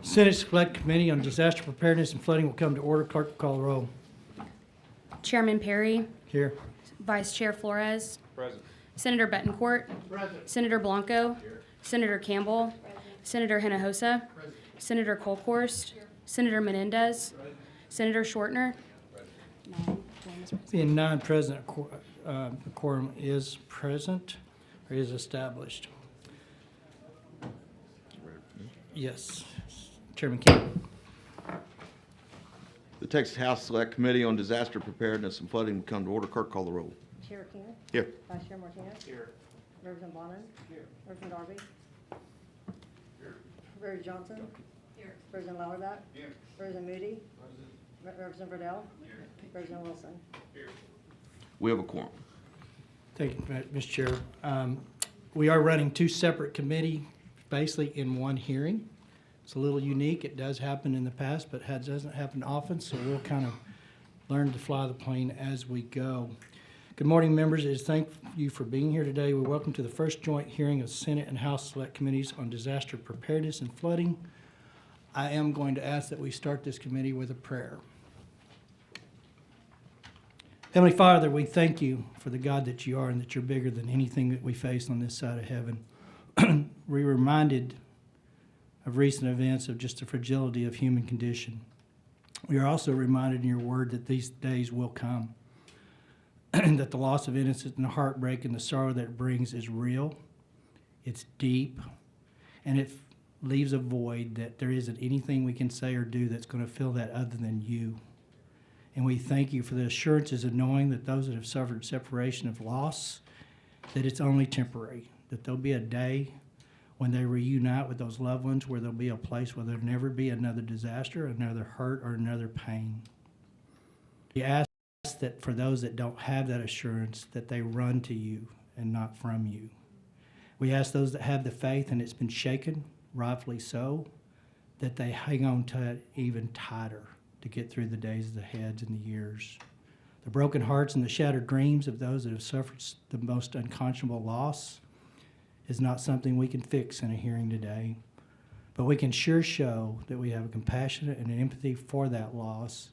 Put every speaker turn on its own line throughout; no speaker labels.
Senate Select Committee on Disaster Preparedness and Flooding will come to order. Clerk will call the roll.
Chairman Perry,
Here.
Vice Chair Flores,
Present.
Senator Betancourt, Senator Blanco, Senator Campbell, Senator Hinojosa, Senator Kolkhorst, Senator Menendez, Senator Shortner.
Being non-present, a quorum is present or is established. Yes. Chairman King.
The Texas House Select Committee on Disaster Preparedness and Flooding will come to order. Clerk, call the roll.
Chair King.
Here.
Vice Chair Martinez. Here. Representative Bonin. Here. Representative Darby. Here. Representative Johnson. Here. Representative Lauerbach. Here. Representative Moody. Representative Verdell. Here. Representative Wilson. Here.
We have a quorum.
Thank you, Mr. Chair. We are running two separate committees basically in one hearing. It's a little unique. It does happen in the past, but it doesn't happen often, so we'll kind of learn to fly the plane as we go. Good morning, members. Thank you for being here today. We welcome to the first joint hearing of Senate and House Select Committees on Disaster Preparedness and Flooding. I am going to ask that we start this committee with a prayer. Heavenly Father, we thank you for the God that you are and that you're bigger than anything that we face on this side of heaven. We're reminded of recent events of just the fragility of human condition. We are also reminded in your word that these days will come, and that the loss of innocence and the heartbreak and the sorrow that it brings is real, it's deep, and it leaves a void that there isn't anything we can say or do that's going to fill that other than you. And we thank you for the assurances of knowing that those that have suffered separation of loss, that it's only temporary, that there'll be a day when they reunite with those loved ones where there'll be a place where there'll never be another disaster, another hurt, or another pain. We ask that for those that don't have that assurance, that they run to you and not from you. We ask those that have the faith and it's been shaken, rightfully so, that they hang on to it even tighter to get through the days ahead and the years. The broken hearts and the shattered dreams of those that have suffered the most unconscionable loss is not something we can fix in a hearing today, but we can sure show that we have a compassion and an empathy for that loss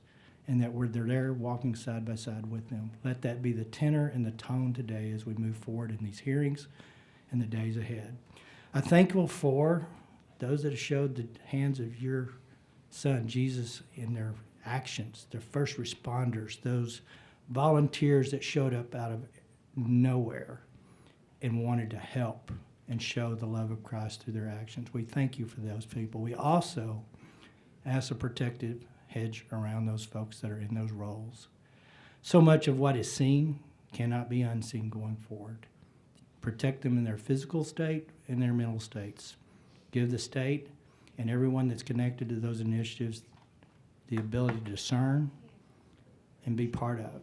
and that they're there walking side by side with them. Let that be the tenor and the tone today as we move forward in these hearings and the days ahead. I'm thankful for those that have showed the hands of your Son, Jesus, in their actions, their first responders, those volunteers that showed up out of nowhere and wanted to help and show the love of Christ through their actions. We thank you for those people. We also ask a protective hedge around those folks that are in those roles. So much of what is seen cannot be unseen going forward. Protect them in their physical state and their mental states. Give the state and everyone that's connected to those initiatives the ability to discern and be part of.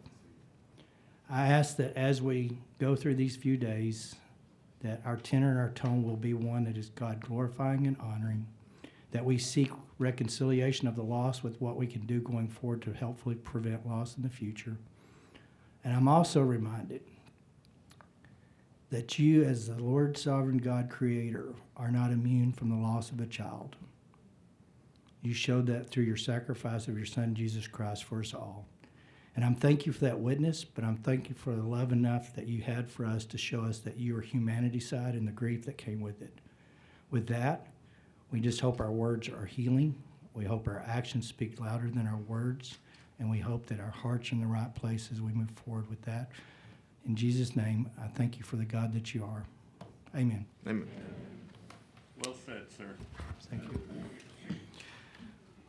I ask that as we go through these few days, that our tenor and our tone will be one that is God glorifying and honoring, that we seek reconciliation of the loss with what we can do going forward to helpfully prevent loss in the future. And I'm also reminded that you, as the Lord Sovereign God Creator, are not immune from the loss of a child. You showed that through your sacrifice of your Son, Jesus Christ, for us all. And I'm thank you for that witness, but I'm thank you for the love enough that you had for us to show us that you are humanity side and the grief that came with it. With that, we just hope our words are healing. We hope our actions speak louder than our words. And we hope that our hearts are in the right place as we move forward with that. In Jesus' name, I thank you for the God that you are. Amen.
Amen.
Well said, sir.
Thank you.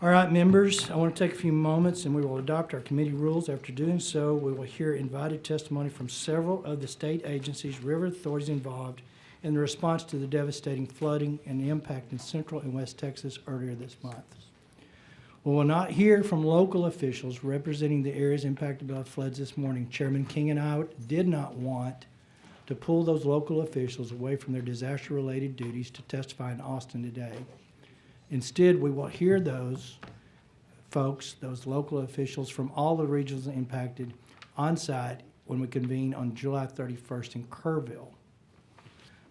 All right, members, I want to take a few moments and we will adopt our committee rules. After doing so, we will hear invited testimony from several of the state agencies, river authorities involved in the response to the devastating flooding and the impact in Central and West Texas earlier this month. We will not hear from local officials representing the areas impacted by floods this morning. Chairman King and I did not want to pull those local officials away from their disaster-related duties to testify in Austin today. Instead, we will hear those folks, those local officials from all the regions impacted on site when we convene on July 31st in Kerrville.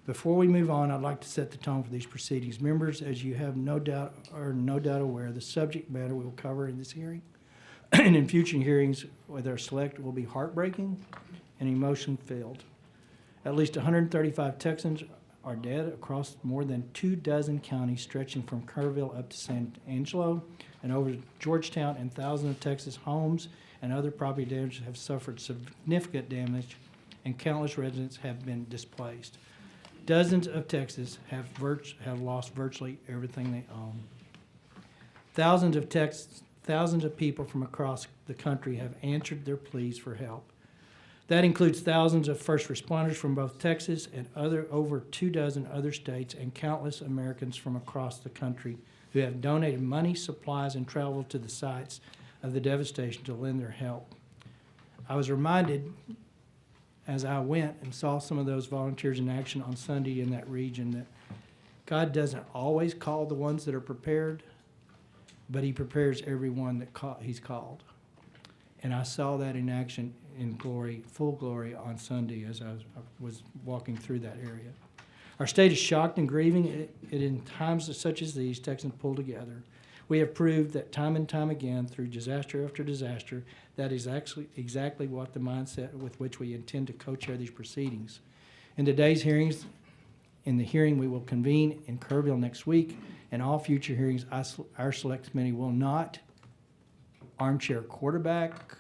Before we move on, I'd like to set the tone for these proceedings. Members, as you have no doubt aware, the subject matter we will cover in this hearing and in future hearings with our select will be heartbreaking and emotion-filled. At least 135 Texans are dead across more than 24 counties stretching from Kerrville up to San Angelo and over to Georgetown, and thousands of Texas homes and other property damage have suffered significant damage, and countless residents have been displaced. Dozens of Texans have lost virtually everything they own. Thousands of people from across the country have answered their pleas for help. That includes thousands of first responders from both Texas and over 24 other states, and countless Americans from across the country who have donated money, supplies, and traveled to the sites of the devastation to lend their help. I was reminded as I went and saw some of those volunteers in action on Sunday in that region that God doesn't always call the ones that are prepared, but he prepares everyone that he's called. And I saw that in action in glory, full glory on Sunday as I was walking through that area. Our state is shocked and grieving. It in times such as these, Texans pull together. We have proved that time and time again through disaster after disaster, that is actually exactly what the mindset with which we intend to co-chair these proceedings. In today's hearings, in the hearing we will convene in Kerrville next week, and all future hearings, our select committee will not armchair quarterback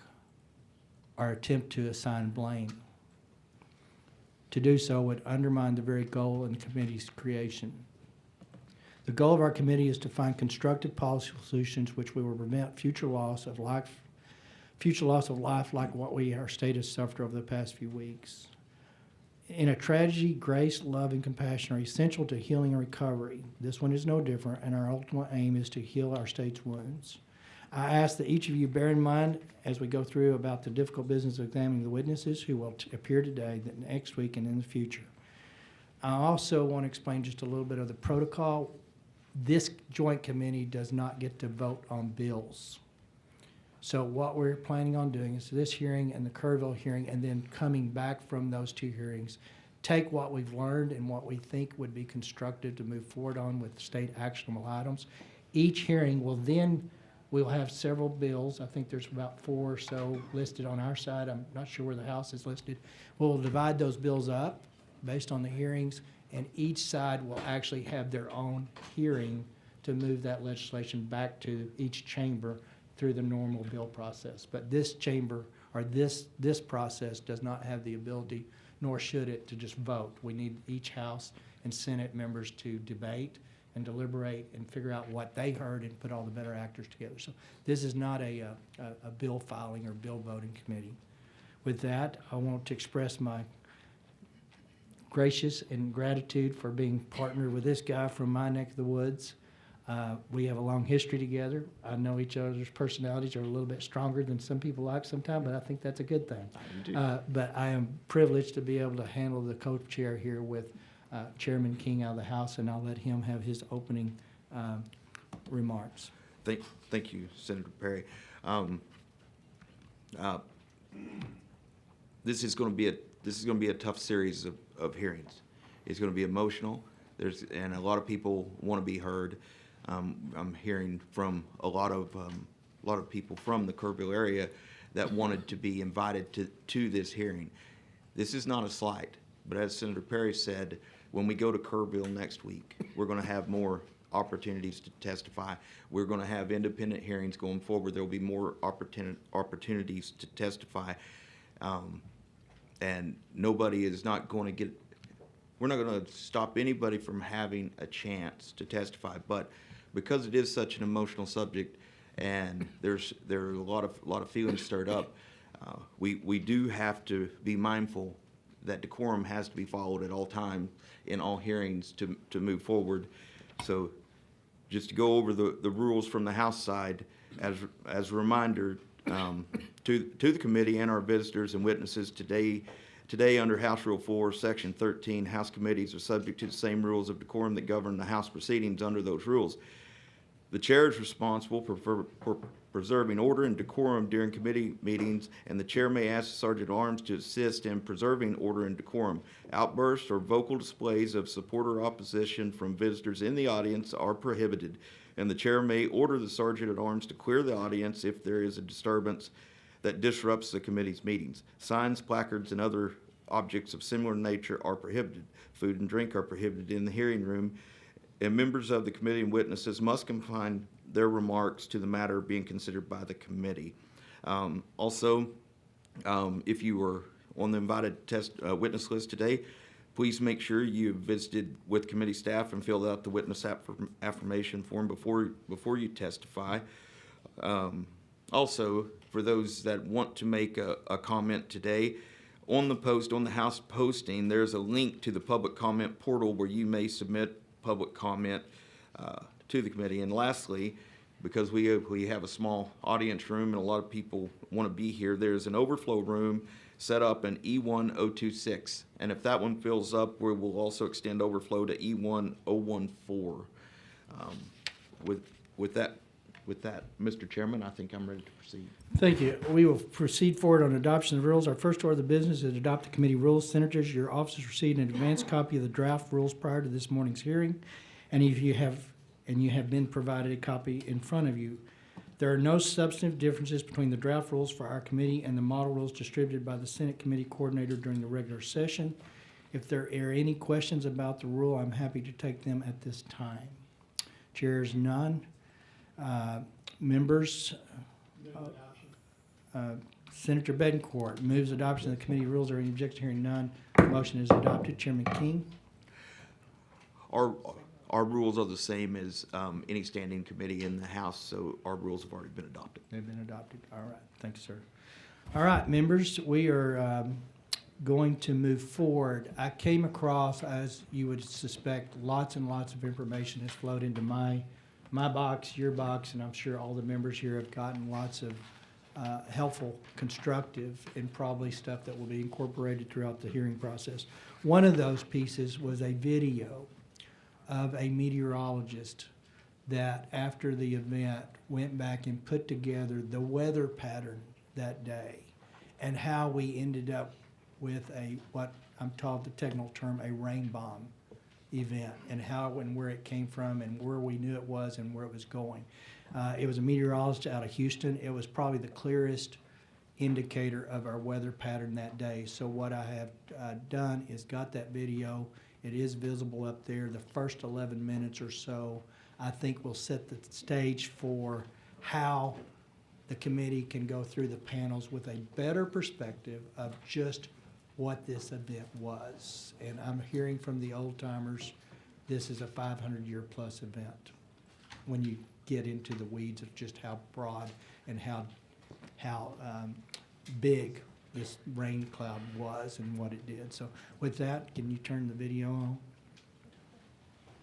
or attempt to assign blame. To do so would undermine the very goal in the committee's creation. The goal of our committee is to find constructive policy solutions which will prevent future loss of life like what our state has suffered over the past few weeks. In a tragedy, grace, love, and compassion are essential to healing and recovery. This one is no different, and our ultimate aim is to heal our state's wounds. I ask that each of you bear in mind as we go through about the difficult business of examining the witnesses who will appear today, that next week, and in the future. I also want to explain just a little bit of the protocol. This joint committee does not get to vote on bills. So what we're planning on doing is this hearing and the Kerrville hearing, and then coming back from those two hearings, take what we've learned and what we think would be constructive to move forward on with state actionable items. Each hearing we'll have several bills. I think there's about 4 or so listed on our side. I'm not sure where the House is listed. We'll divide those bills up based on the hearings, and each side will actually have their own hearing to move that legislation back to each chamber through the normal bill process. But this chamber, or this process, does not have the ability, nor should it, to just vote. We need each House and Senate members to debate and deliberate and figure out what they heard and put all the better actors together. So this is not a bill filing or bill voting committee. With that, I want to express my gracious and gratitude for being partnered with this guy from my neck of the woods. We have a long history together. I know each other's personalities are a little bit stronger than some people like sometimes, but I think that's a good thing. But I am privileged to be able to handle the co-chair here with Chairman King out of the House, and I'll let him have his opening remarks.
Thank you, Senator Perry. This is going to be a tough series of hearings. It's going to be emotional. And a lot of people want to be heard. I'm hearing from a lot of people from the Kerrville area that wanted to be invited to this hearing. This is not a slight, but as Senator Perry said, when we go to Kerrville next week, we're going to have more opportunities to testify. We're going to have independent hearings going forward. There will be more opportunities to testify, and nobody is not going to get. We're not going to stop anybody from having a chance to testify, but because it is such an emotional subject, and there are a lot of feelings stirred up, we do have to be mindful that decorum has to be followed at all times in all hearings to move forward. So, just to go over the rules from the House side, as a reminder to the committee and our visitors and witnesses today. Today, under House Rule 4, Section 13, House committees are subject to the same rules of decorum that govern the House proceedings under those rules. The chair is responsible for preserving order and decorum during committee meetings, and the chair may ask the sergeant at arms to assist in preserving order and decorum. Outbursts or vocal displays of support or opposition from visitors in the audience are prohibited, and the chair may order the sergeant at arms to clear the audience if there is a disturbance that disrupts the committee's meetings. Signs, placards, and other objects of similar nature are prohibited. Food and drink are prohibited in the hearing room, and members of the committee and witnesses must confine their remarks to the matter being considered by the committee. Also, if you were on the invited witness list today, please make sure you visited with committee staff and filled out the witness affirmation form before you testify. Also, for those that want to make a comment today, on the House posting, there's a link to the public comment portal where you may submit public comment to the committee. And lastly, because we have a small audience room and a lot of people want to be here, there's an overflow room set up in E1026. And if that one fills up, we will also extend overflow to E1014. With that, Mr. Chairman, I think I'm ready to proceed.
Thank you. We will proceed forward on adoption of rules. Our first order of business is to adopt the committee rules. Senators, your officers received an advance copy of the draft rules prior to this morning's hearing, and you have been provided a copy in front of you. There are no substantive differences between the draft rules for our committee and the model rules distributed by the Senate Committee Coordinator during the regular session. If there are any questions about the rule, I'm happy to take them at this time. Chairs, none. Members, Senator Betancourt moves adoption of the committee rules. Are any objection? Hearing none, the motion is adopted. Chairman King.
Our rules are the same as any standing committee in the House, so our rules have already been adopted.
They've been adopted. All right. Thanks, sir. All right, members, we are going to move forward. I came across, as you would suspect, lots and lots of information has flowed into my box, your box, and I'm sure all the members here have gotten lots of helpful, constructive, and probably stuff that will be incorporated throughout the hearing process. One of those pieces was a video of a meteorologist that after the event went back and put together the weather pattern that day and how we ended up with what I'm told the technical term, a rain bomb event, and how and where it came from and where we knew it was and where it was going. It was a meteorologist out of Houston. It was probably the clearest indicator of our weather pattern that day. So what I have done is got that video. It is visible up there. The first 11 minutes or so, I think, will set the stage for how the committee can go through the panels with a better perspective of just what this event was. And I'm hearing from the old timers, this is a 500-year plus event when you get into the weeds of just how broad and how big this rain cloud was and what it did. So with that, can you turn the video on?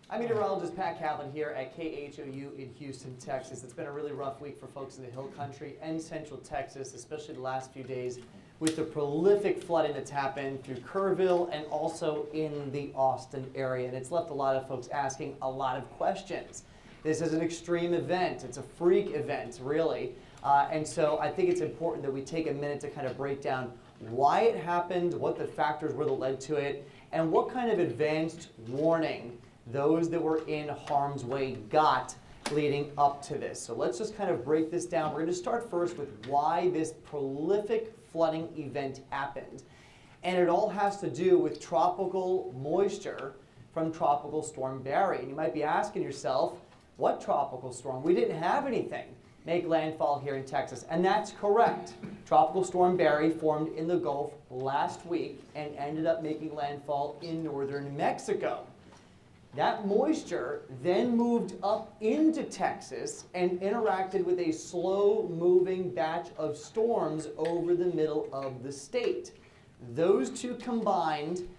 I'm meteorologist Pat Catlin here at KHOU in Houston, Texas. It's been a really rough week for folks in the Hill Country and Central Texas, especially the last few days with the prolific flooding that's happened through Kerrville and also in the Austin area. And it's left a lot of folks asking a lot of questions. This is an extreme event. It's a freak event, really. And so I think it's important that we take a minute to kind of break down why it happened, what the factors were that led to it, and what kind of advanced warning those that were in harm's way got leading up to this. So let's just kind of break this down. We're going to start first with why this prolific flooding event happened. And it all has to do with tropical moisture from Tropical Storm Barry. And you might be asking yourself, what tropical storm? We didn't have anything make landfall here in Texas. And that's correct. Tropical Storm Barry formed in the Gulf last week and ended up making landfall in northern Mexico. That moisture then moved up into Texas and interacted with a slow-moving batch of storms over the middle of the state. Those two combined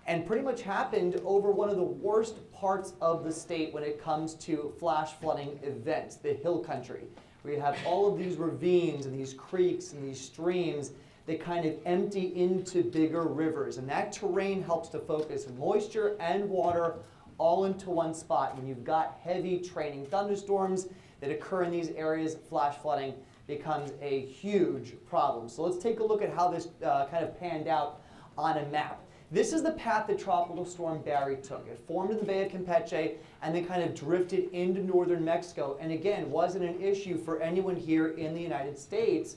and pretty much happened over one of the worst parts of the state when it comes to flash flooding events, the Hill Country, where you have all of these ravines and these creeks and these streams that kind of empty into bigger rivers. And that terrain helps to focus moisture and water all into one spot. When you've got heavy training thunderstorms, that occur in these areas, flash flooding becomes a huge problem. So let's take a look at how this kind of panned out on a map. This is the path that Tropical Storm Barry took. It formed in the Bay of Campeche and then kind of drifted into northern Mexico, and again, wasn't an issue for anyone here in the United States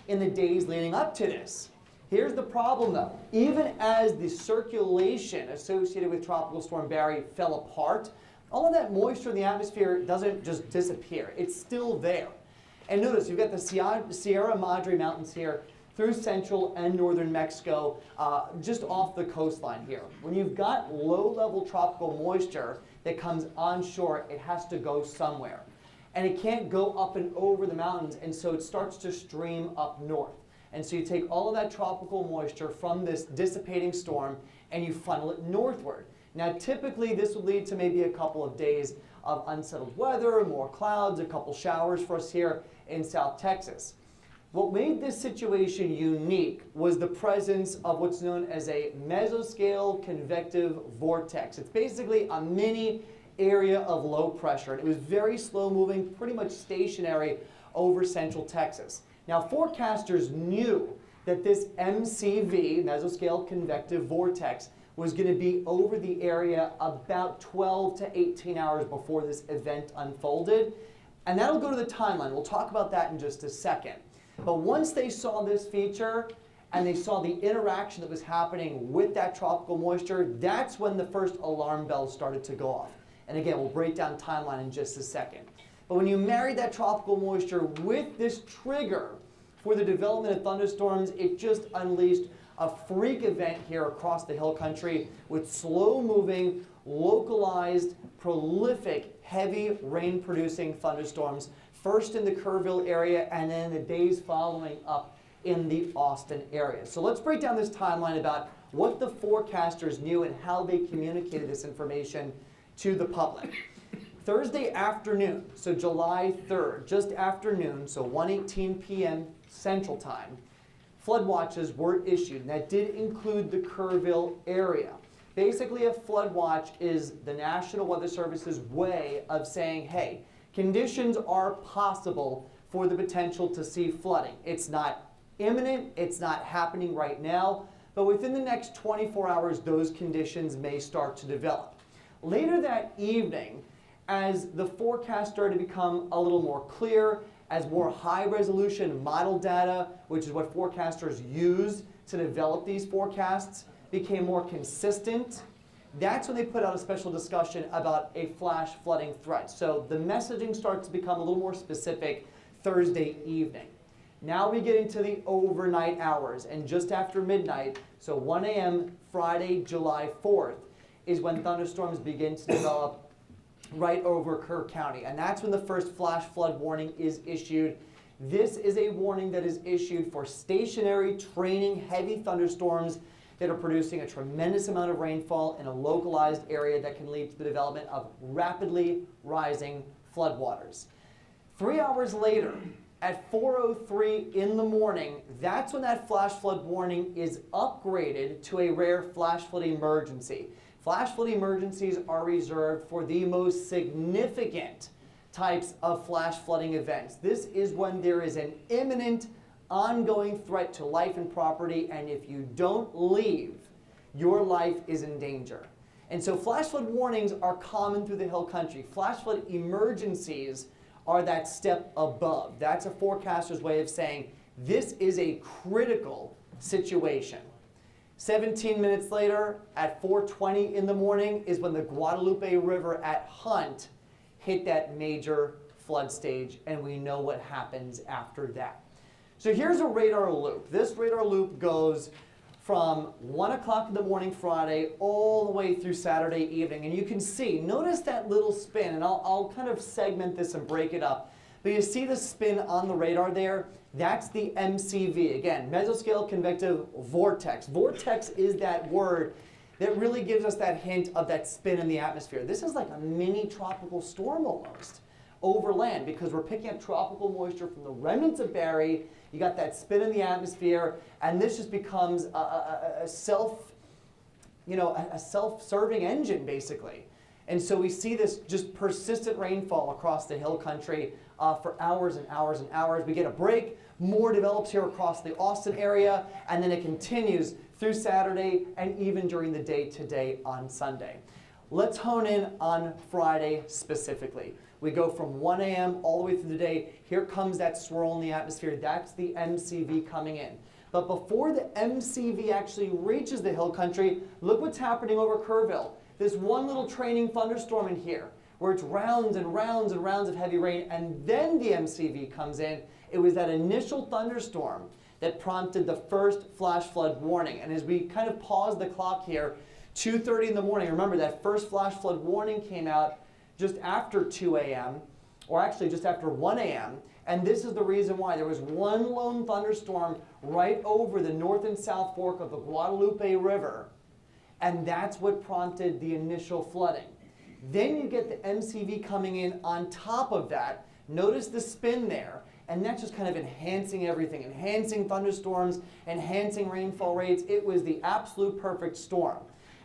in the days leading up to this. Here's the problem though. Even as the circulation associated with Tropical Storm Barry fell apart, all of that moisture in the atmosphere doesn't just disappear. It's still there. And notice, you've got the Sierra Madre Mountains here through central and northern Mexico, just off the coastline here. When you've got low-level tropical moisture that comes onshore, it has to go somewhere. And it can't go up and over the mountains, and so it starts to stream up north. And so you take all of that tropical moisture from this dissipating storm and you funnel it northward. Now typically this would lead to maybe a couple of days of unsettled weather, more clouds, a couple showers for us here in South Texas. What made this situation unique was the presence of what's known as a mesoscale convective vortex. It's basically a mini area of low pressure. And it was very slow moving, pretty much stationary over central Texas. Now forecasters knew that this MCV, mesoscale convective vortex, was going to be over the area about 12 to 18 hours before this event unfolded. And that'll go to the timeline. We'll talk about that in just a second. But once they saw this feature and they saw the interaction that was happening with that tropical moisture, that's when the first alarm bells started to go off. And again, we'll break down timeline in just a second. But when you marry that tropical moisture with this trigger for the development of thunderstorms, it just unleashed a freak event here across the hill country with slow-moving, localized, prolific, heavy rain-producing thunderstorms, first in the Kerrville area and then in the days following up in the Austin area. So let's break down this timeline about what the forecasters knew and how they communicated this information to the public. Thursday afternoon, so July 3rd, just afternoon, so 1:18 p.m. Central Time, flood watches were issued, and that did include the Kerrville area. Basically, a flood watch is the National Weather Service's way of saying, hey, conditions are possible for the potential to see flooding. It's not imminent, it's not happening right now, but within the next 24 hours, those conditions may start to develop. Later that evening, as the forecast started to become a little more clear, as more high-resolution model data, which is what forecasters use to develop these forecasts, became more consistent, that's when they put out a special discussion about a flash flooding threat. So the messaging starts to become a little more specific Thursday evening. Now we get into the overnight hours, and just after midnight, so 1 a.m. Friday, July 4th, is when thunderstorms begin to develop right over Kerr County. And that's when the first flash flood warning is issued. This is a warning that is issued for stationary, training, heavy thunderstorms that are producing a tremendous amount of rainfall in a localized area that can lead to the development of rapidly rising floodwaters. 3 hours later, at 4:03 in the morning, that's when that flash flood warning is upgraded to a rare flash flood emergency. Flash flood emergencies are reserved for the most significant types of flash flooding events. This is when there is an imminent, ongoing threat to life and property, and if you don't leave, your life is in danger. And so flash flood warnings are common through the hill country. Flash flood emergencies are that step above. That's a forecaster's way of saying this is a critical situation. 17 minutes later, at 4:20 in the morning, is when the Guadalupe River at Hunt hit that major flood stage, and we know what happens after that. So here's a radar loop. This radar loop goes from 1 o'clock in the morning Friday all the way through Saturday evening. And you can see, notice that little spin, and I'll kind of segment this and break it up. But you see the spin on the radar there? That's the MCV. Again, mesoscale convective vortex. Vortex is that word that really gives us that hint of that spin in the atmosphere. This is like a mini tropical storm almost over land, because we're picking up tropical moisture from the remnants of Barry. You got that spin in the atmosphere, and this just becomes a self-serving engine, basically. And so we see this just persistent rainfall across the hill country for hours and hours and hours. We get a break, more develops here across the Austin area, and then it continues through Saturday and even during the day today on Sunday. Let's hone in on Friday specifically. We go from 1 a.m. all the way through the day. Here comes that swirl in the atmosphere. That's the MCV coming in. But before the MCV actually reaches the hill country, look what's happening over Kerrville. This one little training thunderstorm in here, where it's rounds and rounds and rounds of heavy rain, and then the MCV comes in. It was that initial thunderstorm that prompted the first flash flood warning. And as we kind of pause the clock here, 2:30 in the morning, remember that first flash flood warning came out just after 2 a.m., or actually just after 1 a.m., and this is the reason why. There was one lone thunderstorm right over the north and south fork of the Guadalupe River, and that's what prompted the initial flooding. Then you get the MCV coming in on top of that. Notice the spin there, and that's just kind of enhancing everything, enhancing thunderstorms, enhancing rainfall rates. It was the absolute perfect storm.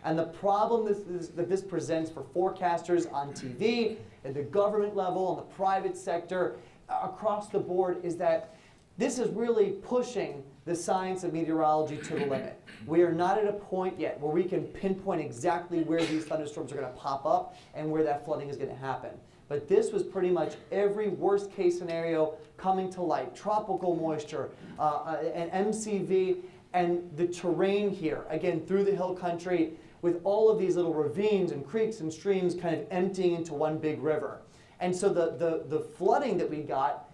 And the problem that this presents for forecasters on TV, at the government level, in the private sector, across the board, is that this is really pushing the science of meteorology to the limit. We are not at a point yet where we can pinpoint exactly where these thunderstorms are going to pop up and where that flooding is going to happen. But this was pretty much every worst case scenario coming to light. Tropical moisture, an MCV, and the terrain here, again, through the hill country, with all of these little ravines and creeks and streams kind of emptying into one big river. And so the flooding that we got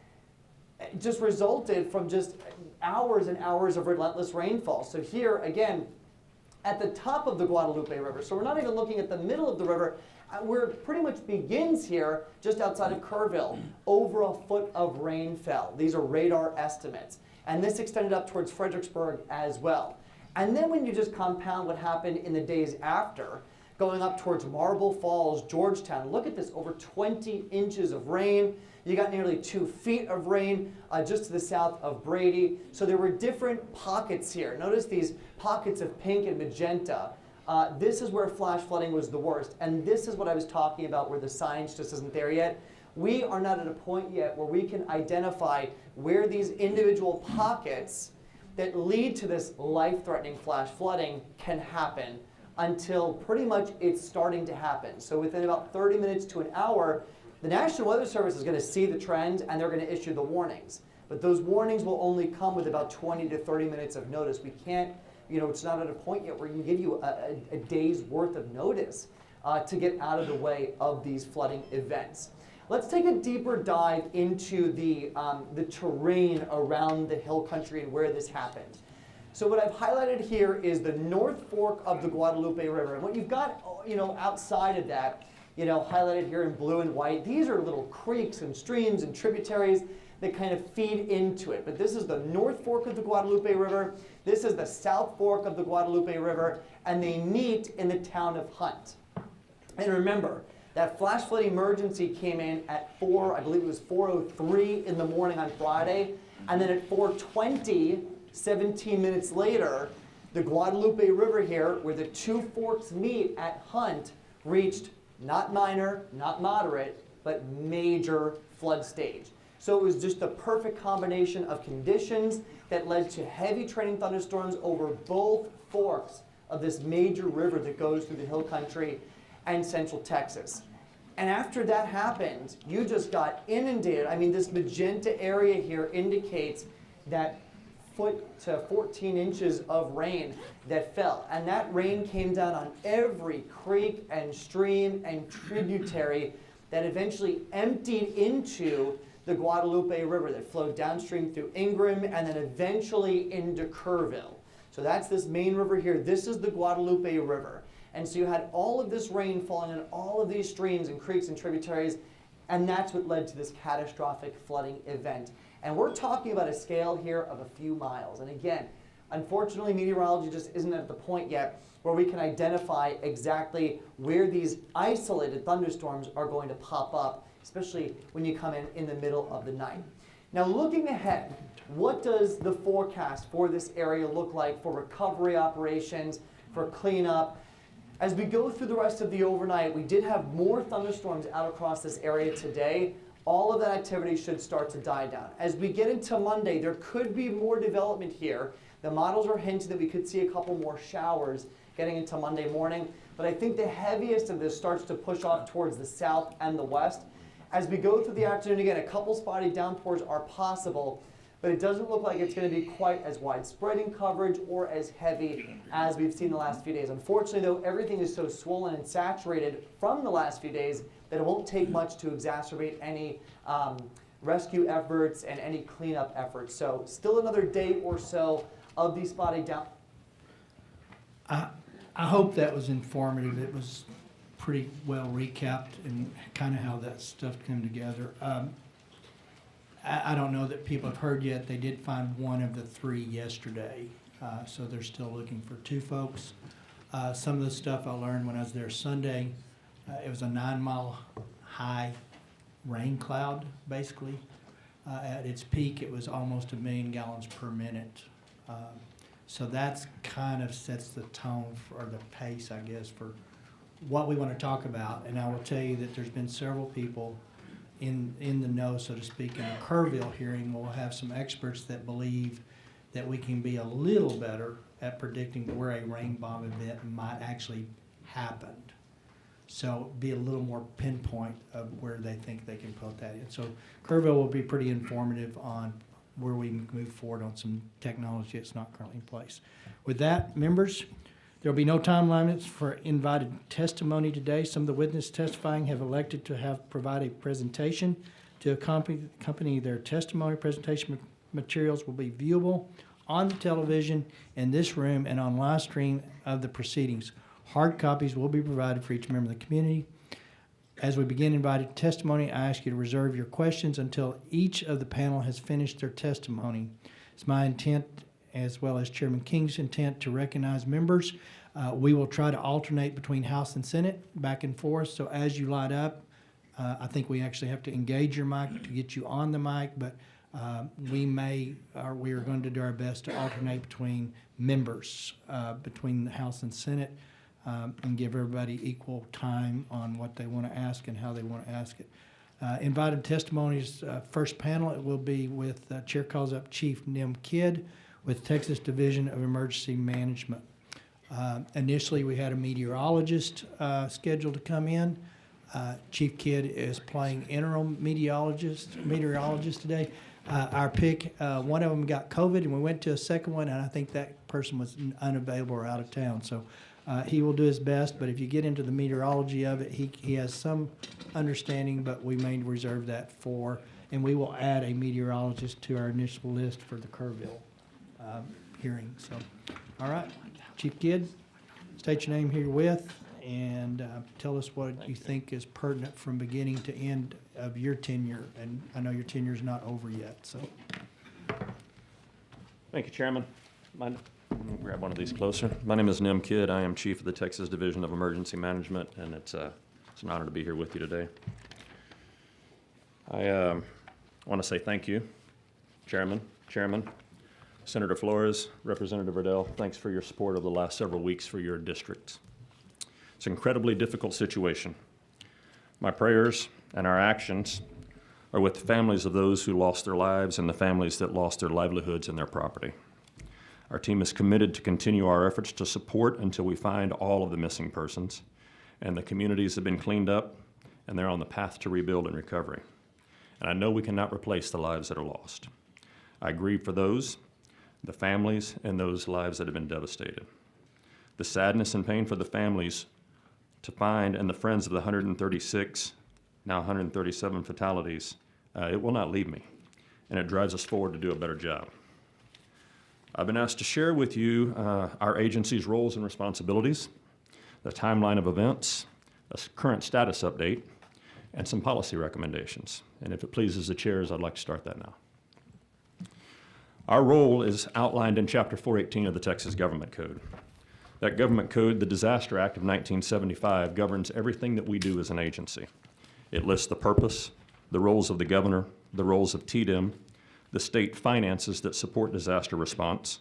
just resulted from just hours and hours of relentless rainfall. So here, again, at the top of the Guadalupe River, so we're not even looking at the middle of the river, where it pretty much begins here, just outside of Kerrville, over a foot of rain fell. These are radar estimates. And this extended up towards Fredericksburg as well. And then when you just compound what happened in the days after, going up towards Marble Falls, Georgetown, look at this, over 20 inches of rain. You got nearly 2 feet of rain just to the south of Brady. So there were different pockets here. Notice these pockets of pink and magenta. This is where flash flooding was the worst. And this is what I was talking about, where the science just isn't there yet. We are not at a point yet where we can identify where these individual pockets that lead to this life-threatening flash flooding can happen until pretty much it's starting to happen. So within about 30 minutes to an hour, the National Weather Service is going to see the trend and they're going to issue the warnings. But those warnings will only come with about 20 to 30 minutes of notice. We can't, it's not at a point yet where we can give you a day's worth of notice to get out of the way of these flooding events. Let's take a deeper dive into the terrain around the hill country and where this happened. So what I've highlighted here is the North Fork of the Guadalupe River. And what you've got, outside of that, highlighted here in blue and white, these are little creeks and streams and tributaries that kind of feed into it. But this is the North Fork of the Guadalupe River. This is the South Fork of the Guadalupe River. And they meet in the town of Hunt. And remember, that flash flood emergency came in at 4:03 in the morning on Friday. And then at 4:20, 17 minutes later, the Guadalupe River here, where the two forks meet at Hunt, reached not minor, not moderate, but major flood stage. So it was just the perfect combination of conditions that led to heavy training thunderstorms over both forks of this major river that goes through the hill country and central Texas. And after that happened, you just got inundated. I mean, this magenta area here indicates that foot to 14 inches of rain that fell. And that rain came down on every creek and stream and tributary that eventually emptied into the Guadalupe River that flowed downstream through Ingram and then eventually into Kerrville. So that's this main river here. This is the Guadalupe River. And so you had all of this rain falling on all of these streams and creeks and tributaries, and that's what led to this catastrophic flooding event. And we're talking about a scale here of a few miles. And again, unfortunately, meteorology just isn't at the point yet where we can identify exactly where these isolated thunderstorms are going to pop up, especially when you come in the middle of the night. Now, looking ahead, what does the forecast for this area look like for recovery operations, for cleanup? As we go through the rest of the overnight, we did have more thunderstorms out across this area today. All of that activity should start to die down. As we get into Monday, there could be more development here. The models are hinting that we could see a couple more showers getting into Monday morning. But I think the heaviest of this starts to push off towards the south and the west. As we go through the afternoon, again, a couple spotty downpours are possible, but it doesn't look like it's going to be quite as widespread in coverage or as heavy as we've seen the last few days. Unfortunately, though, everything is so swollen and saturated from the last few days that it won't take much to exacerbate any rescue efforts and any cleanup efforts. So still another day or so of these spotty down.
I hope that was informative. It was pretty well recapped and kind of how that stuff came together. I don't know that people have heard yet. They did find one of the 3 yesterday, so they're still looking for 2 folks. Some of the stuff I learned when I was there Sunday, it was a 9-mile high rain cloud, basically. At its peak, it was almost 1 million gallons per minute. So that's kind of sets the tone or the pace, I guess, for what we want to talk about. And I will tell you that there's been several people in the know, so to speak. In the Kerrville hearing, we'll have some experts that believe that we can be a little better at predicting where a rain bomb event might actually happen. So be a little more pinpoint of where they think they can put that in. So Kerrville will be pretty informative on where we can move forward on some technology that's not currently in place. With that, members, there will be no time limits for invited testimony today. Some of the witnesses testifying have elected to provide a presentation to accompany their testimony. Presentation materials will be viewable on the television in this room and on live stream of the proceedings. Hard copies will be provided for each member of the community. As we begin invited testimony, I ask you to reserve your questions until each of the panel has finished their testimony. It's my intent, as well as Chairman King's intent, to recognize members. We will try to alternate between House and Senate, back and forth. So as you light up, I think we actually have to engage your mic to get you on the mic, but we are going to do our best to alternate between members, between the House and Senate. And give everybody equal time on what they want to ask and how they want to ask it. Invited testimonies, first panel, it will be with Chair calls up Chief Nim Kidd with Texas Division of Emergency Management. Initially, we had a meteorologist scheduled to come in. Chief Kidd is playing interim meteorologist today. Our pick, one of them got COVID, and we went to a second one, and I think that person was unavailable or out of town. So he will do his best, but if you get into the meteorology of it, he has some understanding, but we may reserve that for, and we will add a meteorologist to our initial list for the Kerrville hearing. So, all right, Chief Kidd, state your name herewith, and tell us what you think is pertinent from beginning to end of your tenure, and I know your tenure is not over yet, so.
Thank you, Chairman. Let me grab one of these closer. My name is Nim Kidd. I am Chief of the Texas Division of Emergency Management, and it's an honor to be here with you today. I want to say thank you, Chairman, Senator Flores, Representative Riddell. Thanks for your support over the last several weeks for your districts. It's an incredibly difficult situation. My prayers and our actions are with the families of those who lost their lives and the families that lost their livelihoods and their property. Our team is committed to continue our efforts to support until we find all of the missing persons, and the communities have been cleaned up, and they're on the path to rebuild and recovery. And I know we cannot replace the lives that are lost. I grieve for those, the families, and those lives that have been devastated. The sadness and pain for the families to find and the friends of the 136, now 137 fatalities, it will not leave me, and it drives us forward to do a better job. I've been asked to share with you our agency's roles and responsibilities, the timeline of events, a current status update, and some policy recommendations. And if it pleases the chairs, I'd like to start that now. Our role is outlined in Chapter 418 of the Texas Government Code. That government code, the Disaster Act of 1975, governs everything that we do as an agency. It lists the purpose, the roles of the governor, the roles of TDIM, the state finances that support disaster response,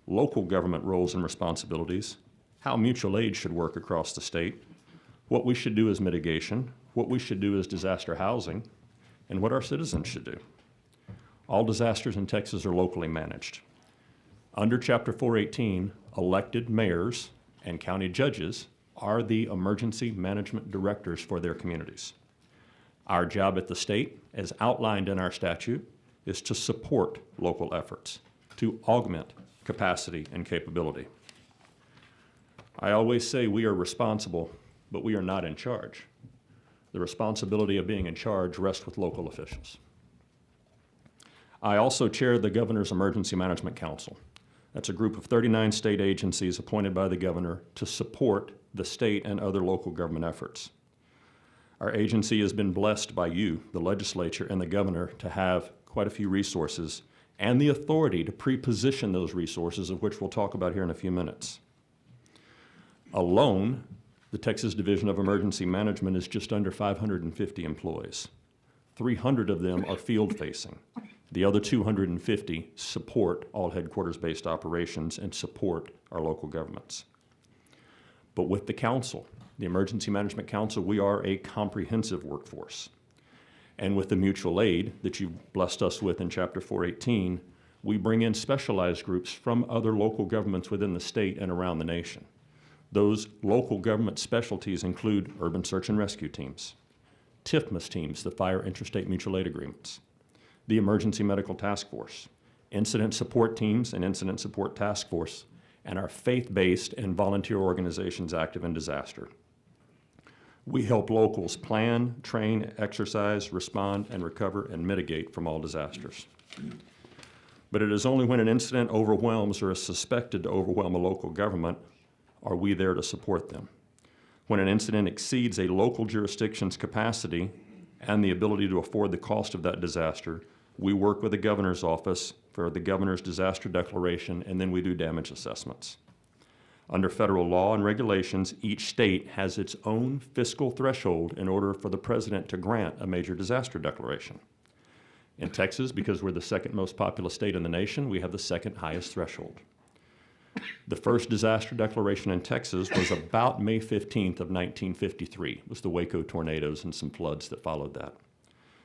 local government roles and responsibilities, how mutual aid should work across the state, what we should do as mitigation, what we should do as disaster housing, and what our citizens should do. All disasters in Texas are locally managed. Under Chapter 418, elected mayors and county judges are the emergency management directors for their communities. Our job at the state, as outlined in our statute, is to support local efforts, to augment capacity and capability. I always say we are responsible, but we are not in charge. The responsibility of being in charge rests with local officials. I also chair the Governor's Emergency Management Council. That's a group of 39 state agencies appointed by the governor to support the state and other local government efforts. Our agency has been blessed by you, the legislature, and the governor to have quite a few resources and the authority to pre-position those resources, of which we'll talk about here in a few minutes. Alone, the Texas Division of Emergency Management is just under 550 employees. 300 of them are field-facing. The other 250 support all headquarters-based operations and support our local governments. But with the council, the Emergency Management Council, we are a comprehensive workforce. And with the mutual aid that you've blessed us with in Chapter 418, we bring in specialized groups from other local governments within the state and around the nation. Those local government specialties include urban search and rescue teams, TIFMAS teams, the Fire Interstate Mutual Aid Agreements, the Emergency Medical Task Force, Incident Support Teams and Incident Support Task Force, and our faith-based and volunteer organizations active in disaster. We help locals plan, train, exercise, respond, and recover and mitigate from all disasters. But it is only when an incident overwhelms or is suspected to overwhelm a local government are we there to support them. When an incident exceeds a local jurisdiction's capacity and the ability to afford the cost of that disaster, we work with the governor's office for the governor's disaster declaration, and then we do damage assessments. Under federal law and regulations, each state has its own fiscal threshold in order for the president to grant a major disaster declaration. In Texas, because we're the second most populous state in the nation, we have the second highest threshold. The first disaster declaration in Texas was about May 15th of 1953. It was the Waco tornadoes and some floods that followed that.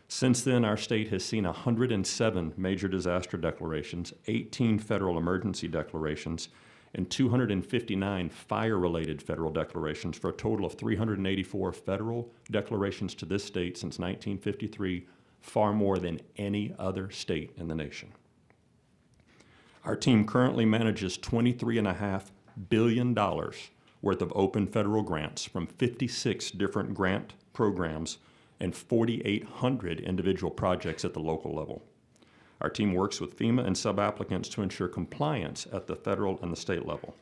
Since then, our state has seen 107 major disaster declarations, 18 federal emergency declarations, and 259 fire-related federal declarations for a total of 384 federal declarations to this state since 1953, far more than any other state in the nation. Our team currently manages $23.5 billion worth of open federal grants from 56 different grant programs and 4,800 individual projects at the local level. Our team works with FEMA and sub-applicants to ensure compliance at the federal and the state level.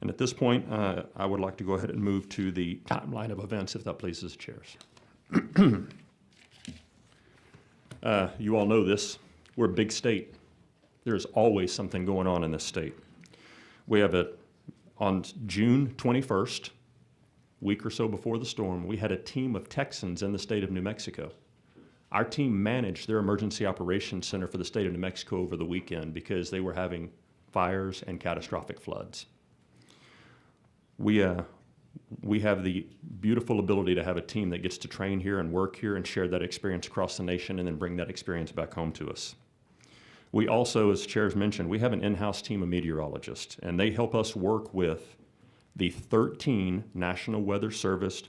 And at this point, I would like to go ahead and move to the timeline of events, if that pleases the chairs. You all know this. We're a big state. There's always something going on in this state. We have on June 21st, week or so before the storm, we had a team of Texans in the state of New Mexico. Our team managed their emergency operations center for the state of New Mexico over the weekend because they were having fires and catastrophic floods. We have the beautiful ability to have a team that gets to train here and work here and share that experience across the nation and then bring that experience back home to us. We also, as chairs mentioned, we have an in-house team of meteorologists, and they help us work with the 13 National Weather Service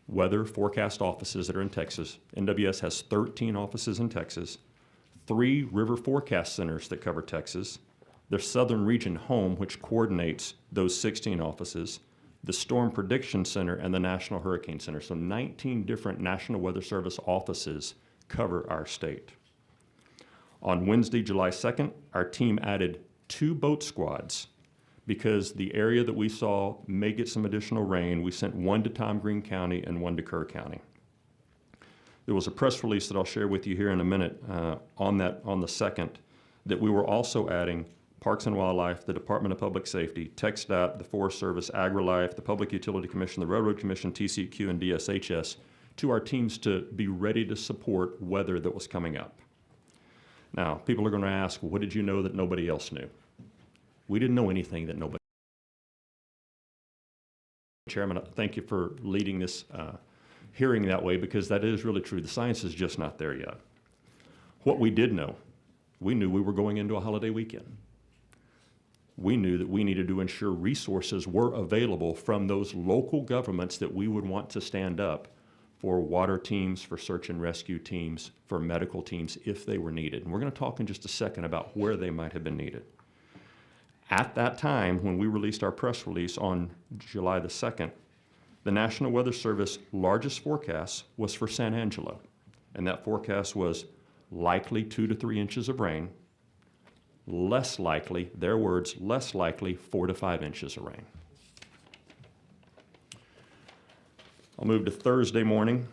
weather forecast offices that are in Texas. NWS has 13 offices in Texas, 3 river forecast centers that cover Texas, the Southern Region Home, which coordinates those 16 offices, the Storm Prediction Center, and the National Hurricane Center. So 19 different National Weather Service offices cover our state. On Wednesday, July 2nd, our team added 2 boat squads because the area that we saw may get some additional rain. We sent 1 to Tom Green County and 1 to Kerr County. There was a press release that I'll share with you here in a minute on the 2nd that we were also adding Parks and Wildlife, the Department of Public Safety, TxDOT, the Forest Service, AgriLife, the Public Utility Commission, the Railroad Commission, TCEQ, and DSHS to our teams to be ready to support weather that was coming up. Now, people are going to ask, well, what did you know that nobody else knew? We didn't know anything that nobody Chairman, thank you for leading this hearing that way, because that is really true. The science is just not there yet. What we did know, we knew we were going into a holiday weekend. We knew that we needed to ensure resources were available from those local governments that we would want to stand up for water teams, for search and rescue teams, for medical teams if they were needed. And we're going to talk in just a second about where they might have been needed. At that time, when we released our press release on July the 2nd, the National Weather Service largest forecast was for San Angelo. And that forecast was likely 2 to 3 inches of rain, less likely, their words, less likely 4 to 5 inches of rain. I'll move to Thursday morning,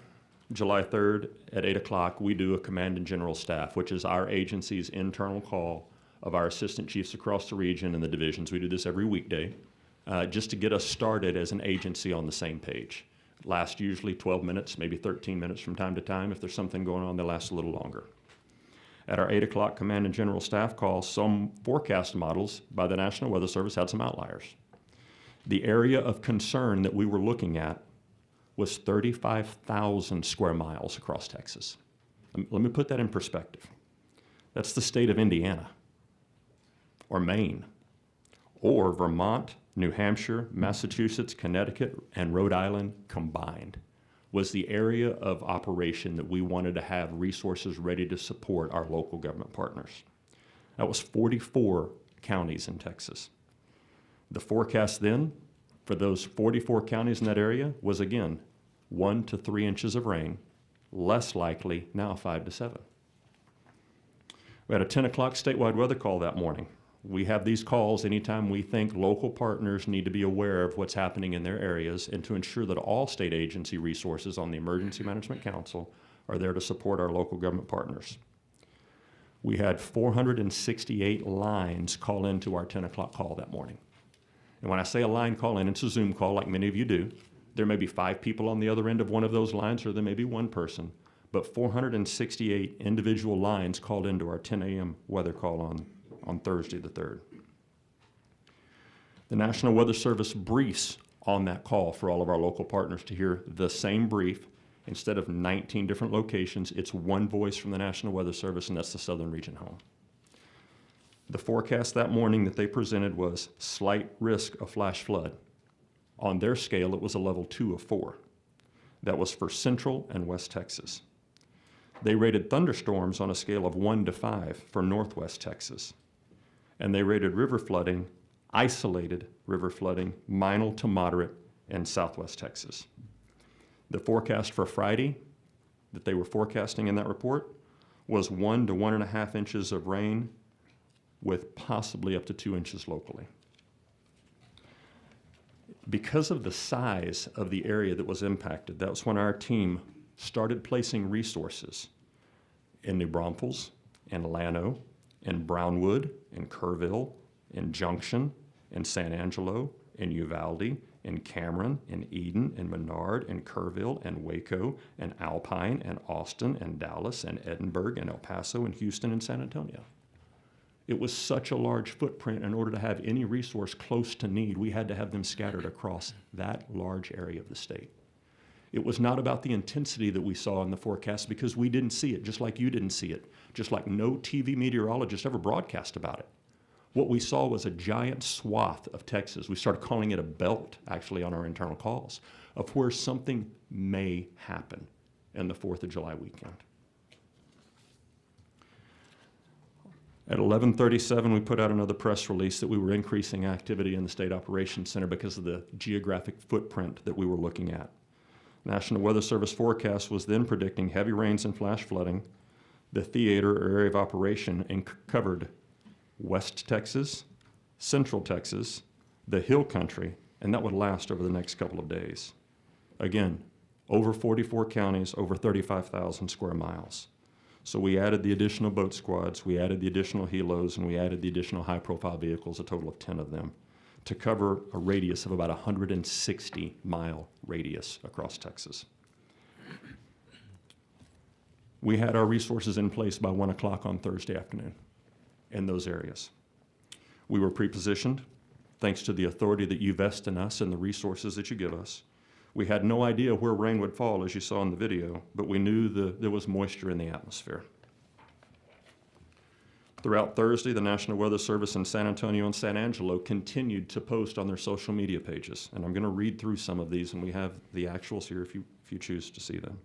July 3rd at 8 o'clock. We do a command and general staff, which is our agency's internal call of our assistant chiefs across the region and the divisions. We do this every weekday just to get us started as an agency on the same page. It lasts usually 12 minutes, maybe 13 minutes from time to time. If there's something going on, they last a little longer. At our 8 o'clock command and general staff call, some forecast models by the National Weather Service had some outliers. The area of concern that we were looking at was 35,000 square miles across Texas. Let me put that in perspective. That's the state of Indiana, or Maine, or Vermont, New Hampshire, Massachusetts, Connecticut, and Rhode Island combined was the area of operation that we wanted to have resources ready to support our local government partners. That was 44 counties in Texas. The forecast then for those 44 counties in that area was, again, 1 to 3 inches of rain, less likely now 5 to 7. We had a 10 o'clock statewide weather call that morning. We have these calls anytime we think local partners need to be aware of what's happening in their areas and to ensure that all state agency resources on the Emergency Management Council are there to support our local government partners. We had 468 lines call into our 10 o'clock call that morning. And when I say a line call in, it's a Zoom call like many of you do. There may be 5 people on the other end of one of those lines, or there may be 1 person, but 468 individual lines called into our 10 a.m. weather call on Thursday the 3rd. The National Weather Service briefs on that call for all of our local partners to hear the same brief. Instead of 19 different locations, it's one voice from the National Weather Service, and that's the Southern Region Home. The forecast that morning that they presented was slight risk of flash flood. On their scale, it was a level 2 of 4. That was for Central and West Texas. They rated thunderstorms on a scale of 1 to 5 for Northwest Texas. And they rated river flooding, isolated river flooding, minor to moderate in Southwest Texas. The forecast for Friday that they were forecasting in that report was 1 to 1.5 inches of rain with possibly up to 2 inches locally. Because of the size of the area that was impacted, that was when our team started placing resources in New Braunfels, in Llano, in Brownwood, in Kerrville, in Junction, in San Angelo, in Uvalde, in Cameron, in Eden, in Menard, in Kerrville, and Waco, and Alpine, and Austin, and Dallas, and Edinburgh, and El Paso, and Houston, and San Antonio. It was such a large footprint. In order to have any resource close to need, we had to have them scattered across that large area of the state. It was not about the intensity that we saw in the forecast because we didn't see it, just like you didn't see it, just like no TV meteorologist ever broadcast about it. What we saw was a giant swath of Texas. We started calling it a belt, actually, on our internal calls, of where something may happen in the 4th of July weekend. At 11:37, we put out another press release that we were increasing activity in the State Operations Center because of the geographic footprint that we were looking at. National Weather Service forecast was then predicting heavy rains and flash flooding. The theater or area of operation covered West Texas, Central Texas, the Hill Country, and that would last over the next couple of days. Again, over 44 counties, over 35,000 square miles. So we added the additional boat squads, we added the additional helos, and we added the additional high-profile vehicles, a total of 10 of them, to cover a radius of about 160-mile radius across Texas. We had our resources in place by 1 o'clock on Thursday afternoon in those areas. We were pre-positioned. thanks to the authority that you vest in us and the resources that you give us. We had no idea where rain would fall, as you saw in the video, but we knew there was moisture in the atmosphere. Throughout Thursday, the National Weather Service in San Antonio and San Angelo continued to post on their social media pages. And I'm going to read through some of these, and we have the actuals here if you choose to see them.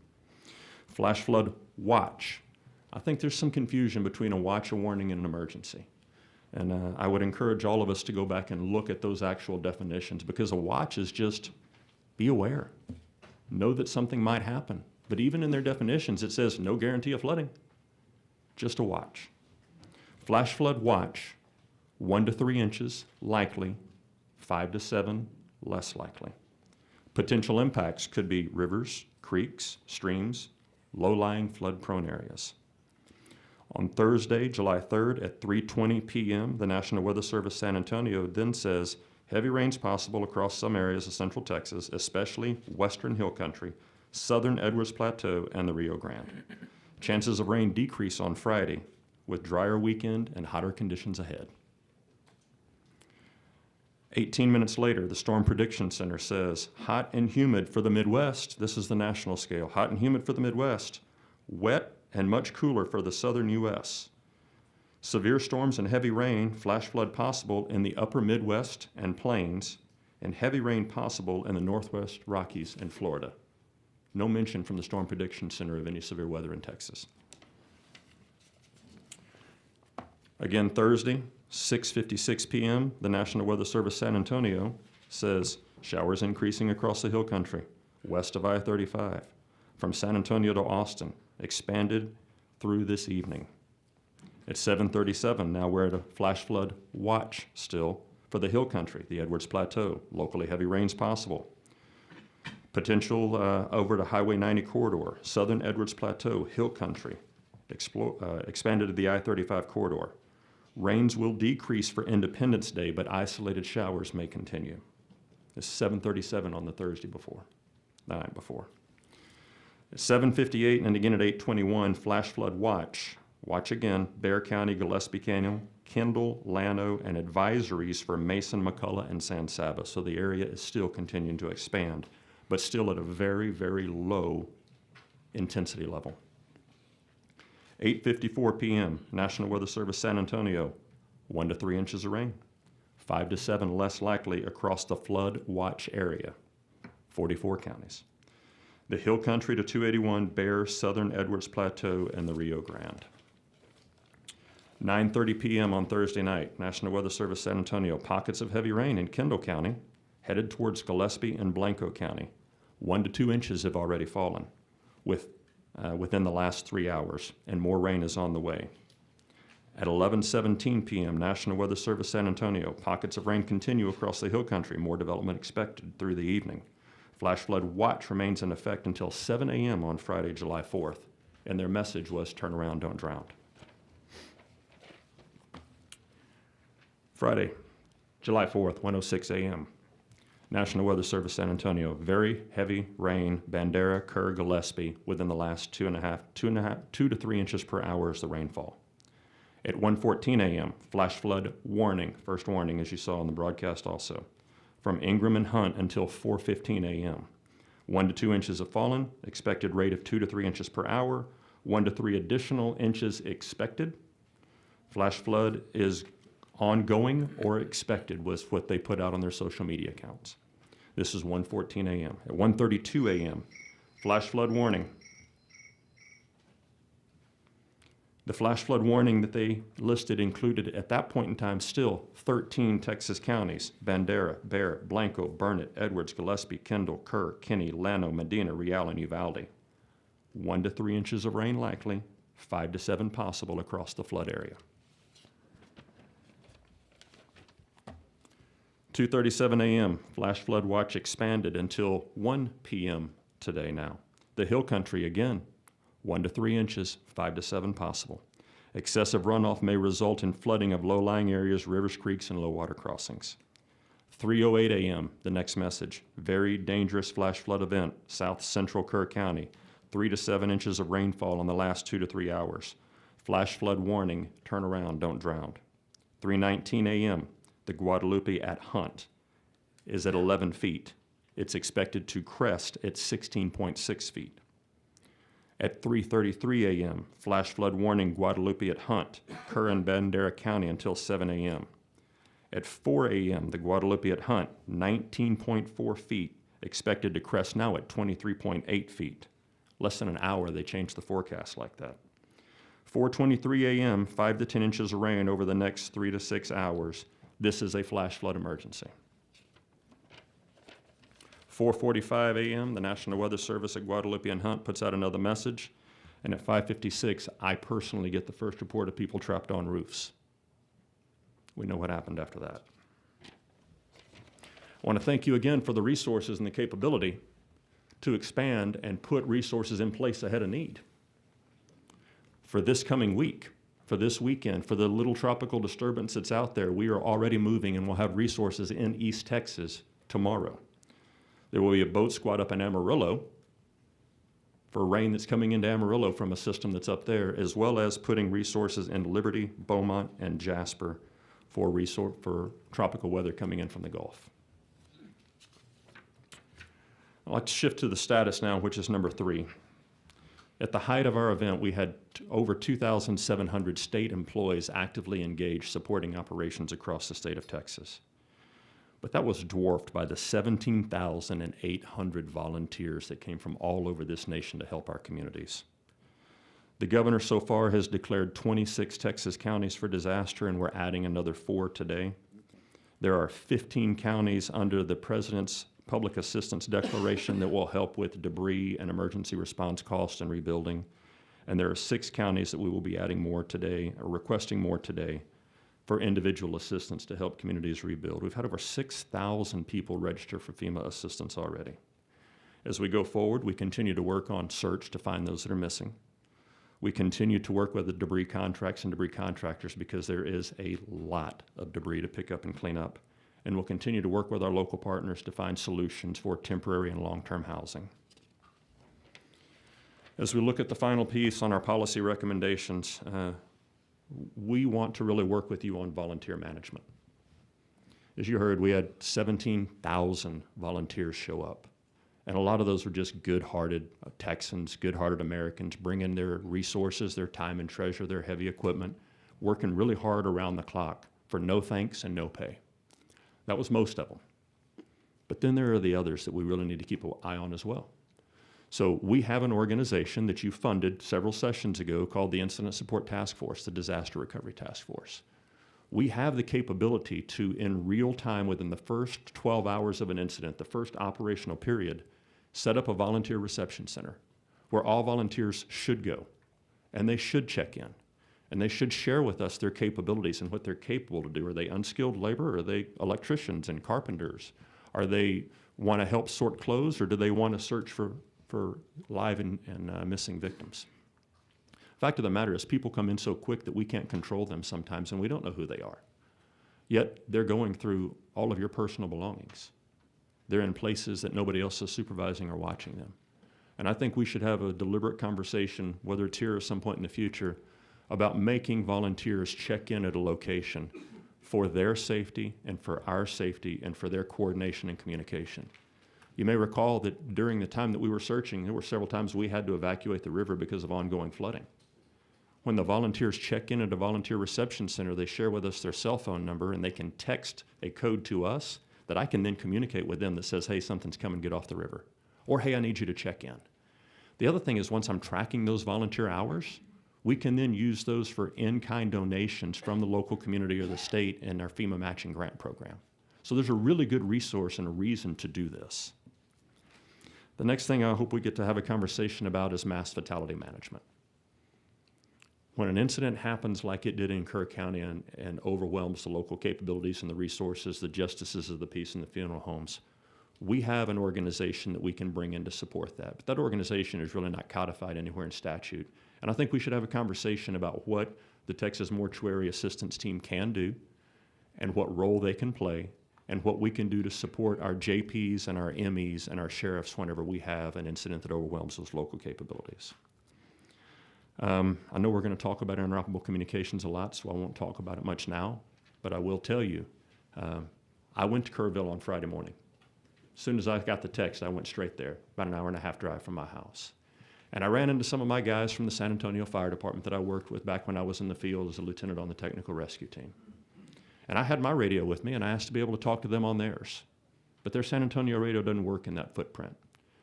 Flash flood watch. I think there's some confusion between a watch, a warning, and an emergency. And I would encourage all of us to go back and look at those actual definitions, because a watch is just be aware. Know that something might happen. But even in their definitions, it says no guarantee of flooding, just a watch. Flash flood watch, 1 to 3 inches, likely, 5 to 7, less likely. Potential impacts could be rivers, creeks, streams, low-lying flood-prone areas. On Thursday, July 3rd at 3:20 p.m., the National Weather Service San Antonio then says heavy rains possible across some areas of central Texas, especially western hill country, southern Edwards Plateau, and the Rio Grande. Chances of rain decrease on Friday, with drier weekend and hotter conditions ahead. 18 minutes later, the Storm Prediction Center says, hot and humid for the Midwest. This is the national scale. Hot and humid for the Midwest. Wet and much cooler for the southern U.S. Severe storms and heavy rain, flash flood possible in the upper Midwest and plains, and heavy rain possible in the Northwest Rockies and Florida. No mention from the Storm Prediction Center of any severe weather in Texas. Again, Thursday, 6:56 p.m., the National Weather Service San Antonio says showers increasing across the hill country, west of I-35, from San Antonio to Austin, expanded through this evening. At 7:37, now we're at a flash flood watch still for the hill country, the Edwards Plateau, locally heavy rains possible. Potential over to Highway 90 corridor, southern Edwards Plateau, hill country, expanded to the I-35 corridor. Rains will decrease for Independence Day, but isolated showers may continue. It's 7:37 on the Thursday before, the night before. At 7:58 and again at 8:21, flash flood watch. Watch again, Bexar County, Gillespie Canyon, Kendall, Llano, and advisories for Mason, McCullough, and San Saba. So the area is still continuing to expand, but still at a very, very low intensity level. 8:54 p.m., National Weather Service San Antonio, 1 to 3 inches of rain, 5 to 7 less likely across the flood watch area, 44 counties. The hill country to 281, Bexar, southern Edwards Plateau, and the Rio Grande. 9:30 p.m. on Thursday night, National Weather Service San Antonio, pockets of heavy rain in Kendall County, headed towards Gillespie and Blanco County. 1 to 2 inches have already fallen within the last 3 hours, and more rain is on the way. At 11:17 p.m., National Weather Service San Antonio, pockets of rain continue across the hill country, more development expected through the evening. Flash flood watch remains in effect until 7 a.m. on Friday, July 4th, and their message was turn around, don't drown. Friday, July 4th, 1:06 a.m. National Weather Service San Antonio, very heavy rain, Bandera, Kerr, Gillespie, within the last 2 to 3 inches per hour is the rainfall. At 1:14 a.m., flash flood warning, first warning as you saw on the broadcast also, from Ingram and Hunt until 4:15 a.m. 1 to 2 inches have fallen, expected rate of 2 to 3 inches per hour, 1 to 3 additional inches expected. Flash flood is ongoing or expected was what they put out on their social media accounts. This is 1:14 a.m. At 1:32 a.m., flash flood warning. The flash flood warning that they listed included at that point in time still 13 Texas counties: Bandera, Bexar, Blanco, Burnett, Edwards, Gillespie, Kendall, Kerr, Kinney, Llano, Medina, Real, and Uvalde. 1 to 3 inches of rain likely, 5 to 7 possible across the flood area. 2:37 a.m., flash flood watch expanded until 1 p.m. today now. The hill country again, 1 to 3 inches, 5 to 7 possible. Excessive runoff may result in flooding of low-lying areas, rivers, creeks, and low water crossings. 3:08 a.m., the next message, very dangerous flash flood event, south central Kerr County, 3 to 7 inches of rainfall in the last 2 to 3 hours. Flash flood warning, turn around, don't drown. 3:19 a.m., the Guadalupe at Hunt is at 11 feet. It's expected to crest at 16.6 feet. At 3:33 a.m., flash flood warning Guadalupe at Hunt, Kerr and Bandera County until 7 a.m. At 4 a.m., the Guadalupe at Hunt, 19.4 feet, expected to crest now at 23.8 feet. Less than an hour, they changed the forecast like that. 4:23 a.m., 5 to 10 inches of rain over the next 3 to 6 hours. This is a flash flood emergency. 4:45 a.m., the National Weather Service at Guadalupe and Hunt puts out another message. And at 5:56, I personally get the first report of people trapped on roofs. We know what happened after that. I want to thank you again for the resources and the capability to expand and put resources in place ahead of need. For this coming week, for this weekend, for the little tropical disturbance that's out there, we are already moving and we'll have resources in East Texas tomorrow. There will be a boat squad up in Amarillo for rain that's coming into Amarillo from a system that's up there, as well as putting resources in Liberty, Beaumont, and Jasper for tropical weather coming in from the Gulf. I'd like to shift to the status now, which is number 3. At the height of our event, we had over 2,700 state employees actively engaged supporting operations across the state of Texas. But that was dwarfed by the 17,800 volunteers that came from all over this nation to help our communities. The governor so far has declared 26 Texas counties for disaster, and we're adding another 4 today. There are 15 counties under the President's Public Assistance Declaration that will help with debris and emergency response costs and rebuilding. And there are 6 counties that we will be adding more today, or requesting more today, for individual assistance to help communities rebuild. We've had over 6,000 people register for FEMA assistance already. As we go forward, we continue to work on search to find those that are missing. We continue to work with the debris contracts and debris contractors because there is a lot of debris to pick up and clean up. And we'll continue to work with our local partners to find solutions for temporary and long-term housing. As we look at the final piece on our policy recommendations, we want to really work with you on volunteer management. As you heard, we had 17,000 volunteers show up. And a lot of those were just good-hearted Texans, good-hearted Americans, bringing their resources, their time and treasure, their heavy equipment, working really hard around the clock for no thanks and no pay. That was most of them. But then there are the others that we really need to keep an eye on as well. So we have an organization that you funded several sessions ago called the Incident Support Task Force, the Disaster Recovery Task Force. We have the capability to, in real time, within the first 12 hours of an incident, the first operational period, set up a volunteer reception center where all volunteers should go, and they should check in, and they should share with us their capabilities and what they're capable to do. Are they unskilled labor? Or are they electricians and carpenters? Are they want to help sort clothes, or do they want to search for live and missing victims? Fact of the matter is, people come in so quick that we can't control them sometimes, and we don't know who they are. Yet they're going through all of your personal belongings. They're in places that nobody else is supervising or watching them. And I think we should have a deliberate conversation, whether it's here or some point in the future, about making volunteers check in at a location for their safety and for our safety and for their coordination and communication. You may recall that during the time that we were searching, there were several times we had to evacuate the river because of ongoing flooding. When the volunteers check in at a volunteer reception center, they share with us their cell phone number, and they can text a code to us that I can then communicate with them that says, hey, something's coming, get off the river. Or, hey, I need you to check in. The other thing is, once I'm tracking those volunteer hours, we can then use those for in-kind donations from the local community or the state in our FEMA matching grant program. So there's a really good resource and a reason to do this. The next thing I hope we get to have a conversation about is mass fatality management. When an incident happens like it did in Kerr County and overwhelms the local capabilities and the resources, the justices of the peace and the funeral homes, we have an organization that we can bring in to support that. But that organization is really not codified anywhere in statute. And I think we should have a conversation about what the Texas Mortuary Assistance Team can do and what role they can play and what we can do to support our JPs and our MEs and our sheriffs whenever we have an incident that overwhelms those local capabilities. I know we're going to talk about interoperable communications a lot, so I won't talk about it much now, but I will tell you I went to Kerrville on Friday morning. As soon as I got the text, I went straight there, about an hour and a half drive from my house. And I ran into some of my guys from the San Antonio Fire Department that I worked with back when I was in the field as a lieutenant on the technical rescue team. And I had my radio with me, and I asked to be able to talk to them on theirs. But their San Antonio radio doesn't work in that footprint.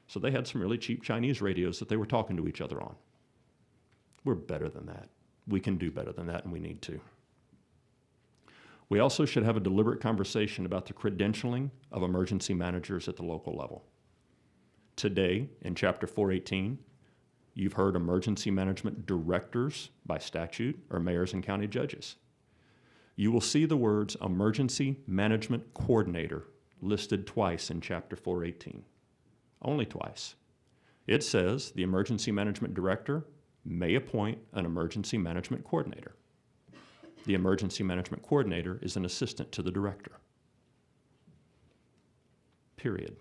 So they had some really cheap Chinese radios that they were talking to each other on. We're better than that. We can do better than that, and we need to. We also should have a deliberate conversation about the credentialing of emergency managers at the local level. Today, in Chapter 418, you've heard emergency management directors by statute are mayors and county judges. You will see the words emergency management coordinator listed twice in Chapter 418. Only twice. It says the emergency management director may appoint an emergency management coordinator. The emergency management coordinator is an assistant to the director. Period.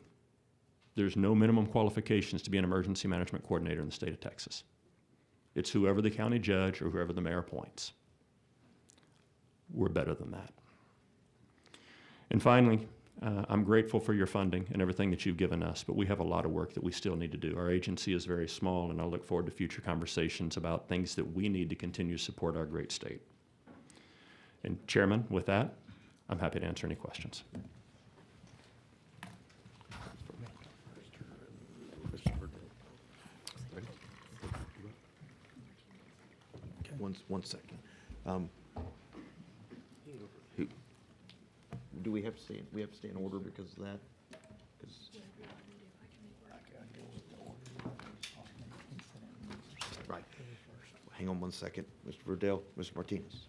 There's no minimum qualifications to be an emergency management coordinator in the state of Texas. It's whoever the county judge or whoever the mayor appoints. We're better than that. And finally, I'm grateful for your funding and everything that you've given us, but we have a lot of work that we still need to do. Our agency is very small, and I look forward to future conversations about things that we need to continue to support our great state. And Chairman, with that, I'm happy to answer any questions.
One second. Who- Do we have to stay, we have to stay in order because of that? 'Cause- Right. Hang on one second. Mr. Verdell, Mr. Martinez,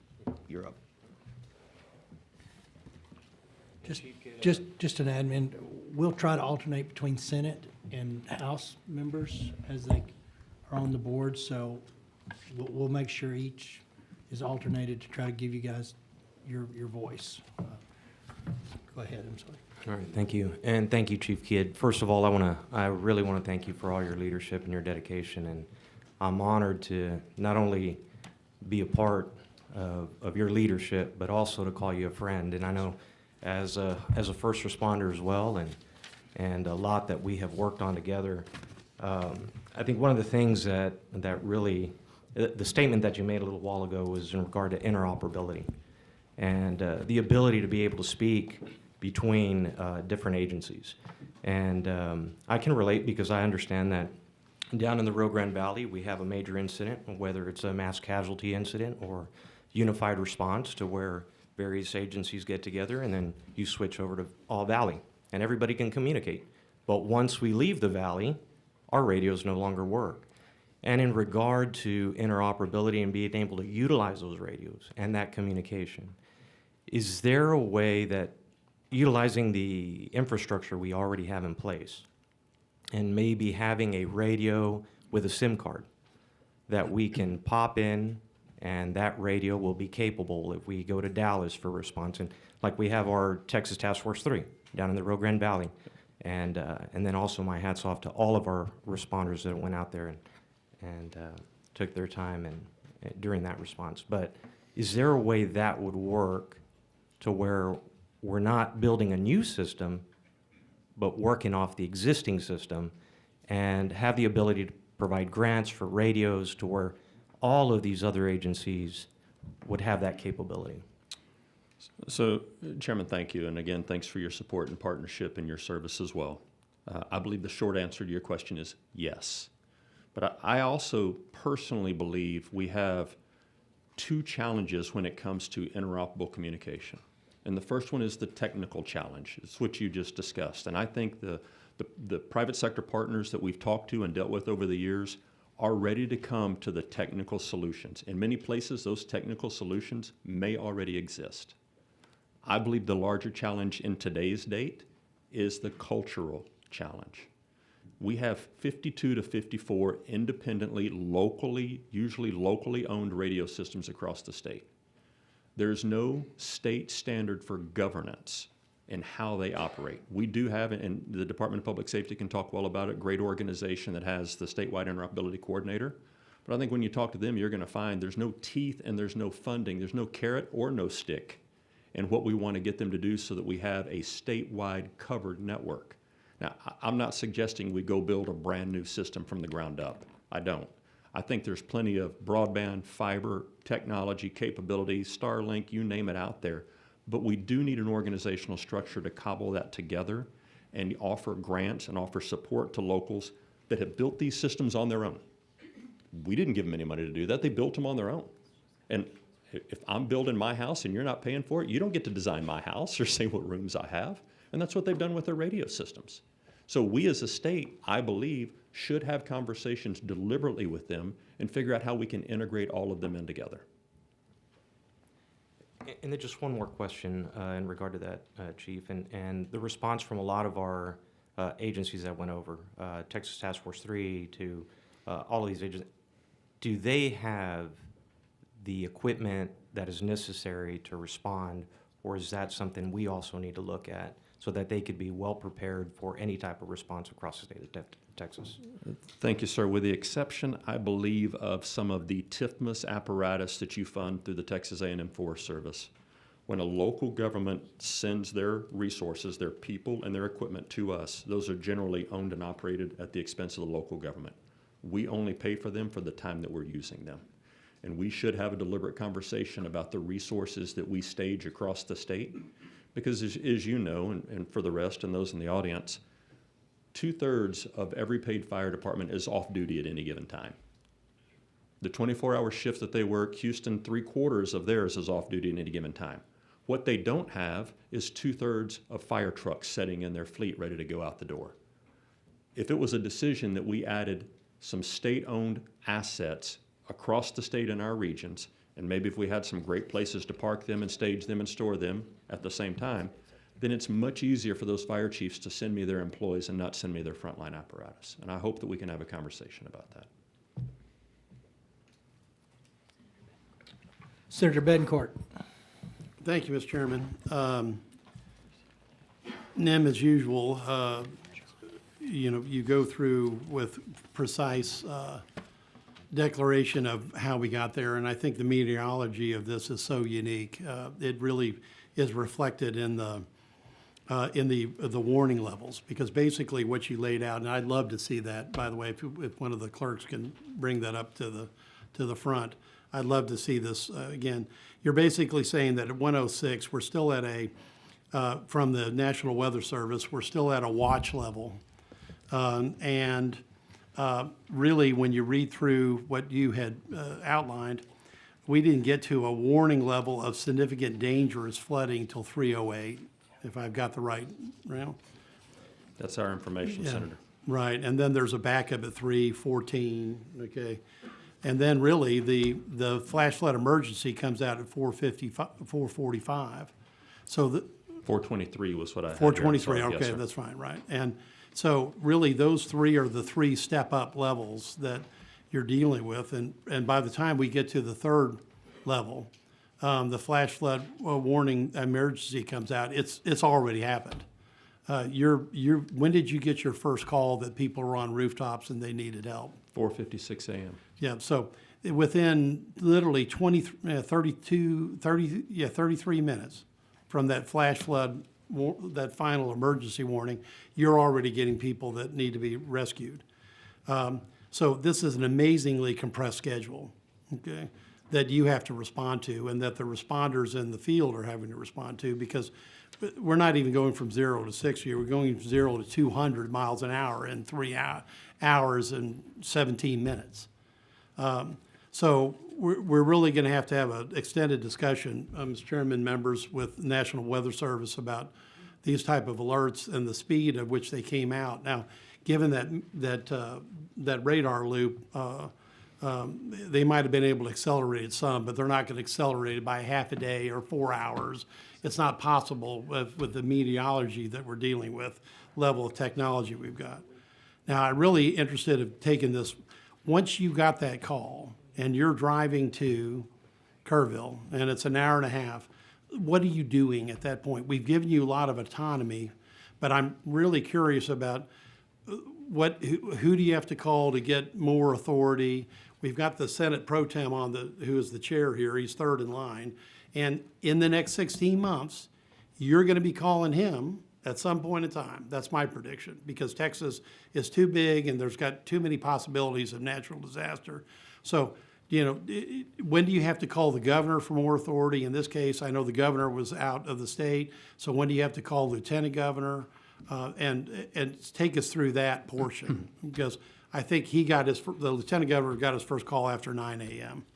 you're up.
Just an admin, we'll try to alternate between Senate and House members as they are on the board, so we'll make sure each is alternated to try to give you guys your voice. Go ahead, I'm sorry.
All right, thank you. And thank you, Chief Kidd. First of all, I really want to thank you for all your leadership and your dedication. And I'm honored to not only be a part of your leadership, but also to call you a friend. And I know as a first responder as well, and a lot that we have worked on together, I think one of the things that really, the statement that you made a little while ago was in regard to interoperability and the ability to be able to speak between different agencies. And I can relate because I understand that down in the Rio Grande Valley, we have a major incident, whether it's a mass casualty incident or unified response to where various agencies get together and then you switch over to all valley and everybody can communicate. But once we leave the valley, our radios no longer work. And in regard to interoperability and being able to utilize those radios and that communication, is there a way that utilizing the infrastructure we already have in place and maybe having a radio with a SIM card that we can pop in and that radio will be capable if we go to Dallas for response, and like we have our Texas Task Force 3 down in the Rio Grande Valley. And then also my hats off to all of our responders that went out there and took their time and during that response. But is there a way that would work to where we're not building a new system, but working off the existing system and have the ability to provide grants for radios to where all of these other agencies would have that capability?
So, Chairman, thank you. And again, thanks for your support and partnership and your service as well. I believe the short answer to your question is yes. But I also personally believe we have two challenges when it comes to interoperable communication. And the first one is the technical challenge. It's what you just discussed. And I think the private sector partners that we've talked to and dealt with over the years are ready to come to the technical solutions. In many places, those technical solutions may already exist. I believe the larger challenge in today's date is the cultural challenge. We have 52 to 54 independently, usually locally owned radio systems across the state. There's no state standard for governance in how they operate. We do have, and the Department of Public Safety can talk well about it, great organization that has the statewide interoperability coordinator. But I think when you talk to them, you're going to find there's no teeth and there's no funding, there's no carrot or no stick and what we want to get them to do so that we have a statewide covered network. Now, I'm not suggesting we go build a brand new system from the ground up. I don't. I think there's plenty of broadband, fiber, technology, capabilities, Starlink, you name it out there. But we do need an organizational structure to cobble that together and offer grants and offer support to locals that have built these systems on their own. We didn't give them any money to do that. They built them on their own. And if I'm building my house and you're not paying for it, you don't get to design my house or say what rooms I have. And that's what they've done with their radio systems. So we as a state, I believe, should have conversations deliberately with them and figure out how we can integrate all of them in together.
And then just one more question in regard to that, Chief, and the response from a lot of our agencies that went over, Texas Task Force 3 to all of these agencies, do they have the equipment that is necessary to respond, or is that something we also need to look at so that they could be well prepared for any type of response across the state of Texas?
Thank you, sir. With the exception, I believe, of some of the TIFMAS apparatus that you fund through the Texas A&M Forest Service. When a local government sends their resources, their people and their equipment to us, those are generally owned and operated at the expense of the local government. We only pay for them for the time that we're using them. And we should have a deliberate conversation about the resources that we stage across the state. Because as you know, and for the rest and those in the audience, 2/3 of every paid fire department is off duty at any given time. The 24-hour shift that they work, Houston, 3/4 of theirs is off duty at any given time. What they don't have is 2/3 of fire trucks sitting in their fleet ready to go out the door. If it was a decision that we added some state-owned assets across the state in our regions, and maybe if we had some great places to park them and stage them and store them at the same time, then it's much easier for those fire chiefs to send me their employees and not send me their frontline apparatus. And I hope that we can have a conversation about that.
Senator Betancourt.
Thank you, Mr. Chairman. NIM, as usual, you go through with precise declaration of how we got there, and I think the meteorology of this is so unique. It really is reflected in the warning levels, because basically what you laid out, and I'd love to see that, by the way, if one of the clerks can bring that up to the front. I'd love to see this again. You're basically saying that at 106, we're still at from the National Weather Service, we're still at a watch level. Really, when you read through what you had outlined, we didn't get to a warning level of significant dangerous flooding until 3:08, if I've got the right,
That's our information,
Yeah.
Senator.
Right, and then there's a backup at 3:14, okay? And then really, the flash flood emergency comes out at 4:45. So the,
423 was what I had here. I'm
423,
sorry. Yes,
okay,
sir.
that's fine, right. And so really, those three are the three step-up levels that you're dealing with. And by the time we get to the third level, the flash flood warning emergency comes out, it's already happened. When did you get your first call that people were on rooftops and they needed help?
4:56 a.m.
Yeah, so within literally 33 minutes from that flash flood, that final emergency warning, you're already getting people that need to be rescued. So this is an amazingly compressed schedule, okay, that you have to respond to, and that the responders in the field are having to respond to, because we're not even going from 0 to 60. We're going from 0 to 200 miles an hour in 3 hours and 17 minutes. So we're really going to have an extended discussion, Mr. Chairman, members, with National Weather Service about these type of alerts and the speed at which they came out. Now, given that radar loop, they might have been able to accelerate it some, but they're not going to accelerate it by half a day or 4 hours. It's not possible with the meteorology that we're dealing with, level of technology we've got. Now, I'm really interested in taking this, once you got that call and you're driving to Kerrville and it's an hour and a half, what are you doing at that point? We've given you a lot of autonomy, but I'm really curious about who do you have to call to get more authority? We've got the Senate Pro Tem who is the chair here. He's third in line. And in the next 16 months, you're going to be calling him at some point in time. That's my prediction, because Texas is too big and there's got too many possibilities of natural disaster. So, when do you have to call the governor for more authority? In this case, I know the governor was out of the state, so when do you have to call lieutenant governor? And take us through that portion, because I think the lieutenant governor got his first call after 9 a.m.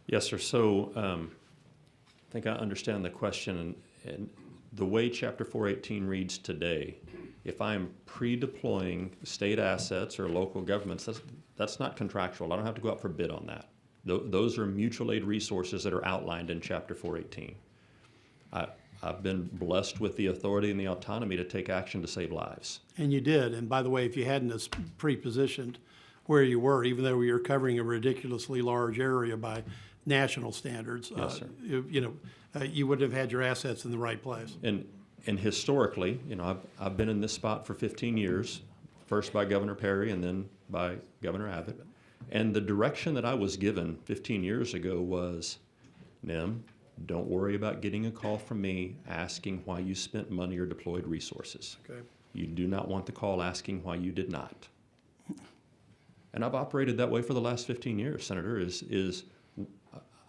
Yes, sir. So I think I understand the question. And the way Chapter 418 reads today, if I'm pre-deploying state assets or local governments, that's not contractual. I don't have to go out for bid on that. Those are mutual aid resources that are outlined in Chapter 418. I've been blessed with the authority and the autonomy to take action to save lives.
And you did. And by the way, if you hadn't pre-positioned where you were, even though you're covering a ridiculously large area by national standards,
Yes, sir.
You would have had your assets in the right place.
And historically, I've been in this spot for 15 years, first by Governor Perry and then by Governor Abbott. And the direction that I was given 15 years ago was, Nim, don't worry about getting a call from me asking why you spent money or deployed resources.
Okay.
You do not want the call asking why you did not. And I've operated that way for the last 15 years, Senator,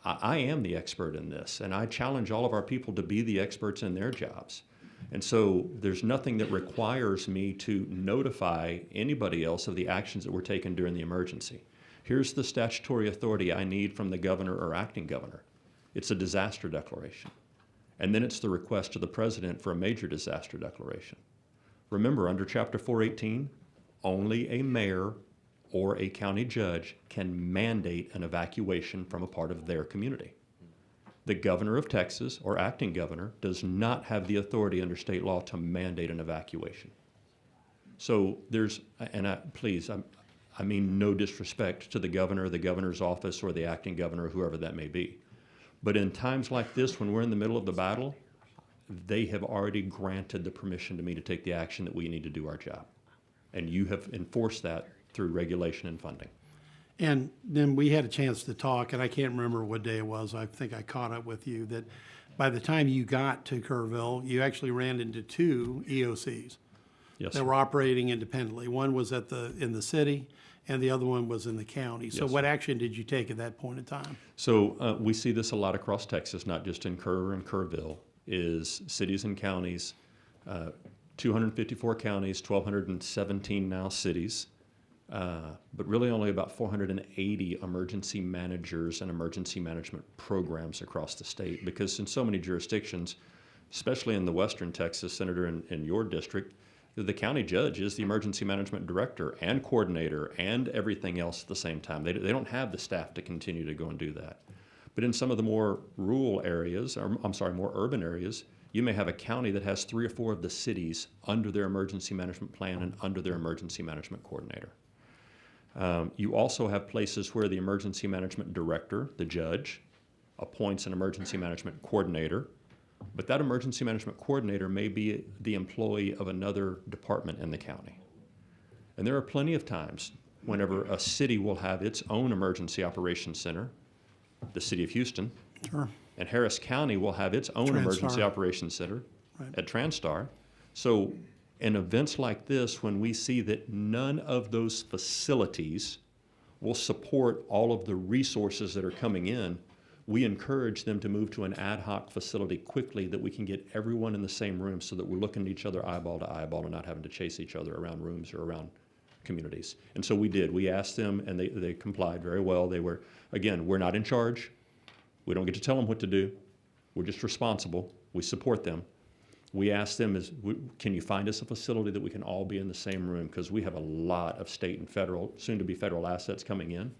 I am the expert in this, and I challenge all of our people to be the experts in their jobs. And so there's nothing that requires me to notify anybody else of the actions that were taken during the emergency. Here's the statutory authority I need from the governor or acting governor. It's a disaster declaration. And then it's the request to the president for a major disaster declaration. Remember, under Chapter 418, only a mayor or a county judge can mandate an evacuation from a part of their community. The governor of Texas or acting governor does not have the authority under state law to mandate an evacuation. So I mean no disrespect to the governor, the governor's office, or the acting governor, whoever that may be. But in times like this, when we're in the middle of the battle, they have already granted the permission to me to take the action that we need to do our job. And you have enforced that through regulation and funding.
And then we had a chance to talk, and I can't remember what day it was. I think I caught up with you that by the time you got to Kerrville, you actually ran into two EOCs
Yes,
that
sir.
were operating independently. One was in the city, and the other one was in the county. So
Yes,
what
sir.
action did you take at that point in time?
So we see this a lot across Texas, not just in Kerr and Kerrville, is cities and counties, 254 counties, 1,217 now cities, but really only about 480 emergency managers and emergency management programs across the state, because in so many jurisdictions, especially in the western Texas, Senator, in your district, the county judge is the emergency management director and coordinator and everything else at the same time. They don't have the staff to continue to go and do that. But in some of the more rural areas, more urban areas, you may have a county that has 3 or 4 of the cities under their emergency management plan and under their emergency management coordinator. You also have places where the emergency management director, the judge, appoints an emergency management coordinator, but that emergency management coordinator may be the employee of another department in the county. And there are plenty of times whenever a city will have its own emergency operations center, the city of Houston,
Sure.
and Harris County will have its own emergency
TranStar.
operations center
Right.
at TranStar. So in events like this, when we see that none of those facilities will support all of the resources that are coming in, we encourage them to move to an ad hoc facility quickly that we can get everyone in the same room so that we're looking at each other eyeball to eyeball and not having to chase each other around rooms or around communities. And so we did. We asked them, and they complied very well. They were, again, we're not in charge. We don't get to tell them what to do. We're just responsible. We support them. We asked them, can you find us a facility that we can all be in the same room? Because we have a lot of state and federal, soon to be federal assets coming in.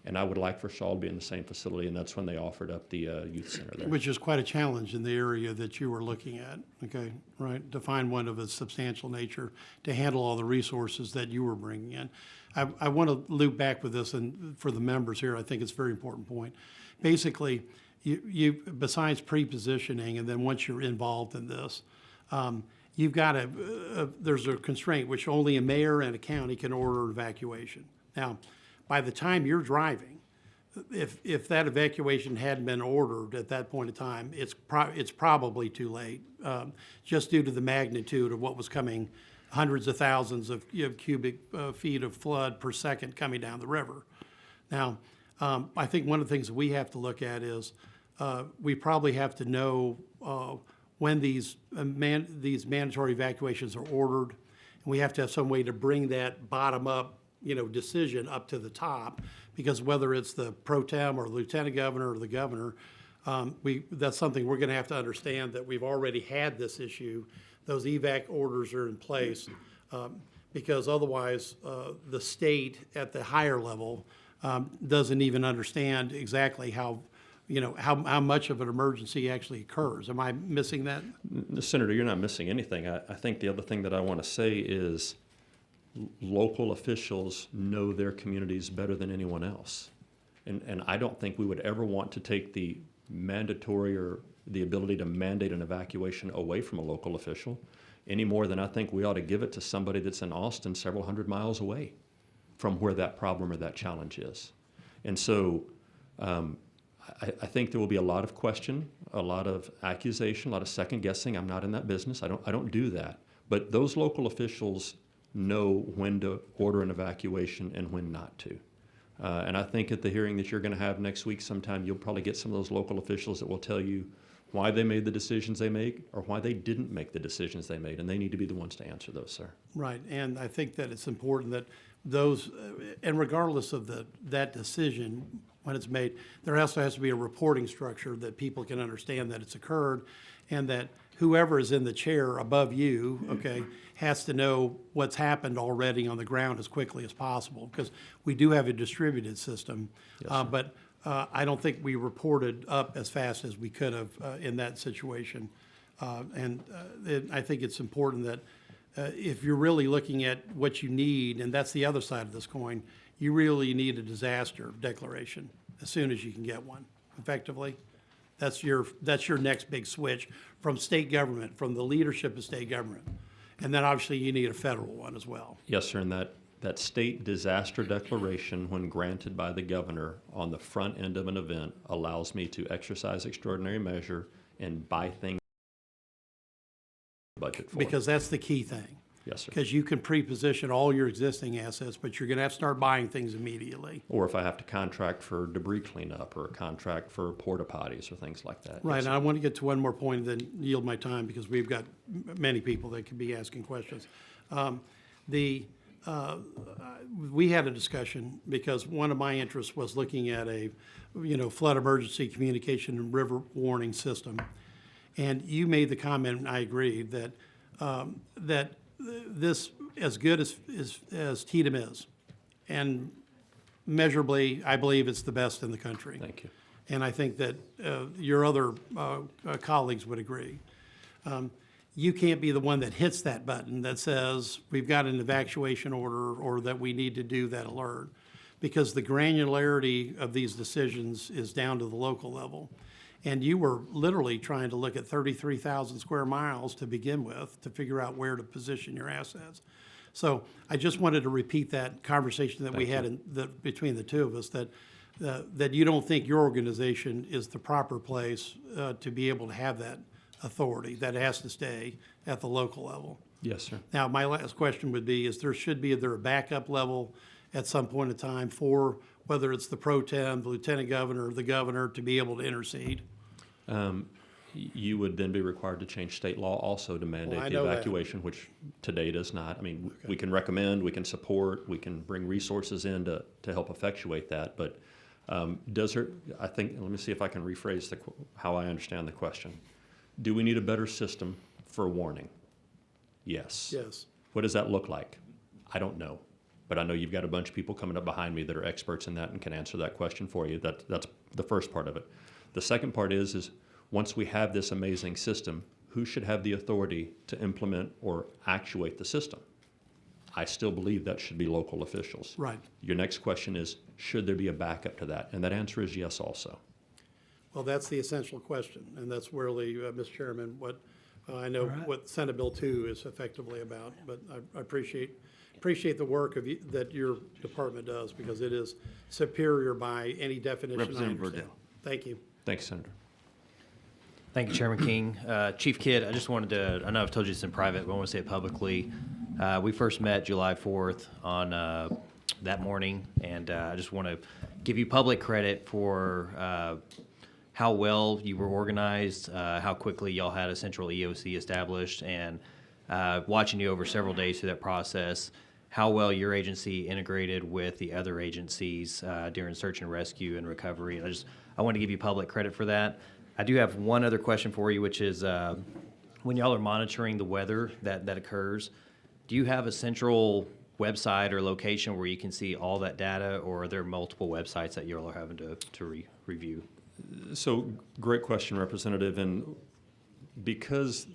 And I would like for us all to be in the same facility, and that's when they offered up the youth center there.
Which is quite a challenge in the area that you were looking at, okay, right? To find one of a substantial nature to handle all the resources that you were bringing in. I want to loop back with this, and for the members here, I think it's a very important point. Basically, you besides pre-positioning, and then once you're involved in this, you've got there's a constraint which only a mayor and a county can order evacuation. Now, by the time you're driving, if that evacuation hadn't been ordered at that point in time, it's probably too late, just due to the magnitude of what was coming, hundreds of thousands of cubic feet of flood per second coming down the river. Now, I think one of the things that we have to look at is we probably have to know when these mandatory evacuations are ordered, and we have to have some way to bring that bottom-up, decision up to the top, because whether it's the pro tem or lieutenant governor or the governor, that's something we're going to have to understand, that we've already had this issue. Those evac orders are in place, because otherwise the state at the higher level doesn't even understand exactly how much of an emergency actually occurs. Am I missing that?
Senator, you're not missing anything. I think the other thing that I want to say is local officials know their communities better than anyone else. And I don't think we would ever want to take the mandatory or the ability to mandate an evacuation away from a local official any more than I think we ought to give it to somebody that's in Austin several hundred miles away from where that problem or that challenge is. And so I think there will be a lot of question, a lot of accusation, a lot of second guessing. I'm not in that business. I don't do that. But those local officials know when to order an evacuation and when not to. And I think at the hearing that you're going to have next week sometime, you'll probably get some of those local officials that will tell you why they made the decisions they made or why they didn't make the decisions they made, and they need to be the ones to answer those, sir.
Right, and I think that it's important that those, and regardless of that decision, when it's made, there also has to be a reporting structure that people can understand that it's occurred, and that whoever is in the chair above you, okay, has to know what's happened already on the ground as quickly as possible, because we do have a distributed system.
Yes,
But I don't think we reported up as fast as we could have in that situation. I think it's important that if you're really looking at what you need, and that's the other side of this coin, you really need a disaster declaration as soon as you can get one, effectively. That's your next big switch from state government, from the leadership of state government. And then obviously you need a federal one as well.
Yes, sir, and that state disaster declaration, when granted by the governor on the front end of an event, allows me to exercise extraordinary measure and buy things budget for.
Because that's the key thing.
Yes, sir.
Because you can pre-position all your existing assets, but you're going to have to start buying things immediately.
Or if I have to contract for debris cleanup or contract for porta potties or things like that.
Right,
Yes,
and I want to get to one more point and then yield my time, because we've got many people that could be asking questions. We had a discussion, because one of my interests was looking at a, flood emergency communication and river warning system. And you made the comment, and I agreed, that this, as good as TDM is, and measurably, I believe it's the best in the country.
Thank you.
And I think that your other colleagues would agree. You can't be the one that hits that button that says, we've got an evacuation order, or that we need to do that alert, because the granularity of these decisions is down to the local level. And you were literally trying to look at 33,000 square miles to begin with to figure out where to position your assets. So I just wanted to repeat that conversation that we had between the two of us, that you don't think your organization is the proper place to be able to have that authority, that it has to stay at the local level.
Yes, sir.
Now, my last question would be, is there a backup level at some point in time for whether it's the pro tem, the lieutenant governor, or the governor, to be able to intercede?
You would then be required to change state law also to mandate
I
the
know that.
evacuation, which today does not. I mean, we can recommend, we can support, we can bring resources in to help effectuate that, but I think, let me see if I can rephrase how I understand the question. Do we need a better system for warning? Yes.
Yes.
What does that look like? I don't know, but I know you've got a bunch of people coming up behind me that are experts in that and can answer that question for you. That's the first part of it. The second part is once we have this amazing system, who should have the authority to implement or actuate the system? I still believe that should be local officials.
Right.
Your next question is, should there be a backup to that? And that answer is yes also.
Well, that's the essential question, and that's really, Mr. Chairman, what I know
All right.
what Senate Bill 2 is effectively about, but I appreciate the work of that your department does, because it is superior by any definition I
Representative
understand.
Verdell.
Thank you.
Thank you, Senator.
Thank you, Chairman King. Chief Kidd, I just wanted to, I know I've told you this in private, but I want to say it publicly. We first met July 4th on that morning, and I just want to give you public credit for how well you were organized, how quickly y'all had a central EOC established, and watching you over several days through that process, how well your agency integrated with the other agencies during search and rescue and recovery. And I want to give you public credit for that. I do have one other question for you, which is when y'all are monitoring the weather that occurs, do you have a central website or location where you can see all that data, or are there multiple websites that y'all are having to review?
So, great question, Representative. And because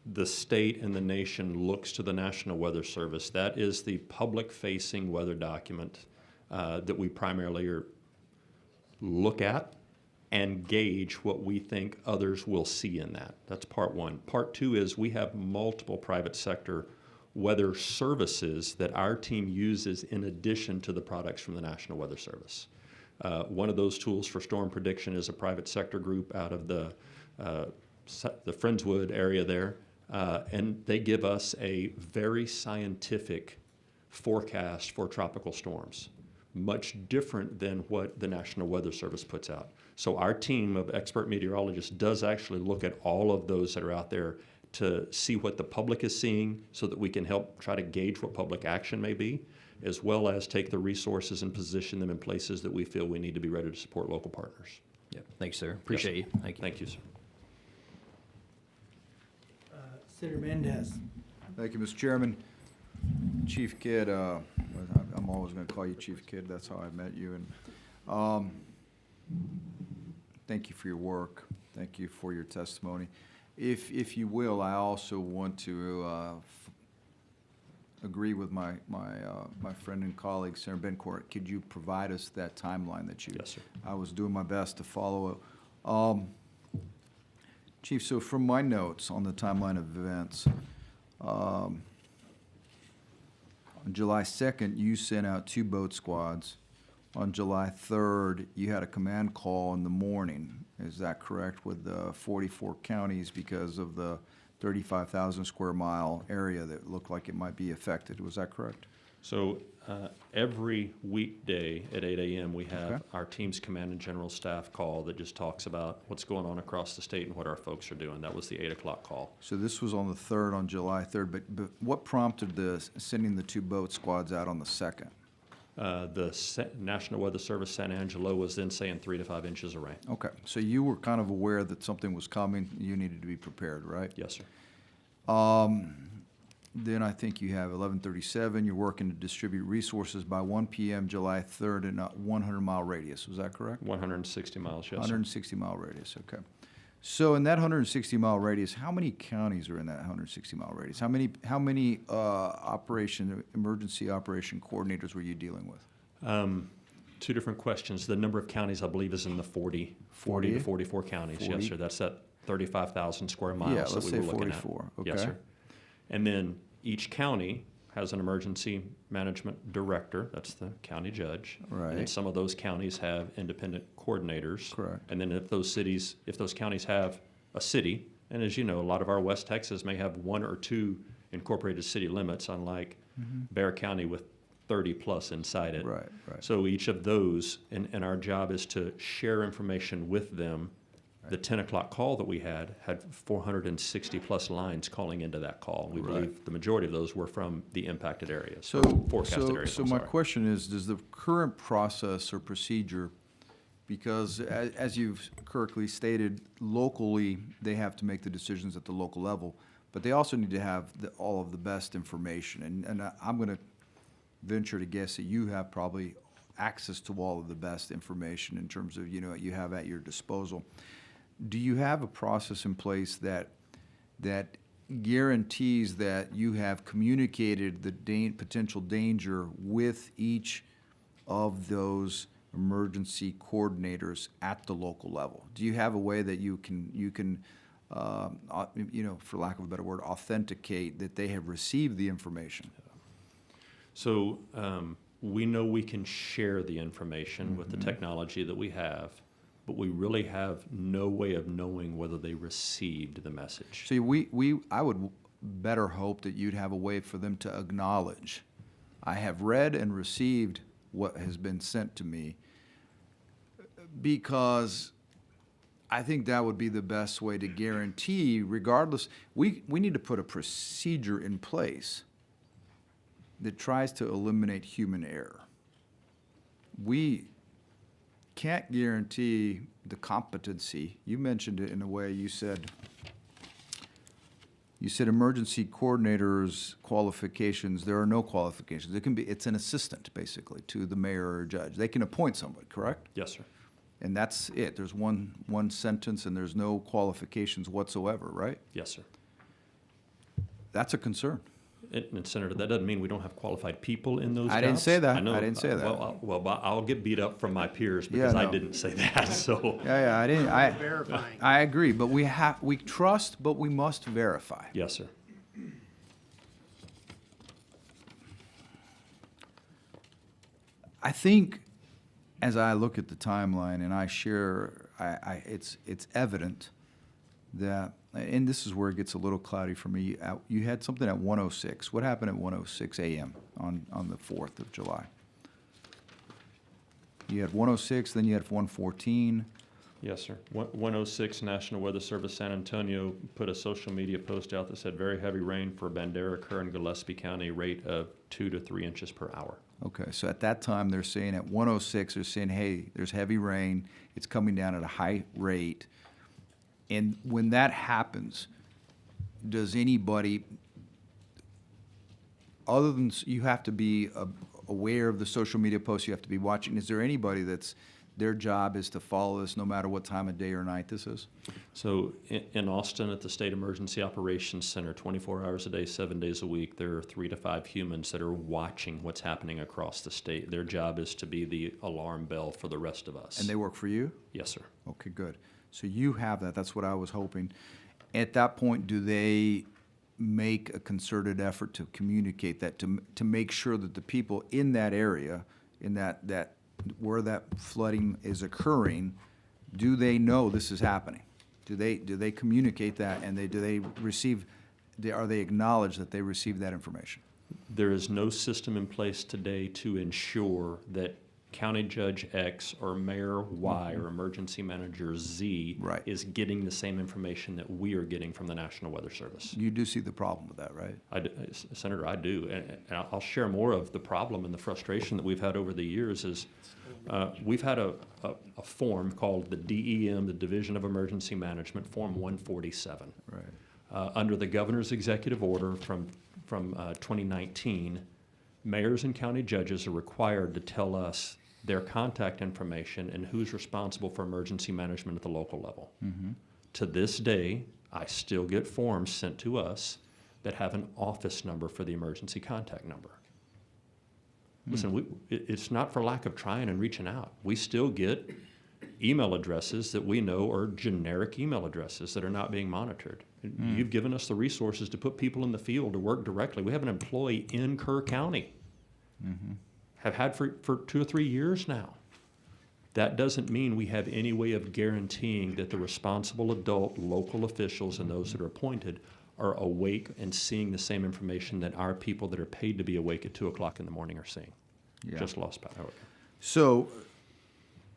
the state and the nation looks to the National Weather Service, that is the public-facing weather document that we primarily look at and gauge what we think others will see in that. That's part one. Part two is we have multiple private sector weather services that our team uses in addition to the products from the National Weather Service. One of those tools for storm prediction is a private sector group out of the Friendswood area there, and they give us a very scientific forecast for tropical storms, much different than what the National Weather Service puts out. So our team of expert meteorologists does actually look at all of those that are out there to see what the public is seeing so that we can help try to gauge what public action may be, as well as take the resources and position them in places that we feel we need to be ready to support local partners.
Yeah, thanks, sir. Appreciate you. Thank you.
Thank you, sir.
Senator Mendez.
Thank you, Mr. Chairman. Chief Kidd, I'm always going to call you Chief Kidd. That's how I met you. And thank you for your work. Thank you for your testimony. If you will, I also want to agree with my friend and colleague, Senator Bencourt. Could you provide us that timeline that you?
Yes, sir.
I was doing my best to follow. Chief, so from my notes on the timeline of events, on July 2nd, you sent out 2 boat squads. On July 3rd, you had a command call in the morning. Is that correct, with 44 counties because of the 35,000 square mile area that looked like it might be affected? Was that correct?
So every weekday at 8 a.m. we have
Okay.
our team's command and general staff call that just talks about what's going on across the state and what our folks are doing. That was the 8 o'clock call.
So this was on the 3rd, on July 3rd, but what prompted sending the 2 boat squads out on the 2nd?
National Weather Service San Angelo was then saying 3 to 5 inches of rain.
Okay, so you were kind of aware that something was coming, you needed to be prepared, right?
Yes, sir.
Then I think you have 11:37, you're working to distribute resources by 1 p.m. July 3rd in a 100-mile radius, was that correct?
160 miles, yes, sir.
160-mile radius, okay. So in that 160-mile radius, how many counties are in that 160-mile radius? How many emergency operation coordinators were you dealing with?
2 different questions. The number of counties, I believe, is in the 40 to 44 counties.
40?
Yes, sir. That's that 35,000 square miles
Yeah,
that
let's
we
say
were looking
44,
at. Yes,
okay.
sir. And then each county has an emergency management director. That's the county judge.
Right.
And then some of those counties have independent coordinators.
Correct.
And then if those counties have a city, and as you know, a lot of our West Texas may have 1 or 2 incorporated city limits, unlike Bexar County with 30 plus inside it.
Right, right.
So each of those, and our job is to share information with them. The 10 o'clock call that we had 460 plus lines calling into that call. We
Right.
believe the majority of those were from the impacted areas,
So,
or forecasted
so,
areas.
so
I'm
my
sorry.
question is, does the current process or procedure, because as you've correctly stated, locally, they have to make the decisions at the local level, but they also need to have all of the best information. And I'm going to venture to guess that you have probably access to all of the best information in terms of, you have at your disposal. Do you have a process in place that guarantees that you have communicated the potential danger with each of those emergency coordinators at the local level? Do you have a way that you can for lack of a better word, authenticate that they have received the information?
So we know we can share the information with the technology that we have, but we really have no way of knowing whether they received the message.
See, I would better hope that you'd have a way for them to acknowledge, I have read and received what has been sent to me, because I think that would be the best way to guarantee, regardless, we need to put a procedure in place that tries to eliminate human error. We can't guarantee the competency. You mentioned it in a way, you said emergency coordinators qualifications. There are no qualifications. It's an assistant, basically, to the mayor or judge. They can appoint somebody, correct?
Yes, sir.
And that's it. There's one sentence and there's no qualifications whatsoever, right?
Yes, sir.
That's a concern.
And Senator, that doesn't mean we don't have qualified people in those jobs.
I didn't say that.
know,
I didn't say that.
Well, I'll get beat up from my peers because
Yeah,
I
no.
didn't say that, so.
Yeah, I didn't,
Verifying.
I agree, but we trust, but we must verify.
Yes, sir.
I think as I look at the timeline and I share, it's evident that, and this is where it gets a little cloudy for me. You had something at 1:06. What happened at 1:06 a.m. on the 4th of July? You had 1:06, then you had 1:14.
Yes, sir. 106 National Weather Service San Antonio put a social media post out that said very heavy rain for Bandera, Kerr, and Gillespie County, rate of 2 to 3 inches per hour.
Okay, so at that time, they're saying at 1:06, they're saying, hey, there's heavy rain, it's coming down at a high rate. And when that happens, does anybody, other than, you have to be aware of the social media posts, you have to be watching, is there anybody that's, their job is to follow this no matter what time of day or night this is?
So in Austin at the State Emergency Operations Center, 24 hours a day, 7 days a week, there are 3 to 5 humans that are watching what's happening across the state. Their job is to be the alarm bell for the rest of us.
And they work for you?
Yes, sir.
Okay, good. So you have that, that's what I was hoping. At that point, do they make a concerted effort to communicate that, to make sure that the people in that area, in that where that flooding is occurring, do they know this is happening? Do they communicate that, and are they acknowledged that they received that information?
There is no system in place today to ensure that County Judge X or Mayor Y or Emergency Manager Z
Right.
is getting the same information that we are getting from the National Weather Service.
You do see the problem with that, right?
Senator, I do, and I'll share more of the problem and the frustration that we've had over the years is we've had a form called the DEM, the Division of Emergency Management, Form 147.
Right.
Under the governor's executive order from 2019, mayors and county judges are required to tell us their contact information and who's responsible for emergency management at the local level.
Mm-hmm.
To this day, I still get forms sent to us that have an office number for the emergency contact number. Listen, it's not for lack of trying and reaching out. We still get email addresses that we know are generic email addresses that are not being monitored. You've given us the resources to put people in the field to work directly. We have an employee in Kerr County, have had for 2 or 3 years now. That doesn't mean we have any way of guaranteeing that the responsible adult local officials and those that are appointed are awake and seeing the same information that our people that are paid to be awake at 2 o'clock in the morning are seeing.
Yeah.
Just lost power.
So,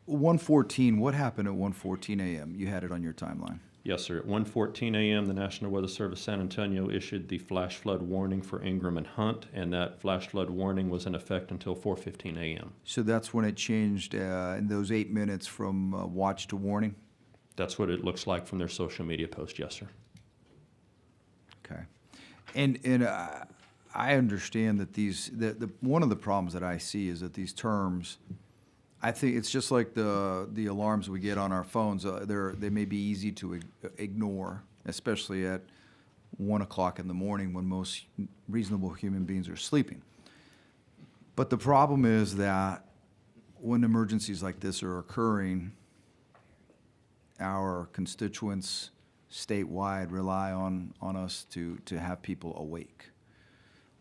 1:14, what happened at 1:14 a.m.? You had it on your timeline.
Yes, sir. At 1:14 a.m., the National Weather Service San Antonio issued the flash flood warning for Ingram and Hunt, and that flash flood warning was in effect until 4:15 a.m.
So that's when it changed in those 8 minutes from watch to warning?
That's what it looks like from their social media post, yes, sir.
Okay. And I understand that one of the problems that I see is that these terms, I think it's just like the alarms we get on our phones. They may be easy to ignore, especially at 1 o'clock in the morning when most reasonable human beings are sleeping. But the problem is that when emergencies like this are occurring, our constituents statewide rely on us to have people awake.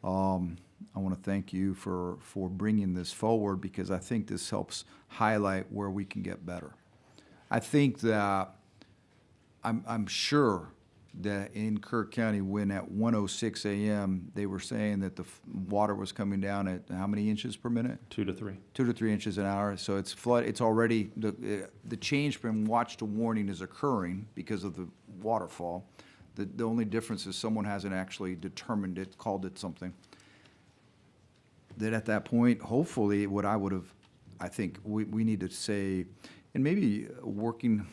I want to thank you for bringing this forward, because I think this helps highlight where we can get better. I think that I'm sure that in Kirk County, when at 1:06 a.m. they were saying that the water was coming down at how many inches per minute?
2 to 3.
2 to 3 inches an hour. So it's flood. It's already the change from watch to warning is occurring because of the waterfall. The only difference is someone hasn't actually determined it, called it something. That at that point, hopefully, what I think we need to say, and maybe working.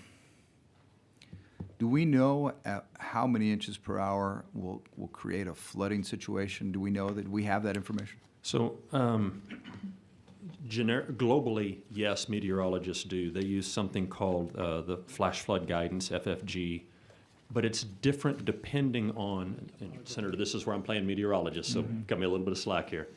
Do we know at how many inches per hour will create a flooding situation? Do we know that we have that information?
So globally, yes, meteorologists do. They use something called the flash flood guidance, FFG, but it's different depending on, and Senator, this is where I'm playing meteorologist, so cut me a little bit of slack here.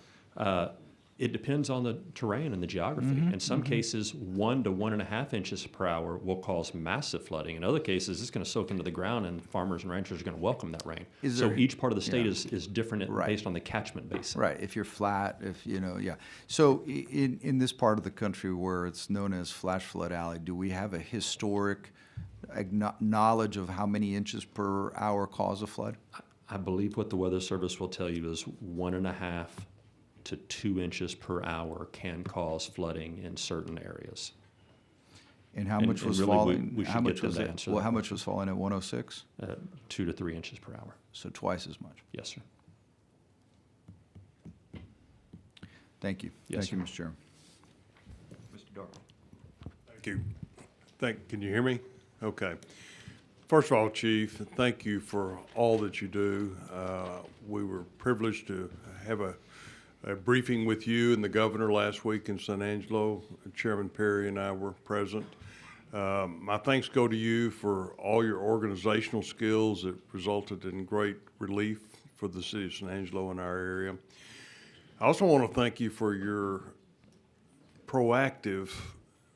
It depends on the terrain and the geography. In some cases, 1 to 1.5 inches per hour will cause massive flooding. In other cases, it's going to soak into the ground, and farmers and ranchers are going to welcome that rain. So each part of the state is different based on the catchment basin.
Right. If you're flat, yeah. So in this part of the country where it's known as Flash Flood Alley, do we have a historic knowledge of how many inches per hour cause a flood?
I believe what the Weather Service will tell you is 1.5 to 2 inches per hour can cause flooding in certain areas.
And how much was
really
falling?
we should
How
get
much
them
was
to
it?
answer
Well,
that
how much was falling at 106?
2 to 3 inches per hour.
So twice as much.
Yes, sir.
Thank you.
Yes,
Thank you, Mr. Chairman.
Mr. Darby.
Thank you. Can you hear me? Okay. First of all, Chief, thank you for all that you do. We were privileged to have a briefing with you and the governor last week in San Angelo. Chairman Perry and I were present. My thanks go to you for all your organizational skills that resulted in great relief for the city of San Angelo and our area. I also want to thank you for your proactive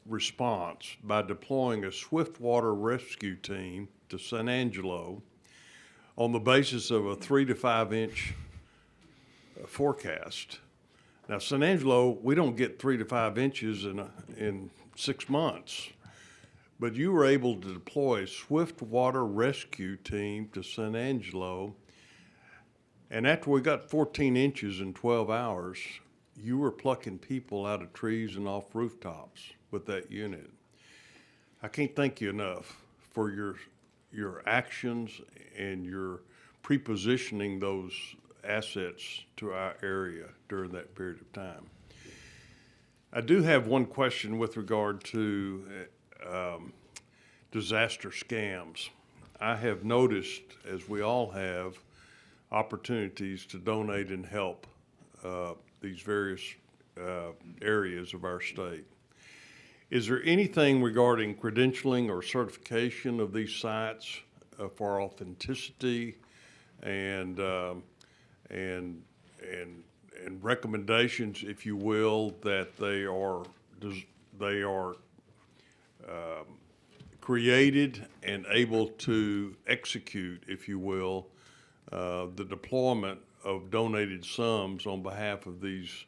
response by deploying a swiftwater rescue team to San Angelo on the basis of a 3 to 5 inch forecast. Now, San Angelo, we don't get 3 to 5 inches in 6 months, but you were able to deploy a swiftwater rescue team to San Angelo, and after we got 14 inches in 12 hours, you were plucking people out of trees and off rooftops with that unit. I can't thank you enough for your actions and your prepositioning those assets to our area during that period of time. I do have one question with regard to disaster scams. I have noticed, as we all have, opportunities to donate and help these various areas of our state. Is there anything regarding credentialing or certification of these sites for authenticity and recommendations, if you will, that they are created and able to execute, if you will, the deployment of donated sums on behalf of these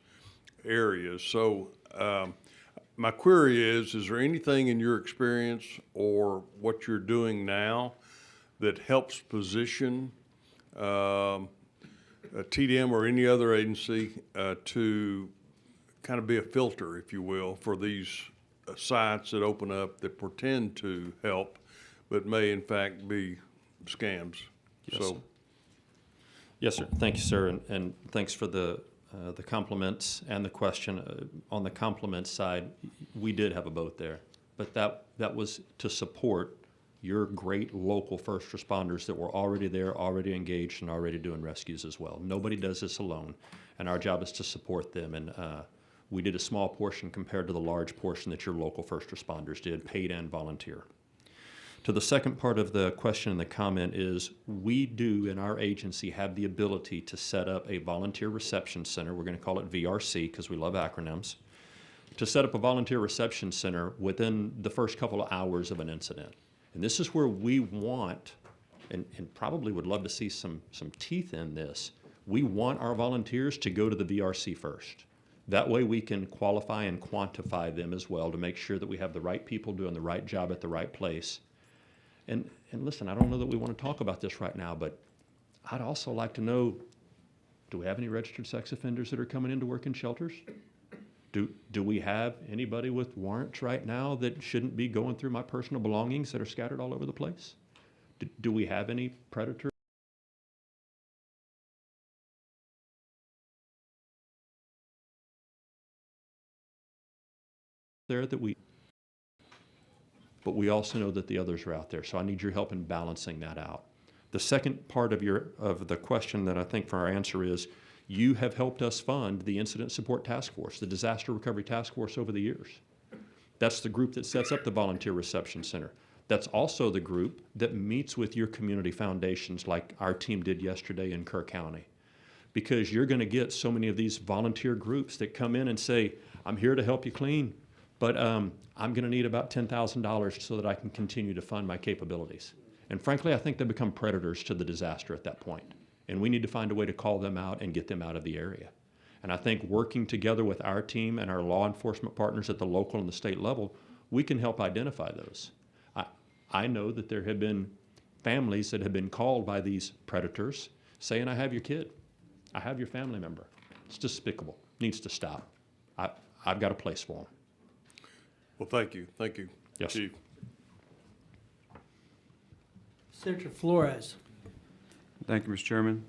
areas? So my query is there anything in your experience or what you're doing now that helps position TDM or any other agency to kind of be a filter, if you will, for these sites that open up that pretend to help but may in fact be scams?
Yes, sir. Yes, sir. Thank you, sir, and thanks for the compliments and the question. On the compliments side, we did have a boat there, but that was to support your great local first responders that were already there, already engaged, and already doing rescues as well. Nobody does this alone, and our job is to support them. And we did a small portion compared to the large portion that your local first responders did, paid and volunteer. To the second part of the question and the comment is, we do in our agency have the ability to set up a volunteer reception center. We're going to call it VRC because we love acronyms. To set up a volunteer reception center within the first couple of hours of an incident. And this is where we want and probably would love to see some teeth in this. We want our volunteers to go to the VRC first. That way we can qualify and quantify them as well to make sure that we have the right people doing the right job at the right place. And listen, I don't know that we want to talk about this right now, but I'd also like to know, do we have any registered sex offenders that are coming in to work in shelters? Do we have anybody with warrants right now that shouldn't be going through my personal belongings that are scattered all over the place? Do we have any predators there that but we also know that the others are out there, so I need your help in balancing that out. The second part of the question that I think for our answer is, you have helped us fund the Incident Support Task Force, the Disaster Recovery Task Force over the years. That's the group that sets up the Volunteer Reception Center. That's also the group that meets with your community foundations like our team did yesterday in Kerr County. Because you're going to get so many of these volunteer groups that come in and say, I'm here to help you clean, but I'm going to need about $10,000 so that I can continue to fund my capabilities. And frankly, I think they become predators to the disaster at that point. And we need to find a way to call them out and get them out of the area. And I think working together with our team and our law enforcement partners at the local and the state level, we can help identify those. I know that there have been families that have been called by these predators saying, I have your kid, I have your family member. It's despicable, needs to stop. I've got a place for them.
Well, thank you,
Yes.
Chief.
Senator Flores.
Thank you, Mr. Chairman.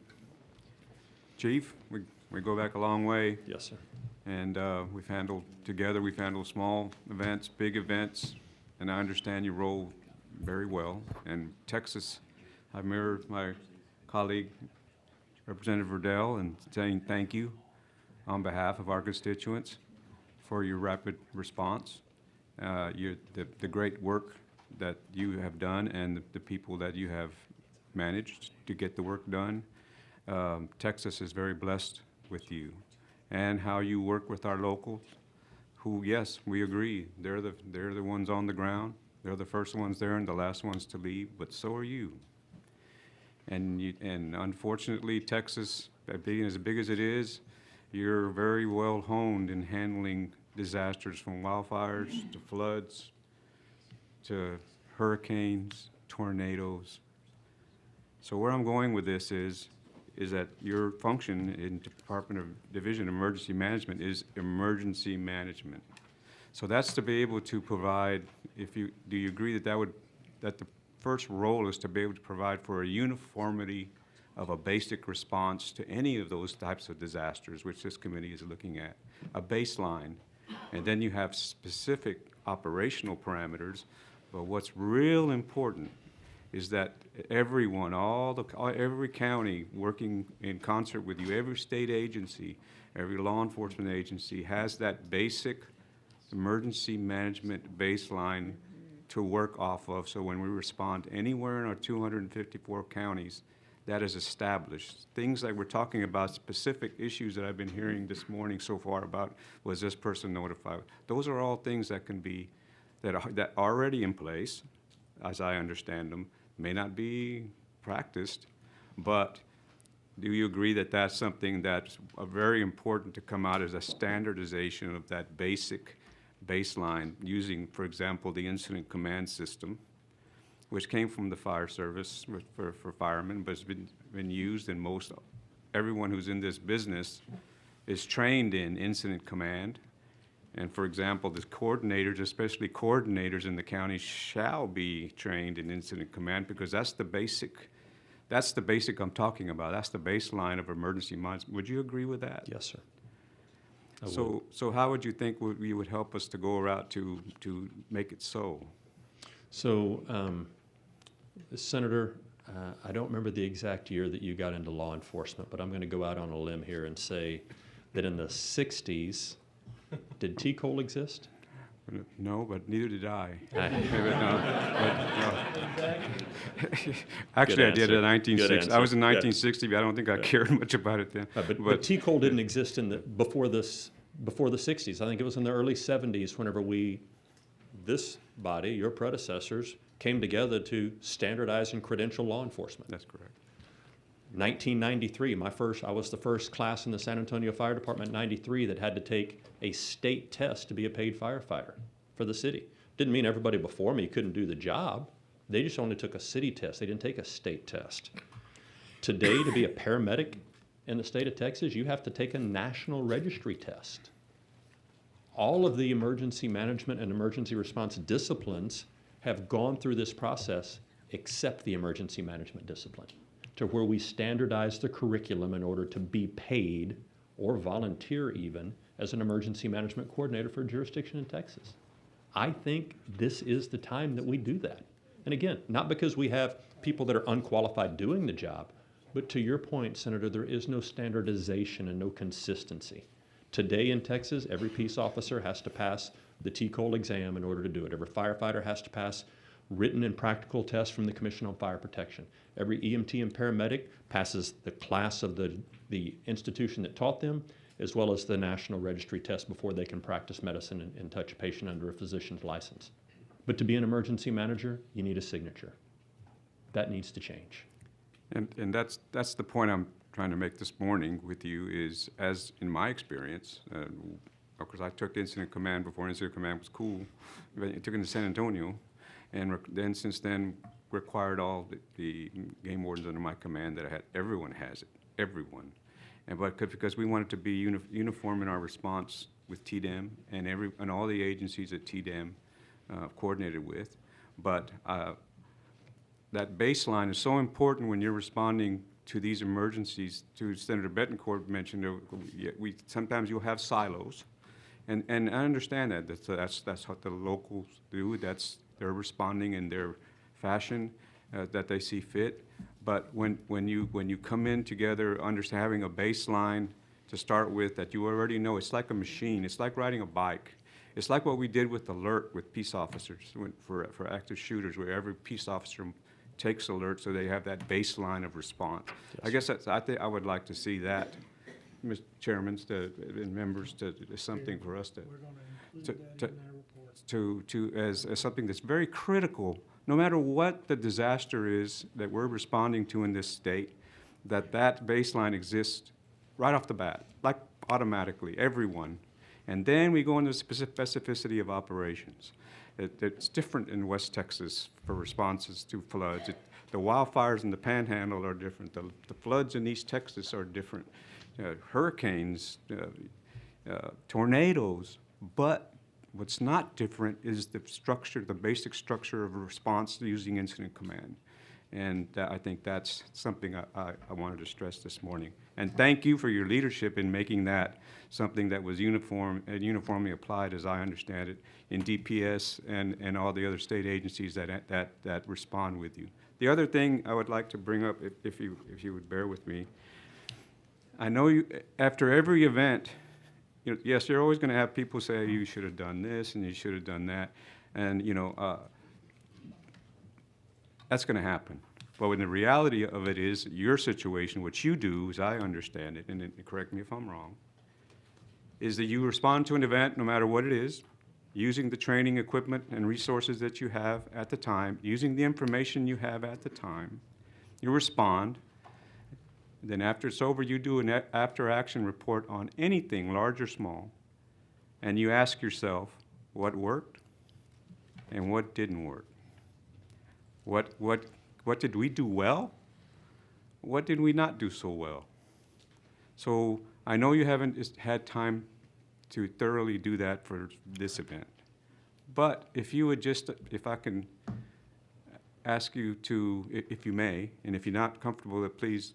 Chief, we go back a long way,
Yes, sir.
and we've handled small events, big events, and I understand your role very well. And Texas, I mirrored my colleague, Representative Riddell, and saying thank you on behalf of our constituents for your rapid response, the great work that you have done, and the people that you have managed to get the work done. Texas is very blessed with you, and how you work with our locals, who, yes, we agree, they're the ones on the ground. They're the first ones there and the last ones to leave, but so are you. And unfortunately, Texas, being as big as it is, you're very well honed in handling disasters, from wildfires to floods to hurricanes, tornadoes. So where I'm going with this is that your function in Department of Division of Emergency Management is emergency management. So that's to be able to provide, do you agree that the first role is to be able to provide for a uniformity of a basic response to any of those types of disasters, which this committee is looking at, a baseline, and then you have specific operational parameters. But what's real important is that everyone, every county working in concert with you, every state agency, every law enforcement agency has that basic emergency management baseline to work off of. So when we respond anywhere in our 254 counties, that is established. Things like we're talking about, specific issues that I've been hearing this morning so far about, was this person notified? Those are all things that can be, that are already in place, as I understand them, may not be practiced, but do you agree that that's something that's very important to come out as a standardization of that basic baseline, using, for example, the incident command system, which came from the fire service for firemen, but it's been used in everyone who's in this business is trained in incident command. And for example, the coordinators, especially coordinators in the county, shall be trained in incident command, because that's the basic I'm talking about. That's the baseline of emergency management. Would you agree with that?
Yes, sir.
So how would you think you would help us to go around to make it so?
So, Senator, I don't remember the exact year that you got into law enforcement, but I'm going to go out on a limb here and say that in the 60s, did T-Cole exist?
No, but neither did I.
Good
Actually, I did it
answer.
in
Good
1960.
answer.
I was in
Good.
1960, but I don't think I cared much about it then.
But T-Cole didn't exist before the 60s. I think it was in the early 70s whenever this body, your predecessors, came together to standardize and credential law enforcement.
That's correct.
1993, I was the first class in the San Antonio Fire Department in 93 that had to take a state test to be a paid firefighter for the city. Didn't mean everybody before me couldn't do the job. They just only took a city test. They didn't take a state test. Today, to be a paramedic in the state of Texas, you have to take a national registry test. All of the emergency management and emergency response disciplines have gone through this process except the emergency management discipline, to where we standardize the curriculum in order to be paid or volunteer even as an emergency management coordinator for a jurisdiction in Texas. I think this is the time that we do that. And again, not because we have people that are unqualified doing the job, but to your point, Senator, there is no standardization and no consistency. Today in Texas, every peace officer has to pass the TCOL exam in order to do it. Every firefighter has to pass written and practical tests from the Commission on Fire Protection. Every EMT and paramedic passes the class of the institution that taught them, as well as the National Registry test before they can practice medicine and touch a patient under a physician's license. But to be an emergency manager, you need a signature. That needs to change.
And that's the point I'm trying to make this morning with you is, as in my experience, of course I took incident command before incident command was cool. I took it to San Antonio, and then since then required all the game wardens under my command that I had. Everyone has it, everyone. But because we wanted to be uniform in our response with TDEM and all the agencies that TDEM coordinated with. But that baseline is so important when you're responding to these emergencies. To Senator Betancourt mentioned, sometimes you'll have silos, and I understand that. That's what the locals do. They're responding in their fashion that they see fit. But when you come in together, having a baseline to start with that you already know, it's like a machine. It's like riding a bike. It's like what we did with Alert with peace officers for active shooters, where every peace officer takes Alert so they have that baseline of response. Yes. I guess I would like to see that, Mr. Chairman, and members, is something for us as something that's very critical. No matter what the disaster is that we're responding to in this state, that baseline exists right off the bat, like automatically, everyone. And then we go into the specificity of operations. It's different in West Texas for responses to floods. The wildfires in the Panhandle are different. The floods in East Texas are different. Hurricanes, tornadoes. But what's not different is the structure, the basic structure of a response to using incident command. And I think that's something I wanted to stress this morning. And thank you for your leadership in making that something that was uniform and uniformly applied, as I understand it, in DPS and all the other state agencies that respond with you. The other thing I would like to bring up, if you would bear with me, I know you, after every event, yes, you're always going to have people say you should have done this and you should have done that, and that's going to happen. But when the reality of it is, your situation, what you do, as I understand it, and correct me if I'm wrong, is that you respond to an event, no matter what it is, using the training, equipment, and resources that you have at the time, using the information you have at the time. You respond. Then after it's over, you do an after-action report on anything, large or small, and you ask yourself, what worked and what didn't work? What did we do well? What did we not do so well? So I know you haven't had time to thoroughly do that for this event. But if you would just, if I can ask you to, if you may, and if you're not comfortable, that please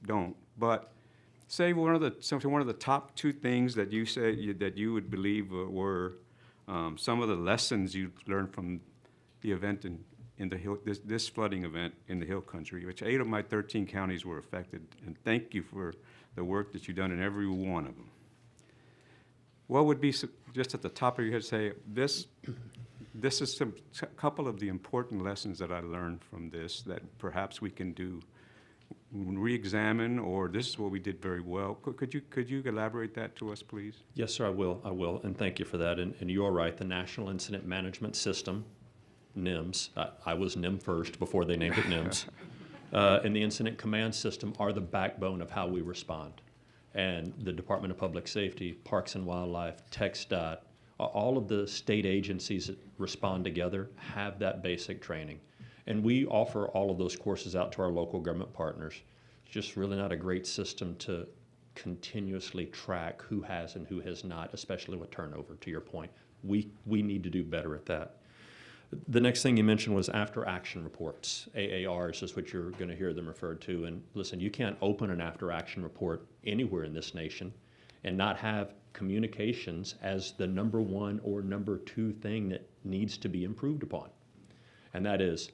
don't. But say one of the top two things that you say that you would believe were some of the lessons you learned from the event in the Hill, this flooding event in the Hill Country, which 8 of my 13 counties were affected, and thank you for the work that you've done in every one of them. What would be, just at the top of your head, say, this is a couple of the important lessons that I learned from this that perhaps we can do, re-examine, or this is what we did very well. Could you elaborate that to us, please?
Yes, sir, I will, and thank you for that. And you are right, the National Incident Management System NIMS. I was NIM first before they named it NIMS. And the incident command system are the backbone of how we respond. And the Department of Public Safety, Parks and Wildlife, TxDOT, all of the state agencies that respond together have that basic training. And we offer all of those courses out to our local government partners. It's just really not a great system to continuously track who has and who has not, especially with turnover, to your point. We need to do better at that. The next thing you mentioned was after-action reports. AARs is what you're going to hear them referred to. And listen, you can't open an after-action report anywhere in this nation and not have communications as the number one or number two thing that needs to be improved upon. And that is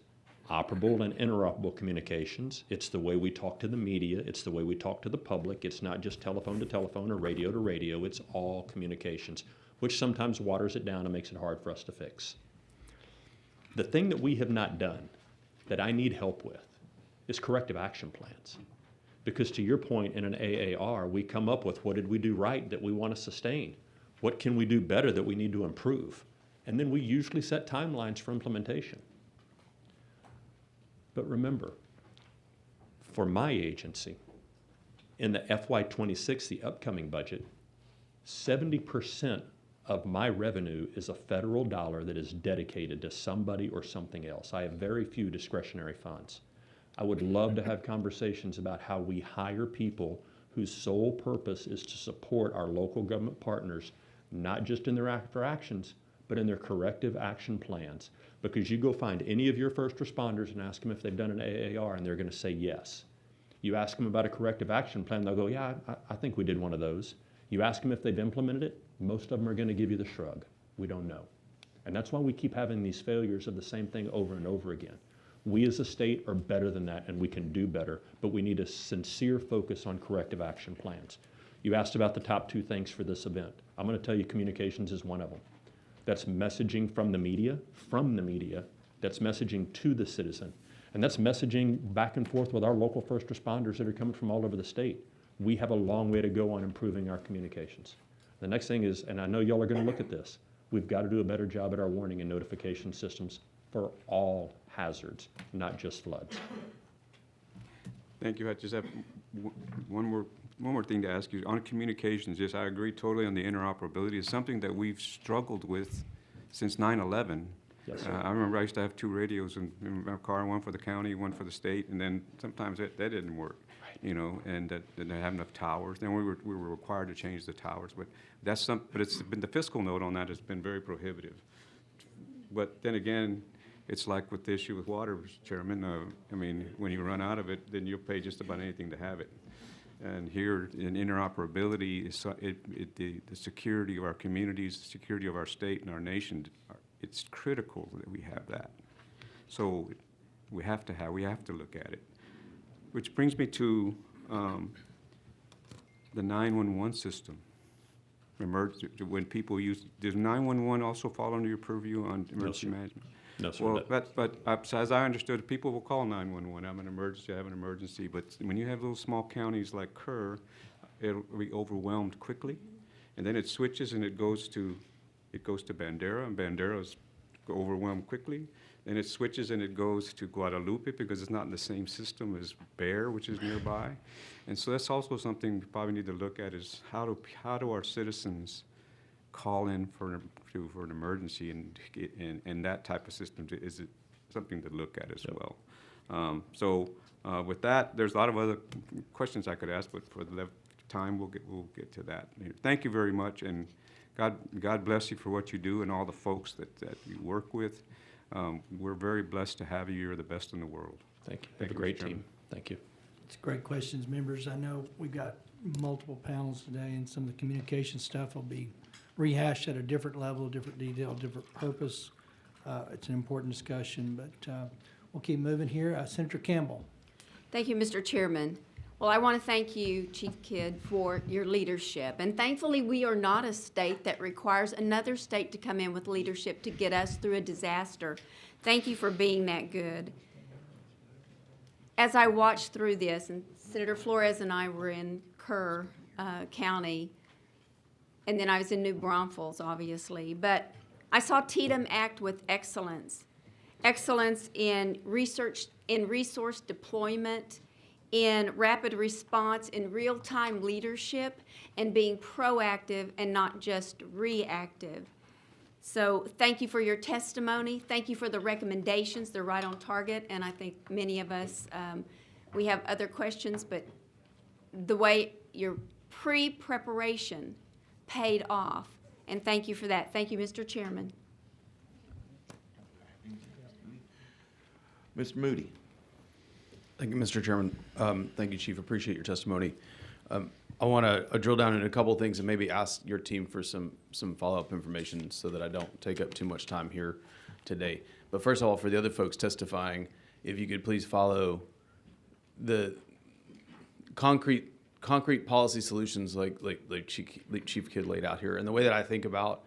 operable and interoperable communications. It's the way we talk to the media. It's the way we talk to the public. It's not just telephone to telephone or radio to radio. It's all communications, which sometimes waters it down and makes it hard for us to fix. The thing that we have not done that I need help with is corrective action plans. Because to your point, in an AAR, we come up with what did we do right that we want to sustain? What can we do better that we need to improve? And then we usually set timelines for implementation. But remember, for my agency, in the FY26, the upcoming budget, 70% of my revenue is a federal dollar that is dedicated to somebody or something else. I have very few discretionary funds. I would love to have conversations about how we hire people whose sole purpose is to support our local government partners, not just in their after actions, but in their corrective action plans. Because you go find any of your first responders and ask them if they've done an AAR, and they're going to say yes. You ask them about a corrective action plan, they'll go, yeah, I think we did one of those. You ask them if they've implemented it, most of them are going to give you the shrug. We don't know. And that's why we keep having these failures of the same thing over and over again. We as a state are better than that, and we can do better, but we need a sincere focus on corrective action plans. You asked about the top two things for this event. I'm going to tell you communications is one of them. That's messaging from the media, that's messaging to the citizen, and that's messaging back and forth with our local first responders that are coming from all over the state. We have a long way to go on improving our communications. The next thing is, and I know y'all are going to look at this, we've got to do a better job at our warning and notification systems for all hazards, not just floods.
Thank you. I just have one more thing to ask you. On communications, yes, I agree totally on the interoperability. It's something that we've struggled with since 9/11.
Yes, sir.
I remember I used to have two radios in my car, one for the county, one for the state, and then sometimes that didn't work, you know, and that didn't have enough towers. Then we were required to change the towers, but but it's been the fiscal note on that has been very prohibitive. But then again, it's like with the issue with water, Mr. Chairman. I mean, when you run out of it, then you'll pay just about anything to have it. And here in interoperability, the security of our communities, the security of our state and our nation, it's critical that we have that. So we have to look at it. Which brings me to the 911 system. When people use, does 911 also fall under your purview on emergency management?
No, sir.
Well, so as I understood, people will call 911. I have an emergency. But when you have little small counties like Kerr, it'll be overwhelmed quickly, and then it switches and it goes to Bandera, and Bandera's overwhelmed quickly. Then it switches and it goes to Guadalupe because it's not in the same system as Bear, which is nearby. And so that's also something we probably need to look at is how do our citizens call in for an emergency, and that type of system, is it something to look at as well? With that, there's a lot of other questions I could ask, but for the time, we'll get to that. Thank you very much, and God bless you for what you do and all the folks that you work with. We're very blessed to have you. You're the best in the world.
Thank you. Have a great team. Thank you.
It's great questions, members. I know we've got multiple panels today, and some of the communication stuff will be rehashed at a different level, different detail, different purpose. It's an important discussion, but we'll keep moving here. Senator Campbell.
Thank you, Mr. Chairman. Well, I want to thank you, Chief Kidd, for your leadership. And thankfully, we are not a state that requires another state to come in with leadership to get us through a disaster. Thank you for being that good. As I watched through this, and Senator Flores and I were in Kerr County, and then I was in New Braunfels, obviously, but I saw Tatum act with excellence. excellence in research, in resource deployment, in rapid response, in real-time leadership, and being proactive and not just reactive. So thank you for your testimony. Thank you for the recommendations. They're right on target, and I think many of us, we have other questions, but the way your pre-preparation paid off, and thank you for that. Thank you, Mr. Chairman.
Mr. Moody.
Thank you, Mr. Chairman. Thank you, Chief. Appreciate your testimony. I want to drill down into a couple of things and maybe ask your team for some follow-up information so that I don't take up too much time here today. But first of all, for the other folks testifying, if you could please follow the concrete policy solutions like Chief Kidd laid out here. And the way that I think about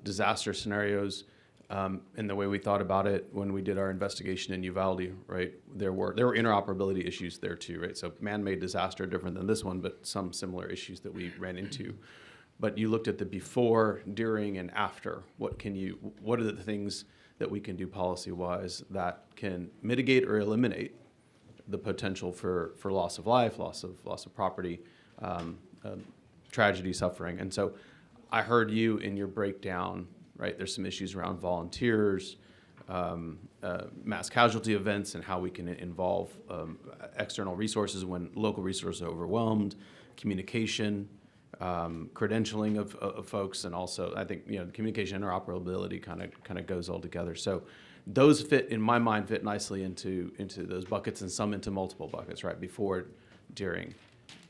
disaster scenarios, and the way we thought about it when we did our investigation in Uvalde, right? There were interoperability issues there too, right? So man-made disaster, different than this one, but some similar issues that we ran into. But you looked at the before, during, and after. What are the things that we can do policy-wise that can mitigate or eliminate the potential for loss of life, loss of property, tragedy, suffering? And so I heard you in your breakdown. Right, there's some issues around volunteers, mass casualty events, and how we can involve external resources when local resources are overwhelmed, communication, credentialing of folks, and also I think communication interoperability kind of goes all together. So those in my mind fit nicely into those buckets, and some into multiple buckets. Right, before, during,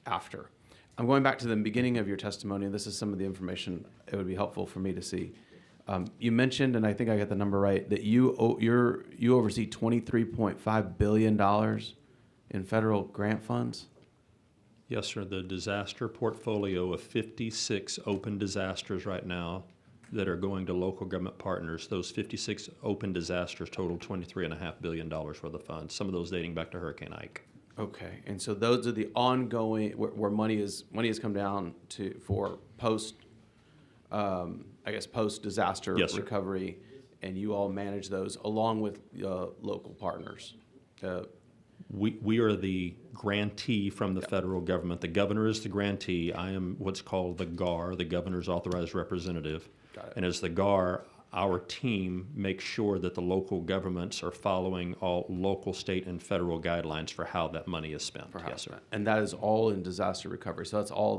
after. I'm going back to the beginning of your testimony. This is some of the information it would be helpful for me to see. You mentioned, and I think I got the number right, that you oversee $23.5 billion in federal grant funds?
Yes, sir. The disaster portfolio of 56 open disasters right now that are going to local government partners, those 56 open disasters total $23.5 billion worth of funds, some of those dating back to Hurricane Ike.
Okay, and so those are the ongoing, where money has come down for post post-disaster
Yes, sir.
recovery, and you all manage those along with local partners.
We are the grantee from the federal government. The governor is the grantee. I am what's called the GAR, the governor's authorized representative.
Got it.
And as the GAR, our team makes sure that the local governments are following all local, state, and federal guidelines for how that money is spent. Yes, sir.
And that is all in disaster recovery. So that's all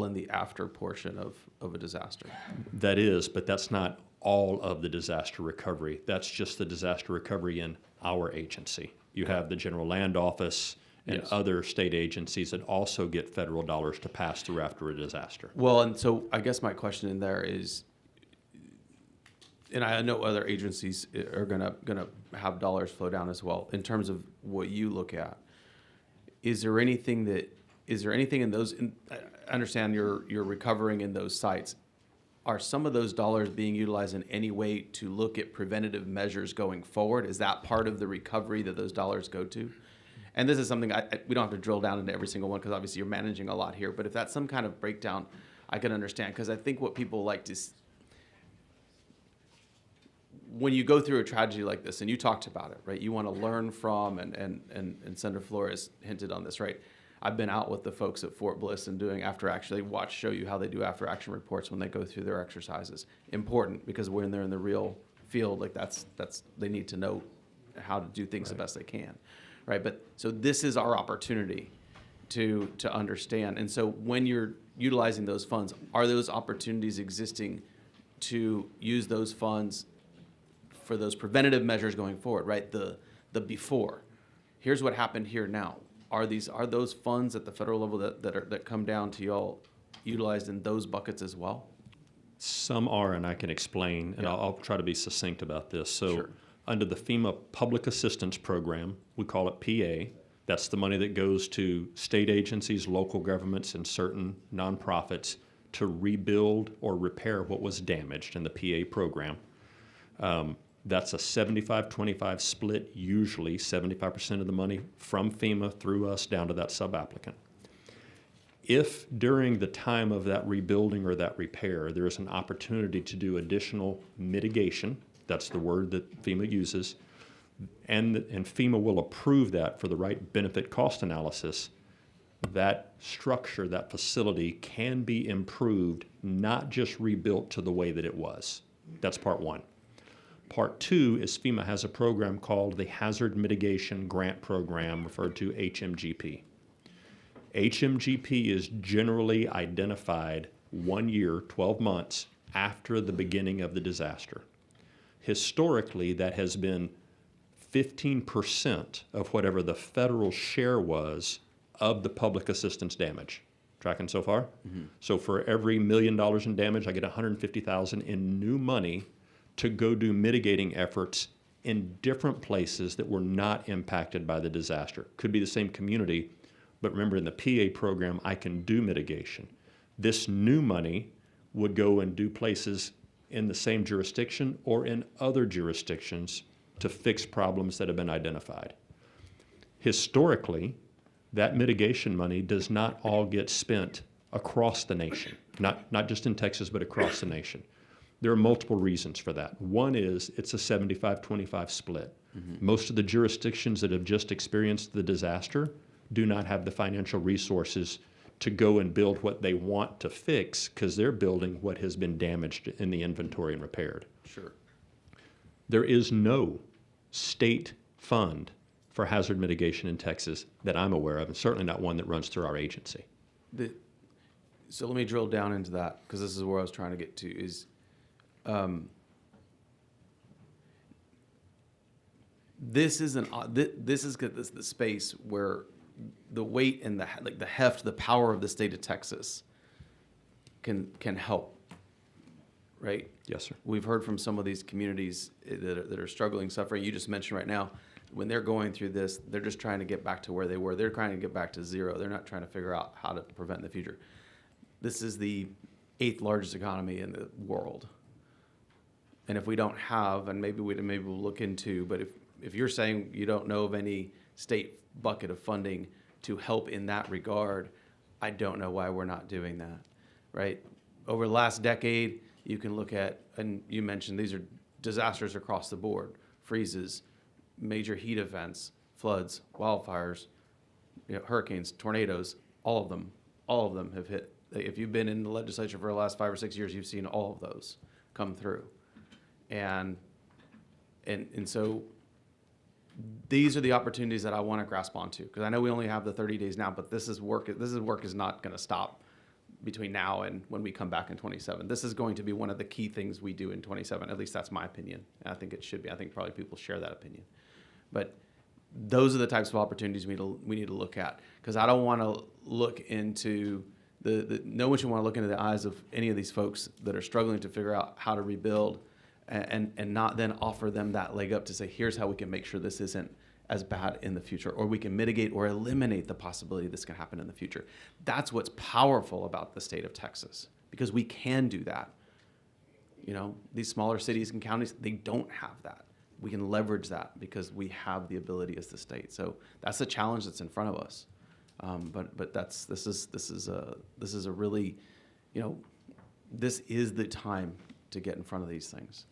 in the after portion of a disaster.
That is, but that's not all of the disaster recovery. That's just the disaster recovery in our agency. You have the General Land Office and
Yes.
other state agencies that also get federal dollars to pass through after a disaster.
Well, and so I guess my question in there is, and I know other agencies are gonna have dollars flow down as well. In terms of what you look at, is there anything in those? I understand you're recovering in those sites. Are some of those dollars being utilized in any way to look at preventative measures going forward? Is that part of the recovery that those dollars go to? And this is something we don't have to drill down into every single one because obviously you're managing a lot here. But if that's some kind of breakdown, I can understand, because I think what people like to. When you go through a tragedy like this, and you talked about it, right? You want to learn from, and Senator Flores hinted on this, right? I've been out with the folks at Fort Bliss and doing show you how they do after action reports when they go through their exercises. Important, because when they're in the real field, like that's they need to know how to do things the best they can, right? But so this is our opportunity to understand. And so when you're utilizing those funds, are those opportunities existing to use those funds for those preventative measures going forward, right? The before. Here's what happened here now. Are those funds at the federal level that come down to y'all utilized in those buckets as well?
Some are, and I can explain, and I'll try to be succinct about this. So
Sure.
Under the FEMA Public Assistance Program, we call it PA. That's the money that goes to state agencies, local governments, and certain nonprofits to rebuild or repair what was damaged in the PA program. That's a 75-25 split, usually 75% of the money from FEMA through us down to that sub-applicant. If during the time of that rebuilding or that repair, there is an opportunity to do additional mitigation, That's the word that FEMA uses. And FEMA will approve that for the right benefit cost analysis. That structure, that facility can be improved, not just rebuilt to the way that it was. That's part one. Part two is FEMA has a program called the Hazard Mitigation Grant Program, referred to HMGP. HMGP is generally identified 1 year, 12 months after the beginning of the disaster. Historically, that has been 15% of whatever the federal share was of the public assistance damage. Tracking so far? Mm-hmm. So for every $1 million in damage, I get $150,000 in new money to go do mitigating efforts in different places that were not impacted by the disaster. Could be the same community, but remember in the PA program, I can do mitigation. This new money would go and do places in the same jurisdiction or in other jurisdictions to fix problems that have been identified. Historically, that mitigation money does not all get spent across the nation, not just in Texas, but across the nation. There are multiple reasons for that. One is it's a 75-25 split. Mm-hmm. Most of the jurisdictions that have just experienced the disaster do not have the financial resources to go and build what they want to fix because they're building what has been damaged in the inventory and repaired.
Sure.
There is no state fund for hazard mitigation in Texas that I'm aware of, and certainly not one that runs through our agency.
So let me drill down into that, because this is where I was trying to get to, is this is the space where the weight and the heft, the power of the state of Texas can help, right?
Yes, sir.
We've heard from some of these communities that are struggling, suffering. You just mentioned right now, when they're going through this, they're just trying to get back to where they were. They're trying to get back to zero. They're not trying to figure out how to prevent the future. This is the 8th largest economy in the world. And if we don't have, and maybe we'll look into, but if you're saying you don't know of any state bucket of funding to help in that regard, I don't know why we're not doing that, right? Over the last decade, you can look at, and you mentioned these are disasters across the board, freezes, major heat events, floods, wildfires, hurricanes, tornadoes, all of them have hit. If you've been in the legislature for the last 5 or 6 years, you've seen all of those come through. And so these are the opportunities that I want to grasp onto, because I know we only have the 30 days now, but this work is not going to stop between now and when we come back in 27. This is going to be one of the key things we do in 27. At least that's my opinion. And I think it should be. I think probably people share that opinion. But those are the types of opportunities we need to look at, because I don't want to look into no one should want to look into the eyes of any of these folks that are struggling to figure out how to rebuild and not then offer them that leg up to say, here's how we can make sure this isn't as bad in the future, or we can mitigate or eliminate the possibility this can happen in the future. That's what's powerful about the state of Texas, because we can do that. These smaller cities and counties, they don't have that. We can leverage that because we have the ability as the state. So that's the challenge that's in front of us. But this is a really, this is the time to get in front of these things.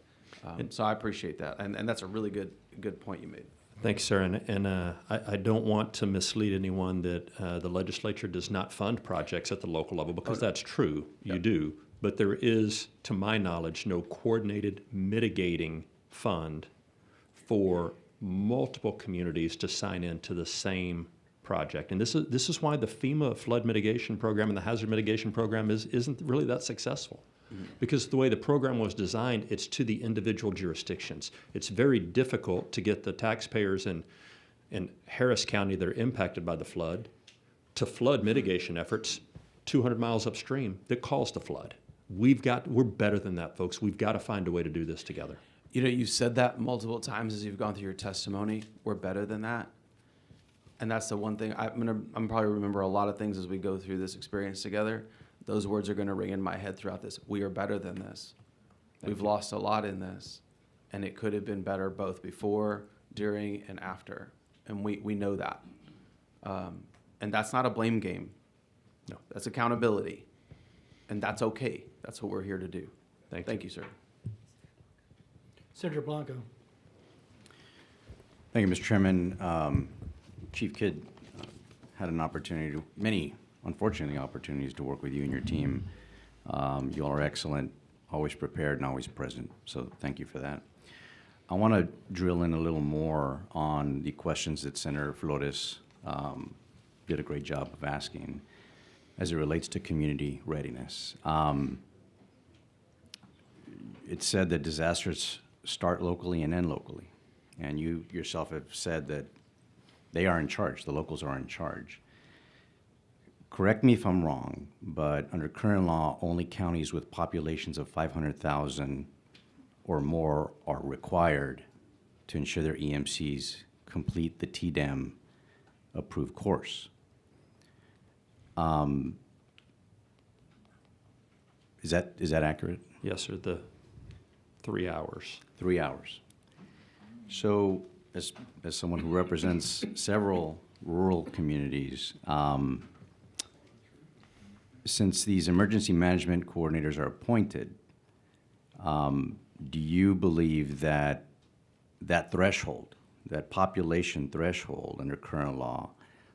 So I appreciate that, and that's a really good point you made.
Thanks, sir. And I don't want to mislead anyone that the legislature does not fund projects at the local level, because that's true. You do. But there is, to my knowledge, no coordinated mitigating fund for multiple communities to sign into the same project. And this is why the FEMA flood mitigation program and the hazard mitigation program isn't really that successful. Mm-hmm. Because the way the program was designed, it's to the individual jurisdictions. It's very difficult to get the taxpayers in Harris County that are impacted by the flood to flood mitigation efforts 200 miles upstream that caused the flood. We're better than that, folks. We've got to find a way to do this together.
You've said that multiple times as you've gone through your testimony. We're better than that. And that's the one thing I'm probably remember a lot of things as we go through this experience together. Those words are going to ring in my head throughout this. We are better than this. We've lost a lot in this, and it could have been better both before, during, and after. And we know that. And that's not a blame game. No, that's accountability. And that's okay. That's what we're here to do. Thank you, sir.
Senator Blanco.
Thank you, Mr. Chairman. Chief Kidd had an opportunity many, unfortunately, opportunities to work with you and your team. You all are excellent, always prepared and always present, so thank you for that. I want to drill in a little more on the questions that Senator Flores did a great job of asking as it relates to community readiness. It's said that disasters start locally and end locally. And you yourself have said that they are in charge, the locals are in charge. Correct me if I'm wrong, but under current law, only counties with populations of 500,000 or more are required to ensure their EMCs complete the TDEM approved course. Is that accurate?
Yes, sir, the 3 hours.
3 hours. So, as someone who represents several rural communities, since these emergency management coordinators are appointed, do you believe that that threshold, that population threshold under current law,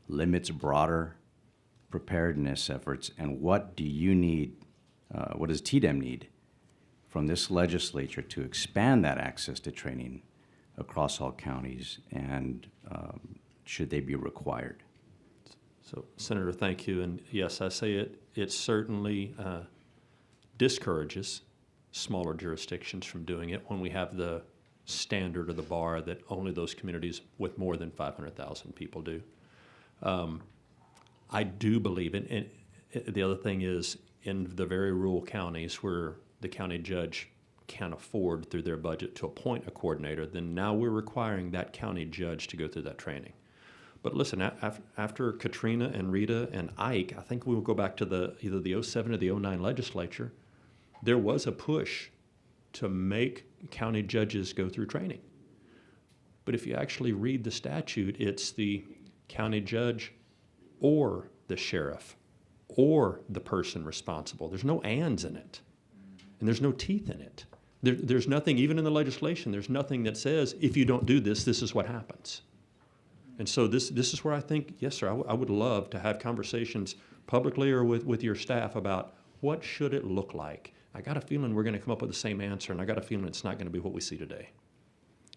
limits broader preparedness efforts? And what do you need, what does TDEM need from this legislature to expand that access to training across all counties, and should they be required?
So, Senator, thank you. And yes, I say it certainly discourages smaller jurisdictions from doing it when we have the standard or the bar that only those communities with more than 500,000 people do. I do believe it. And the other thing is, in the very rural counties where the county judge can't afford through their budget to appoint a coordinator, then now we're requiring that county judge to go through that training. But listen, after Katrina and Rita and Ike, I think we will go back to either the 07 or the 09 legislature. There was a push to make county judges go through training. But if you actually read the statute, it's the county judge or the sheriff or the person responsible. There's no ands in it, and there's no teeth in it. There's nothing, even in the legislation, there's nothing that says, if you don't do this, this is what happens. And so this is where I think, yes, sir, I would love to have conversations publicly or with your staff about what should it look like. I got a feeling we're going to come up with the same answer, and I got a feeling it's not going to be what we see today.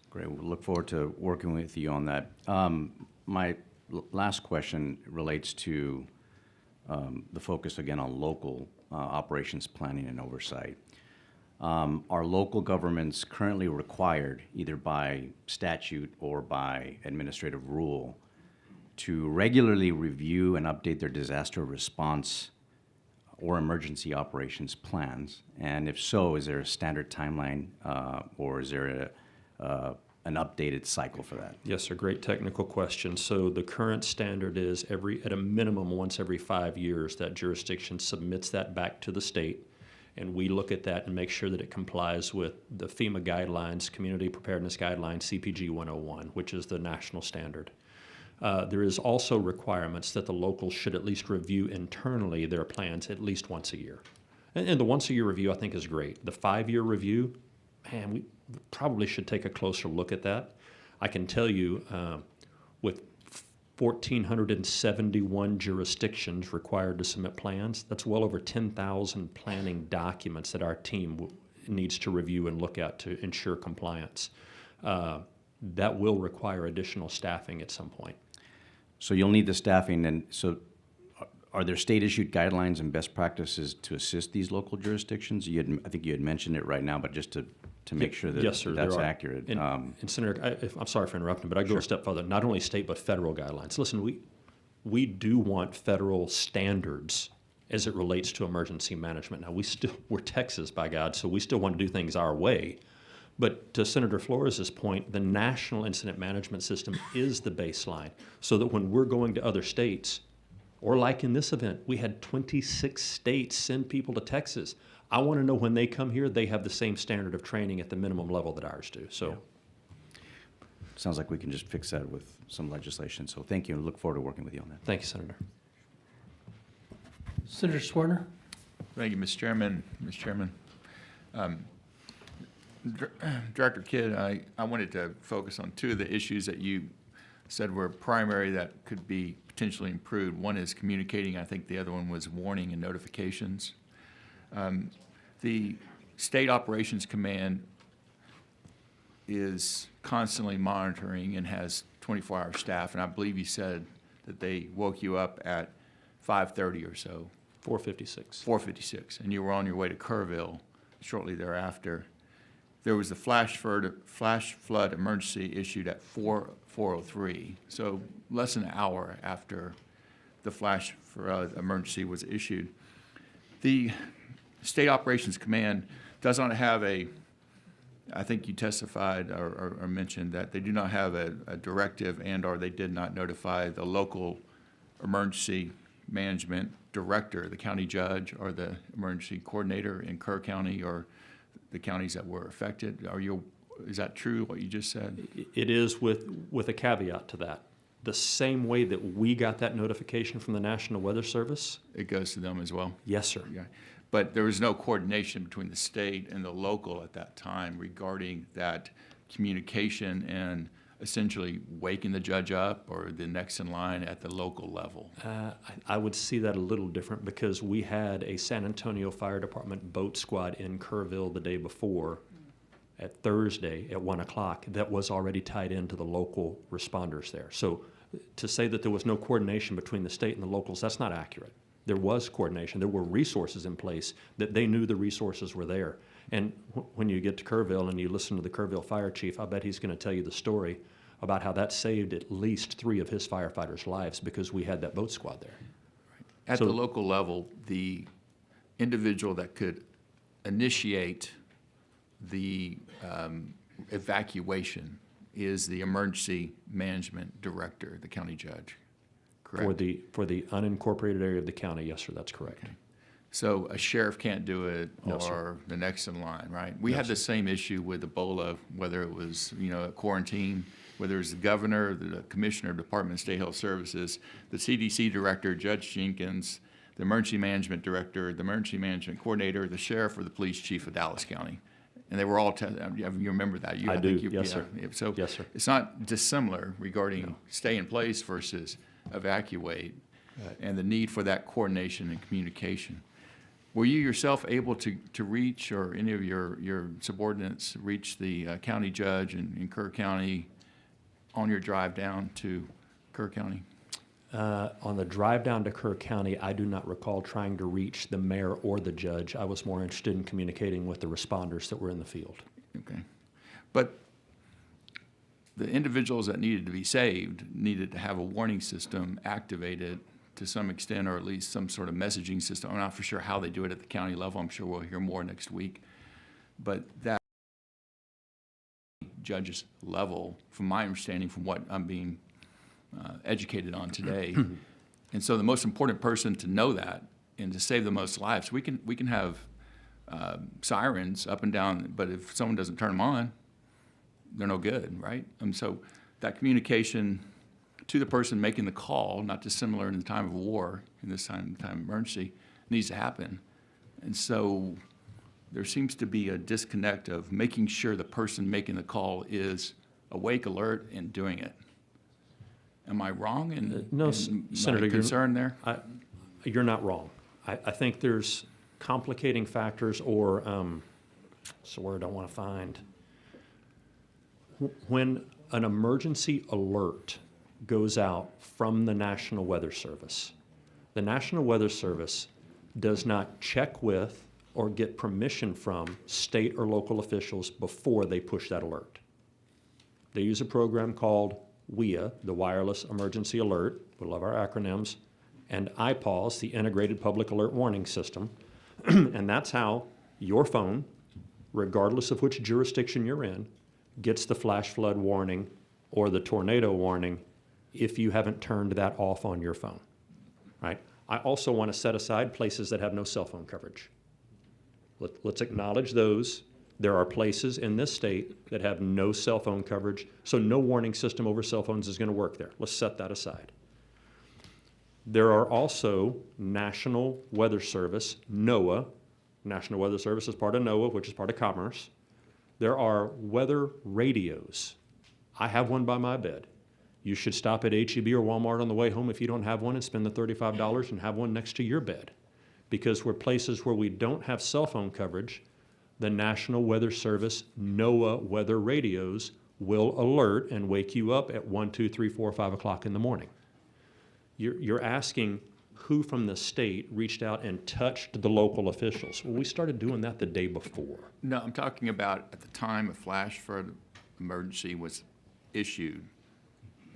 Great. We'll look forward to working with you on that. My last question relates to the focus again on local operations planning and oversight. Are local governments currently required, either by statute or by administrative rule, to regularly review and update their disaster response or emergency operations plans? And if so, is there a standard timeline or is there an updated cycle for that?
Yes, sir. Great technical question. So the current standard is at a minimum once every 5 years, that jurisdiction submits that back to the state, and we look at that and make sure that it complies with the FEMA guidelines, Community Preparedness Guidelines, CPG 101, which is the national standard. There is also requirements that the locals should at least review internally their plans at least once a year. And the once-a-year review, I think, is great. The 5-year review, man, we probably should take a closer look at that. I can tell you, with 1,471 jurisdictions required to submit plans, that's well over 10,000 planning documents that our team needs to review and look at to ensure compliance. That will require additional staffing at some point.
So you'll need the staffing, and so are there state-issued guidelines and best practices to assist these local jurisdictions? I think you had mentioned it right now, but just to make sure that
yes, sir,
that's
there are.
accurate.
And Senator, I'm sorry for interrupting, but I go a step further. Not only state, but federal guidelines. Listen, we do want federal standards as it relates to emergency management. Now, we're Texas, by God, so we still want to do things our way. But to Senator Flores' point, the National Incident Management System is the baseline, so that when we're going to other states, or like in this event, we had 26 states send people to Texas. I want to know when they come here, they have the same standard of training at the minimum level that ours do. So,
yeah. Sounds like we can just fix that with some legislation. So thank you, and look forward to working with you on that.
Thank you, Senator.
Senator Swerner.
Thank you, Mr. Chairman. Mr. Chairman, Director Kidd, I wanted to focus on two of the issues that you said were primary that could be potentially improved. One is communicating. I think the other one was warning and notifications. The State Operations Command is constantly monitoring and has 24-hour staff, and I believe you said that they woke you up at 5:30 or so.
4:56.
4:56, and you were on your way to Kerrville shortly thereafter. There was a flash flood emergency issued at 4:03, so less than an hour after the flash flood emergency was issued. The State Operations Command does not have I think you testified or mentioned that they do not have a directive and/or they did not notify the local emergency management director, the county judge, or the emergency coordinator in Kerr County or the counties that were affected. Is that true, what you just said?
It is with a caveat to that. The same way that we got that notification from the National Weather Service.
It goes to them as well?
Yes, sir.
Yeah. But there was no coordination between the state and the local at that time regarding that communication and essentially waking the judge up or the next in line at the local level.
I would see that a little different because we had a San Antonio Fire Department boat squad in Kerrville the day before at Thursday at 1 o'clock that was already tied into the local responders there. So to say that there was no coordination between the state and the locals, that's not accurate. There was coordination. There were resources in place that they knew the resources were there. And when you get to Kerrville and you listen to the Kerrville fire chief, I bet he's going to tell you the story about how that saved at least 3 of his firefighters' lives because we had that boat squad there.
At the local level, the individual that could initiate the evacuation is the emergency management director, the county judge, correct?
For the unincorporated area of the county, yes, sir, that's correct.
Okay. So a sheriff can't do it,
No,
or
sir.
the next in line, right? We
No,
had
sir.
the same issue with Ebola, whether it was, a quarantine, whether it was the governor, the commissioner of Department of State Health Services, the CDC director, Judge Jenkins, the emergency management director, the emergency management coordinator, the sheriff, or the police chief of Dallas County. And they were all, you remember that?
I do,
think you-
yes,
yeah.
sir.
Yeah. So
Yes, sir.
it's not dissimilar regarding stay in place versus evacuate and the need for that coordination and communication. Were you yourself able to reach, or any of your subordinates reach the county judge in Kerr County on your drive down to Kerr County?
On the drive down to Kerr County, I do not recall trying to reach the mayor or the judge. I was more interested in communicating with the responders that were in the field.
Okay. But the individuals that needed to be saved needed to have a warning system activated to some extent, or at least some sort of messaging system. I'm not for sure how they do it at the county level. I'm sure we'll hear more next week. But that judge's level, from my understanding, from what I'm being educated on today. And so the most important person to know that and to save the most lives, we can have sirens up and down, but if someone doesn't turn them on, they're no good, right? And so that communication to the person making the call, not dissimilar in the time of war, in this time of emergency, needs to happen. And so there seems to be a disconnect of making sure the person making the call is awake, alert, and doing it. Am I wrong in
No,
in my
Senator,
concern there?
You're not wrong. I think there's complicating factors, or it's a word I want to find. When an emergency alert goes out from the National Weather Service, the National Weather Service does not check with or get permission from state or local officials before they push that alert. They use a program called WEA, the Wireless Emergency Alert, we love our acronyms, and IPAWS, the Integrated Public Alert Warning System. And that's how your phone, regardless of which jurisdiction you're in, gets the flash flood warning or the tornado warning if you haven't turned that off on your phone, right? I also want to set aside places that have no cell phone coverage. Let's acknowledge those. There are places in this state that have no cell phone coverage, so no warning system over cell phones is going to work there. Let's set that aside. There are also National Weather Service, NOAA. National Weather Service is part of NOAA, which is part of Commerce. There are weather radios. I have one by my bed. You should stop at H-E-B or Walmart on the way home if you don't have one and spend the $35 and have one next to your bed. Because we're places where we don't have cell phone coverage, the National Weather Service NOAA weather radios will alert and wake you up at 1, 2, 3, 4, 5 o'clock in the morning. You're asking who from the state reached out and touched the local officials. Well, we started doing that the day before.
No, I'm talking about at the time a flash flood emergency was issued,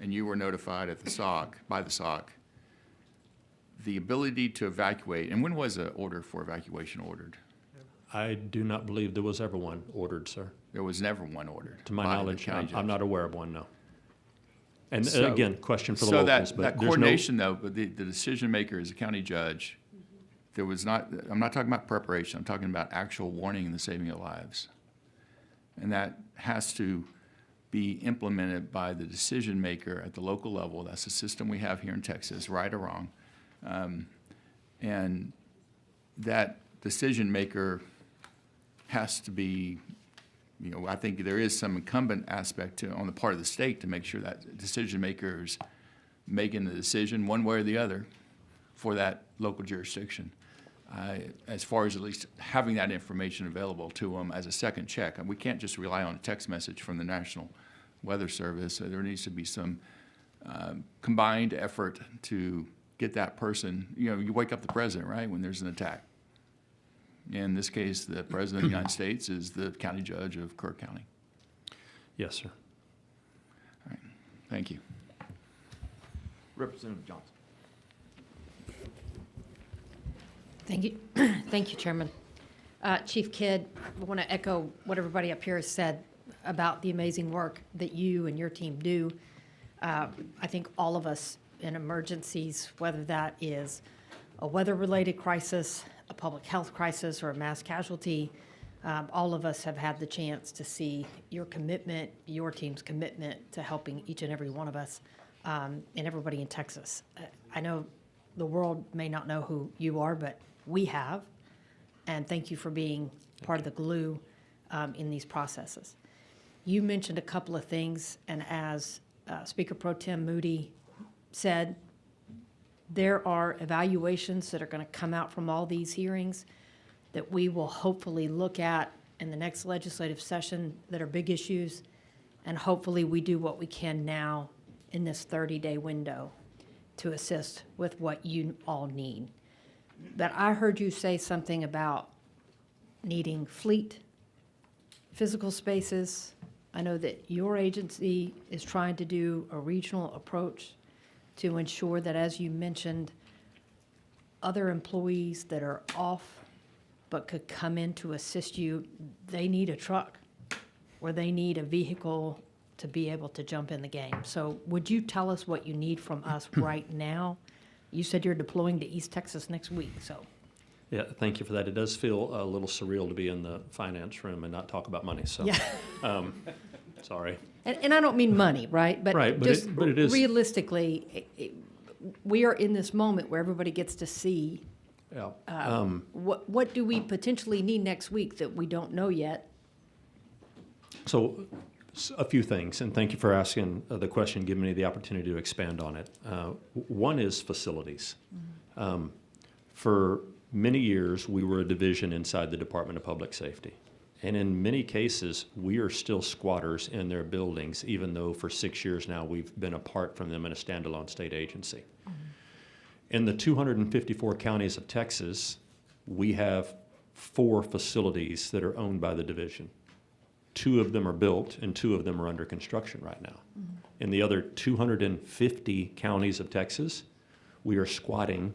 and you were notified at the SOC, by the SOC, the ability to evacuate, and when was an order for evacuation ordered?
I do not believe there was ever one ordered, sir.
There was never one ordered.
To my
by the
knowledge,
county
I'm
judge.
not aware of one, no. And
So-
again, question for the
so
locals,
that
but there's no.
coordination, though, but the decision maker is a county judge. There was not, I'm not talking about preparation, I'm talking about actual warning and the saving of lives. And that has to be implemented by the decision maker at the local level. That's the system we have here in Texas, right or wrong. And that decision maker has to be, you know, I think there is some incumbent aspect to, on the part of the state to make sure that decision maker is making the decision one way or the other for that local jurisdiction. As far as at least having that information available to them as a second check. And we can't just rely on a text message from the National Weather Service. There needs to be some combined effort to get that person, you know, you wake up the president, right, when there's an attack. In this case, the President of the United States is the county judge of Kerr County.
Yes, sir.
All right, thank you.
Representative Johnson.
Thank you. Thank you, Chairman. Chief Kidd, I want to echo what everybody up here has said about the amazing work that you and your team do. I think all of us in emergencies, whether that is a weather-related crisis, a public health crisis, or a mass casualty, all of us have had the chance to see your commitment, your team's commitment to helping each and every one of us and everybody in Texas. I know the world may not know who you are, but we have, and thank you for being part of the glue in these processes. You mentioned a couple of things, and as Speaker Pro Tem Moody said, there are evaluations that are going to come out from all these hearings that we will hopefully look at in the next legislative session that are big issues, and hopefully we do what we can now in this 30-day window to assist with what you all need. But I heard you say something about needing fleet, physical spaces. I know that your agency is trying to do a regional approach to ensure that, as you mentioned, other employees that are off but could come in to assist you, they need a truck or they need a vehicle to be able to jump in the game. So would you tell us what you need from us right now? You said you're deploying to East Texas next week, so.
Yeah, thank you for that. It does feel a little surreal to be in the finance room and not talk about money, so.
Yeah.
Sorry.
And I don't mean money, right?
Right, but
just
it is.
realistically, we are in this moment where everybody gets to see
Yeah.
what do we potentially need next week that we don't know yet.
So a few things, and thank you for asking the question, giving me the opportunity to expand on it. One is facilities. For many years, we were a division inside the Department of Public Safety. And in many cases, we are still squatters in their buildings, even though for 6 years now we've been apart from them in a standalone state agency. In the 254 counties of Texas, we have 4 facilities that are owned by the division. 2 of them are built and 2 of them are under construction right now. In the other 250 counties of Texas, we are squatting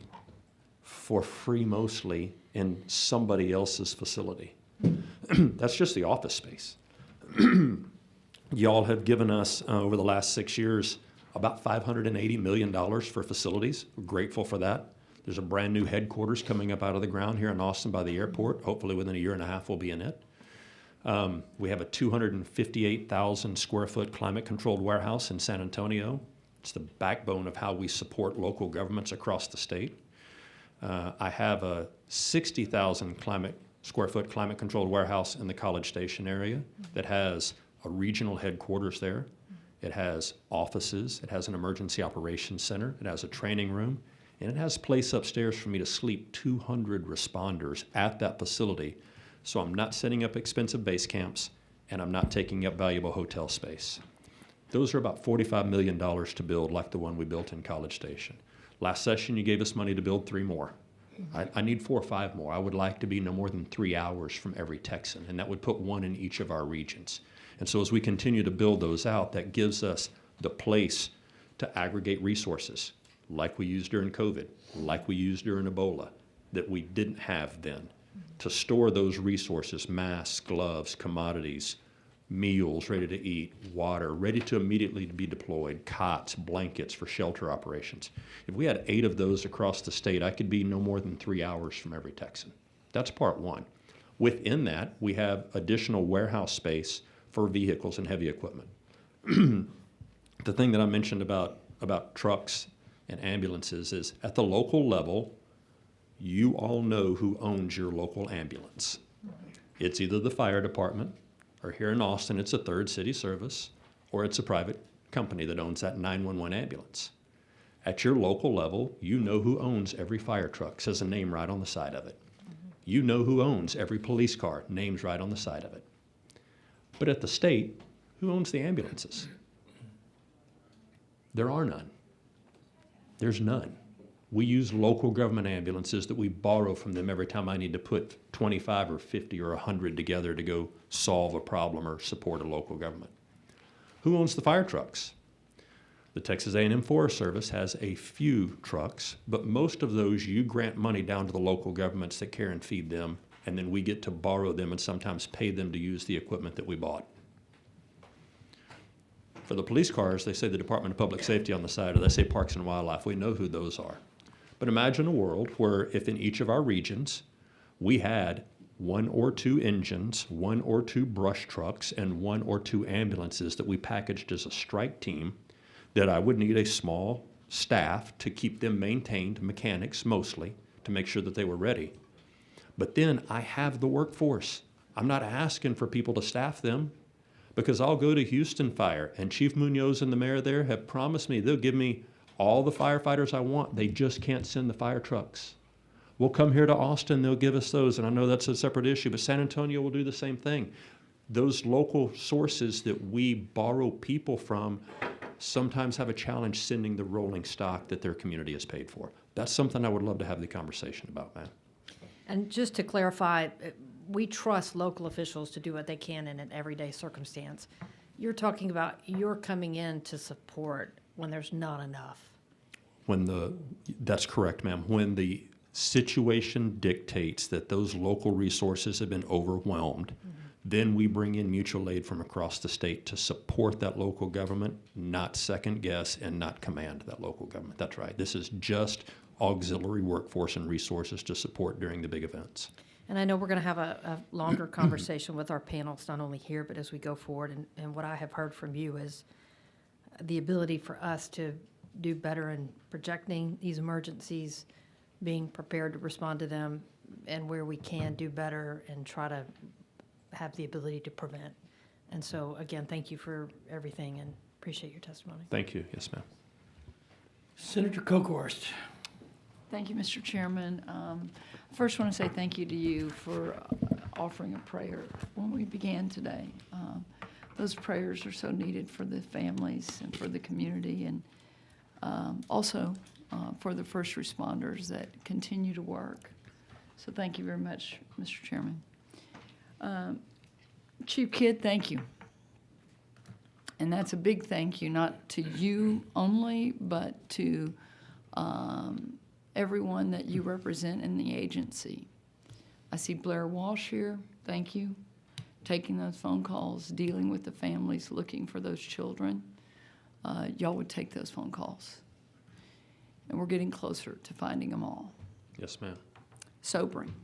for free mostly in somebody else's facility. That's just the office space. Y'all have given us, over the last 6 years, about $580 million for facilities. We're grateful for that. There's a brand new headquarters coming up out of the ground here in Austin by the airport. Hopefully within a year and a half we'll be in it. We have a 258,000 square foot climate controlled warehouse in San Antonio. It's the backbone of how we support local governments across the state. I have a 60,000 climate square foot climate-controlled warehouse in the College Station area that has a regional headquarters there. It has offices, it has an emergency operations center, it has a training room, and it has a place upstairs for me to sleep 200 responders at that facility. So I'm not setting up expensive base camps, and I'm not taking up valuable hotel space. Those are about $45 million to build, like the one we built in College Station. Last session, you gave us money to build 3 more. I need 4 or 5 more. I would like to be no more than 3 hours from every Texan, and that would put 1 in each of our regions. And so as we continue to build those out, that gives us the place to aggregate resources, like we used during COVID, like we used during Ebola, that we didn't have then, to store those resources, masks, gloves, commodities, meals ready to eat, water ready to immediately be deployed, cots, blankets for shelter operations. If we had 8 of those across the state, I could be no more than 3 hours from every Texan. That's part one. Within that, we have additional warehouse space for vehicles and heavy equipment. The thing that I mentioned about trucks and ambulances is at the local level, you all know who owns your local ambulance. It's either the fire department, or here in Austin, it's a Third City Service, or it's a private company that owns that 911 ambulance. At your local level, you know who owns every fire truck, says a name right on the side of it. You know who owns every police car, names right on the side of it. But at the state, who owns the ambulances? There are none. There's none. We use local government ambulances that we borrow from them every time I need to put 25 or 50 or 100 together to go solve a problem or support a local government. Who owns the fire trucks? The Texas A&M Forest Service has a few trucks, but most of those you grant money down to the local governments that care and feed them, and then we get to borrow them and sometimes pay them to use the equipment that we bought. For the police cars, they say the Department of Public Safety on the side, or they say Parks and Wildlife. We know who those are. But imagine a world where if in each of our regions we had 1 or 2 engines, 1 or 2 brush trucks, and 1 or 2 ambulances that we packaged as a strike team, that I would need a small staff to keep them maintained, mechanics mostly, to make sure that they were ready. But then I have the workforce. I'm not asking for people to staff them, because I'll go to Houston Fire, and Chief Munoz and the mayor there have promised me they'll give me all the firefighters I want. They just can't send the fire trucks. We'll come here to Austin, they'll give us those, and I know that's a separate issue, but San Antonio will do the same thing. Those local sources that we borrow people from sometimes have a challenge sending the rolling stock that their community has paid for. That's something I would love to have the conversation about, man.
And just to clarify, we trust local officials to do what they can in an everyday circumstance. You're talking about you're coming in to support when there's not enough.
That's correct, ma'am. When the situation dictates that those local resources have been overwhelmed, then we bring in mutual aid from across the state to support that local government, not second guess and not command that local government. That's right. This is just auxiliary workforce and resources to support during the big events.
And I know we're going to have a longer conversation with our panels, not only here, but as we go forward. And what I have heard from you is the ability for us to do better in projecting these emergencies, being prepared to respond to them, and where we can do better and try to have the ability to prevent. And so, again, thank you for everything and appreciate your testimony.
Thank you. Yes, ma'am.
Senator Kokhorst.
Thank you, Mr. Chairman. First, want to say thank you to you for offering a prayer when we began today. Those prayers are so needed for the families and for the community, and also for the first responders that continue to work. So thank you very much, Mr. Chairman. Chief Kidd, thank you. And that's a big thank you, not to you only, but to everyone that you represent in the agency. I see Blair Walsh here. Thank you. Taking those phone calls, dealing with the families looking for those children. Y'all would take those phone calls. And we're getting closer to finding them all.
Yes, ma'am.
Sobering.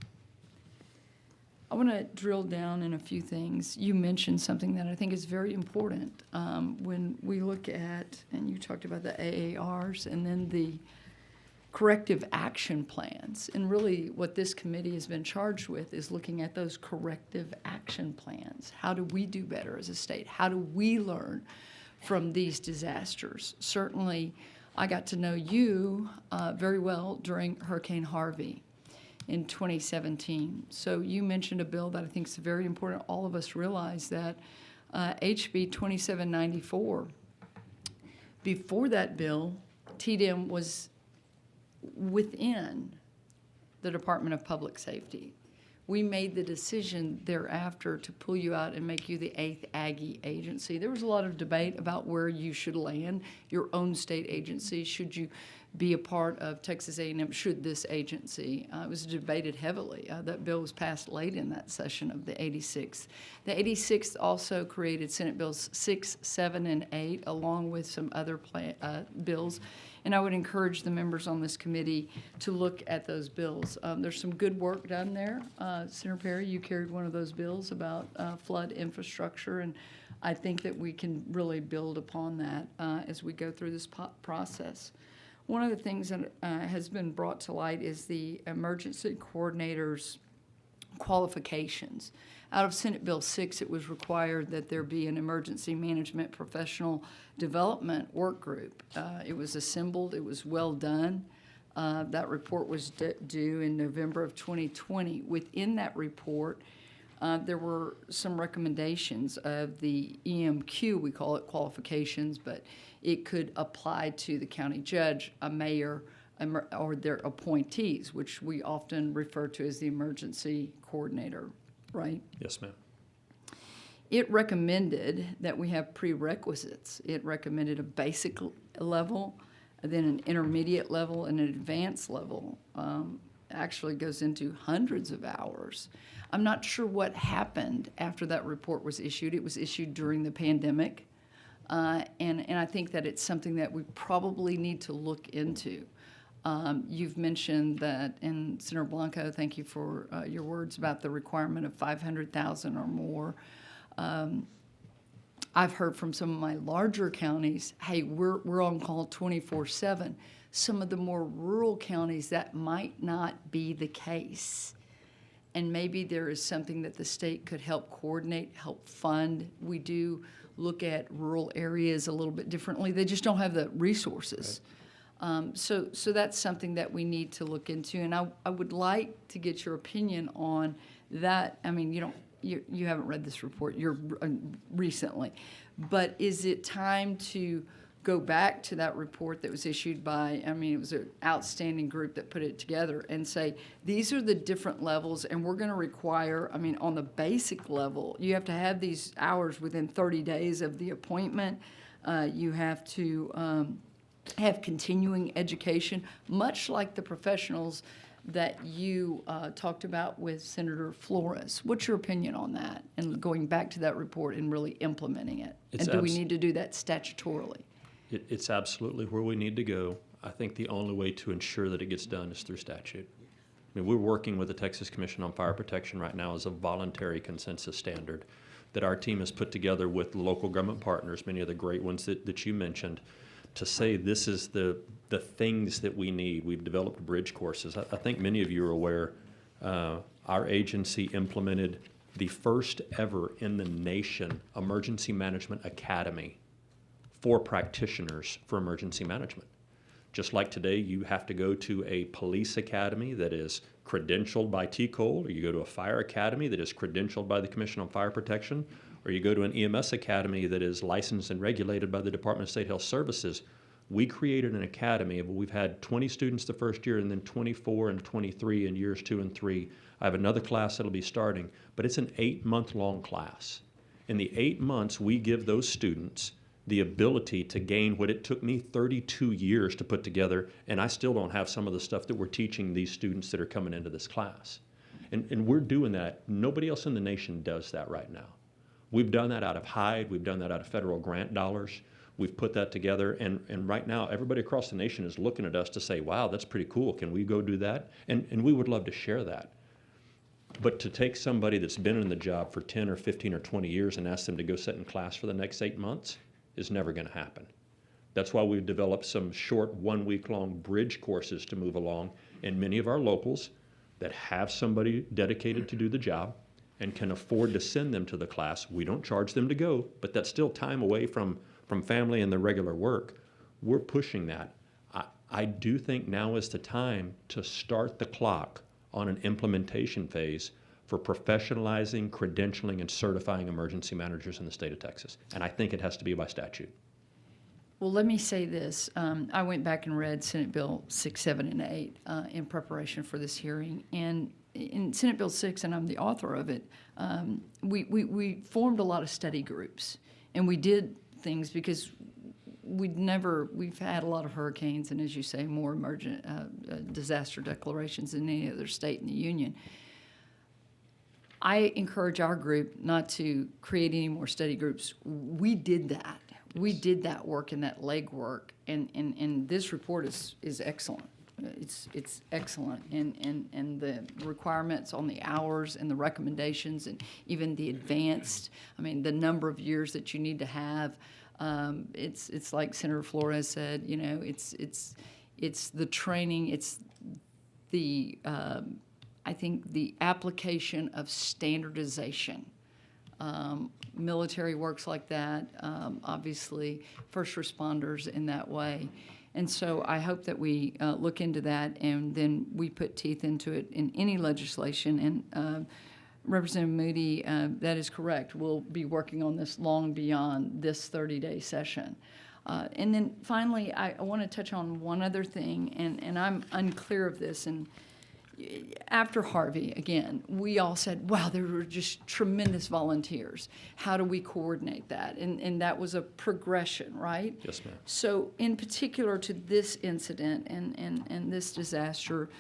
I want to drill down in a few things. You mentioned something that I think is very important when we look at, and you talked about the AARs and then corrective action plans. And really what this committee has been charged with is looking at those corrective action plans. How do we do better as a state? How do we learn from these disasters? Certainly, I got to know you very well during Hurricane Harvey in 2017. So you mentioned a bill that I think is very important. All of us realize that HB 2794, before that bill, TDM was within the Department of Public Safety. We made the decision thereafter to pull you out and make you the 8th Aggie agency. There was a lot of debate about where you should land, your own state agency. Should you be a part of Texas A&M? Should this agency? It was debated heavily. That bill was passed late in that session of the 86th. The 86th also created Senate Bills 6, 7, and 8, along with some other bills. And I would encourage the members on this committee to look at those bills. There's some good work done there. Senator Perry, you carried one of those bills about flood infrastructure, and I think that we can really build upon that as we go through this process. One of the things that has been brought to light is the emergency coordinator's qualifications. Out of Senate Bill 6, it was required that there be an emergency management professional development work group. It was assembled, it was well done. That report was due in November of 2020. Within that report, there were some recommendations of the EMQ, we call it qualifications, but it could apply to the county judge, a mayor, or their appointees, which we often refer to as the emergency coordinator, right?
Yes, ma'am.
It recommended that we have prerequisites. It recommended a basic level, then an intermediate level, and an advanced level. Actually goes into hundreds of hours. I'm not sure what happened after that report was issued. It was issued during the pandemic. And I think that it's something that we probably need to look into. You've mentioned that, and Senator Blanco, thank you for your words about the requirement of 500,000 or more. I've heard from some of my larger counties, hey, we're on call 24/7. Some of the more rural counties, that might not be the case. And maybe there is something that the state could help coordinate, help fund. We do look at rural areas a little bit differently. They just don't have the resources. Right. So that's something that we need to look into. And I would like to get your opinion on that. I mean, you haven't read this report recently, but is it time to go back to that report that was issued by, it was an outstanding group that put it together, and say, these are the different levels, and we're going to require, on the basic level, you have to have these hours within 30 days of the appointment. You have to have continuing education, much like the professionals that you talked about with Senator Flores. What's your opinion on that, and going back to that report and really implementing it? And do we need to do that statutorily?
It's absolutely where we need to go. I think the only way to ensure that it gets done is through statute. We're working with the Texas Commission on Fire Protection right now as a voluntary consensus standard that our team has put together with local government partners, many of the great ones that you mentioned, to say this is the things that we need. We've developed bridge courses. I think many of you are aware our agency implemented the first ever in the nation Emergency Management Academy for practitioners for emergency management. Just like today, you have to go to a police academy that is credentialed by TCOL, or you go to a fire academy that is credentialed by the Commission on Fire Protection, or you go to an EMS academy that is licensed and regulated by the Department of State Health Services. We created an academy. We've had 20 students the first year, and then 24 and 23 in years 2 and 3. I have another class that'll be starting, but it's an 8-month-long class. In the 8 months, we give those students the ability to gain what it took me 32 years to put together, and I still don't have some of the stuff that we're teaching these students that are coming into this class. And we're doing that. Nobody else in the nation does that right now. We've done that out of HIDE. We've done that out of federal grant dollars. We've put that together, and right now, everybody across the nation is looking at us to say, wow, that's pretty cool. Can we go do that? And we would love to share that. But to take somebody that's been in the job for 10 or 15 or 20 years and ask them to go sit in class for the next 8 months is never going to happen. That's why we've developed some short 1-week-long bridge courses to move along. And many of our locals that have somebody dedicated to do the job and can afford to send them to the class, we don't charge them to go, but that's still time away from family and the regular work. We're pushing that. I do think now is the time to start the clock on an implementation phase for professionalizing, credentialing, and certifying emergency managers in the state of Texas. And I think it has to be by statute.
Well, let me say this. I went back and read Senate Bill 6, 7, and 8 in preparation for this hearing. And in Senate Bill 6, and I'm the author of it, we formed a lot of study groups. And we did things because we've had a lot of hurricanes and, as you say, more emergent disaster declarations than any other state in the union. I encourage our group not to create any more study groups. We did that. We did that work and that legwork, and this report is excellent. It's excellent, and the requirements on the hours and the recommendations and even the advanced. I mean, the number of years that you need to have. It's like Senator Flores said. You know, it's the training. It's the I think the application of standardization. Military works like that, obviously first responders in that way. And so I hope that we look into that and then we put teeth into it in any legislation. And Representative Moody, that is correct. We'll be working on this long beyond this 30-day session. And then finally, I want to touch on one other thing, and I'm unclear of this. And after Harvey, again, we all said, wow, there were just tremendous volunteers. How do we coordinate that? And that was a progression, right?
Yes, ma'am.
So in particular to this incident and this disaster,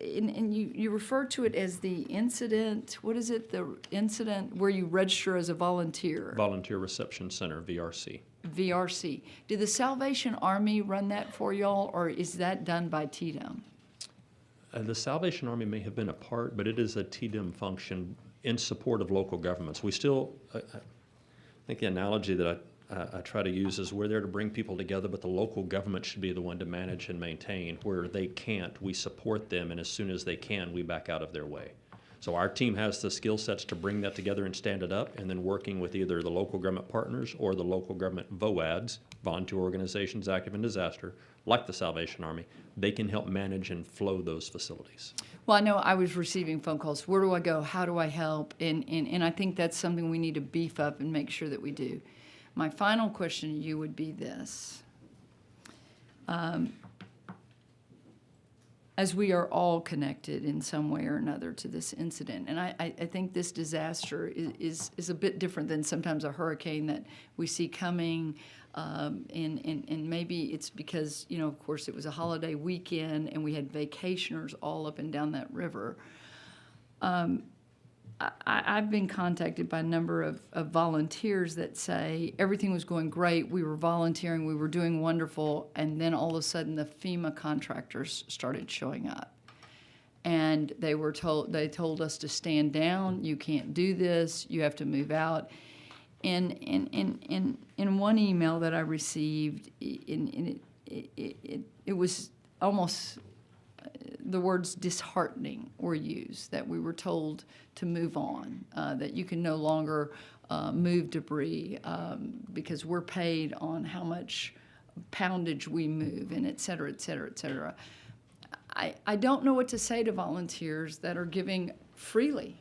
and you refer to it as the incident, what is it, the incident where you register as a volunteer?
Volunteer Reception Center, VRC.
VRC. Did the Salvation Army run that for y'all, or is that done by TDM?
The Salvation Army may have been a part, but it is a TDM function in support of local governments. We still, I think the analogy that I try to use is we're there to bring people together, but the local government should be the one to manage and maintain. Where they can't, we support them, and as soon as they can, we back out of their way. So our team has the skill sets to bring that together and stand it up, and then working with either the local government partners or the local government VOADs, volunteer organizations active in disaster, like the Salvation Army, they can help manage and flow those facilities.
Well, I know I was receiving phone calls. Where do I go? How do I help? And I think that's something we need to beef up and make sure that we do. My final question to you would be this. As we are all connected in some way or another to this incident, and I think this disaster is a bit different than sometimes a hurricane that we see coming, and maybe it's because, you know, of course, it was a holiday weekend and we had vacationers all up and down that river. I've been contacted by a number of volunteers that say everything was going great, we were volunteering, we were doing wonderful, and then all of a sudden the FEMA contractors started showing up. And they told us to stand down, you can't do this, you have to move out. And in one email that I received, it was almost, the words disheartening were used, that we were told to move on, that you can no longer move debris because we're paid on how much poundage we move, and et cetera, et cetera, et cetera. I don't know what to say to volunteers that are giving freely.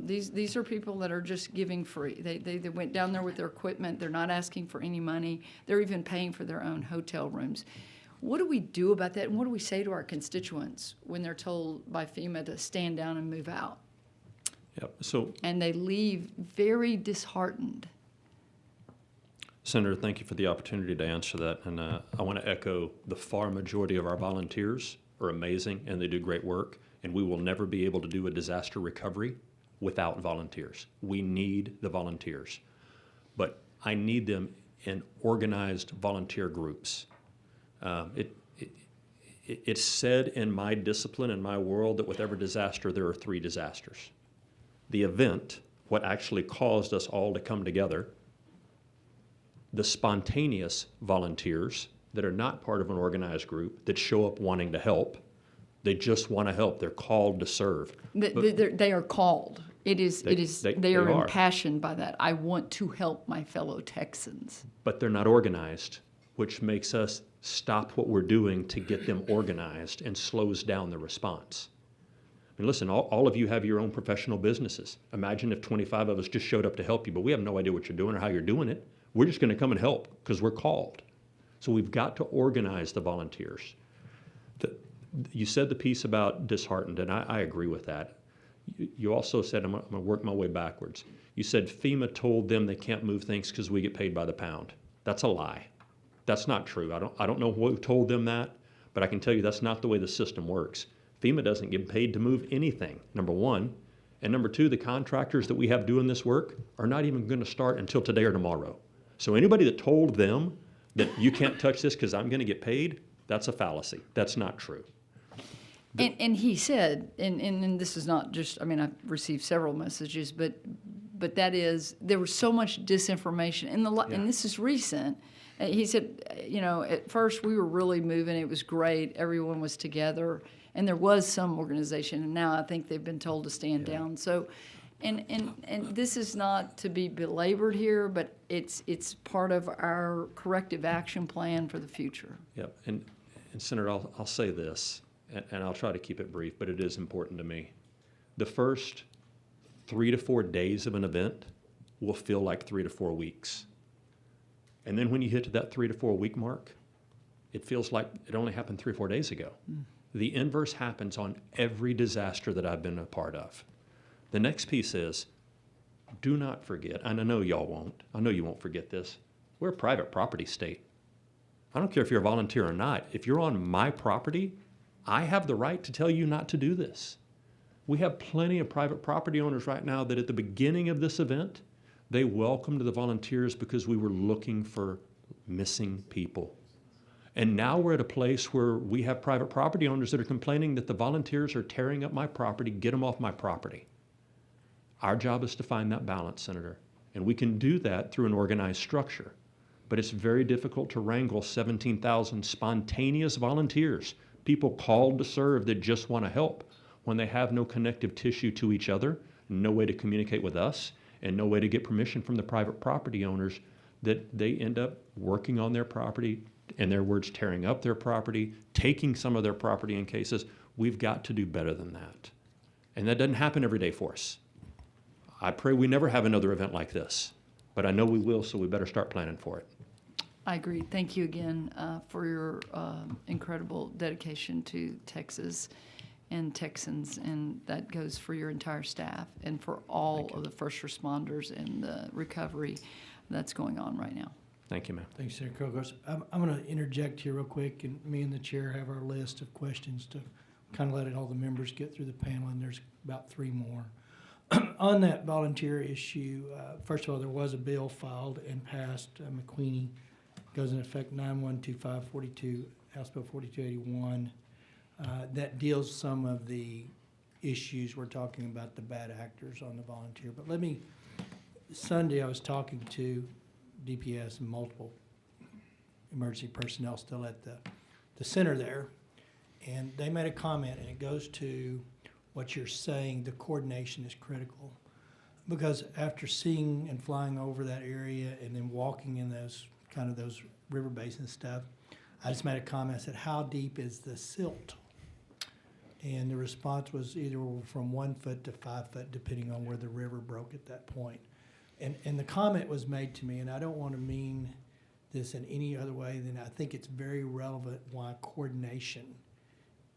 These are people that are just giving free. They went down there with their equipment. They're not asking for any money. They're even paying for their own hotel rooms. What do we do about that, and what do we say to our constituents when they're told by FEMA to stand down and move out?
Yep. So,
and they leave very disheartened.
Senator, thank you for the opportunity to answer that. And I want to echo the far majority of our volunteers are amazing and they do great work. And we will never be able to do a disaster recovery without volunteers. We need the volunteers. But I need them in organized volunteer groups. It's said in my discipline, in my world, that with every disaster, there are 3 disasters. The event, what actually caused us all to come together, the spontaneous volunteers that are not part of an organized group that show up wanting to help. They just want to help. They're called to serve.
They are called. It is, they are
are.
impassioned by that. I want to help my fellow Texans.
But they're not organized, which makes us stop what we're doing to get them organized and slows down the response. I mean, listen, all of you have your own professional businesses. Imagine if 25 of us just showed up to help you, but we have no idea what you're doing or how you're doing it. We're just going to come and help because we're called. So we've got to organize the volunteers. You said the piece about disheartened, and I agree with that. You also said, I'm going to work my way backwards. You said FEMA told them they can't move things because we get paid by the pound. That's a lie. That's not true. I don't know who told them that, but I can tell you that's not the way the system works. FEMA doesn't get paid to move anything, number one. And number two, the contractors that we have doing this work are not even going to start until today or tomorrow. So anybody that told them that you can't touch this because I'm going to get paid, that's a fallacy. That's not true.
And he said, and this is not just, I mean, I've received several messages, but that is, there was so much disinformation, and this is recent. He said, at first we were really moving, it was great, everyone was together, and there was some organization, and now I think they've been told to stand down. So, and this is not to be belabored here, but it's part of our corrective action plan for the future.
Yep, and Senator, I'll say this, and I'll try to keep it brief, but it is important to me. The first 3 to 4 days of an event will feel like 3 to 4 weeks. And then when you hit to that 3 to 4 week mark, it feels like it only happened 3 or 4 days ago. The inverse happens on every disaster that I've been a part of. The next piece is, do not forget, and I know y'all won't, I know you won't forget this, we're a private property state. I don't care if you're a volunteer or not. If you're on my property, I have the right to tell you not to do this. We have plenty of private property owners right now that at the beginning of this event, they welcomed the volunteers because we were looking for missing people. And now we're at a place where we have private property owners that are complaining that the volunteers are tearing up my property, get them off my property. Our job is to find that balance, Senator. And we can do that through an organized structure. But it's very difficult to wrangle 17,000 spontaneous volunteers, people called to serve that just want to help, when they have no connective tissue to each other, no way to communicate with us, and no way to get permission from the private property owners, that they end up working on their property, in their words, tearing up their property, taking some of their property in cases. We've got to do better than that. And that doesn't happen every day for us. I pray we never have another event like this, but I know we will, so we better start planning for it.
I agree. Thank you again for your incredible dedication to Texas and Texans, and that goes for your entire staff and for all of the first responders and the recovery that's going on right now.
Thank you, ma'am.
Thanks, Senator Kokos. I'm going to interject here real quick, and me and the chair have our list of questions to kind of let all the members get through the panel, and there's about 3 more. On that volunteer issue, first of all, there was a bill filed and passed, McQueenie, goes in effect 912542, House Bill 4281, that deals some of the issues we're talking about, the bad actors on the volunteer. But Sunday I was talking to DPS and multiple emergency personnel still at the center there, and they made a comment, and it goes to what you're saying, the coordination is critical. Because after seeing and flying over that area and then walking in those river basins stuff, I just made a comment, I said, how deep is the silt? And the response was either from 1 foot to 5 foot, depending on where the river broke at that point. And the comment was made to me, and I don't want to mean this in any other way than I think it's very relevant why coordination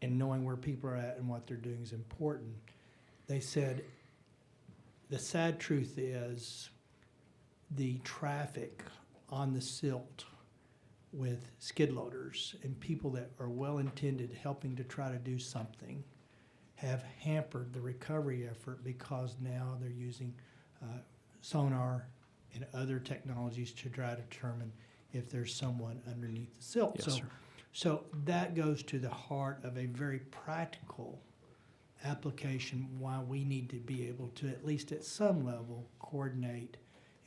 and knowing where people are at and what they're doing is important. They said, the sad truth is the traffic on the silt with skid loaders and people that are well-intended helping to try to do something have hampered the recovery effort because now they're using sonar and other technologies to try to determine if there's someone underneath the silt.
Yes, sir.
So that goes to the heart of a very practical application why we need to be able to, at least at some level, coordinate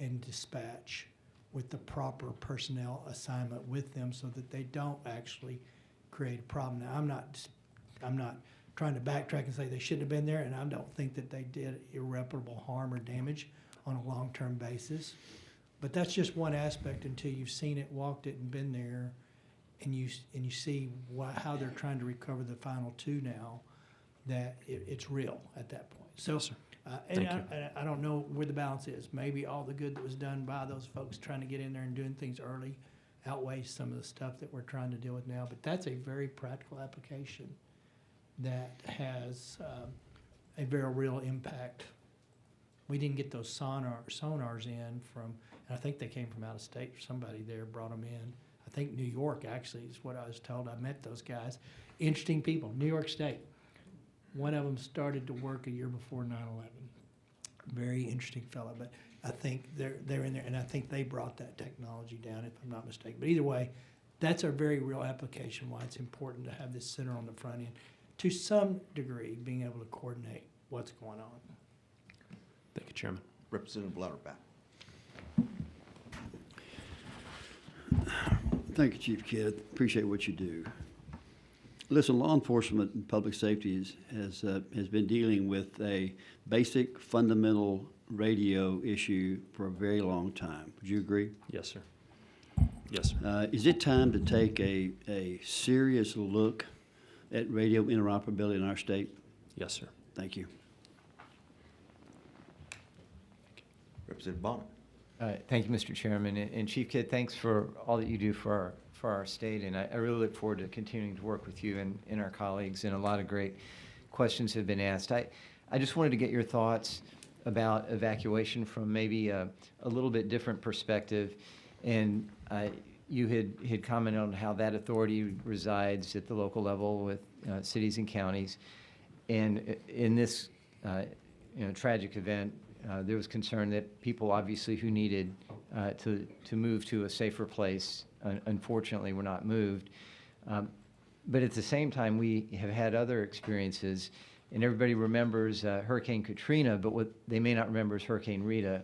and dispatch with the proper personnel assignment with them so that they don't actually create a problem. Now, I'm not trying to backtrack and say they shouldn't have been there, and I don't think that they did irreparable harm or damage on a long-term basis. But that's just one aspect until you've seen it, walked it, and been there, and you see how they're trying to recover the final two now, that it's real at that point. So,
Thank you.
I don't know where the balance is. Maybe all the good that was done by those folks trying to get in there and doing things early outweighs some of the stuff that we're trying to deal with now. But that's a very practical application that has a very real impact. We didn't get those sonars in from, and I think they came from out of state. Somebody there brought them in. I think New York actually is what I was told. I met those guys. Interesting people. New York State. One of them started to work a year before 9/11. Very interesting fellow, but I think they're in there, and I think they brought that technology down, if I'm not mistaken. But either way, that's a very real application why it's important to have this center on the front end. To some degree, being able to coordinate what's going on.
Thank you, Chairman.
Representative Louderback.
Thank you, Chief Kidd. Appreciate what you do. Listen, law enforcement and public safety has been dealing with a basic fundamental radio issue for a very long time. Would you agree?
Yes, sir. Yes, sir.
Is it time to take a serious look at radio interoperability in our state?
Yes, sir.
Thank you.
Representative Bonner.
Thank you, Mr. Chairman. And Chief Kidd, thanks for all that you do for our state. And I really look forward to continuing to work with you and our colleagues. And a lot of great questions have been asked. I just wanted to get your thoughts about evacuation from maybe a little bit different perspective. And you had commented on how that authority resides at the local level with cities and counties. And in this tragic event, there was concern that people obviously who needed to move to a safer place, unfortunately, were not moved. But at the same time, we have had other experiences, and everybody remembers Hurricane Katrina, but what they may not remember is Hurricane Rita.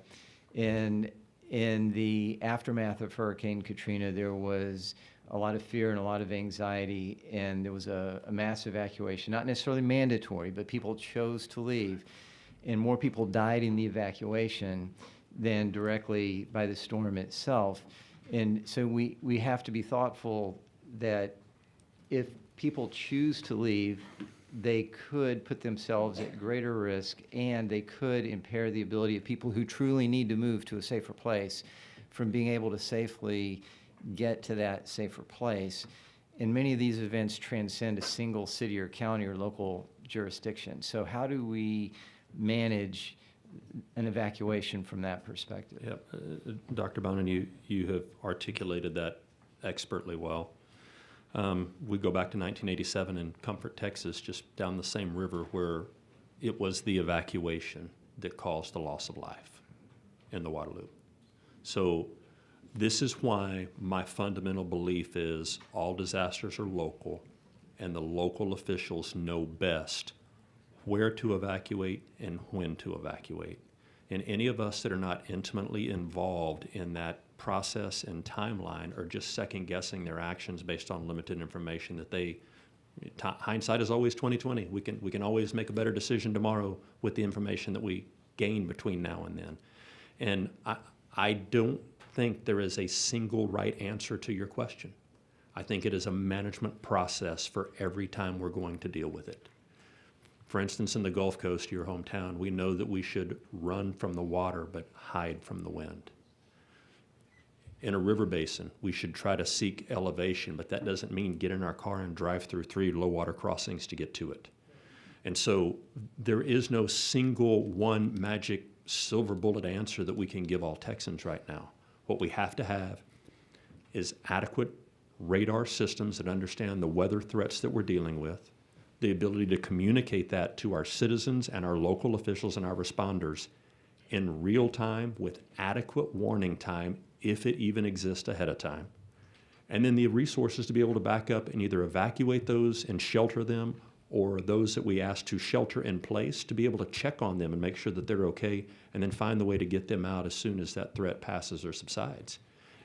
And in the aftermath of Hurricane Katrina, there was a lot of fear and a lot of anxiety, and there was a mass evacuation, not necessarily mandatory, but people chose to leave. And more people died in the evacuation than directly by the storm itself. And so we have to be thoughtful that if people choose to leave, they could put themselves at greater risk, and they could impair the ability of people who truly need to move to a safer place from being able to safely get to that safer place. And many of these events transcend a single city or county or local jurisdiction. So how do we manage an evacuation from that perspective?
Yeah, Dr. Bonin, you have articulated that expertly well. We go back to 1987 in Comfort, Texas, just down the same river, where it was the evacuation that caused the loss of life in the Waterloo. So this is why my fundamental belief is all disasters are local, and the local officials know best where to evacuate and when to evacuate. And any of us that are not intimately involved in that process and timeline are just second guessing their actions based on limited information that hindsight is always 20/20. We can always make a better decision tomorrow with the information that we gain between now and then. And I don't think there is a single right answer to your question. I think it is a management process for every time we're going to deal with it. For instance, in the Gulf Coast, your hometown, we know that we should run from the water but hide from the wind. In a river basin, we should try to seek elevation, but that doesn't mean get in our car and drive through 3 low water crossings to get to it. And so there is no single one magic silver bullet answer that we can give all Texans right now. What we have to have is adequate radar systems that understand the weather threats that we're dealing with, the ability to communicate that to our citizens and our local officials and our responders in real time with adequate warning time, if it even exists ahead of time. And then the resources to be able to back up and either evacuate those and shelter them, or those that we ask to shelter in place to be able to check on them and make sure that they're okay, and then find the way to get them out as soon as that threat passes or subsides.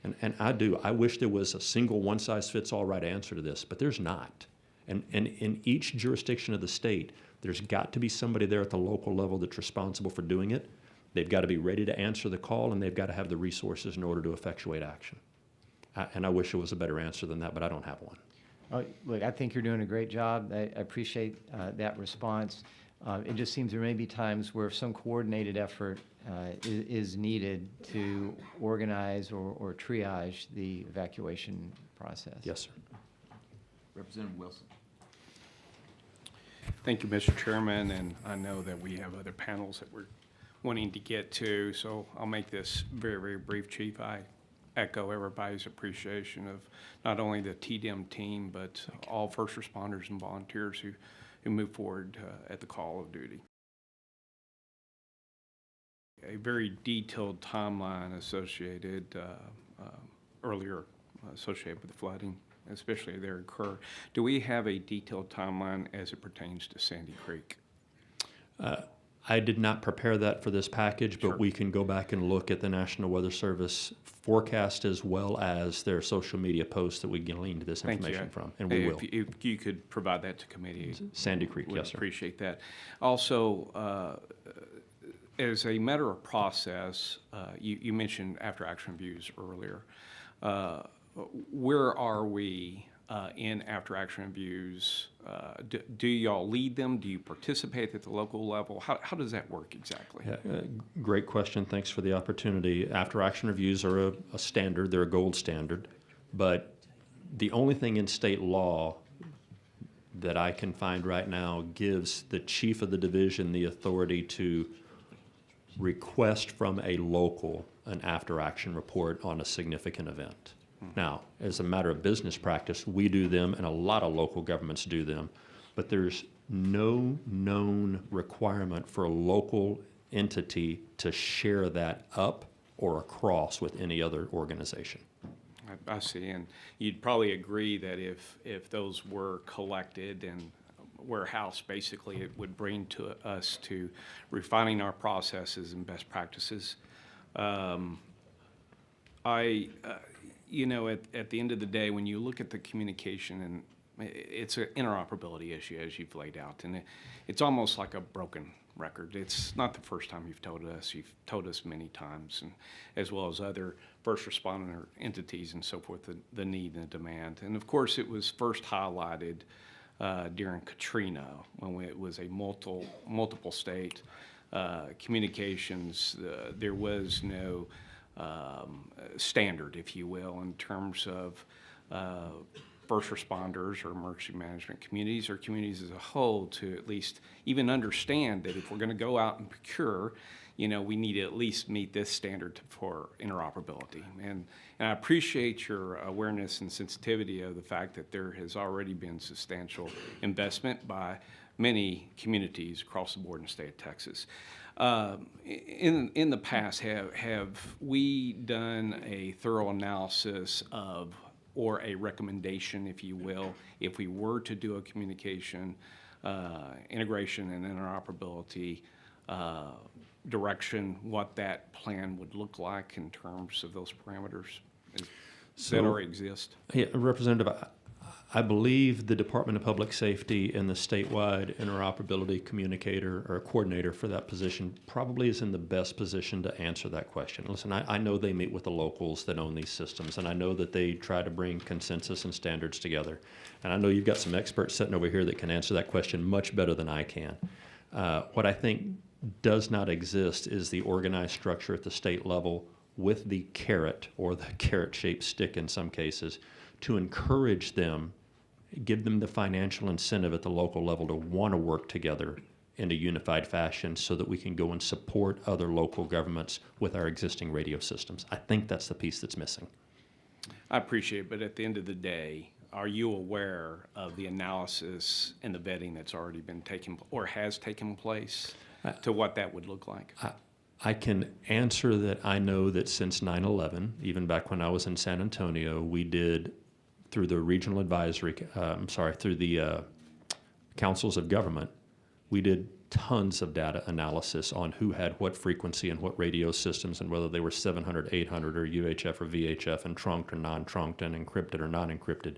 And I wish there was a single one-size-fits-all right answer to this, but there's not. And in each jurisdiction of the state, there's got to be somebody there at the local level that's responsible for doing it. They've got to be ready to answer the call, and they've got to have the resources in order to effectuate action. And I wish there was a better answer than that, but I don't have one.
Look, I think you're doing a great job. I appreciate that response. It just seems there may be times where some coordinated effort is needed to organize or triage the evacuation process.
Yes, sir.
Representative Wilson.
Thank you, Mr. Chairman, and I know that we have other panels that we're wanting to get to, so I'll make this very, very brief, Chief. I echo everybody's appreciation of not only the TDM team, but all first responders and volunteers who move forward at the call of duty. A very detailed timeline associated earlier associated with the flooding, especially there in Kerr. Do we have a detailed timeline as it pertains to Sandy Creek?
I did not prepare that for this package, but
Sure.
we can go back and look at the National Weather Service forecast as well as their social media posts that we gleaned this
Thank you.
information from, and we will.
If you could provide that to committee.
Sandy Creek,
would
yes, sir.
appreciate that. Also, as a matter of process, you mentioned after action reviews earlier. Where are we in after action reviews? Do y'all lead them? Do you participate at the local level? How does that work exactly?
Yeah, great question. Thanks for the opportunity. After action reviews are a standard. They're a gold standard. But the only thing in state law that I can find right now gives the chief of the division the authority to request from a local an after action report on a significant event. Now, as a matter of business practice, we do them and a lot of local governments do them, but there's no known requirement for a local entity to share that up or across with any other organization.
I see, and you'd probably agree that if those were collected and warehoused, basically it would bring to us to refining our processes and best practices. You know, at the end of the day, when you look at the communication, and it's an interoperability issue as you've laid out, and it's almost like a broken record. It's not the first time you've told us many times, and as well as other first responder entities and so forth, the need and the demand. And of course, it was first highlighted during Katrina when it was a multiple state communications. There was no standard, if you will, in terms of first responders or emergency management communities or communities as a whole to at least even understand that if we're going to go out and procure, you know, we need to at least meet this standard for interoperability. And I appreciate your awareness and sensitivity of the fact that there has already been substantial investment by many communities across the board in the state of Texas. In the past, have we done a thorough analysis of, or a recommendation, if you will, if we were to do a communication integration and interoperability direction, what that plan would look like in terms of those parameters that already exist?
Yeah, Representative, I believe the Department of Public Safety and the statewide interoperability communicator or coordinator for that position probably is in the best position to answer that question. Listen, I know they meet with the locals that own these systems, and I know that they try to bring consensus and standards together. And I know you've got some experts sitting over here that can answer that question much better than I can. What I think does not exist is the organized structure at the state level with the carrot or the carrot-shaped stick in some cases to encourage them, give them the financial incentive at the local level to want to work together in a unified fashion so that we can go and support other local governments with our existing radio systems. I think that's the piece that's missing.
I appreciate it, but at the end of the day, are you aware of the analysis and the vetting that's already been taken or has taken place to what that would look like?
I can answer that I know that since 9/11, even back when I was in San Antonio, we did through the regional advisory, through the councils of government, we did tons of data analysis on who had what frequency and what radio systems and whether they were 700, 800, or UHF or VHF, and trunked or non-trunked, and encrypted or non-encrypted.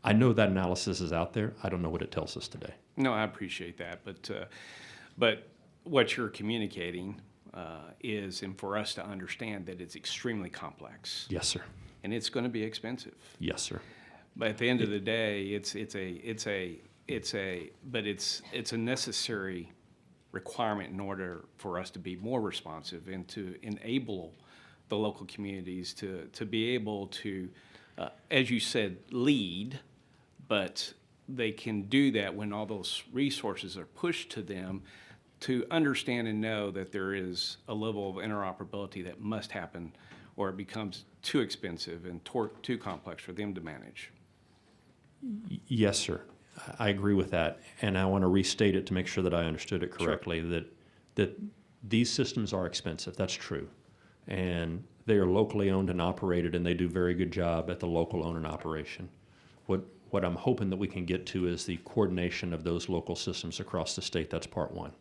I know that analysis is out there. I don't know what it tells us today.
No, I appreciate that, but what you're communicating is, and for us to understand that it's extremely complex.
Yes, sir.
And it's going to be expensive.
Yes, sir.
But at the end of the day, it's a necessary requirement in order for us to be more responsive and to enable the local communities to be able to, as you said, lead, but they can do that when all those resources are pushed to them to understand and know that there is a level of interoperability that must happen, or it becomes too expensive and too complex for them to manage.
Yes, sir. I agree with that, and I want to restate it to make sure that I understood it correctly, that these systems are expensive. That's true. And they are locally owned and operated, and they do a very good job at the local own and operation. What I'm hoping that we can get to is the coordination of those local systems across the state. That's part one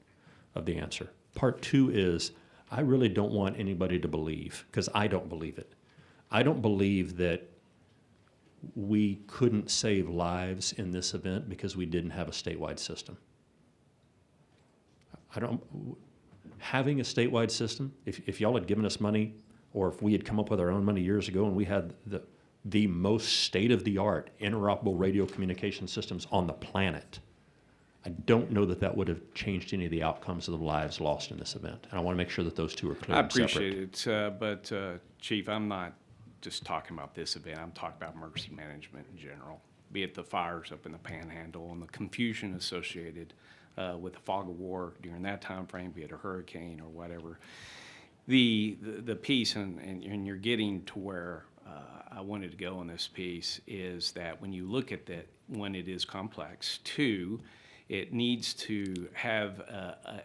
of the answer. Part two is, I really don't want anybody to believe, because I don't believe it. I don't believe that we couldn't save lives in this event because we didn't have a statewide system. Having a statewide system, if y'all had given us money, or if we had come up with our own money years ago and we had the most state-of-the-art interoperable radio communication systems on the planet, I don't know that that would have changed any of the outcomes of the lives lost in this event. And I want to make sure that those two are clear
I
and separate.
appreciate it, but Chief, I'm not just talking about this event. I'm talking about emergency management in general, be it the fires up in the Panhandle and the confusion associated with the fog of war during that time frame, be it a hurricane or whatever. The piece, and you're getting to where I wanted to go on this piece, is that when you look at that, when it is complex, two, it needs to have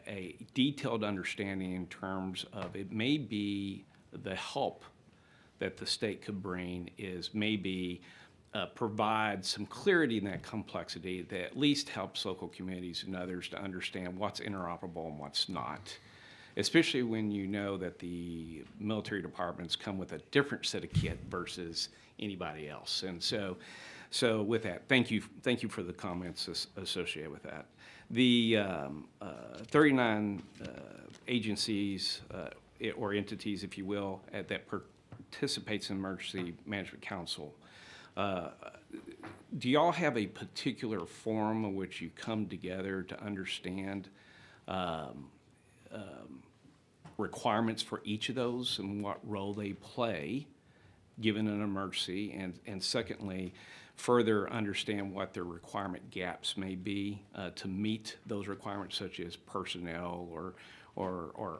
a detailed understanding in terms of, it may be the help that the state could bring is maybe provide some clarity in that complexity that at least helps local communities and others to understand what's interoperable and what's not, especially when you know that the military departments come with a different set of kit versus anybody else. And so with that, thank you for the comments associated with that. The 39 agencies or entities, if you will, that participates in Emergency Management Council. Do y'all have a particular forum in which you come together to understand requirements for each of those and what role they play given an emergency? And secondly, further understand what their requirement gaps may be to meet those requirements, such as personnel or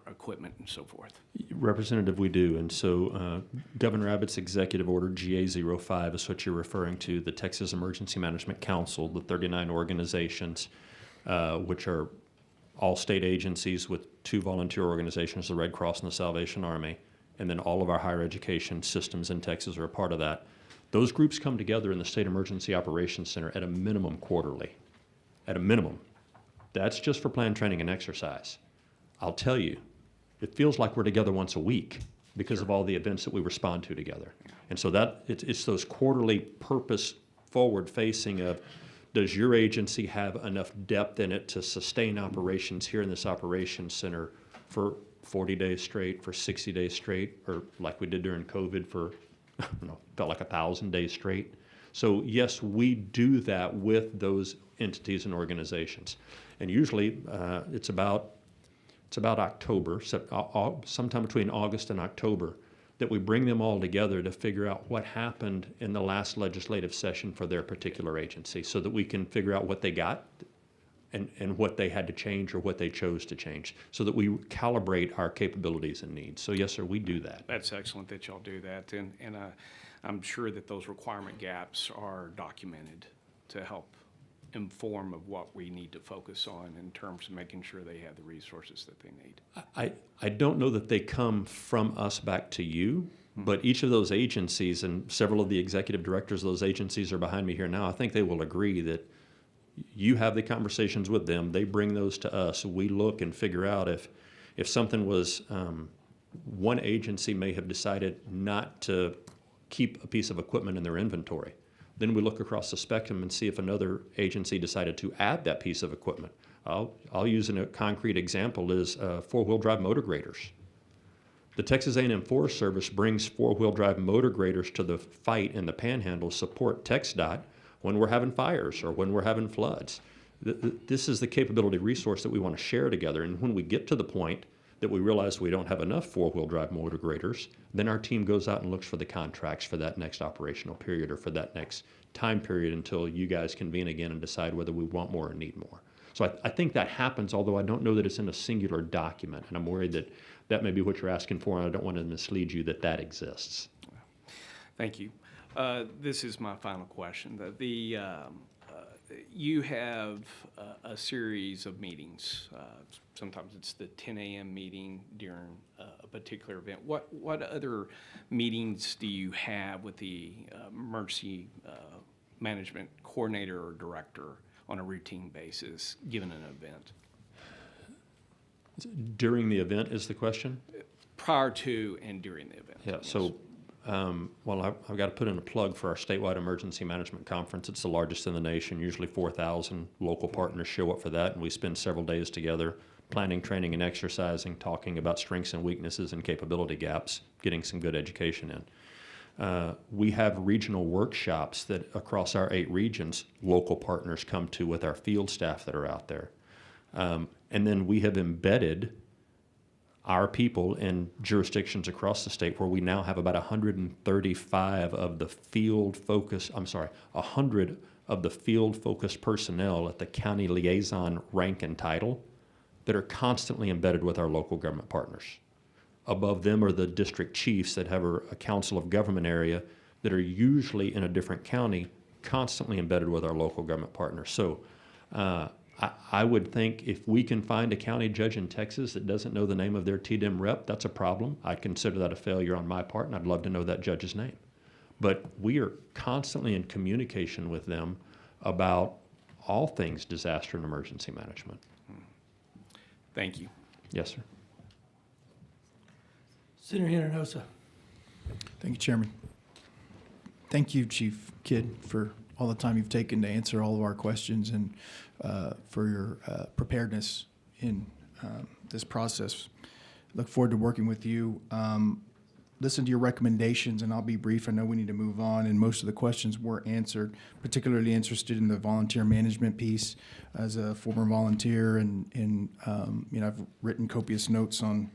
equipment and so forth?
Representative, we do. And so Governor Abbott's executive order, GA05, is what you're referring to, the Texas Emergency Management Council, the 39 organizations, which are all state agencies with 2 volunteer organizations, the Red Cross and the Salvation Army, and then all of our higher education systems in Texas are a part of that. Those groups come together in the State Emergency Operations Center at a minimum quarterly, at a minimum. That's just for plan, training, and exercise. I'll tell you, it feels like we're together once a week because of all the events that we respond to together. And so it's those quarterly purpose forward facing of, does your agency have enough depth in it to sustain operations here in this operations center for 40 days straight, for 60 days straight, or like we did during COVID for, felt like 1,000 days straight. So yes, we do that with those entities and organizations. And usually it's about October, sometime between August and October, that we bring them all together to figure out what happened in the last legislative session for their particular agency so that we can figure out what they got and what they had to change or what they chose to change so that we calibrate our capabilities and needs. So yes, sir, we do that.
That's excellent that y'all do that. And I'm sure that those requirement gaps are documented to help inform of what we need to focus on in terms of making sure they have the resources that they need.
I don't know that they come from us back to you, but each of those agencies, and several of the executive directors of those agencies are behind me here now, I think they will agree that you have the conversations with them, they bring those to us, we look and figure out if something was, one agency may have decided not to keep a piece of equipment in their inventory. Then we look across the spectrum and see if another agency decided to add that piece of equipment. I'll use a concrete example is four-wheel drive motor graders. The Texas A&M Forest Service brings four-wheel drive motor graders to the fight in the Panhandle, support TxDOT when we're having fires or when we're having floods. This is the capability resource that we want to share together. And when we get to the point that we realize we don't have enough four-wheel drive motor graders, then our team goes out and looks for the contracts for that next operational period or for that next time period until you guys convene again and decide whether we want more or need more. So I think that happens, although I don't know that it's in a singular document, and I'm worried that that may be what you're asking for, and I don't want to mislead you that that exists.
Thank you. This is my final question. You have a series of meetings. Sometimes it's the 10 a.m. meeting during a particular event. What other meetings do you have with the emergency management coordinator or director on a routine basis, given an event?
During the event is the question?
Prior to and during the event.
Yeah,
yes.
so, well, I've got to put in a plug for our statewide emergency management conference. It's the largest in the nation. Usually 4,000 local partners show up for that, and we spend several days together planning, training, and exercising, talking about strengths and weaknesses and capability gaps, getting some good education in. We have regional workshops that across our 8 regions, local partners come to with our field staff that are out there. And then we have embedded our people in jurisdictions across the state where we now have about 135 of the field focus, 100 of the field focused personnel at the county liaison rank and title that are constantly embedded with our local government partners. Above them are the district chiefs that have a council of government area that are usually in a different county, constantly embedded with our local government partners. So I would think if we can find a county judge in Texas that doesn't know the name of their TDM rep, that's a problem. I'd consider that a failure on my part, and I'd love to know that judge's name. But we are constantly in communication with them about all things disaster and emergency management.
Thank you.
Yes, sir.
Senator Hinojosa.
Thank you, Chairman. Thank you, Chief Kidd, for all the time you've taken to answer all of our questions and for your preparedness in this process. Look forward to working with you. Listen to your recommendations, and I'll be brief. I know we need to move on, and most of the questions were answered. Particularly interested in the volunteer management piece. As a former volunteer, and I've written copious notes on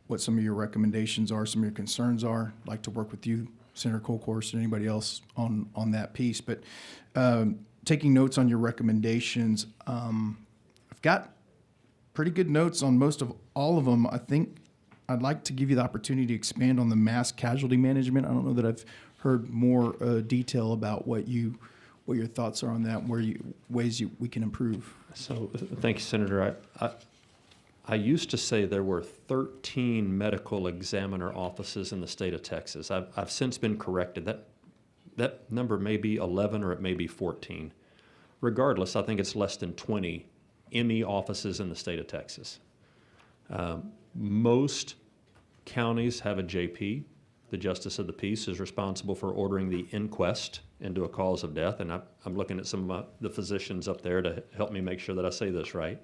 what some of your recommendations are, some of your concerns are. I'd like to work with you, Senator Colcourse, and anybody else on that piece. But taking notes on your recommendations, I've got pretty good notes on most of all of them. I think I'd like to give you the opportunity to expand on the mass casualty management. I don't know that I've heard more detail about what your thoughts are on that, and ways we can improve.
So, thank you, Senator. I used to say there were 13 medical examiner offices in the state of Texas. I've since been corrected. That number may be 11 or it may be 14. Regardless, I think it's less than 20 ME offices in the state of Texas. Most counties have a JP. The Justice of the Peace is responsible for ordering the inquest into a cause of death, and I'm looking at some of the physicians up there to help me make sure that I say this right.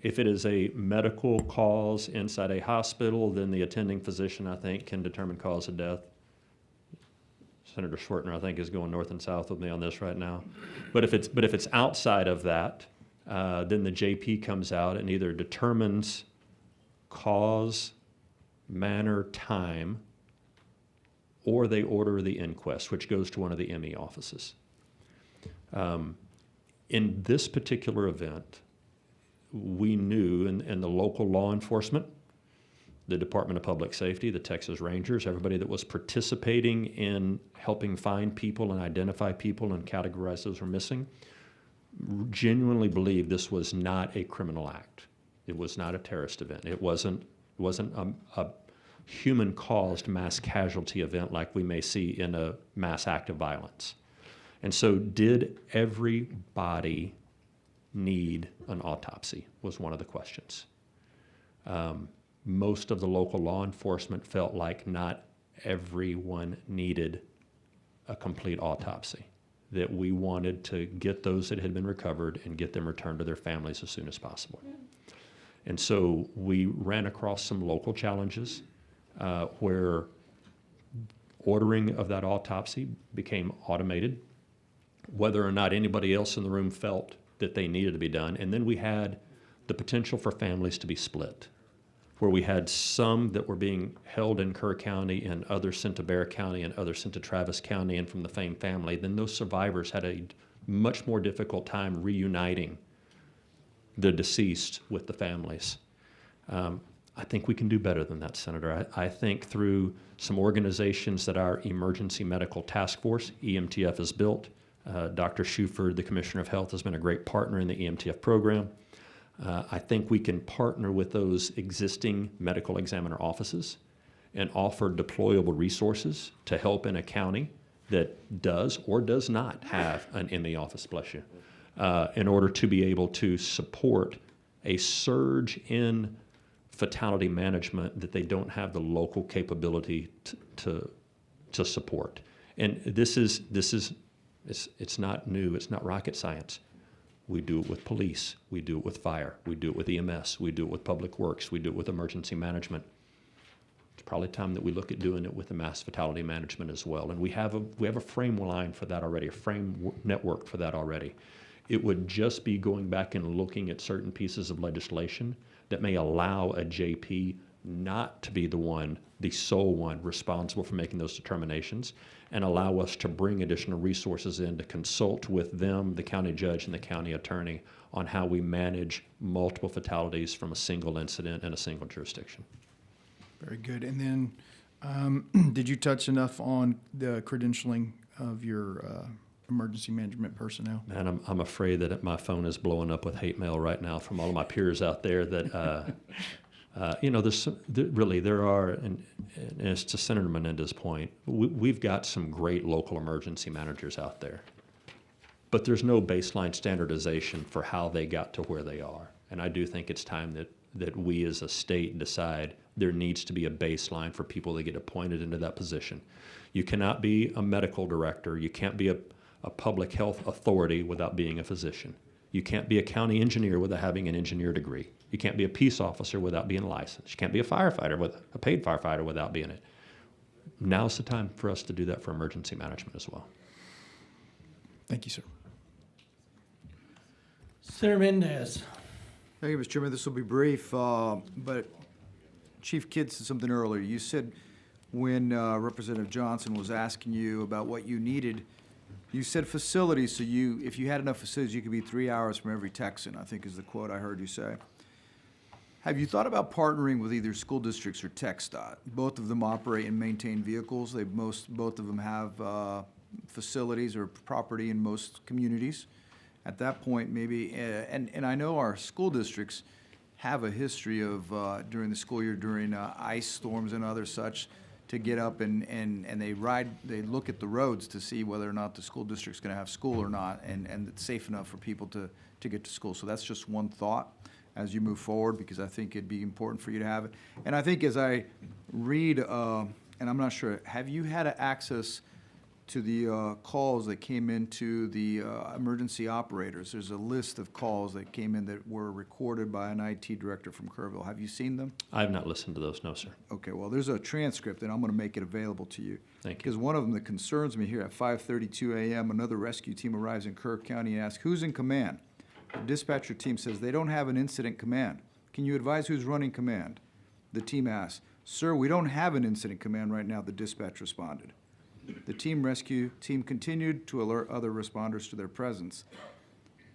If it is a medical cause inside a hospital, then the attending physician, I think, can determine cause of death. Senator Schwertner, I think, is going north and south with me on this right now. But if it's outside of that, then the JP comes out and either determines cause, manner, time, or they order the inquest, which goes to one of the ME offices. In this particular event, we knew, and the local law enforcement, the Department of Public Safety, the Texas Rangers, everybody that was participating in helping find people and identify people and categorize those who are missing, genuinely believed this was not a criminal act. It was not a terrorist event. It wasn't a human-caused mass casualty event like we may see in a mass act of violence. And so did everybody need an autopsy was one of the questions. Most of the local law enforcement felt like not everyone needed a complete autopsy, that we wanted to get those that had been recovered and get them returned to their families as soon as possible. And so we ran across some local challenges where ordering of that autopsy became automated, whether or not anybody else in the room felt that they needed to be done. And then we had the potential for families to be split, where we had some that were being held in Kerr County and others sent to Bear County and others sent to Travis County and from the same family. Then those survivors had a much more difficult time reuniting the deceased with the families. I think we can do better than that, Senator. I think through some organizations that our Emergency Medical Task Force, EMTF, has built, Dr. Shuford, the Commissioner of Health, has been a great partner in the EMTF program. I think we can partner with those existing medical examiner offices and offer deployable resources to help in a county that does or does not have an ME office, bless you, in order to be able to support a surge in fatality management that they don't have the local capability to support. And it's not new, it's not rocket science. We do it with police, we do it with fire, we do it with EMS, we do it with public works, we do it with emergency management. It's probably time that we look at doing it with the mass fatality management as well. And we have a frame line for that already, a frame network for that already. It would just be going back and looking at certain pieces of legislation that may allow a JP not to be the sole one responsible for making those determinations, and allow us to bring additional resources in to consult with them, the county judge and the county attorney, on how we manage multiple fatalities from a single incident in a single jurisdiction.
Very good. And then did you touch enough on the credentialing of your emergency management personnel?
And I'm afraid that my phone is blowing up with hate mail right now from all of my peers out there that, there are, and it's to Senator Menendez's point, we've got some great local emergency managers out there, but there's no baseline standardization for how they got to where they are. And I do think it's time that we as a state decide there needs to be a baseline for people that get appointed into that position. You cannot be a medical director. You can't be a public health authority without being a physician. You can't be a county engineer without having an engineer degree. You can't be a peace officer without being licensed. You can't be a firefighter, a paid firefighter, without being it. Now's the time for us to do that for emergency management as well.
Thank you, sir.
Senator Mendez.
Thank you, Mr. Chairman. This will be brief, but Chief Kidd said something earlier. You said when Representative Johnson was asking you about what you needed, you said facilities, so if you had enough facilities, you could be 3 hours from every Texan, I think is the quote I heard you say. Have you thought about partnering with either school districts or TxDOT? Both of them operate and maintain vehicles. Both of them have facilities or property in most communities. At that point, maybe, and I know our school districts have a history of, during the school year, during ice storms and other such, to get up and they look at the roads to see whether or not the school district's gonna have school or not, and it's safe enough for people to get to school. So that's just one thought as you move forward, because I think it'd be important for you to have it. And I think as I read, and I'm not sure, have you had access to the calls that came into the emergency operators? There's a list of calls that came in that were recorded by an IT director from Kerrville. Have you seen them?
I have not listened to those, no, sir.
Okay, well, there's a transcript, and I'm going to make it available to you.
Thank you.
Because one of them that concerns me here, at 5:32 a.m., another rescue team arrives in Kerr County and asks, who's in command? The dispatcher team says they don't have an incident command. Can you advise who's running command? The team asks, sir, we don't have an incident command right now, the dispatch responded. The rescue team continued to alert other responders to their presence.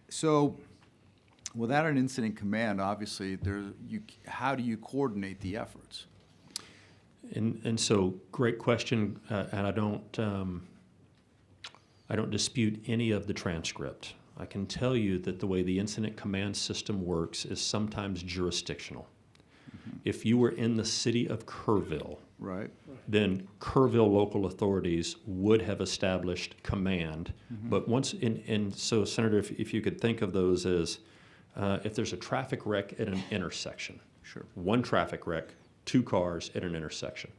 So without an incident command, obviously, how do you coordinate the efforts?
And so, great question, and I don't dispute any of the transcript. I can tell you that the way the incident command system works is sometimes jurisdictional. If you were in the city of Kerrville,
Right.
then Kerrville local authorities would have established command. But once, so Senator, if you could think of those as, if there's a traffic wreck at an intersection.
Sure.
One traffic wreck, 2 cars at an intersection.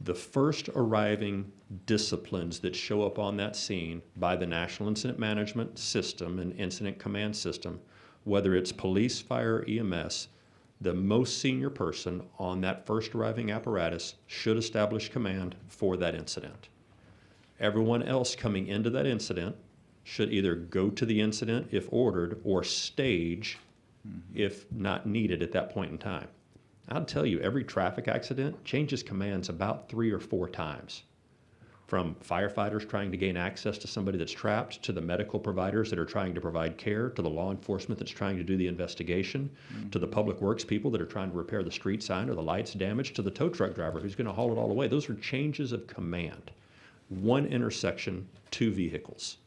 The first arriving disciplines that show up on that scene by the National Incident Management System and Incident Command System, whether it's police, fire, EMS, the most senior person on that first arriving apparatus should establish command for that incident. Everyone else coming into that incident should either go to the incident if ordered or stage if not needed at that point in time. I'll tell you, every traffic accident changes commands about 3 or 4 times. From firefighters trying to gain access to somebody that's trapped, to the medical providers that are trying to provide care, to the law enforcement that's trying to do the investigation, to the public works people that are trying to repair the street sign or the lights damaged, to the tow truck driver who's going to haul it all away. Those are changes of command. 1 intersection, 2 vehicles.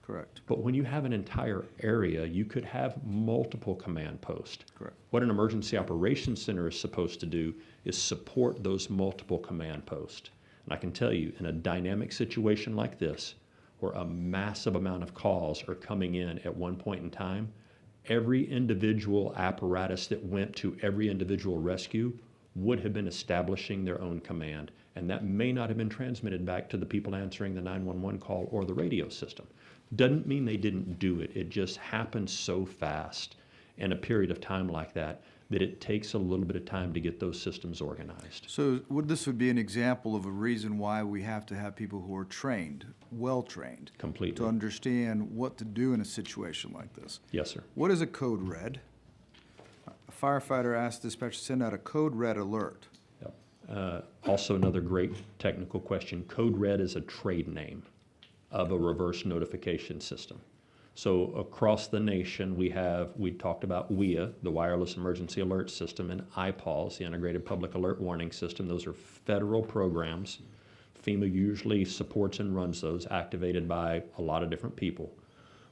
Correct.
But when you have an entire area, you could have multiple command posts.
Correct.
What an emergency operations center is supposed to do is support those multiple command posts. And I can tell you, in a dynamic situation like this, where a massive amount of calls are coming in at one point in time, every individual apparatus that went to every individual rescue would have been establishing their own command. And that may not have been transmitted back to the people answering the 911 call or the radio system. Doesn't mean they didn't do it. It just happened so fast in a period of time like that that it takes a little bit of time to get those systems organized.
So this would be an example of a reason why we have to have people who are trained, well-trained.
Completely.
To understand what to do in a situation like this.
Yes, sir.
What is a code red? A firefighter asked dispatcher to send out a code red alert.
Also another great technical question. Code red is a trade name of a reverse notification system. So across the nation, we talked about WIA, the Wireless Emergency Alert System, and IPALS, the Integrated Public Alert Warning System. Those are federal programs. FEMA usually supports and runs those, activated by a lot of different people.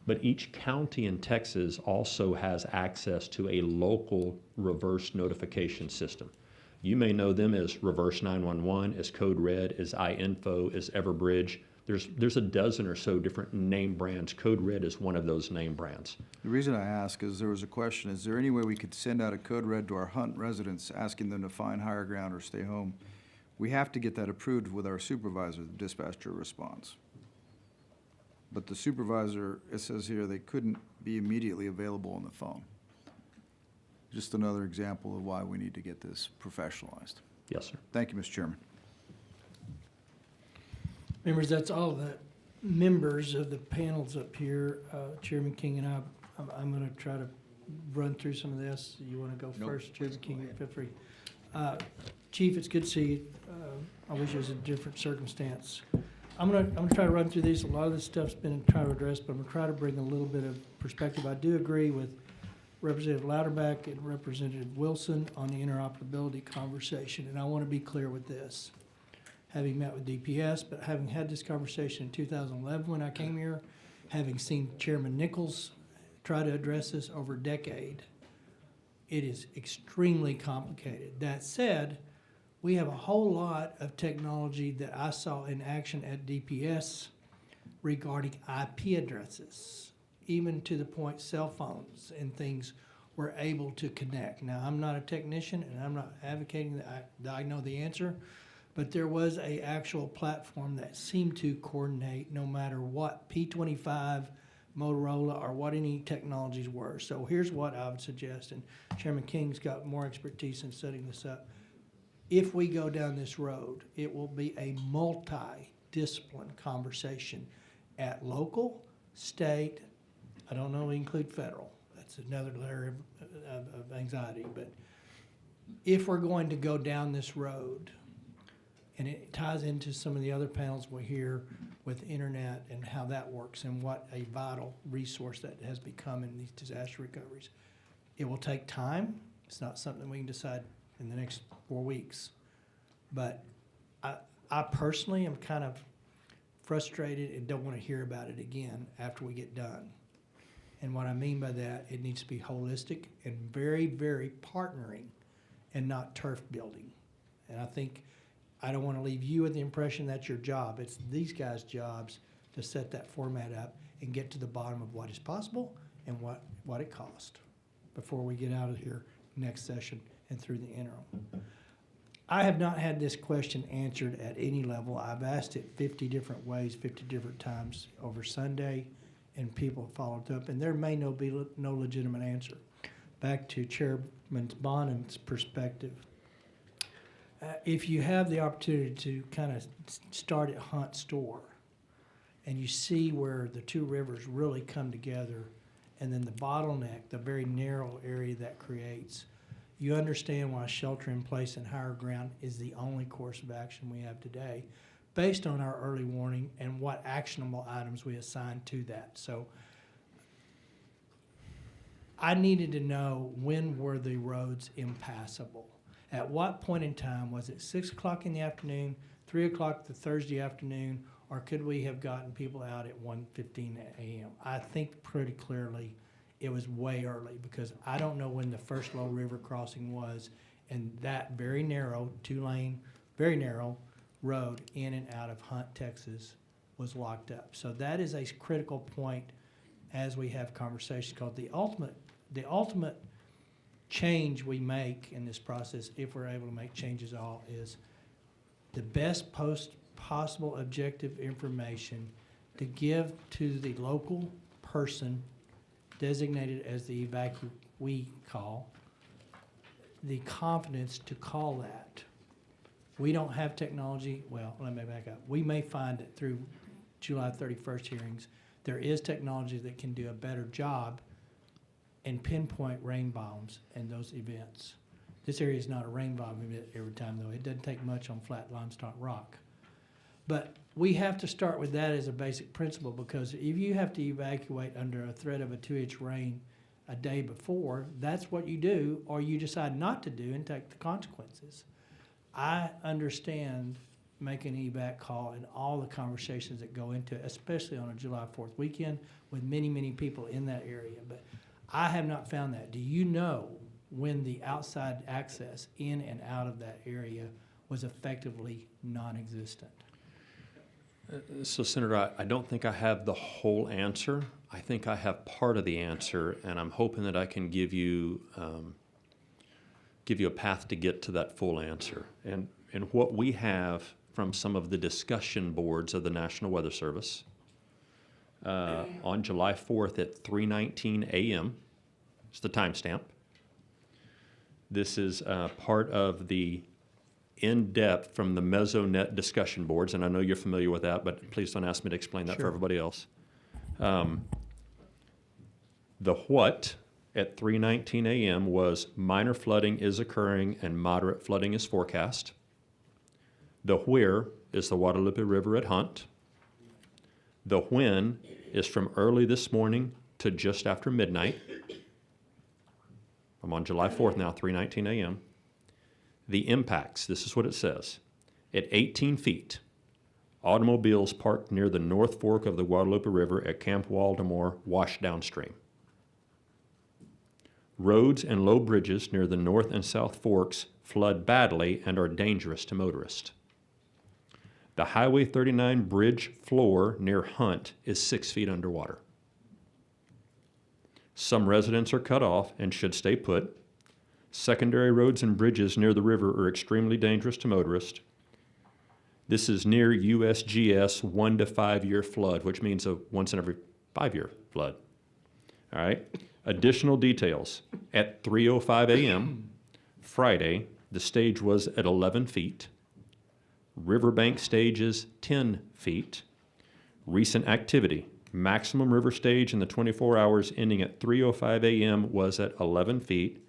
But each county in Texas also has access to a local reverse notification system. You may know them as Reverse 911, as Code Red, as iInfo, as Everbridge. There's a dozen or so different name brands. Code Red is one of those name brands.
The reason I ask is there was a question, is there any way we could send out a code red to our Hunt residents asking them to find higher ground or stay home? We have to get that approved with our supervisor, the dispatcher response. But the supervisor, it says here, they couldn't be immediately available on the phone. Just another example of why we need to get this professionalized.
Yes, sir.
Thank you, Mr. Chairman.
Members, that's all the members of the panels up here. Chairman King and I'm going to try to run through some of this. You want to go first, Chairman King? Feel free. Chief, it's good to see you. I wish it was a different circumstance. I'm gonna try to run through these. A lot of this stuff's been trying to address, but I'm gonna try to bring a little bit of perspective. I do agree with Representative Louderback and Representative Wilson on the interoperability conversation, and I want to be clear with this. Having met with DPS, but having had this conversation in 2011 when I came here, having seen Chairman Nichols try to address this over a decade, it is extremely complicated. That said, we have a whole lot of technology that I saw in action at DPS regarding IP addresses, even to the point cell phones and things were able to connect. Now, I'm not a technician and I'm not advocating that I know the answer, but there was a actual platform that seemed to coordinate no matter what P25, Motorola, or what any technologies were. So here's what I would suggest, and Chairman King's got more expertise in setting this up. If we go down this road, it will be a multi-discipline conversation at local, state, I don't know, include federal. That's another layer of anxiety. But if we're going to go down this road, and it ties into some of the other panels we hear with internet and how that works and what a vital resource that has become in these disaster recoveries. It will take time. It's not something we can decide in the next 4 weeks. But I personally am kind of frustrated and don't want to hear about it again after we get done. And what I mean by that, it needs to be holistic and very, very partnering and not turf building. And I don't want to leave you with the impression that's your job. It's these guys' jobs to set that format up and get to the bottom of what is possible and what it costs before we get out of here next session and through the interim. I have not had this question answered at any level. I've asked it 50 different ways, 50 different times over Sunday, and people have followed up, and there may be no legitimate answer. Back to Chairman Bonham's perspective. If you have the opportunity to kind of start at Hunt Store and you see where the two rivers really come together and then the bottleneck, the very narrow area that creates, you understand why shelter in place and higher ground is the only course of action we have today based on our early warning and what actionable items we assign to that. So I needed to know, when were the roads impassable? At what point in time? Was it 6 o'clock in the afternoon, 3 o'clock the Thursday afternoon, or could we have gotten people out at 1:15 a.m.? I think pretty clearly it was way early, because I don't know when the first low river crossing was, and that very narrow, 2-lane, very narrow road in and out of Hunt, Texas was locked up. So that is a critical point as we have conversations, called the ultimate change we make in this process, if we're able to make changes at all, is the best possible objective information to give to the local person designated as the evacuee call, the confidence to call that. We don't have technology. Well, let me back up. We may find that through July 31st hearings, there is technology that can do a better job and pinpoint rain bombs and those events. This area is not a rain bomb event every time, though. It doesn't take much on flat limestone rock. But we have to start with that as a basic principle, because if you have to evacuate under a threat of a 2-inch rain a day before, that's what you do, or you decide not to do and take the consequences. I understand making an evac call and all the conversations that go into it, especially on a July 4th weekend with many, many people in that area. But I have not found that. Do you know when the outside access in and out of that area was effectively non-existent?
So, Senator, I don't think I have the whole answer. I think I have part of the answer, and I'm hoping that I can give you a path to get to that full answer. And what we have from some of the discussion boards of the National Weather Service on July 4th at 3:19 a.m. It's the timestamp. This is part of the in-depth from the Mesonet discussion boards, and I know you're familiar with that, but please don't ask me to explain that for everybody else. The what at 3:19 a.m. was minor flooding is occurring and moderate flooding is forecast. The where is the Guadalupe River at Hunt. The when is from early this morning to just after midnight. I'm on July 4th now, 3:19 a.m. The impacts, this is what it says. At 18 feet, automobiles parked near the North Fork of the Guadalupe River at Camp Waldemar washed downstream. Roads and low bridges near the North and South Forks flood badly and are dangerous to motorists. The Highway 39 bridge floor near Hunt is 6 feet underwater. Some residents are cut off and should stay put. Secondary roads and bridges near the river are extremely dangerous to motorists. This is near USGS 1 to 5 year flood, which means a once in every 5-year flood. All right. Additional details. At 3:05 a.m. Friday, the stage was at 11 feet. Riverbank stage is 10 feet. Recent activity. Maximum river stage in the 24 hours ending at 3:05 a.m. was at 11 feet.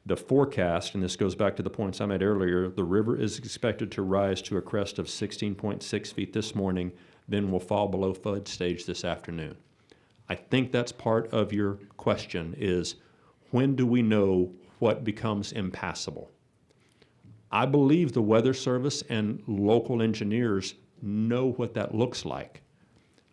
The forecast, and this goes back to the points I made earlier, the river is expected to rise to a crest of 16.6 feet this morning, then will fall below flood stage this afternoon. I think that's part of your question is, when do we know what becomes impassable? I believe the Weather Service and local engineers know what that looks like.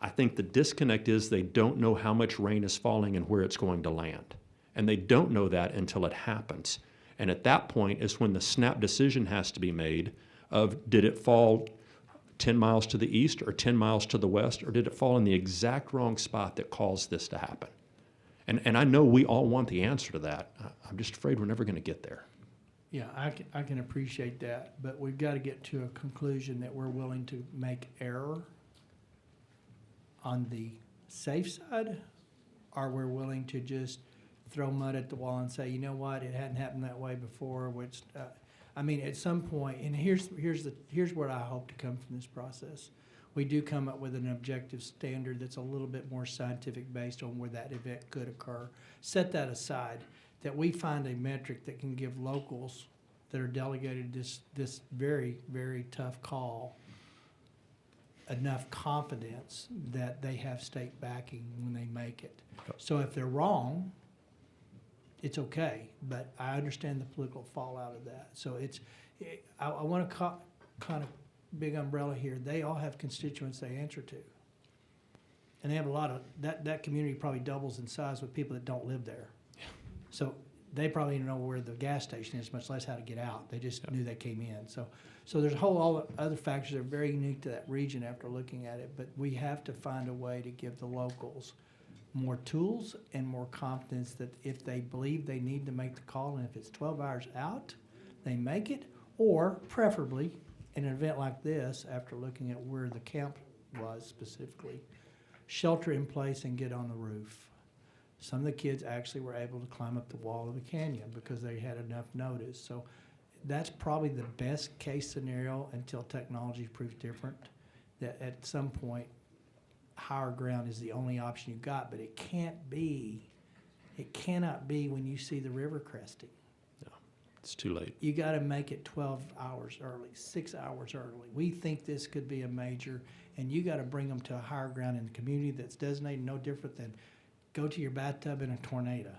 I think the disconnect is they don't know how much rain is falling and where it's going to land. And they don't know that until it happens. And at that point is when the snap decision has to be made of, did it fall 10 miles to the east or 10 miles to the west, or did it fall in the exact wrong spot that caused this to happen? And I know we all want the answer to that. I'm just afraid we're never going to get there.
Yeah, I can appreciate that, but we've got to get to a conclusion that we're willing to make error on the safe side, or we're willing to just throw mud at the wall and say, you know what, it hadn't happened that way before. Which, I mean, at some point, and here's what I hope to come from this process. We do come up with an objective standard that's a little bit more scientific based on where that event could occur. Set that aside, that we find a metric that can give locals that are delegated this very, very tough call enough confidence that they have state backing when they make it. So if they're wrong, it's okay, but I understand the political fallout of that. So I want to kind of big umbrella here. They all have constituents they answer to. And they have a lot of, that community probably doubles in size with people that don't live there. Yeah. So they probably don't know where the gas station is, much less how to get out. They just knew they came in. So there's a whole all other factors that are very unique to that region after looking at it, but we have to find a way to give the locals more tools and more confidence that if they believe they need to make the call, and if it's 12 hours out, they make it, or preferably in an event like this, after looking at where the camp was specifically, shelter in place and get on the roof. Some of the kids actually were able to climb up the wall of the canyon because they had enough notice. So that's probably the best case scenario until technology proves different, that at some point higher ground is the only option you've got, but it cannot be when you see the river cresting.
It's too late.
You got to make it 12 hours early, 6 hours early. We think this could be a major, and you got to bring them to a higher ground in the community that's designated no different than go to your bathtub in a tornado,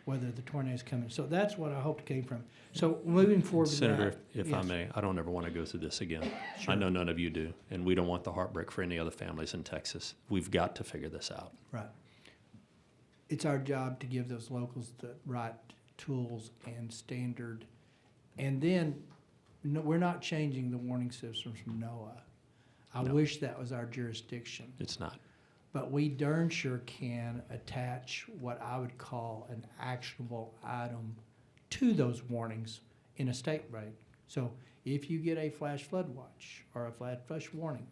whether the tornado's coming. So that's what I hoped came from. So moving forward with
Senator,
that,
if
yes.
I may, I don't ever want to go through this again.
Sure.
I know none of you do, and we don't want the heartbreak for any other families in Texas. We've got to figure this out.
Right. It's our job to give those locals the right tools and standard. And then we're not changing the warning systems from NOAA. I wish that was our jurisdiction.
It's not.
But we darn sure can attach what I would call an actionable item to those warnings in a state rate. So if you get a flash flood watch or a flash warning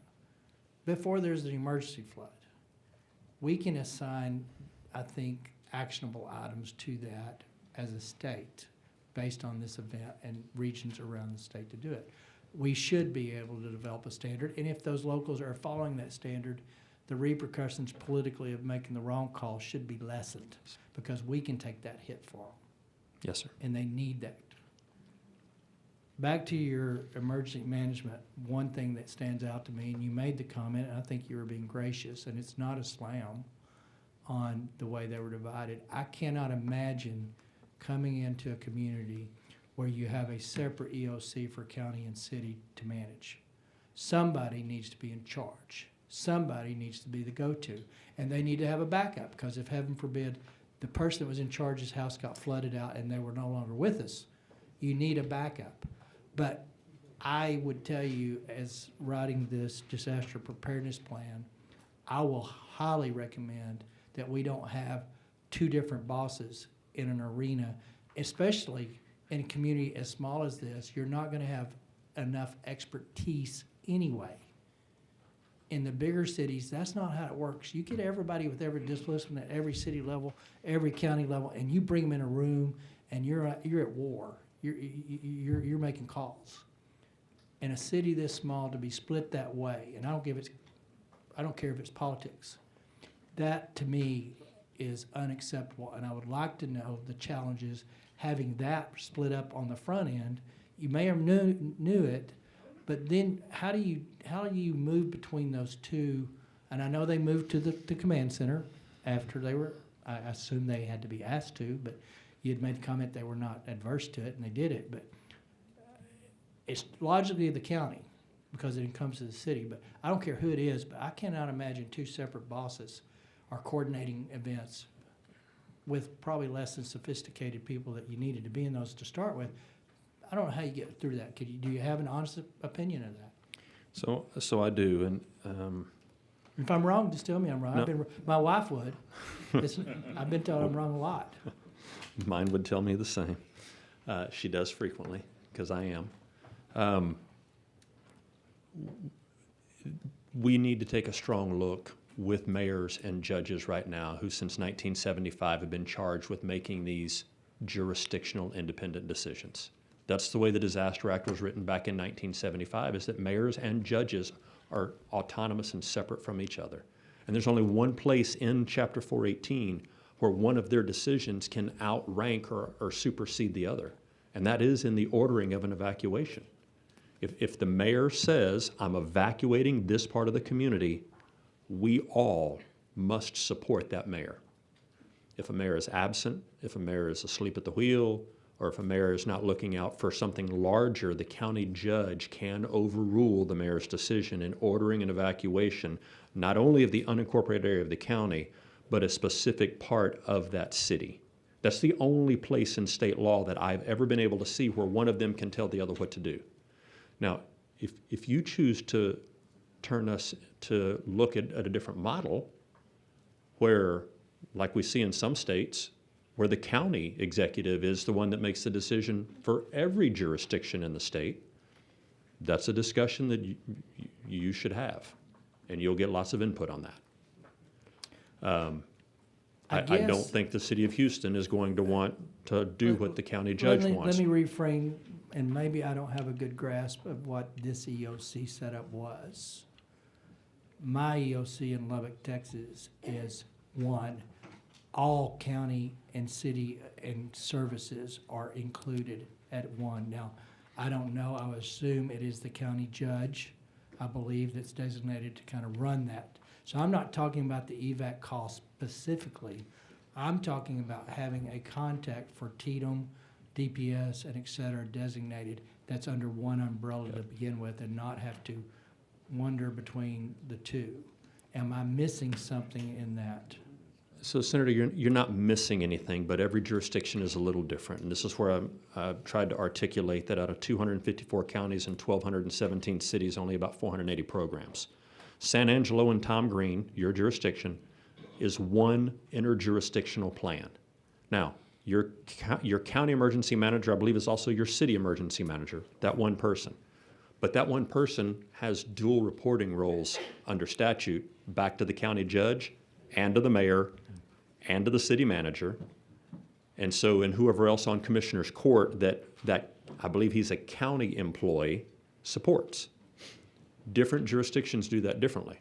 before there's an emergency flood, we can assign, I think, actionable items to that as a state based on this event and regions around the state to do it. We should be able to develop a standard, and if those locals are following that standard, the repercussions politically of making the wrong call should be lessened because we can take that hit for them.
Yes, sir.
And they need that. Back to your emergency management, one thing that stands out to me, and you made the comment, and I think you were being gracious, and it's not a slam on the way they were divided. I cannot imagine coming into a community where you have a separate EOC for county and city to manage. Somebody needs to be in charge. Somebody needs to be the go-to. And they need to have a backup because if, heaven forbid, the person that was in charge's house got flooded out and they were no longer with us, you need a backup. But I would tell you, as writing this disaster preparedness plan, I will highly recommend that we don't have two different bosses in an arena, especially in a community as small as this. You're not going to have enough expertise anyway. In the bigger cities, that's not how it works. You get everybody with every discipline at every city level, every county level, and you bring them in a room, and you're at war. You're making calls. In a city this small, to be split that way, and I don't care if it's politics. That to me is unacceptable, and I would like to know the challenges having that split up on the front end. You may have knew it, but then how do you move between those two? And I know they moved to the command center after they were, I assume they had to be asked to, but you had made the comment they were not adverse to it, and they did it. But it's logically the county because it encompasses the city. But I don't care who it is, but I cannot imagine two separate bosses are coordinating events with probably less than sophisticated people that you needed to be in those to start with. I don't know how you get through that. Do you have an honest opinion of that?
So I do, and
If I'm wrong, just tell me I'm wrong.
No.
My wife would. I've been told I'm wrong a lot.
mine would tell me the same. She does frequently, because I am. We need to take a strong look with mayors and judges right now who since 1975 have been charged with making these jurisdictional independent decisions. That's the way the Disaster Act was written back in 1975, is that mayors and judges are autonomous and separate from each other. And there's only one place in Chapter 418 where one of their decisions can outrank or supersede the other, and that is in the ordering of an evacuation. If the mayor says, I'm evacuating this part of the community, we all must support that mayor. If a mayor is absent, if a mayor is asleep at the wheel, or if a mayor is not looking out for something larger, the county judge can overrule the mayor's decision in ordering an evacuation, not only of the unincorporated area of the county, but a specific part of that city. That's the only place in state law that I've ever been able to see where one of them can tell the other what to do. Now, if you choose to turn us to look at a different model where, like we see in some states, where the county executive is the one that makes the decision for every jurisdiction in the state, that's a discussion that you should have, and you'll get lots of input on that. I don't think the city of Houston is going to want to do what the county judge wants.
Let me reframe, and maybe I don't have a good grasp of what this EOC setup was. My EOC in Lubbock, Texas is one, all county and city and services are included at one. Now, I don't know, I would assume it is the county judge, I believe, that's designated to kind of run that. So I'm not talking about the evac cost specifically. I'm talking about having a contact for TDM, DPS, and et cetera designated that's under one umbrella to begin with and not have to wander between the two. Am I missing something in that?
So, Senator, you're not missing anything, but every jurisdiction is a little different. And this is where I've tried to articulate that out of 254 counties and 1,217 cities, only about 480 programs. San Angelo and Tom Green, your jurisdiction, is one interjurisdictional plan. Now, your county emergency manager, I believe, is also your city emergency manager, that one person. But that one person has dual reporting roles under statute back to the county judge and to the mayor and to the city manager. And so, and whoever else on commissioner's court that I believe he's a county employee supports. Different jurisdictions do that differently.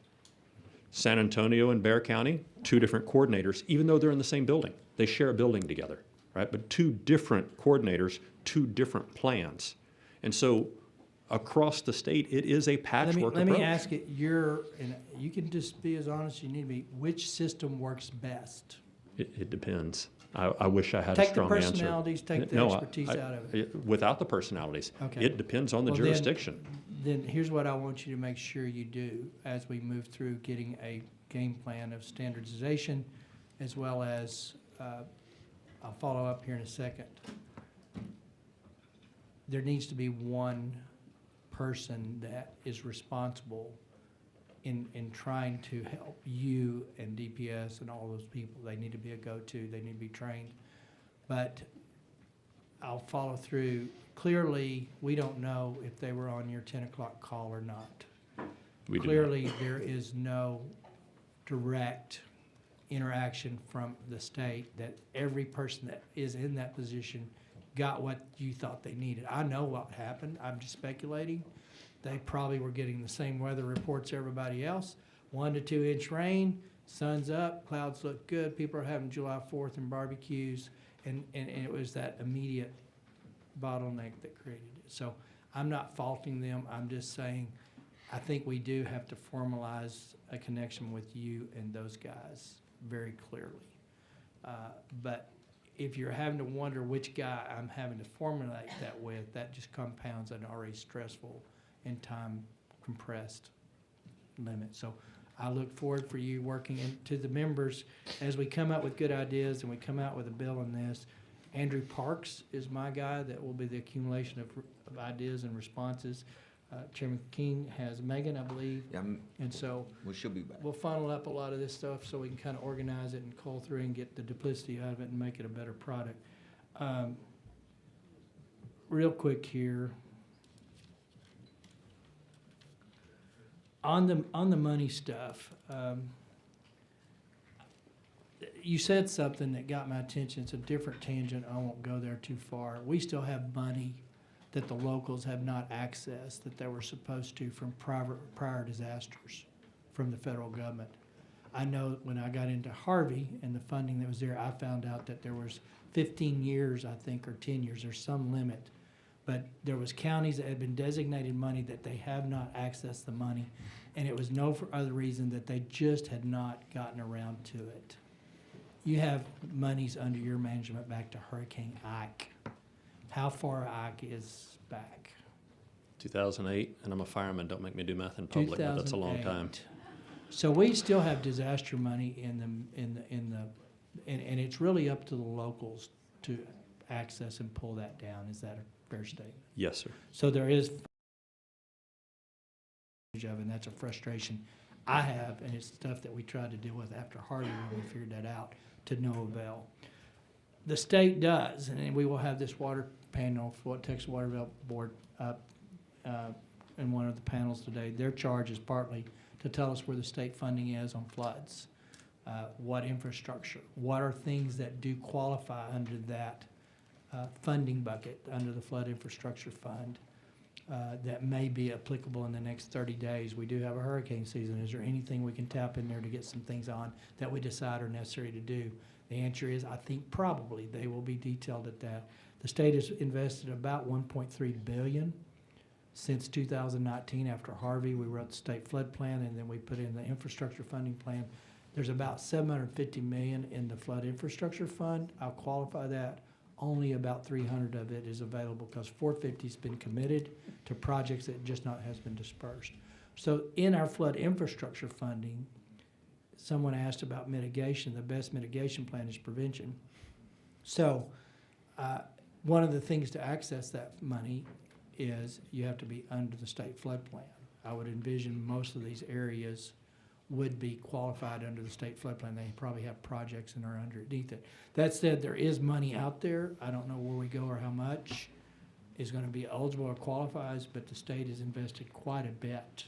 San Antonio and Bexar County, two different coordinators, even though they're in the same building. They share a building together, right? But two different coordinators, two different plans. And so across the state, it is a patchwork approach.
Let me ask it, and you can just be as honest as you need to be, which system works best?
It depends. I wish I had a strong answer.
Take the personalities, take the expertise out of it.
Without the personalities.
Okay.
It depends on the jurisdiction.
Then here's what I want you to make sure you do as we move through getting a game plan of standardization, as well as, I'll follow up here in a second. There needs to be one person that is responsible in trying to help you and DPS and all those people. They need to be a go-to, they need to be trained. But I'll follow through. Clearly, we don't know if they were on your 10 o'clock call or not. Clearly, there is no direct interaction from the state that every person that is in that position got what you thought they needed. I know what happened. I'm just speculating. They probably were getting the same weather reports everybody else. 1 to 2 inch rain, sun's up, clouds look good, people are having July 4th and barbecues, and it was that immediate bottleneck that created it. So I'm not faulting them, I'm just saying I think we do have to formalize a connection with you and those guys very clearly. But if you're having to wonder which guy I'm having to formulate that with, that just compounds an already stressful and time compressed limit. So I look forward for you working to the members as we come up with good ideas and we come out with a bill on this. Andrew Parks is my guy. That will be the accumulation of ideas and responses. Chairman King has Megan, I believe.
Yeah,
and so
we should be back.
We'll funnel up a lot of this stuff so we can kind of organize it and cull through and get the duplicity out of it and make it a better product. Real quick here. On the money stuff, you said something that got my attention. It's a different tangent. I won't go there too far. We still have money that the locals have not accessed that they were supposed to from prior disasters from the federal government. I know when I got into Harvey and the funding that was there, I found out that there was 15 years, I think, or 10 years, there's some limit. But there was counties that had been designated money that they have not accessed the money, and it was no for other reason that they just had not gotten around to it. You have monies under your management back to Hurricane Ike. How far Ike is back?
2008, and I'm a fireman. Don't make me do math in public, but that's a long time.
2008. So we still have disaster money and it's really up to the locals to access and pull that down. Is that a fair statement?
Yes, sir.
So there is of, and that's a frustration I have, and it's stuff that we tried to deal with after Harvey when we figured that out to no avail. The state does, and we will have this water panel for Texas Water Development Board up in one of the panels today. Their charge is partly to tell us where the state funding is on floods, what infrastructure, what are things that do qualify under that funding bucket, under the Flood Infrastructure Fund, that may be applicable in the next 30 days. We do have a hurricane season. Is there anything we can tap in there to get some things on that we decide are necessary to do? The answer is, I think probably they will be detailed at that. The state has invested about $1.3 billion since 2019. After Harvey, we wrote the state flood plan, and then we put in the infrastructure funding plan. There's about $750 million in the flood infrastructure fund. I'll qualify that. Only about 300 of it is available because 450 has been committed to projects that just not has been dispersed. So in our flood infrastructure funding, someone asked about mitigation. The best mitigation plan is prevention. So one of the things to access that money is you have to be under the state flood plan. I would envision most of these areas would be qualified under the state flood plan. They probably have projects and are underneath it. That said, there is money out there. I don't know where we go or how much is going to be eligible or qualifies, but the state has invested quite a bit.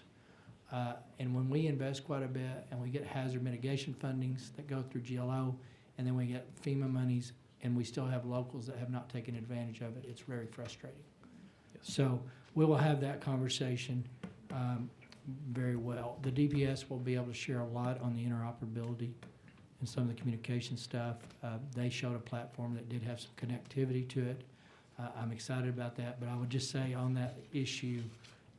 And when we invest quite a bit and we get hazard mitigation fundings that go through GLO, and then we get FEMA monies, and we still have locals that have not taken advantage of it, it's very frustrating. Yes. So we will have that conversation very well. The DPS will be able to share a lot on the interoperability and some of the communication stuff. They showed a platform that did have some connectivity to it. I'm excited about that, but I would just say on that issue,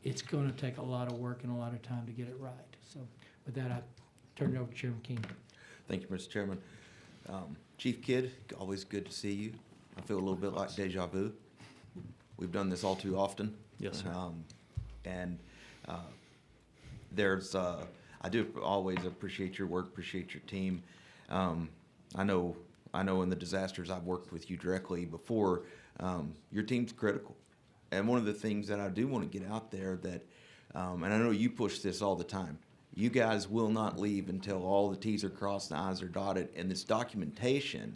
it's going to take a lot of work and a lot of time to get it right. So with that, I turn it over to Chairman King.
Thank you, Mr. Chairman. Chief Kidd, always good to see you. I feel a little bit like deja vu. We've done this all too often.
Yes, sir.
There's, I do always appreciate your work, appreciate your team. I know in the disasters I've worked with you directly before, your team's critical. And one of the things that I do want to get out there that, and I know you push this all the time, you guys will not leave until all the T's are crossed and the I's are dotted, and this documentation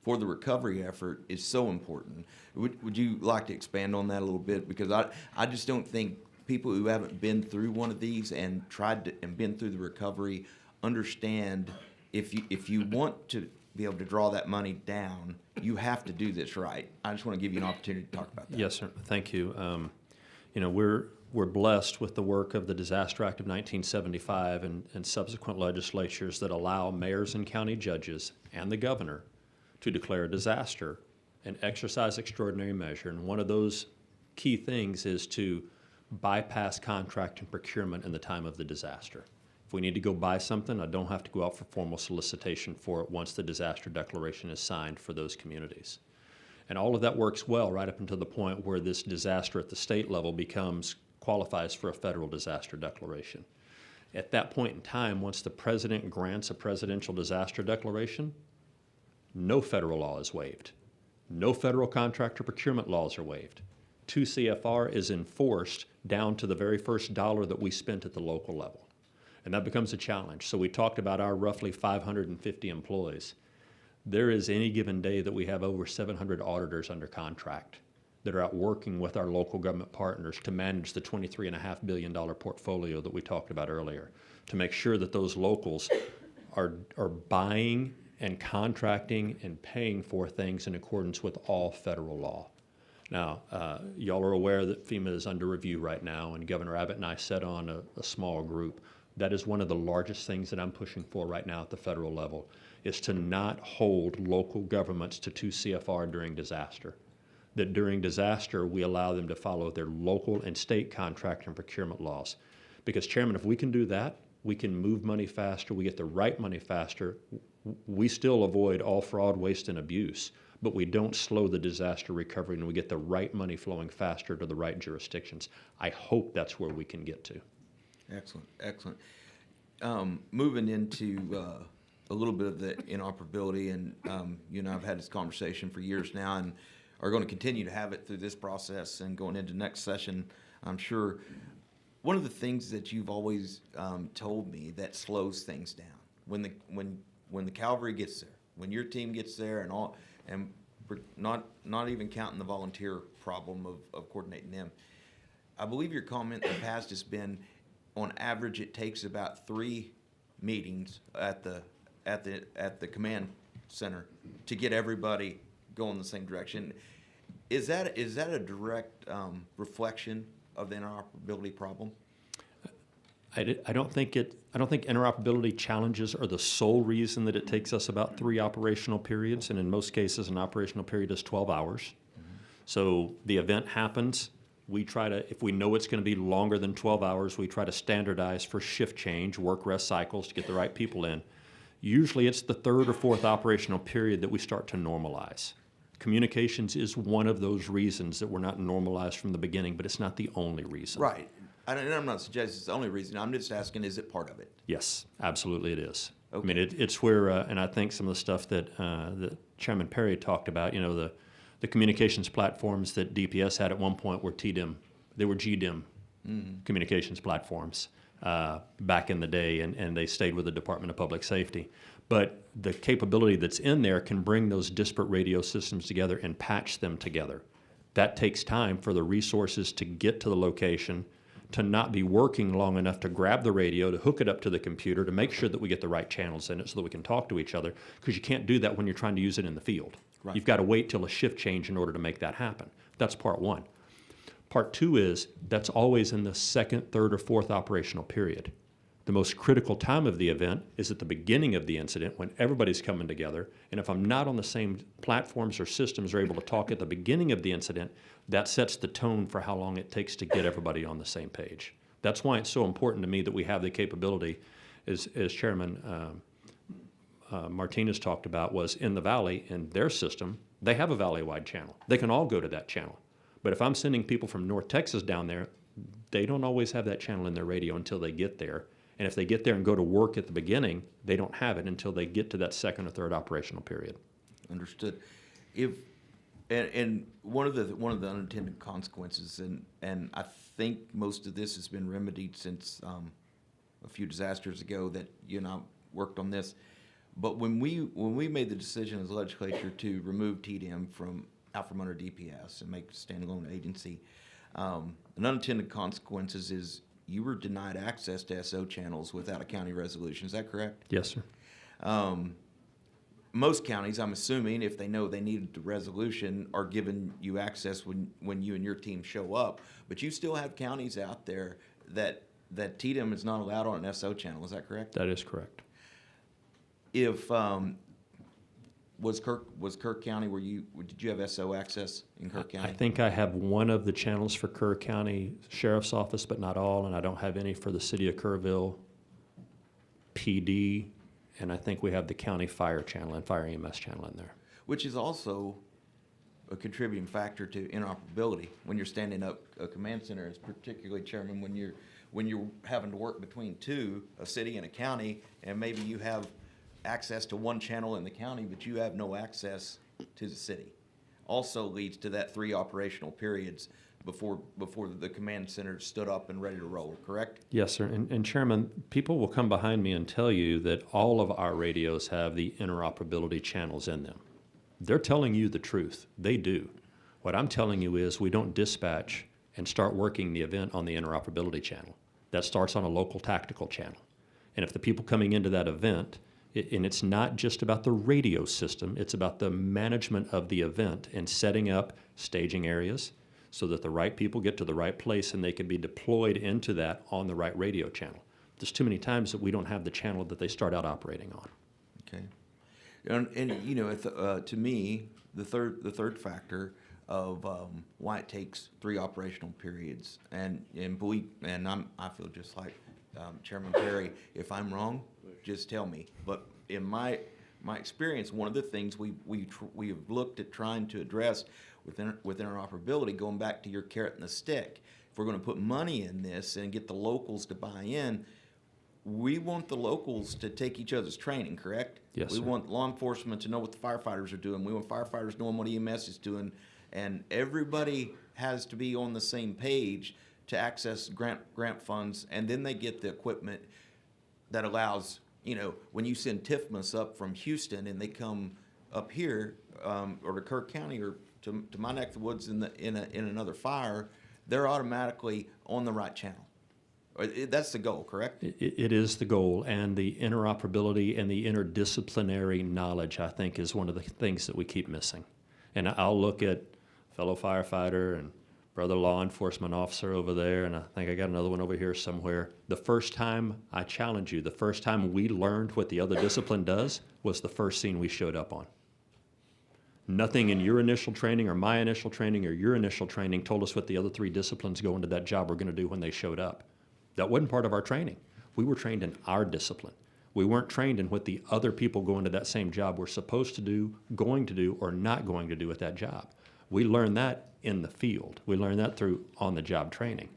for the recovery effort is so important. Would you like to expand on that a little bit? Because I just don't think people who haven't been through one of these and and been through the recovery understand if you want to be able to draw that money down, you have to do this right. I just want to give you an opportunity to talk about that.
Yes, sir. Thank you. You know, we're blessed with the work of the Disaster Act of 1975 and subsequent legislatures that allow mayors and county judges and the governor to declare a disaster and exercise extraordinary measure. And one of those key things is to bypass contract and procurement in the time of the disaster. If we need to go buy something, I don't have to go out for formal solicitation for it once the disaster declaration is signed for those communities. And all of that works well right up until the point where this disaster at the state level qualifies for a federal disaster declaration. At that point in time, once the president grants a presidential disaster declaration, no federal law is waived. No federal contractor procurement laws are waived. 2 CFR is enforced down to the very first dollar that we spent at the local level. And that becomes a challenge. So we talked about our roughly 550 employees. There is any given day that we have over 700 auditors under contract that are out working with our local government partners to manage the $23.5 billion portfolio that we talked about earlier, to make sure that those locals are buying and contracting and paying for things in accordance with all federal law. Now, y'all are aware that FEMA is under review right now, and Governor Abbott and I sat on a small group. That is one of the largest things that I'm pushing for right now at the federal level, is to not hold local governments to 2 CFR during disaster. That during disaster, we allow them to follow their local and state contract and procurement laws. Because, Chairman, if we can do that, we can move money faster, we get the right money faster, we still avoid all fraud, waste, and abuse, but we don't slow the disaster recovery, and we get the right money flowing faster to the right jurisdictions. I hope that's where we can get to.
Excellent, excellent. Moving into a little bit of the inoperability, and you and I have had this conversation for years now, and are going to continue to have it through this process and going into next session, I'm sure. One of the things that you've always told me that slows things down when the cavalry gets there, when your team gets there, and all, and not even counting the volunteer problem of coordinating them. I believe your comment in the past has been, on average, it takes about 3 meetings at the command center to get everybody going the same direction. Is that a direct reflection of the interoperability problem?
I don't think interoperability challenges are the sole reason that it takes us about 3 operational periods, and in most cases, an operational period is 12 hours. Mm-hmm. So the event happens. We try to, if we know it's going to be longer than 12 hours, we try to standardize for shift change, work rest cycles to get the right people in. Usually it's the 3rd or 4th operational period that we start to normalize. Communications is one of those reasons that we're not normalized from the beginning, but it's not the only reason.
Right. And I'm not suggesting it's the only reason. I'm just asking, is it part of it?
Yes, absolutely it is.
Okay.
I mean, it's where, and I think some of the stuff that Chairman Perry talked about, you know, the communications platforms that DPS had at one point were TDIM. They were GDIM communications platforms back in the day, and they stayed with the Department of Public Safety. But the capability that's in there can bring those disparate radio systems together and patch them together. That takes time for the resources to get to the location, to not be working long enough to grab the radio, to hook it up to the computer, to make sure that we get the right channels in it so that we can talk to each other, because you can't do that when you're trying to use it in the field. Right. You've got to wait till a shift change in order to make that happen. That's part one. Part two is that's always in the 2nd, 3rd, or 4th operational period. The most critical time of the event is at the beginning of the incident when everybody's coming together, and if I'm not on the same platforms or systems or able to talk at the beginning of the incident, that sets the tone for how long it takes to get everybody on the same page. That's why it's so important to me that we have the capability, as Chairman Martinez talked about, was in the Valley, in their system, they have a valley-wide channel. They can all go to that channel. But if I'm sending people from North Texas down there, they don't always have that channel in their radio until they get there. And if they get there and go to work at the beginning, they don't have it until they get to that 2nd or 3rd operational period.
Understood. And one of the unintended consequences, and I think most of this has been remedied since a few disasters ago that you and I worked on this. But when we made the decision as a legislature to remove TDM out from under DPS and make it a standalone agency, an unintended consequences is you were denied access to SO channels without a county resolution. Is that correct?
Yes, sir.
Most counties, I'm assuming, if they know they needed the resolution, are giving you access when you and your team show up. But you still have counties out there that TDM is not allowed on an SO channel. Is that correct?
That is correct.
If was Kirk County did you have SO access in Kirk County?
I think I have one of the channels for Kerr County Sheriff's Office, but not all, and I don't have any for the City of Kerrville PD, and I think we have the county fire channel and fire EMS channel in there.
Which is also a contributing factor to interoperability when you're standing up a command center, is particularly, Chairman, when you're having to work between two, a city and a county, and maybe you have access to one channel in the county, but you have no access to the city. Also leads to that 3 operational periods before the command center stood up and ready to roll, correct?
Yes, sir. And Chairman, people will come behind me and tell you that all of our radios have the interoperability channels in them. They're telling you the truth. They do. What I'm telling you is we don't dispatch and start working the event on the interoperability channel. That starts on a local tactical channel. And if the people coming into that event, and it's not just about the radio system, it's about the management of the event and setting up staging areas so that the right people get to the right place and they can be deployed into that on the right radio channel. There's too many times that we don't have the channel that they start out operating on.
Okay. And you know, to me, the third factor of why it takes 3 operational periods, and I feel just like Chairman Perry. If I'm wrong, just tell me. But in my experience, one of the things we have looked at trying to address with interoperability, going back to your carrot and the stick, if we're going to put money in this and get the locals to buy in, we want the locals to take each other's training, correct?
Yes,
we
sir.
want law enforcement to know what the firefighters are doing. We want firefighters knowing what EMS is doing. And everybody has to be on the same page to access grant funds, and then they get the equipment that allows, you know, when you send TIFMAS up from Houston and they come up here, or to Kirk County or to my neck of the woods in another fire, they're automatically on the right channel. That's the goal, correct?
It is the goal, and the interoperability and the interdisciplinary knowledge, I think, is one of the things that we keep missing. And I'll look at fellow firefighter and brother law enforcement officer over there, and I think I got another one over here somewhere. The first time, I challenge you, the first time we learned what the other discipline does was the first scene we showed up on. Nothing in your initial training or my initial training or your initial training told us what the other 3 disciplines going to that job were going to do when they showed up. That wasn't part of our training. We were trained in our discipline. We weren't trained in what the other people going to that same job were supposed to do, going to do, or not going to do at that job. We learned that in the field. We learned that through on-the-job training.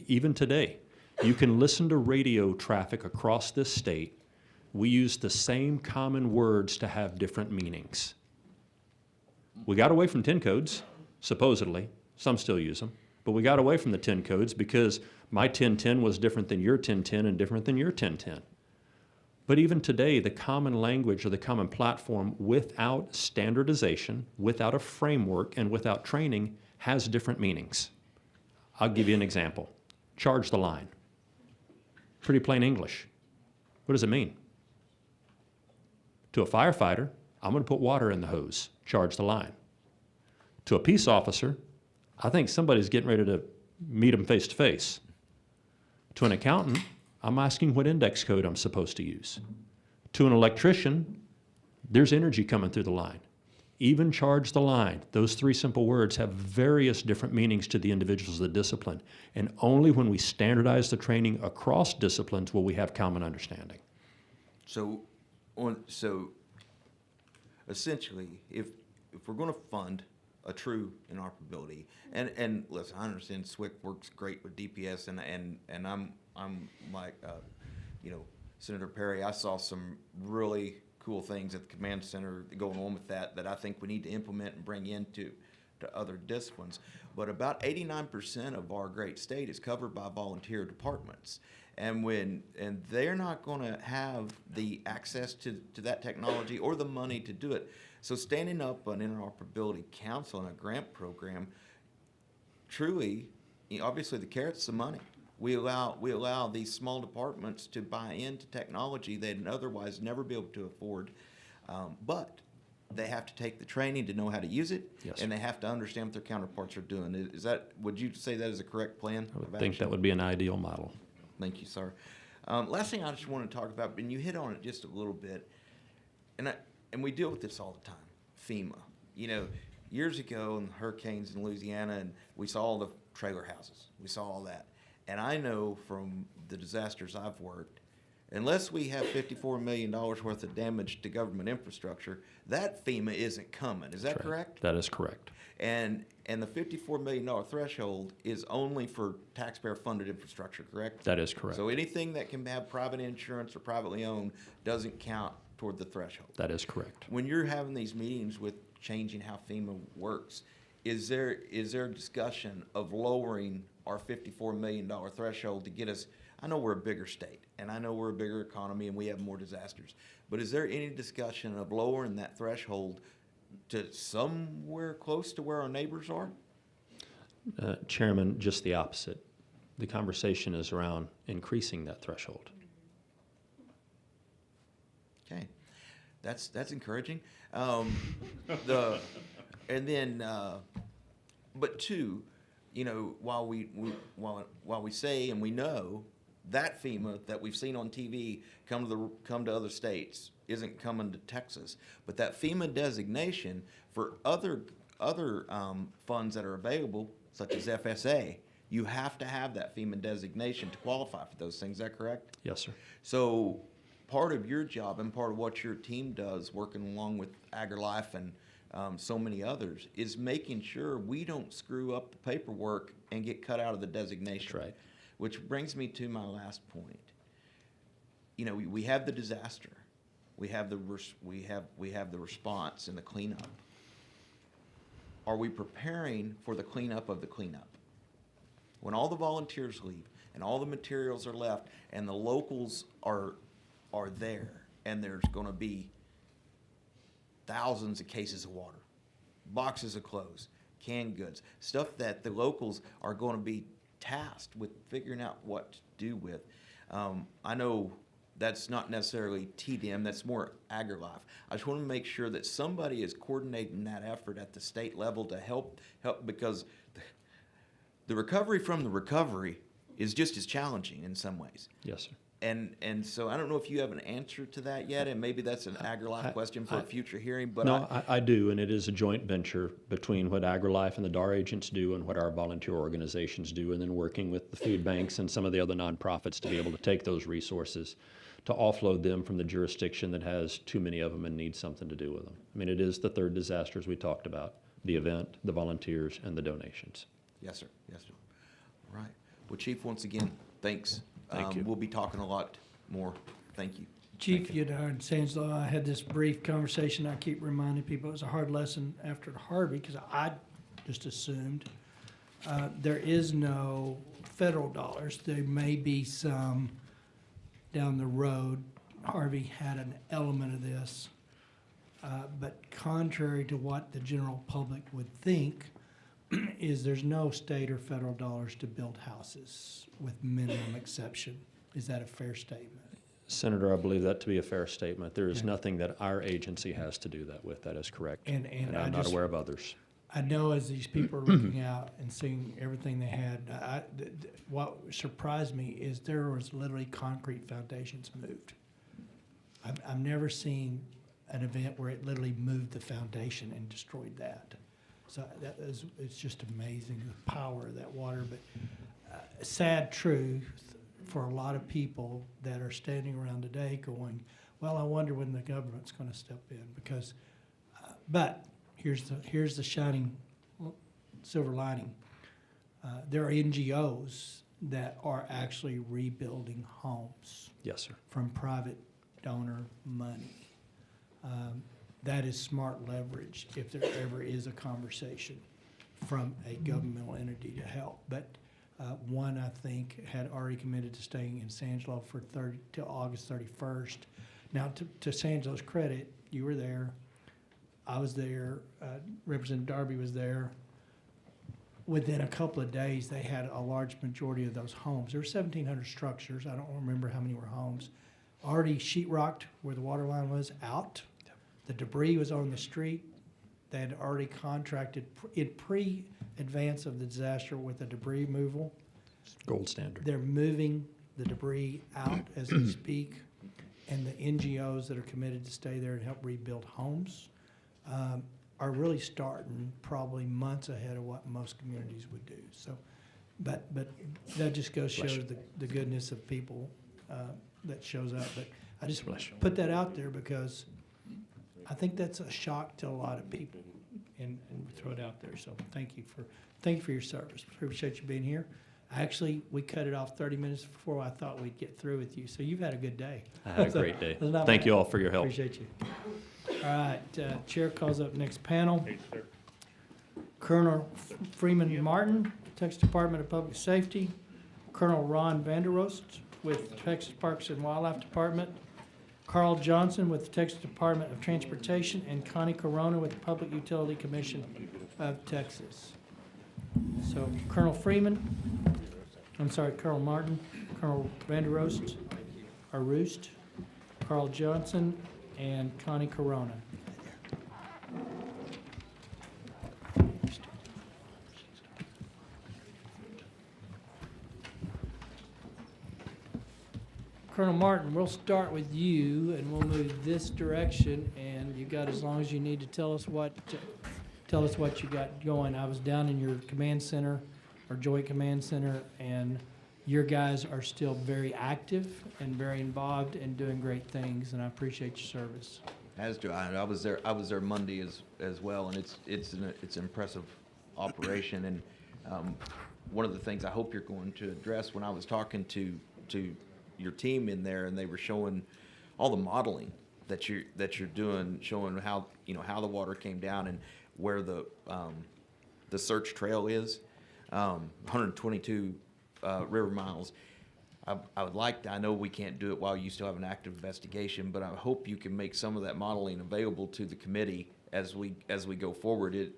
Even today, you can listen to radio traffic across this state. We use the same common words to have different meanings. We got away from 10 codes, supposedly. Some still use them. But we got away from the 10 codes because my 1010 was different than your 1010 and different than your 1010. But even today, the common language or the common platform without standardization, without a framework, and without training has different meanings. I'll give you an example. Charge the line. Pretty plain English. What does it mean? To a firefighter, I'm going to put water in the hose. Charge the line. To a peace officer, I think somebody's getting ready to meet them face to face. To an accountant, I'm asking what index code I'm supposed to use. To an electrician, there's energy coming through the line. Even charge the line. Those 3 simple words have various different meanings to the individuals of the discipline. And only when we standardize the training across disciplines will we have common understanding.
So essentially, if we're going to fund a true interoperability, and listen, I understand SWIC works great with DPS, and I'm like, you know, Senator Perry, I saw some really cool things at the command center going on with that I think we need to implement and bring into other disciplines. But about 89% of our great state is covered by volunteer departments. And they're not going to have the access to that technology or the money to do it. So standing up an interoperability council and a grant program, truly, you know, obviously the carrot's the money. We allow these small departments to buy into technology they'd otherwise never be able to afford, but they have to take the training to know how to use it,
Yes,
and they have to understand what their counterparts are doing. Would you say that is a correct plan?
I would think that would be an ideal model.
Thank you, sir. Last thing I just want to talk about, and you hit on it just a little bit, and we deal with this all the time, FEMA. You know, years ago in the hurricanes in Louisiana, and we saw all the trailer houses. We saw all that. And I know from the disasters I've worked, unless we have $54 million worth of damage to government infrastructure, that FEMA isn't coming. Is that correct?
That is correct.
And the $54 million threshold is only for taxpayer-funded infrastructure, correct?
That is correct.
So anything that can have private insurance or privately owned doesn't count toward the threshold.
That is correct.
When you're having these meetings with changing how FEMA works, is there a discussion of lowering our $54 million threshold to get us? I know we're a bigger state, and I know we're a bigger economy, and we have more disasters. But is there any discussion of lowering that threshold to somewhere close to where our neighbors are?
Chairman, just the opposite. The conversation is around increasing that threshold.
Okay, that's encouraging. But two, you know, while we say and we know that FEMA that we've seen on TV come to other states isn't coming to Texas, but that FEMA designation for other funds that are available, such as FSA, you have to have that FEMA designation to qualify for those things. Is that correct?
Yes, sir.
So part of your job and part of what your team does, working along with AgriLife and so many others, is making sure we don't screw up the paperwork and get cut out of the designation.
That's right.
Which brings me to my last point. You know, we have the disaster, we have the response and the cleanup. Are we preparing for the cleanup of the cleanup? When all the volunteers leave and all the materials are left and the locals are there, and there's going to be thousands of cases of water, boxes of clothes, canned goods, stuff that the locals are going to be tasked with figuring out what to do with. I know that's not necessarily TDM, that's more AgriLife. I just want to make sure that somebody is coordinating that effort at the state level to help because the recovery from the recovery is just as challenging in some ways.
Yes, sir.
And so I don't know if you have an answer to that yet, and maybe that's an AgriLife question for a future hearing. But
no, I do, and it is a joint venture between what AgriLife and the DAR agents do and what our volunteer organizations do, and then working with the food banks and some of the other nonprofits to be able to take those resources to offload them from the jurisdiction that has too many of them and needs something to do with them. I mean, it is the third disaster, as we talked about, the event, the volunteers, and the donations.
Yes, sir. Yes, sir. All right. Well, Chief, once again, thanks.
Thank you.
We'll be talking a lot more. Thank you.
Chief, you know, in Sanslow, I had this brief conversation. I keep reminding people it was a hard lesson after Harvey because I just assumed there is no federal dollars. There may be some down the road. Harvey had an element of this, but contrary to what the general public would think, is there's no state or federal dollars to build houses with minimum exception. Is that a fair statement?
Senator, I believe that to be a fair statement. There is nothing that our agency has to do that with. That is correct.
And
I'm not aware of others.
I know as these people are looking out and seeing everything they had, what surprised me is there was literally concrete foundations moved. I've never seen an event where it literally moved the foundation and destroyed that. So it's just amazing, the power of that water. But sad truth for a lot of people that are standing around today going, well, I wonder when the government's going to step in. Because, but here's the shining silver lining. There are NGOs that are actually rebuilding homes.
Yes, sir.
From private donor money. That is smart leverage if there ever is a conversation from a governmental entity to help. But one, I think, had already committed to staying in Sanslow for till August 31st. Now, to Sanslow's credit, you were there. I was there. Representative Darby was there. Within a couple of days, they had a large majority of those homes. There were 1,700 structures. I don't remember how many were homes. Already sheetrocked where the water line was out. The debris was on the street. They had already contracted in pre-advance of the disaster with the debris removal.
Gold standard.
They're moving the debris out as we speak, and the NGOs that are committed to stay there and help rebuild homes are really starting probably months ahead of what most communities would do. So, but that just goes to show the goodness of people that shows up. But I just put that out there because I think that's a shock to a lot of people, and throw it out there. So thank you for your service. Appreciate you being here. Actually, we cut it off 30 minutes before I thought we'd get through with you. So you've had a good day.
I had a great day.
It's not
Thank
bad.
you all for your help.
Appreciate you. All right, Chair calls up next panel. Colonel Freeman Martin, Texas Department of Public Safety. Colonel Ron Vanderost with Texas Parks and Wildlife Department. Carl Johnson with the Texas Department of Transportation, and Connie Corona with the Public Utility Commission of Texas. So Colonel Martin, Colonel Vanderost, or Roost, Carl Johnson, and Connie Corona. Colonel Martin, we'll start with you, and we'll move this direction, and you got as long as you need to tell us what you got going. I was down in your command center, or Joint Command Center, and your guys are still very active and very involved and doing great things, and I appreciate your service.
As do I. I was there Monday as well, and it's an impressive operation. And one of the things I hope you're going to address, when I was talking to your team in there, and they were showing all the modeling that you're doing, showing how the water came down and where the search trail is, 122 river miles. I would like to, I know we can't do it while you still have an active investigation, but I hope you can make some of that modeling available to the committee as we go forward. It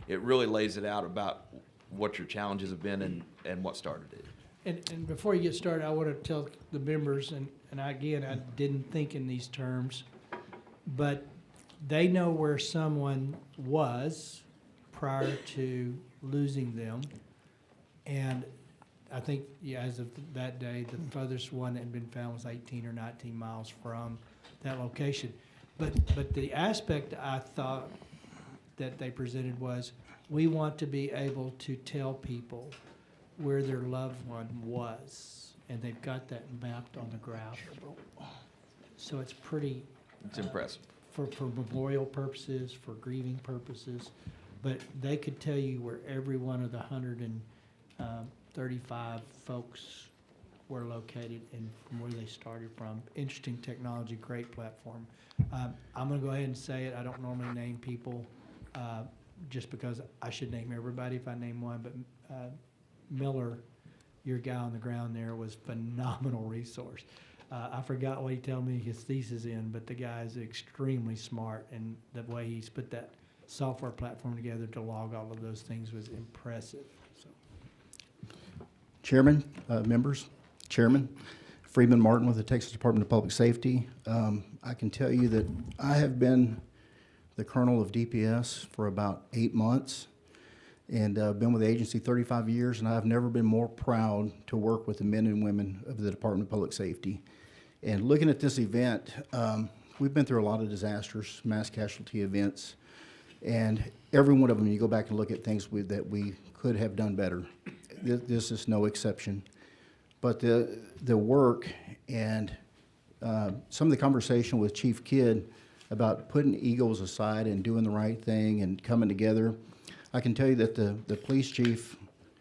really lays it out about what your challenges have been and what started it.
And before you get started, I want to tell the members, and again, I didn't think in these terms, but they know where someone was prior to losing them. And I think, yeah, as of that day, the furthest one that had been found was 18 or 19 miles from that location. But the aspect I thought that they presented was, we want to be able to tell people where their loved one was, and they've got that mapped on the graph. So it's pretty.
It's impressive.
For memorial purposes, for grieving purposes, but they could tell you where every one of the 135 folks were located and from where they started from. Interesting technology, great platform. I'm going to go ahead and say it. I don't normally name people just because I should name everybody if I name one, but Miller, your guy on the ground there, was phenomenal resource. I forgot what he told me his thesis in, but the guy is extremely smart, and the way he's put that software platform together to log all of those things was impressive. So.
Chairman, members, Chairman, Freeman Martin with the Texas Department of Public Safety. I can tell you that I have been the colonel of DPS for about 8 months, and been with the agency 35 years, and I've never been more proud to work with the men and women of the Department of Public Safety. And looking at this event, we've been through a lot of disasters, mass casualty events, and every one of them, you go back and look at things that we could have done better. This is no exception. But the work and some of the conversation with Chief Kidd about putting egos aside and doing the right thing and coming together, I can tell you that the police chief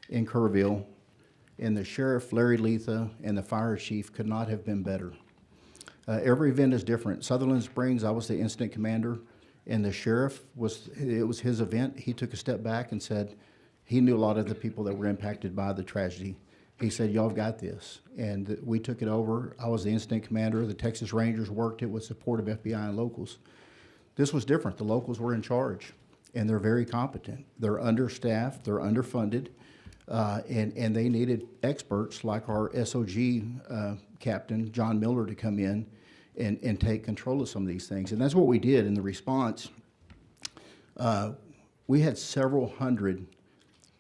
in Kerrville and the sheriff, Larry Letha, and the fire chief could not have been better. Every event is different. Sutherland Springs, I was the incident commander, and the sheriff, it was his event. He took a step back and said he knew a lot of the people that were impacted by the tragedy. He said, y'all have got this. And we took it over. I was the incident commander. The Texas Rangers worked it with support of FBI and locals. This was different. The locals were in charge, and they're very competent. They're understaffed, they're underfunded, and they needed experts like our SOG captain, John Miller, to come in and take control of some of these things. And that's what we did in the response. We had several hundred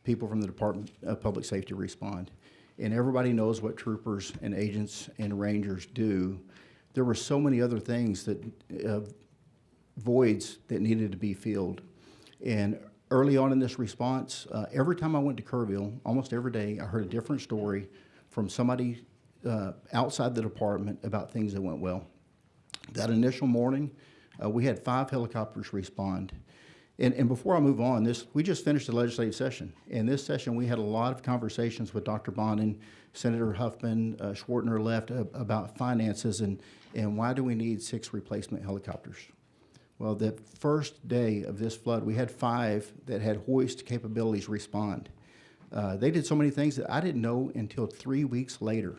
people from the Department of Public Safety respond. And everybody knows what troopers and agents and rangers do. There were so many other things that, voids that needed to be filled. And early on in this response, every time I went to Kerrville, almost every day, I heard a different story from somebody outside the department about things that went well. That initial morning, we had 5 helicopters respond. And before I move on, we just finished the legislative session. In this session, we had a lot of conversations with Dr. Bonin, Senator Huffman, Schwartner left about finances and why do we need 6 replacement helicopters. Well, the first day of this flood, we had 5 that had hoist capabilities respond. They did so many things that I didn't know until 3 weeks later.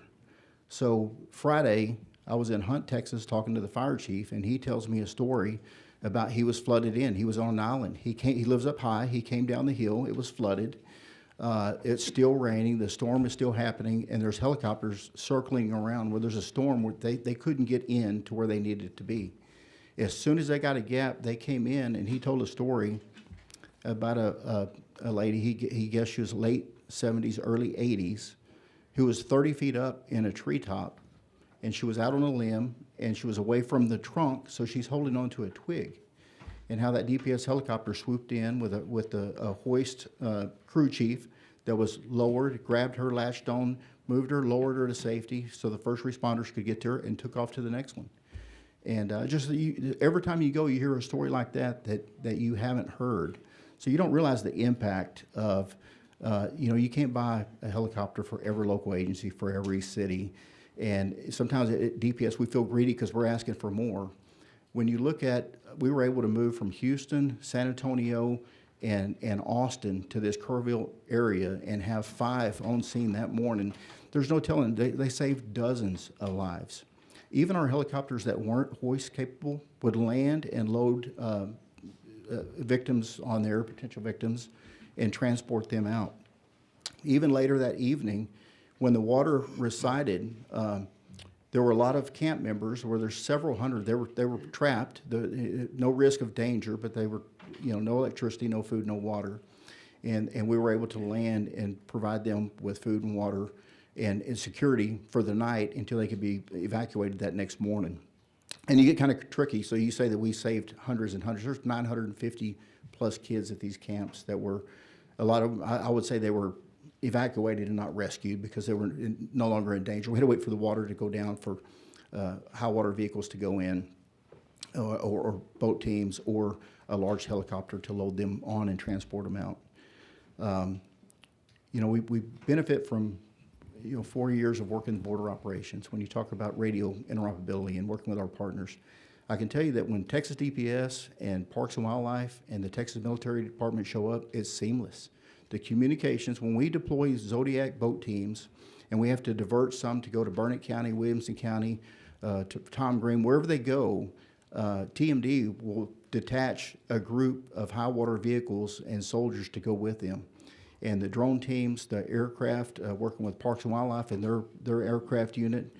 So Friday, I was in Hunt, Texas, talking to the fire chief, and he tells me a story about he was flooded in. He was on an island. He lives up high. He came down the hill. It was flooded. It's still raining. The storm is still happening, and there's helicopters circling around where there's a storm where they couldn't get in to where they needed to be. As soon as they got a gap, they came in, and he told a story about a lady, he guessed she was late 70s, early 80s, who was 30 feet up in a treetop, and she was out on a limb, and she was away from the trunk, so she's holding on to a twig. And how that DPS helicopter swooped in with a hoist crew chief that was lowered, grabbed her, latched on, moved her, lowered her to safety so the first responders could get to her and took off to the next one. And every time you go, you hear a story like that you haven't heard. So you don't realize the impact of, you can't buy a helicopter for every local agency, for every city. And sometimes at DPS, we feel greedy because we're asking for more. When you look at, we were able to move from Houston, San Antonio, and Austin to this Kerrville area and have 5 on scene that morning. There's no telling, they saved dozens of lives. Even our helicopters that weren't hoist capable would land and load victims on there, potential victims, and transport them out. Even later that evening, when the water receded, there were a lot of camp members where there's several hundred. They were trapped, no risk of danger, but they were, no electricity, no food, no water, and we were able to land and provide them with food and water and security for the night until they could be evacuated that next morning. And you get kind of tricky. So you say that we saved hundreds and hundreds. There's 950 plus kids at these camps that were, a lot of them, I would say they were evacuated and not rescued because they were no longer in danger. We had to wait for the water to go down for high water vehicles to go in or boat teams or a large helicopter to load them on and transport them out. We benefit from 4 years of working border operations. When you talk about radio interoperability and working with our partners, I can tell you that when Texas DPS and Parks and Wildlife and the Texas Military Department show up, it's seamless. The communications, when we deploy Zodiac boat teams, and we have to divert some to go to Burnett County, Williamson County, to Tom Green, wherever they go, TMD will detach a group of high water vehicles and soldiers to go with them. And the drone teams, the aircraft, working with Parks and Wildlife and their aircraft unit,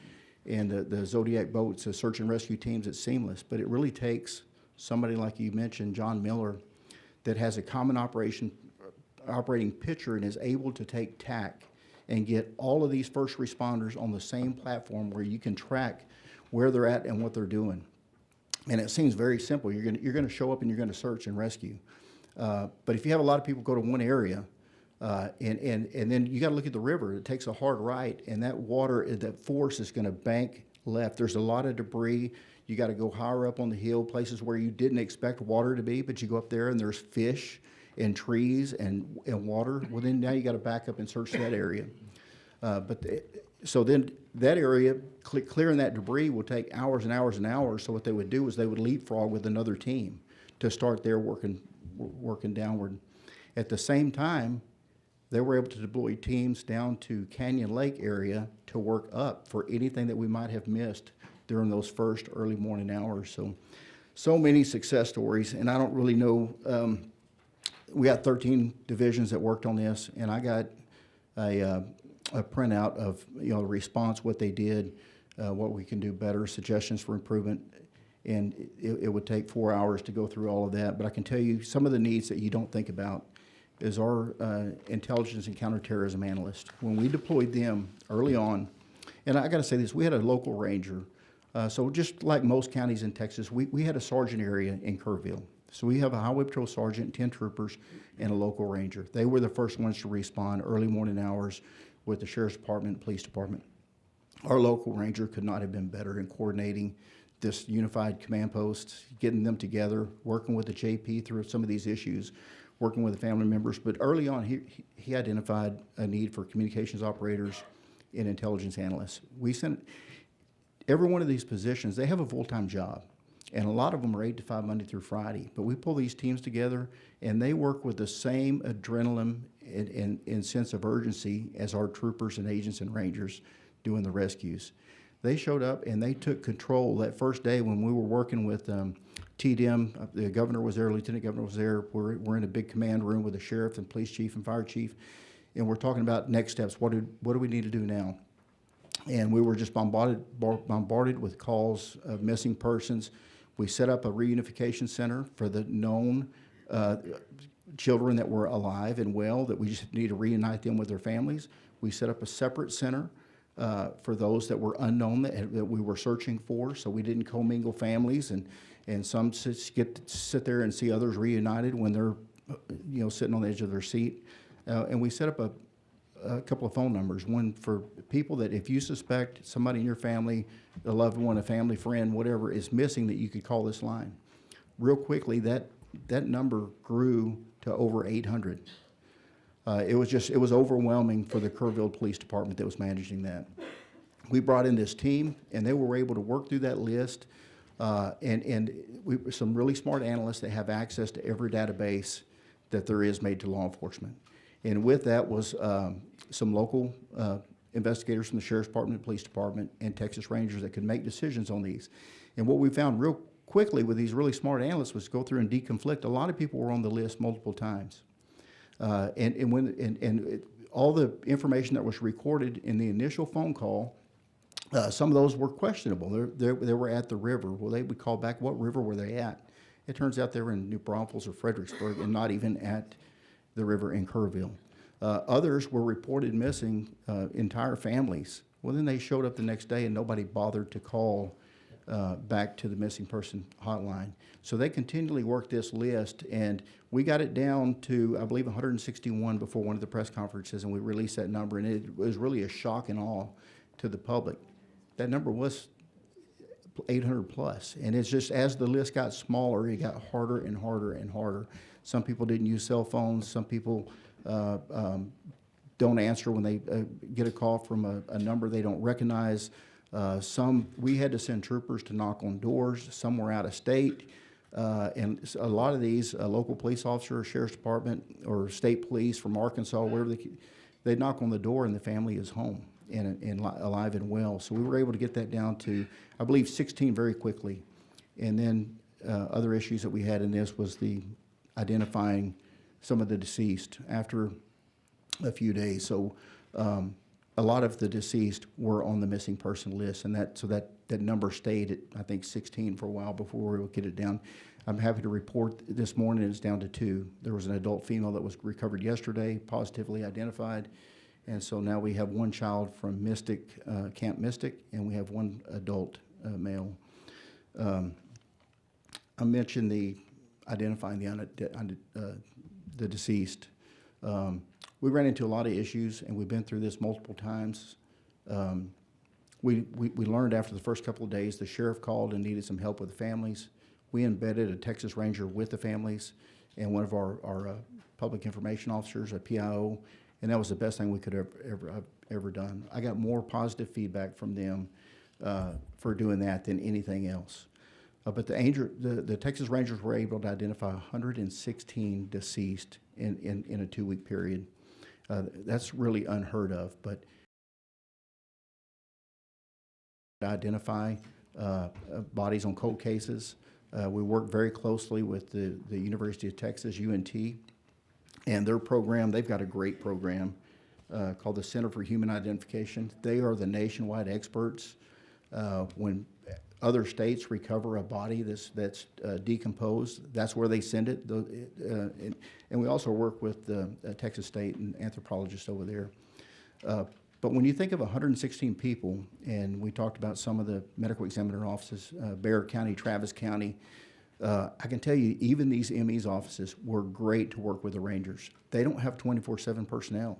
and the Zodiac boats, the search and rescue teams, it's seamless. But it really takes somebody like you mentioned, John Miller, that has a common operating picture and is able to take TAC and get all of these first responders on the same platform where you can track where they're at and what they're doing. And it seems very simple. You're going to show up and you're going to search and rescue. But if you have a lot of people go to one area, and then you got to look at the river. It takes a hard right, and that water, that force is going to bank left. There's a lot of debris. You got to go higher up on the hill, places where you didn't expect water to be, but you go up there and there's fish and trees and water. Well, then now you got to back up and search that area. So then that area, clearing that debris will take hours and hours and hours. So what they would do is they would leapfrog with another team to start their working downward. At the same time, they were able to deploy teams down to Canyon Lake area to work up for anything that we might have missed during those first early morning hours. So many success stories, and I don't really know. We got 13 divisions that worked on this, and I got a printout of the response, what they did, what we can do better, suggestions for improvement, and it would take 4 hours to go through all of that. But I can tell you some of the needs that you don't think about is our intelligence and counterterrorism analyst. When we deployed them early on, and I got to say this, we had a local ranger. So just like most counties in Texas, we had a sergeant area in Kerrville. So we have a highway patrol sergeant, 10 troopers, and a local ranger. They were the first ones to respond early morning hours with the sheriff's department, police department. Our local ranger could not have been better in coordinating this unified command post, getting them together, working with the JP through some of these issues, working with the family members. But early on, he identified a need for communications operators and intelligence analysts. We sent every one of these positions, they have a full-time job. And a lot of them are 8 to 5 Monday through Friday. But we pull these teams together, and they work with the same adrenaline and sense of urgency as our troopers and agents and rangers doing the rescues. They showed up and they took control that first day when we were working with TDM. The governor was there, lieutenant governor was there. We're in a big command room with the sheriff and police chief and fire chief, and we're talking about next steps. What do we need to do now? And we were just bombarded with calls of missing persons. We set up a reunification center for the known children that were alive and well, that we just need to reunite them with their families. We set up a separate center for those that were unknown that we were searching for, so we didn't commingle families, and some get to sit there and see others reunited when they're sitting on the edge of their seat. And we set up a couple of phone numbers, one for people that if you suspect somebody in your family, a loved one, a family friend, whatever, is missing, that you could call this line. Real quickly, that number grew to over 800. It was overwhelming for the Kerrville Police Department that was managing that. We brought in this team, and they were able to work through that list, and some really smart analysts that have access to every database that there is made to law enforcement. And with that was some local investigators from the Sheriff's Department, Police Department, and Texas Rangers that could make decisions on these. And what we found real quickly with these really smart analysts was go through and deconflict. A lot of people were on the list multiple times. And all the information that was recorded in the initial phone call, some of those were questionable. They were at the river. Well, they would call back, what river were they at? It turns out they were in New Braunfels or Fredericksburg and not even at the river in Kerrville. Others were reported missing, entire families. Well, then they showed up the next day and nobody bothered to call back to the missing person hotline. So they continually worked this list, and we got it down to, I believe, 161 before one of the press conferences, and we released that number, and it was really a shock and awe to the public. That number was 800 plus, and it's just as the list got smaller, it got harder and harder and harder. Some people didn't use cell phones. Some people don't answer when they get a call from a number they don't recognize. We had to send troopers to knock on doors. Some were out of state. And a lot of these local police officers, sheriff's department, or state police from Arkansas, wherever they knock on the door and the family is home and alive and well. So we were able to get that down to, I believe, 16 very quickly. And then other issues that we had in this was the identifying some of the deceased after a few days. So a lot of the deceased were on the missing person list, and that number stayed at, I think, 16 for a while before we were able to get it down. I'm happy to report this morning it's down to 2. There was an adult female that was recovered yesterday, positively identified, and so now we have 1 child from Camp Mystic, and we have 1 adult male. I mentioned the identifying the deceased. We ran into a lot of issues, and we've been through this multiple times. We learned after the first couple of days, the sheriff called and needed some help with the families. We embedded a Texas Ranger with the families and one of our public information officers, a PIO, and that was the best thing we could have ever done. I got more positive feedback from them for doing that than anything else. But the Texas Rangers were able to identify 116 deceased in a 2-week period. That's really unheard of, but identify bodies on cold cases. We work very closely with the University of Texas, UNT, and their program. They've got a great program called the Center for Human Identification. They are the nationwide experts. When other states recover a body that's decomposed, that's where they send it. And we also work with the Texas State and anthropologists over there. But when you think of 116 people, and we talked about some of the medical examiner offices, Bexar County, Travis County, I can tell you even these ME's offices were great to work with the Rangers. They don't have 24/7 personnel.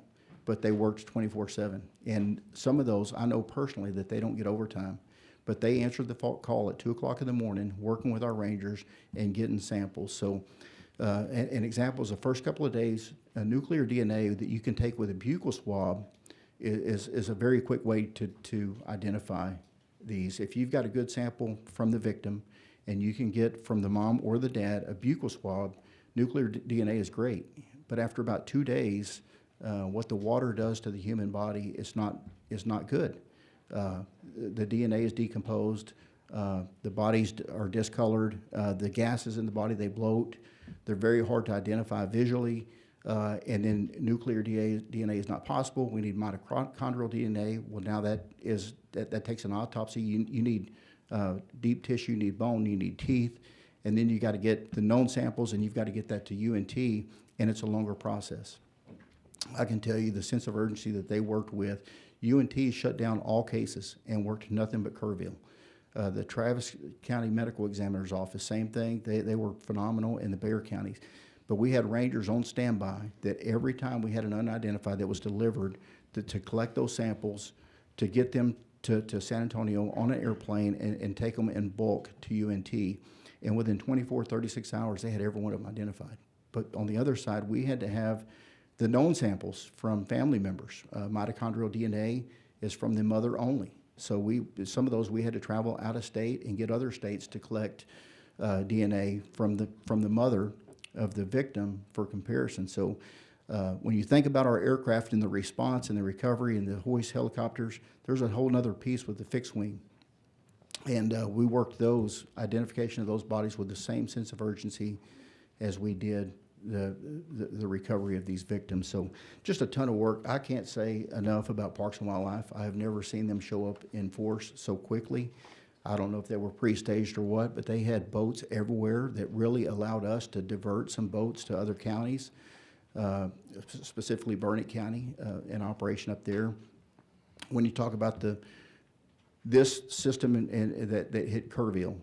but they worked 24/7. And some of those, I know personally that they don't get overtime, but they answered the call at 2 o'clock in the morning, working with our rangers and getting samples. So an example is the first couple of days, nuclear DNA that you can take with a buccal swab is a very quick way to identify these. If you've got a good sample from the victim and you can get from the mom or the dad a buccal swab, nuclear DNA is great. But after about 2 days, what the water does to the human body is not good. The DNA is decomposed, the bodies are discolored, the gases in the body, they bloat, they're very hard to identify visually, and then nuclear DNA is not possible. We need mitochondrial DNA. Well, now that takes an autopsy. You need deep tissue, you need bone, you need teeth, and then you got to get the known samples, and you've got to get that to UNT, and it's a longer process. I can tell you the sense of urgency that they worked with. UNT shut down all cases and worked nothing but Kerrville. The Travis County Medical Examiner's Office, same thing. They were phenomenal in the Bexar counties. But we had rangers on standby that every time we had an unidentified that was delivered to collect those samples, to get them to San Antonio on an airplane and take them in bulk to UNT. And within 24, 36 hours, they had every one of them identified. But on the other side, we had to have the known samples from family members. Mitochondrial DNA is from the mother only. So some of those we had to travel out of state and get other states to collect DNA from the mother of the victim for comparison. So when you think about our aircraft and the response and the recovery and the hoist helicopters, there's a whole other piece with the fixed wing. And we worked those, identification of those bodies with the same sense of urgency as we did the recovery of these victims. So just a ton of work. I can't say enough about Parks and Wildlife. I have never seen them show up in force so quickly. I don't know if they were pre-staged or what, but they had boats everywhere that really allowed us to divert some boats to other counties, specifically Burnett County, in operation up there. When you talk about this system that hit Kerrville,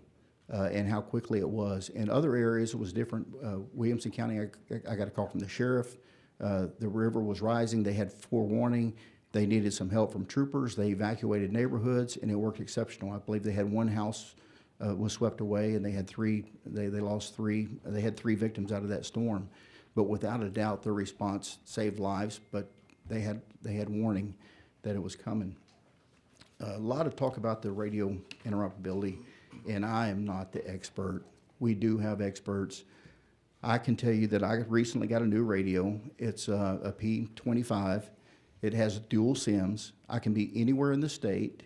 and how quickly it was. In other areas, it was different. Williamson County, I got a call from the sheriff. The river was rising. They had forewarning. They needed some help from troopers. They evacuated neighborhoods, and it worked exceptional. I believe they had one house was swept away, and they had they lost three. They had 3 victims out of that storm. But without a doubt, their response saved lives, but they had warning that it was coming. A lot of talk about the radio interoperability. And I am not the expert. We do have experts. I can tell you that I recently got a new radio. It's a P25. It has dual SIMs. I can be anywhere in the state,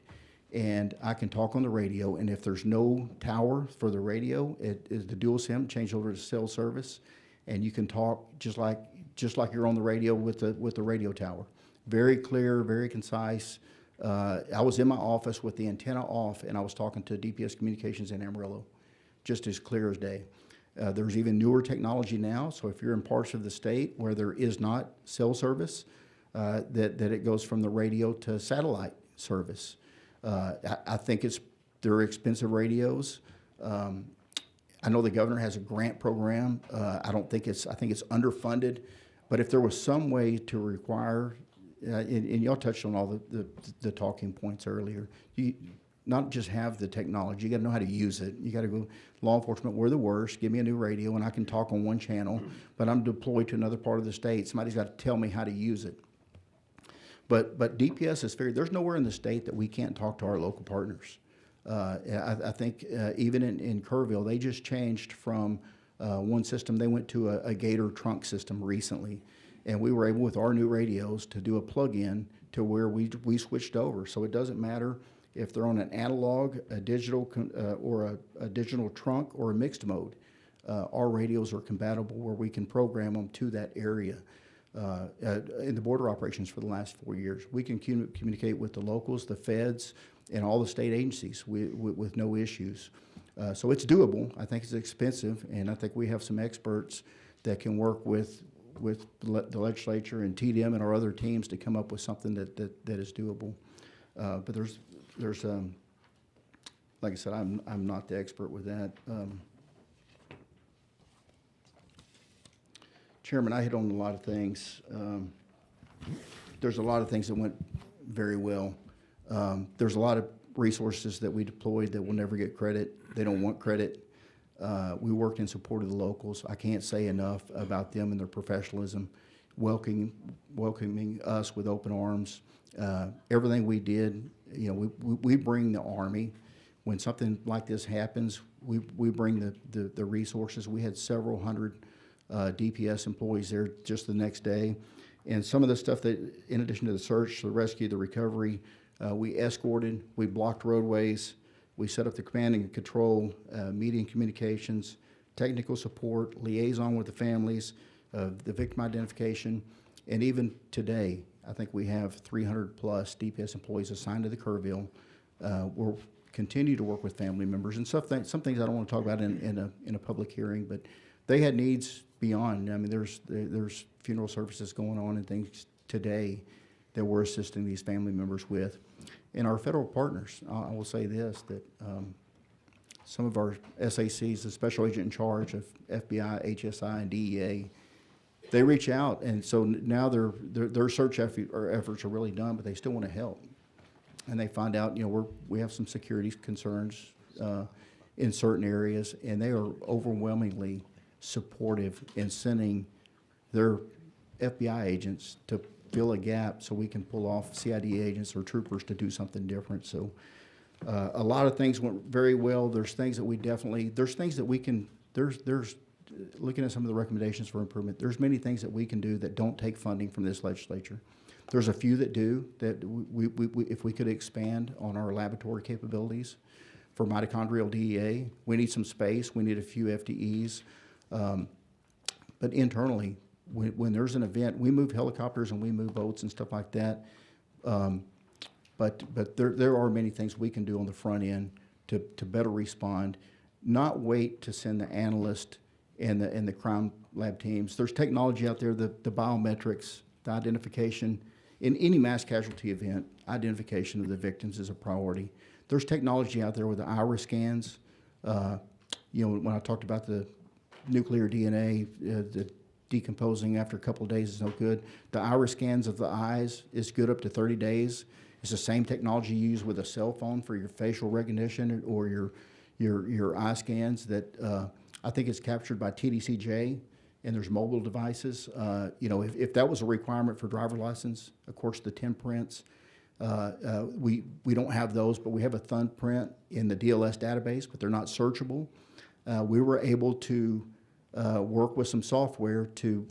and I can talk on the radio. And if there's no tower for the radio, it is the dual SIM changed over to cell service, and you can talk just like you're on the radio with the radio tower. Very clear, very concise. I was in my office with the antenna off, and I was talking to DPS Communications in Amarillo, just as clear as day. There's even newer technology now, so if you're in parts of the state where there is not cell service, that it goes from the radio to satellite service. I think they're expensive radios. I know the governor has a grant program. I think it's underfunded, but if there was some way to require and y'all touched on all the talking points earlier. You not just have the technology, you got to know how to use it. You got to go, law enforcement, we're the worst. Give me a new radio and I can talk on one channel, but I'm deployed to another part of the state. Somebody's got to tell me how to use it. But DPS is fair. There's nowhere in the state that we can't talk to our local partners. I think even in Kerrville, they just changed from one system. They went to a Gator trunk system recently. And we were able, with our new radios, to do a plug-in to where we switched over. So it doesn't matter if they're on an analog, a digital, or a digital trunk, or a mixed mode. Our radios are compatible where we can program them to that area. In the border operations for the last 4 years, we can communicate with the locals, the feds, and all the state agencies with no issues. So it's doable. I think it's expensive, and I think we have some experts that can work with the legislature and TDM and our other teams to come up with something that is doable. But there's like I said, I'm not the expert with that. Chairman, I hit on a lot of things. there's a lot of things that went very well. There's a lot of resources that we deployed that will never get credit. They don't want credit. We worked in support of the locals. I can't say enough about them and their professionalism, welcoming us with open arms. Everything we did, you know, we bring the Army. When something like this happens, we bring the resources. We had several hundred DPS employees there just the next day. And some of the stuff that, in addition to the search, the rescue, the recovery, we escorted, we blocked roadways, we set up the command and control, media and communications, technical support, liaison with the families, the victim identification, and even today, I think we have 300 plus DPS employees assigned to the Kerrville. We'll continue to work with family members and some things I don't want to talk about in a public hearing, but they had needs beyond. I mean, there's funeral services going on and things today that we're assisting these family members with. And our federal partners, I will say this, that some of our SACs, the Special Agent in Charge of FBI, HSI, and DEA, they reach out, and so now their search efforts are really done, but they still want to help. And they find out, you know, we have some security concerns in certain areas, and they are overwhelmingly supportive in sending their FBI agents to fill a gap so we can pull off CID agents or troopers to do something different. So a lot of things went very well. There's things that we definitely, there's things that we can, there's looking at some of the recommendations for improvement, there's many things that we can do that don't take funding from this legislature. There's a few that do, that we if we could expand on our laboratory capabilities for mitochondrial DEA. We need some space, we need a few FTEs. But internally, when there's an event, we move helicopters and we move boats and stuff like that. But there are many things we can do on the front end to better respond, not wait to send the analyst and the crime lab teams. There's technology out there, the biometrics, the identification. In any mass casualty event, identification of the victims is a priority. There's technology out there with the iris scans. You know, when I talked about the nuclear DNA, the decomposing after a couple of days is no good. The iris scans of the eyes is good up to 30 days. It's the same technology you use with a cell phone for your facial recognition or your eye scans that I think is captured by TDCJ, and there's mobile devices. You know, if that was a requirement for driver license, of course, the 10 prints, we don't have those, but we have a thumbprint in the DLS database, but they're not searchable. We were able to work with some software to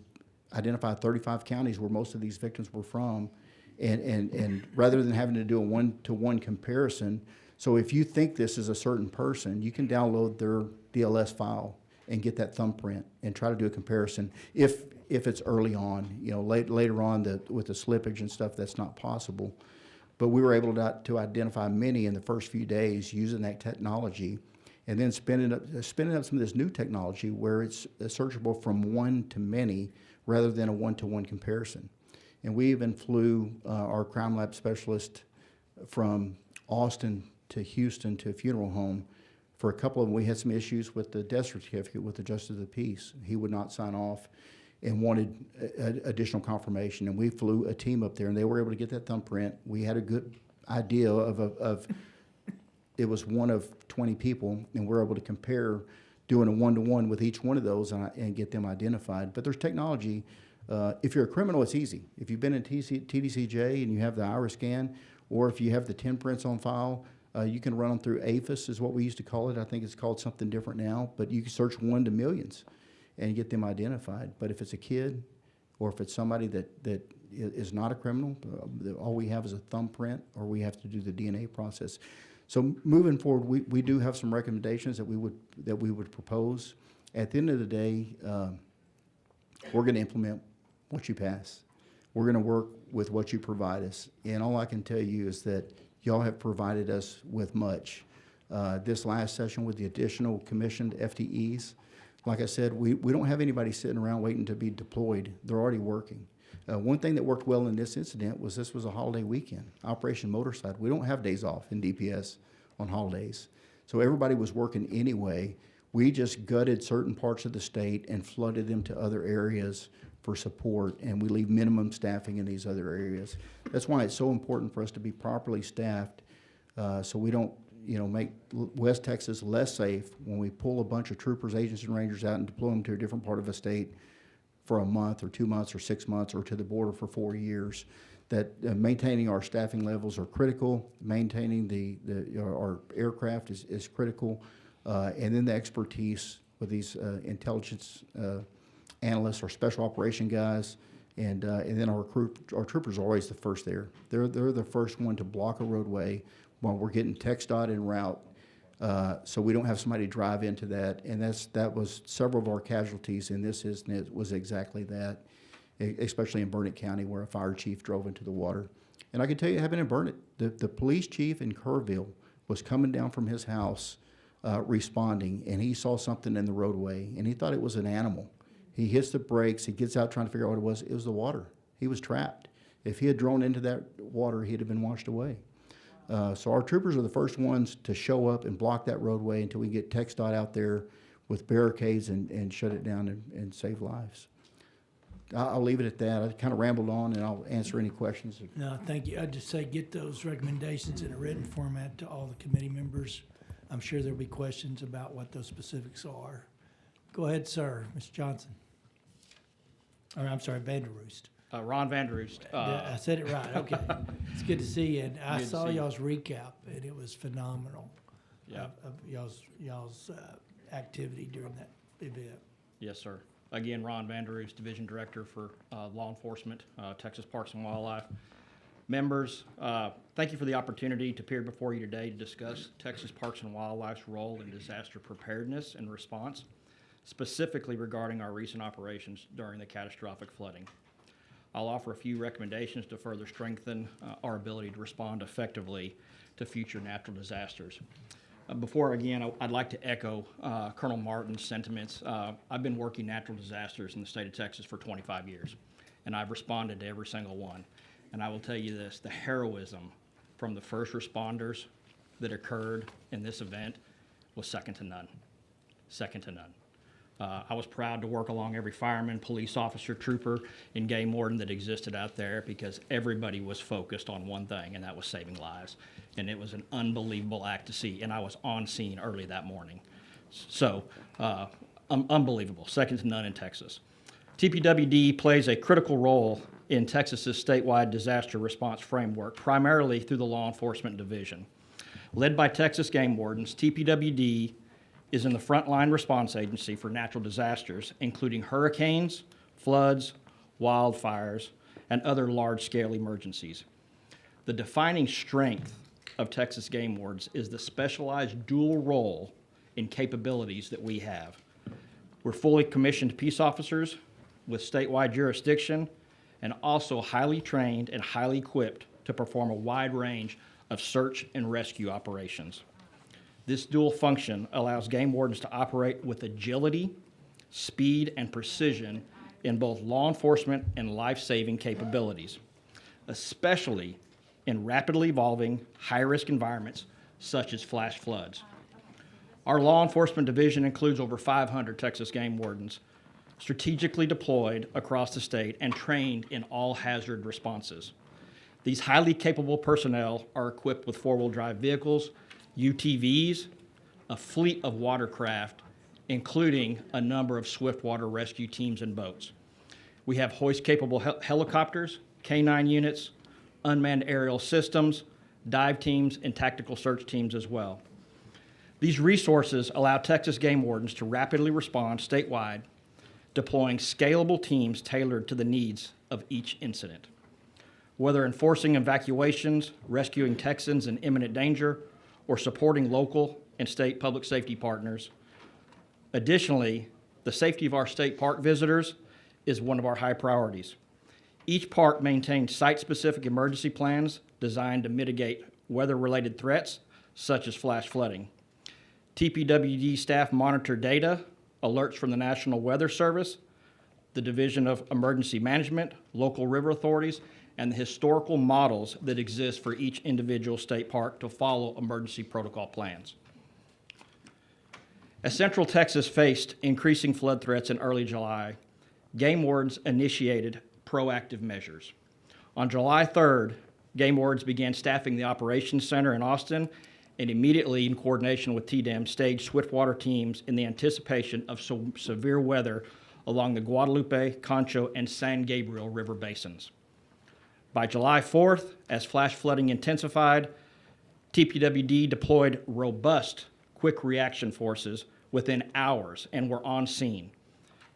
identify 35 counties where most of these victims were from, and rather than having to do a one-to-one comparison, so if you think this is a certain person, you can download their DLS file and get that thumbprint and try to do a comparison. If it's early on, you know, later on with the slippage and stuff, that's not possible. But we were able to identify many in the first few days using that technology, and then spinning up some of this new technology where it's searchable from one to many rather than a one-to-one comparison. And we even flew our crime lab specialist from Austin to Houston to a funeral home. For a couple of them, we had some issues with the death certificate with the Justice of the Peace. He would not sign off and wanted additional confirmation. And we flew a team up there, and they were able to get that thumbprint. We had a good idea of it was one of 20 people, and we're able to compare doing a one-to-one with each one of those and get them identified. But there's technology. If you're a criminal, it's easy. If you've been in TDCJ and you have the iris scan, or if you have the 10 prints on file, you can run them through APHIS is what we used to call it. I think it's called something different now, but you can search 1 to millions and get them identified. But if it's a kid or if it's somebody that is not a criminal, all we have is a thumbprint, or we have to do the DNA process. So moving forward, we do have some recommendations that we would propose. At the end of the day, we're going to implement what you pass. We're going to work with what you provide us. And all I can tell you is that y'all have provided us with much. This last session with the additional commissioned FTEs, like I said, we don't have anybody sitting around waiting to be deployed. They're already working. One thing that worked well in this incident was this was a holiday weekend, Operation Motorside. We don't have days off in DPS on holidays. So everybody was working anyway. We just gutted certain parts of the state and flooded them to other areas for support, and we leave minimum staffing in these other areas. That's why it's so important for us to be properly staffed, so we don't, make West Texas less safe when we pull a bunch of troopers, agents, and rangers out and deploy them to a different part of the state for a month or 2 months or 6 months or to the border for 4 years. That maintaining our staffing levels are critical, maintaining our aircraft is critical, and then the expertise with these intelligence analysts or special operation guys, and then our troopers are always the first there. They're the first one to block a roadway when we're getting TxDOT en route, so we don't have somebody drive into that. And that was several of our casualties in this incident was exactly that, especially in Burnett County where a fire chief drove into the water. And I can tell you, having in Burnett, the police chief in Kerrville was coming down from his house responding, and he saw something in the roadway, and he thought it was an animal. He hits the brakes, he gets out trying to figure out what it was. It was the water. He was trapped. If he had drone into that water, he'd have been washed away. So our troopers are the first ones to show up and block that roadway until we get TxDOT out there with barricades and shut it down and save lives. I'll leave it at that. I kind of rambled on, and I'll answer any questions.
No, thank you. I'd just say get those recommendations in a written format to all the committee members. I'm sure there'll be questions about what those specifics are. Go ahead, sir. Mr. Johnson. Or, I'm sorry, Vanderroost.
Ron Vanderoost.
I said it right. Okay. It's good to see you. And I
Good to
saw
see you.
y'all's recap, and it was phenomenal.
Yeah.
Of y'all's activity during that event.
Yes, sir. Again, Ron Vanderoost, Division Director for Law Enforcement, Texas Parks and Wildlife. Members, thank you for the opportunity to appear before you today to discuss Texas Parks and Wildlife's role in disaster preparedness and response, specifically regarding our recent operations during the catastrophic flooding. I'll offer a few recommendations to further strengthen our ability to respond effectively to future natural disasters. Before, again, I'd like to echo Colonel Martin's sentiments. I've been working natural disasters in the state of Texas for 25 years, and I've responded to every single one. And I will tell you this, the heroism from the first responders that occurred in this event was second to none. Second to none. I was proud to work along every fireman, police officer, trooper, and game warden that existed out there because everybody was focused on one thing, and that was saving lives. And it was an unbelievable act to see, and I was on scene early that morning. So, unbelievable, second to none in Texas. TPWD plays a critical role in Texas's statewide disaster response framework, primarily through the Law Enforcement Division. Led by Texas game wardens, TPWD is in the frontline response agency for natural disasters, including hurricanes, floods, wildfires, and other large-scale emergencies. The defining strength of Texas game wardens is the specialized dual role and capabilities that we have. We're fully commissioned peace officers with statewide jurisdiction and also highly trained and highly equipped to perform a wide range of search and rescue operations. This dual function allows game wardens to operate with agility, speed, and precision in both law enforcement and life-saving capabilities, especially in rapidly evolving, high-risk environments such as flash floods. Our law enforcement division includes over 500 Texas game wardens strategically deployed across the state and trained in all hazard responses. These highly capable personnel are equipped with four-wheel drive vehicles, UTVs, a fleet of watercraft, including a number of swiftwater rescue teams and boats. We have hoist-capable helicopters, K-9 units, unmanned aerial systems, dive teams, and tactical search teams as well. These resources allow Texas game wardens to rapidly respond statewide, deploying scalable teams tailored to the needs of each incident. Whether enforcing evacuations, rescuing Texans in imminent danger, or supporting local and state public safety partners. Additionally, the safety of our state park visitors is one of our high priorities. Each park maintains site-specific emergency plans designed to mitigate weather-related threats, such as flash flooding. TPWD staff monitor data, alerts from the National Weather Service, the Division of Emergency Management, local river authorities, and the historical models that exist for each individual state park to follow emergency protocol plans. As Central Texas faced increasing flood threats in early July, game wardens initiated proactive measures. On July 3rd, game wardens began staffing the operations center in Austin and immediately, in coordination with TDEM, staged swiftwater teams in the anticipation of severe weather along the Guadalupe, Concho, and San Gabriel River basins. By July 4th, as flash flooding intensified, TPWD deployed robust quick reaction forces within hours and were on scene.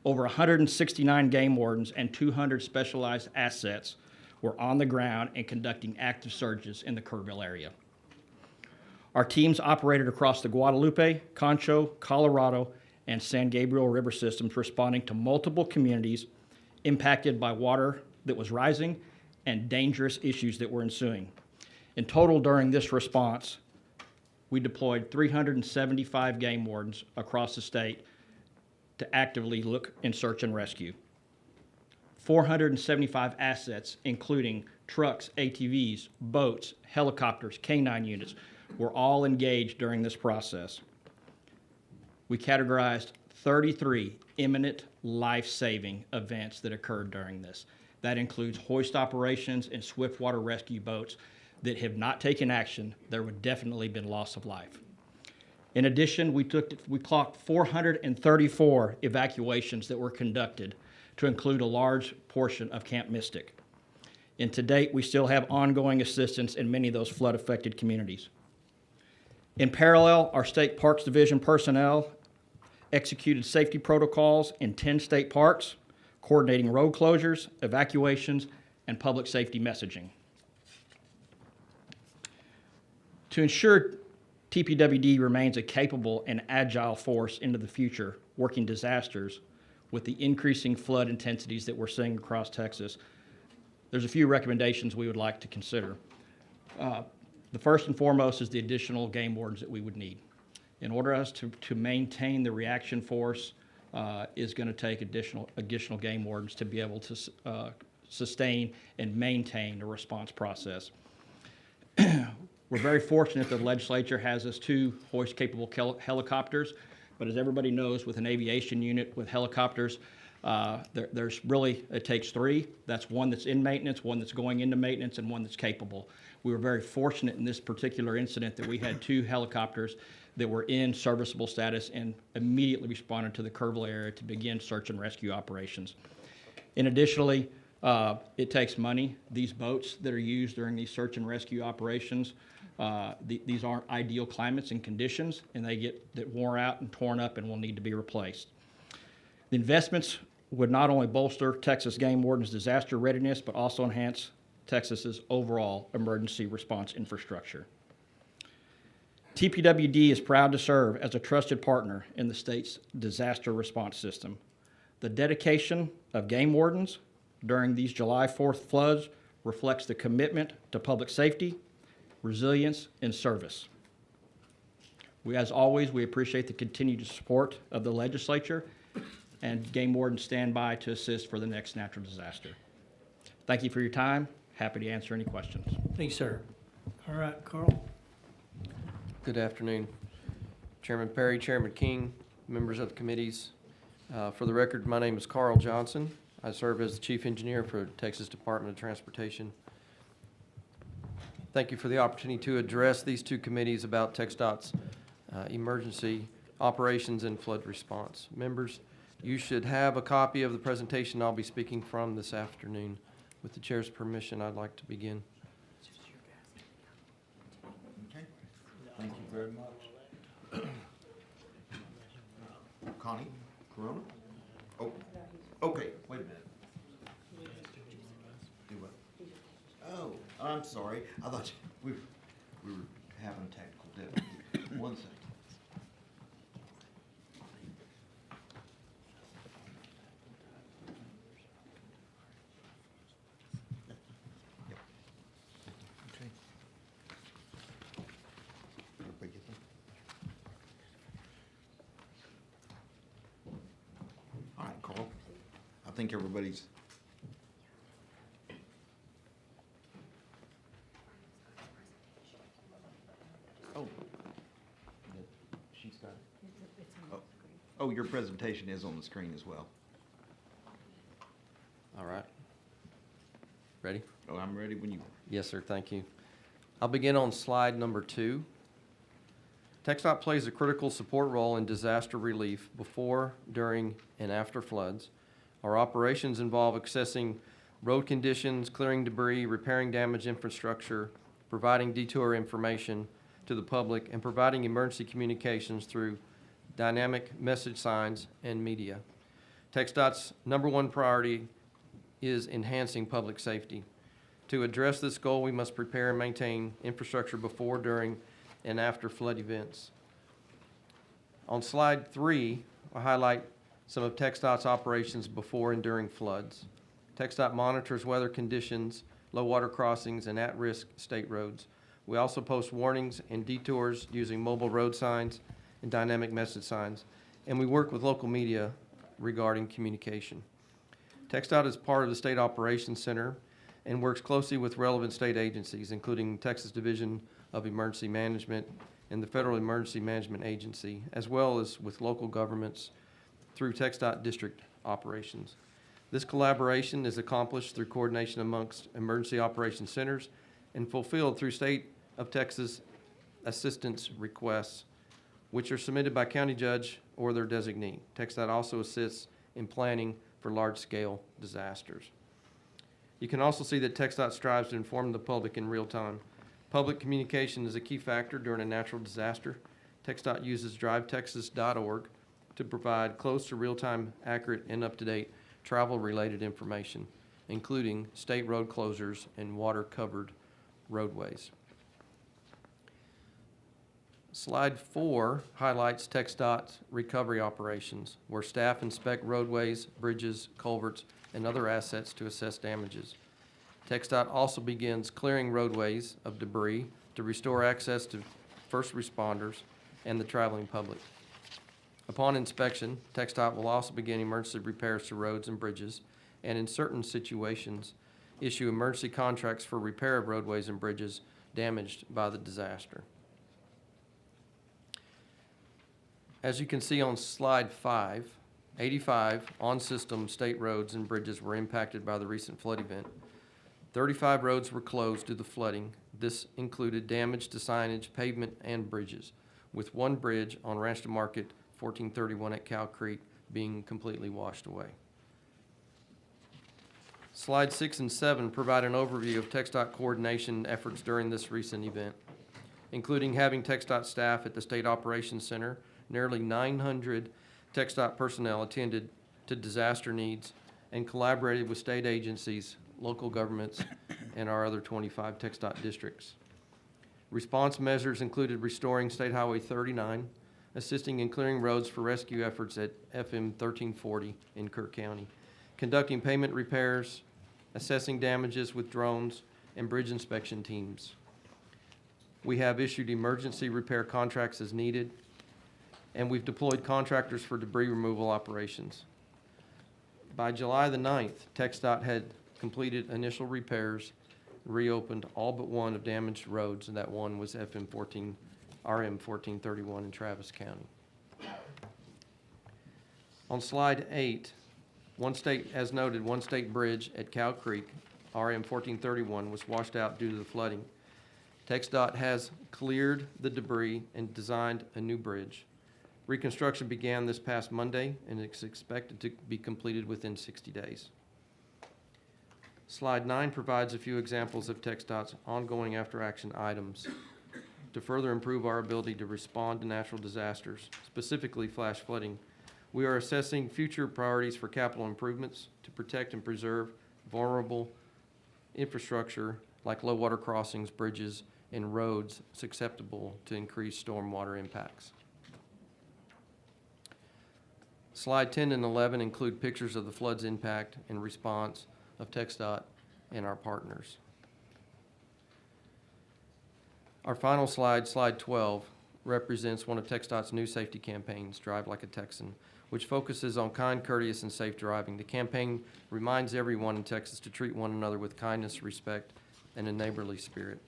Over 169 game wardens and 200 specialized assets were on the ground and conducting active searches in the Kerrville area. Our teams operated across the Guadalupe, Concho, Colorado, and San Gabriel River systems, responding to multiple communities impacted by water that was rising and dangerous issues that were ensuing. In total, during this response, we deployed 375 game wardens across the state to actively look and search and rescue. 475 assets, including trucks, ATVs, boats, helicopters, K-9 units, were all engaged during this process. We categorized 33 imminent life-saving events that occurred during this. That includes hoist operations and swiftwater rescue boats that have not taken action. There would definitely been loss of life. In addition, we clocked 434 evacuations that were conducted, to include a large portion of Camp Mystic. And to date, we still have ongoing assistance in many of those flood-affected communities. In parallel, our State Parks Division personnel executed safety protocols in 10 state parks, coordinating road closures, evacuations, and public safety messaging. To ensure TPWD remains a capable and agile force into the future, working disasters with the increasing flood intensities that we're seeing across Texas, there's a few recommendations we would like to consider. The first and foremost is the additional game wardens that we would need. In order us to maintain the reaction force is going to take additional game wardens to be able to sustain and maintain a response process. We're very fortunate that the legislature has us 2 hoist-capable helicopters, but as everybody knows, with an aviation unit with helicopters, there's really, it takes 3. That's one that's in maintenance, one that's going into maintenance, and one that's capable. We were very fortunate in this particular incident that we had 2 helicopters that were in serviceable status and immediately responded to the Kerrville area to begin search and rescue operations. And additionally, it takes money. These boats that are used during these search and rescue operations, these aren't ideal climates and conditions, and they get wore out and torn up and will need to be replaced. The investments would not only bolster Texas Game Warden's disaster readiness, but also enhance Texas's overall emergency response infrastructure. TPWD is proud to serve as a trusted partner in the state's disaster response system. The dedication of game wardens during these July 4th floods reflects the commitment to public safety, resilience, and service. As always, we appreciate the continued support of the legislature, and game wardens stand by to assist for the next natural disaster. Thank you for your time. Happy to answer any questions.
Thank you, sir. All right, Carl.
Good afternoon. Chairman Perry, Chairman King, members of the committees. For the record, my name is Carl Johnson. I serve as the Chief Engineer for Texas Department of Transportation. Thank you for the opportunity to address these 2 committees about TxDOT's emergency operations and flood response. Members, you should have a copy of the presentation I'll be speaking from this afternoon. With the chair's permission, I'd like to begin.
Okay. Thank you very much. Connie, Corona? Oh, okay, wait a minute. Do what? Oh, I'm sorry. I thought we were having technical difficulty. 1 second. All right, Carl. I think everybody's. Oh. She's got it. Oh, your presentation is on the screen as well.
Ready?
Oh, I'm ready when you.
Yes, sir, thank you. I'll begin on slide number 2. TxDOT plays a critical support role in disaster relief before, during, and after floods. Our operations involve assessing road conditions, clearing debris, repairing damaged infrastructure, providing detour information to the public, and providing emergency communications through dynamic message signs and media. TxDOT's #1 priority is enhancing public safety. To address this goal, we must prepare and maintain infrastructure before, during, and after flood events. On slide 3, I highlight some of TxDOT's operations before and during floods. TxDOT monitors weather conditions, low water crossings, and at-risk state roads. We also post warnings and detours using mobile road signs and dynamic message signs, and we work with local media regarding communication. TxDOT is part of the State Operations Center and works closely with relevant state agencies, including Texas Division of Emergency Management and the Federal Emergency Management Agency, as well as with local governments through TxDOT district operations. This collaboration is accomplished through coordination amongst emergency operations centers and fulfilled through State of Texas assistance requests, which are submitted by county judge or their designee. TxDOT also assists in planning for large-scale disasters. You can also see that TxDOT strives to inform the public in real time. Public communication is a key factor during a natural disaster. TxDOT uses drivetexas.org to provide close to real-time, accurate, and up-to-date travel-related information, including state road closures and water-covered roadways. Slide 4 highlights TxDOT's recovery operations, where staff inspect roadways, bridges, culverts, and other assets to assess damages. TxDOT also begins clearing roadways of debris to restore access to first responders and the traveling public. Upon inspection, TxDOT will also begin emergency repairs to roads and bridges, and in certain situations, issue emergency contracts for repair of roadways and bridges damaged by the disaster. As you can see on slide 5, 85 on-system state roads and bridges were impacted by the recent flood event. 35 roads were closed due to flooding. This included damage to signage, pavement, and bridges, with one bridge on Ranch to Market 1431 at Cow Creek being completely washed away. Slides 6 and 7 provide an overview of TxDOT coordination efforts during this recent event, including having TxDOT staff at the State Operations Center. Nearly 900 TxDOT personnel attended to disaster needs and collaborated with state agencies, local governments, and our other 25 TxDOT districts. Response measures included restoring State Highway 39, assisting in clearing roads for rescue efforts at FM 1340 in Kirk County, conducting pavement repairs, assessing damages with drones, and bridge inspection teams. We have issued emergency repair contracts as needed, and we've deployed contractors for debris removal operations. By July the 9th, TxDOT had completed initial repairs, reopened all but one of damaged roads, and that one was RM 1431 in Travis County. On slide 8, as noted, one state bridge at Cow Creek, RM 1431, was washed out due to the flooding. TxDOT has cleared the debris and designed a new bridge. Reconstruction began this past Monday, and it's expected to be completed within 60 days. Slide 9 provides a few examples of TxDOT's ongoing after-action items to further improve our ability to respond to natural disasters, specifically flash flooding. We are assessing future priorities for capital improvements to protect and preserve vulnerable infrastructure like low water crossings, bridges, and roads susceptible to increased stormwater impacts. Slide 10 and 11 include pictures of the flood's impact and response of TxDOT and our partners. Our final slide, slide 12, represents one of TxDOT's new safety campaigns, Drive Like a Texan, which focuses on kind, courteous, and safe driving. The campaign reminds everyone in Texas to treat one another with kindness, respect, and a neighborly spirit.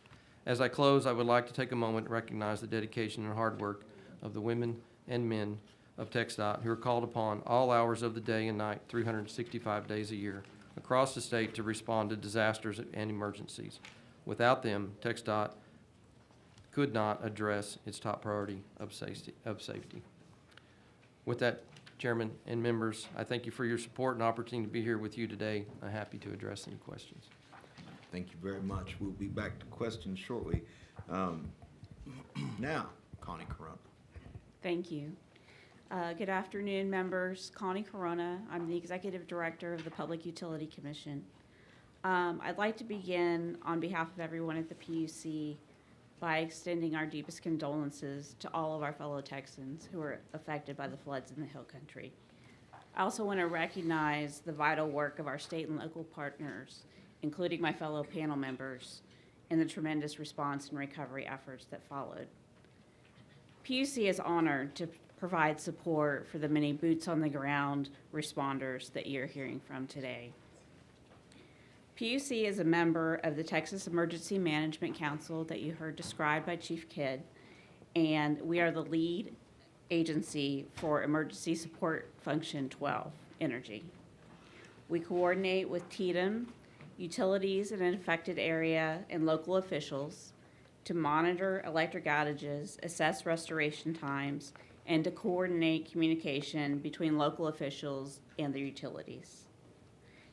As I close, I would like to take a moment and recognize the dedication and hard work of the women and men of TxDOT who are called upon all hours of the day and night, 365 days a year, across the state to respond to disasters and emergencies. Without them, TxDOT could not address its top priority of safety. With that, Chairman and members, I thank you for your support and opportunity to be here with you today. I'm happy to address any questions.
Thank you very much. We'll be back to questions shortly. Now, Connie Corona.
Thank you. Good afternoon, members. Connie Corona. I'm the Executive Director of the Public Utility Commission. I'd like to begin on behalf of everyone at the PUC by extending our deepest condolences to all of our fellow Texans who were affected by the floods in the Hill Country. I also want to recognize the vital work of our state and local partners, including my fellow panel members, in the tremendous response and recovery efforts that followed. PUC is honored to provide support for the many boots-on-the-ground responders that you're hearing from today. PUC is a member of the Texas Emergency Management Council that you heard described by Chief Kidd, and we are the lead agency for Emergency Support Function 12, Energy. We coordinate with TDM, utilities in an affected area, and local officials to monitor electric outages, assess restoration times, and to coordinate communication between local officials and the utilities.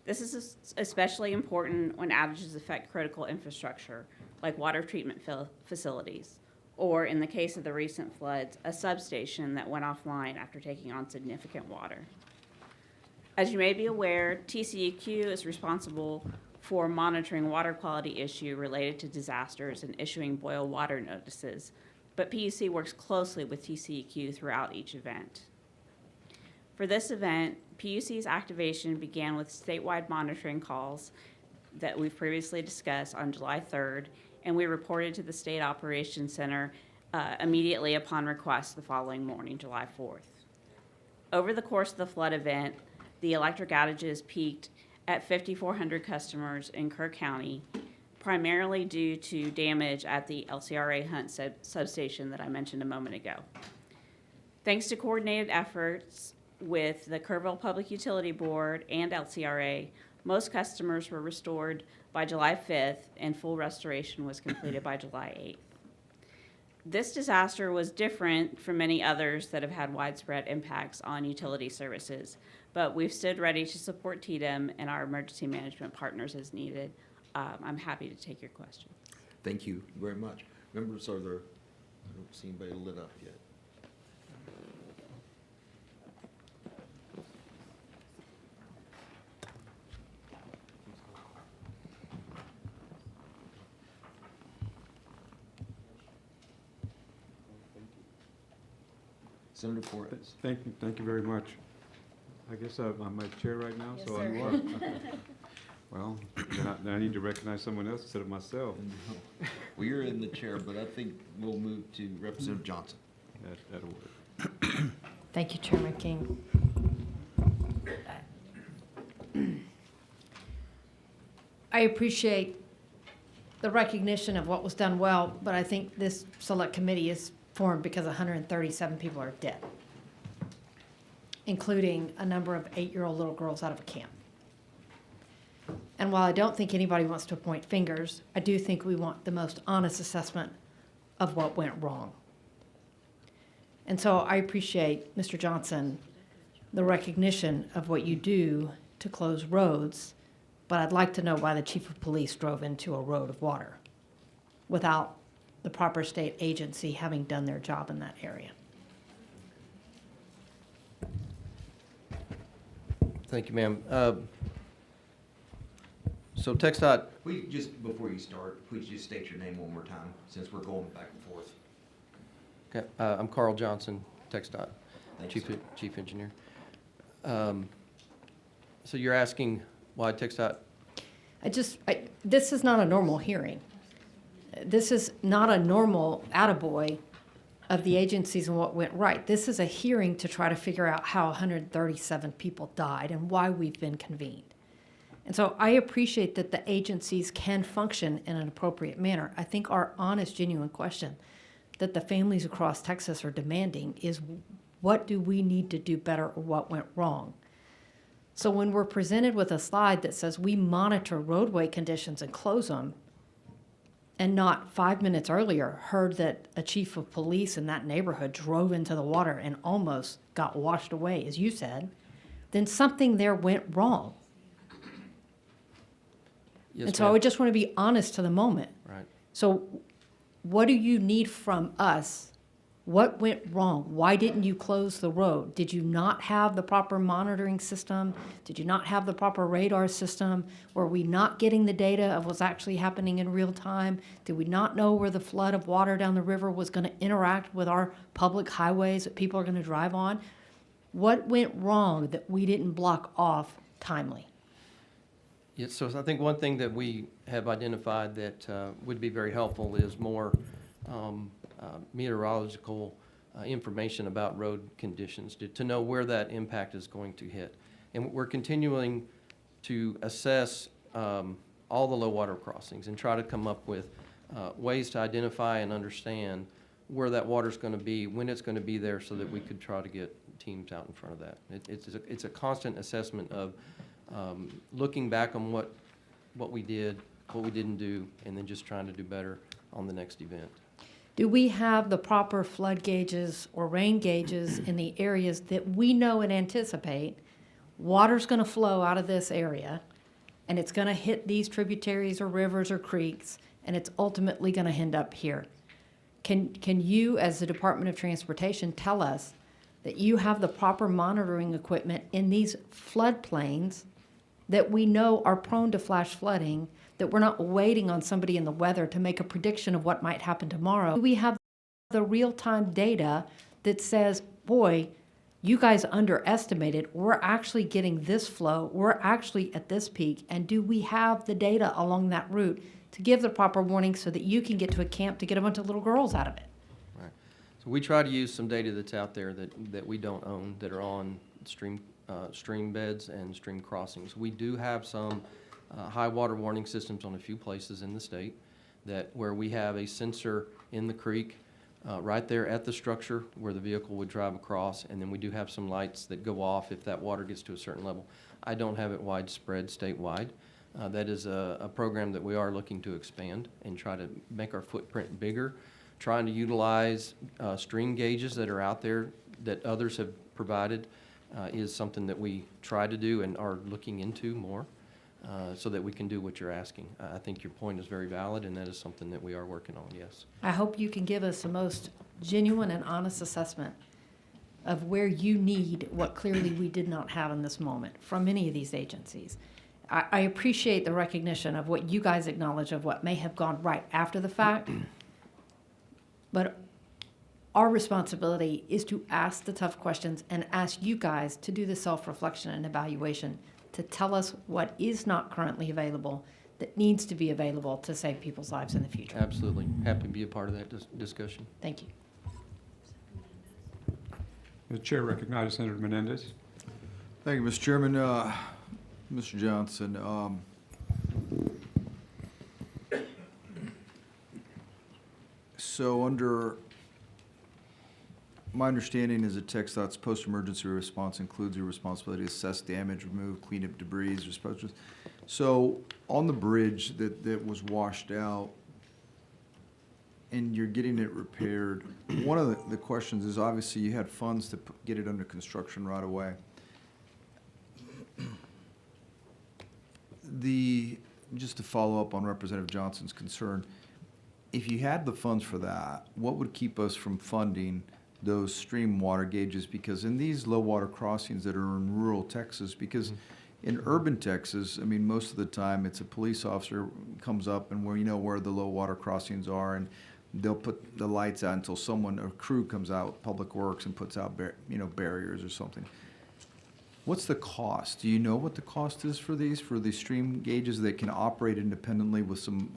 This is especially important when outages affect critical infrastructure, like water treatment facilities, or in the case of the recent floods, a substation that went offline after taking on significant water. As you may be aware, TCEQ is responsible for monitoring water quality issue related to disasters and issuing boil water notices, but PUC works closely with TCEQ throughout each event. For this event, PUC's activation began with statewide monitoring calls that we've previously discussed on July 3rd, and we reported to the State Operations Center immediately upon request the following morning, July 4th. Over the course of the flood event, the electric outages peaked at 5,400 customers in Kerr County, primarily due to damage at the LCRA Hunt substation that I mentioned a moment ago. Thanks to coordinated efforts with the Kerrville Public Utility Board and LCRA, most customers were restored by July 5th, and full restoration was completed by July 8th. This disaster was different from many others that have had widespread impacts on utility services, but we've stood ready to support TDM and our emergency management partners as needed. I'm happy to take your question.
Thank you very much. Members, I don't see anybody lit up yet. Senator Flores.
Thank you very much. I guess I'm my chair right now,
Yes,
so
sir.
I'm what? Well, then I need to recognize someone else instead of myself.
Well, you're in the chair, but I think we'll move to Representative Johnson.
That'll work.
Thank you, Chairman King. I appreciate the recognition of what was done well, but I think this select committee is formed because 137 people are dead, including a number of 8-year-old little girls out of a camp. And while I don't think anybody wants to point fingers, I do think we want the most honest assessment of what went wrong. And so I appreciate, Mr. Johnson, the recognition of what you do to close roads, but I'd like to know why the chief of police drove into a road of water without the proper state agency having done their job in that area.
Thank you, ma'am. So TxDOT,
Please, just before you start, please just state your name one more time, since we're going back and forth.
okay, I'm Carl Johnson, TxDOT,
Thank you,
Chief Engineer. So you're asking why TxDOT?
This is not a normal hearing. This is not a normal attaboy of the agencies and what went right. This is a hearing to try to figure out how 137 people died and why we've been convened. And so I appreciate that the agencies can function in an appropriate manner. I think our honest, genuine question that the families across Texas are demanding is, what do we need to do better or what went wrong? So when we're presented with a slide that says we monitor roadway conditions and close them, and not 5 minutes earlier heard that a chief of police in that neighborhood drove into the water and almost got washed away, as you said, then something there went wrong.
Yes,
And so I
ma'am.
would just want to be honest to the moment.
Right.
So what do you need from us? What went wrong? Why didn't you close the road? Did you not have the proper monitoring system? Did you not have the proper radar system? Were we not getting the data of what's actually happening in real time? Did we not know where the flood of water down the river was going to interact with our public highways that people are going to drive on? What went wrong that we didn't block off timely?
Yes, so I think one thing that we have identified that would be very helpful is more meteorological information about road conditions to know where that impact is going to hit. And we're continuing to assess all the low water crossings and try to come up with ways to identify and understand where that water's going to be, when it's going to be there, so that we could try to get teams out in front of that. It's a constant assessment of looking back on what we did, what we didn't do, and then just trying to do better on the next event.
Do we have the proper flood gauges or rain gauges in the areas that we know and anticipate water's going to flow out of this area, and it's going to hit these tributaries or rivers or creeks, and it's ultimately going to end up here? Can you, as the Department of Transportation, tell us that you have the proper monitoring equipment in these floodplains that we know are prone to flash flooding, that we're not waiting on somebody in the weather to make a prediction of what might happen tomorrow? Do we have the real-time data that says, boy, you guys underestimated, we're actually getting this flow, we're actually at this peak, and do we have the data along that route to give the proper warning so that you can get to a camp to get a bunch of little girls out of it?
Right. So we try to use some data that's out there that we don't own, that are on stream beds and stream crossings. We do have some high water warning systems on a few places in the state where we have a sensor in the creek right there at the structure where the vehicle would drive across, and then we do have some lights that go off if that water gets to a certain level. I don't have it widespread statewide. That is a program that we are looking to expand and try to make our footprint bigger, trying to utilize stream gauges that are out there that others have provided is something that we try to do and are looking into more so that we can do what you're asking. I think your point is very valid, and that is something that we are working on, yes.
I hope you can give us the most genuine and honest assessment of where you need what clearly we did not have in this moment from any of these agencies. I appreciate the recognition of what you guys acknowledge of what may have gone right after the fact, but our responsibility is to ask the tough questions and ask you guys to do the self-reflection and evaluation to tell us what is not currently available that needs to be available to save people's lives in the future.
Absolutely. Happy to be a part of that discussion.
Thank you.
The chair recognizes Senator Menendez.
Thank you, Mr. Chairman. Mr. Johnson, so under my understanding is that TxDOT's post-emergency response includes your responsibility to assess damage, remove, clean up debris. So on the bridge that was washed out and you're getting it repaired, one of the questions is obviously you had funds to get it under construction right away. Just to follow up on Representative Johnson's concern, if you had the funds for that, what would keep us from funding those stream water gauges? Because in these low water crossings that are in rural Texas, because in urban Texas, I mean, most of the time it's a police officer comes up and we know where the low water crossings are, and they'll put the lights out until a crew comes out, Public Works, and puts out barriers or something. What's the cost? Do you know what the cost is for these stream gauges that can operate independently with some,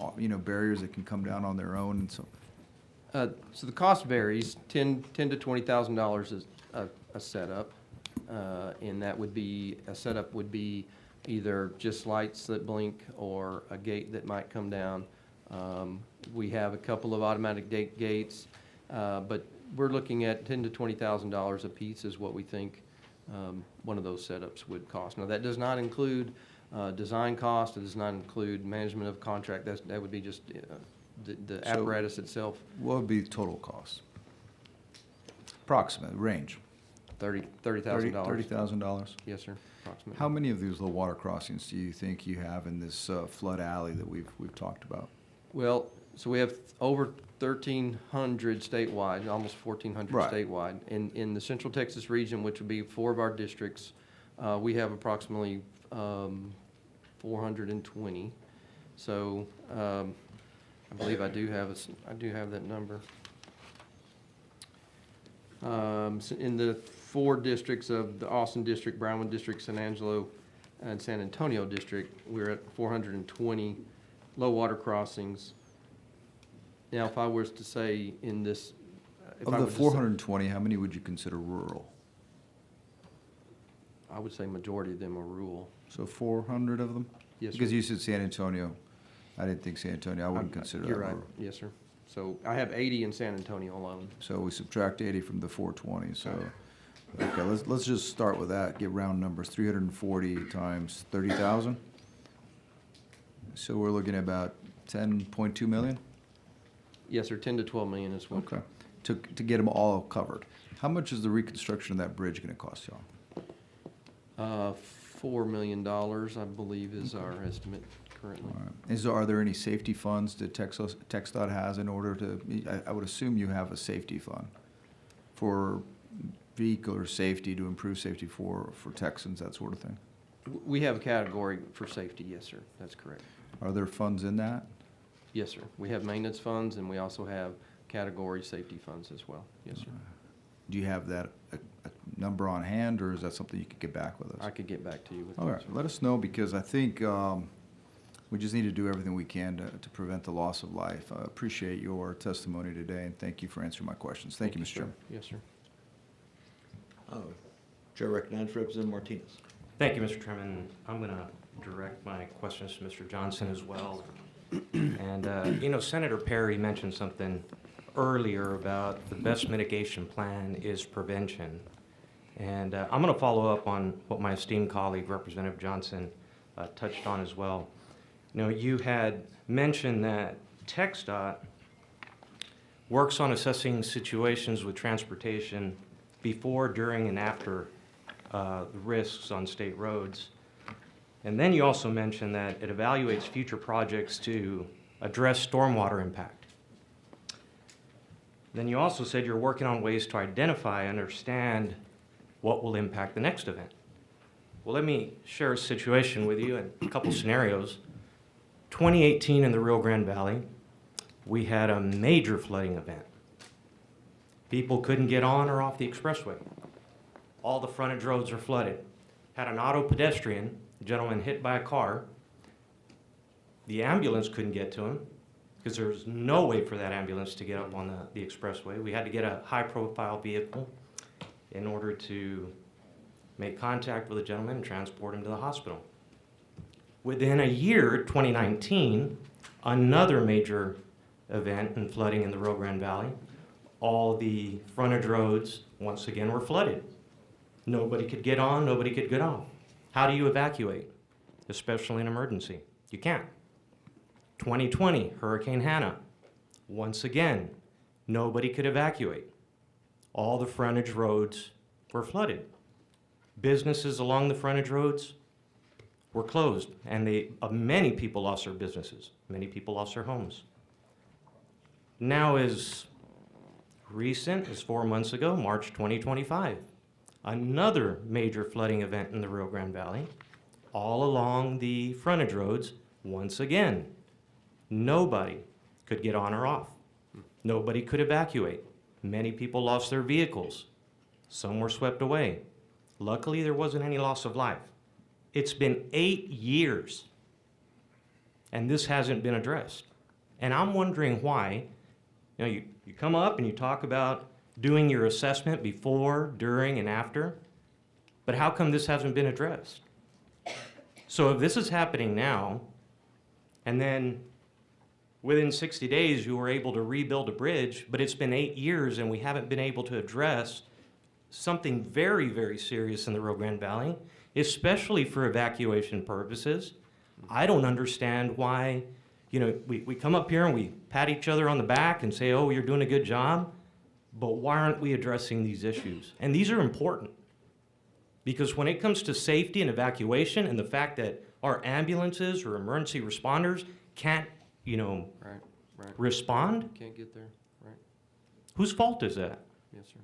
barriers that can come down on their own and so?
So the cost varies. $10,000 to $20,000 is a setup, and that would be a setup would be either just lights that blink or a gate that might come down. We have a couple of automatic gates, but we're looking at $10,000 to $20,000 a piece is what we think one of those setups would cost. Now, that does not include design cost, it does not include management of contract, that would be just the
So
apparatus itself.
What would be total cost? Approximate range?
$30,000.
$30,000?
Yes, sir, approximately.
How many of these low water crossings do you think you have in this flood alley that we've talked about?
Well, so we have over 1,300 statewide, almost 1,400
Right.
statewide. In the Central Texas region, which would be 4 of our districts, we have approximately 420. So I believe I do have that number. So in the 4 districts of the Austin District, Brownwood District, San Angelo, and San Antonio District, we're at 420 low water crossings. Now, if I was to say in this, if I
Of the
was to say-
420, how many would you consider rural?
I would say majority of them are rural.
So 400 of them?
Yes, sir.
Because you said San Antonio. I didn't think San Antonio, I wouldn't consider that
You're right,
rural.
yes, sir. So I have 80 in San Antonio alone.
So we subtract 80 from the 420, so, okay, let's just start with that, get round numbers, 340 times 30,000. So we're looking at about 10.2 million?
Yes, sir, 10 to 12 million is what.
Okay, to get them all covered. How much is the reconstruction of that bridge gonna cost y'all?
$4 million, I believe, is our estimate currently.
All right. Are there any safety funds that TxDOT has in order to, I would assume you have a safety fund for vehicular safety, to improve safety for Texans, that sort of thing?
We have a category for safety, yes, sir, that's correct.
Are there funds in that?
Yes, sir. We have maintenance funds, and we also have category safety funds as well. Yes, sir.
Do you have that, a number on hand, or is that something you could get back with us?
I could get back to you with
All
that,
right,
sir.
let us know, because I think we just need to do everything we can to prevent the loss of life. I appreciate your testimony today, and thank you for answering my questions. Thank you, Mr.
sir.
Chairman.
Yes, sir.
Chair recognizes Representative Martinez.
Thank you, Mr. Chairman. I'm going to direct my questions to Mr. Johnson as well. And, Senator Perry mentioned something earlier about the best mitigation plan is prevention. And I'm going to follow up on what my esteemed colleague, Representative Johnson, touched on as well. You had mentioned that TxDOT works on assessing situations with transportation before, during, and after the risks on state roads. And then you also mentioned that it evaluates future projects to address stormwater impact. Then you also said you're working on ways to identify and understand what will impact the next event. Well, let me share a situation with you and a couple scenarios. 2018 in the Rio Grande Valley, we had a major flooding event. People couldn't get on or off the expressway. All the frontage roads are flooded. Had an auto pedestrian, a gentleman hit by a car. The ambulance couldn't get to him because there was no way for that ambulance to get up on the expressway. We had to get a high-profile vehicle in order to make contact with the gentleman and transport him to the hospital. Within a year, 2019, another major event in flooding in the Rio Grande Valley. All the frontage roads, once again, were flooded. Nobody could get on, nobody could get off. How do you evacuate, especially in emergency? You can't. 2020, Hurricane Hannah. Once again, nobody could evacuate. All the frontage roads were flooded. Businesses along the frontage roads were closed, and many people lost their businesses. Many people lost their homes. Now, as recent as 4 months ago, March 2025, another major flooding event in the Rio Grande Valley, all along the frontage roads. Once again, nobody could get on or off. Nobody could evacuate. Many people lost their vehicles. Some were swept away. Luckily, there wasn't any loss of life. It's been 8 years, and this hasn't been addressed. And I'm wondering why. You come up and you talk about doing your assessment before, during, and after, but how come this hasn't been addressed? So if this is happening now, and then within 60 days you were able to rebuild a bridge, but it's been 8 years and we haven't been able to address something very, very serious in the Rio Grande Valley, especially for evacuation purposes. I don't understand why, you know, we come up here and we pat each other on the back and say, oh, you're doing a good job, but why aren't we addressing these issues? And these are important, because when it comes to safety and evacuation and the fact that our ambulances or emergency responders can't, you know, respond,
Can't get there, right?
whose fault is that?
Yes, sir.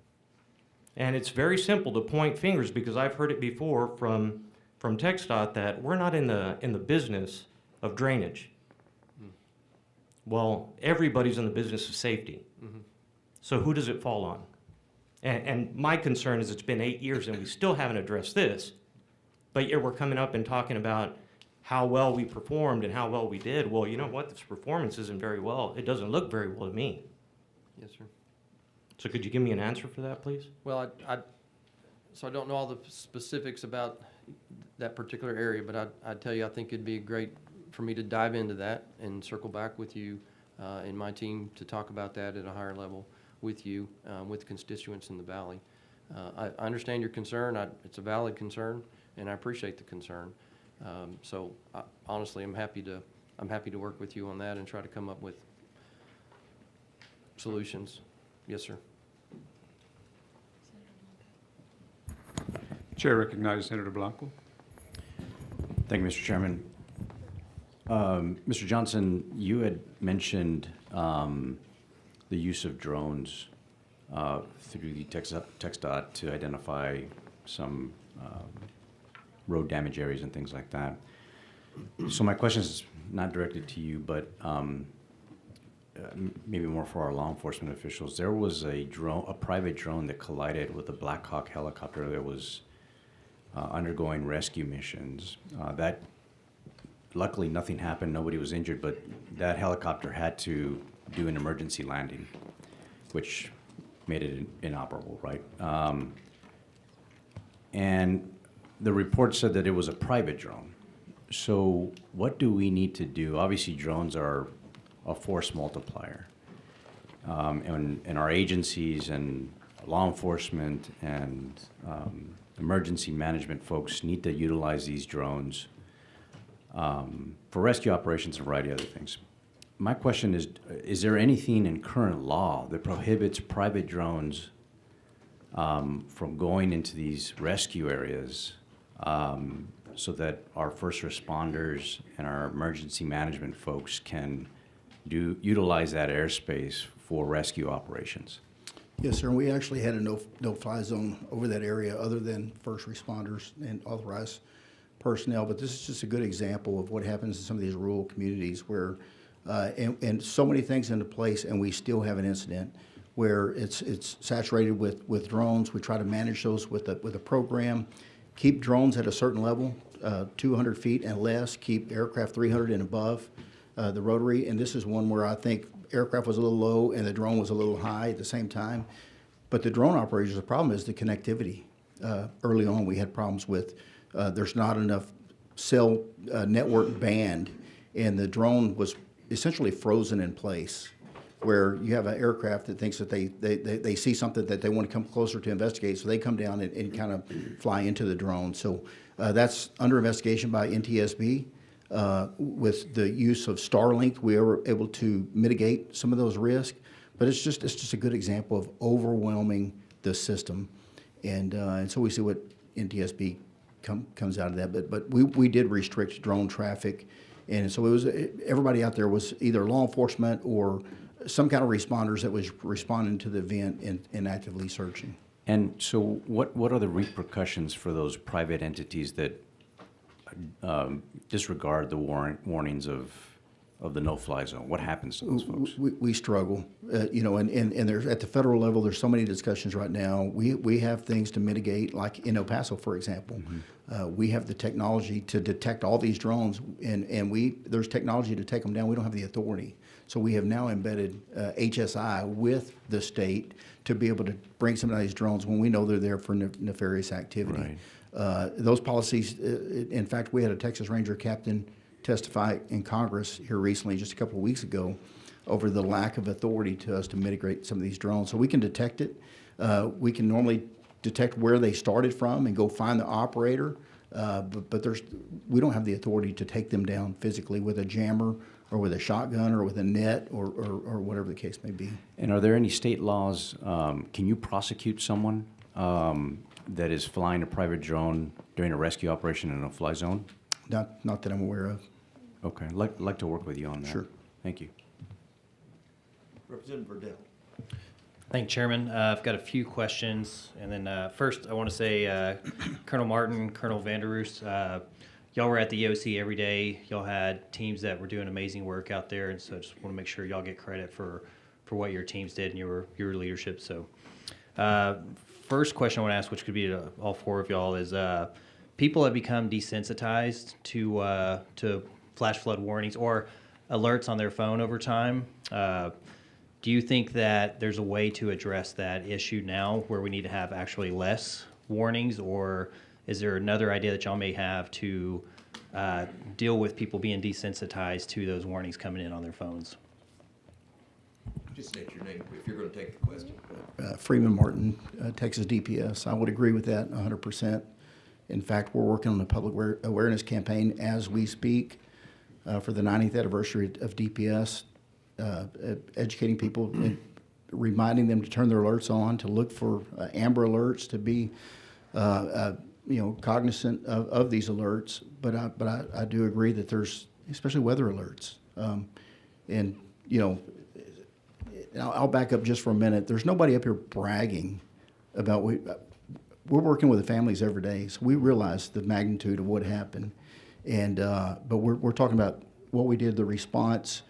And it's very simple to point fingers, because I've heard it before from TxDOT that we're not in the business of drainage. Well, everybody's in the business of safety. So who does it fall on? And my concern is it's been 8 years and we still haven't addressed this, but yet we're coming up and talking about how well we performed and how well we did. Well, you know what? This performance isn't very well. It doesn't look very well to me.
Yes, sir.
So could you give me an answer for that, please?
Well, so I don't know all the specifics about that particular area, but I'd tell you, I think it'd be great for me to dive into that and circle back with you and my team to talk about that at a higher level with you, with constituents in the valley. I understand your concern. It's a valid concern, and I appreciate the concern. So honestly, I'm happy to work with you on that and try to come up with solutions. Yes, sir.
Chair recognizes Senator Blanco.
Thank you, Mr. Chairman. Mr. Johnson, you had mentioned the use of drones through the TxDOT to identify some road damage areas and things like that. So my question is not directed to you, but maybe more for our law enforcement officials. There was a private drone that collided with a Black Hawk helicopter that was undergoing rescue missions. That luckily nothing happened, nobody was injured, but that helicopter had to do an emergency landing, which made it inoperable, right? And the report said that it was a private drone. So what do we need to do? Obviously, drones are a force multiplier. And our agencies and law enforcement and emergency management folks need to utilize these drones for rescue operations and a variety of other things. My question is there anything in current law that prohibits private drones from going into these rescue areas so that our first responders and our emergency management folks can utilize that airspace for rescue operations?
Yes, sir. And we actually had a no-fly zone over that area other than first responders and authorized personnel. But this is just a good example of what happens in some of these rural communities where, and so many things into place, and we still have an incident where it's saturated with drones. We try to manage those with a program. Keep drones at a certain level, 200 feet and less. Keep aircraft 300 and above the rotary. And this is one where I think aircraft was a little low and the drone was a little high at the same time. But the drone operators, the problem is the connectivity. Early on, we had problems with there's not enough cell network band, and the drone was essentially frozen in place, where you have an aircraft that thinks that they see something that they want to come closer to investigate, so they come down and kind of fly into the drone. So that's under investigation by NTSB. With the use of Starlink, we were able to mitigate some of those risks, but it's just a good example of overwhelming the system, and so we see what NTSB comes out of that. But we did restrict drone traffic, and so it was everybody out there was either law enforcement or some kind of responders that was responding to the event and actively searching.
And so what are the repercussions for those private entities that disregard the warnings of the no-fly zone? What happens to those folks?
We struggle, and there's at the federal level. There's so many discussions right now. We have things to mitigate, like in El Paso, for example. We have the technology to detect all these drones, and there's technology to take them down. We don't have the authority, so we have now embedded HSI with the state to be able to bring some of these drones when we know they're there for nefarious activity. Right. Those policies. In fact, we had a Texas Ranger captain testify in Congress here recently, just a couple of weeks ago, over the lack of authority to us to mitigate some of these drones. So we can detect it. We can normally detect where they started from and go find the operator. But we don't have the authority to take them down physically with a jammer or with a shotgun or with a net or whatever the case may be.
And are there any state laws, can you prosecute someone that is flying a private drone during a rescue operation in a no-fly zone?
Not that I'm aware of.
Okay, I'd like to work with you on that.
Sure.
Thank you.
Representative Verdell.
Thank you, Chairman. I've got a few questions. And then first, I want to say, Colonel Martin, Colonel Vanderroos, y'all were at the EOC every day. Y'all had teams that were doing amazing work out there. And so I just want to make sure y'all get credit for what your teams did and your leadership. So first question I want to ask, which could be to all four of y'all, is people have become desensitized to flash flood warnings or alerts on their phone over time. Do you think that there's a way to address that issue now where we need to have actually less warnings, or is there another idea that y'all may have to deal with people being desensitized to those warnings coming in on their phones?
Just state your name if you're going to take the question.
Freeman Martin, Texas DPS. I would agree with that 100%. In fact, we're working on a public awareness campaign as we speak for the 90th anniversary of DPS. Educating people and reminding them to turn their alerts on, to look for amber alerts, to be cognizant of these alerts. But I do agree that there's especially weather alerts, and I'll back up just for a minute. There's nobody up here bragging about we're working with the families every day, so we realize the magnitude of what happened, and but we're talking about what we did, the response.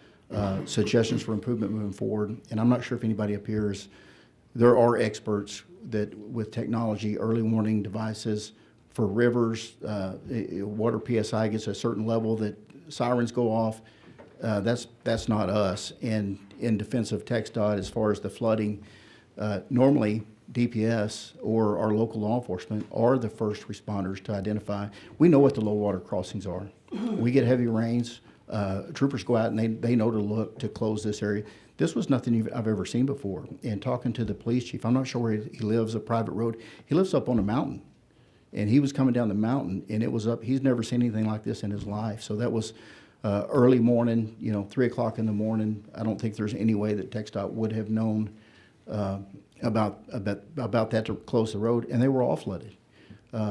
Suggestions for improvement moving forward. And I'm not sure if anybody up here is, there are experts that with technology, early warning devices for rivers, water PSI gets a certain level that sirens go off. That's not us. And in defense of TxDOT, as far as the flooding, normally DPS or our local law enforcement are the first responders to identify. We know what the low water crossings are. We get heavy rains. Troopers go out and they know to look to close this area. This was nothing I've ever seen before. And talking to the police chief, I'm not sure where he lives, a private road. He lives up on a mountain. And he was coming down the mountain, and it was up. He's never seen anything like this in his life. So that was early morning, 3 o'clock in the morning. I don't think there's any way that TxDOT would have known about that to close the road, and they were all flooded.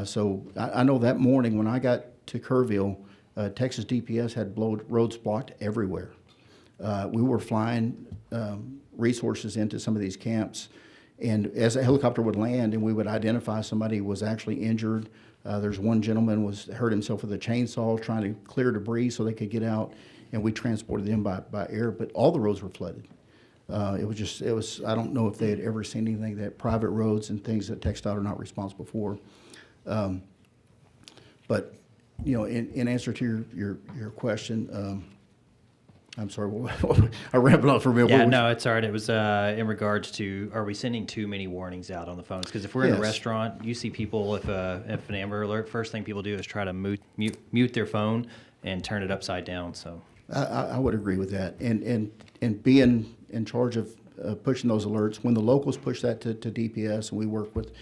So I know that morning when I got to Kerrville, Texas DPS had roads blocked everywhere. We were flying resources into some of these camps, and as a helicopter would land and we would identify somebody who was actually injured, there's one gentleman hurt himself with a chainsaw trying to clear debris so they could get out, and we transported them by air, but all the roads were flooded. It was, I don't know if they had ever seen anything that private roads and things that TxDOT are not responsible for. But in answer to your question, I'm sorry, I rambled on for a minute.
Yeah, no, it's all right. It was in regards to, are we sending too many warnings out on the phones? Because if we're in a restaurant, you see people, if an Amber Alert, first thing people do is try to mute their phone and turn it upside down. So
I would agree with that. And being in charge of pushing those alerts, when the locals push that to DPS, and we work with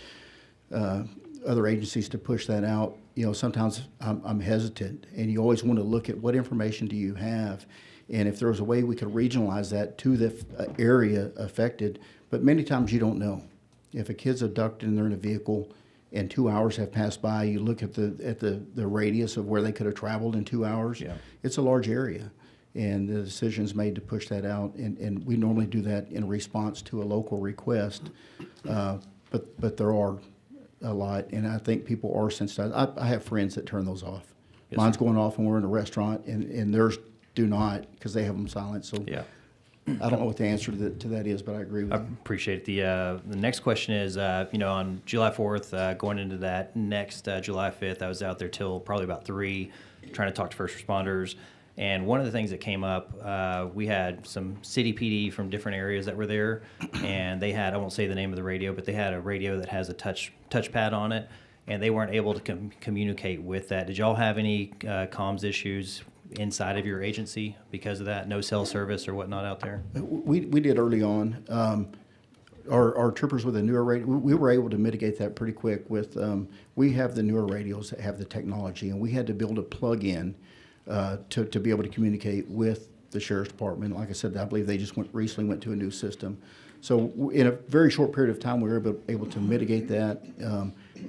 other agencies to push that out, sometimes I'm hesitant, and you always want to look at what information do you have, and if there was a way we could regionalize that to the area affected, but many times you don't know. If a kid's abducted and they're in a vehicle and 2 hours have passed by, you look at the radius of where they could have traveled in 2 hours. Yeah. It's a large area, and the decision's made to push that out, and we normally do that in response to a local request, but there are a lot, and I think people are sensitized. I have friends that turn those off. Yes, mine's going off when we're in a restaurant, and theirs do not because they have them silent. So yeah, I don't know what the answer to that is, but I agree with you.
I appreciate it. The next question is, on July 4th, going into that next July 5th, I was out there till probably about 3, trying to talk to first responders. And one of the things that came up, we had some city PD from different areas that were there, and they had, I won't say the name of the radio, but they had a radio that has a touchpad on it, and they weren't able to communicate with that. Did y'all have any comms issues inside of your agency because of that? No cell service or whatnot out there?
We did early on. our troopers with a newer radio, we were able to mitigate that pretty quick with, we have the newer radios that have the technology, and we had to build a plug-in to be able to communicate with the Sheriff's Department. Like I said, I believe they just recently went to a new system. So in a very short period of time, we were able to mitigate that.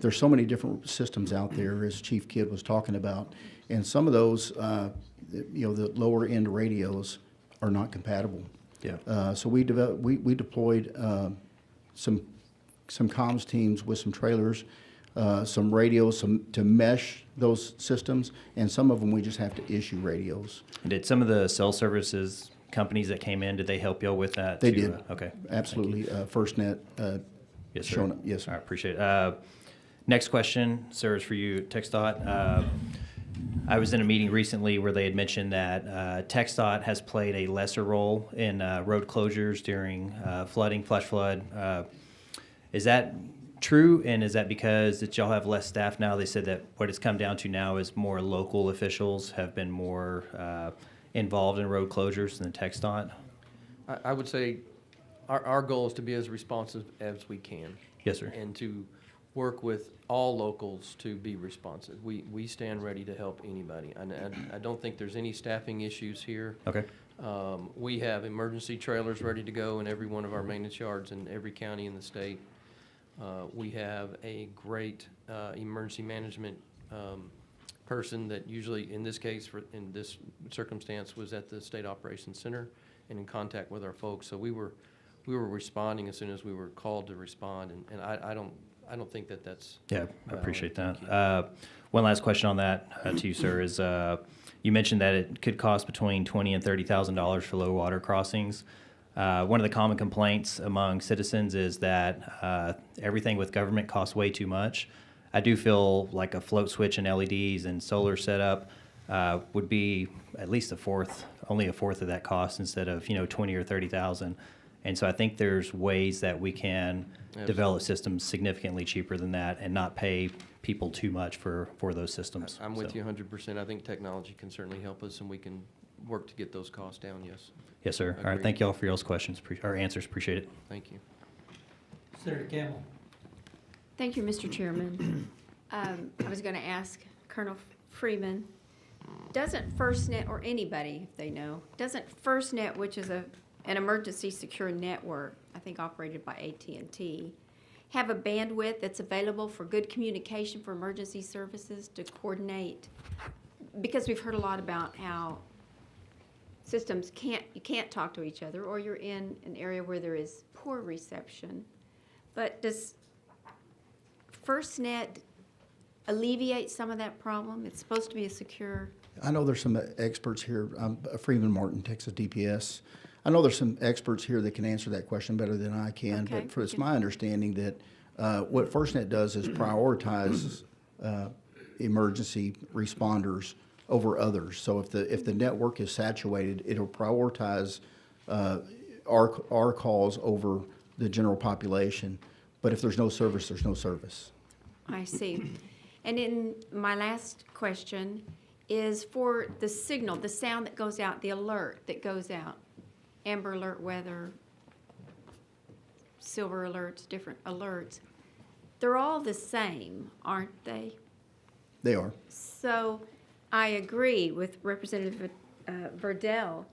There's so many different systems out there, as Chief Kidd was talking about, and some of those, the lower end radios are not compatible.
Yeah.
So we deployed some comms teams with some trailers, some radios, to mesh those systems, and some of them we just have to issue radios.
And did some of the cell services companies that came in, did they help y'all with that?
They
too?
did.
Okay.
Absolutely. FirstNet.
Yes, sir.
Showing up. Yes, sir.
I appreciate it. Next question, sir, is for you, TxDOT. I was in a meeting recently where they had mentioned that TxDOT has played a lesser role in road closures during flooding, flash flood. Is that true, and is that because that y'all have less staff now? They said that what it's come down to now is more local officials have been more involved in road closures than TxDOT?
I would say our goal is to be as responsive as we can.
Yes, sir.
And to work with all locals to be responsive. We stand ready to help anybody. And I don't think there's any staffing issues here.
Okay.
We have emergency trailers ready to go in every one of our maintenance yards in every county in the state. We have a great emergency management person that usually, in this case, in this circumstance, was at the State Operations Center and in contact with our folks. So we were responding as soon as we were called to respond, and I don't think that that's
Yeah, I appreciate that. One last question on that to you, sir, is you mentioned that it could cost between $20,000 and $30,000 for low water crossings. One of the common complaints among citizens is that everything with government costs way too much. I do feel like a float switch and LEDs and solar setup would be at least only a fourth of that cost instead of 20 or 30,000. And so I think there's ways that we can develop systems significantly cheaper than that and not pay people too much for those systems.
I'm with you 100%. I think technology can certainly help us, and we can work to get those costs down, yes.
Yes, sir. All right,
Agreed.
thank you all for y'all's questions, or answers. Appreciate it.
Thank you.
Senator Campbell.
Thank you, Mr. Chairman. I was going to ask Colonel Freeman, doesn't FirstNet, or anybody, if they know, doesn't FirstNet, which is an emergency secure network, I think operated by AT&T, have a bandwidth that's available for good communication for emergency services to coordinate? Because we've heard a lot about how systems you can't talk to each other, or you're in an area where there is poor reception. But does FirstNet alleviate some of that problem? It's supposed to be a secure.
I know there's some experts here. I'm Freeman Martin, Texas DPS. I know there's some experts here that can answer that question better than I can.
Okay.
But it's my understanding that what FirstNet does is prioritize emergency responders over others. So if the network is saturated, it'll prioritize our calls over the general population. But if there's no service, there's no service.
I see. And in my last question is for the signal, the sound that goes out, the alert that goes out, amber alert, weather, silver alerts, different alerts. They're all the same, aren't they?
They are.
So I agree with Representative Verdell.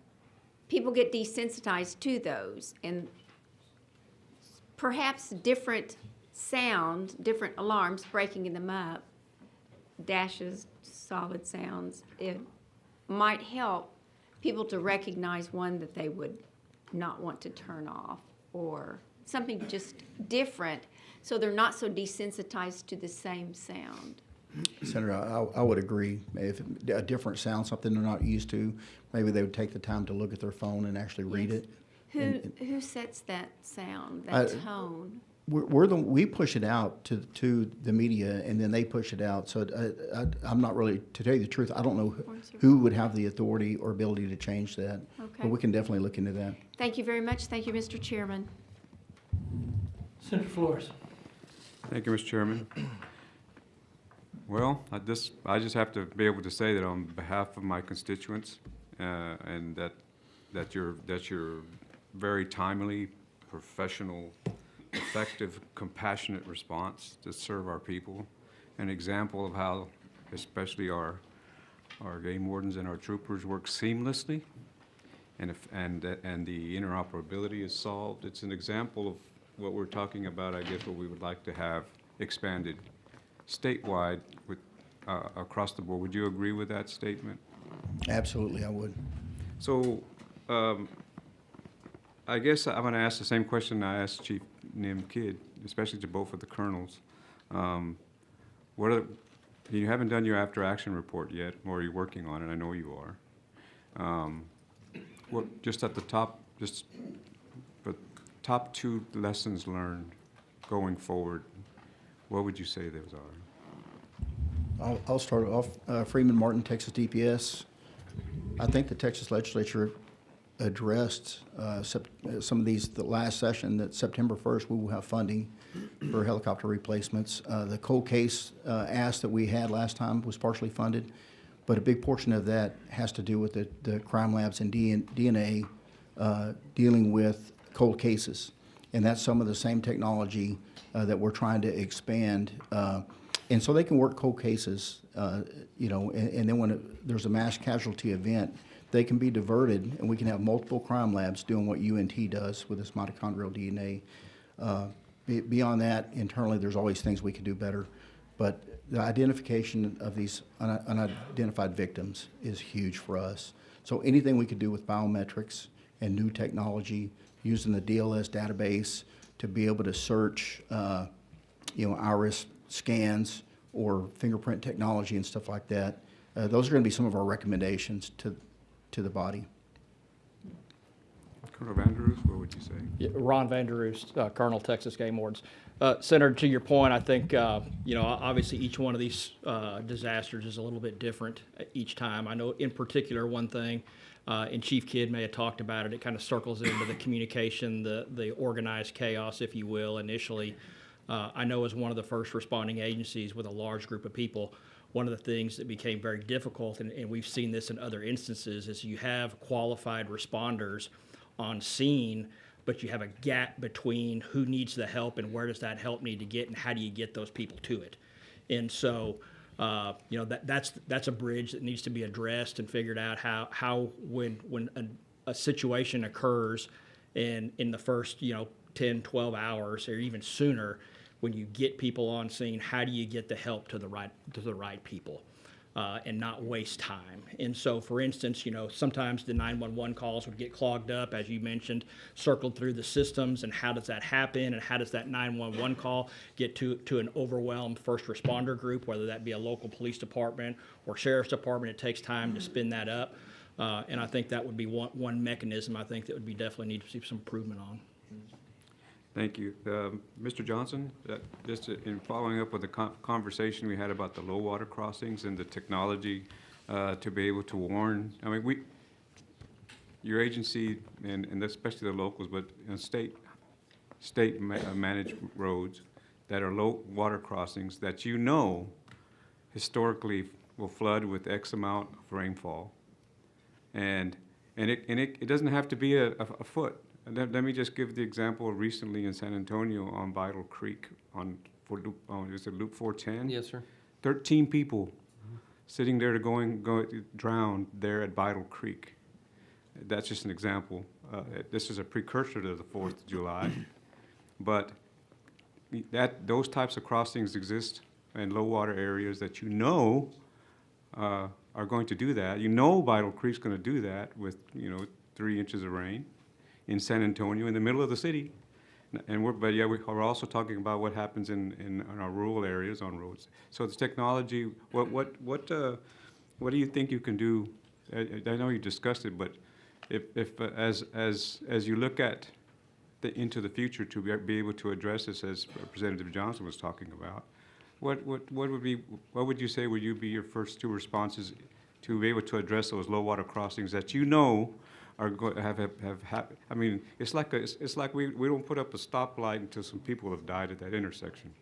People get desensitized to those, and perhaps different sound, different alarms, breaking them up, dashes, solid sounds, it might help people to recognize one that they would not want to turn off, or something just different, so they're not so desensitized to the same sound.
Senator, I would agree. If a different sound, something they're not used to, maybe they would take the time to look at their phone and actually read it.
Who sets that sound, that tone?
We push it out to the media, and then they push it out. So I'm not really, to tell you the truth, I don't know who would have the authority or ability to change that.
Okay.
But we can definitely look into that.
Thank you very much. Thank you, Mr. Chairman.
Senator Flores.
Thank you, Mr. Chairman. Well, I just have to be able to say that on behalf of my constituents, and that you're very timely, professional effective, compassionate response to serve our people. An example of how especially our game wardens and our troopers work seamlessly, and the interoperability is solved. It's an example of what we're talking about, I guess, what we would like to have expanded statewide with across the board. Would you agree with that statement?
Absolutely, I would.
So, I guess I'm going to ask the same question I asked Chief Nim Kidd, especially to both of the colonels. You haven't done your after-action report yet, or you're working on it. I know you are. Just at the top, the top 2 lessons learned going forward, what would you say those are?
I'll start off. Freeman Martin, Texas DPS. I think the Texas legislature addressed some of these the last session, that September 1st we will have funding for helicopter replacements. The cold case ask that we had last time was partially funded, but a big portion of that has to do with the crime labs and DNA dealing with cold cases. And that's some of the same technology that we're trying to expand. And so they can work cold cases, and then when there's a mass casualty event, they can be diverted, and we can have multiple crime labs doing what UNT does with this mitochondrial DNA. Beyond that, internally, there's always things we could do better. But the identification of these unidentified victims is huge for us. So anything we could do with biometrics and new technology, using the DLS database to be able to search, iris scans or fingerprint technology and stuff like that, those are going to be some of our recommendations to the body.
Colonel Vanderus, what would you say?
Yeah, Ron Vanderus, Colonel, Texas Game Wardens. Senator, to your point, I think, obviously each one of these disasters is a little bit different each time. I know in particular one thing, and Chief Kidd may have talked about it, it kind of circles into the communication, the organized chaos, if you will, initially. I know as one of the first responding agencies with a large group of people, one of the things that became very difficult, and we've seen this in other instances, is you have qualified responders on scene, but you have a gap between who needs the help and where does that help need to get, and how do you get those people to it. And so, that's a bridge that needs to be addressed and figured out how when a situation occurs and in the first 10, 12 hours or even sooner, when you get people on scene, how do you get the help to the right people and not waste time? And so, for instance, sometimes the 911 calls would get clogged up, as you mentioned, circled through the systems, and how does that happen? And how does that 911 call get to an overwhelmed first responder group, whether that be a local police department or sheriff's department? It takes time to spin that up, and I think that would be one mechanism I think that would be definitely need to see some improvement on.
Thank you. Mr. Johnson, just in following up with the conversation we had about the low water crossings and the technology to be able to warn, I mean, your agency, and especially the locals, but state managed roads that are low water crossings that historically will flood with X amount of rainfall. And it doesn't have to be a foot. Let me just give the example recently in San Antonio on Vital Creek is it Loop 410?
Yes, sir.
13 people sitting there to drown there at Vital Creek. That's just an example. This is a precursor to the 4th of July. But those types of crossings exist in low water areas that are going to do that. Vital Creek's going to do that with 3 inches of rain in San Antonio, in the middle of the city. And we're also talking about what happens in our rural areas on roads. So it's technology. What do you think you can do? I know you discussed it, but if as you look at into the future to be able to address this, as Representative Johnson was talking about, what would you say would be your first 2 responses to be able to address those low water crossings that are going to have I mean, it's like we don't put up a stoplight until some people have died at that intersection.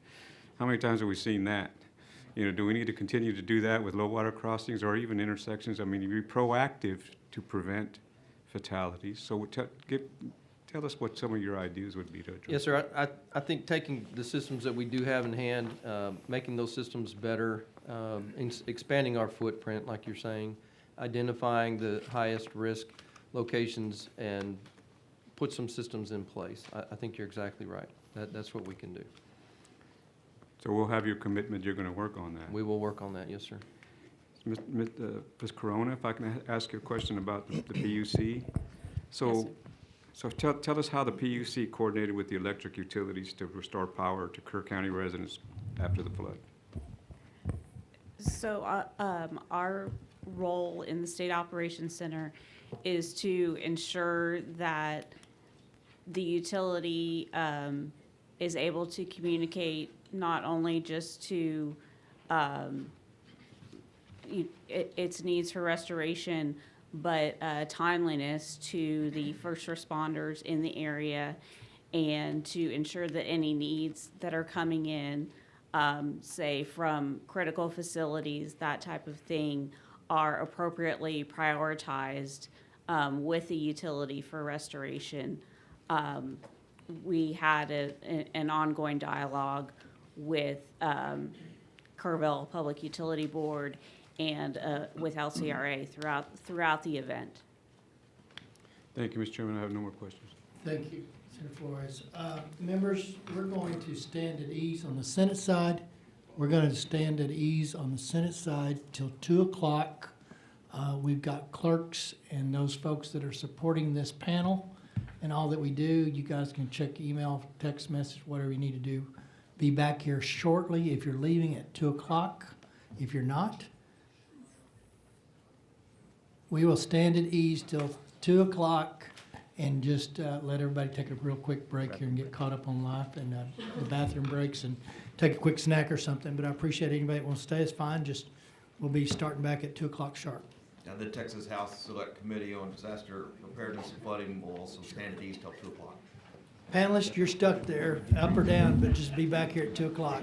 How many times have we seen that? Do we need to continue to do that with low water crossings or even intersections? I mean, be proactive to prevent fatalities. So tell us what some of your ideas would be to address.
Yes, sir. I think taking the systems that we do have in hand, making those systems better, expanding our footprint, like you're saying, identifying the highest risk locations and put some systems in place. I think you're exactly right. That's what we can do.
So we'll have your commitment, you're going to work on that.
We will work on that, yes, sir.
Ms. Corona, if I can ask you a question about the PUC. So, so tell us how the PUC coordinated with the electric utilities to restore power to Kerr County residents after the flood.
So our role in the State Operations Center is to ensure that the utility is able to communicate not only just to its needs for restoration, but timeliness to the first responders in the area, and to ensure that any needs that are coming in, say from critical facilities, that type of thing, are appropriately prioritized with the utility for restoration. We had an ongoing dialogue with Kerrville Public Utility Board and with LCRA throughout the event.
Thank you, Mr. Chairman. I have no more questions.
Thank you, Senator Flores. Members, we're going to stand at ease on the Senate side. We're going to stand at ease on the Senate side till 2 o'clock. We've got clerks and those folks that are supporting this panel and all that we do. You guys can check email, text message, whatever you need to do. Be back here shortly if you're leaving at 2 o'clock. If you're not, we will stand at ease till 2 o'clock and just let everybody take a real quick break here and get caught up on life and the bathroom breaks and take a quick snack or something. But I appreciate anybody that wants to stay. It's fine. Just we'll be starting back at 2 o'clock sharp.
Now, the Texas House Select Committee on Disaster Preparedness and Flooding will also stand at ease till 2 o'clock.
Panelists, you're stuck there, up or down, but just be back here at 2 o'clock.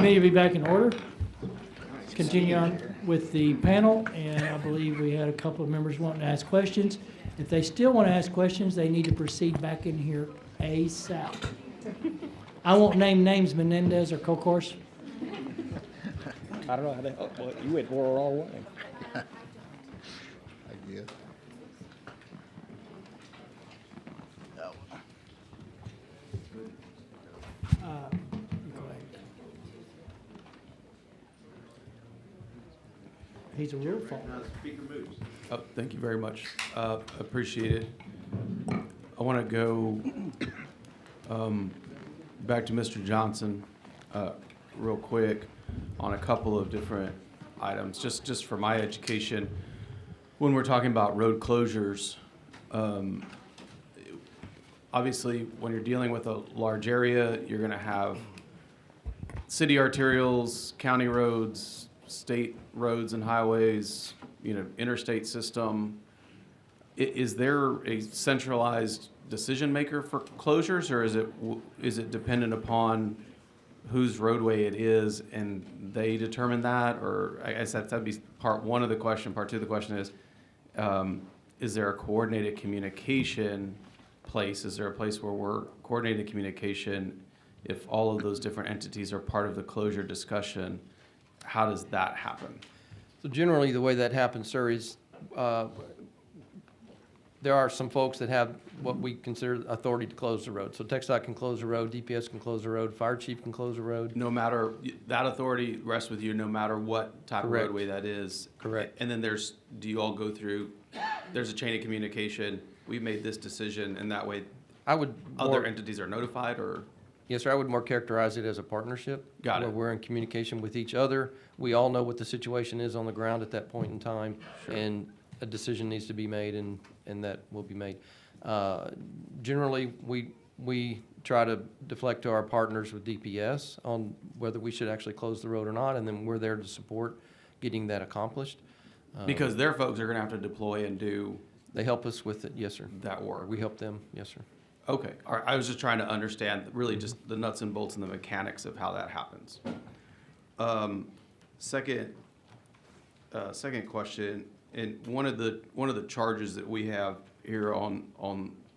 Committee will be back in order. Let's continue on with the panel, and I believe we had a couple of members wanting to ask questions. If they still want to ask questions, they need to proceed back in here ASAP. I won't name names, Menendez or Kokors.
I don't know how that, oh, well, you went the wrong way.
I guess.
Go ahead. He's a real fault.
Oh, thank you very much. Appreciate it. I want to go back to Mr. Johnson real quick on a couple of different items, just for my education. When we're talking about road closures, obviously, when you're dealing with a large area, you're going to have city arterials, county roads, state roads and highways, interstate system. Is there a centralized decision maker for closures, or is it dependent upon whose roadway it is and they determine that? Or I guess that'd be part one of the question. Part two of the question is there a coordinated communication place? Is there a place where we're coordinating communication if all of those different entities are part of the closure discussion? How does that happen?
So generally, the way that happens, sir, is there are some folks that have what we consider authority to close the road. So TxDOT can close the road, DPS can close the road, fire chief can close the road.
No matter, that authority rests with you no matter what type
Correct.
of roadway that is.
Correct.
And then do you all go through, there's a chain of communication, we've made this decision, and that way other entities are notified, or?
Yes, sir, I would more characterize it as a partnership.
Got it.
Where we're in communication with each other. We all know what the situation is on the ground at that point in time.
Sure.
And a decision needs to be made, and that will be made. Generally, we try to deflect to our partners with DPS on whether we should actually close the road or not, and then we're there to support getting that accomplished.
Because their folks are gonna have to deploy and do.
They help us with it, yes, sir.
That work.
We help them, yes, sir.
Okay, all right, I was just trying to understand really just the nuts and bolts and the mechanics of how that happens. Second question, and one of the charges that we have here on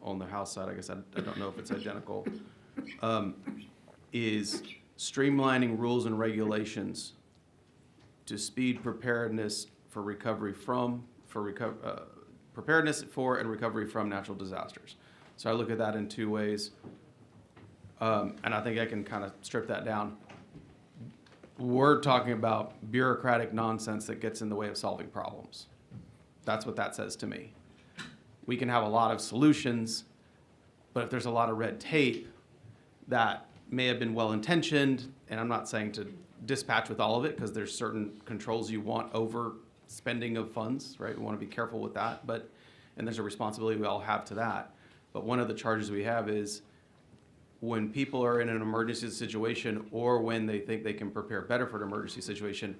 the House side, I guess I don't know if it's identical, is streamlining rules and regulations to speed preparedness for recovery from, preparedness for and recovery from natural disasters. So I look at that in two ways, and I think I can kind of strip that down. We're talking about bureaucratic nonsense that gets in the way of solving problems. That's what that says to me. We can have a lot of solutions, but if there's a lot of red tape that may have been well-intentioned, and I'm not saying to dispatch with all of it, because there's certain controls you want over spending of funds, right? We want to be careful with that, and there's a responsibility we all have to that. But one of the charges we have is when people are in an emergency situation or when they think they can prepare better for an emergency situation,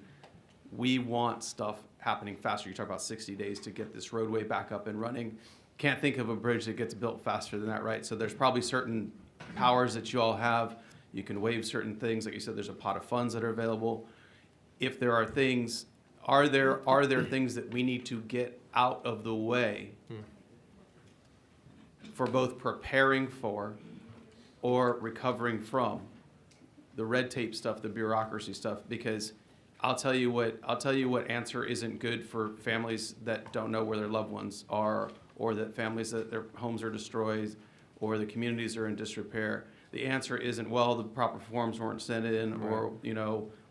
we want stuff happening faster. You talk about 60 days to get this roadway back up and running. Can't think of a bridge that gets built faster than that, right? So there's probably certain powers that you all have. You can waive certain things. Like you said, there's a pot of funds that are available. If there are things, are there things that we need to get out of the way for both preparing for or recovering from the red tape stuff, the bureaucracy stuff? Because I'll tell you what answer isn't good for families that don't know where their loved ones are, or that families that their homes are destroyed, or the communities are in disrepair. The answer isn't, well, the proper forms weren't sent in, or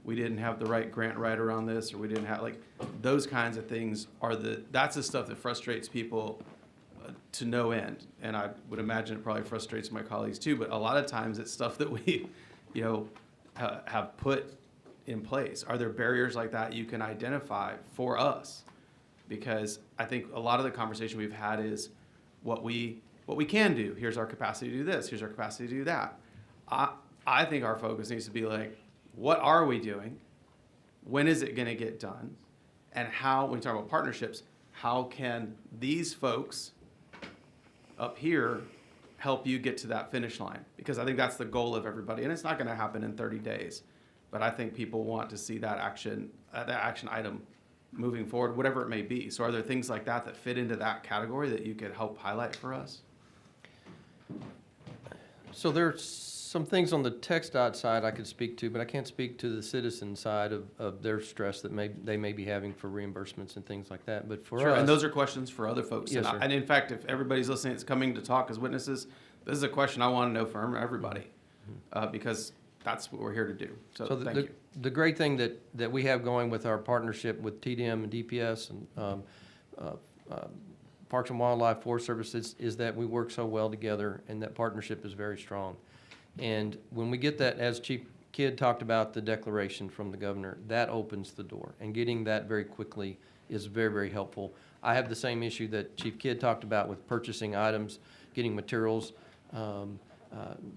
we didn't have the right grant writer on this, or we didn't have, like, those kinds of things that's the stuff that frustrates people to no end. And I would imagine it probably frustrates my colleagues too, but a lot of times it's stuff that we, have put in place. Are there barriers like that you can identify for us? Because I think a lot of the conversation we've had is what we can do. Here's our capacity to do this. Here's our capacity to do that. I think our focus needs to be like, what are we doing? When is it going to get done? And how, when we talk about partnerships, how can these folks up here help you get to that finish line? Because I think that's the goal of everybody. And it's not going to happen in 30 days. but I think people want to see that action item moving forward, whatever it may be. So are there things like that that fit into that category that you could help highlight for us?
So there's some things on the TxDOT side I could speak to, but I can't speak to the citizen side of their stress that they may be having for reimbursements and things like that. But for
Sure,
us,
and those are questions for other folks.
Yes,
and,
sir.
and in fact, if everybody's listening, it's coming to talk as witnesses, this is a question I want to know from everybody, because that's what we're here to do. So, thank you.
The great thing that we have going with our partnership with TDM and DPS and Parks and Wildlife, Forest Services is that we work so well together, and that partnership is very strong. And when we get that, as Chief Kidd talked about the declaration from the governor, that opens the door. And getting that very quickly is very, very helpful. I have the same issue that Chief Kidd talked about with purchasing items, getting materials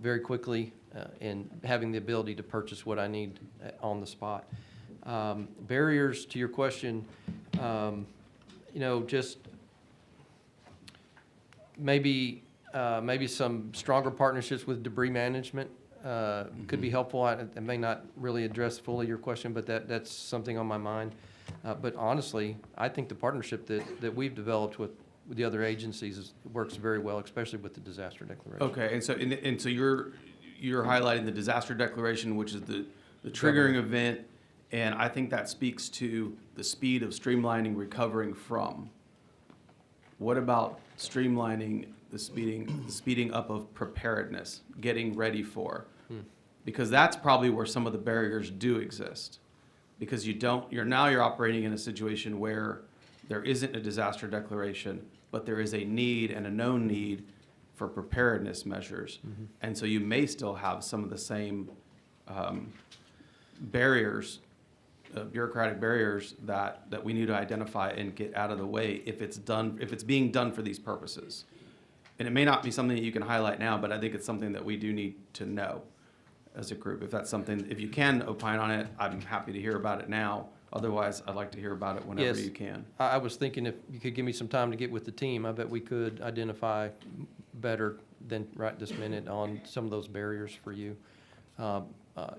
very quickly, and having the ability to purchase what I need on the spot. Barriers to your question, just maybe some stronger partnerships with debris management could be helpful. I may not really address fully your question, but that's something on my mind. But honestly, I think the partnership that we've developed with the other agencies works very well, especially with the disaster declaration.
Okay, and so you're highlighting the disaster declaration, which is the triggering event, and I think that speaks to the speed of streamlining recovering from. What about streamlining the speeding up of preparedness, getting ready for? Because that's probably where some of the barriers do exist. Because you're operating in a situation where there isn't a disaster declaration, but there is a need and a known need for preparedness measures. And so you may still have some of the same barriers, bureaucratic barriers that we need to identify and get out of the way if it's being done for these purposes. And it may not be something that you can highlight now, but I think it's something that we do need to know as a group. If you can opine on it, I'm happy to hear about it now. Otherwise, I'd like to hear about it whenever you can.
I was thinking if you could give me some time to get with the team, I bet we could identify better than right this minute on some of those barriers for you.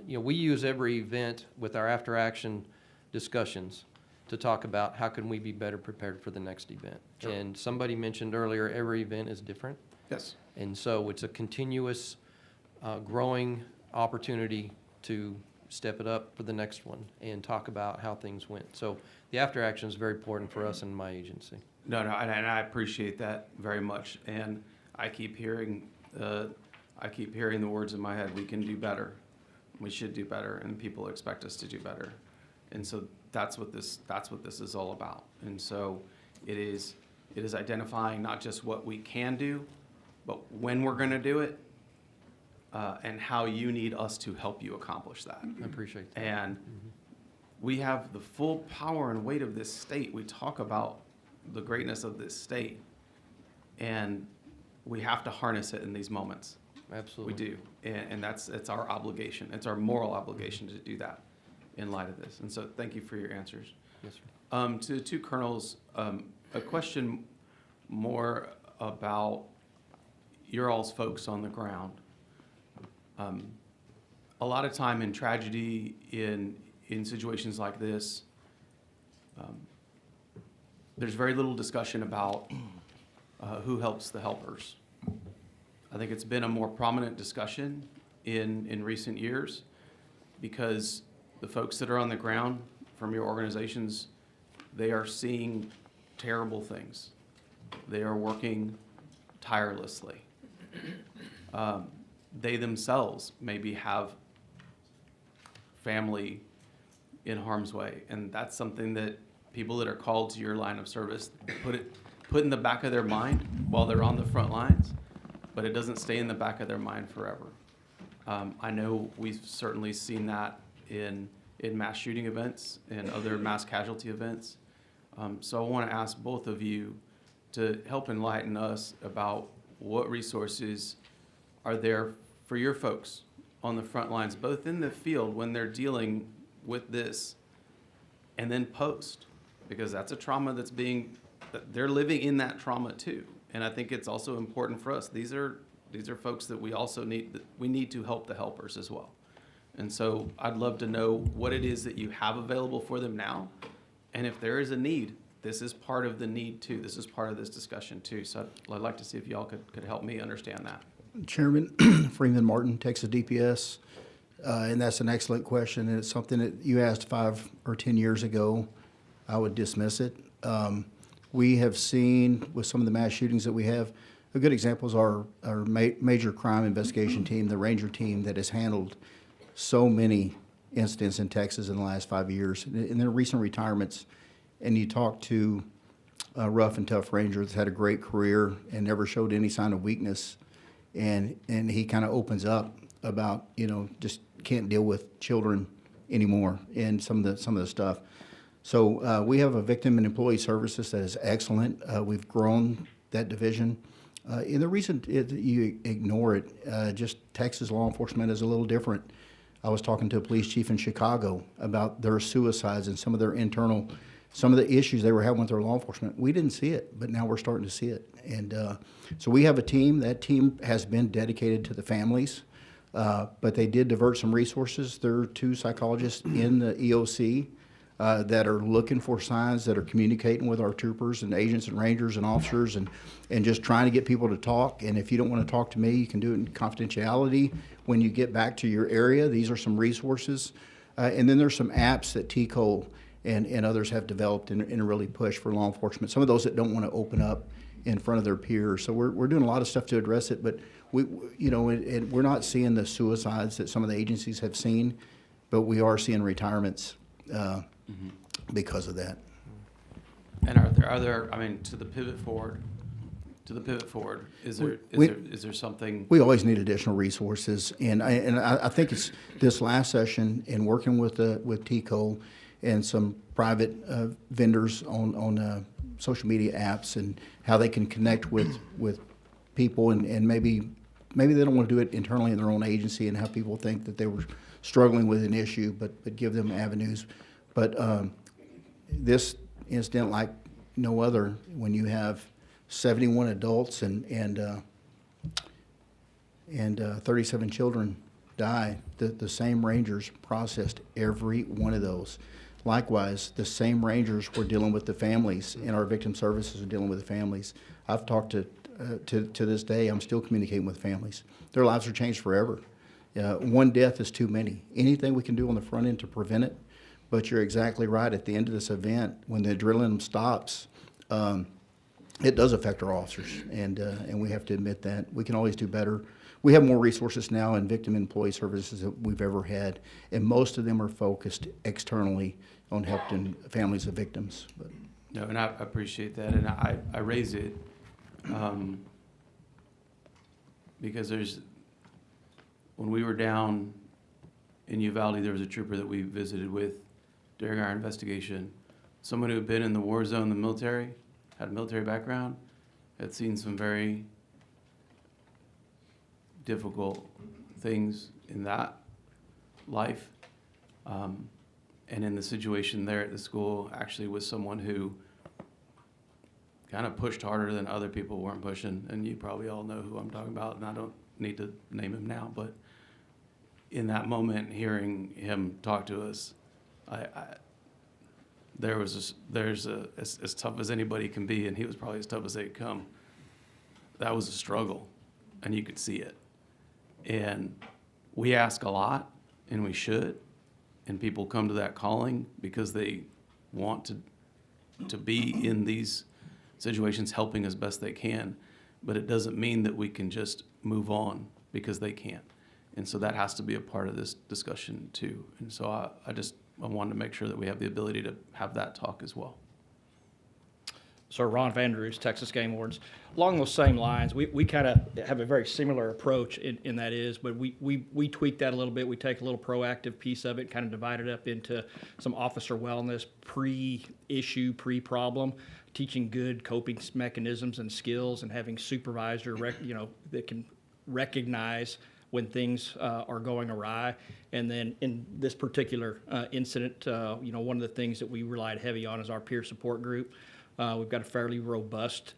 We use every event with our after-action discussions to talk about how can we be better prepared for the next event.
Sure.
And somebody mentioned earlier, every event is different.
Yes.
And so it's a continuous growing opportunity to step it up for the next one and talk about how things went. So the after action is very important for us in my agency.
No, and I appreciate that very much. And I keep hearing the words in my head, we can do better. We should do better, and people expect us to do better. And so that's what this is all about. And so it is identifying not just what we can do, but when we're going to do it, and how you need us to help you accomplish that.
I appreciate that.
And we have the full power and weight of this state. We talk about the greatness of this state, and we have to harness it in these moments.
Absolutely.
We do, and it's our obligation. It's our moral obligation to do that in light of this. And so thank you for your answers.
Yes, sir.
To the two colonels, a question more about your all's folks on the ground. A lot of time in tragedy, in situations like this, there's very little discussion about who helps the helpers. I think it's been a more prominent discussion in recent years because the folks that are on the ground from your organizations, they are seeing terrible things. They are working tirelessly. They themselves maybe have family in harm's way, and that's something that people that are called to your line of service put in the back of their mind while they're on the front lines, but it doesn't stay in the back of their mind forever. I know we've certainly seen that in mass shooting events and other mass casualty events. So I want to ask both of you to help enlighten us about what resources are there for your folks on the front lines, both in the field when they're dealing with this and then post, because that's a trauma they're living in that trauma too. And I think it's also important for us. These are folks that we also need to help the helpers as well. And so I'd love to know what it is that you have available for them now. And if there is a need, this is part of the need too. This is part of this discussion too. So I'd like to see if y'all could help me understand that.
Chairman Freeman Martin, Texas DPS, and that's an excellent question, and it's something that you asked 5 or 10 years ago. I would dismiss it. We have seen with some of the mass shootings that we have, a good example is our major crime investigation team, the Ranger team that has handled so many incidents in Texas in the last 5 years. In their recent retirements, and you talk to a rough and tough Ranger that's had a great career and never showed any sign of weakness, and he kind of opens up about, just can't deal with children anymore and some of the stuff. So we have a victim and employee services that is excellent. We've grown that division. And the reason you ignore it, just Texas law enforcement is a little different. I was talking to a police chief in Chicago about their suicides and some of their some of the issues they were having with their law enforcement. We didn't see it, but now we're starting to see it. And so we have a team. That team has been dedicated to the families, but they did divert some resources. There are 2 psychologists in the EOC that are looking for signs, that are communicating with our troopers and agents and rangers and officers and just trying to get people to talk. And if you don't want to talk to me, you can do it in confidentiality when you get back to your area. These are some resources. And then there's some apps that TCOL and others have developed and really push for law enforcement. Some of those that don't want to open up in front of their peers. So we're doing a lot of stuff to address it, but we're not seeing the suicides that some of the agencies have seen, but we are seeing retirements because of that.
And are there, to the pivot forward, is there something?
We always need additional resources, and I think it's this last session in working with TCOL and some private vendors on social media apps and how they can connect with people and maybe they don't want to do it internally in their own agency and have people think that they were struggling with an issue, but give them avenues. But this incident, like no other, when you have 71 adults and 37 children die, the same Rangers processed every one of those. Likewise, the same Rangers were dealing with the families, and our victim services are dealing with the families. I've talked to this day, I'm still communicating with families. Their lives are changed forever. One death is too many. Anything we can do on the front end to prevent it, but you're exactly right. At the end of this event, when the adrenaline stops, it does affect our officers, and we have to admit that. We can always do better. We have more resources now in victim employee services than we've ever had, and most of them are focused externally on helping families of victims. But.
No, and I appreciate that, and I raise it because when we were down in Uvalde, there was a trooper that we visited with during our investigation, someone who had been in the war zone, the military, had a military background, had seen some very difficult things in that life. And in the situation there at the school, actually was someone who kind of pushed harder than other people weren't pushing. And you probably all know who I'm talking about, and I don't need to name him now. But in that moment, hearing him talk to us, there's as tough as anybody can be, and he was probably as tough as they could come. That was a struggle, and you could see it. And we ask a lot, and we should, and people come to that calling because they want to be in these situations helping as best they can, but it doesn't mean that we can just move on because they can't. And so that has to be a part of this discussion too. And so I wanted to make sure that we have the ability to have that talk as well.
So Ron Vanderus, Texas Game Wardens. Along those same lines, we kind of have a very similar approach in that is, but we tweak that a little bit. We take a little proactive piece of it, kind of divide it up into some officer wellness, pre-issue, pre-problem, teaching good coping mechanisms and skills, and having supervisor, that can recognize when things are going awry. And then in this particular incident, one of the things that we relied heavy on is our peer support group. We've got a fairly robust,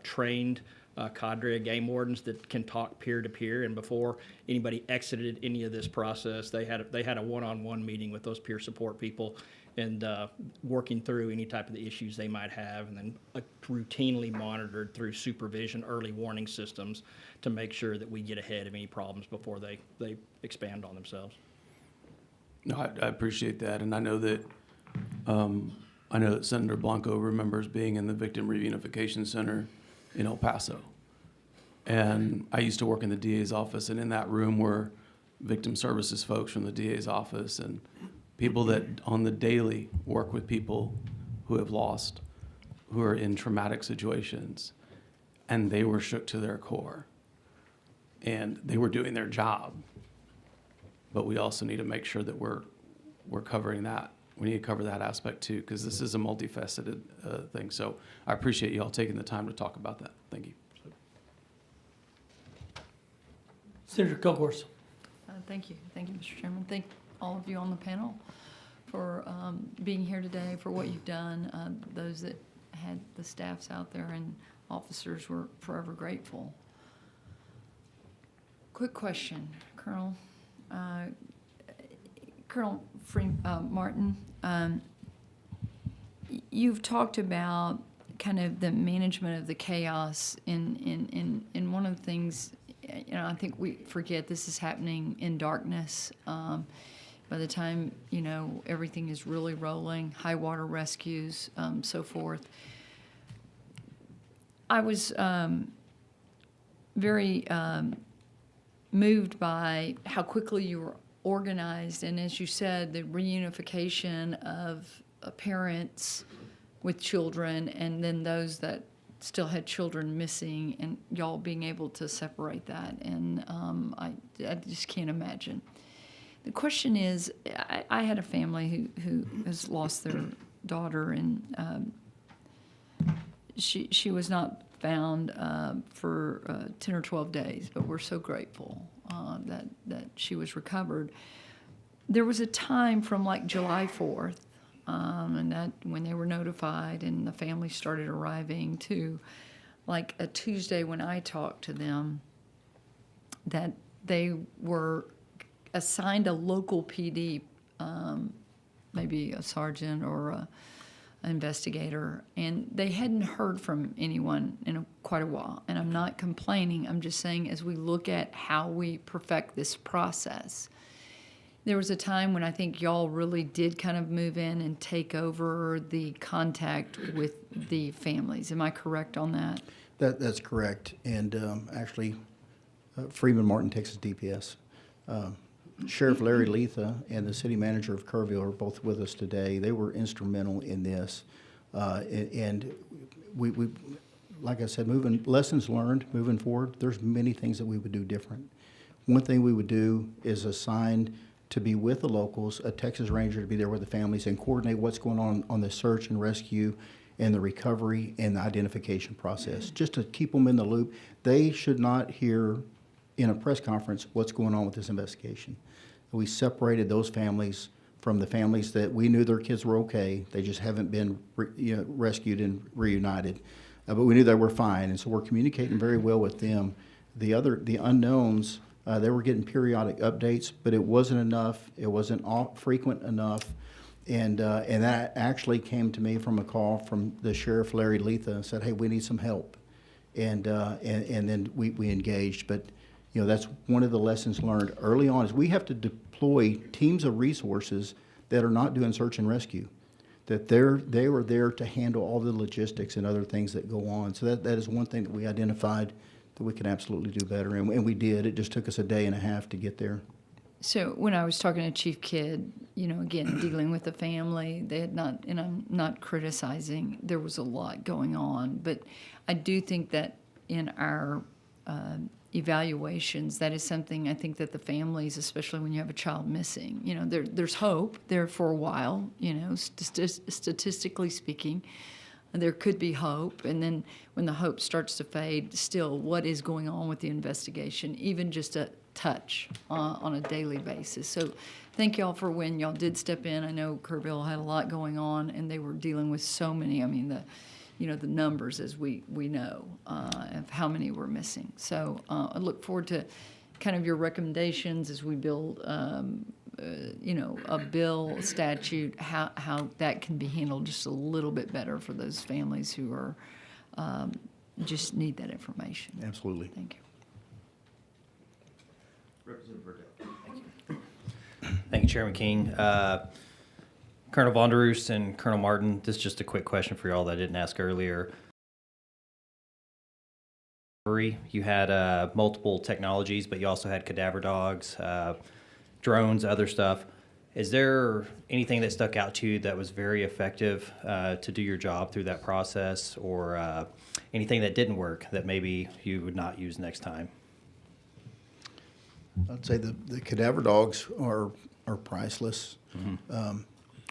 trained cadre of game wardens that can talk peer to peer. And before anybody exited any of this process, they had a one-on-one meeting with those peer support people and working through any type of the issues they might have, and then routinely monitored through supervision, early warning systems to make sure that we get ahead of any problems before they expand on themselves.
No, I appreciate that, and I know that Senator Blanco remembers being in the Victim Reunification Center in El Paso. And I used to work in the DA's office, and in that room were victim services folks from the DA's office and people that on the daily work with people who have lost, who are in traumatic situations, and they were shook to their core. And they were doing their job. But we also need to make sure that we're covering that. We need to cover that aspect too, because this is a multifaceted thing. So I appreciate you all taking the time to talk about that. Thank you.
Senator Kilgore.
Thank you. Thank you, Mr. Chairman. Thank all of you on the panel for being here today, for what you've done. Those that had the staffs out there and officers were forever grateful. Quick question, Colonel. Colonel Martin, you've talked about kind of the management of the chaos in one of the things, I think we forget this is happening in darkness. By the time, everything is really rolling, high water rescues, so forth. I was very moved by how quickly you were organized, and as you said, the reunification of parents with children and then those that still had children missing, and y'all being able to separate that, and I just can't imagine. The question is, I had a family who has lost their daughter, and she was not found for 10 or 12 days, but we're so grateful that she was recovered. There was a time from like July 4th, and that when they were notified and the family started arriving, to like a Tuesday when I talked to them, that they were assigned a local PD, maybe a sergeant or an investigator, and they hadn't heard from anyone in quite a while. And I'm not complaining, I'm just saying as we look at how we perfect this process, there was a time when I think y'all really did kind of move in and take over the contact with the families. Am I correct on that?
That's correct. And actually, Freeman Martin, Texas DPS. Sheriff Larry Letha and the city manager of Kerrville are both with us today. They were instrumental in this. And we, like I said, lessons learned, moving forward, there's many things that we would do different. One thing we would do is assign to be with the locals, a Texas Ranger to be there with the families and coordinate what's going on the search and rescue and the recovery and the identification process, just to keep them in the loop. They should not hear in a press conference what's going on with this investigation. We separated those families from the families that we knew their kids were okay. They just haven't been rescued and reunited. But we knew they were fine, and so we're communicating very well with them. The unknowns, they were getting periodic updates, but it wasn't enough. It wasn't frequent enough. And that actually came to me from a call from the Sheriff Larry Letha and said, hey, we need some help. And then we engaged. But that's one of the lessons learned early on is we have to deploy teams of resources that are not doing search and rescue, that they were there to handle all the logistics and other things that go on. So that is one thing that we identified that we can absolutely do better, and we did. It just took us a day and a half to get there.
So when I was talking to Chief Kidd, again, dealing with the family, they had not, and I'm not criticizing, there was a lot going on, but I do think that in our evaluations, that is something I think that the families, especially when you have a child missing, there's hope there for a while, statistically speaking, there could be hope. And then when the hope starts to fade, still what is going on with the investigation, even just a touch on a daily basis. So thank y'all for when y'all did step in. I know Kerrville had a lot going on and they were dealing with so many. I mean, the numbers as we know of how many we're missing. So I look forward to kind of your recommendations as we build, a bill, a statute, how that can be handled just a little bit better for those families who are just need that information.
Absolutely.
Thank you.
Representative Verdell.
Thank you, Chairman King. Colonel Vonderus and Colonel Martin, this is just a quick question for y'all that I didn't ask earlier. You had multiple technologies, but you also had cadaver dogs, drones, other stuff. Is there anything that stuck out to you that was very effective to do your job through that process, or anything that didn't work that maybe you would not use next time?
I'd say the cadaver dogs are priceless.
Mm-hmm.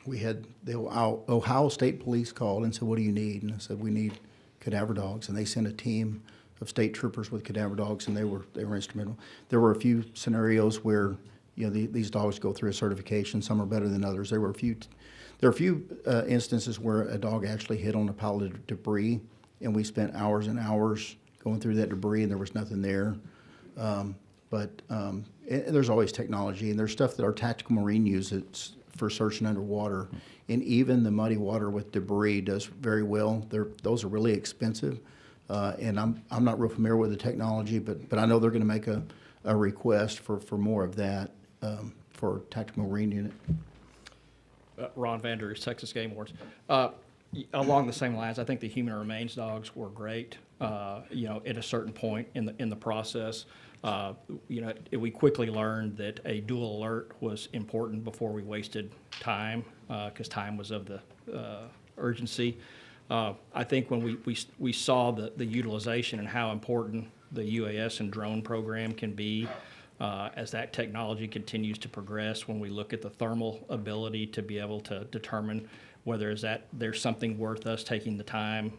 We had the Ohio State Police called and said, "What do you need?" And I said, "We need cadaver dogs." And they sent a team of state troopers with cadaver dogs, and they were instrumental. There were a few scenarios where these dogs go through a certification. Some are better than others. There were a few instances where a dog actually hit on a pile of debris, and we spent hours and hours going through that debris, and there was nothing there. But there's always technology, and there's stuff that our tactical marine uses for searching underwater. And even the muddy water with debris does very well. Those are really expensive. And I'm not real familiar with the technology, but I know they're going to make a request for more of that for tactical marine unit.
Ron Vanders, Texas Game Awards. Along the same lines, I think the human remains dogs were great. At a certain point in the process, we quickly learned that a dual alert was important before we wasted time, because time was of the urgency. I think when we saw the utilization and how important the UAS and drone program can be, as that technology continues to progress, when we look at the thermal ability to be able to determine whether there's something worth us taking the time,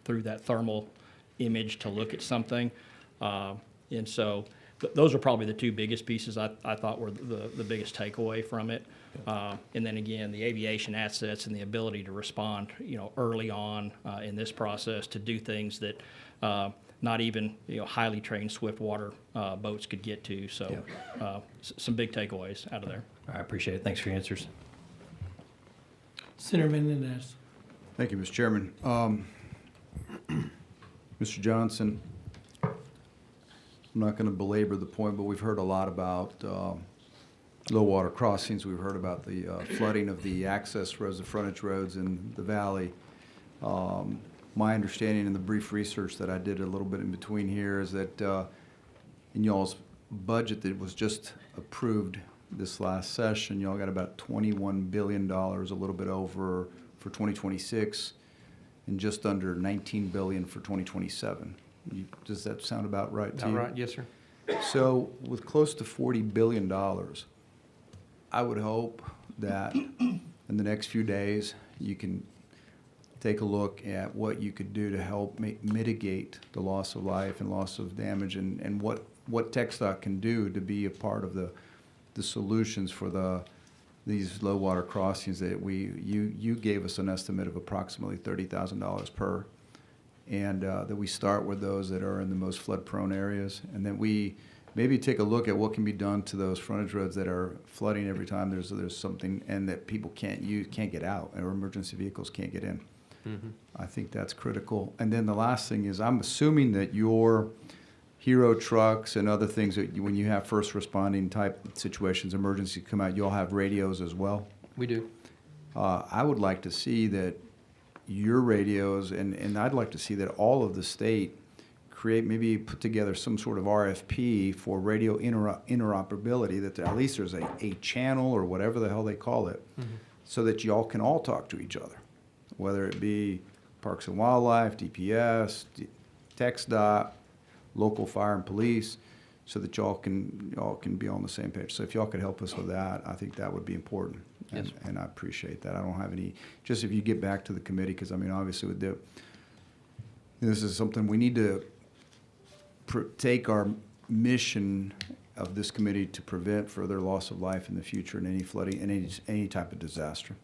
through that thermal image to look at something. And so those are probably the two biggest pieces I thought were the biggest takeaway from it. And then again, the aviation assets and the ability to respond, early on in this process to do things that not even highly trained swiftwater boats could get to. So some big takeaways out of there.
I appreciate it. Thanks for your answers.
Senator Menendez.
Thank you, Mr. Chairman. Mr. Johnson, I'm not going to belabor the point, but we've heard a lot about low water crossings. We've heard about the flooding of the access roads, the frontage roads in the valley. My understanding in the brief research that I did a little bit in between here is that in y'all's budget that was just approved this last session, y'all got about $21 billion, a little bit over for 2026, and just under $19 billion for 2027. Does that sound about right to you?
Right, yes, sir.
So with close to $40 billion, I would hope that in the next few days you can take a look at what you could do to help mitigate the loss of life and loss of damage, and what TxDOT can do to be a part of the solutions for these low water crossings that you gave us an estimate of approximately $30,000 per, and that we start with those that are in the most flood prone areas, and then we maybe take a look at what can be done to those frontage roads that are flooding every time there's something, and that people can't get out, or emergency vehicles can't get in.
Mm-hmm.
I think that's critical. And then the last thing is, I'm assuming that your hero trucks and other things that when you have first responding type situations, emergency come out, you'll have radios as well.
We do.
I would like to see that your radios, and I'd like to see that all of the state maybe put together some sort of RFP for radio interoperability, that at least there's a channel or whatever the hell they call it, so that y'all can all talk to each other, whether it be Parks and Wildlife, DPS, TxDOT, local fire and police, so that y'all can be on the same page. So if y'all could help us with that, I think that would be important.
Yes.
And I appreciate that. I don't have any, just if you get back to the committee, because I mean, obviously this is something we need to take our mission of this committee to prevent further loss of life in the future in any flooding, in any type of disaster.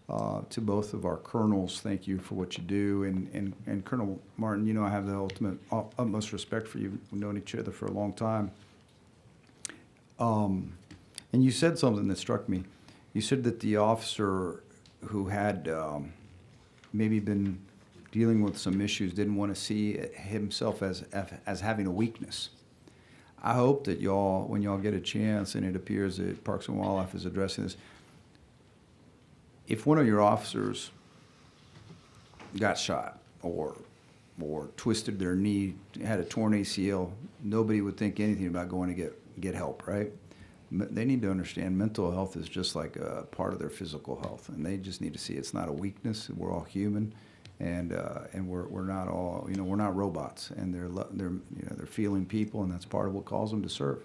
To both of our colonels, thank you for what you do. And Colonel Martin, you know I have the utmost respect for you. We've known each other for a long time. And you said something that struck me. You said that the officer who had maybe been dealing with some issues didn't want to see himself as having a weakness. I hope that y'all, when y'all get a chance, and it appears that Parks and Wildlife is addressing this, if one of your officers got shot or twisted their knee, had a torn ACL, nobody would think anything about going to get help, right? They need to understand mental health is just like a part of their physical health, and they just need to see it's not a weakness. We're all human, and we're not all, you know, we're not robots, and they're feeling people, and that's part of what calls them to serve.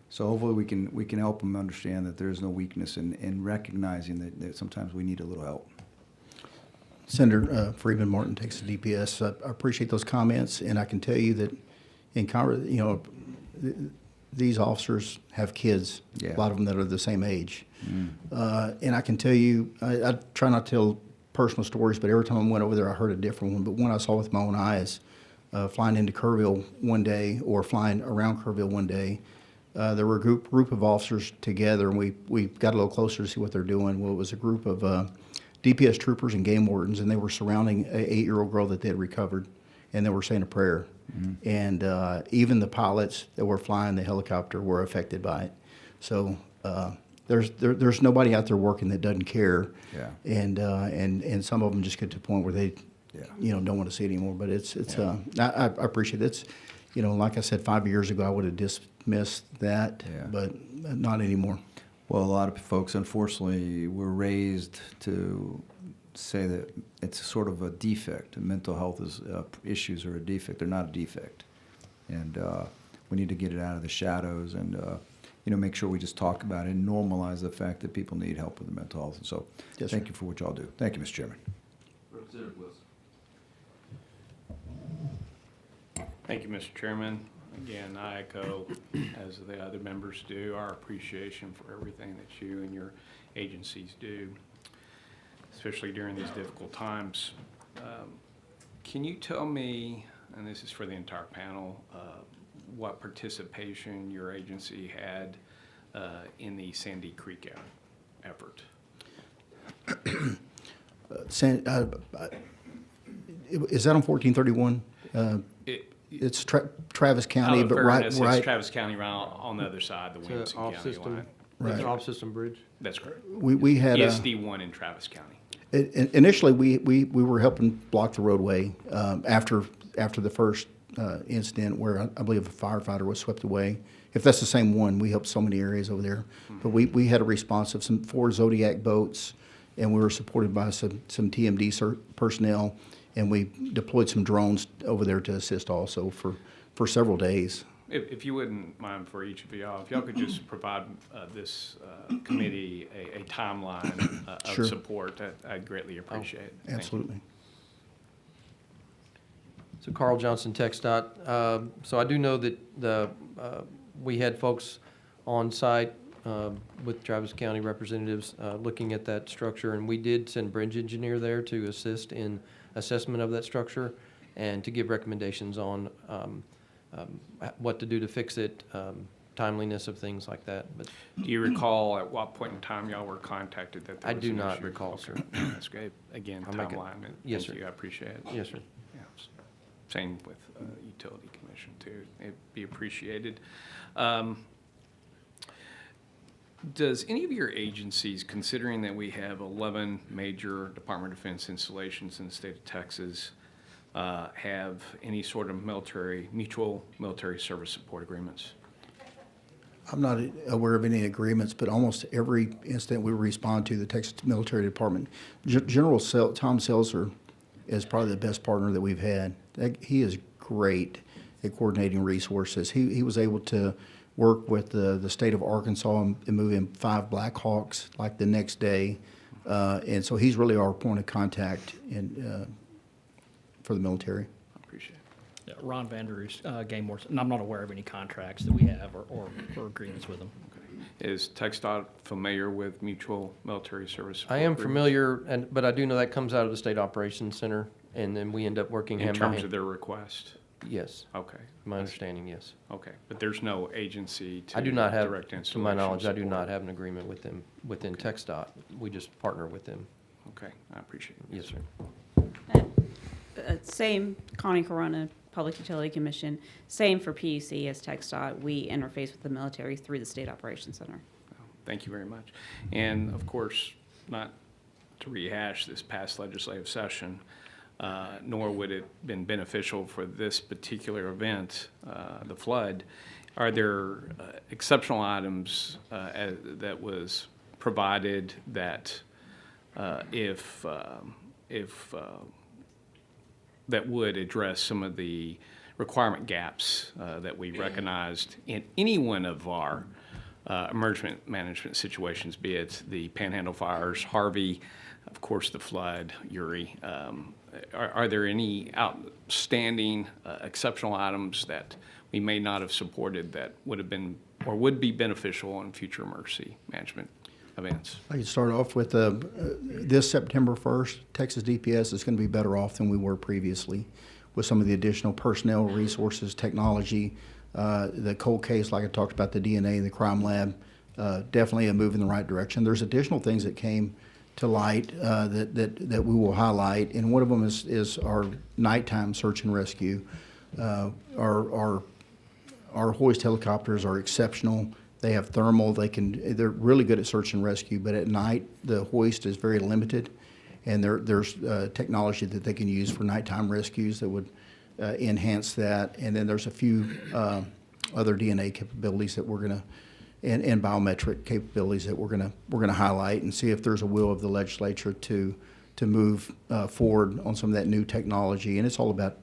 So hopefully we can help them understand that there is no weakness in recognizing that sometimes we need a little help.
Senator Freeman Martin, Texas DPS. I appreciate those comments, and I can tell you that in Congress, you know, these officers have kids,
Yeah.
a lot of them that are the same age. And I can tell you, I try not to tell personal stories, but every time I went over there, I heard a different one. But one I saw with my own eyes, flying into Kerrville one day or flying around Kerrville one day, there were a group of officers together, and we got a little closer to see what they're doing. Well, it was a group of DPS troopers and game wardens, and they were surrounding an 8-year-old girl that they had recovered, and they were saying a prayer. And even the pilots that were flying the helicopter were affected by it. So there's nobody out there working that doesn't care.
Yeah.
And some of them just get to the point where they, you know, don't want to see it anymore. But I appreciate it. It's, you know, like I said, 5 years ago I would have dismissed that, but not anymore.
Well, a lot of folks, unfortunately, were raised to say that it's sort of a defect. Mental health issues are a defect. They're not a defect. And we need to get it out of the shadows and, you know, make sure we just talk about it and normalize the fact that people need help with their mental health. And so thank you for what y'all do. Thank you, Mr. Chairman.
Representative Wilson.
Thank you, Mr. Chairman. Again, I echo, as the other members do, our appreciation for everything that you and your agencies do, especially during these difficult times. Can you tell me, and this is for the entire panel, what participation your agency had in the Sandy Creek effort?
Is that on 1431? It's Travis County, but right.
It's Travis County right on the other side, the Williamson County line.
Right. Off system bridge.
That's correct.
We had
ESD1 in Travis County.
Initially, we were helping block the roadway after the first incident where I believe a firefighter was swept away. If that's the same one, we helped so many areas over there. But we had a response of 4 Zodiac boats, and we were supported by some TMD personnel, and we deployed some drones over there to assist also for several days.
If you wouldn't mind for each of y'all, if y'all could just provide this committee a timeline of
Sure.
support, I'd greatly appreciate it. Thank you.
Absolutely.
So Carl Johnson, TxDOT. So I do know that we had folks on site with Travis County representatives looking at that structure, and we did send bridge engineer there to assist in assessment of that structure and to give recommendations on what to do to fix it, timeliness of things like that. But
Do you recall at what point in time y'all were contacted that there
I
was
do
an
not
issue?
recall,
Okay.
sir.
That's great. Again,
I'll make it-
timeline.
Yes,
Thank
sir.
you. I appreciate it.
Yes, sir.
Yeah, same with Utility Commission too. It'd be appreciated. Does any of your agencies, considering that we have 11 major Department of Defense installations in the state of Texas, have any sort of mutual military service support agreements?
I'm not aware of any agreements, but almost every incident we respond to, the Texas Military Department, General Tom Seltzer is probably the best partner that we've had. He is great at coordinating resources. He was able to work with the state of Arkansas and move in 5 Black Hawks like the next day. And so he's really our point of contact for the military.
Appreciate it.
Yeah, Ron Vanderus, game wardens, and I'm not aware of any contracts that we have or agreements with them.
Is TxDOT familiar with mutual military service support
I am
agreements?
familiar, but I do know that comes out of the State Operations Center, and then we end up working
In
hand by
terms
hand.
of their request?
Yes.
Okay.
My understanding, yes.
Okay, but there's no agency to
I do not have,
direct
to
installation
my knowledge, I do
support?
not have an agreement with them within TxDOT. We just partner with them.
Okay, I appreciate it.
Yes, sir.
Same, Connie Corona, Public Utility Commission, same for PUC as TxDOT. We interface with the military through the State Operations Center.
Thank you very much. And of course, not to rehash this past legislative session, nor would it been beneficial for this particular event, the flood. Are there exceptional items that was provided that if that would address some of the requirement gaps that we recognized in any one of our emergent management situations, be it the Panhandle fires, Harvey, of course, the flood, Uri? Are there any outstanding exceptional items that we may not have supported that would have been or would be beneficial in future emergency management events?
I can start off with this September 1st, Texas DPS is going to be better off than we were previously with some of the additional personnel, resources, technology, the cold case, like I talked about, the DNA, the crime lab, definitely a move in the right direction. There's additional things that came to light that we will highlight, and one of them is our nighttime search and rescue. Our hoist helicopters are exceptional. They have thermal. They're really good at search and rescue, but at night the hoist is very limited, and there's technology that they can use for nighttime rescues that would enhance that. And then there's a few other DNA capabilities that we're gonna and biometric capabilities that we're gonna highlight and see if there's a will of the legislature to move forward on some of that new technology. And it's all about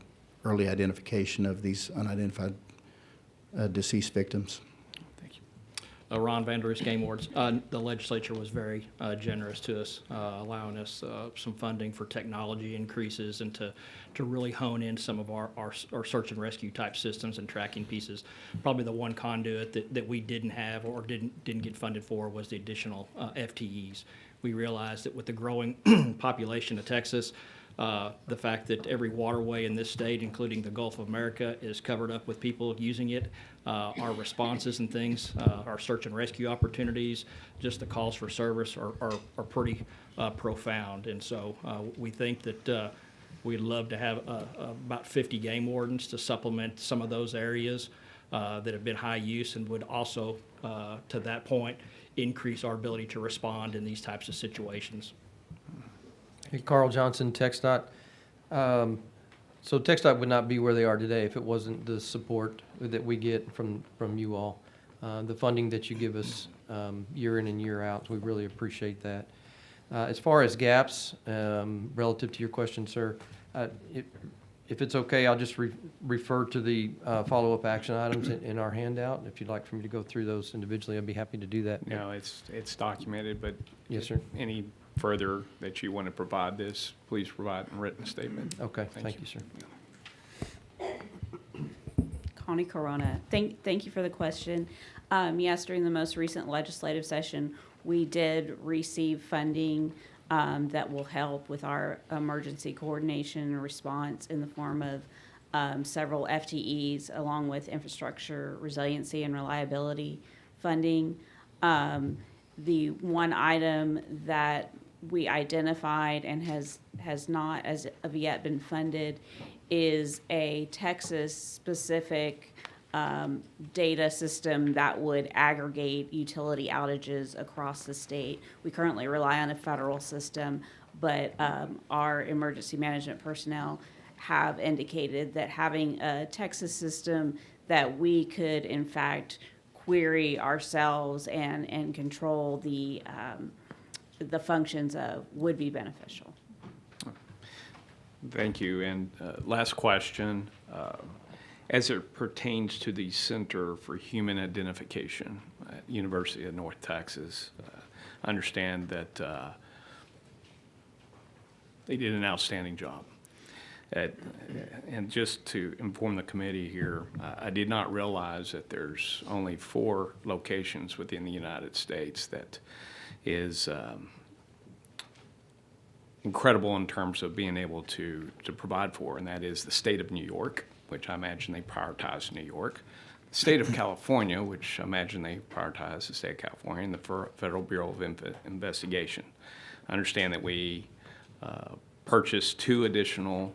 early identification of these unidentified deceased victims.
Ron Vanderus, Game Wards. The legislature was very generous to us, allowing us some funding for technology increases and to really hone in some of our search and rescue type systems and tracking pieces. Probably the one conduit that we didn't have or didn't get funded for was the additional FTEs. We realized that with the growing population of Texas, the fact that every waterway in this state, including the Gulf of America, is covered up with people using it, our responses and things, our search and rescue opportunities, just the calls for service are pretty profound. And so we think that we'd love to have about 50 game wardens to supplement some of those areas that have been high use and would also, to that point, increase our ability to respond in these types of situations.
Hey, Carl Johnson, TxDOT. So TxDOT would not be where they are today if it wasn't the support that we get from you all. The funding that you give us year in and year out, we really appreciate that. As far as gaps, relative to your question, sir, if it's okay, I'll just refer to the follow-up action items in our handout. If you'd like for me to go through those individually, I'd be happy to do that.
No, it's documented, but
yes, sir.
Any further that you want to provide this, please provide in a written statement.
Okay, thank you, sir.
Connie Corona, thank you for the question. Yes, during the most recent legislative session, we did receive funding that will help with our emergency coordination and response in the form of several FTEs along with infrastructure resiliency and reliability funding. The one item that we identified and has not as of yet been funded is a Texas-specific data system that would aggregate utility outages across the state. We currently rely on a federal system, but our emergency management personnel have indicated that having a Texas system that we could, in fact, query ourselves and control the functions of would be beneficial.
Thank you. And last question, as it pertains to the Center for Human Identification at University of North Texas, I understand that they did an outstanding job. And just to inform the committee here, I did not realize that there's only 4 locations within the United States that is incredible in terms of being able to provide for, and that is the state of New York, which I imagine they prioritize New York, the state of California, which I imagine they prioritize the state of California, and the Federal Bureau of Investigation. I understand that we purchased 2 additional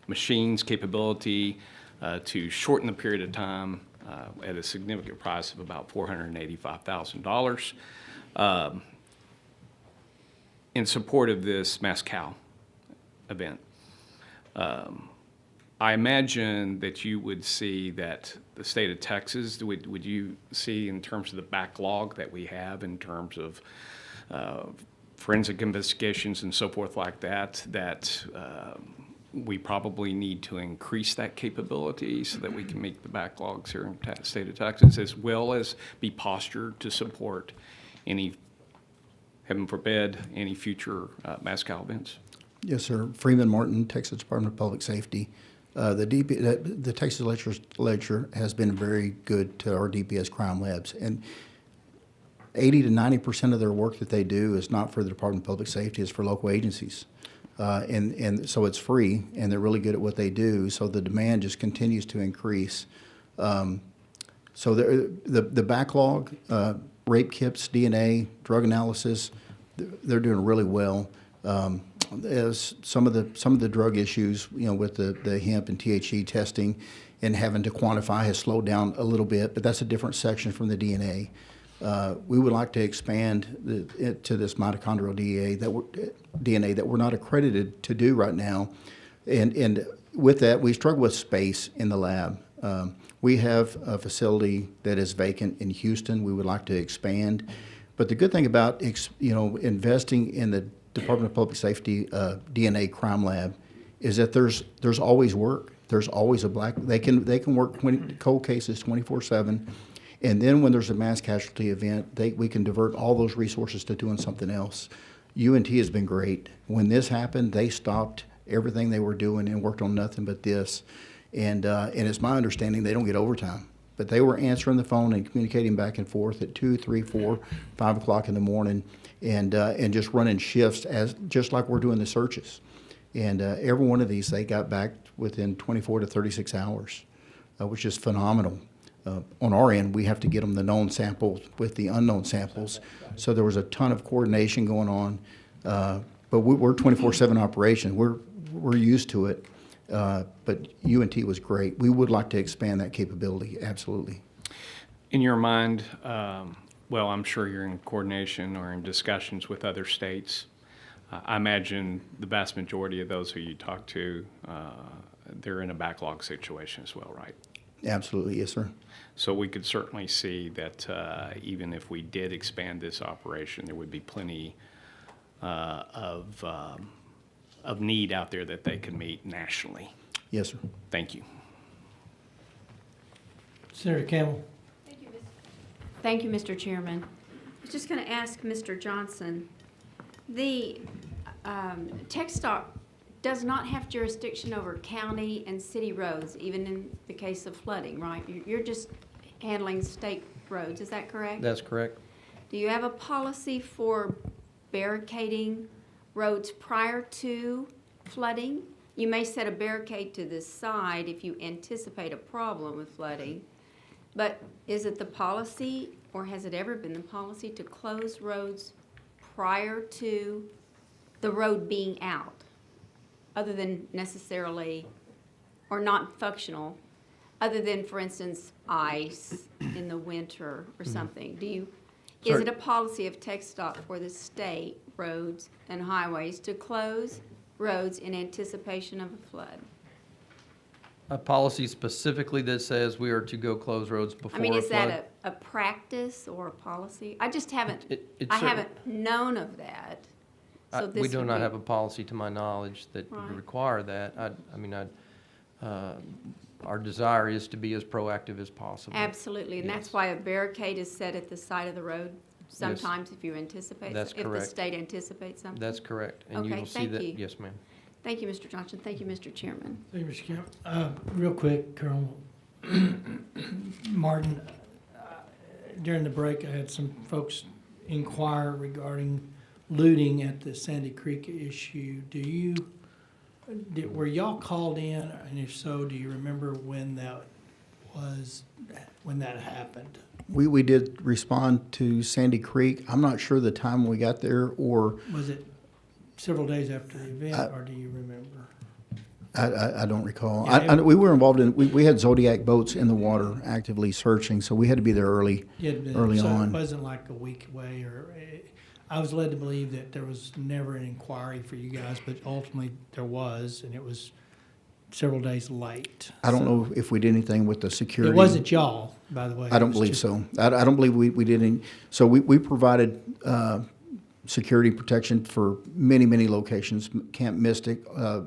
machines capability to shorten the period of time at a significant price of about $485,000 in support of this Mascal event. I imagine that you would see that the state of Texas, would you see in terms of the backlog that we have in terms of forensic investigations and so forth like that, that we probably need to increase that capability so that we can meet the backlogs here in the state of Texas, as well as be postured to support any, heaven forbid, any future Mascal events?
Yes, sir. Freeman Martin, Texas Department of Public Safety. The Texas legislature has been very good to our DPS crime labs, and 80 to 90% of their work that they do is not for the Department of Public Safety, it's for local agencies. And so it's free, and they're really good at what they do, so the demand just continues to increase. So the backlog, rape kits, DNA, drug analysis, they're doing really well. As some of the drug issues, with the hemp and THC testing and having to quantify has slowed down a little bit, but that's a different section from the DNA. We would like to expand to this mitochondrial DNA that we're not accredited to do right now, and with that we struggle with space in the lab. We have a facility that is vacant in Houston. We would like to expand, but the good thing about investing in the Department of Public Safety DNA crime lab is that there's always work. There's always they can work cold cases 24/7. And then when there's a mass casualty event, we can divert all those resources to doing something else. UNT has been great. When this happened, they stopped everything they were doing and worked on nothing but this. And it's my understanding they don't get overtime. But they were answering the phone and communicating back and forth at 2, 3, 4, 5 o'clock in the morning, and just running shifts just like we're doing the searches. And every one of these, they got back within 24 to 36 hours, which is phenomenal. On our end, we have to get them the known samples with the unknown samples. So there was a ton of coordination going on. But we're 24/7 operation. We're used to it. But UNT was great. We would like to expand that capability, absolutely.
In your mind, well, I'm sure you're in coordination or in discussions with other states. I imagine the vast majority of those who you talk to, they're in a backlog situation as well, right?
Absolutely, yes, sir.
So we could certainly see that even if we did expand this operation, there would be plenty of need out there that they could meet nationally.
Yes, sir.
Thank you.
Senator Campbell.
Thank you, Mr. Chairman. I was just going to ask Mr. Johnson, the TxDOT does not have jurisdiction over county and city roads, even in the case of flooding, right? You're just handling state roads, is that correct?
That's correct.
Do you have a policy for barricading roads prior to flooding? You may set a barricade to the side if you anticipate a problem with flooding, but is it the policy, or has it ever been the policy, to close roads prior to the road being out, other than necessarily, or not functional, other than, for instance, ice in the winter or something? Is it a policy of TxDOT for the state roads and highways to close roads in anticipation of a flood?
A policy specifically that says we are to go close roads before a flood?
Is that a practice or a policy? I just haven't, I haven't known of that. So
We do not have a policy, to my knowledge, that would
Right.
require that. Our desire is to be as proactive as possible.
Absolutely, and that's
Yes.
why a barricade is set at the side of the road sometimes if you anticipate,
That's
if the
correct.
state anticipates something?
That's correct. And you
Okay,
will see
thank
that.
you.
Yes, ma'am.
Thank you, Mr. Johnson. Thank you, Mr. Chairman.
Thank you, Mr. Kemp. Real quick, Colonel Martin, during the break, I had some folks inquire regarding looting at the Sandy Creek issue. Were y'all called in, and if so, do you remember when that happened?
We did respond to Sandy Creek. I'm not sure the time we got there, or
Was it several days after the event, or do you remember?
I don't recall.
Yeah,
We were involved in, we had Zodiac boats in the water actively searching, so we had to be there early
So
on.
it wasn't like a week away, I was led to believe that there was never an inquiry for you guys, but ultimately there was, and it was several days late.
I don't know if we did anything with the security.
It wasn't y'all, by the way.
I don't
It was
believe
just-
so. I don't believe we did any. So we provided security protection for many, many locations. Camp Mystic,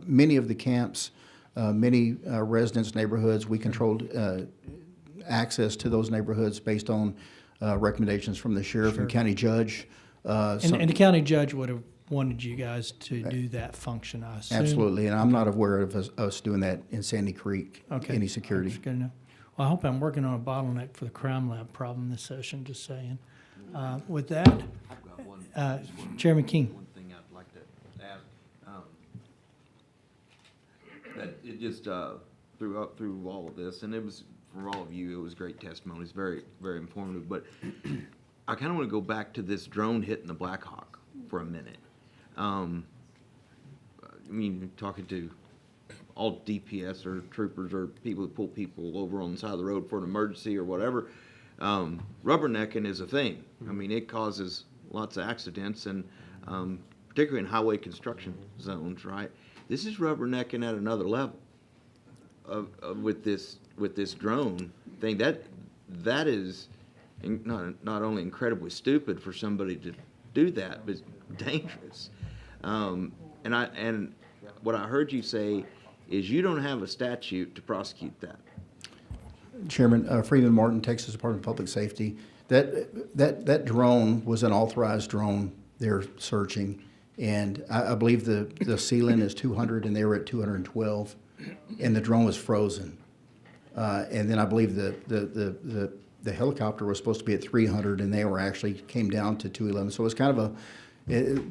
many of the camps, many residents' neighborhoods, we controlled access to those neighborhoods based on recommendations from the sheriff and county judge.
And the county judge would have wanted you guys to do that function, I assume.
Absolutely, and I'm not aware of us doing that in Sandy Creek,
Okay.
any security.
That's good enough. Well, I hope I'm working on a bottleneck for the crime lab problem this session, just saying. With that,
I've got one.
Chairman King.
One thing I'd like to add, that it just, through all of this, and it was, for all of you, it was great testimonies, very, very informative, but I kind of want to go back to this drone hitting the Black Hawk for a minute. I mean, talking to all DPS or troopers or people that pull people over on the side of the road for an emergency or whatever, rubbernecking is a thing. I mean, it causes lots of accidents, and particularly in highway construction zones, right? This is rubbernecking at another level with this drone thing. That is not only incredibly stupid for somebody to do that, but dangerous. And what I heard you say is you don't have a statute to prosecute that.
Chairman, Freeman Martin, Texas Department of Public Safety. That drone was an authorized drone they're searching, and I believe the ceiling is 200 and they were at 212, and the drone was frozen. And then I believe the helicopter was supposed to be at 300 and they were actually came down to 211. So it was kind of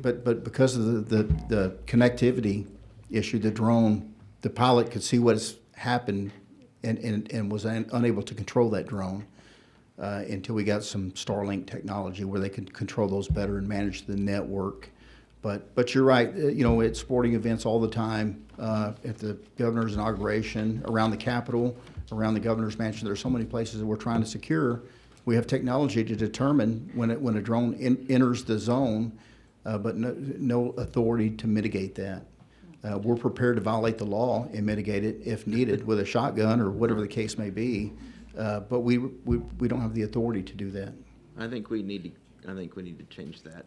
but because of the connectivity issue, the pilot could see what's happened and was unable to control that drone until we got some Starlink technology where they could control those better and manage the network. But you're right, at sporting events all the time, at the governor's inauguration, around the Capitol, around the governor's mansion, there are so many places that we're trying to secure. We have technology to determine when a drone enters the zone, but no authority to mitigate that. We're prepared to violate the law and mitigate it if needed with a shotgun or whatever the case may be, but we don't have the authority to do that.
I think we need to change that.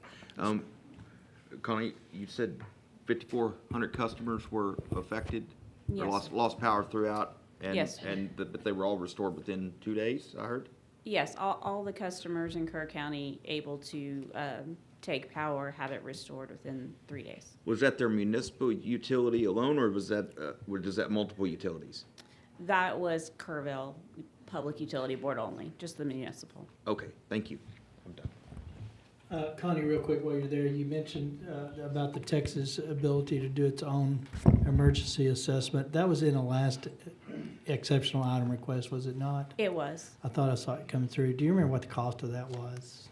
Connie, you said 5,400 customers were affected? Or
Yes.
lost power throughout?
Yes.
But they were all restored within 2 days, I heard?
Yes, all the customers in Kerr County able to take power, have it restored within 3 days.
Was that their municipal utility alone, or was that multiple utilities?
That was Kerrville Public Utility Board only, just the municipal.
Okay, thank you. I'm done.
Connie, real quick while you're there, you mentioned about the Texas ability to do its own emergency assessment. That was in a last exceptional item request, was it not?
It was.
I thought I saw it coming through. Do you remember what the cost of that was?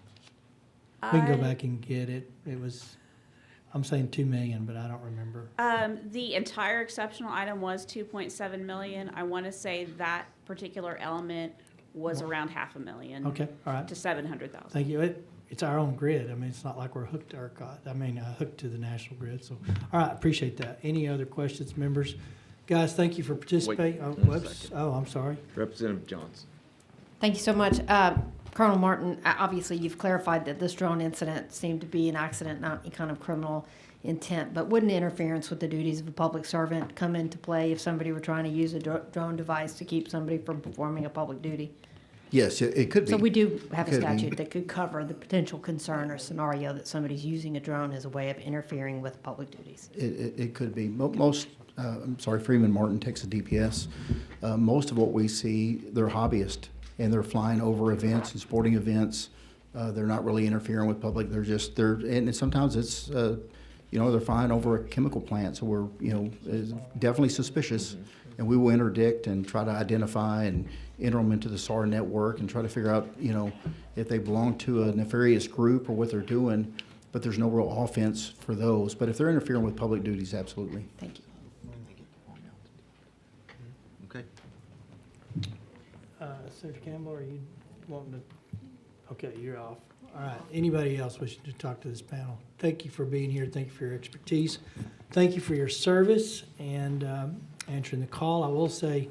We can go back and get it. It was, I'm saying 2 million, but I don't remember.
The entire exceptional item was 2.7 million. I want to say that particular element was around $500,000.
Okay, all right.
To 700,000.
Thank you. It's our own grid. I mean, it's not like we're hooked to hooked to the national grid. So, all right, appreciate that. Any other questions, members? Guys, thank you for participating. Oh,
one
whoops.
second.
Oh, I'm sorry.
Representative Johnson.
Thank you so much. Colonel Martin, obviously you've clarified that this drone incident seemed to be an accident, not any kind of criminal intent, but wouldn't interference with the duties of a public servant come into play if somebody were trying to use a drone device to keep somebody from performing a public duty?
Yes, it could be.
So we do have a
Could be.
statute that could cover the potential concern or scenario that somebody's using a drone as a way of interfering with public duties.
It could be. Most, I'm sorry, Freeman Martin takes a DPS. Most of what we see, they're hobbyists, and they're flying over events and sporting events. They're not really interfering with public. And sometimes it's, they're flying over a chemical plant, so we're, is definitely suspicious. And we will interdict and try to identify and enter them into the SAR network and try to figure out, if they belong to a nefarious group or what they're doing, but there's no real offense for those. But if they're interfering with public duties, absolutely.
Thank you.
Okay.
Senator Campbell, are you wanting to? Okay, you're off. All right. Anybody else wishing to talk to this panel? Thank you for being here. Thank you for your expertise. Thank you for your service and answering the call. I will say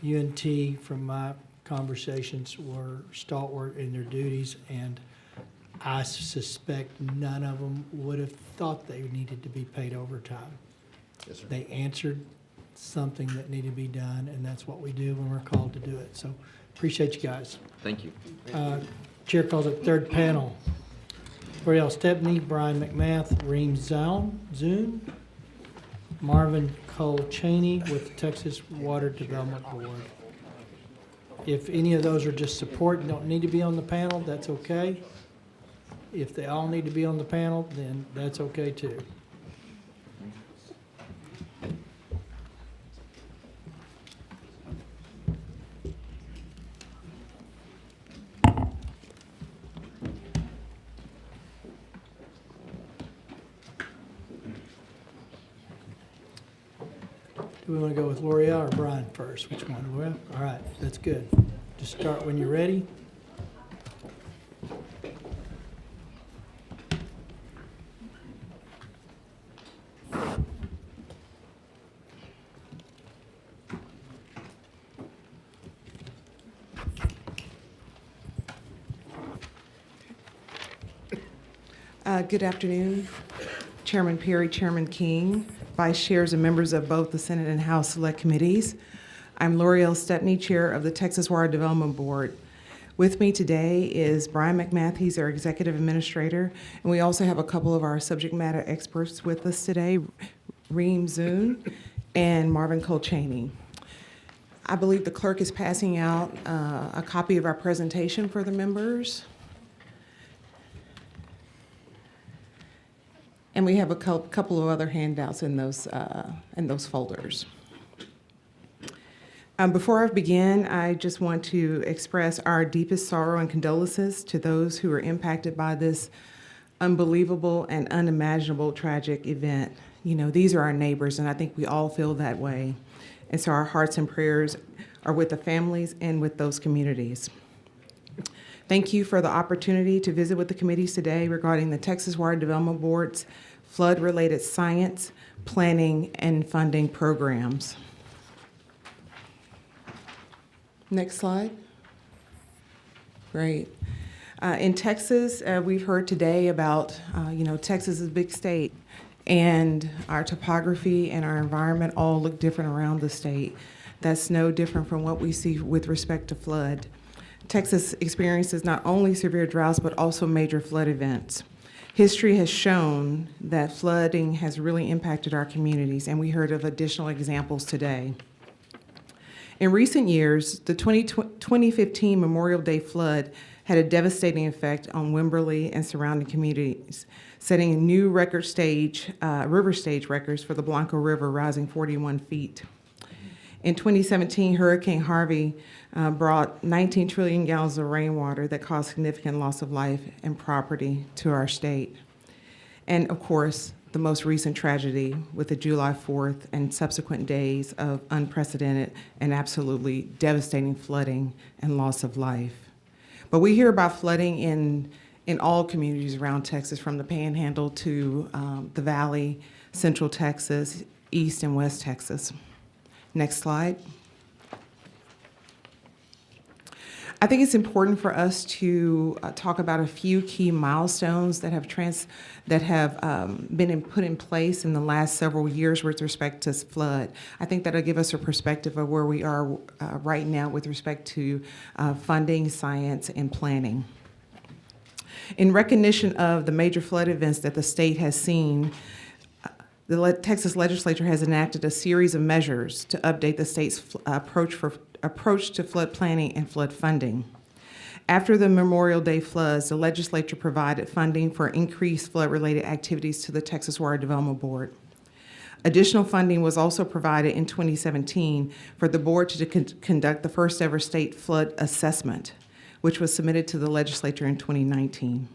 UNT, from my conversations, were stalwart in their duties, and I suspect none of them would have thought they needed to be paid overtime.
Yes, sir.
They answered something that needed to be done, and that's what we do when we're called to do it. So appreciate you guys.
Thank you.
Chair calls it third panel. L'Oreal Stepney, Brian McMath, Reem Zune, Marvin Cole Cheney with the Texas Water Development Board. If any of those are just support and don't need to be on the panel, that's okay. If they all need to be on the panel, then that's okay too. Do we want to go with L'Oreal or Brian first? Which one? L'Oreal? All right, that's good. Just start when you're ready.
Good afternoon, Chairman Perry, Chairman King, Vice Chairs and members of both the Senate and House Select Committees. I'm L'Oreal Stepney, Chair of the Texas Water Development Board. With me today is Brian McMath, he's our Executive Administrator, and we also have a couple of our subject matter experts with us today, Reem Zune and Marvin Cole Cheney. I believe the clerk is passing out a copy of our presentation for the members. And we have a couple of other handouts in those folders. Before I begin, I just want to express our deepest sorrow and condolences to those who are impacted by this unbelievable and unimaginable tragic event. These are our neighbors, and I think we all feel that way. And so our hearts and prayers are with the families and with those communities. Thank you for the opportunity to visit with the committees today regarding the Texas Water Development Board's flood-related science, planning, and funding programs. Next slide. Great. In Texas, we've heard today about, Texas is a big state, and our topography and our environment all look different around the state. That's no different from what we see with respect to flood. Texas experiences not only severe droughts, but also major flood events. History has shown that flooding has really impacted our communities, and we heard of additional examples today. In recent years, the 2015 Memorial Day flood had a devastating effect on Wimberley and surrounding communities, setting new river stage records for the Blanco River, rising 41 feet. In 2017, Hurricane Harvey brought 19 trillion gallons of rainwater that caused significant loss of life and property to our state. And of course, the most recent tragedy with the July 4th and subsequent days of unprecedented and absolutely devastating flooding and loss of life. But we hear about flooding in all communities around Texas, from the Panhandle to the Valley, Central Texas, East and West Texas. Next slide. I think it's important for us to talk about a few key milestones that have been put in place in the last several years with respect to flood. I think that'll give us a perspective of where we are right now with respect to funding, science, and planning. In recognition of the major flood events that the state has seen, the Texas legislature has enacted a series of measures to update the state's approach to flood planning and flood funding. After the Memorial Day floods, the legislature provided funding for increased flood-related activities to the Texas Water Development Board. Additional funding was also provided in 2017 for the board to conduct the first ever state flood assessment, which was submitted to the legislature in 2019.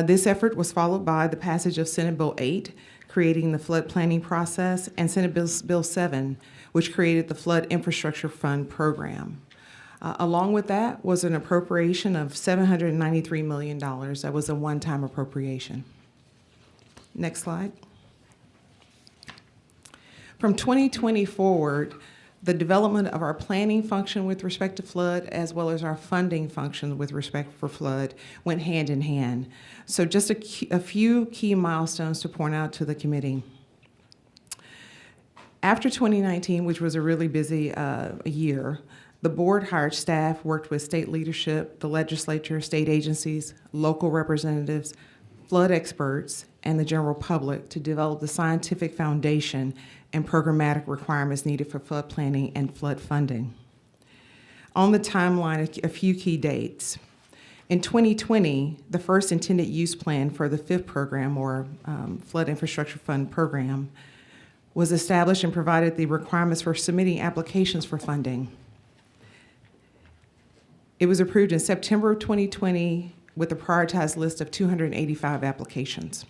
This effort was followed by the passage of Senate Bill 8, creating the flood planning process, and Senate Bill 7, which created the Flood Infrastructure Fund program. Along with that was an appropriation of $793 million. That was a one-time appropriation. Next slide. From 2020 forward, the development of our planning function with respect to flood, as well as our funding function with respect for flood, went hand in hand. So just a few key milestones to point out to the committee. After 2019, which was a really busy year, the board hired staff, worked with state leadership, the legislature, state agencies, local representatives, flood experts, and the general public to develop the scientific foundation and programmatic requirements needed for flood planning and flood funding. On the timeline, a few key dates. In 2020, the first intended use plan for the FIF program, or Flood Infrastructure Fund program, was established and provided the requirements for submitting applications for funding. It was approved in September of 2020 with a prioritized list of 285 applications.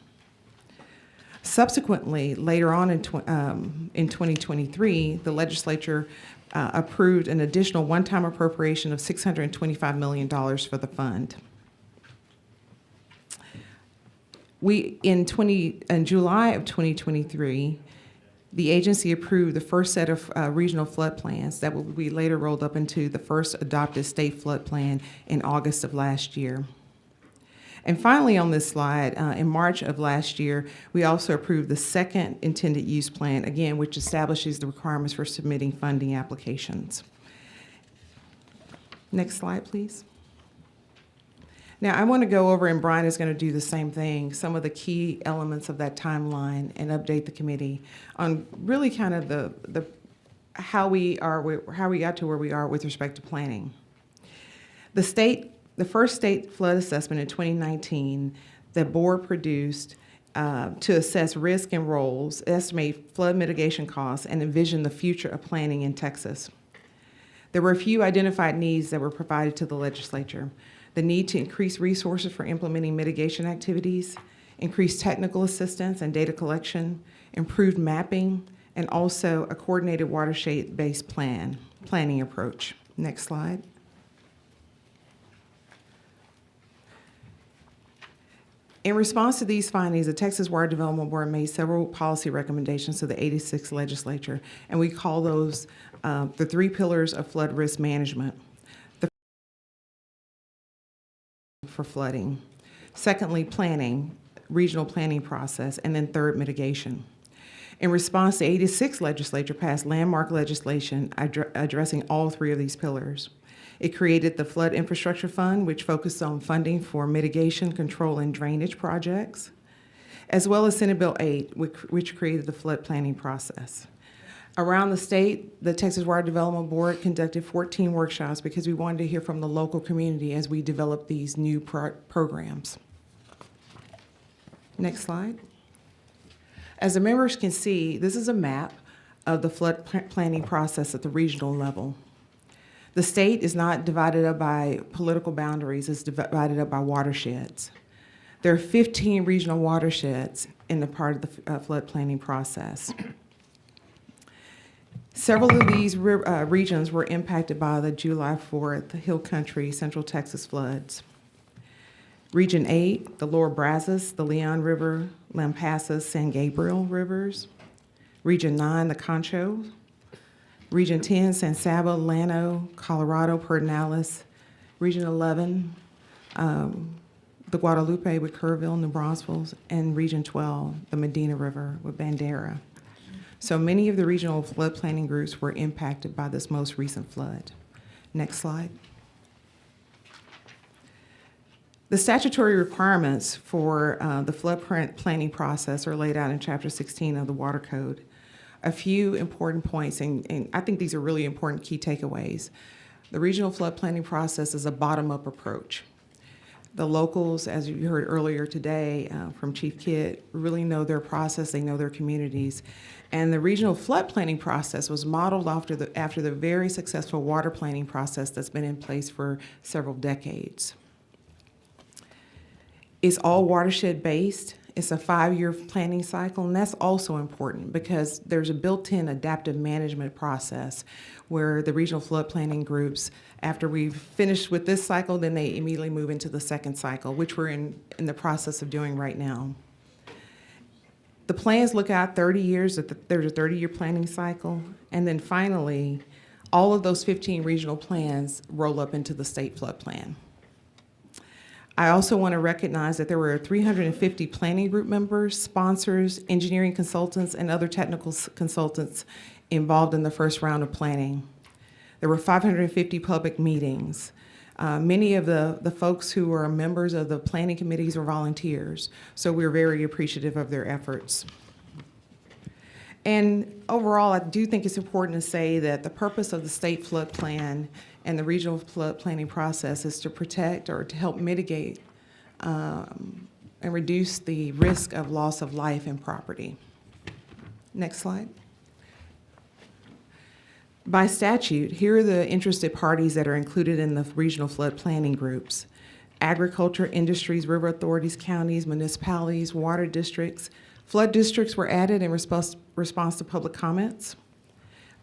Subsequently, later on in 2023, the legislature approved an additional one-time appropriation of $625 million for the fund. In July of 2023, the agency approved the first set of regional flood plans that will be later rolled up into the first adopted state flood plan in August of last year. And finally on this slide, in March of last year, we also approved the second intended use plan, again, which establishes the requirements for submitting funding applications. Next slide, please. Now, I want to go over, and Brian is going to do the same thing, some of the key elements of that timeline and update the committee on really kind of the how we got to where we are with respect to planning. The first state flood assessment in 2019, the board produced to assess risk and roles, estimate flood mitigation costs, and envision the future of planning in Texas. There were a few identified needs that were provided to the legislature. The need to increase resources for implementing mitigation activities, increase technical assistance and data collection, improved mapping, and also a coordinated watershed-based planning approach. Next slide. In response to these findings, the Texas Water Development Board made several policy recommendations to the 86th legislature, and we call those the 3 pillars of flood risk management. For flooding. Secondly, planning, regional planning process, and then third, mitigation. In response, the 86th legislature passed landmark legislation addressing all 3 of these pillars. It created the Flood Infrastructure Fund, which focused on funding for mitigation, control, and drainage projects, as well as Senate Bill 8, which created the flood planning process. Around the state, the Texas Water Development Board conducted 14 workshops because we wanted to hear from the local community as we develop these new programs. Next slide. As the members can see, this is a map of the flood planning process at the regional level. The state is not divided up by political boundaries, it's divided up by watersheds. There are 15 regional watersheds in the part of the flood planning process. Several of these regions were impacted by the July 4th Hill Country, Central Texas floods. Region 8, the Lower Brazos, the Leon River, Lampasas, San Gabriel rivers. Region 9, the Concho. Region 10, San Saba, Llano, Colorado, Pedernales, Region 11, the Guadalupe with Kerrville, New Braunfels, and Region 12, the Medina River with Bandera. So many of the regional flood planning groups were impacted by this most recent flood. Next slide. The statutory requirements for the flood planning process are laid out in Chapter 16 of the Water Code. A few important points, and I think these are really important key takeaways. The regional flood planning process is a bottom-up approach. The locals, as you heard earlier today from Chief Kidd, really know their process, they know their communities. And the regional flood planning process was modeled after the very successful water planning process that's been in place for several decades. It's all watershed-based. It's a 5-year planning cycle, and that's also important because there's a built-in adaptive management process where the regional flood planning groups, after we've finished with this cycle, then they immediately move into the second cycle, which we're in the process of doing right now. The plans look out 30 years, there's a 30-year planning cycle, and then finally, all of those 15 regional plans roll up into the state flood plan. I also want to recognize that there were 350 planning group members, sponsors, engineering consultants, and other technical consultants involved in the first round of planning. There were 550 public meetings. Many of the folks who are members of the planning committees are volunteers, so we're very appreciative of their efforts. And overall, I do think it's important to say that the purpose of the state flood plan and the regional flood planning process is to protect or to help mitigate and reduce the risk of loss of life and property. Next slide. By statute, here are the interested parties that are included in the regional flood planning groups: agriculture, industries, river authorities, counties, municipalities, water districts. Flood districts were added in response to public comments.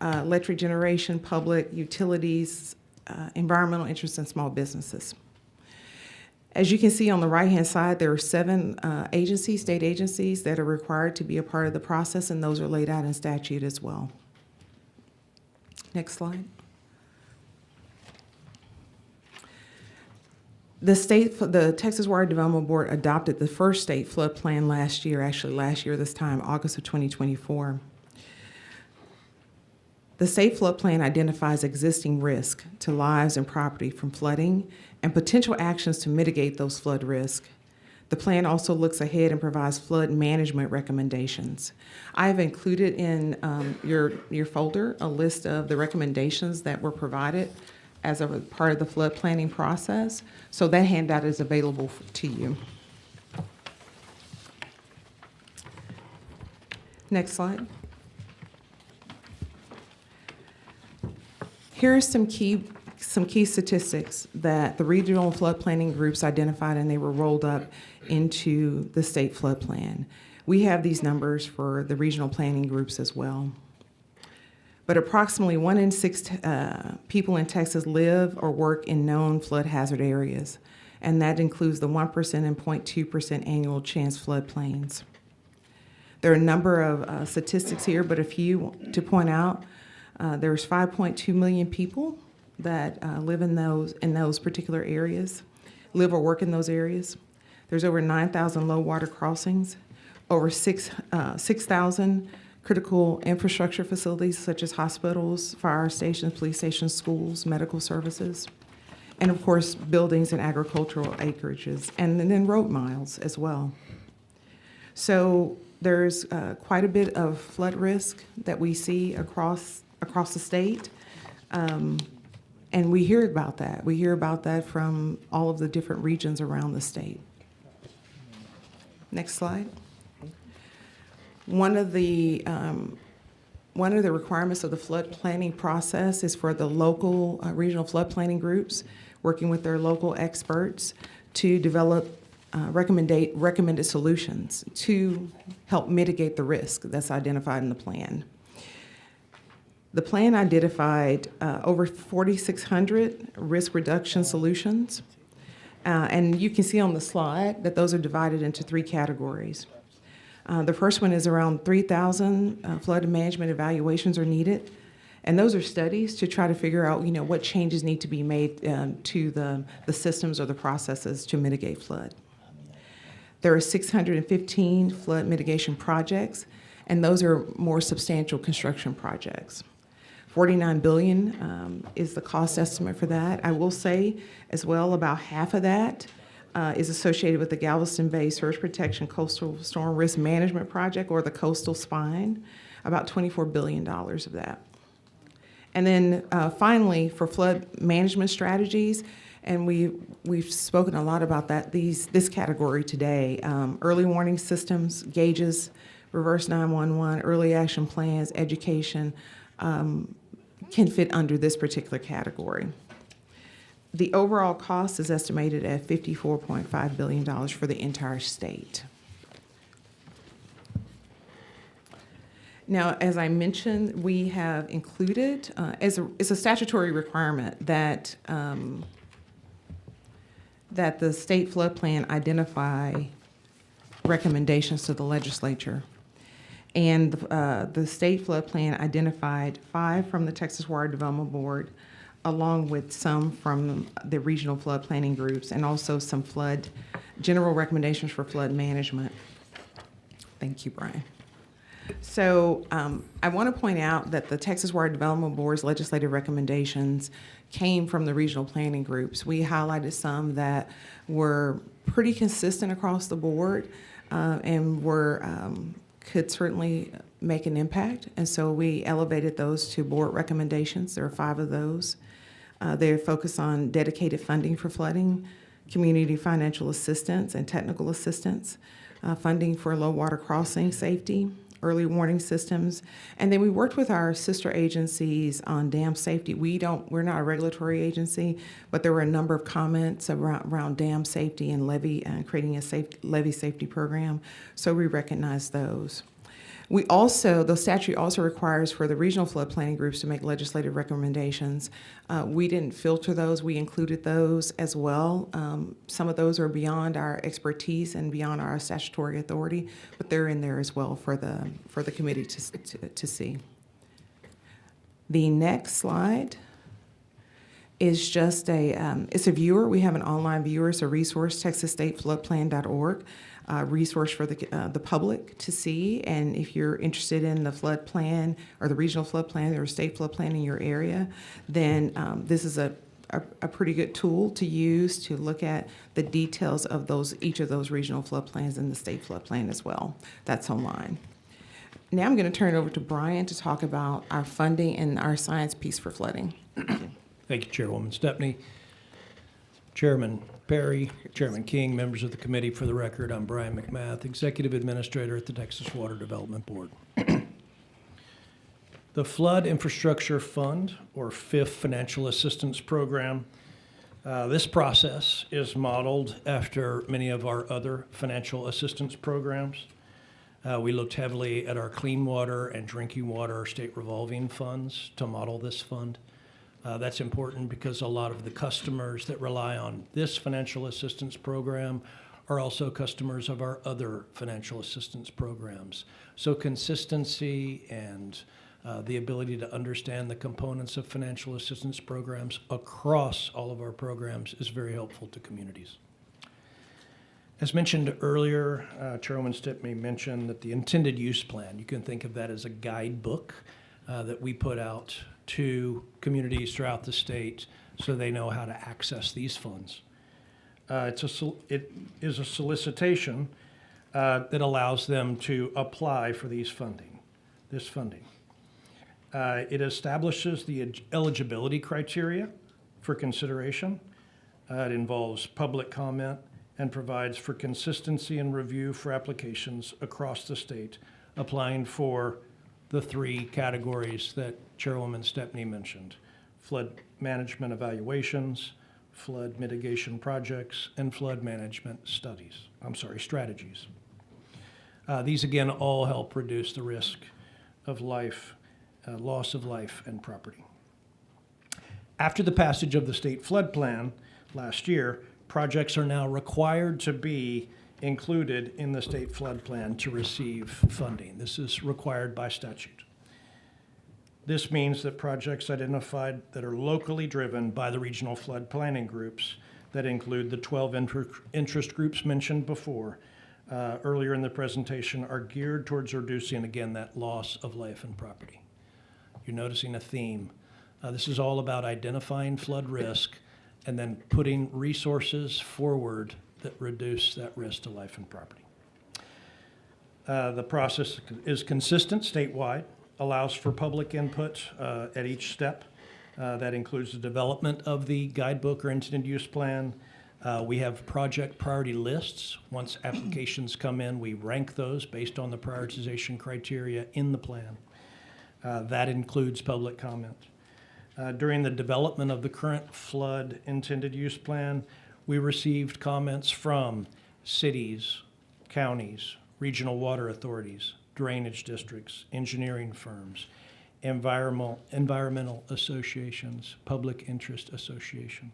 Electric generation, public utilities, environmental interests, and small businesses. As you can see on the right-hand side, there are 7 agencies, state agencies, that are required to be a part of the process, and those are laid out in statute as well. Next slide. The Texas Water Development Board adopted the first state flood plan last year, actually last year this time, August of 2024. The state flood plan identifies existing risk to lives and property from flooding and potential actions to mitigate those flood risks. The plan also looks ahead and provides flood management recommendations. I've included in your folder a list of the recommendations that were provided as a part of the flood planning process. So that handout is available to you. Next slide. Here are some key statistics that the regional flood planning groups identified, and they were rolled up into the state flood plan. We have these numbers for the regional planning groups as well. But approximately 1 in 6 people in Texas live or work in known flood hazard areas, and that includes the 1% and 0.2% annual chance floodplains. There are a number of statistics here, but a few to point out. There's 5.2 million people that live in those particular areas, live or work in those areas. There's over 9,000 low water crossings, over 6,000 critical infrastructure facilities such as hospitals, fire stations, police stations, schools, medical services, and of course buildings and agricultural acreages, and then road miles as well. So there's quite a bit of flood risk that we see across the state. And we hear about that. We hear about that from all of the different regions around the state. Next slide. One of the requirements of the flood planning process is for the local regional flood planning groups, working with their local experts, to develop recommended solutions to help mitigate the risk that's identified in the plan. The plan identified over 4,600 risk reduction solutions, and you can see on the slide that those are divided into 3 categories. The first one is around 3,000 flood management evaluations are needed, And those are studies to try to figure out, what changes need to be made to the systems or the processes to mitigate flood. There are 615 flood mitigation projects, and those are more substantial construction projects. $49 billion is the cost estimate for that. I will say as well, about half of that is associated with the Galveston Bay Surge Protection Coastal Storm Risk Management Project, or the Coastal Spine, about $24 billion of that. And then finally, for flood management strategies, and we've spoken a lot about this category today, early warning systems, gauges, reverse 911, early action plans, education, can fit under this particular category. The overall cost is estimated at $54.5 billion for the entire state. Now, as I mentioned, we have included, it's a statutory requirement that that the state flood plan identify recommendations to the legislature. And the state flood plan identified 5 from the Texas Water Development Board, along with some from the regional flood planning groups, and also some general recommendations for flood management. Thank you, Brian. So I want to point out that the Texas Water Development Board's legislative recommendations came from the regional planning groups. We highlighted some that were pretty consistent across the board and could certainly make an impact. And so we elevated those to board recommendations. There are 5 of those. They focus on dedicated funding for flooding, community financial assistance and technical assistance, funding for low water crossing safety, early warning systems. And then we worked with our sister agencies on dam safety. We're not a regulatory agency, but there were a number of comments around dam safety and creating a levee safety program. So we recognize those. The statute also requires for the regional flood planning groups to make legislative recommendations. We didn't filter those, we included those as well. Some of those are beyond our expertise and beyond our statutory authority, but they're in there as well for the committee to see. The next slide is just it's a viewer. We have an online viewer. It's a resource, texasstatefloodplan.org. Resource for the public to see. And if you're interested in the flood plan or the regional flood plan or state flood plan in your area, then this is a pretty good tool to use to look at the details of each of those regional flood plans and the state flood plan as well. That's online. Now I'm going to turn it over to Brian to talk about our funding and our science piece for flooding.
Thank you, Chairwoman Stepney. Chairman Perry, Chairman King, members of the committee, for the record, I'm Brian McMath, Executive Administrator at the Texas Water Development Board. The Flood Infrastructure Fund, or FIF Financial Assistance Program, this process is modeled after many of our other financial assistance programs. We looked heavily at our clean water and drinking water state revolving funds to model this fund. That's important because a lot of the customers that rely on this financial assistance program are also customers of our other financial assistance programs. So consistency and the ability to understand the components of financial assistance programs across all of our programs is very helpful to communities. As mentioned earlier, Chairwoman Stepney mentioned that the intended use plan, you can think of that as a guidebook that we put out to communities throughout the state so they know how to access these funds. It is a solicitation that allows them to apply for this funding. It establishes the eligibility criteria for consideration. It involves public comment and provides for consistency and review for applications across the state applying for the 3 categories that Chairwoman Stepney mentioned: flood management evaluations, flood mitigation projects, and flood management strategies. These again all help reduce the risk of loss of life and property. After the passage of the state flood plan last year, projects are now required to be included in the state flood plan to receive funding. This is required by statute. This means that projects identified that are locally driven by the regional flood planning groups that include the 12 interest groups mentioned before earlier in the presentation are geared towards reducing, again, that loss of life and property. You're noticing a theme. This is all about identifying flood risk and then putting resources forward that reduce that risk to life and property. The process is consistent statewide, allows for public input at each step. That includes the development of the guidebook or intended use plan. We have project priority lists. Once applications come in, we rank those based on the prioritization criteria in the plan. That includes public comment. During the development of the current flood intended use plan, we received comments from cities, counties, regional water authorities, drainage districts, engineering firms, environmental associations, public interest associations.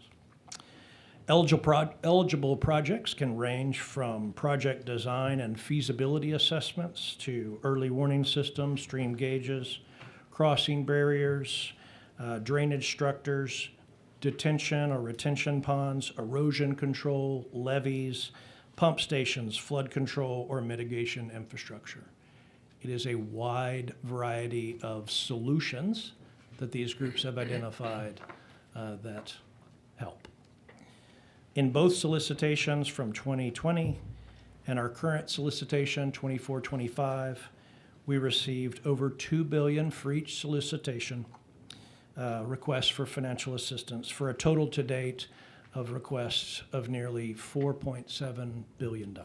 Eligible projects can range from project design and feasibility assessments to early warning systems, stream gauges, crossing barriers, drainage structures, detention or retention ponds, erosion control, levees, pump stations, flood control, or mitigation infrastructure. It is a wide variety of solutions that these groups have identified that help. In both solicitations from 2020 and our current solicitation, 24-25, we received over $2 billion for each solicitation request for financial assistance for a total to date of requests of nearly $4.7 billion.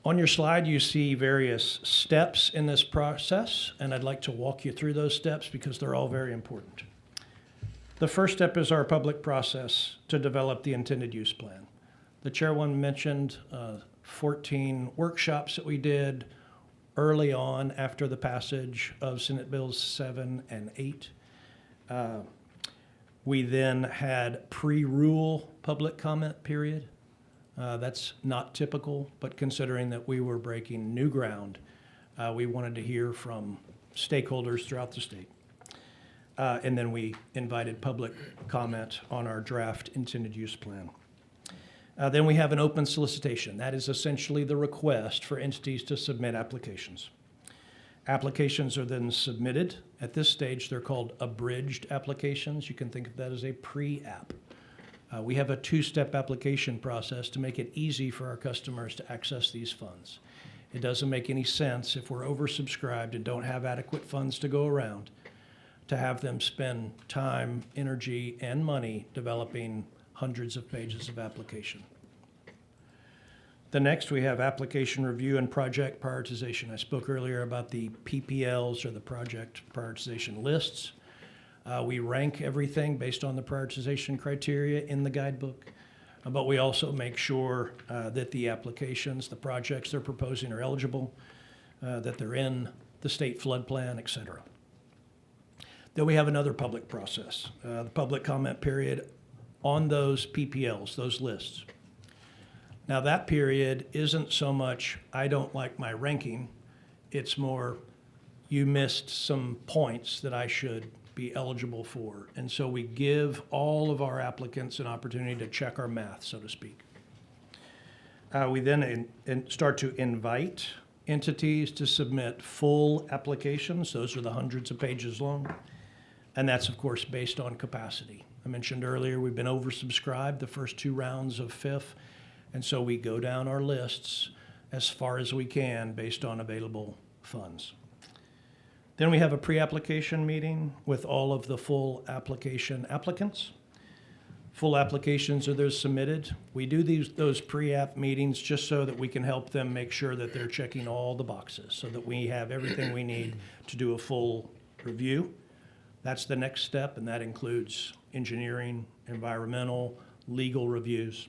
On your slide, you see various steps in this process, and I'd like to walk you through those steps because they're all very important. The first step is our public process to develop the intended use plan. The chairwoman mentioned 14 workshops that we did early on after the passage of Senate Bills 7 and 8. We then had pre-rule public comment period. That's not typical, but considering that we were breaking new ground, we wanted to hear from stakeholders throughout the state. And then we invited public comment on our draft intended use plan. Then we have an open solicitation. That is essentially the request for entities to submit applications. Applications are then submitted. At this stage, they're called abridged applications. You can think of that as a pre-app. We have a two-step application process to make it easy for our customers to access these funds. It doesn't make any sense if we're oversubscribed and don't have adequate funds to go around to have them spend time, energy, and money developing hundreds of pages of application. The next, we have application review and project prioritization. I spoke earlier about the PPLs, or the project prioritization lists. We rank everything based on the prioritization criteria in the guidebook, but we also make sure that the applications, the projects they're proposing are eligible, that they're in the state flood plan, et cetera. Then we have another public process, the public comment period on those PPLs, those lists. Now that period isn't so much, I don't like my ranking, it's more, you missed some points that I should be eligible for. And so we give all of our applicants an opportunity to check our math, so to speak. We then start to invite entities to submit full applications. Those are the hundreds of pages long. And that's, of course, based on capacity. I mentioned earlier we've been oversubscribed the first two rounds of FIF, and so we go down our lists as far as we can based on available funds. Then we have a pre-application meeting with all of the full application applicants. Full applications are those submitted. We do those pre-app meetings just so that we can help them make sure that they're checking all the boxes so that we have everything we need to do a full review. That's the next step, and that includes engineering, environmental, legal reviews.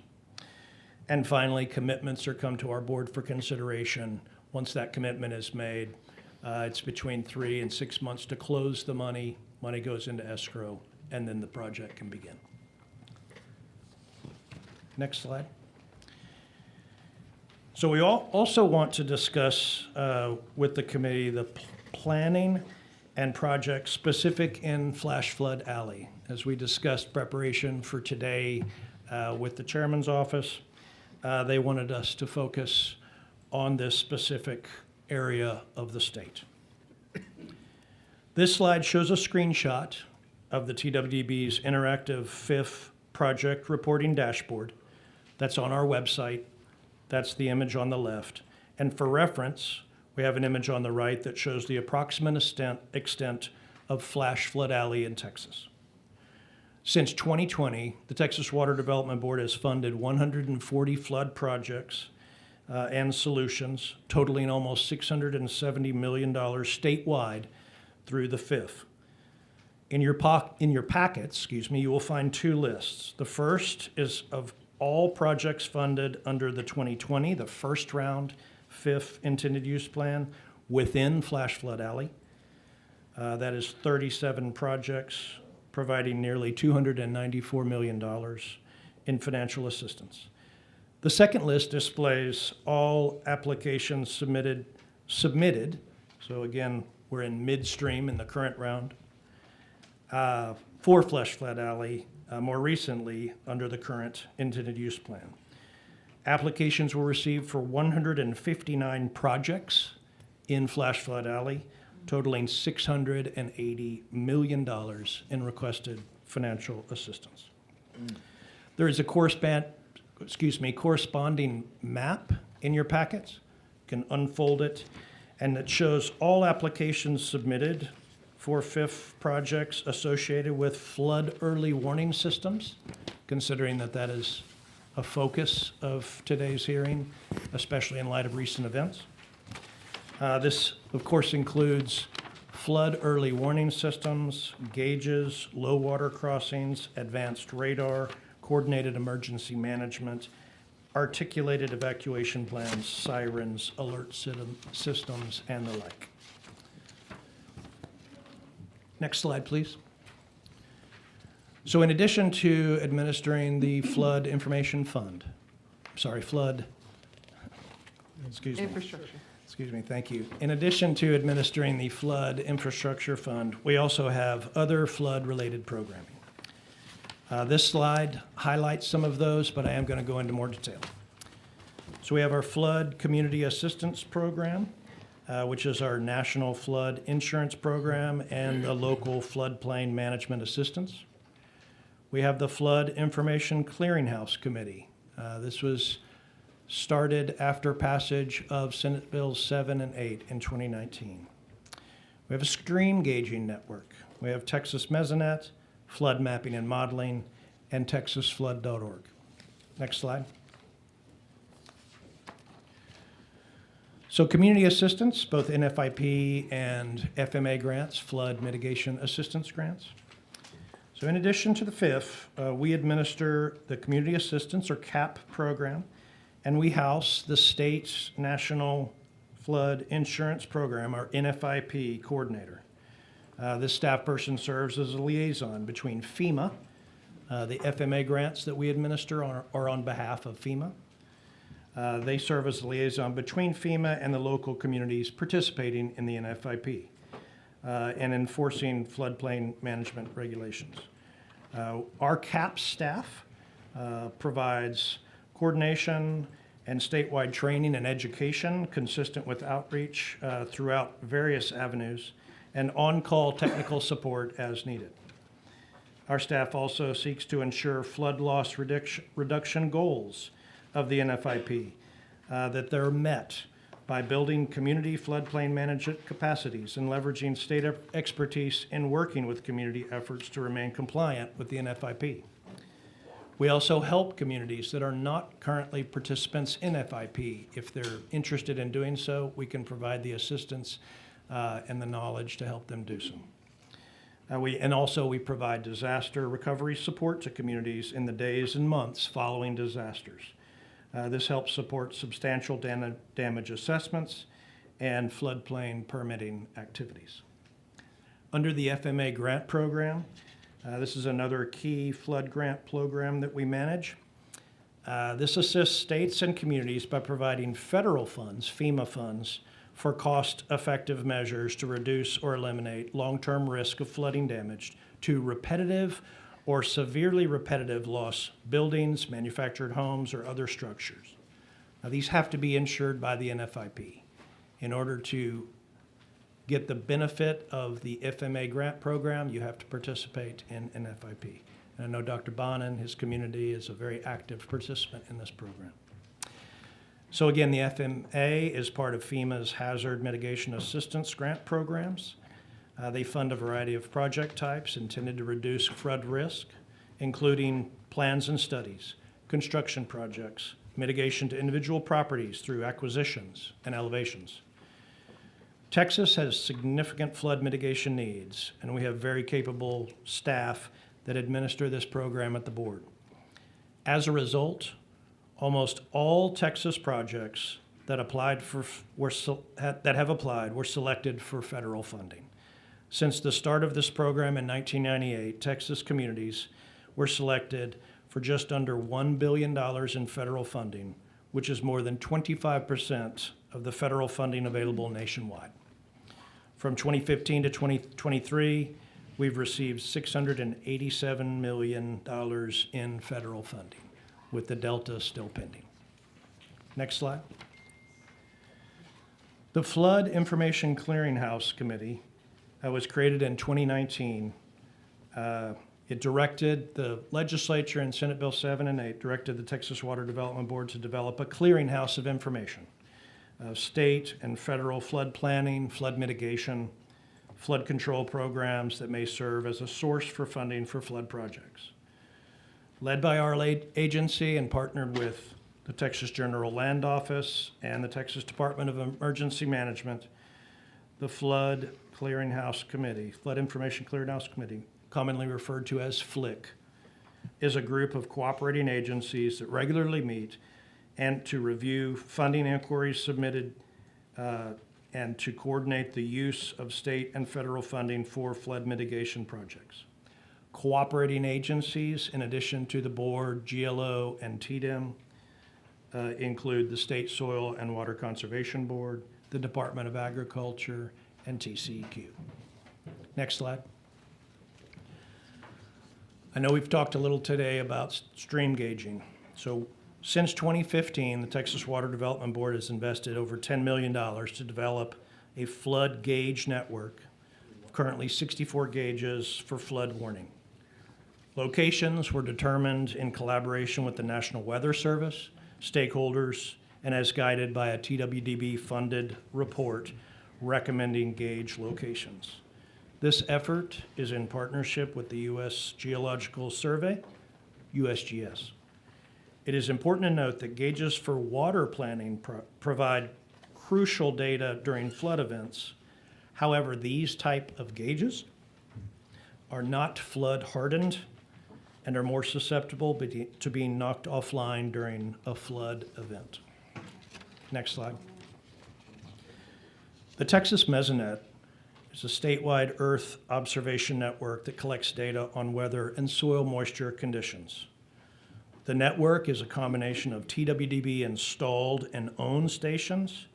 And finally, commitments are come to our board for consideration. Once that commitment is made, it's between 3 and 6 months to close the money. Money goes into escrow, and then the project can begin. Next slide. So we also want to discuss with the committee the planning and projects specific in Flash Flood Alley. As we discussed preparation for today with the chairman's office, they wanted us to focus on this specific area of the state. This slide shows a screenshot of the TWDB's interactive FIF project reporting dashboard. That's on our website. That's the image on the left. And for reference, we have an image on the right that shows the approximate extent of Flash Flood Alley in Texas. Since 2020, the Texas Water Development Board has funded 140 flood projects and solutions totaling almost $670 million statewide through the FIF. In your packets, you will find two lists. The first is of all projects funded under the 2020, the first round FIF intended use plan within Flash Flood Alley. That is 37 projects providing nearly $294 million in financial assistance. The second list displays all applications submitted. So again, we're in midstream in the current round for Flash Flood Alley, more recently under the current intended use plan. Applications were received for 159 projects in Flash Flood Alley, totaling $680 million in requested financial assistance. There is a corresponding map in your packets. You can unfold it, and it shows all applications submitted for FIF projects associated with flood early warning systems, considering that that is a focus of today's hearing, especially in light of recent events. This, of course, includes flood early warning systems, gauges, low water crossings, advanced radar, coordinated emergency management, articulated evacuation plans, sirens, alert systems, and the like. Next slide, please. So in addition to administering the flood information fund,
Infrastructure.
Excuse me, thank you. In addition to administering the Flood Infrastructure Fund, we also have other flood-related programming. This slide highlights some of those, but I am going to go into more detail. So we have our Flood Community Assistance Program, which is our national flood insurance program and the local floodplain management assistance. We have the Flood Information Clearinghouse Committee. This was started after passage of Senate Bills 7 and 8 in 2019. We have a stream gauging network. We have Texas Mesonet, Flood Mapping and Modeling, and TexasFlood.org. Next slide. So community assistance, both NFIP and FMA grants, flood mitigation assistance grants. So in addition to the FIF, we administer the Community Assistance, or CAP, program, and we house the state's National Flood Insurance Program, our NFIP coordinator. This staff person serves as a liaison between FEMA. The FMA grants that we administer are on behalf of FEMA. They serve as a liaison between FEMA and the local communities participating in the NFIP and enforcing floodplain management regulations. Our CAP staff provides coordination and statewide training and education consistent with outreach throughout various avenues and on-call technical support as needed. Our staff also seeks to ensure flood loss reduction goals of the NFIP, that they're met by building community floodplain management capacities and leveraging state expertise in working with community efforts to remain compliant with the NFIP. We also help communities that are not currently participants in FIP. If they're interested in doing so, we can provide the assistance and the knowledge to help them do so. We provide disaster recovery support to communities in the days and months following disasters. This helps support substantial damage assessments and floodplain permitting activities. Under the FMA grant program, this is another key flood grant program that we manage. This assists states and communities by providing federal funds, FEMA funds, for cost-effective measures to reduce or eliminate long-term risk of flooding damage to repetitive or severely repetitive loss buildings, manufactured homes, or other structures. Now, these have to be insured by the NFIP in order to get the benefit of the FMA grant program. You have to participate in NFIP. And I know Dr. Bond and his community is a very active participant in this program. So again, the FMA is part of FEMA's Hazard Mitigation Assistance Grant programs. They fund a variety of project types intended to reduce flood risk, including plans and studies, construction projects, mitigation to individual properties through acquisitions and elevations. Texas has significant flood mitigation needs, and we have very capable staff that administer this program at the board. As a result, almost all Texas projects that have applied were selected for federal funding. Since the start of this program in 1998, Texas communities were selected for just under $1 billion in federal funding, which is more than 25% of the federal funding available nationwide. From 2015 to 2023, we've received $687 million in federal funding, with the delta still pending. Next slide. The Flood Information Clearinghouse Committee was created in 2019. It directed the legislature in Senate Bill 7 and 8, directed the Texas Water Development Board to develop a clearinghouse of information, state and federal flood planning, flood mitigation, flood control programs that may serve as a source for funding for flood projects. Led by our agency and partnered with the Texas General Land Office and the Texas Department of Emergency Management, the Flood Clearinghouse Committee, Flood Information Clearinghouse Committee, commonly referred to as FLIC, is a group of cooperating agencies that regularly meet and to review funding inquiries submitted and to coordinate the use of state and federal funding for flood mitigation projects. Cooperating agencies, in addition to the board, GLO, and TDEM, include the State Soil and Water Conservation Board, the Department of Agriculture, and TCEQ. Next slide. I know we've talked a little today about stream gauging. So since 2015, the Texas Water Development Board has invested over $10 million to develop a flood gauge network, currently 64 gauges for flood warning. Locations were determined in collaboration with the National Weather Service, stakeholders, and as guided by a TWDB-funded report recommending gauge locations. This effort is in partnership with the U.S. Geological Survey, USGS. It is important to note that gauges for water planning provide crucial data during flood events. However, these type of gauges are not flood hardened and are more susceptible to being knocked offline during a flood event. Next slide. The Texas Mesonet is a statewide earth observation network that collects data on weather and soil moisture conditions. The network is a combination of TWDB installed and owned stations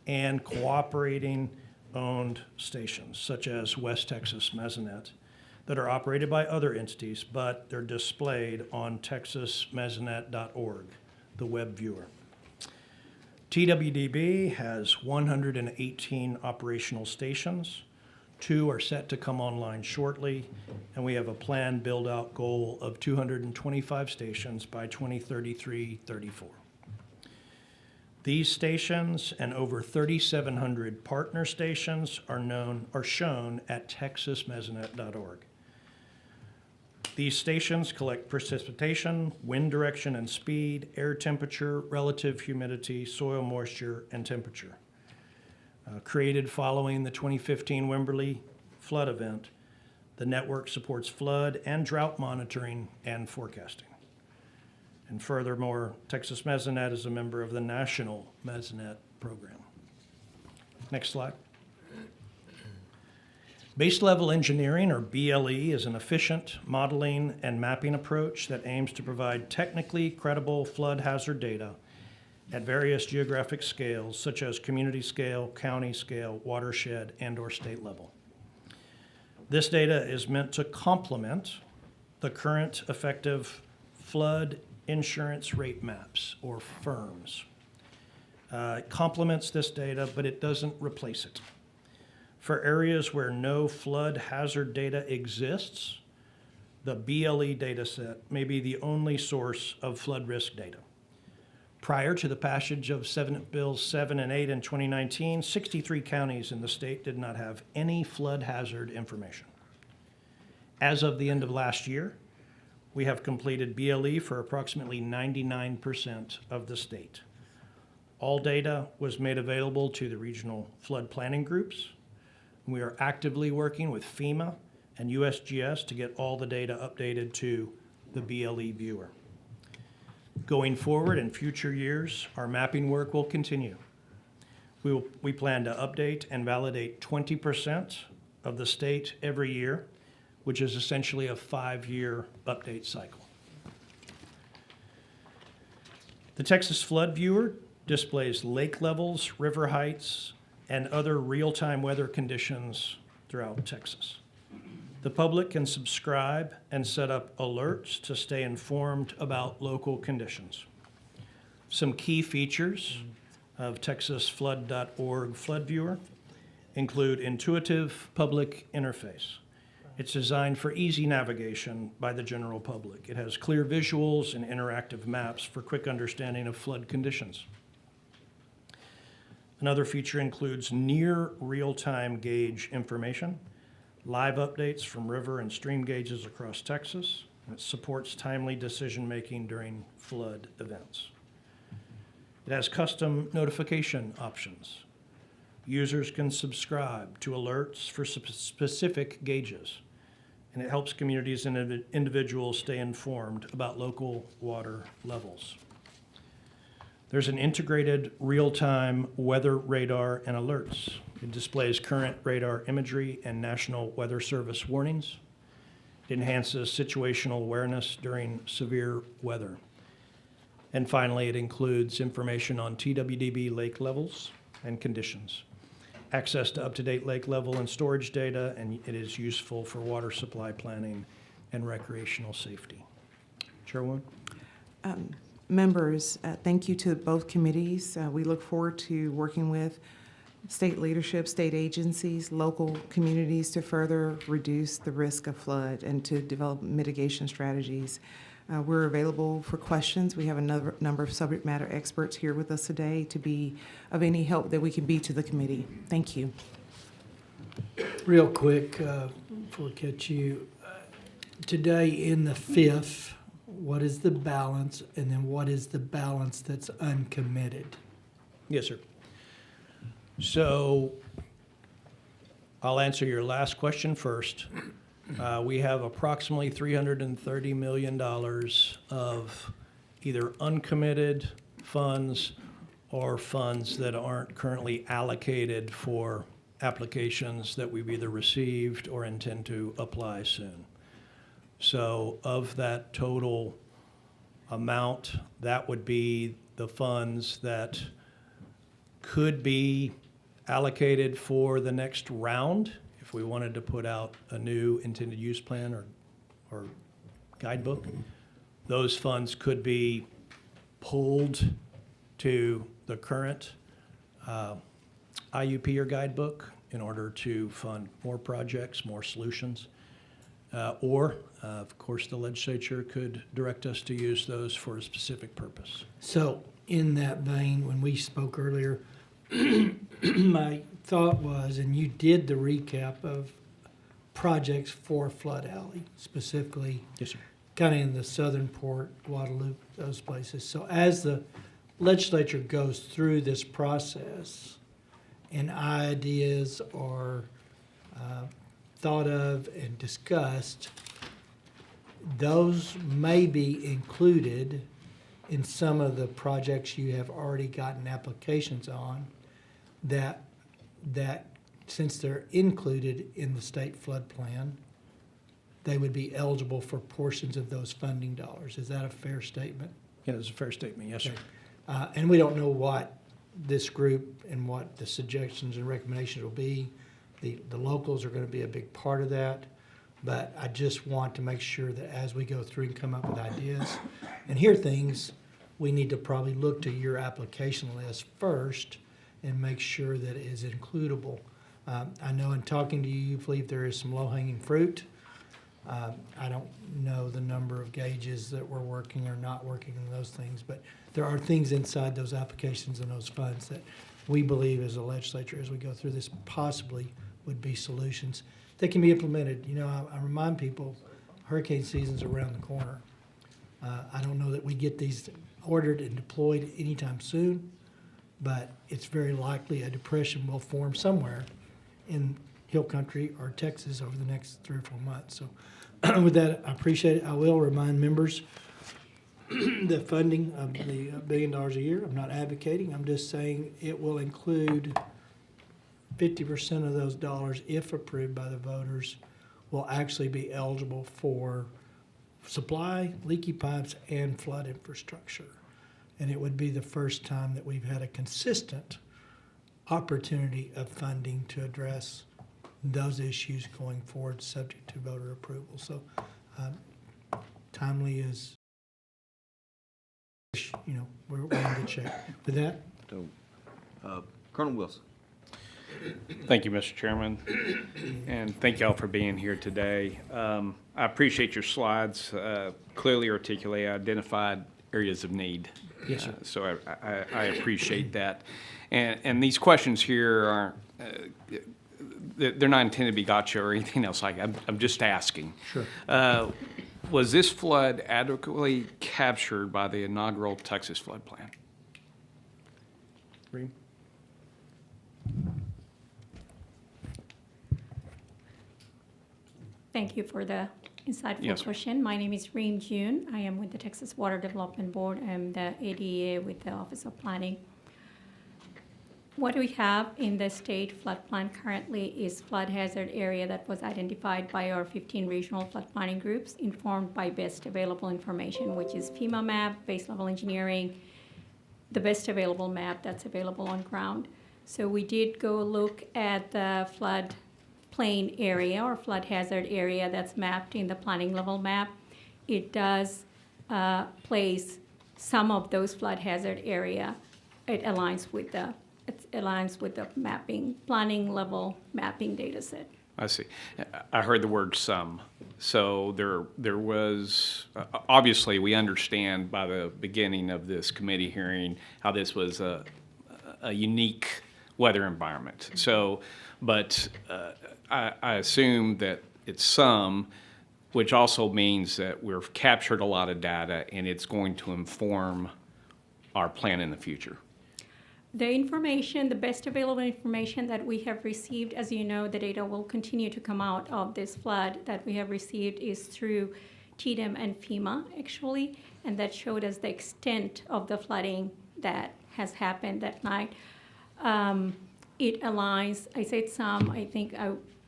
and cooperating owned stations, such as West Texas Mesonet, that are operated by other entities, but they're displayed on texasmesonet.org, the web viewer. TWDB has 118 operational stations. 2 are set to come online shortly, and we have a planned build-out goal of 225 stations by 2033-34. These stations and over 3,700 partner stations are shown at texasmesonet.org. These stations collect precipitation, wind direction and speed, air temperature, relative humidity, soil moisture, and temperature. Created following the 2015 Wimberley flood event, the network supports flood and drought monitoring and forecasting. And furthermore, Texas Mesonet is a member of the National Mesonet Program. Next slide. Base level engineering, or BLE, is an efficient modeling and mapping approach that aims to provide technically credible flood hazard data at various geographic scales, such as community scale, county scale, watershed, and/or state level. This data is meant to complement the current effective flood insurance rate maps, or FIRMs. It complements this data, but it doesn't replace it. For areas where no flood hazard data exists, the BLE dataset may be the only source of flood risk data. Prior to the passage of Senate Bills 7 and 8 in 2019, 63 counties in the state did not have any flood hazard information. As of the end of last year, we have completed BLE for approximately 99% of the state. All data was made available to the regional flood planning groups. We are actively working with FEMA and USGS to get all the data updated to the BLE viewer. Going forward in future years, our mapping work will continue. We plan to update and validate 20% of the state every year, which is essentially a 5-year update cycle. The Texas Flood Viewer displays lake levels, river heights, and other real-time weather conditions throughout Texas. The public can subscribe and set up alerts to stay informed about local conditions. Some key features of texasflood.org Flood Viewer include intuitive public interface. It's designed for easy navigation by the general public. It has clear visuals and interactive maps for quick understanding of flood conditions. Another feature includes near real-time gauge information, live updates from river and stream gauges across Texas, and it supports timely decision-making during flood events. It has custom notification options. Users can subscribe to alerts for specific gauges, and it helps communities and individuals stay informed about local water levels. There's an integrated real-time weather radar and alerts. It displays current radar imagery and National Weather Service warnings. It enhances situational awareness during severe weather. And finally, it includes information on TWDB lake levels and conditions, access to up-to-date lake level and storage data, and it is useful for water supply planning and recreational safety. Chairwoman?
Members, thank you to both committees. We look forward to working with state leadership, state agencies, local communities to further reduce the risk of flood and to develop mitigation strategies. We're available for questions. We have a number of subject matter experts here with us today to be of any help that we can be to the committee. Thank you.
Real quick, before I catch you, today in the fifth, what is the balance, and then what is the balance that's uncommitted?
Yes, sir. So I'll answer your last question first. We have approximately $330 million of either uncommitted funds or funds that aren't currently allocated for applications that we've either received or intend to apply soon. So of that total amount, that would be the funds that could be allocated for the next round if we wanted to put out a new intended use plan or guidebook. Those funds could be pulled to the current IUP or guidebook in order to fund more projects, more solutions. Of course, the legislature could direct us to use those for a specific purpose.
So in that vein, when we spoke earlier, my thought was, and you did the recap of projects for Flood Alley, specifically.
Yes, sir.
Kind of in the southern port, Guadalupe, those places. So as the legislature goes through this process and ideas are thought of and discussed, those may be included in some of the projects you have already gotten applications on that since they're included in the state flood plan, they would be eligible for portions of those funding dollars. Is that a fair statement?
Yeah, that's a fair statement. Yes, sir.
And we don't know what this group and what the suggestions and recommendations will be. The locals are going to be a big part of that. But I just want to make sure that as we go through and come up with ideas and hear things, we need to probably look to your application list first and make sure that it is includable. I know in talking to you, you believe there is some low-hanging fruit. I don't know the number of gauges that we're working or not working on those things, but there are things inside those applications and those funds that we believe as a legislature, as we go through this, possibly would be solutions that can be implemented. You know, I remind people, hurricane season's around the corner. I don't know that we get these ordered and deployed anytime soon, but it's very likely a depression will form somewhere in Hill Country or Texas over the next 3 or 4 months. So with that, I appreciate it. I will remind members the funding of the $1 billion a year. I'm not advocating. I'm just saying it will include 50% of those dollars, if approved by the voters, will actually be eligible for supply, leaky pipes, and flood infrastructure. And it would be the first time that we've had a consistent opportunity of funding to address those issues going forward, subject to voter approval. So timely is, you know, we're in good shape. With that,
Colonel Wilson.
Thank you, Mr. Chairman, and thank y'all for being here today. I appreciate your slides, clearly articulate, identified areas of need.
Yes, sir.
So I appreciate that. And these questions here aren't, they're not intended to be gotcha or anything else like that. I'm just asking.
Sure.
Was this flood adequately captured by the inaugural Texas flood plan?
Reem?
Thank you for the insightful
Yes,
question. My name is Reem June. I am with the Texas Water Development Board. I'm the ADA with the Office of Planning. What we have in the state flood plan currently is flood hazard area that was identified by our 15 regional flood planning groups, informed by best available information, which is FEMA map, base level engineering, the best available map that's available on ground. So we did go look at the flood plain area or flood hazard area that's mapped in the planning level map. It does place some of those flood hazard area. It aligns with the mapping, planning level mapping data set.
I see. I heard the word some. So there was, obviously, we understand by the beginning of this committee hearing how this was a unique weather environment. So, but I assume that it's some, which also means that we've captured a lot of data and it's going to inform our plan in the future.
The information, the best available information that we have received, as you know, the data will continue to come out of this flood that we have received is through TDEM and FEMA, actually, and that showed us the extent of the flooding that has happened that night. It aligns, I said some, I think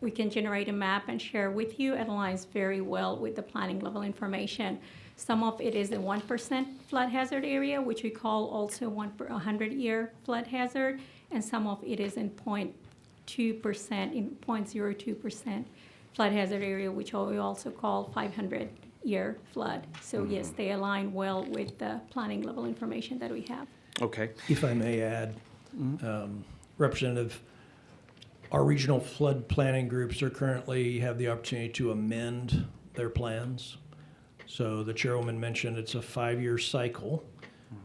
we can generate a map and share with you. It aligns very well with the planning level information. Some of it is a 1% flood hazard area, which we call also 100-year flood hazard, and some of it is in 0.2%, in 0.02% flood hazard area, which we also call 500-year flood. So yes, they align well with the planning level information that we have.
Okay.
If I may add, Representative, our regional flood planning groups are currently have the opportunity to amend their plans. So the chairwoman mentioned it's a 5-year cycle,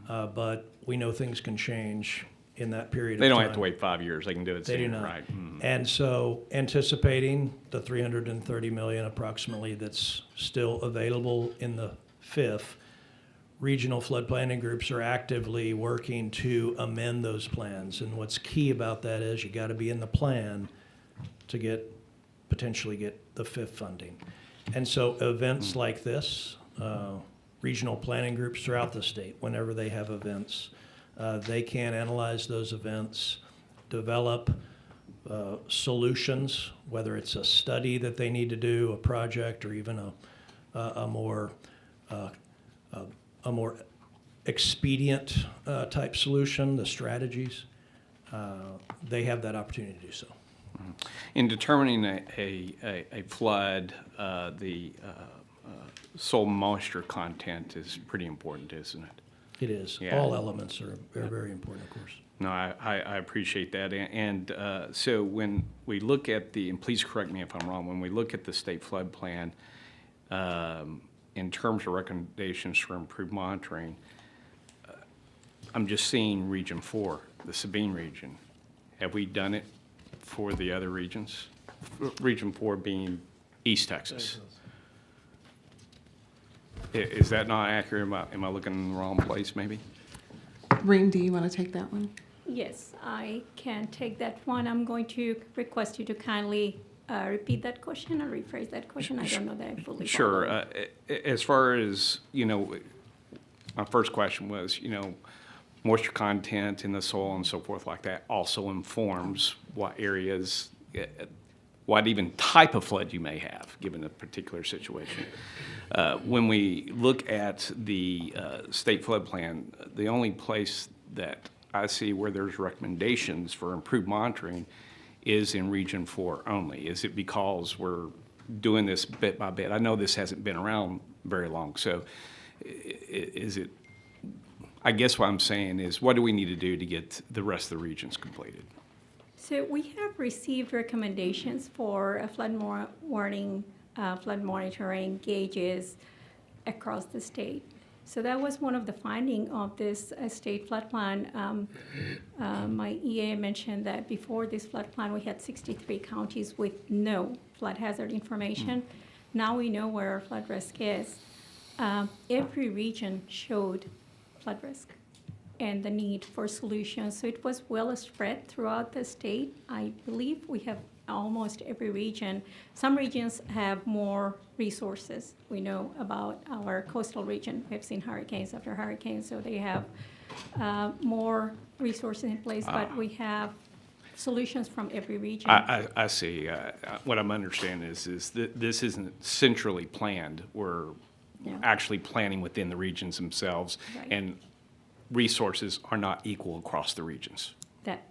but we know things can change in that period of time.
They don't have to wait 5 years. They can do it
They do
sooner,
not.
right? Mhm.
And so anticipating the $330 million approximately that's still available in the FIF, regional flood planning groups are actively working to amend those plans. And what's key about that is you got to be in the plan to potentially get the FIF funding. And so events like this, regional planning groups throughout the state, whenever they have events, they can analyze those events, develop solutions, whether it's a study that they need to do, a project, or even a more expedient type solution, the strategies, they have that opportunity to do so.
In determining a flood, the soil moisture content is pretty important, isn't it?
It is.
Yeah.
All elements are very important, of course.
No, I appreciate that. And so when we look at and please correct me if I'm wrong, when we look at the state flood plan, in terms of recommendations for improved monitoring, I'm just seeing Region 4, the Sabine region. Have we done it for the other regions? Region 4 being East Texas. Is that not accurate? Am I looking in the wrong place, maybe?
Reem, do you want to take that one?
Yes, I can take that one. I'm going to request you to kindly repeat that question or rephrase that question. I don't know that I fully
Sure.
followed.
As far as, my first question was, moisture content in the soil and so forth like that also informs what areas, what even type of flood you may have, given a particular situation. When we look at the state flood plan, the only place that I see where there's recommendations for improved monitoring is in Region 4 only. Is it because we're doing this bit by bit? I know this hasn't been around very long, so is it, I guess what I'm saying is, what do we need to do to get the rest of the regions completed?
So we have received recommendations for a flood warning, flood monitoring gauges across the state. So that was one of the findings of this state flood plan. My EA mentioned that before this flood plan, we had 63 counties with no flood hazard information. Now we know where our flood risk is. Every region showed flood risk and the need for solutions. So it was well spread throughout the state. I believe we have almost every region. Some regions have more resources. We know about our coastal region. We've seen hurricanes after hurricanes, so they have more resources in place, but we have solutions from every region.
I see. What I'm understanding is that this isn't centrally planned. We're actually planning within the regions themselves,
Right.
and resources are not equal across the regions.
That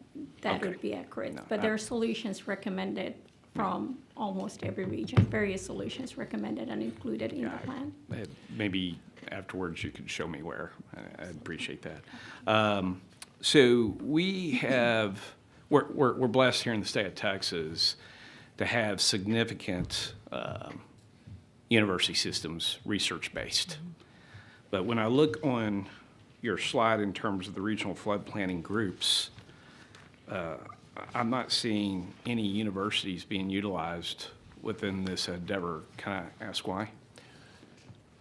Okay.
would be accurate.
No,
But there are solutions recommended from almost every region, various solutions recommended and included in the plan.
Maybe afterwards you could show me where. I'd appreciate that. So we're blessed here in the state of Texas to have significant university systems research-based. But when I look on your slide in terms of the regional flood planning groups, I'm not seeing any universities being utilized within this endeavor. Can I ask why?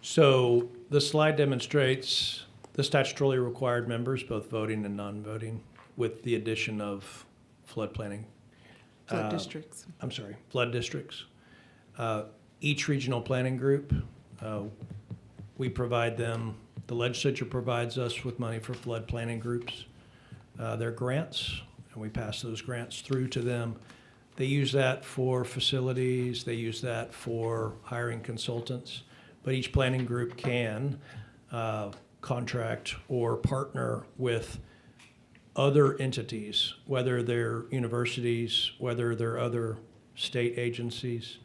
So the slide demonstrates the statutorily required members, both voting and non-voting, with the addition of flood planning.
Flood districts.
I'm sorry, flood districts. Each regional planning group, we provide them, the legislature provides us with money for flood planning groups. They're grants, and we pass those grants through to them. They use that for facilities, they use that for hiring consultants, but each planning group can contract or partner with other entities, whether they're universities, whether they're other state agencies.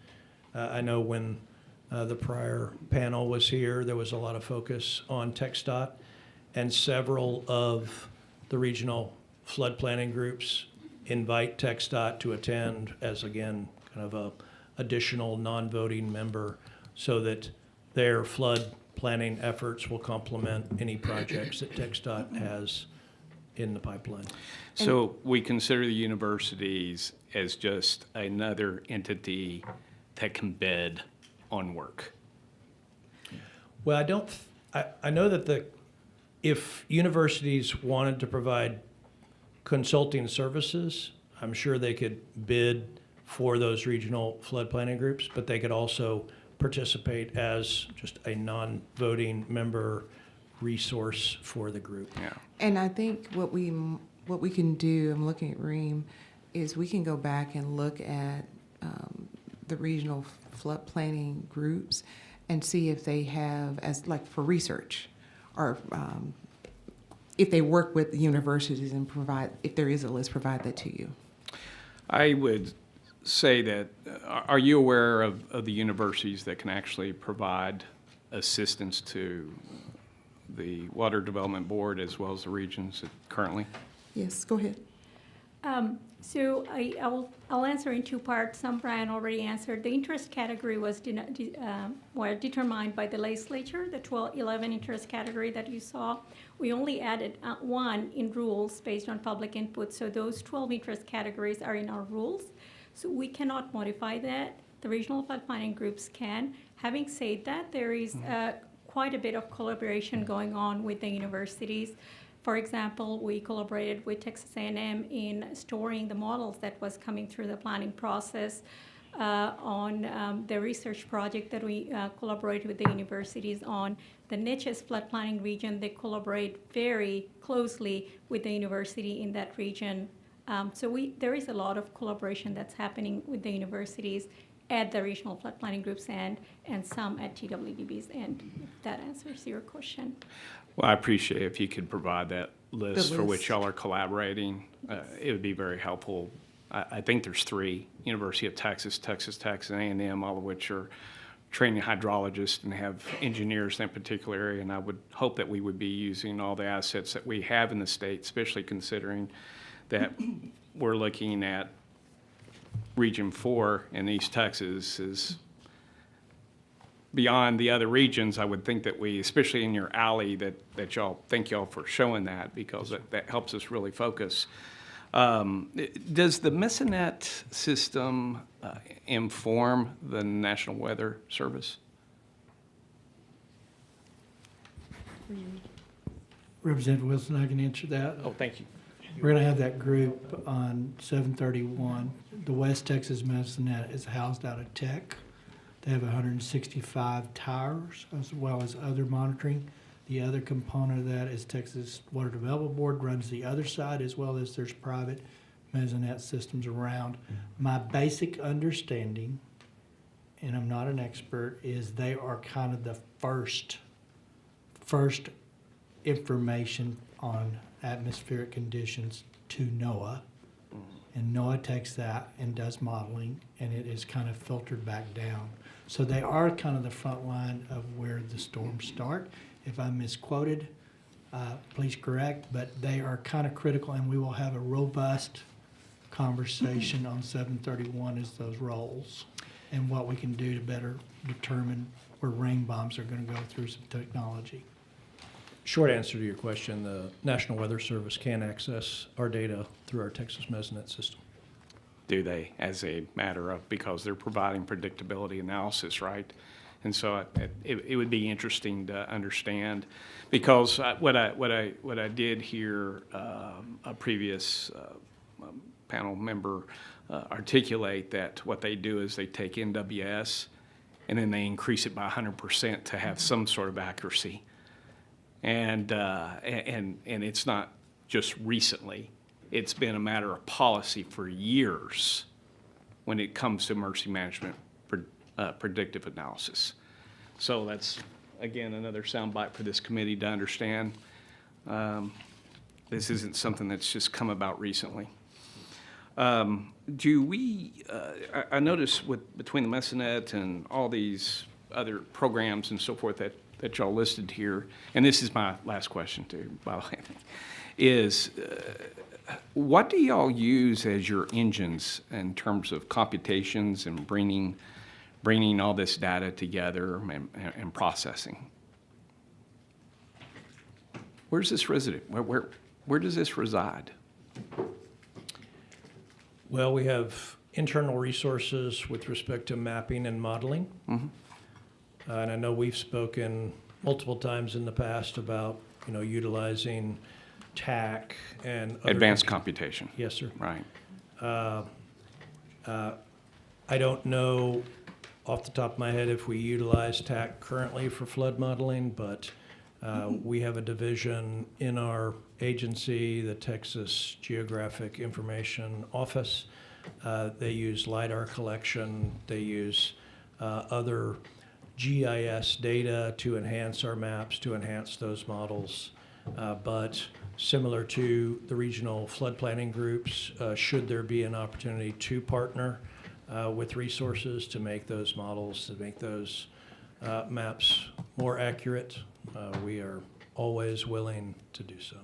I know when the prior panel was here, there was a lot of focus on TxDOT, and several of the regional flood planning groups invite TxDOT to attend as, again, kind of a additional non-voting member so that their flood planning efforts will complement any projects that TxDOT has in the pipeline.
So we consider the universities as just another entity that can bid on work.
Well, I know that if universities wanted to provide consulting services, I'm sure they could bid for those regional flood planning groups, but they could also participate as just a non-voting member resource for the group.
Yeah.
And I think what we can do, I'm looking at Reem, is we can go back and look at the regional flood planning groups and see if they have, as like for research, or if they work with universities and provide, if there is a list, provide that to you.
I would say that, are you aware of the universities that can actually provide assistance to the Water Development Board as well as the regions currently?
Yes, go ahead.
So I'll answer in two parts. Some Brian already answered. The interest category was determined by the legislature, the 11 interest category that you saw. We only added one in rules based on public input. So those 12 interest categories are in our rules. So we cannot modify that. The regional flood planning groups can. Having said that, there is quite a bit of collaboration going on with the universities. For example, we collaborated with Texas A&M in storing the models that was coming through the planning process on the research project that we collaborated with the universities on. The niches flood planning region, they collaborate very closely with the university in that region. So there is a lot of collaboration that's happening with the universities at the regional flood planning groups end and some at TWDB's end, if that answers your question.
Well, I appreciate if you could provide that list for which
list.
y'all are collaborating. It would be very helpful. I think there's three: University of Texas, Texas Tech, and A&M, all of which are training hydrologists and have engineers in that particular area. And I would hope that we would be using all the assets that we have in the state, especially considering that we're looking at Region 4 in East Texas is beyond the other regions. I would think that we, especially in your alley, that y'all, thank y'all for showing that, because that helps us really focus. Does the Mesonet system inform the National Weather Service?
Representative Wilson, I can answer that.
Oh, thank you.
We're going to have that group on 7/31. The West Texas Mesonet is housed out of Tech. They have 165 towers as well as other monitoring. The other component of that is Texas Water Development Board runs the other side, as well as there's private Mesonet systems around. My basic understanding, and I'm not an expert, is they are kind of the first information on atmospheric conditions to NOAA. And NOAA takes that and does modeling, and it is kind of filtered back down. So they are kind of the front line of where the storms start. If I misquoted, please correct, but they are kind of critical, and we will have a robust conversation on 7/31 as those rolls and what we can do to better determine where rain bombs are going to go through some technology.
Short answer to your question, the National Weather Service can access our data through our Texas Mesonet system.
Do they, as a matter of, because they're providing predictability analysis, right? And so it would be interesting to understand, because what I did hear a previous panel member articulate, that what they do is they take NWS and then they increase it by 100% to have some sort of accuracy. And it's not just recently. It's been a matter of policy for years when it comes to emergency management predictive analysis. So that's, again, another soundbite for this committee to understand. This isn't something that's just come about recently. Do we, I noticed between the Mesonet and all these other programs and so forth that y'all listed here, and this is my last question too, by the way, is what do y'all use as your engines in terms of computations and bringing all this data together and processing? Where's this resident? Where does this reside?
Well, we have internal resources with respect to mapping and modeling.
Mm-hmm.
And I know we've spoken multiple times in the past about, utilizing TAC and other
Advanced computation.
Yes, sir.
Right.
I don't know off the top of my head if we utilize TAC currently for flood modeling, but we have a division in our agency, the Texas Geographic Information Office. They use LiDAR collection. They use other GIS data to enhance our maps, to enhance those models. But similar to the regional flood planning groups, should there be an opportunity to partner with resources to make those models, to make those maps more accurate. We are always willing to do so.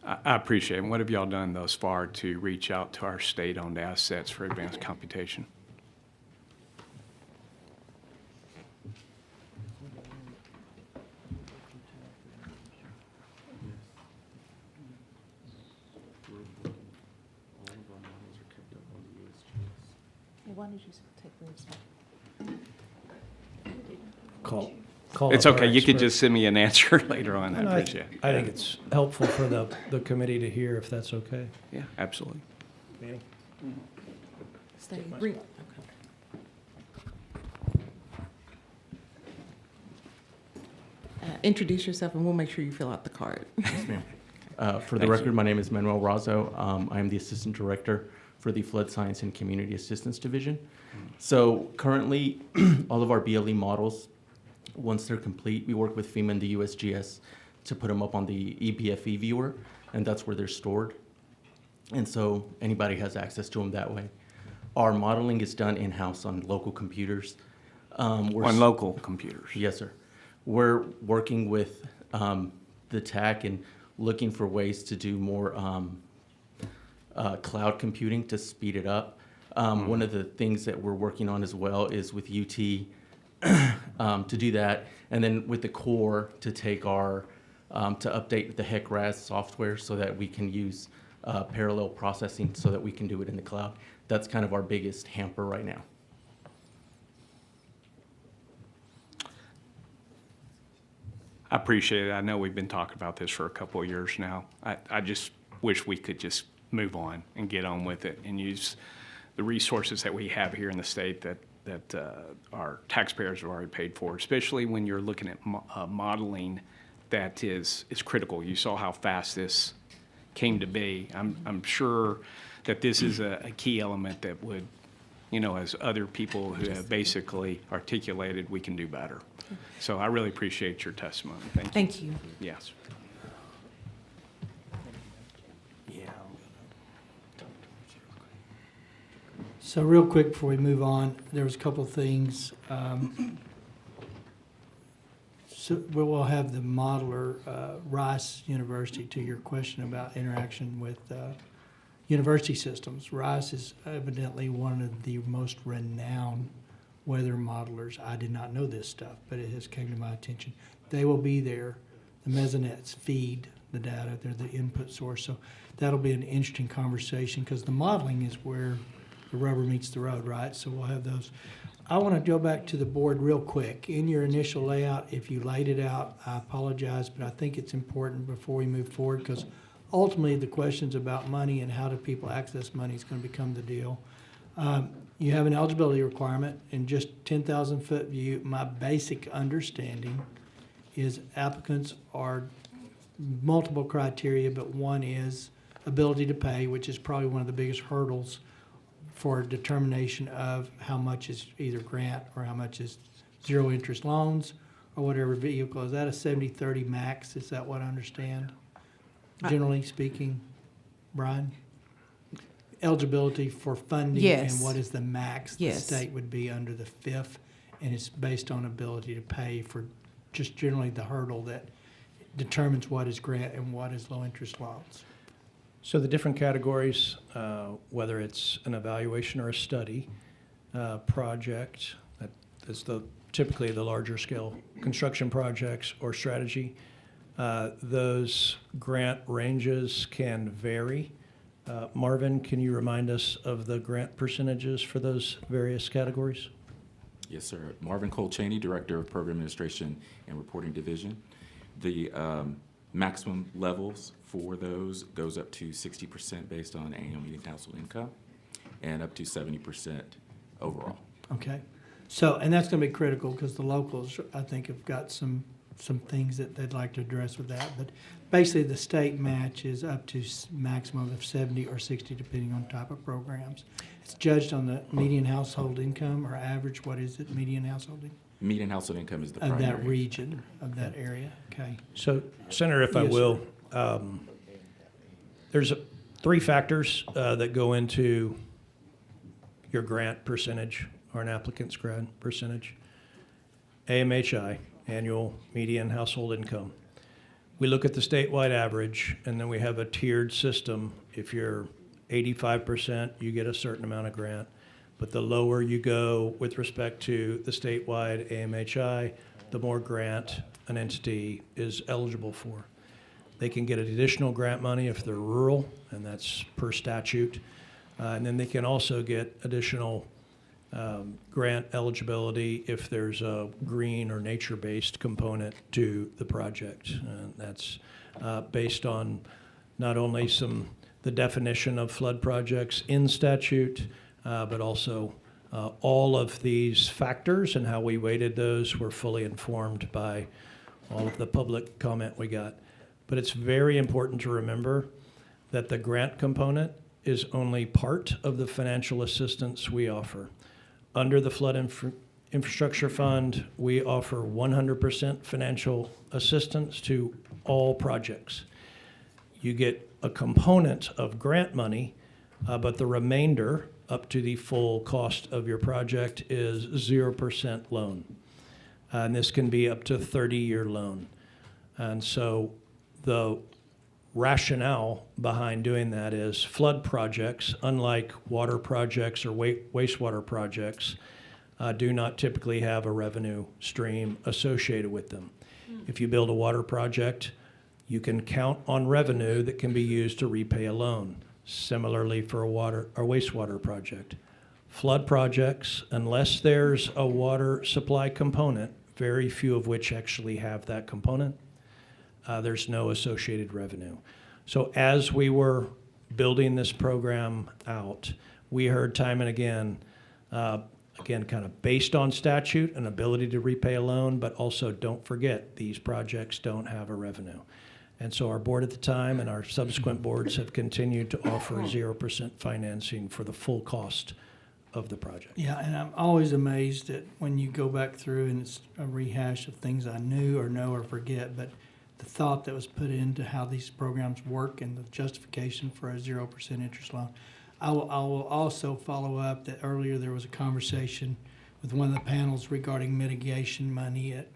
I appreciate it. What have y'all done thus far to reach out to our state-owned assets for advanced computation?
Why don't you take those?
Call
It's
up our
okay. You could
expert.
just send me an answer later on. I
And
appreciate it.
I think it's helpful for the committee to hear if that's okay.
Yeah, absolutely.
Stay. Bring. Introduce yourself, and we'll make sure you fill out the card.
Yes, ma'am. For the
Thank
record,
you.
my name is Manuel Razo. I am the Assistant Director for the Flood Science and Community Assistance Division. So currently, all of our BLE models, once they're complete, we work with FEMA and the USGS to put them up on the EPFE viewer, and that's where they're stored. And so anybody has access to them that way. Our modeling is done in-house on local computers.
On local computers?
Yes, sir. We're working with the TAC and looking for ways to do more cloud computing to speed it up. One of the things that we're working on as well is with UT to do that, and then with the Corps to take our, to update the HEC-RAS software so that we can use parallel processing so that we can do it in the cloud. That's kind of our biggest hamper right now.
I appreciate it. I know we've been talking about this for a couple of years now. I just wish we could just move on and get on with it and use the resources that we have here in the state that our taxpayers have already paid for, especially when you're looking at modeling that is critical. You saw how fast this came to be. I'm sure that this is a key element that would, you know, as other people who have basically articulated, we can do better. So I really appreciate your testimony. Thank you.
Thank you.
Yes.
So real quick before we move on, there was a couple of things. So we'll have the modeler, Rice University, to your question about interaction with university systems. Rice is evidently one of the most renowned weather modelers. I did not know this stuff, but it has came to my attention. They will be there. The Mesonettes feed the data. They're the input source. So that'll be an interesting conversation because the modeling is where the rubber meets the road, right? So we'll have those. I want to go back to the board real quick. In your initial layout, if you laid it out, I apologize, but I think it's important before we move forward because ultimately the questions about money and how do people access money is going to become the deal. You have an eligibility requirement in just 10,000 foot view. My basic understanding is applicants are multiple criteria, but one is ability to pay, which is probably one of the biggest hurdles for determination of how much is either grant or how much is zero interest loans or whatever vehicle. Is that a 70-30 max? Is that what I understand? Generally speaking, Brian? Eligibility for funding
Yes.
and what is the max the
Yes.
state would be under the fifth, and it's based on ability to pay for just generally the hurdle that determines what is grant and what is low interest loans.
So the different categories, whether it's an evaluation or a study project, that is typically the larger scale construction projects or strategy, those grant ranges can vary. Marvin, can you remind us of the grant percentages for those various categories?
Yes, sir. Marvin Cole Cheney, Director of Program Administration and Reporting Division. The maximum levels for those goes up to 60% based on annual median household income and up to 70% overall.
Okay. So, and that's going to be critical because the locals, I think, have got some things that they'd like to address with that. But basically, the state match is up to maximum of 70 or 60, depending on type of programs. It's judged on the median household income or average. What is it, median household income?
Median household income is the
Of
primary.
that region, of that area. Okay.
So, Senator, if I
Yes,
will, There's three factors that go into your grant percentage or an applicant's grant percentage. AMHI, annual median household income. We look at the statewide average, and then we have a tiered system. If you're 85%, you get a certain amount of grant. But the lower you go with respect to the statewide AMHI, the more grant an entity is eligible for. They can get additional grant money if they're rural, and that's per statute. And then they can also get additional grant eligibility if there's a green or nature-based component to the project. And that's based on not only the definition of flood projects in statute, but also all of these factors and how we weighted those were fully informed by all of the public comment we got. But it's very important to remember that the grant component is only part of the financial assistance we offer. Under the Flood Infrastructure Fund, we offer 100% financial assistance to all projects. You get a component of grant money, but the remainder, up to the full cost of your project, is 0% loan. And this can be up to a 30-year loan. And so the rationale behind doing that is flood projects, unlike water projects or wastewater projects, do not typically have a revenue stream associated with them. If you build a water project, you can count on revenue that can be used to repay a loan. Similarly for a water or wastewater project. Flood projects, unless there's a water supply component, very few of which actually have that component, there's no associated revenue. So as we were building this program out, we heard time and again, kind of based on statute and ability to repay a loan, but also don't forget these projects don't have a revenue. And so our board at the time and our subsequent boards have continued to offer 0% financing for the full cost of the project.
Yeah, and I'm always amazed at when you go back through and it's a rehash of things I knew or know or forget, but the thought that was put into how these programs work and the justification for a 0% interest loan. I will also follow up that earlier there was a conversation with one of the panels regarding mitigation money at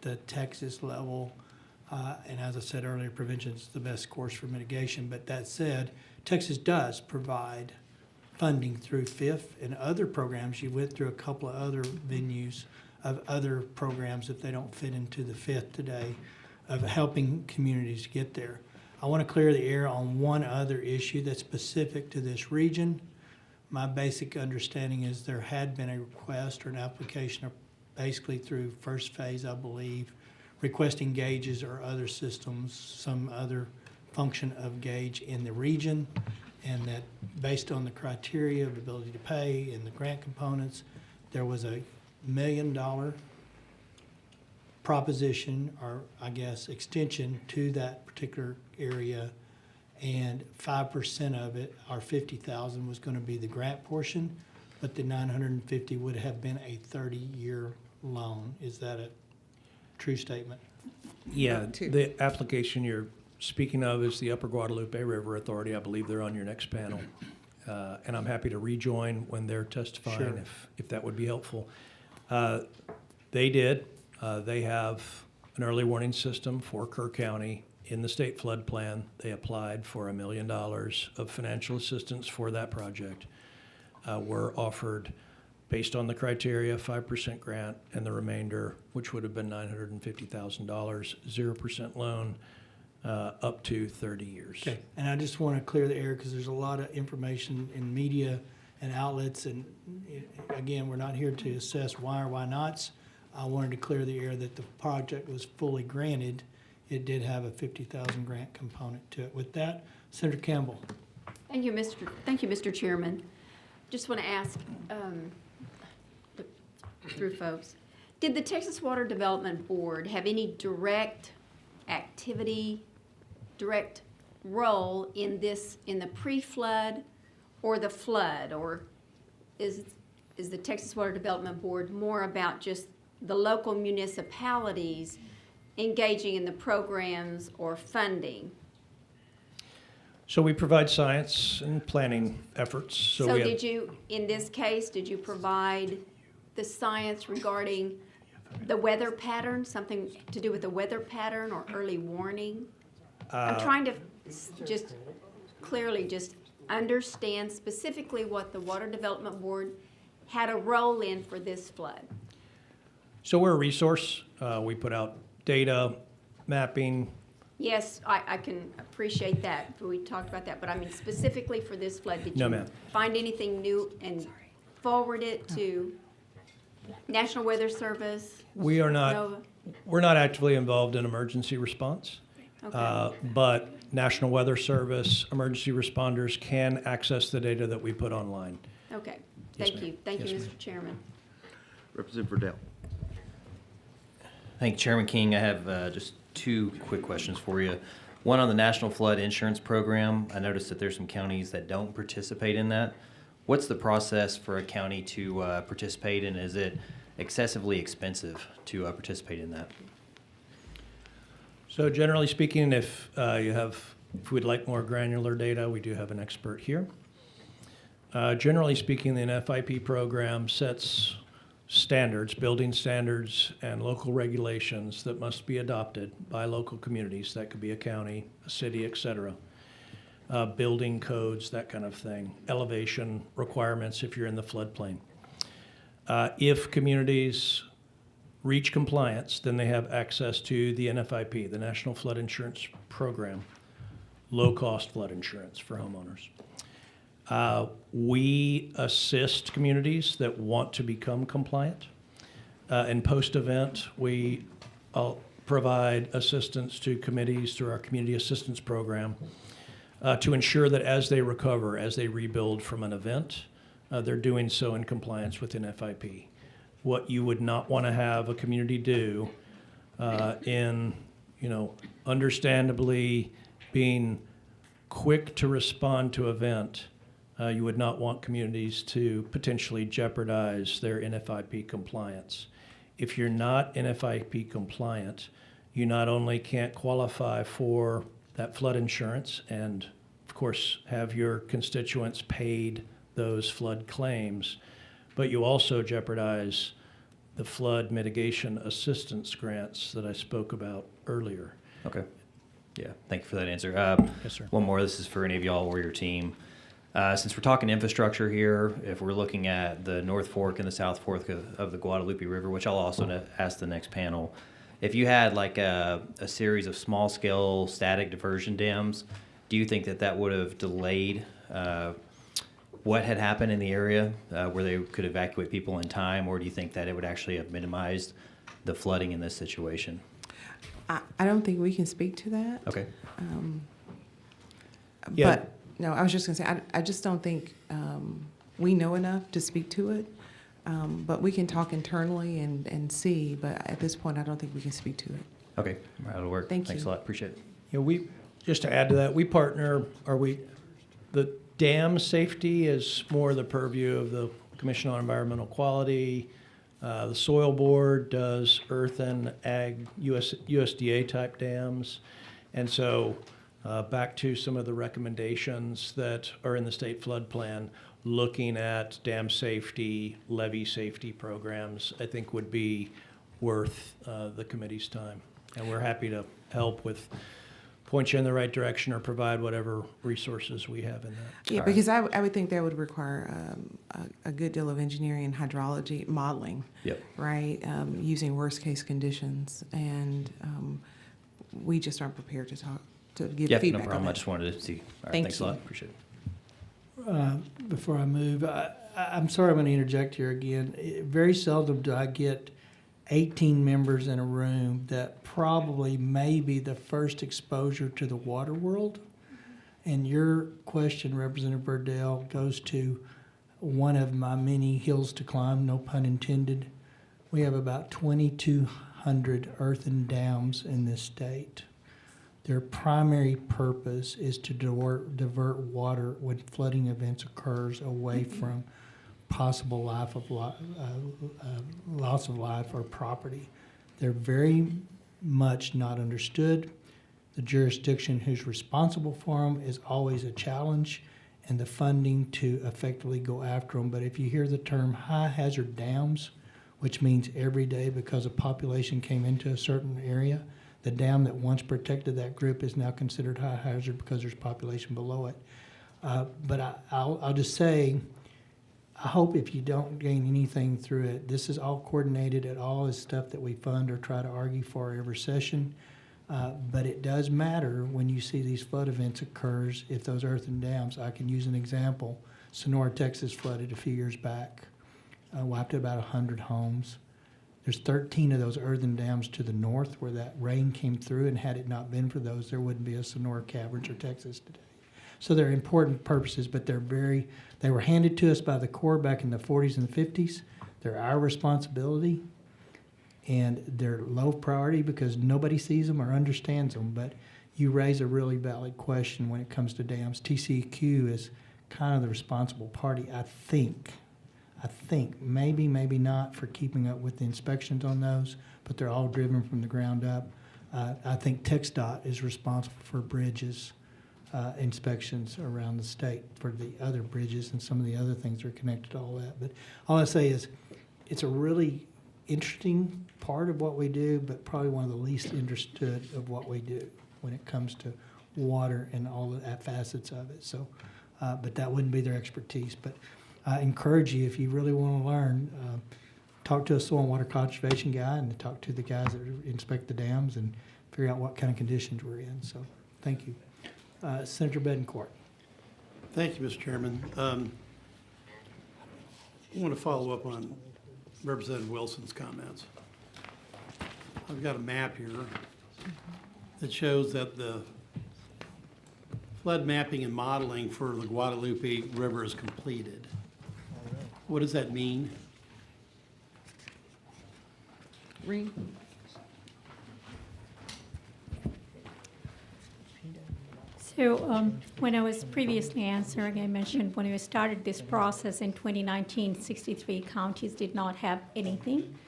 the Texas level. And as I said earlier, prevention is the best course for mitigation. But that said, Texas does provide funding through FIF and other programs. You went through a couple of other venues of other programs if they don't fit into the FIF today of helping communities get there. I want to clear the air on one other issue that's specific to this region. My basic understanding is there had been a request or an application basically through first phase, I believe, requesting gauges or other systems, some other function of gauge in the region, and that based on the criteria of ability to pay and the grant components, there was a $1 million proposition or I guess extension to that particular area, and 5% of it, or $50,000, was going to be the grant portion, but the $950 would have been a 30-year loan. Is that a true statement?
Yeah, the application you're speaking of is the Upper Guadalupe River Authority. I believe they're on your next panel. And I'm happy to rejoin when they're testifying
Sure.
if that would be helpful. They did. They have an early warning system for Kerr County in the state flood plan. They applied for $1 million of financial assistance for that project. We're offered, based on the criteria, 5% grant, and the remainder, which would have been $950,000, 0% loan, up to 30 years.
Okay, and I just want to clear the air because there's a lot of information in media and outlets, and again, we're not here to assess why or why nots. I wanted to clear the air that the project was fully granted. It did have a $50,000 grant component to it. With that, Senator Campbell.
Thank you, Mr. Chairman. Just want to ask, through folks, did the Texas Water Development Board have any direct activity, direct role in this, in the pre-flood or the flood? Or is the Texas Water Development Board more about just the local municipalities engaging in the programs or funding?
So we provide science and planning efforts.
So
we have-
did you, in this case, did you provide the science regarding the weather pattern, something to do with the weather pattern or early warning? I'm trying to just clearly just understand specifically what the Water Development Board had a role in for this flood.
So we're a resource. We put out data, mapping.
Yes, I can appreciate that. We talked about that, but I mean specifically for this flood, did
No,
you
ma'am.
find anything new and forward it to National Weather Service?
We are not,
NOAA?
we're not actively involved in emergency response.
Okay.
But National Weather Service, emergency responders can access the data that we put online.
Okay,
Yes,
thank
ma'am.
you. Thank
Yes,
you,
ma'am.
Mr. Chairman.
Representative Verdell.
Thank you, Chairman King. I have just two quick questions for you. One on the National Flood Insurance Program. I noticed that there's some counties that don't participate in that. What's the process for a county to participate, and is it excessively expensive to participate in that?
So generally speaking, if we'd like more granular data, we do have an expert here. Generally speaking, the NFIP program sets standards, building standards, and local regulations that must be adopted by local communities. That could be a county, a city, et cetera. Building codes, that kind of thing. Elevation requirements if you're in the floodplain. If communities reach compliance, then they have access to the NFIP, the National Flood Insurance Program, low-cost flood insurance for homeowners. We assist communities that want to become compliant. And post-event, we provide assistance to committees through our Community Assistance Program to ensure that as they recover, as they rebuild from an event, they're doing so in compliance with NFIP. What you would not want to have a community do understandably being quick to respond to event, you would not want communities to potentially jeopardize their NFIP compliance. If you're not NFIP compliant, you not only can't qualify for that flood insurance and, of course, have your constituents paid those flood claims, but you also jeopardize the flood mitigation assistance grants that I spoke about earlier.
Okay. Yeah, thank you for that answer.
Yes, sir.
One more, this is for any of y'all or your team. Since we're talking infrastructure here, if we're looking at the North Fork and the South Fork of the Guadalupe River, which I'll also ask the next panel, if you had like a series of small-scale static diversion dams, do you think that would have delayed what had happened in the area where they could evacuate people in time, or do you think that it would actually have minimized the flooding in this situation?
I don't think we can speak to that.
Okay.
Yeah.
But, no, I was just going to say, I just don't think we know enough to speak to it. But we can talk internally and see, but at this point, I don't think we can speak to it.
Okay, that'll work.
Thank
Thanks
you.
a lot, appreciate it.
Just to add to that, the dam safety is more the purview of the Commission on Environmental Quality. The Soil Board does earth and ag USDA type dams. And so back to some of the recommendations that are in the state flood plan, looking at dam safety, levee safety programs, I think would be worth the committee's time. And we're happy to help point you in the right direction or provide whatever resources we have in that.
Yeah, because I would think that would require a good deal of engineering and hydrology modeling.
Yep.
Right, using worst case conditions, and we just aren't prepared to give
Yep,
feedback
no problem.
on
I
that.
just wanted to see. All right,
Thank
thanks
you.
a lot, appreciate it.
Before I move, I'm sorry I'm going to interject here again. Very seldom do I get 18 members in a room that probably may be the first exposure to the water world. And your question, Representative Verdell, goes to one of my many hills to climb, no pun intended. We have about 2,200 earthen dams in this state. Their primary purpose is to divert water when flooding events occurs away from possible loss of life or property. They're very much not understood. The jurisdiction who's responsible for them is always a challenge, and the funding to effectively go after them. But if you hear the term high hazard dams, which means every day because a population came into a certain area, the dam that once protected that group is now considered high hazard because there's population below it. But I'll just say, I hope if you don't gain anything through it, this is all coordinated. It all is stuff that we fund or try to argue for every session. But it does matter when you see these flood events occurs. If those earthen dams, I can use an example. Sonora, Texas flooded a few years back, wiped out about 100 homes. There's 13 of those earthen dams to the north where that rain came through, and had it not been for those, there wouldn't be a Sonora Caverns or Texas today. So they're important purposes, but they were handed to us by the Corps back in the 40s and 50s. They're our responsibility, and they're low priority because nobody sees them or understands them. But you raise a really valid question when it comes to dams. TCEQ is kind of the responsible party, I think, maybe not for keeping up with the inspections on those, but they're all driven from the ground up. I think TxDOT is responsible for bridges inspections around the state for the other bridges and some of the other things that are connected to all that. But all I say is it's a really interesting part of what we do, but probably one of the least understood of what we do when it comes to water and all the facets of it. So, but that wouldn't be their expertise. But I encourage you, if you really want to learn, talk to a soil and water conservation guy and talk to the guys that inspect the dams and figure out what kind of conditions we're in. So thank you. Senator Bedencourt.
Thank you, Mr. Chairman. I want to follow up on Representative Wilson's comments. I've got a map here that shows that the flood mapping and modeling for the Guadalupe River is completed. What does that mean?
Reed?
So when I was previously answering, I mentioned when we started this process in 2019, 63 counties did not have anything,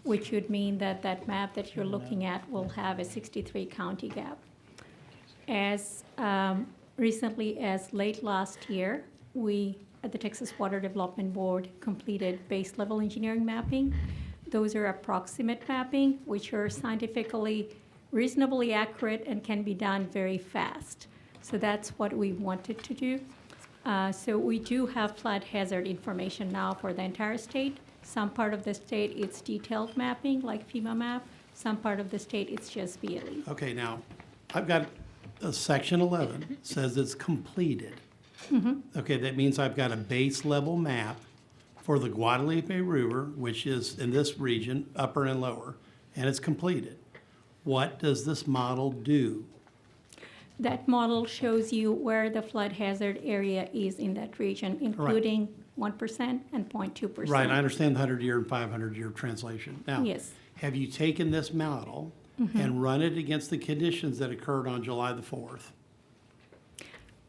which would mean that that map that you're looking at will have a 63 county gap. As recently as late last year, we at the Texas Water Development Board completed base level engineering mapping. Those are approximate mapping, which are scientifically reasonably accurate and can be done very fast. So that's what we wanted to do. So we do have flood hazard information now for the entire state. Some part of the state, it's detailed mapping, like FEMA map. Some part of the state, it's just BLE.
Okay, now, I've got section 11 says it's completed.
Mm-hmm.
Okay, that means I've got a base level map for the Guadalupe River, which is in this region, upper and lower, and it's completed. What does this model do?
That model shows you where the flood hazard area is in that region, including 1% and 0.2%.
Right, I understand the 100-year and 500-year translation. Now,
Yes.
have you taken this model and run it against the conditions that occurred on July the 4th?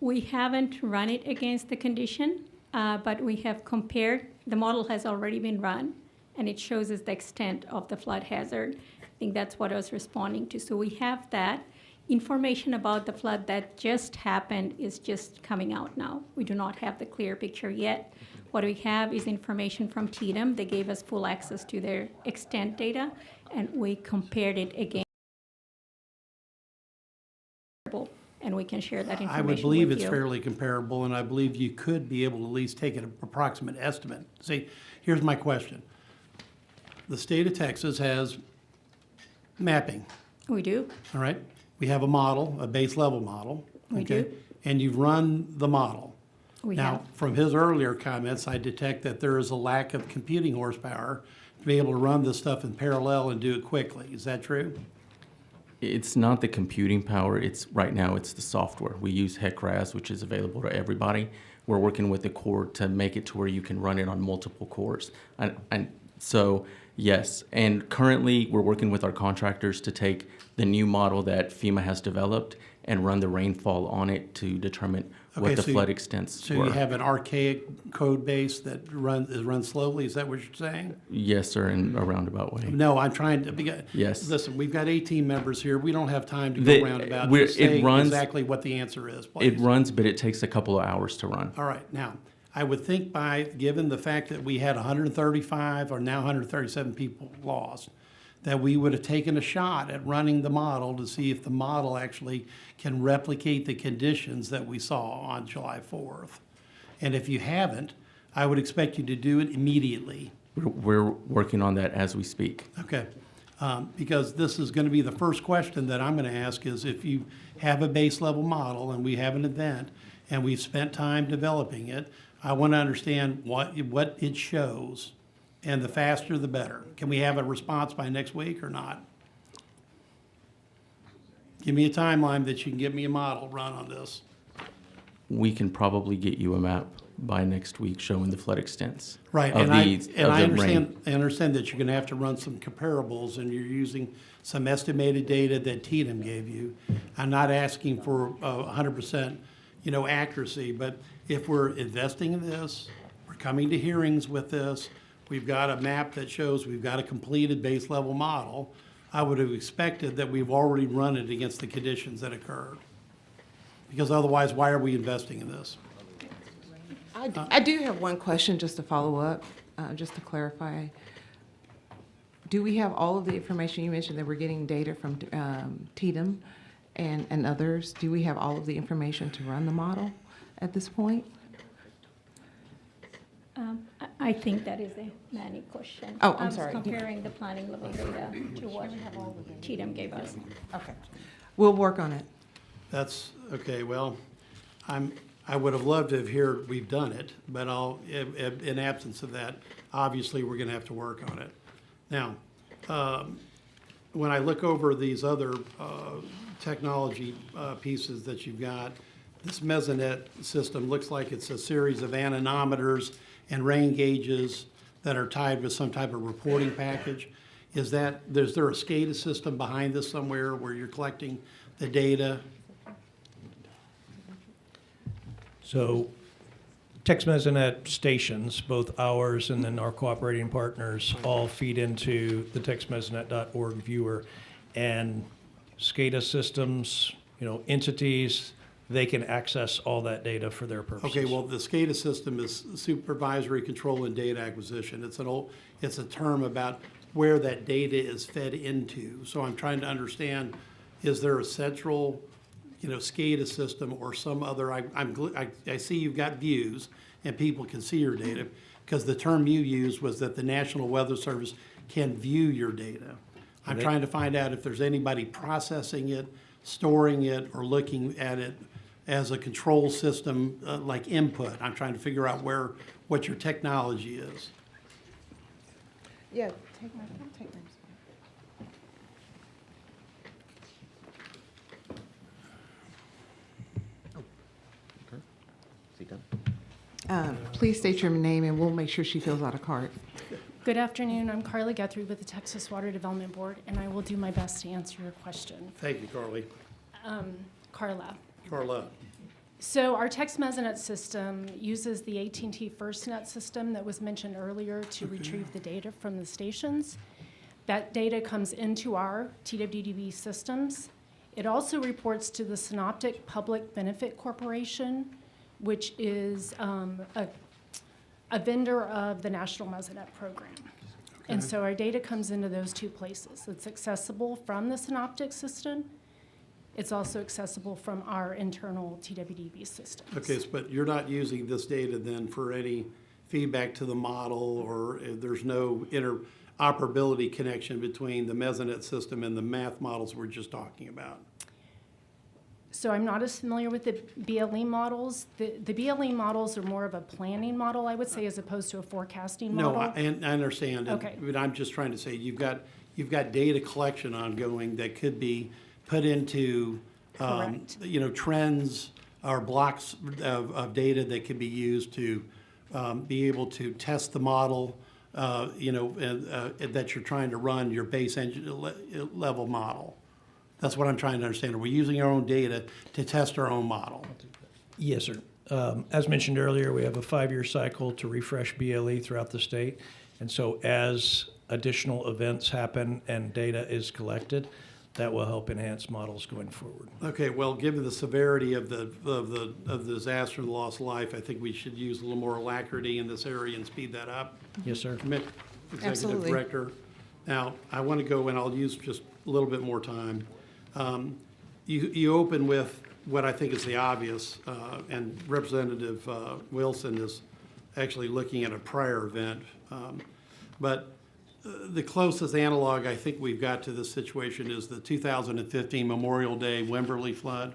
We haven't run it against the condition, but we have compared. The model has already been run, and it shows us the extent of the flood hazard. I think that's what I was responding to. So we have that. Information about the flood that just happened is just coming out now. We do not have the clear picture yet. What we have is information from TDM. They gave us full access to their extent data, and we compared it again. And we can share that information
I would believe
with
it's
you.
fairly comparable, and I believe you could be able to at least take an approximate estimate. See, here's my question. The state of Texas has mapping,
We do.
all right? We have a model, a base level model.
We
okay?
do.
And you've run the model.
We
Now,
have.
from his earlier comments, I detect that there is a lack of computing horsepower to be able to run this stuff in parallel and do it quickly. Is that true?
It's not the computing power. Right now it's the software. We use HECRAS, which is available to everybody. We're working with the Corps to make it to where you can run it on multiple cores. And so, yes. And currently we're working with our contractors to take the new model that FEMA has developed and run the rainfall on it to determine what the
so
flood extents
So
were.
you have an archaic code base that runs slowly, is that what you're saying?
Yes, sir, in a roundabout way.
No, I'm trying to,
Yes.
listen, we've got 18 members here, we don't have time to
The-
go roundabout.
we're-
Just
it
say
runs-
exactly what the answer is, please.
It runs, but it takes a couple of hours to run.
All right, now, I would think given the fact that we had 135 or now 137 people lost, that we would have taken a shot at running the model to see if the model actually can replicate the conditions that we saw on July 4th. And if you haven't, I would expect you to do it immediately.
We're working on that as we speak.
Okay, because this is going to be the first question that I'm going to ask is if you have a base level model and we have an event and we've spent time developing it, I want to understand what it shows, and the faster the better. Can we have a response by next week or not? Give me a timeline that you can give me a model run on this.
We can probably get you a map by next week showing the flood extents.
Right,
of
and I
the rain.
understand that you're going to have to run some comparables, and you're using some estimated data that TDM gave you. I'm not asking for 100%, accuracy, but if we're investing in this, we're coming to hearings with this, we've got a map that shows we've got a completed base level model, I would have expected that we've already run it against the conditions that occurred. Because otherwise, why are we investing in this?
I do have one question just to follow up, just to clarify. Do we have all of the information? You mentioned that we're getting data from TDM and others. Do we have all of the information to run the model at this point?
I think that is a Manny question.
Oh, I'm sorry.
I was comparing the planning level data to what TDM gave us.
Okay. We'll work on it.
That's, okay, well, I would have loved to have heard we've done it, but in absence of that, obviously, we're gonna have to work on it. Now, when I look over these other technology pieces that you've got, this Mesonet system looks like it's a series of anemometers and rain gauges that are tied with some type of reporting package. Is there a SCADA system behind this somewhere where you're collecting the data?
So text mesonet stations, both ours and then our cooperating partners, all feed into the textmesonet.org viewer. And SCADA systems, entities, they can access all that data for their purposes.
Okay, well, the SCADA system is supervisory control and data acquisition. It's a term about where that data is fed into. So I'm trying to understand, is there a central, SCADA system or some other, I see you've got views and people can see your data, because the term you used was that the National Weather Service can view your data. I'm trying to find out if there's anybody processing it, storing it, or looking at it as a control system, like input. I'm trying to figure out what your technology is.
Yeah, take my. Please state your name and we'll make sure she fills out a card.
Good afternoon. I'm Carly Guthrie with the Texas Water Development Board, and I will do my best to answer your question.
Thank you, Carly.
Carla.
Carla.
So our text mesonet system uses the AT&T FirstNet system that was mentioned earlier to retrieve the data from the stations. That data comes into our TWDB systems. It also reports to the Synoptic Public Benefit Corporation, which is a vendor of the National Mesonet Program. And so our data comes into those two places. It's accessible from the Synoptic system. It's also accessible from our internal TWDB systems.
Okay, but you're not using this data then for any feedback to the model, or there's no interoperability connection between the Mesonet system and the math models we're just talking about?
So I'm not as familiar with the BLE models. The BLE models are more of a planning model, I would say, as opposed to a forecasting model.
No, I understand.
Okay.
But I'm just trying to say, you've got data collection ongoing that could be put into, trends or blocks of data that can be used to be able to test the model, and that you're trying to run your base level model. That's what I'm trying to understand. Are we using our own data to test our own model?
Yes, sir. As mentioned earlier, we have a 5-year cycle to refresh BLE throughout the state. And so as additional events happen and data is collected, that will help enhance models going forward.
Okay, well, given the severity of the disaster and the loss of life, I think we should use a little more alacrity in this area and speed that up.
Yes, sir.
Executive
Absolutely.
Director. Now, I want to go, and I'll use just a little bit more time. You open with what I think is the obvious, and Representative Wilson is actually looking at a prior event. But the closest analog I think we've got to this situation is the 2015 Memorial Day Wimberley flood.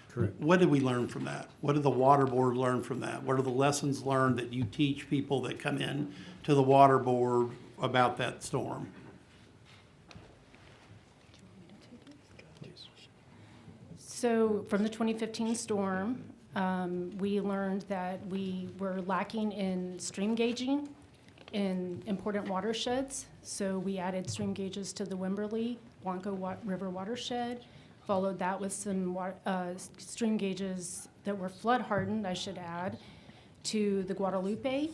Correct.
What did we learn from that? What did the water board learn from that? What are the lessons learned that you teach people that come in to the water board about that storm?
So from the 2015 storm, we learned that we were lacking in stream gauging in important watersheds. So we added stream gauges to the Wimberley Blanco River watershed, followed that with some stream gauges that were flood hardened, I should add, to the Guadalupe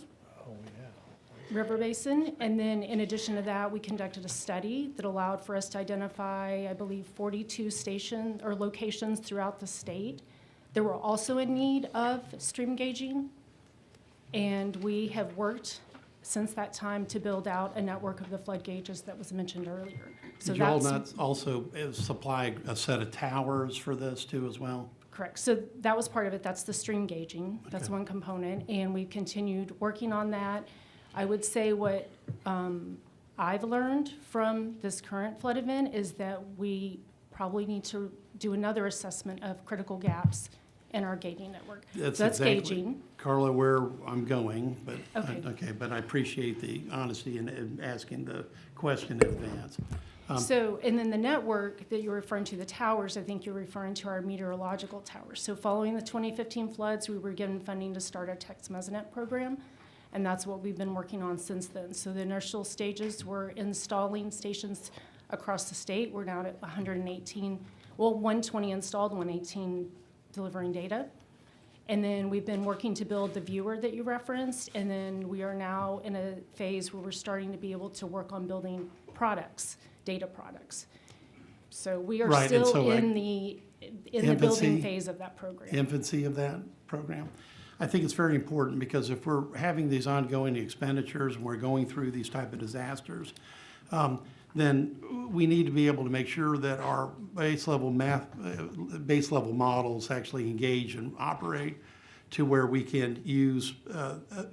River Basin. And then in addition to that, we conducted a study that allowed for us to identify, I believe, 42 stations or locations throughout the state that were also in need of stream gauging. And we have worked since that time to build out a network of the flood gauges that was mentioned earlier. So
Did you all
that's
not also supply a set of towers for this too as well?
correct. So that was part of it. That's the stream gauging. That's
Okay.
one component. And we've continued working on that. I would say what I've learned from this current flood event is that we probably need to do another assessment of critical gaps in our gauging network. So that's
exactly,
gauging.
Carla, where I'm going, but,
Okay.
but I appreciate the honesty in asking the question in advance.
So, and then the network that you're referring to, the towers, I think you're referring to our meteorological towers. So following the 2015 floods, we were given funding to start a text mesonet program, and that's what we've been working on since then. So the initial stages were installing stations across the state. We're now at 118, well, 120 installed, 118 delivering data. And then we've been working to build the viewer that you referenced, and then we are now in a phase where we're starting to be able to work on building products, data products. So we are
Right, and
still
so
in the building
infancy-
phase of that program.
Infancy of that program. I think it's very important because if we're having these ongoing expenditures and we're going through these type of disasters, then we need to be able to make sure that our base level models actually engage and operate to where we can use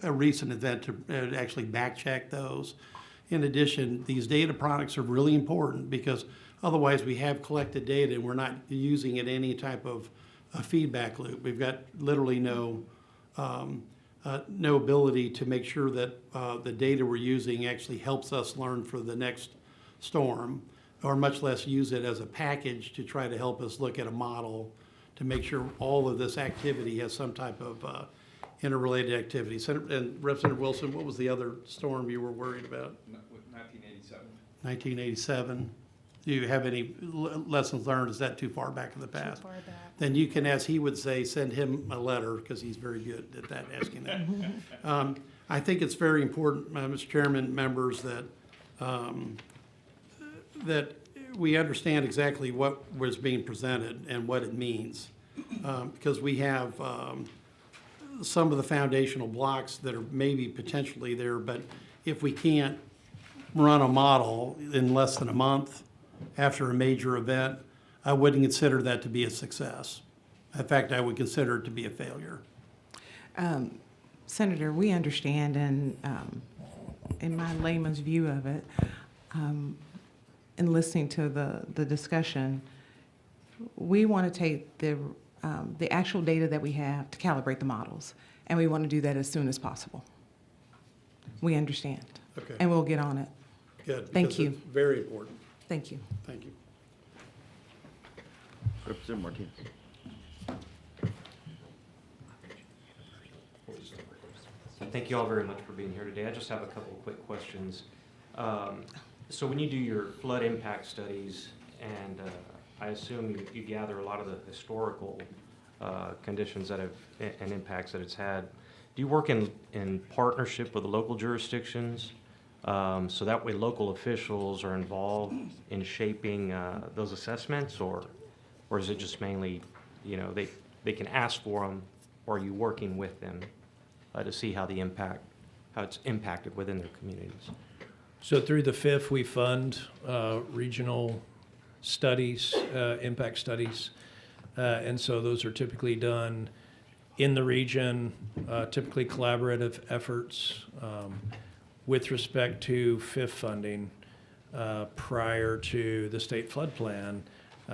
a recent event to actually back check those. In addition, these data products are really important because otherwise we have collected data and we're not using it in any type of feedback loop. We've got literally no ability to make sure that the data we're using actually helps us learn for the next storm, or much less use it as a package to try to help us look at a model to make sure all of this activity has some type of interrelated activity. And Representative Wilson, what was the other storm you were worried about?
1987.
1987. Do you have any lessons learned? Is that too far back in the past?
Too far back.
Then you can, as he would say, send him a letter, because he's very good at that, asking that. I think it's very important, Mr. Chairman, members, that we understand exactly what was being presented and what it means. Because we have some of the foundational blocks that are maybe potentially there, but if we can't run a model in less than a month after a major event, I wouldn't consider that to be a success. In fact, I would consider it to be a failure.
Senator, we understand, and in my layman's view of it, in listening to the discussion, we want to take the actual data that we have to calibrate the models, and we want to do that as soon as possible. We understand.
Okay.
And we'll get on it.
Good.
Thank
because
you.
it's very important.
Thank you.
Thank you.
Representative Martinez.
Thank you all very much for being here today. I just have a couple of quick questions. So when you do your flood impact studies, and I assume you gather a lot of the historical conditions that have, and impacts that it's had. Do you work in partnership with the local jurisdictions? So that way local officials are involved in shaping those assessments, or is it just mainly, you know, they can ask for them, or are you working with them to see how it's impacted within their communities?
So through the FIF, we fund regional studies, impact studies. And so those are typically done in the region, typically collaborative efforts. With respect to FIF funding, prior to the state flood plan,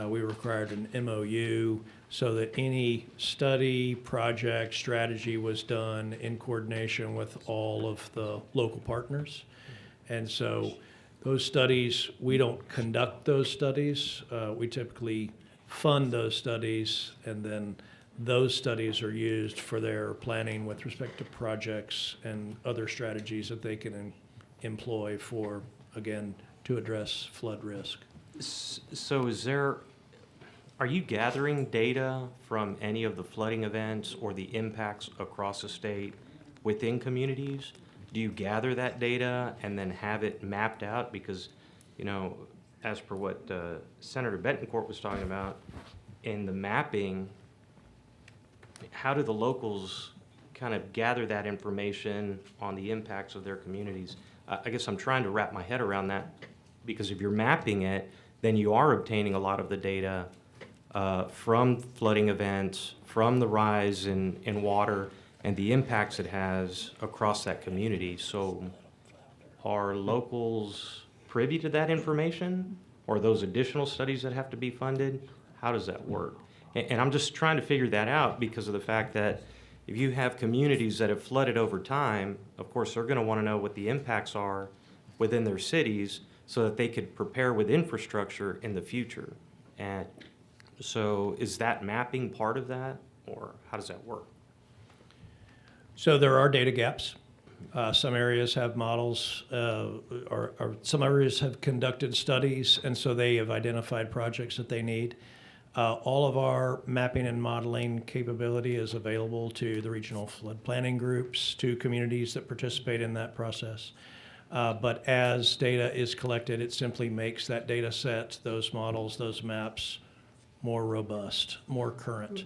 we required an MOU so that any study, project, strategy was done in coordination with all of the local partners. And so those studies, we don't conduct those studies. We typically fund those studies, and then those studies are used for their planning with respect to projects and other strategies that they can employ for, again, to address flood risk.
So are you gathering data from any of the flooding events or the impacts across the state within communities? Do you gather that data and then have it mapped out? Because, you know, as per what Senator Betancourt was talking about, in the mapping, how do the locals kind of gather that information on the impacts of their communities? I guess I'm trying to wrap my head around that, because if you're mapping it, then you are obtaining a lot of the data from flooding events, from the rise in water, and the impacts it has across that community. So are locals privy to that information, or those additional studies that have to be funded? How does that work? And I'm just trying to figure that out because of the fact that if you have communities that have flooded over time, of course, they're going to want to know what the impacts are within their cities so that they could prepare with infrastructure in the future. And so is that mapping part of that, or how does that work?
So there are data gaps. Some areas have models, or some areas have conducted studies, and so they have identified projects that they need. All of our mapping and modeling capability is available to the regional flood planning groups, to communities that participate in that process. But as data is collected, it simply makes that data set, those models, those maps, more robust, more current.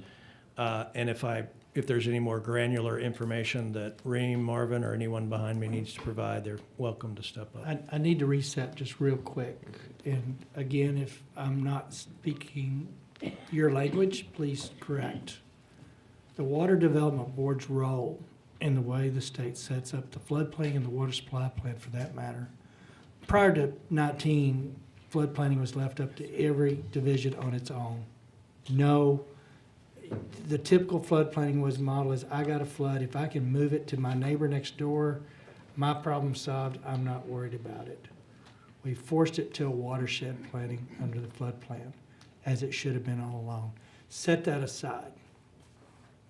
And if there's any more granular information that Reem, Marvin, or anyone behind me needs to provide, they're welcome to step up.
I need to reset just real quick. And again, if I'm not speaking your language, please correct. The Water Development Board's role in the way the state sets up the floodplain and the water supply plan, for that matter. Prior to 19, flood planning was left up to every division on its own. No, the typical flood planning was modeled as, I got a flood, if I can move it to my neighbor next door, my problem's solved, I'm not worried about it. We forced it to a watershed planning under the flood plan, as it should have been all along. Set that aside.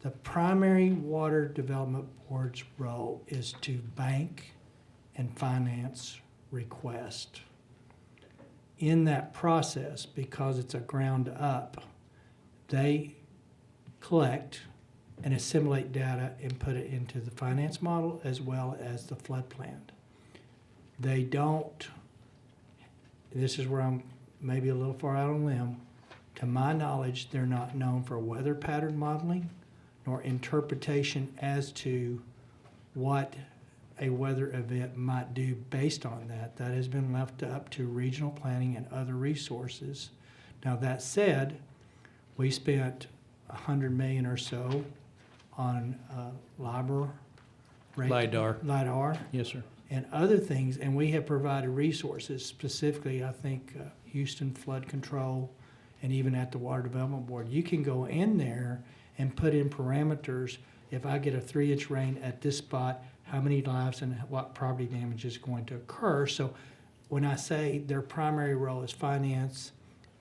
The primary Water Development Board's role is to bank and finance requests. In that process, because it's a ground up, they collect and assimilate data and put it into the finance model as well as the flood plan. They don't, this is where I'm maybe a little far out on a limb, to my knowledge, they're not known for weather pattern modeling nor interpretation as to what a weather event might do based on that. That has been left up to regional planning and other resources. Now, that said, we spent $100 million or so on LIDAR.
Yes, sir.
And other things, and we have provided resources, specifically, I think, Houston Flood Control, and even at the Water Development Board. You can go in there and put in parameters. If I get a 3-inch rain at this spot, how many lives and what property damage is going to occur? So when I say their primary role is finance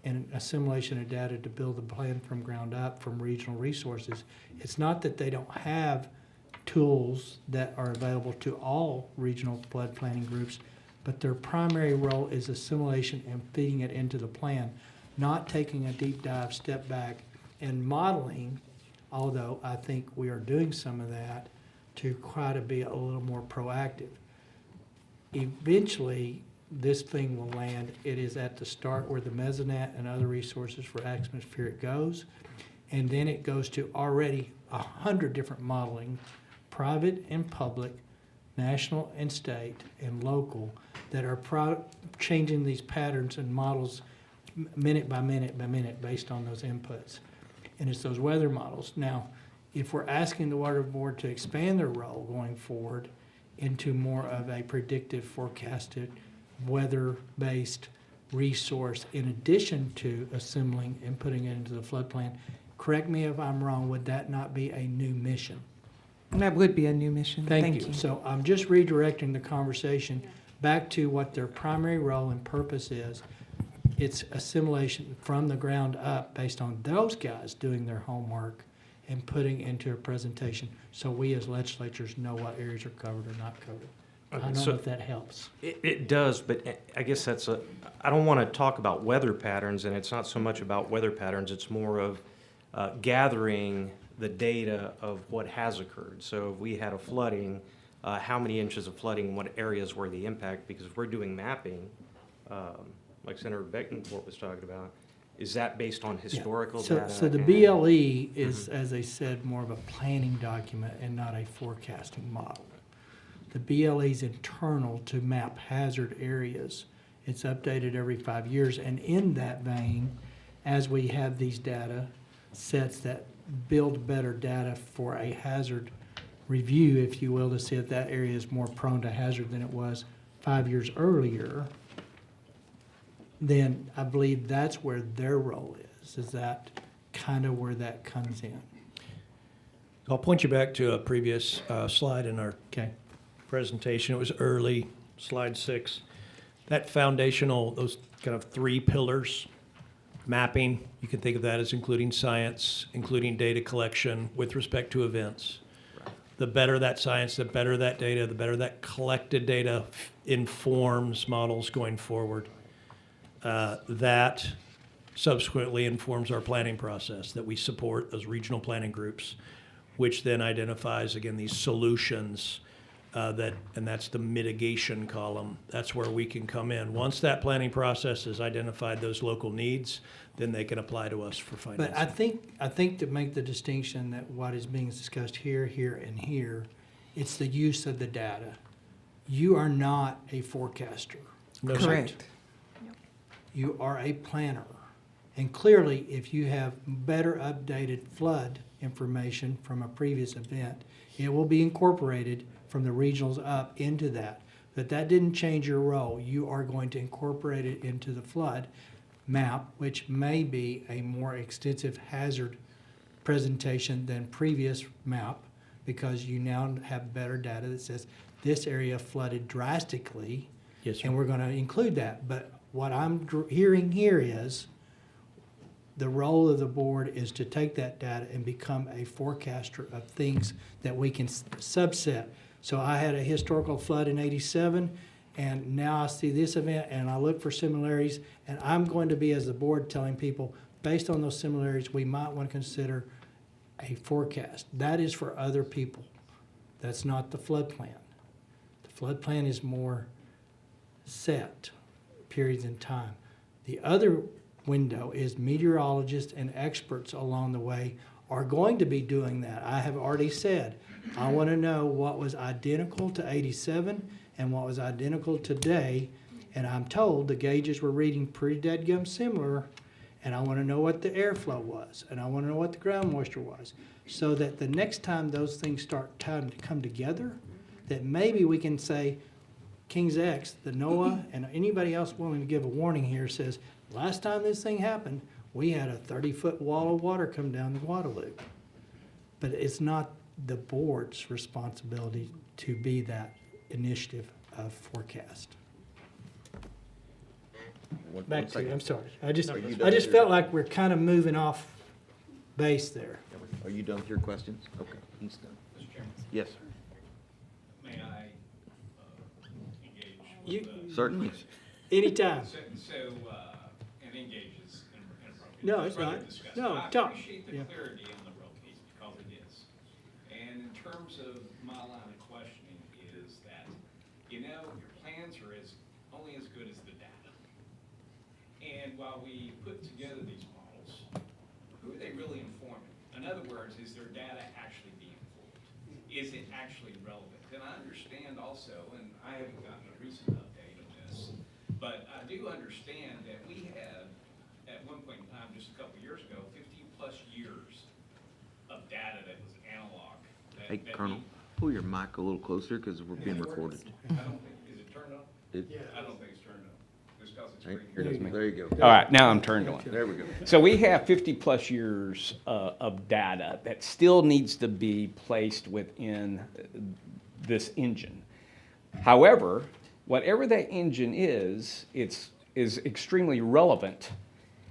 and assimilation of data to build a plan from ground up from regional resources, it's not that they don't have tools that are available to all regional flood planning groups, but their primary role is assimilation and feeding it into the plan, not taking a deep dive step back and modeling although I think we are doing some of that to try to be a little more proactive. Eventually, this thing will land. It is at the start where the mesonet and other resources for atmospheric goes, and then it goes to already 100 different modeling, private and public, national and state and local, that are changing these patterns and models minute by minute by minute based on those inputs. And it's those weather models. Now, if we're asking the Water Board to expand their role going forward into more of a predictive, forecasted, weather-based resource in addition to assembling and putting it into the flood plan, correct me if I'm wrong, would that not be a new mission?
That would be a new mission.
Thank you. So I'm just redirecting the conversation back to what their primary role and purpose is. It's assimilation from the ground up based on those guys doing their homework and putting into a presentation so we as legislatures know what areas are covered or not covered. I don't know if that helps.
It does, but I guess I don't want to talk about weather patterns, and it's not so much about weather patterns, it's more of gathering the data of what has occurred. So if we had a flooding, how many inches of flooding, what areas were the impact? Because if we're doing mapping, like Senator Becknport was talking about, is that based on historical data?
So the BLE is, as I said, more of a planning document and not a forecasting model. The BLE is internal to map hazard areas. It's updated every 5 years, and in that vein, as we have these data sets that build better data for a hazard review, if you will, to see if that area is more prone to hazard than it was 5 years earlier, then I believe that's where their role is. Is that kind of where that comes in?
I'll point you back to a previous slide in our presentation. It was early, slide 6. That foundational, those kind of 3 pillars, mapping, you can think of that as including science, including data collection with respect to events. The better that science, the better that data, the better that collected data informs models going forward. That subsequently informs our planning process, that we support those regional planning groups, which then identifies, again, these solutions and that's the mitigation column. That's where we can come in. Once that planning process has identified those local needs, then they can apply to us for financing.
But I think to make the distinction that what is being discussed here, here, and here, it's the use of the data. You are not a forecaster.
No,
Correct.
You are a planner. And clearly, if you have better updated flood information from a previous event, it will be incorporated from the regionals up into that. But that didn't change your role. You are going to incorporate it into the flood map, which may be a more extensive hazard presentation than previous map, because you now have better data that says this area flooded drastically.
Yes, sir.
And we're going to include that. But what I'm hearing here is the role of the board is to take that data and become a forecaster of things that we can subset. So I had a historical flood in '87, and now I see this event, and I look for similarities, and I'm going to be, as the board, telling people, based on those similarities, we might want to consider a forecast. That is for other people. That's not the flood plan. The flood plan is more set periods in time. The other window is meteorologists and experts along the way are going to be doing that. I have already said, I want to know what was identical to '87 and what was identical today, and I'm told the gauges were reading pretty dadgum similar, and I want to know what the airflow was, and I want to know what the ground moisture was, so that the next time those things start to come together, that maybe we can say, King's X, the NOAA, and anybody else willing to give a warning here says, last time this thing happened, we had a 30-foot wall of water come down the Guadalupe. But it's not the board's responsibility to be that initiative of forecast. Back to you, I'm sorry. I just felt like we're kind of moving off base there.
Are you done with your questions? Okay, he's done.
Mr. Chairman?
Yes, sir.
May I engage?
You,
Certainly.
anytime.
And engage is inappropriate.
No, it's
Further
not.
discuss.
No,
I
talk.
appreciate the
Yeah.
clarity on the road case, because terms of my line of questioning is that, you know, your plans are only as good as the data. And while we put together these models, who are they really informing? In other words, is their data actually being pulled? Is it actually relevant? And I understand also, and I haven't gotten a recent update on this, but I do understand that we had, at one point in time, just a couple years ago, 50-plus years of data that was analog.
Hey, Colonel, pull your mic a little closer because we're being recorded.
I don't think, is it turned on? I don't think it's turned on. Just because it's green here.
Here it is. There you go.
All right, now I'm turned on.
There we go.
So we have 50-plus years of data that still needs to be placed within this engine. However, whatever that engine is extremely relevant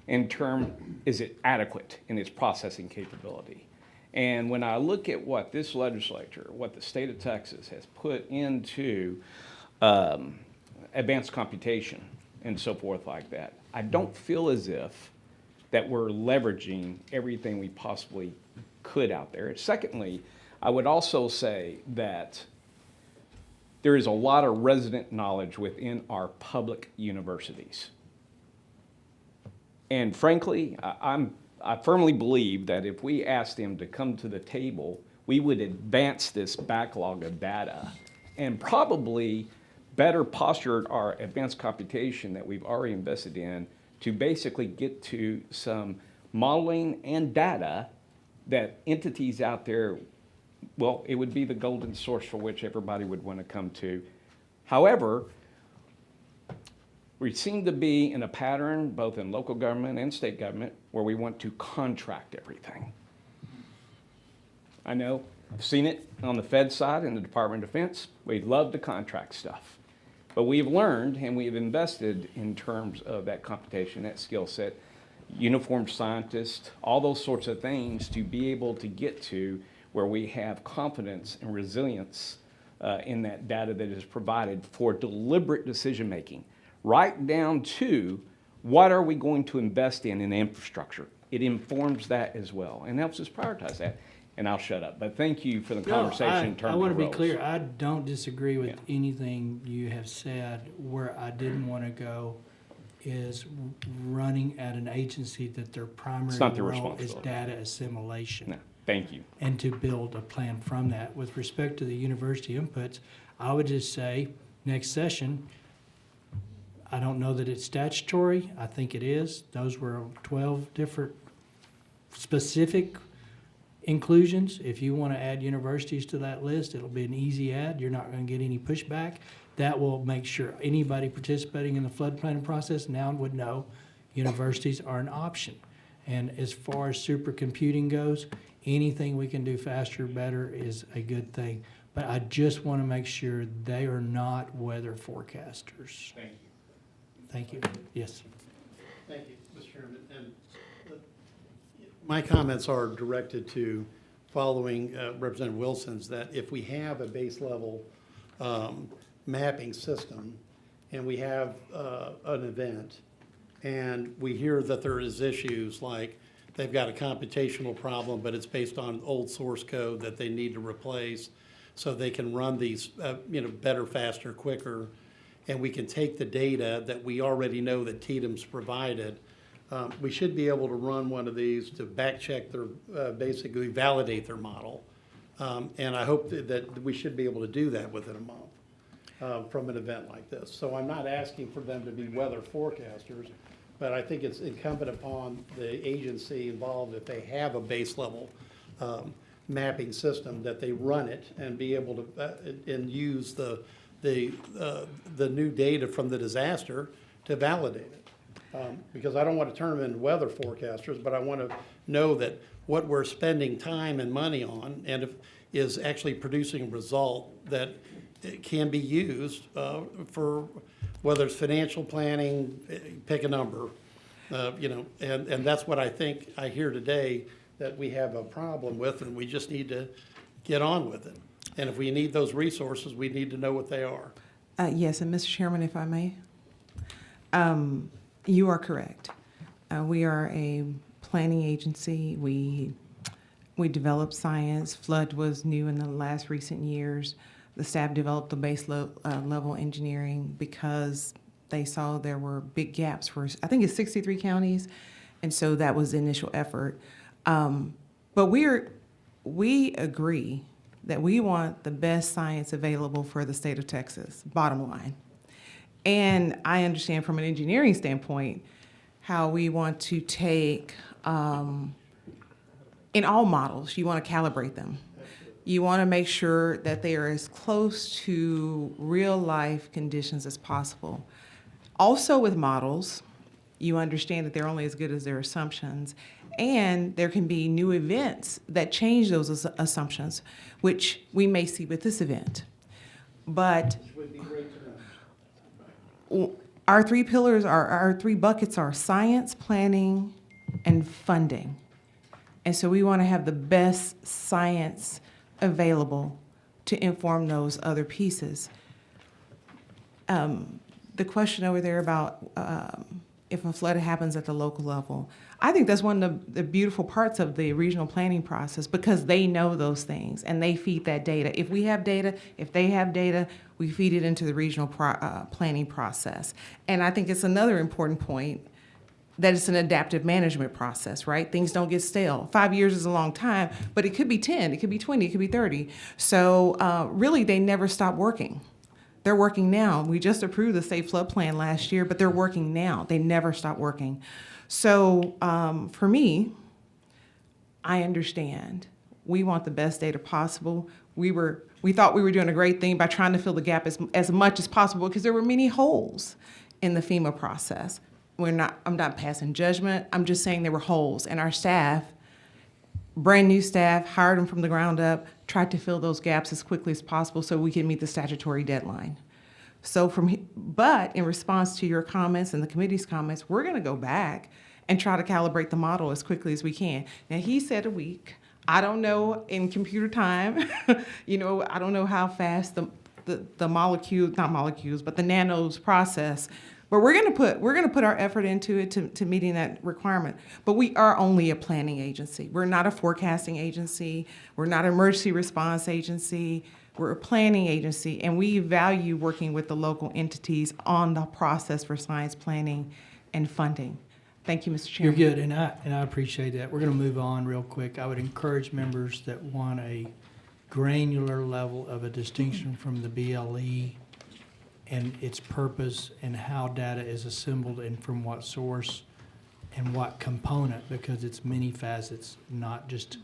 in term, is it adequate in its processing capability? And when I look at what this legislature, what the state of Texas has put into advanced computation and so forth like that, I don't feel as if that we're leveraging everything we possibly could out there. Secondly, I would also say that there is a lot of resident knowledge within our public universities. And frankly, I firmly believe that if we asked them to come to the table, we would advance this backlog of data and probably better posture our advanced computation that we've already invested in to basically get to some modeling and data that entities out there, well, it would be the golden source for which everybody would want to come to. However, we seem to be in a pattern, both in local government and state government, where we want to contract everything. I know, I've seen it on the Fed side in the Department of Defense. We love to contract stuff. But we've learned and we've invested in terms of that computation, that skill set, uniformed scientists, all those sorts of things to be able to get to where we have confidence and resilience in that data that is provided for deliberate decision making, right down to what are we going to invest in infrastructure. It informs that as well and helps us prioritize that. And I'll shut up. But thank you for the conversation in terms of
I want to be
roles.
clear. I don't disagree with anything you have said. Where I didn't want to go is running at an agency that their primary
It's not their
role is
responsibility.
data assimilation.
No, thank you.
And to build a plan from that. With respect to the university inputs, I would just say, next session, I don't know that it's statutory. I think it is. Those were 12 different specific inclusions. If you want to add universities to that list, it'll be an easy add. You're not going to get any pushback. That will make sure anybody participating in the flood planning process now would know universities are an option. And as far as supercomputing goes, anything we can do faster, better is a good thing. But I just want to make sure they are not weather forecasters.
Thank you.
Thank you. Yes.
Thank you, Mr. Chairman. And my comments are directed to following Representative Wilson's, that if we have a base level mapping system and we have an event and we hear that there is issues like they've got a computational problem, but it's based on old source code that they need to replace so they can run these better, faster, quicker, and we can take the data that we already know that TDM's provided. We should be able to run one of these to back check their, basically validate their model. And I hope that we should be able to do that within a month from an event like this. So I'm not asking for them to be weather forecasters, but I think it's incumbent upon the agency involved, if they have a base level mapping system, that they run it and be able to and use the new data from the disaster to validate it. Because I don't want to turn them into weather forecasters, but I want to know that what we're spending time and money on is actually producing a result that can be used for whether it's financial planning, pick a number, and that's what I think I hear today that we have a problem with, and we just need to get on with it. And if we need those resources, we need to know what they are.
Yes, and Mr. Chairman, if I may. You are correct. We are a planning agency. We We developed science. Flood was new in the last recent years. The staff developed the level engineering because they saw there were big gaps for, I think it's 63 counties, and so that was the initial effort. But we agree that we want the best science available for the state of Texas, bottom line. And I understand from an engineering standpoint how we want to take, in all models, you want to calibrate them. You want to make sure that they are as close to real life conditions as possible. Also with models, you understand that they're only as good as their assumptions, and there can be new events that change those assumptions, which we may see with this event. But our three pillars are, our three buckets are science, planning, and funding. And so we want to have the best science available to inform those other pieces. The question over there about if a flood happens at the local level, I think that's one of the beautiful parts of the regional planning process, because they know those things and they feed that data. If we have data, if they have data, we feed it into the regional planning process. And I think it's another important point that it's an adaptive management process, right? Things don't get stale. 5 years is a long time, but it could be 10, it could be 20, it could be 30. So really, they never stop working. They're working now. We just approved the state flood plan last year, but they're working now. They never stop working. So for me, I understand. We want the best data possible. We thought we were doing a great thing by trying to fill the gap as much as possible, because there were many holes in the FEMA process. I'm not passing judgment. I'm just saying there were holes, and our staff, brand new staff, hired them from the ground up, tried to fill those gaps as quickly as possible so we can meet the statutory deadline. So but in response to your comments and the committee's comments, we're going to go back and try to calibrate the model as quickly as we can. Now, he said a week. I don't know in computer time, I don't know how fast the molecules, not molecules, but the nanos process. But we're gonna put our effort into it to meeting that requirement. But we are only a planning agency. We're not a forecasting agency. We're not an emergency response agency. We're a planning agency, and we value working with the local entities on the process for science planning and funding. Thank you, Mr. Chairman.
You're good, and I appreciate that. We're going to move on real quick. I would encourage members that want a granular level of a distinction from the BLE and its purpose and how data is assembled and from what source and what component, because it's many facets, not just,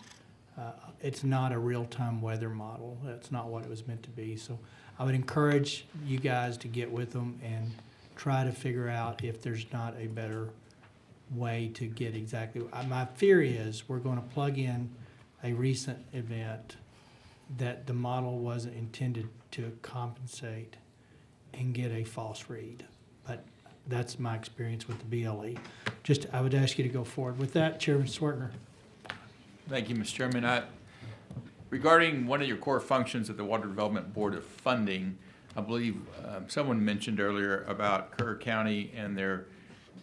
it's not a real-time weather model. That's not what it was meant to be. So I would encourage you guys to get with them and try to figure out if there's not a better way to get exactly. My fear is we're going to plug in a recent event that the model wasn't intended to compensate and get a false read. But that's my experience with the BLE. I would ask you to go forward. With that, Chairman Swertner.
Thank you, Mr. Chairman. Regarding one of your core functions of the Water Development Board of Funding, I believe someone mentioned earlier about Kerr County and their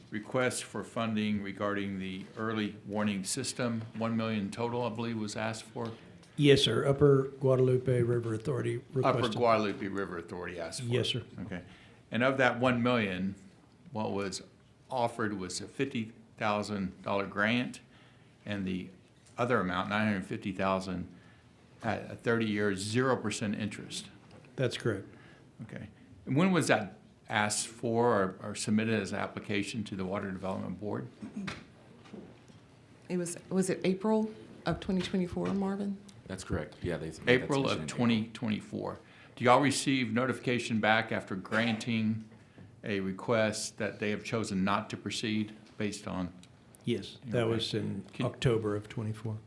request for funding regarding the early warning system. 1 million total, I believe, was asked for.
Yes, sir. Upper Guadalupe River Authority requested.
Upper Guadalupe River Authority asked for.
Yes, sir.
Okay. And of that 1 million, what was offered was a $50,000 grant, and the other amount, $950,000, at a 30-year 0% interest.
That's correct.
Okay. And when was that asked for or submitted as an application to the Water Development Board?
Was it April of 2024, Marvin?
That's correct. Yeah,
April of 2024. Do y'all receive notification back after granting a request that they have chosen not to proceed based on?
Yes, that was in October of 24.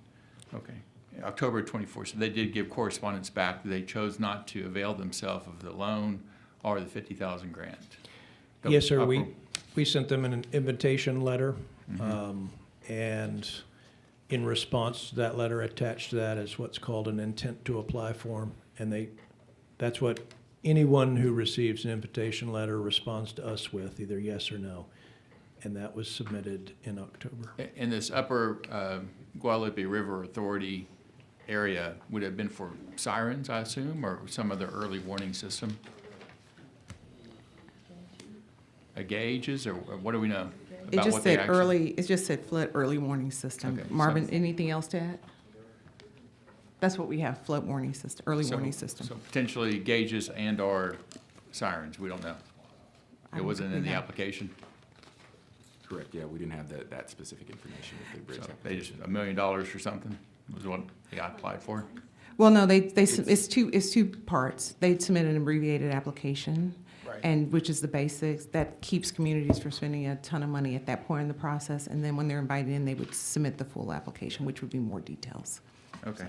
Okay, October 24. So they did give correspondence back. They chose not to avail themselves of the loan or the $50,000 grant.
Yes, sir. We sent them an invitation letter, and in response to that letter, attached to that is what's called an intent to apply form, and that's what anyone who receives an invitation letter responds to us with, either yes or no. and that was submitted in October.
In this upper Guadalupe River Authority area, would it have been for sirens, I assume, or some other early warning system? Gauges, or what do we know
It
about
just
what they
said it just said flood early warning system.
Okay,
Marvin,
so-
anything else to add? That's what we have, flood warning system, early warning system.
So potentially gauges and/or sirens, we don't know.
I
It
don't
wasn't
think
in
we
the
have.
application.
Correct, yeah, we didn't have that specific information with the bridge
So they just,
application.
$1 million or something was what they applied for.
Well, no, it's two parts. They submit an abbreviated application,
Right.
and which is the basics, that keeps communities from spending a ton of money at that point in the process. And then when they're invited in, they would submit the full application, which would be more details.
Okay.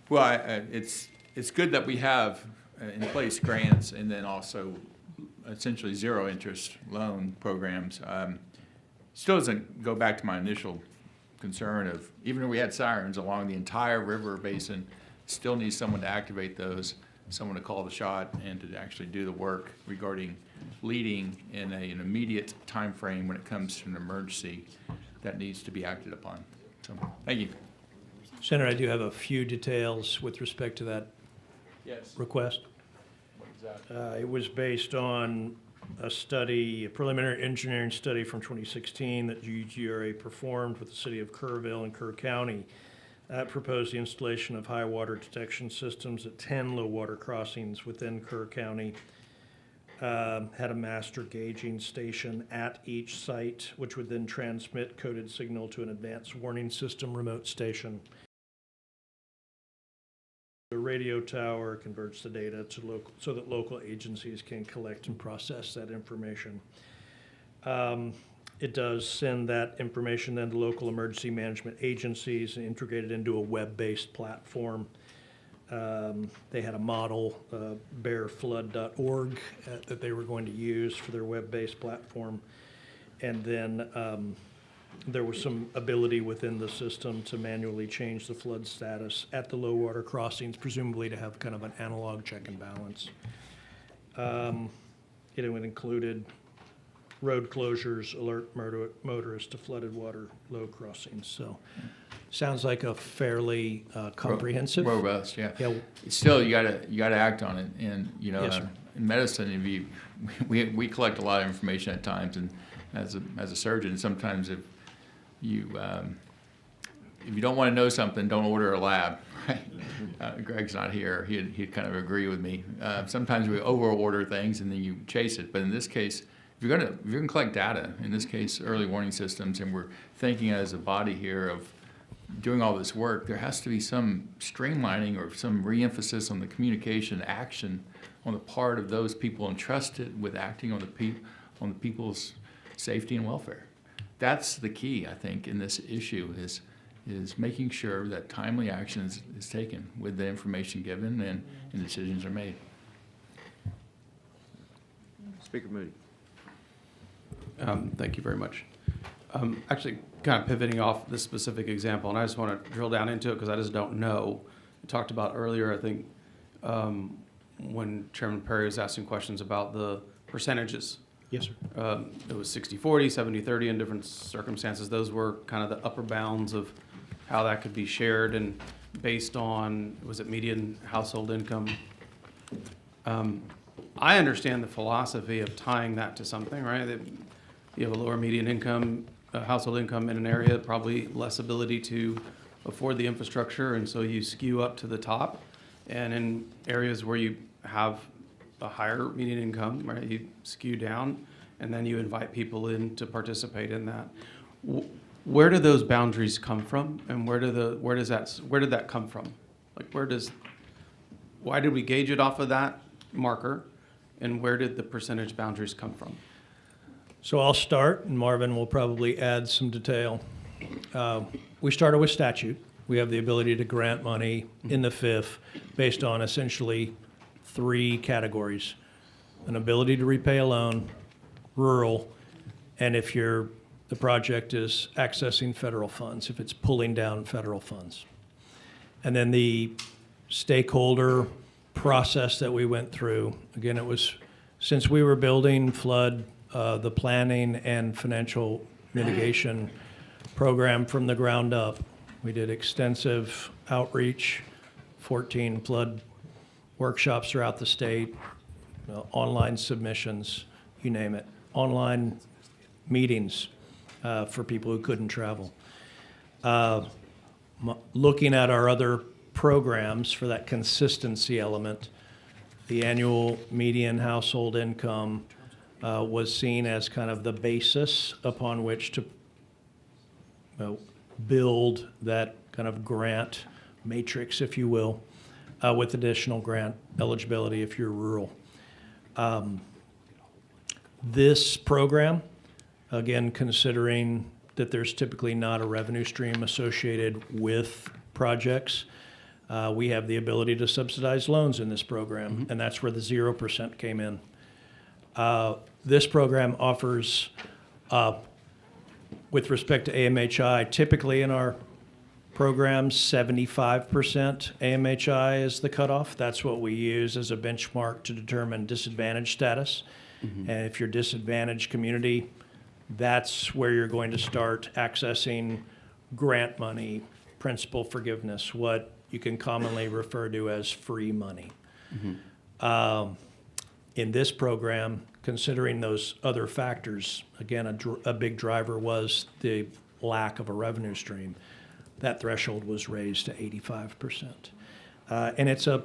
Well, it's good that we have in place grants and then also essentially zero interest loan programs. Still doesn't go back to my initial concern of, even if we had sirens along the entire river basin, still needs someone to activate those, someone to call the shot and to actually do the work regarding leading in an immediate time frame when it comes to an emergency that needs to be acted upon. So, thank you.
Senator, I do have a few details with respect to that request. It was based on a study, a preliminary engineering study from 2016 that UGRA performed with the city of Kerrville and Kerr County. That proposed the installation of high water detection systems at 10 low water crossings within Kerr County. Had a master gauging station at each site, which would then transmit coded signal to an advanced warning system remote station. The radio tower converts the data to local, so that local agencies can collect and process that information. It does send that information then to local emergency management agencies and integrate it into a web-based platform. They had a model, bearflood.org, that they were going to use for their web-based platform. And then there was some ability within the system to manually change the flood status at the low water crossings, presumably to have kind of an analog check and balance. It included road closures, alert motorists to flooded water low crossings. So sounds like a fairly comprehensive.
Robust, yeah.
Yeah.
Still, you gotta act on it, and
Yes, sir.
in medicine, we collect a lot of information at times, and as a surgeon, sometimes if you don't want to know something, don't order a lab. Right? Greg's not here; he'd kind of agree with me. Sometimes we over-order things and then you chase it, but in this case, if you're gonna collect data, in this case, early warning systems, and we're thinking as a body here of doing all this work, there has to be some streamlining or some re-emphasis on the communication action on the part of those people entrusted with acting on the people's safety and welfare. That's the key, I think, in this issue is making sure that timely action is taken with the information given and decisions are made.
Speaker Moody.
Thank you very much. Actually, kind of pivoting off this specific example, and I just want to drill down into it because I just don't know. We talked about earlier, I think, when Chairman Perry was asking questions about the percentages.
Yes, sir.
It was 60-40, 70-30 in different circumstances. Those were kind of the upper bounds of how that could be shared and based on, was it median household income? I understand the philosophy of tying that to something, right? That you have a lower median income, household income in an area, probably less ability to afford the infrastructure, and so you skew up to the top. And in areas where you have a higher median income, right, you skew down, and then you invite people in to participate in that. Where do those boundaries come from, and where did that come from? Like, why did we gauge it off of that marker, and where did the percentage boundaries come from?
So I'll start, and Marvin will probably add some detail. We started with statute. We have the ability to grant money in the FIF based on essentially 3 categories: an ability to repay a loan, rural, and if the project is accessing federal funds, if it's pulling down federal funds. And then the stakeholder process that we went through, again, it was since we were building flood the planning and financial mitigation program from the ground up. We did extensive outreach, 14 flood workshops throughout the state, online submissions, you name it, online meetings for people who couldn't travel. Looking at our other programs for that consistency element, the annual median household income was seen as kind of the basis upon which to build that kind of grant matrix, if you will, with additional grant eligibility if you're rural. This program, again, considering that there's typically not a revenue stream associated with projects, we have the ability to subsidize loans in this program, and that's where the 0% came in. This program offers, with respect to AMHI, typically in our programs, 75% AMHI is the cutoff. That's what we use as a benchmark to determine disadvantaged status. And if you're disadvantaged community, that's where you're going to start accessing grant money, principal forgiveness, what you can commonly refer to as free money. In this program, considering those other factors, again, a big driver was the lack of a revenue stream. That threshold was raised to 85%. And it's a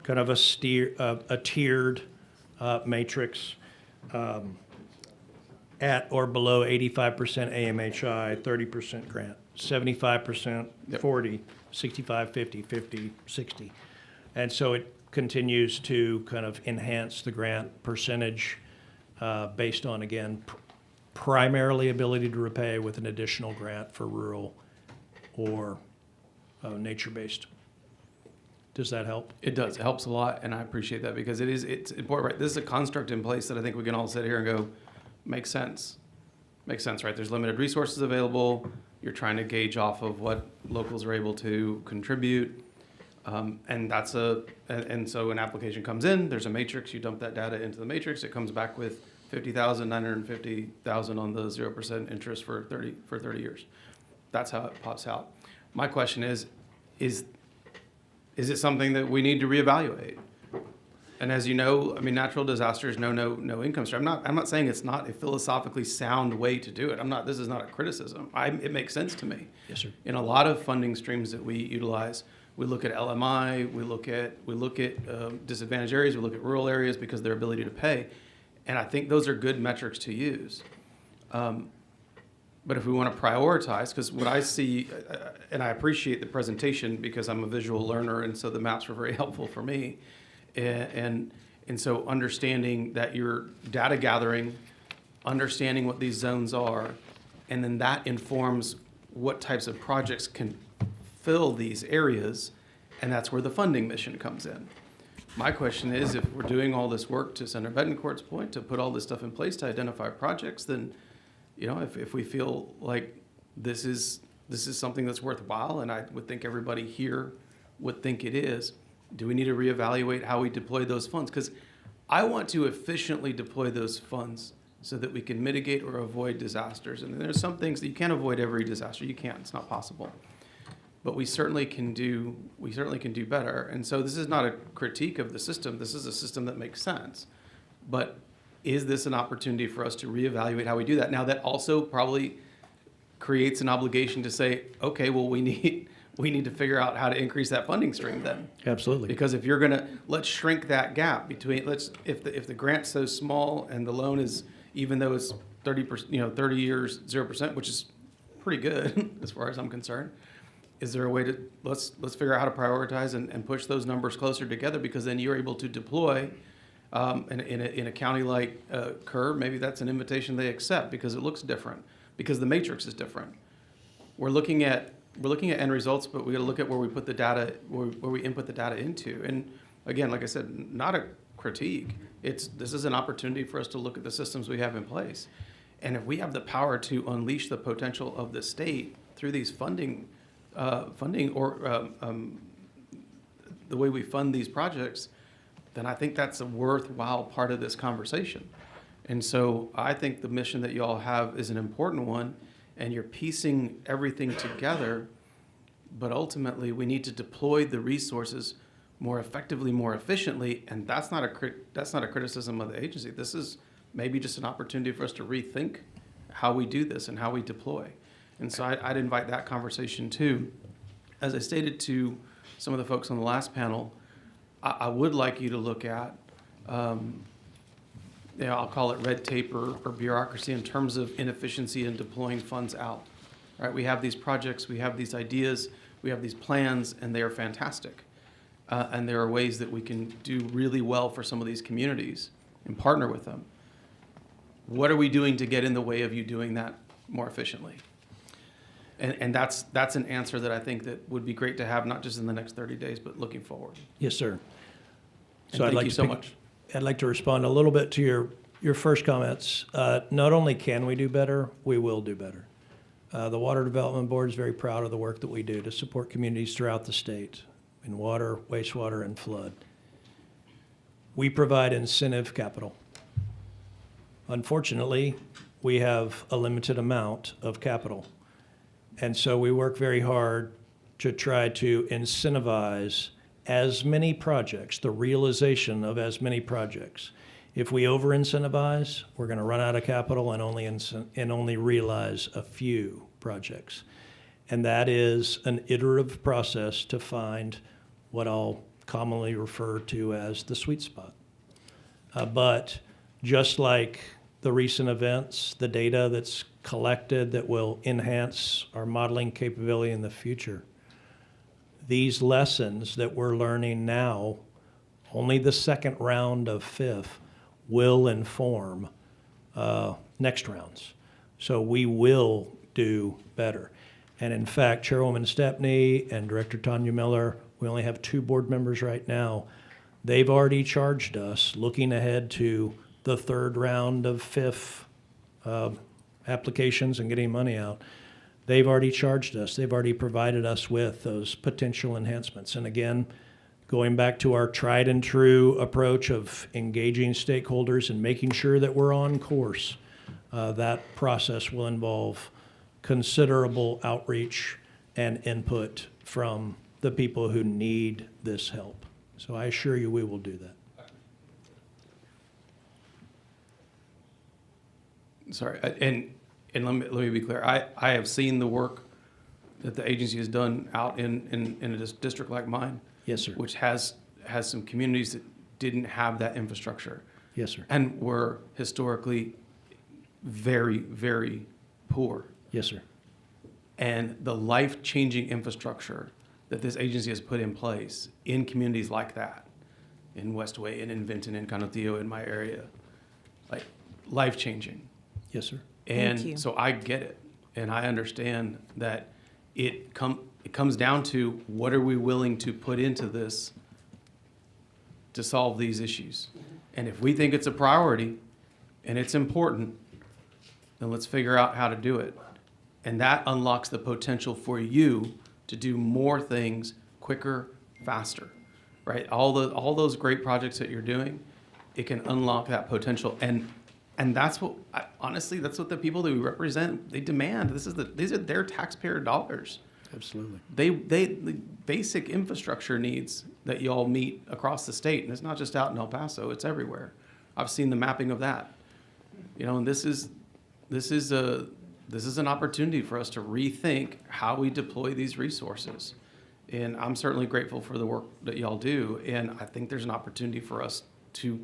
kind of a tiered matrix at or below 85% AMHI, 30% grant, 75%, 40, 65, 50, 50, 60. And so it continues to kind of enhance the grant percentage based on, again, primarily ability to repay with an additional grant for rural or nature-based. Does that help?
It does. It helps a lot, and I appreciate that because it's important, right? This is a construct in place that I think we can all sit here and go, makes sense. Makes sense, right? There's limited resources available. You're trying to gauge off of what locals are able to contribute. And so an application comes in, there's a matrix, you dump that data into the matrix, it comes back with 50,000, 950,000 on the 0% interest for 30 years. That's how it pops out. My question is it something that we need to reevaluate? And as you know, I mean, natural disasters know no income stream. I'm not saying it's not a philosophically sound way to do it. This is not a criticism. It makes sense to me.
Yes, sir.
In a lot of funding streams that we utilize, we look at LMI, we look at disadvantaged areas, we look at rural areas because of their ability to pay, and I think those are good metrics to use. But if we want to prioritize, because what I see, and I appreciate the presentation because I'm a visual learner, and so the maps were very helpful for me, and so understanding that you're data gathering, understanding what these zones are, and then that informs what types of projects can fill these areas, and that's where the funding mission comes in. My question is, if we're doing all this work, to Senator Betancourt's point, to put all this stuff in place to identify projects, then, you know, if we feel like this is something that's worthwhile, and I would think everybody here would think it is, do we need to reevaluate how we deploy those funds? Because I want to efficiently deploy those funds so that we can mitigate or avoid disasters. And there's some things that you can't avoid every disaster. You can't. It's not possible. But we certainly can do better. And so this is not a critique of the system. This is a system that makes sense. But is this an opportunity for us to reevaluate how we do that? Now, that also probably creates an obligation to say, okay, well, we need to figure out how to increase that funding stream then.
Absolutely.
Because if you're gonna, let's shrink that gap between, if the grant's so small and the loan is, even though it's 30%, 30 years, 0%, which is pretty good as far as I'm concerned. Is there a way to, let's figure out how to prioritize and push those numbers closer together, because then you're able to deploy in a county like Kerr, maybe that's an invitation they accept because it looks different, because the matrix is different. We're looking at end results, but we got to look at where we put the data, where we input the data into. And again, like I said, not a critique. This is an opportunity for us to look at the systems we have in place. And if we have the power to unleash the potential of the state through these funding or the way we fund these projects, then I think that's a worthwhile part of this conversation. And so I think the mission that you all have is an important one, and you're piecing everything together, but ultimately we need to deploy the resources more effectively, more efficiently, and that's not a criticism of the agency. This is maybe just an opportunity for us to rethink how we do this and how we deploy. And so I'd invite that conversation too. As I stated to some of the folks on the last panel, I would like you to look at, I'll call it red tape or bureaucracy in terms of inefficiency in deploying funds out. Right? We have these projects, we have these ideas, we have these plans, and they are fantastic. And there are ways that we can do really well for some of these communities and partner with them. What are we doing to get in the way of you doing that more efficiently? And that's an answer that I think that would be great to have, not just in the next 30 days, but looking forward.
Yes, sir.
And thank you so much.
I'd like to respond a little bit to your first comments. Not only can we do better, we will do better. The Water Development Board is very proud of the work that we do to support communities throughout the state in water, wastewater, and flood. We provide incentive capital. Unfortunately, we have a limited amount of capital. And so we work very hard to try to incentivize as many projects, the realization of as many projects. If we over-incentivize, we're going to run out of capital and only realize a few projects. And that is an iterative process to find what I'll commonly refer to as the sweet spot. But just like the recent events, the data that's collected that will enhance our modeling capability in the future, these lessons that we're learning now, only the second round of FIF will inform next rounds. So we will do better. And in fact, Chairwoman Stepney and Director Tanya Miller, we only have 2 board members right now. They've already charged us, looking ahead to the 3rd round of FIF applications and getting money out. They've already charged us. They've already provided us with those potential enhancements. And again, going back to our tried and true approach of engaging stakeholders and making sure that we're on course, that process will involve considerable outreach and input from the people who need this help. So I assure you we will do that.
Sorry, and let me be clear. I have seen the work that the agency has done out in a district like mine.
Yes, sir.
Which has some communities that didn't have that infrastructure.
Yes, sir.
And were historically very, very poor.
Yes, sir.
And the life-changing infrastructure that this agency has put in place in communities like that, in Westway and in Vinton and Canutillo in my area, like life-changing.
Yes, sir.
And so I get it, and I understand that it comes down to what are we willing to put into this to solve these issues. And if we think it's a priority and it's important, then let's figure out how to do it. And that unlocks the potential for you to do more things quicker, faster, right? All those great projects that you're doing, it can unlock that potential. And that's what, honestly, that's what the people that we represent, they demand. These are their taxpayer dollars.
Absolutely.
The basic infrastructure needs that you all meet across the state, and it's not just out in El Paso, it's everywhere. I've seen the mapping of that. And this is an opportunity for us to rethink how we deploy these resources. And I'm certainly grateful for the work that y'all do, and I think there's an opportunity for us to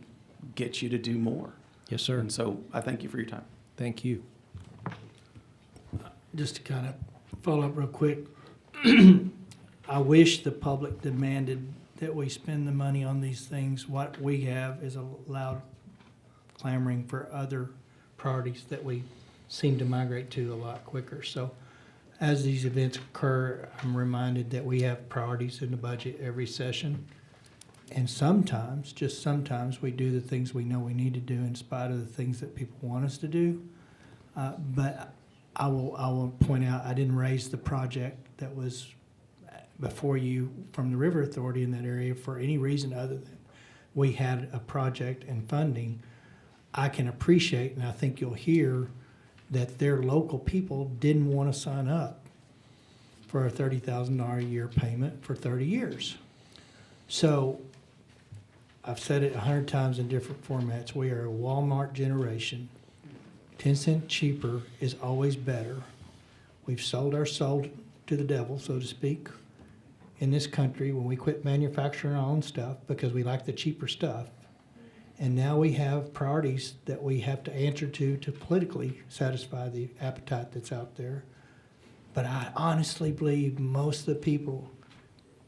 get you to do more.
Yes, sir.
And so I thank you for your time.
Thank you.
Just to kind of follow up real quick, I wish the public demanded that we spend the money on these things. What we have is a loud clamoring for other priorities that we seem to migrate to a lot quicker. So as these events occur, I'm reminded that we have priorities in the budget every session. And sometimes, just sometimes, we do the things we know we need to do in spite of the things that people want us to do. But I will point out, I didn't raise the project that was before you from the River Authority in that area for any reason other than we had a project and funding I can appreciate, and I think you'll hear, that their local people didn't want to sign up for a $30,000 a year payment for 30 years. So I've said it 100 times in different formats. We are a Walmart generation. 10 cents cheaper is always better. We've sold our soul to the devil, so to speak, in this country when we quit manufacturing our own stuff because we like the cheaper stuff. And now we have priorities that we have to answer to politically satisfy the appetite that's out there. But I honestly believe most of the people,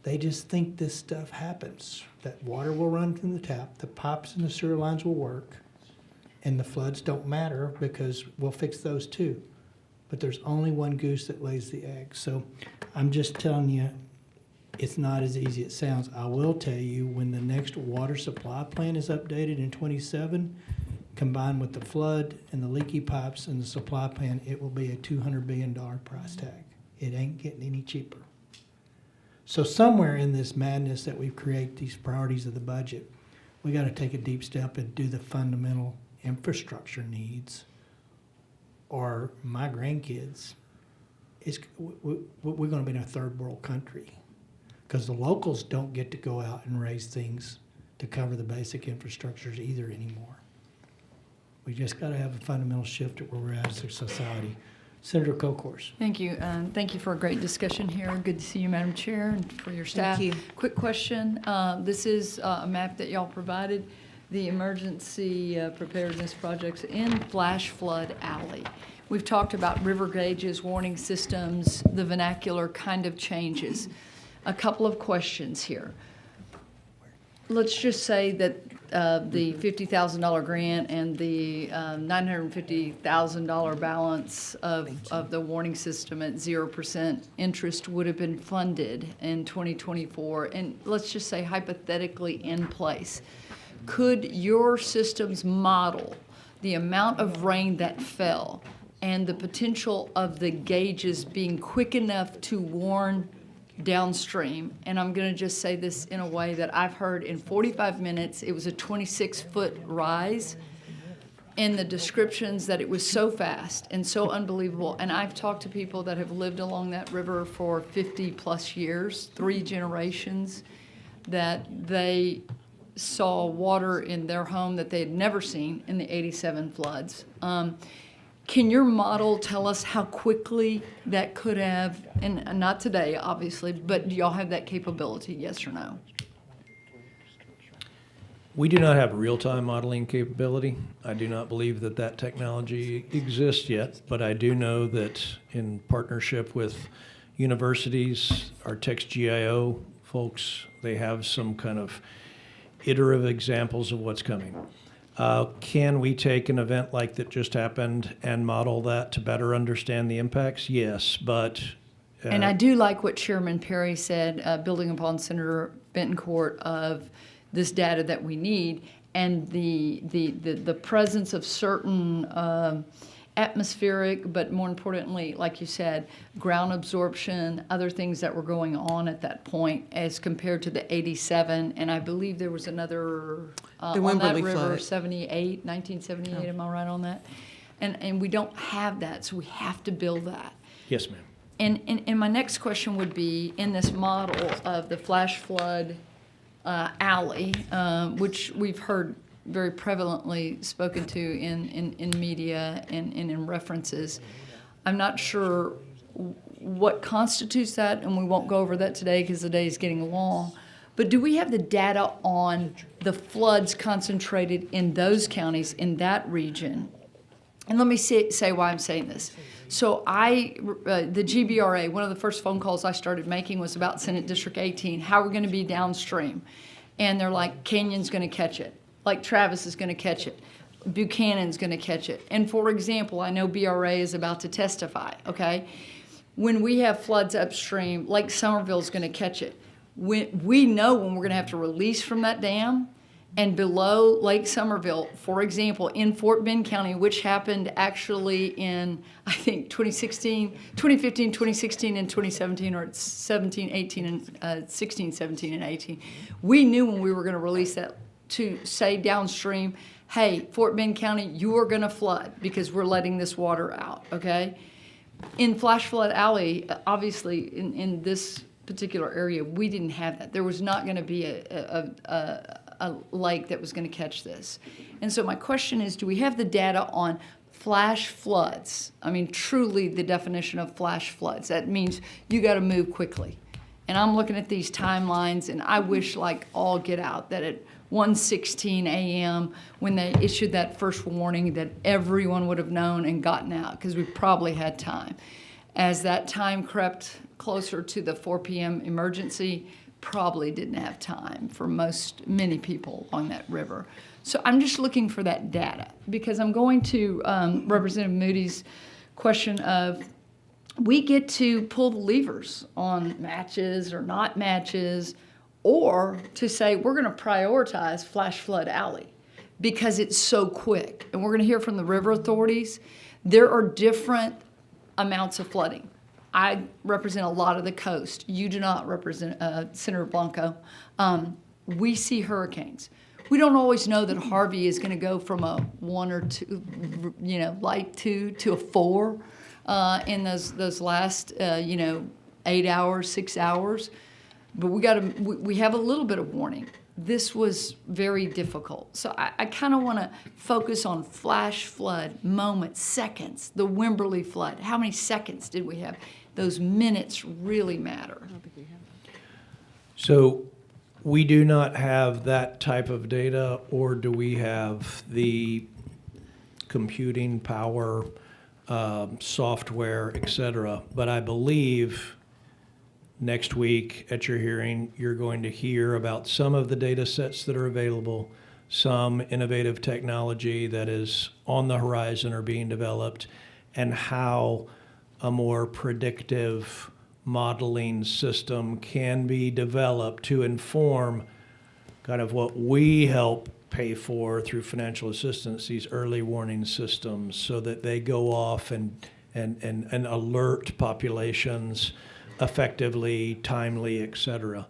they just think this stuff happens, that water will run from the tap, the pipes and the sewer lines will work, and the floods don't matter because we'll fix those too. But there's only one goose that lays the egg. So I'm just telling you, it's not as easy as it sounds. I will tell you, when the next water supply plan is updated in '27, combined with the flood and the leaky pipes and the supply plan, it will be a $200 billion price tag. It ain't getting any cheaper. So somewhere in this madness that we've created these priorities of the budget, we got to take a deep step and do the fundamental infrastructure needs, or my grandkids, we're going to be in a third world country because the locals don't get to go out and raise things to cover the basic infrastructures either anymore. We just got to have a fundamental shift at where we're at as a society. Senator Kokors.
Thank you. Thank you for a great discussion here. Good to see you, Madam Chair, and for your staff.
Thank you.
Quick question. This is a map that y'all provided, the emergency preparedness projects in flash flood alley. We've talked about river gauges, warning systems, the vernacular kind of changes. A couple of questions here. Let's just say that the $50,000 grant and the $950,000 balance of the warning system at 0% interest would have been funded in 2024, and let's just say hypothetically in place. Could your systems model the amount of rain that fell and the potential of the gauges being quick enough to warn downstream? And I'm going to just say this in a way that I've heard in 45 minutes, it was a 26-foot rise in the descriptions, that it was so fast and so unbelievable. And I've talked to people that have lived along that river for 50 plus years, 3 generations, that they saw water in their home that they had never seen in the '87 floods. Can your model tell us how quickly that could have, and not today, obviously, but do y'all have that capability, yes or no?
We do not have real-time modeling capability. I do not believe that that technology exists yet, but I do know that in partnership with universities, our TextGIO folks, they have some kind of iterative examples of what's coming. Can we take an event like that just happened and model that to better understand the impacts? Yes, but...
And I do like what Chairman Perry said, building upon Senator Betancourt, of this data that we need and the presence of certain atmospheric, but more importantly, like you said, ground absorption, other things that were going on at that point as compared to the '87. And I believe there was another on that river,
flood.
1978, am I right on that? And we don't have that, so we have to build that.
Yes, ma'am.
And my next question would be, in this model of the flash flood alley, which we've heard very prevalently spoken to in media and in references, I'm not sure what constitutes that, and we won't go over that today because the day is getting long. But do we have the data on the floods concentrated in those counties, in that region? And let me say why I'm saying this. So the GBRA, one of the first phone calls I started making was about Senate District 18, how we're going to be downstream. And they're like, Canyon's going to catch it. Like Travis is going to catch it. Buchanan's going to catch it. And for example, I know BRA is about to testify, okay? When we have floods upstream, Lake Somerville's going to catch it. We know when we're going to have to release from that dam. And below Lake Somerville, for example, in Fort Bend County, which happened actually in, I think, 2015, 2016, and 2017, or 17, 18, and 16, 17, and 18. We knew when we were going to release that to say downstream hey, Fort Bend County, you are gonna flood because we're letting this water out, okay? In Flash Flood Alley, obviously, in this particular area, we didn't have that. There was not gonna be a lake that was gonna catch this. And so my question is, do we have the data on flash floods? I mean, truly the definition of flash floods. That means you gotta move quickly. And I'm looking at these timelines, and I wish, like all get out, that at 1:16 a.m., when they issued that first warning, that everyone would have known and gotten out, because we probably had time. As that time crept closer to the 4 p.m. emergency, probably didn't have time for many people along that river. So I'm just looking for that data, because I'm going to Representative Moody's question of, we get to pull the levers on matches or not matches, or to say we're going to prioritize Flash Flood Alley because it's so quick. And we're going to hear from the river authorities. There are different amounts of flooding. I represent a lot of the coast. You do not represent Senator Blanco. We see hurricanes. We don't always know that Harvey is going to go from a 1 or 2, light 2 to a 4 in those last 8 hours, 6 hours. But we have a little bit of warning. This was very difficult. So I kind of want to focus on flash flood, moments, seconds, the Wimberley flood. How many seconds did we have? Those minutes really matter.
So we do not have that type of data, or do we have the computing power, software, et cetera? But I believe next week at your hearing, you're going to hear about some of the data sets that are available, some innovative technology that is on the horizon or being developed, and how a more predictive modeling system can be developed to inform kind of what we help pay for through financial assistance, these early warning systems, so that they go off and alert populations effectively, timely, et cetera.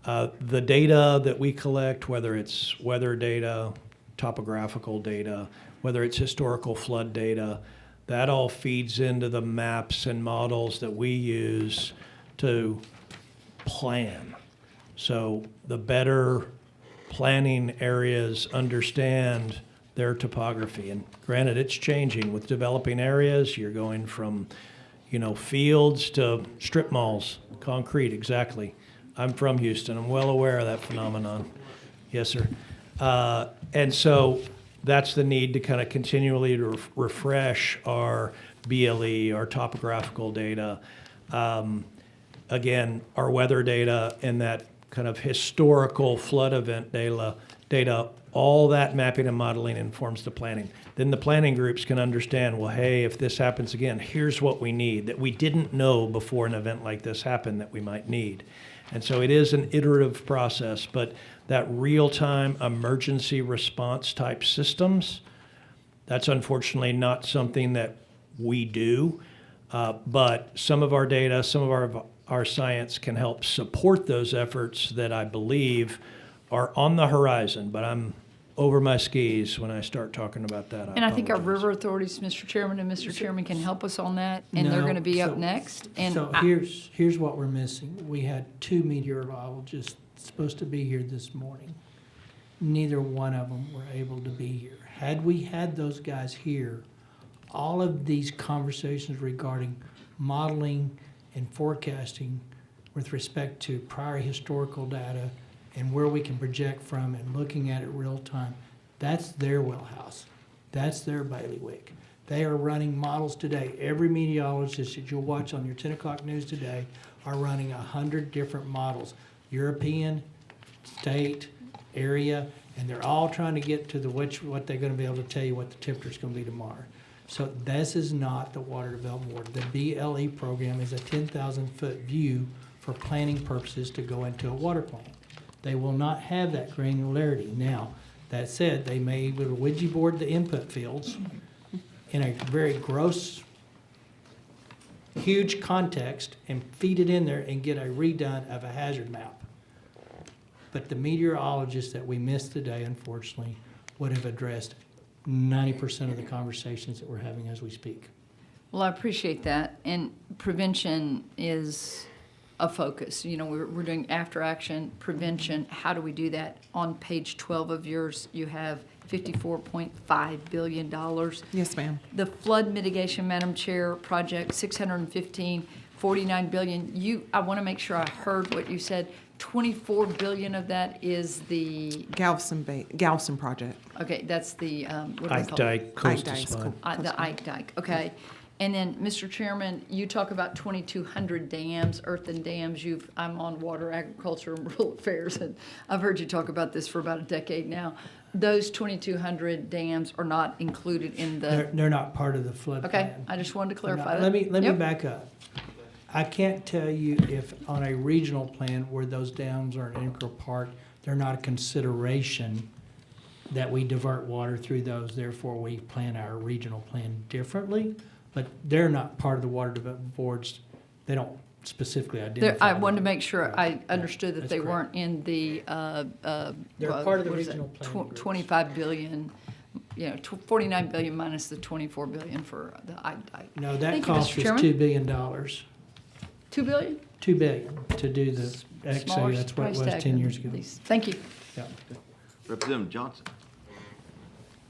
The data that we collect, whether it's weather data, topographical data, whether it's historical flood data, that all feeds into the maps and models that we use to plan. So the better planning areas understand their topography. And granted, it's changing with developing areas. You're going from fields to strip malls, concrete, exactly. I'm from Houston. I'm well aware of that phenomenon. Yes, sir. And so that's the need to kind of continually refresh our BLE, our topographical data. Again, our weather data and that kind of historical flood event data, all that mapping and modeling informs the planning. Then the planning groups can understand, well, hey, if this happens again, here's what we need that we didn't know before an event like this happened that we might need. And so it is an iterative process, but that real-time emergency response type systems, that's unfortunately not something that we do. But some of our data, some of our science can help support those efforts that I believe are on the horizon, but I'm over my skis when I start talking about that.
And I think our river authorities, Mr. Chairman and Mr. Chairman, can help us on that, and they're going to be up next. And
So here's what we're missing. We had 2 meteorologists supposed to be here this morning. Neither one of them were able to be here. Had we had those guys here, all of these conversations regarding modeling and forecasting with respect to prior historical data and where we can project from and looking at it real time, that's their wheelhouse. That's their bailiwick. They are running models today. Every meteorologist that you'll watch on your 10 o'clock news today are running 100 different models, European, state, area, and they're all trying to get to what they're going to be able to tell you what the temperature is going to be tomorrow. So this is not the Water Development Board. The BLE program is a 10,000-foot view for planning purposes to go into a water plan. They will not have that granularity. Now, that said, they may be able to widget board the input fields in a very gross, huge context and feed it in there and get a redone of a hazard map. But the meteorologists that we missed today, unfortunately, would have addressed 90% of the conversations that we're having as we speak.
Well, I appreciate that. And prevention is a focus. You know, we're doing after action prevention. How do we do that? On page 12 of yours, you have $54.5 billion.
Yes, ma'am.
The flood mitigation, Madam Chair, project 615, 49 billion. I want to make sure I heard what you said. 24 billion of that is the
Galveston project.
Okay, that's the what do they
Ike
call
Dike
it?
Coastal
Ike Dike's
Flood.
The Ike Dike. Okay. And then, Mr. Chairman, you talk about 2,200 dams, earthen dams. I'm on water, agriculture, and rural affairs, and I've heard you talk about this for about a decade now. Those 2,200 dams are not included in the.
They're not part of the flood
Okay,
plan.
I just wanted to
They're not.
clarify that.
Let me
Yep.
back up. I can't tell you if on a regional plan where those dams are an integral part, they're not a consideration that we divert water through those, therefore we plan our regional plan differently. But they're not part of the water development boards. They don't specifically identify.
I wanted to make sure I understood that
That's
they
correct.
weren't in the.
They're part of the
what is it?
regional planning groups.
25 billion, 49 billion minus the 24 billion for the Ike.
No, that
Thank you,
cost
Mr.
was
Chairman.
$2 billion.
$2 billion?
$2 billion to do the, actually,
Smaller
that's what it
price
was
tag
10
than
years ago.
these. Thank you.
Yeah.
Representative Johnson?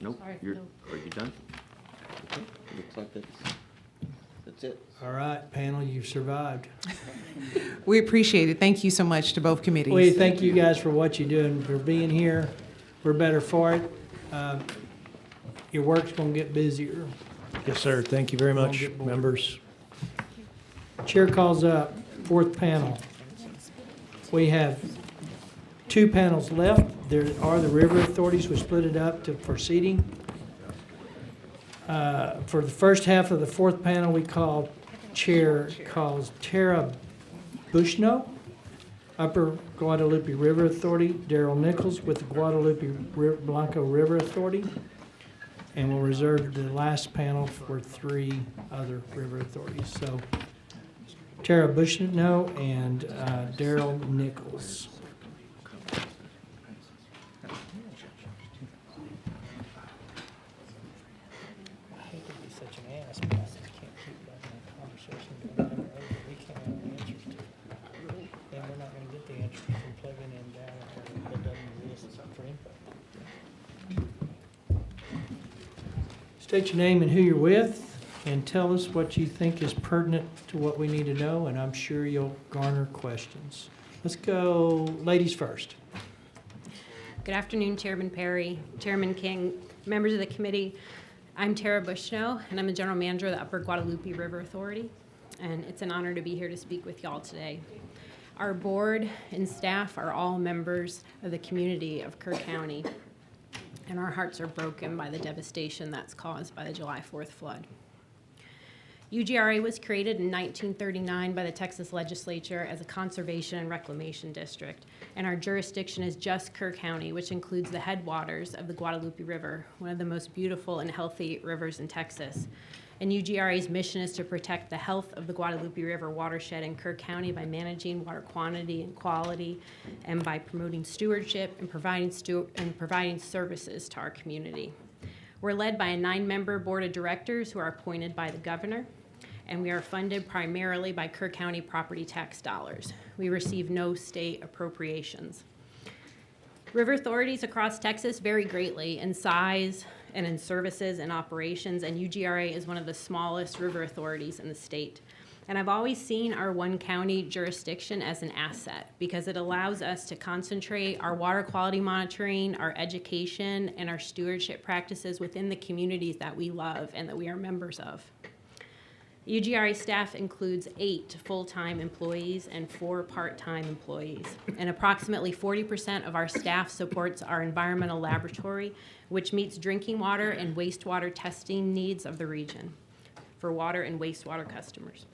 Nope,
Sorry,
you're,
no.
are you done? Okay, looks like that's it.
All right, panel, you've survived.
We appreciate it. Thank you so much to both committees.
We thank you guys for what you do and for being here. We're better for it. Your work's gonna get busier.
Yes, sir. Thank you very
Don't
much,
get bored.
members.
Chair calls up fourth panel. We have two panels left. There are the river authorities. We split it up for seating. For the first half of the fourth panel, Chair calls Tara Bushno, Upper Guadalupe River Authority, Darrell Nichols with the Guadalupe Blanco River Authority, and we'll reserve the last panel for three other river authorities. So Tara Bushno and Darrell Nichols. I hate to be such an ass, but I just can't keep letting that conversation go down there that we can't have answers to. And we're not gonna get the answers from plugging in data that doesn't exist for input. State your name and who you're with, and tell us what you think is pertinent to what we need to know, and I'm sure you'll garner questions. Let's go, ladies first.
Good afternoon, Chairman Perry, Chairman King, members of the committee. I'm Tara Bushno, and I'm the General Manager of the Upper Guadalupe River Authority, and it's an honor to be here to speak with y'all today. Our board and staff are all members of the community of Kerr County, and our hearts are broken by the devastation that's caused by the July 4th flood. UGRA was created in 1939 by the Texas legislature as a conservation and reclamation district, and our jurisdiction is just Kerr County, which includes the headwaters of the Guadalupe River, one of the most beautiful and healthy rivers in Texas. And UGRA's mission is to protect the health of the Guadalupe River watershed in Kerr County by managing water quantity and quality, and by promoting stewardship and providing services to our community. We're led by a 9-member board of directors who are appointed by the governor, and we are funded primarily by Kerr County property tax dollars. We receive no state appropriations. River authorities across Texas vary greatly in size and in services and operations, and UGRA is one of the smallest river authorities in the state. And I've always seen our one county jurisdiction as an asset because it allows us to concentrate our water quality monitoring, our education, and our stewardship practices within the communities that we love and that we are members of. UGRA staff includes 8 full-time employees and 4 part-time employees. And approximately 40% of our staff supports our environmental laboratory, which meets drinking water and wastewater testing needs of the region for water and wastewater customers.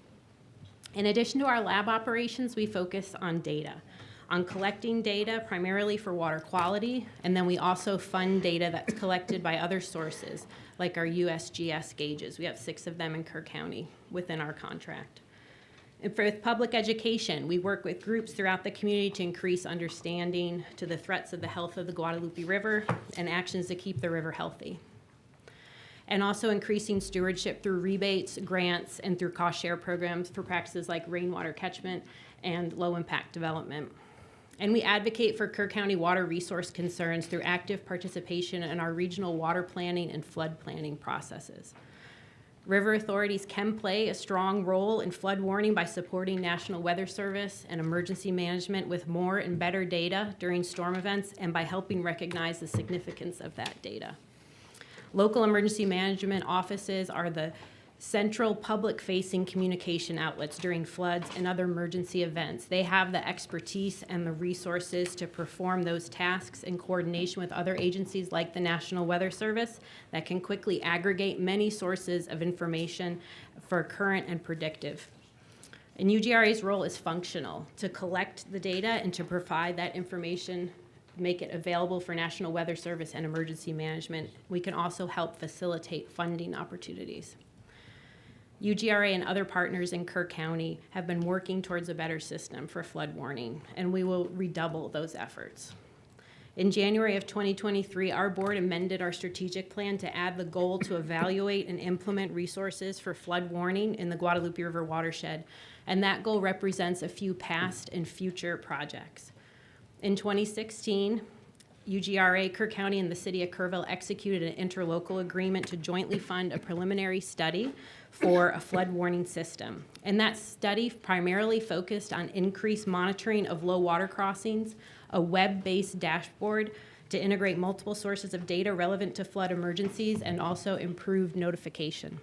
In addition to our lab operations, we focus on data, on collecting data primarily for water quality, and then we also fund data that's collected by other sources, like our USGS gauges. We have 6 of them in Kerr County within our contract. And for public education, we work with groups throughout the community to increase understanding to the threats of the health of the Guadalupe River and actions to keep the river healthy. And also increasing stewardship through rebates, grants, and through cost share programs for practices like rainwater catchment and low-impact development. And we advocate for Kerr County water resource concerns through active participation in our regional water planning and flood planning processes. River authorities can play a strong role in flood warning by supporting National Weather Service and emergency management with more and better data during storm events and by helping recognize the significance of that data. Local emergency management offices are the central public-facing communication outlets during floods and other emergency events. They have the expertise and the resources to perform those tasks in coordination with other agencies like the National Weather Service that can quickly aggregate many sources of information for current and predictive. And UGRA's role is functional, to collect the data and to provide that information, make it available for National Weather Service and emergency management. We can also help facilitate funding opportunities. UGRA and other partners in Kerr County have been working towards a better system for flood warning, and we will redouble those efforts. In January of 2023, our board amended our strategic plan to add the goal to evaluate and implement resources for flood warning in the Guadalupe River watershed, and that goal represents a few past and future projects. In 2016, UGRA, Kerr County, and the City of Kerrville executed an interlocal agreement to jointly fund a preliminary study for a flood warning system. And that study primarily focused on increased monitoring of low water crossings, a web-based dashboard to integrate multiple sources of data relevant to flood emergencies, and also improved notification.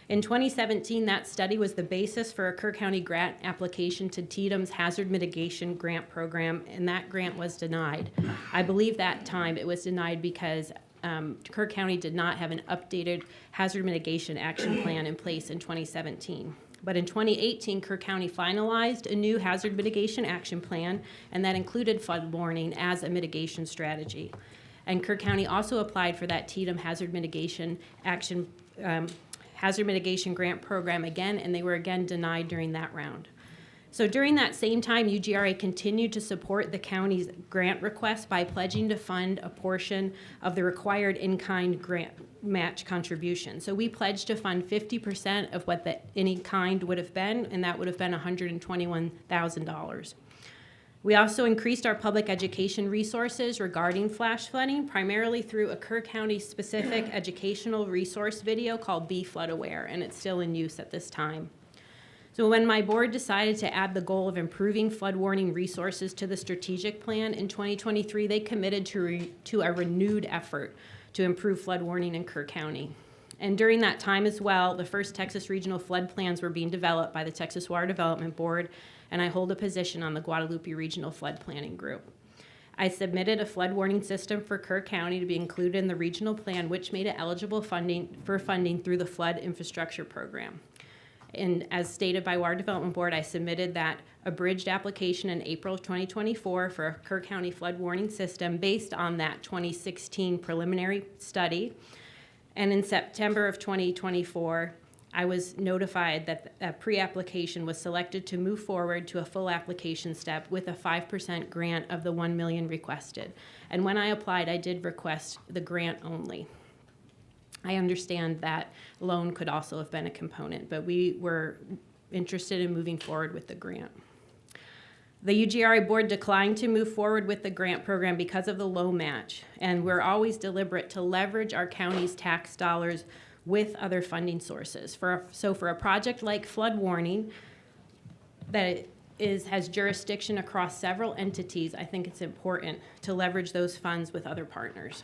In 2017, that study was the basis for a Kerr County grant application to TDM's Hazard Mitigation Grant Program, and that grant was denied. I believe that time it was denied because Kerr County did not have an updated hazard mitigation action plan in place in 2017. But in 2018, Kerr County finalized a new hazard mitigation action plan, and that included flood warning as a mitigation strategy. And Kerr County also applied for that TDM hazard mitigation grant program again, and they were again denied during that round. So during that same time, UGRA continued to support the county's grant request by pledging to fund a portion of the required in-kind grant match contribution. So we pledged to fund 50% of what the in-kind would have been, and that would have been $121,000. We also increased our public education resources regarding flash flooding, primarily through a Kerr County-specific educational resource video called Be Flood Aware, and it's still in use at this time. So when my board decided to add the goal of improving flood warning resources to the strategic plan in 2023, they committed to a renewed effort to improve flood warning in Kerr County. And during that time as well, the first Texas regional flood plans were being developed by the Texas Water Development Board, and I hold a position on the Guadalupe Regional Flood Planning Group. I submitted a flood warning system for Kerr County to be included in the regional plan, which made it eligible for funding through the Flood Infrastructure Program. And as stated by Water Development Board, I submitted that abridged application in April of 2024 for a Kerr County flood warning system based on that 2016 preliminary study. And in September of 2024, I was notified that a pre-application was selected to move forward to a full application step with a 5% grant of the $1 million requested. And when I applied, I did request the grant only. I understand that loan could also have been a component, but we were interested in moving forward with the grant. The UGRA board declined to move forward with the grant program because of the low match, and we're always deliberate to leverage our county's tax dollars with other funding sources. So for a project like flood warning that has jurisdiction across several entities, I think it's important to leverage those funds with other partners.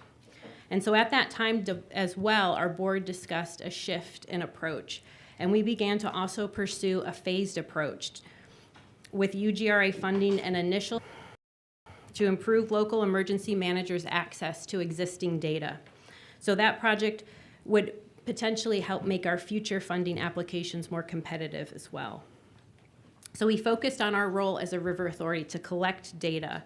And so at that time as well, our board discussed a shift in approach, and we began to also pursue a phased approach with UGRA funding an initial to improve local emergency managers' access to existing data. So that project would potentially help make our future funding applications more competitive as well. So we focused on our role as a river authority to collect data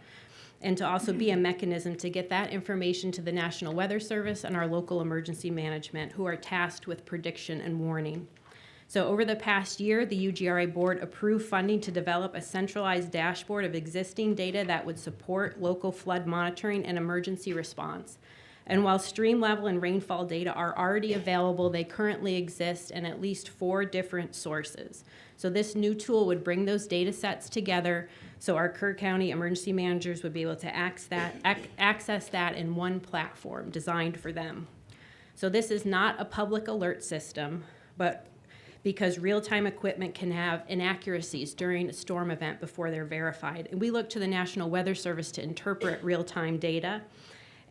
and to also be a mechanism to get that information to the National Weather Service and our local emergency management, who are tasked with prediction and warning. So over the past year, the UGRA board approved funding to develop a centralized dashboard of existing data that would support local flood monitoring and emergency response. And while stream level and rainfall data are already available, they currently exist in at least 4 different sources. So this new tool would bring those data sets together so our Kerr County emergency managers would be able to access that in one platform designed for them. So this is not a public alert system, but because real-time equipment can have inaccuracies during a storm event before they're verified. And we look to the National Weather Service to interpret real-time data.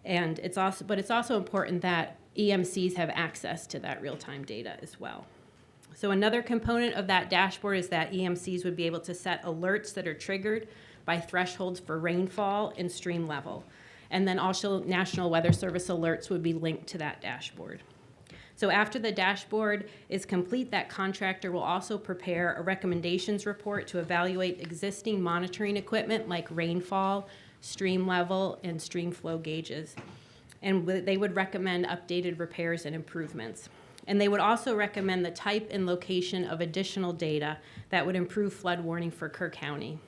And it's also important that EMCs have access to that real-time data as well. So another component of that dashboard is that EMCs would be able to set alerts that are triggered by thresholds for rainfall and stream level. And then also National Weather Service alerts would be linked to that dashboard. So after the dashboard is complete, that contractor will also prepare a recommendations report to evaluate existing monitoring equipment like rainfall, stream level, and stream flow gauges. And they would recommend updated repairs and improvements. And they would also recommend the type and location of additional data that would improve flood warning for Kerr County.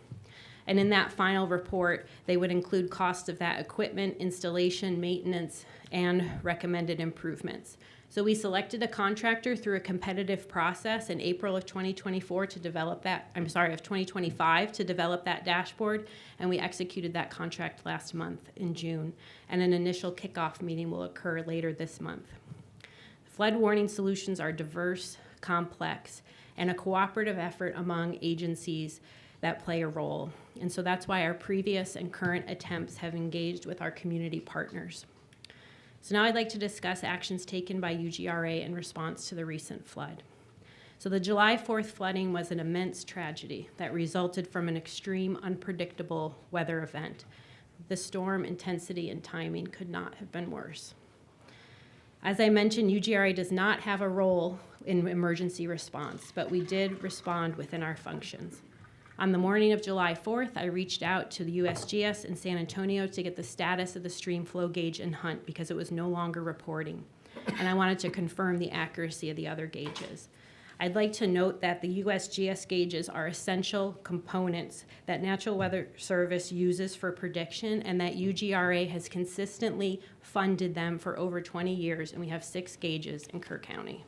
And in that final report, they would include costs of that equipment, installation, maintenance, and recommended improvements. So we selected a contractor through a competitive process in April of 2024 to develop that, of 2025 to develop that dashboard, and we executed that contract last month in June. And an initial kickoff meeting will occur later this month. Flood warning solutions are diverse, complex, and a cooperative effort among agencies that play a role. And so that's why our previous and current attempts have engaged with our community partners. So now I'd like to discuss actions taken by UGRA in response to the recent flood. So the July 4th flooding was an immense tragedy that resulted from an extreme, unpredictable weather event. The storm intensity and timing could not have been worse. As I mentioned, UGRA does not have a role in emergency response, but we did respond within our functions. On the morning of July 4th, I reached out to the USGS in San Antonio to get the status of the stream flow gauge in Hunt because it was no longer reporting. And I wanted to confirm the accuracy of the other gauges. I'd like to note that the USGS gauges are essential components that National Weather Service uses for prediction and that UGRA has consistently funded them for over 20 years, and we have 6 gauges in Kerr County.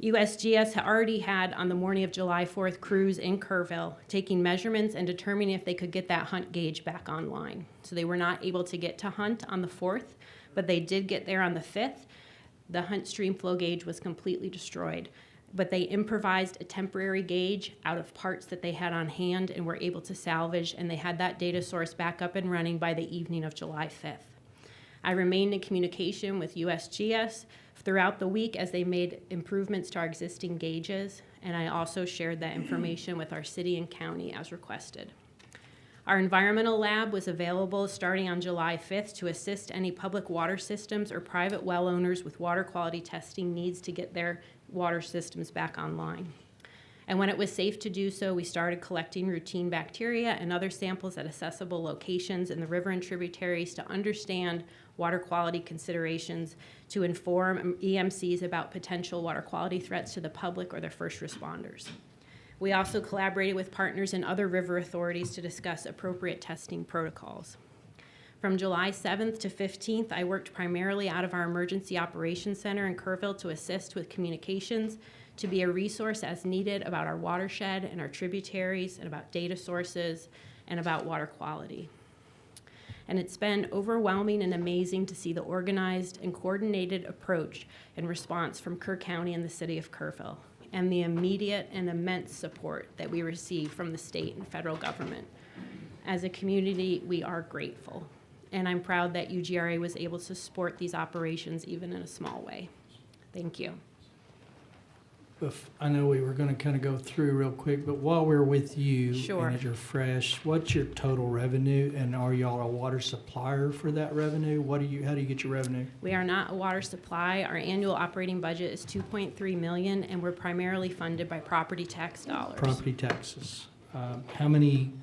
USGS already had, on the morning of July 4th, crews in Kerrville taking measurements and determining if they could get that Hunt gauge back online. So they were not able to get to Hunt on the 4th, but they did get there on the 5th. The Hunt stream flow gauge was completely destroyed, but they improvised a temporary gauge out of parts that they had on hand and were able to salvage, and they had that data source back up and running by the evening of July 5th. I remained in communication with USGS throughout the week as they made improvements to our existing gauges, and I also shared that information with our city and county as requested. Our environmental lab was available starting on July 5th to assist any public water systems or private well owners with water quality testing needs to get their water systems back online. And when it was safe to do so, we started collecting routine bacteria and other samples at accessible locations in the river and tributaries to understand water quality considerations, to inform EMCs about potential water quality threats to the public or their first responders. We also collaborated with partners in other river authorities to discuss appropriate testing protocols. From July 7th to 15th, I worked primarily out of our Emergency Operations Center in Kerrville to assist with communications, to be a resource as needed about our watershed and our tributaries and about data sources and about water quality. And it's been overwhelming and amazing to see the organized and coordinated approach and response from Kerr County and the city of Kerrville, and the immediate and immense support that we receive from the state and federal government. As a community, we are grateful, and I'm proud that UGRA was able to support these operations even in a small way. Thank you.
I know we were going to kind of go through real quick, but while we're with you,
Sure.
and as you're fresh, what's your total revenue, and are y'all a water supplier for that revenue? How do you get your revenue?
We are not a water supply. Our annual operating budget is $2.3 million, and we're primarily funded by property tax dollars.
Property taxes. How many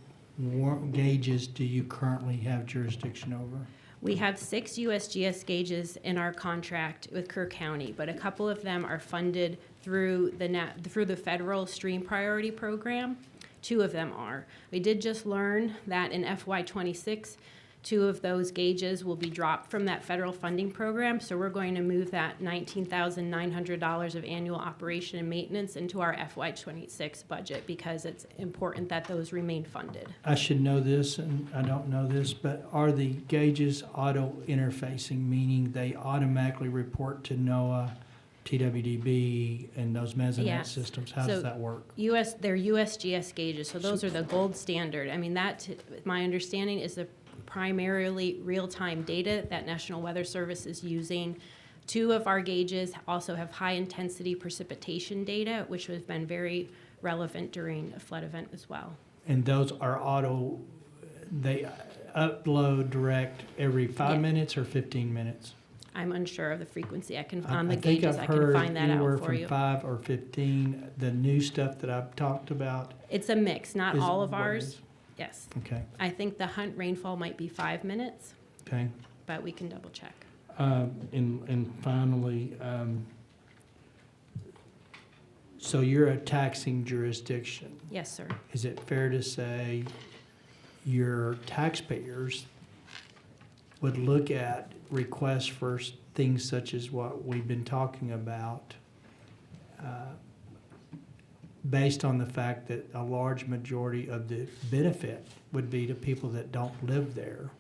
gauges do you currently have jurisdiction over?
We have 6 USGS gauges in our contract with Kerr County, but a couple of them are funded through the federal stream priority program. 2 of them are. We did just learn that in FY26, 2 of those gauges will be dropped from that federal funding program, so we're going to move that $19,900 of annual operation and maintenance into our FY26 budget because it's important that those remain funded.
I should know this, and I don't know this, but are the gauges auto interfacing, meaning they automatically report to NOAA, TWDB, and those measurement
Yes.
systems? How
So
does that work?
They're USGS gauges, so those are the gold standard. I mean, that, my understanding, is the primarily real-time data that National Weather Service is using. 2 of our gauges also have high-intensity precipitation data, which has been very relevant during a flood event as well.
And those are auto, they upload direct every 5
Yeah.
minutes or 15 minutes?
I'm unsure of the frequency. I can,
I-
on the
I think
gauges,
I've
I can
heard
find that
anywhere
out for
from
you.
5 or 15. The new stuff that I've talked about.
It's a mix, not
is
all of
what it
ours.
is?
Yes.
Okay,
I think the hunt rainfall might be 5 minutes,
okay.
but we can double check.
And finally, so you're a taxing jurisdiction.
Yes, sir.
Is it fair to say your taxpayers would look at requests for things such as what we've been talking about, based on the fact that a large majority of the benefit would be to people that don't live there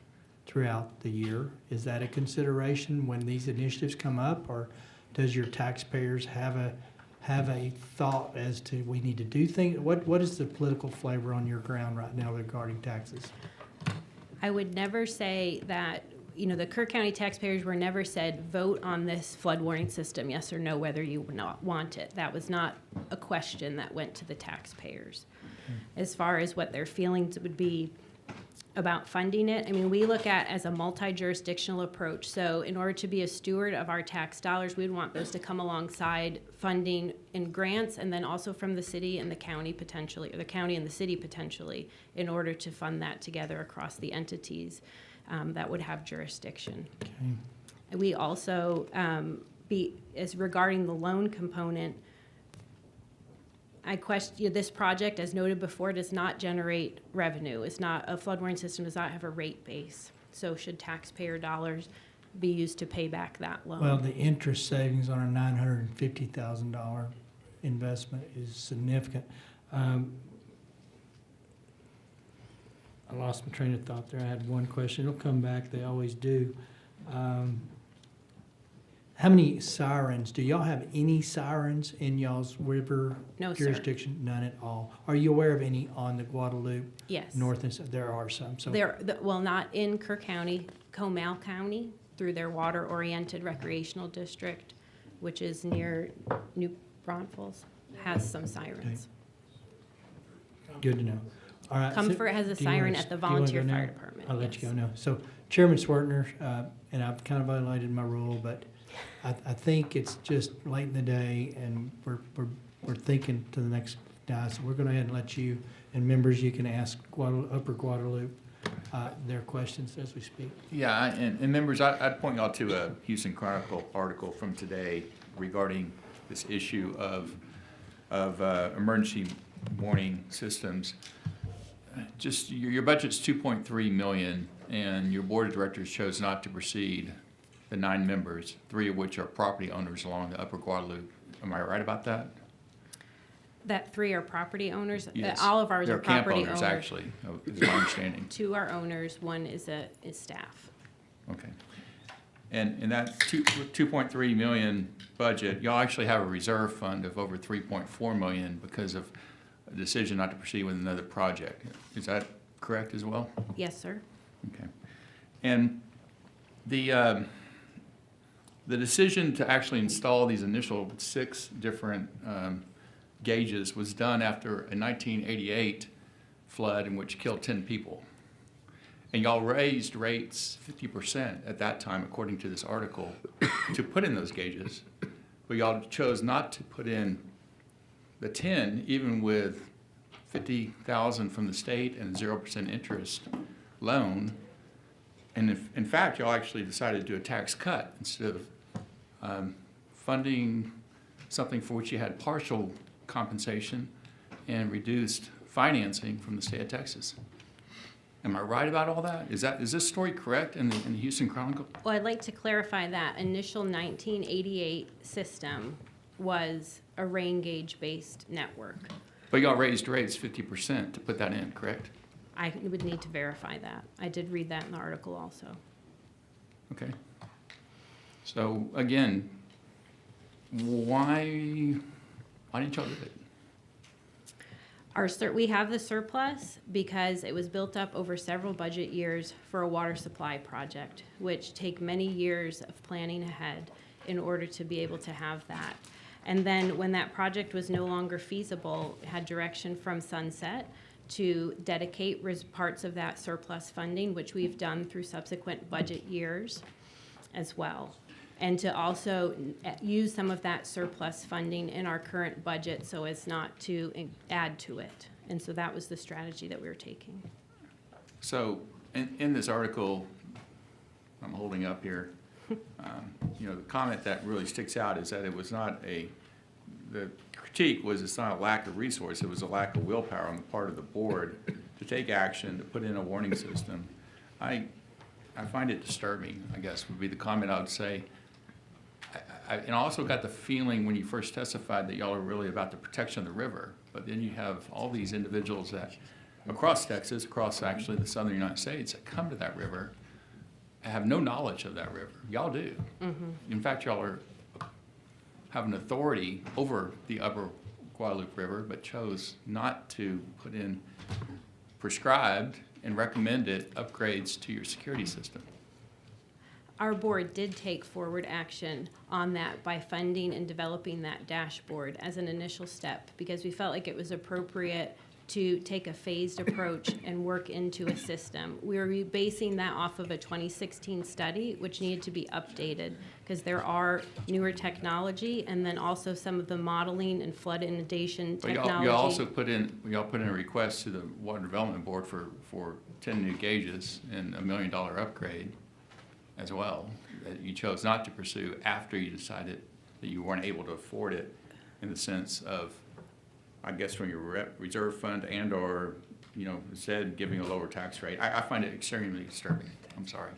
throughout the year? Is that a consideration when these initiatives come up, or does your taxpayers have a thought as to we need to do things? What is the political flavor on your ground right now regarding taxes?
I would never say that, the Kerr County taxpayers were never said, vote on this flood warning system, yes or no, whether you would not want it. That was not a question that went to the taxpayers. As far as what their feelings would be about funding it, I mean, we look at as a multi-jurisdictional approach. So in order to be a steward of our tax dollars, we would want those to come alongside funding in grants, and then also from the city and the county potentially, or the county and the city potentially, in order to fund that together across the entities that would have jurisdiction.
Okay.
And we also, as regarding the loan component, I question, this project, as noted before, does not generate revenue. It's not, a flood warning system does not have a rate base. So should taxpayer dollars be used to pay back that loan?
Well, the interest savings on a $950,000 investment is significant. I lost my train of thought there. I had one question. It'll come back. They always do. How many sirens? Do y'all have any sirens in y'all's river
No, sir.
jurisdiction? None at all. Are you aware of any on the Guadalupe?
Yes.
North and south? There are some. So
Well, not in Kerr County, Comal County, through their water-oriented recreational district, which is near New Braunfels, has some sirens.
good to know. All right.
Comfort has a
do you wanna
siren
s-
at the
do you wanna
volunteer
go now?
fire department,
I'll let you
yes.
go now. So Chairman Swertner, and I've kind of violated my rule, but I think it's just late in the day and we're thinking to the next guy. So we're going to go ahead and let you, and members, you can ask Upper Guadalupe their questions as we speak.
Yeah, and members, I'd point y'all to a Houston Chronicle article from today regarding this issue of emergency warning systems. Just, your budget's $2.3 million, and your board of directors chose not to proceed, the 9 members, 3 of which are property owners along the Upper Guadalupe. Am I right about that?
That 3 are property owners?
Yes.
All of ours
They're
are property
camp owners,
owners.
actually, is my understanding.
2 are owners, 1 is staff.
Okay. And that 2.3 million budget, y'all actually have a reserve fund of over 3.4 million because of a decision not to proceed with another project. Is that correct as well?
Yes, sir.
Okay. And the decision to actually install these initial 6 different gauges was done after a 1988 flood in which killed 10 people. And y'all raised rates 50% at that time, according to this article, to put in those gauges. But y'all chose not to put in the 10, even with $50,000 from the state and 0% interest loan. And if, in fact, y'all actually decided to do a tax cut instead of funding something for which you had partial compensation and reduced financing from the state of Texas. Am I right about all that? Is this story correct in the Houston Chronicle?
Well, I'd like to clarify that initial 1988 system was a rain gauge-based network.
But y'all raised rates 50% to put that in, correct?
I would need to verify that. I did read that in the article also.
Okay. So again, why didn't y'all do it?
We have the surplus because it was built up over several budget years for a water supply project, which take many years of planning ahead in order to be able to have that. And then when that project was no longer feasible, had direction from Sunset to dedicate parts of that surplus funding, which we've done through subsequent budget years as well. And to also use some of that surplus funding in our current budget so as not to add to it. And so that was the strategy that we were taking.
So in this article I'm holding up here, the comment that really sticks out is that it was not the critique was it's not a lack of resource, it was a lack of willpower on the part of the board to take action, to put in a warning system. I find it disturbing, I guess, would be the comment I would say. And I also got the feeling when you first testified that y'all are really about the protection of the river, but then you have all these individuals that across Texas, across actually the southern United States that come to that river have no knowledge of that river. Y'all do. Mm-hmm. In fact, y'all have an authority over the upper Guadalupe River, but chose not to put in prescribed and recommended upgrades to your security system.
Our board did take forward action on that by funding and developing that dashboard as an initial step because we felt like it was appropriate to take a phased approach and work into a system. We were basing that off of a 2016 study, which needed to be updated because there are newer technology and then also some of the modeling and flood inundation technology.
But y'all also put in a request to the Water Development Board for 10 new gauges and $1 million upgrade as well, that you chose not to pursue after you decided that you weren't able to afford it in the sense of, I guess, from your reserve fund and or, instead giving a lower tax rate. I find it extremely disturbing. I'm sorry.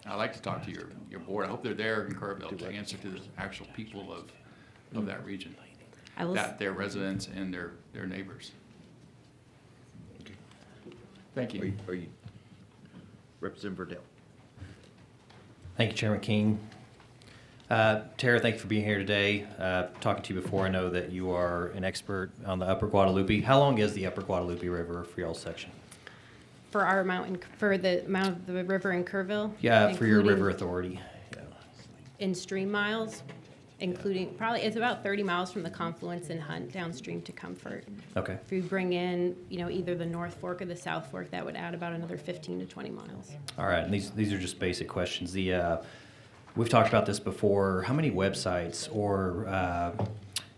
I'd like to talk to your board. I hope they're there in Kerrville to answer to the actual people of that region, their residents and their neighbors. Thank you.
Are you Representative Verdell?
Thank you, Chairman King. Tara, thank you for being here today. Talking to you before, I know that you are an expert on the Upper Guadalupe. How long is the Upper Guadalupe River for y'all's section?
For our for the amount of the river in Kerrville?
Yeah, for your river authority.
In stream miles, including, probably, it's about 30 miles from the confluence in Hunt downstream to Comfort.
Okay.
If you bring in, either the North Fork or the South Fork, that would add about another 15 to 20 miles.
All right, and these are just basic questions. We've talked about this before. How many websites or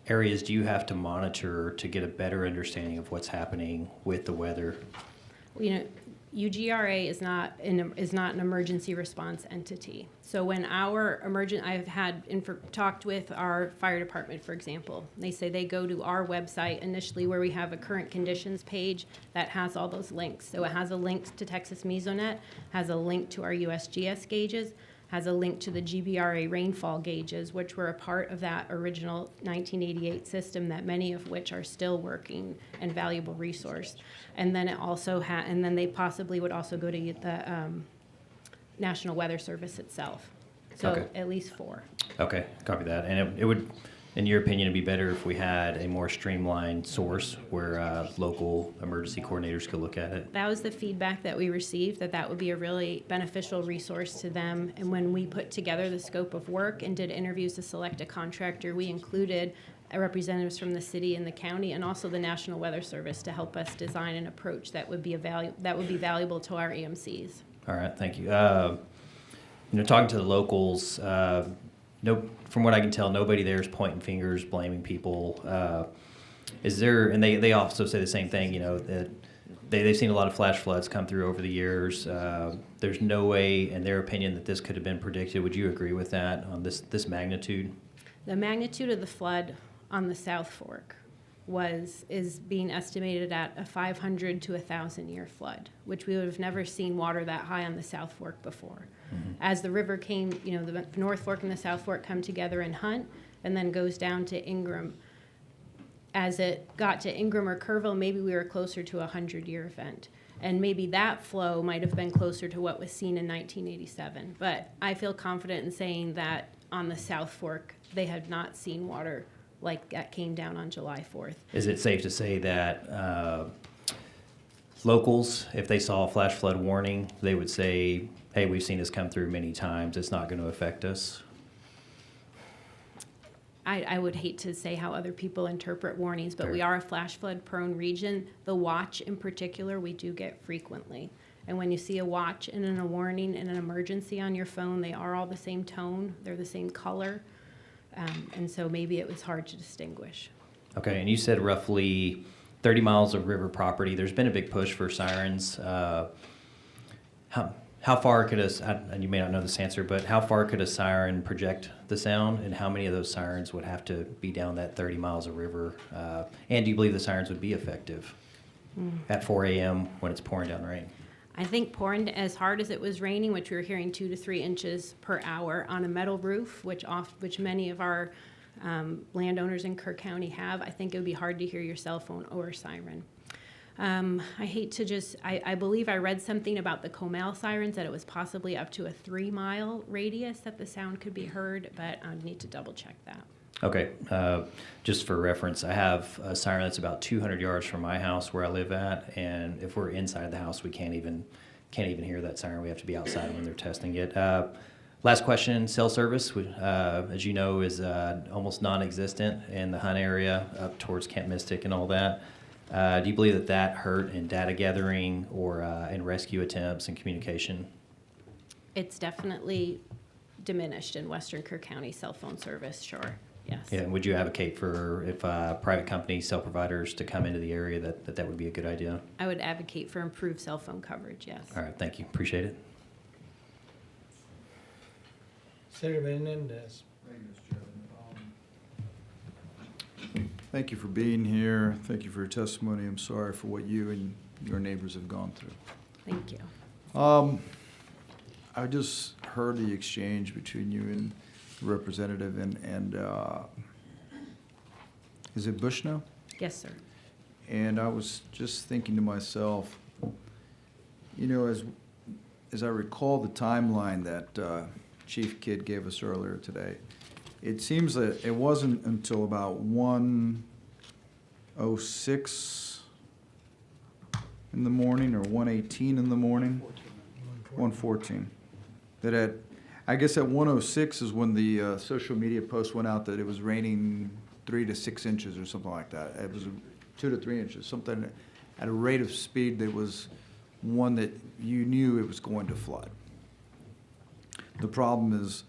areas do you have to monitor to get a better understanding of what's happening with the weather?
UGRA is not an emergency response entity. So when I've talked with our fire department, for example. They say they go to our website initially where we have a current conditions page that has all those links. So it has a link to Texas Mesonet, has a link to our USGS gauges, has a link to the GBRA rainfall gauges, which were a part of that original 1988 system that many of which are still working and valuable resource. And then it also and then they possibly would also go to the National Weather Service itself. So
Okay.
at least 4.
Okay, copy that. And it would, in your opinion, it'd be better if we had a more streamlined source where local emergency coordinators could look at it?
That was the feedback that we received, that would be a really beneficial resource to them. And when we put together the scope of work and did interviews to select a contractor, we included representatives from the city and the county and also the National Weather Service to help us design an approach that would be valuable to our EMCs.
All right, thank you. Talking to the locals, from what I can tell, nobody there is pointing fingers, blaming people. Is there? And they also say the same thing. That they've seen a lot of flash floods come through over the years. There's no way, in their opinion, that this could have been predicted. Would you agree with that on this magnitude?
The magnitude of the flood on the South Fork is being estimated at a 500 to 1,000 year flood, which we would have never seen water that high on the South Fork before. As the river came, the North Fork and the South Fork come together in Hunt and then goes down to Ingram. As it got to Ingram or Kerrville, maybe we were closer to a 100-year event. And maybe that flow might have been closer to what was seen in 1987. But I feel confident in saying that on the South Fork, they had not seen water like that came down on July 4th.
Is it safe to say that locals, if they saw a flash flood warning, they would say, hey, we've seen this come through many times, it's not going to affect us?
I would hate to say how other people interpret warnings, but
Sure.
we are a flash flood prone region. The watch in particular, we do get frequently. And when you see a watch and then a warning and an emergency on your phone, they are all the same tone, they're the same color. And so maybe it was hard to distinguish.
Okay, and you said roughly 30 miles of river property. There's been a big push for sirens. How far could and you may not know this answer, but how far could a siren project the sound, and how many of those sirens would have to be down that 30 miles of river? And do you believe the sirens would be effective at 4 a.m. when it's pouring down rain?
I think pouring as hard as it was raining, which we were hearing 2 to 3 inches per hour on a metal roof, which many of our landowners in Kerr County have, I think it would be hard to hear your cell phone or siren. I hate to I believe I read something about the Comal sirens, that it was possibly up to a 3-mile radius that the sound could be heard, but I need to double check that.
Okay, just for reference, I have a siren that's about 200 yards from my house where I live at, and if we're inside the house, we can't even hear that siren. We have to be outside when they're testing it. Last question, cell service, as you know, is almost non-existent in the Hunt area up towards Camp Mystic and all that. Do you believe that hurt in data gathering or in rescue attempts and communication?
It's definitely diminished in Western Kerr County cell phone service, sure, yes.
Yeah, and would you advocate for if private companies, cell providers to come into the area that would be a good idea?
I would advocate for improved cell phone coverage, yes.
All right, thank you, appreciate it.
Senator Menendez.
Thank you for being here. Thank you for your testimony. I'm sorry for what you and your neighbors have gone through.
Thank you.
I just heard the exchange between you and the representative and is it Bushnell?
Yes, sir.
And I was just thinking to myself, as I recall the timeline that Chief Kidd gave us earlier today, it seems that it wasn't until about 1:06 in the morning or 1:18 in the morning, 1:14, that I guess at 1:06 is when the social media post went out that it was raining 3 to 6 inches or something like that. It was 2 to 3 inches, something at a rate of speed that was one that you knew it was going to flood. The problem is,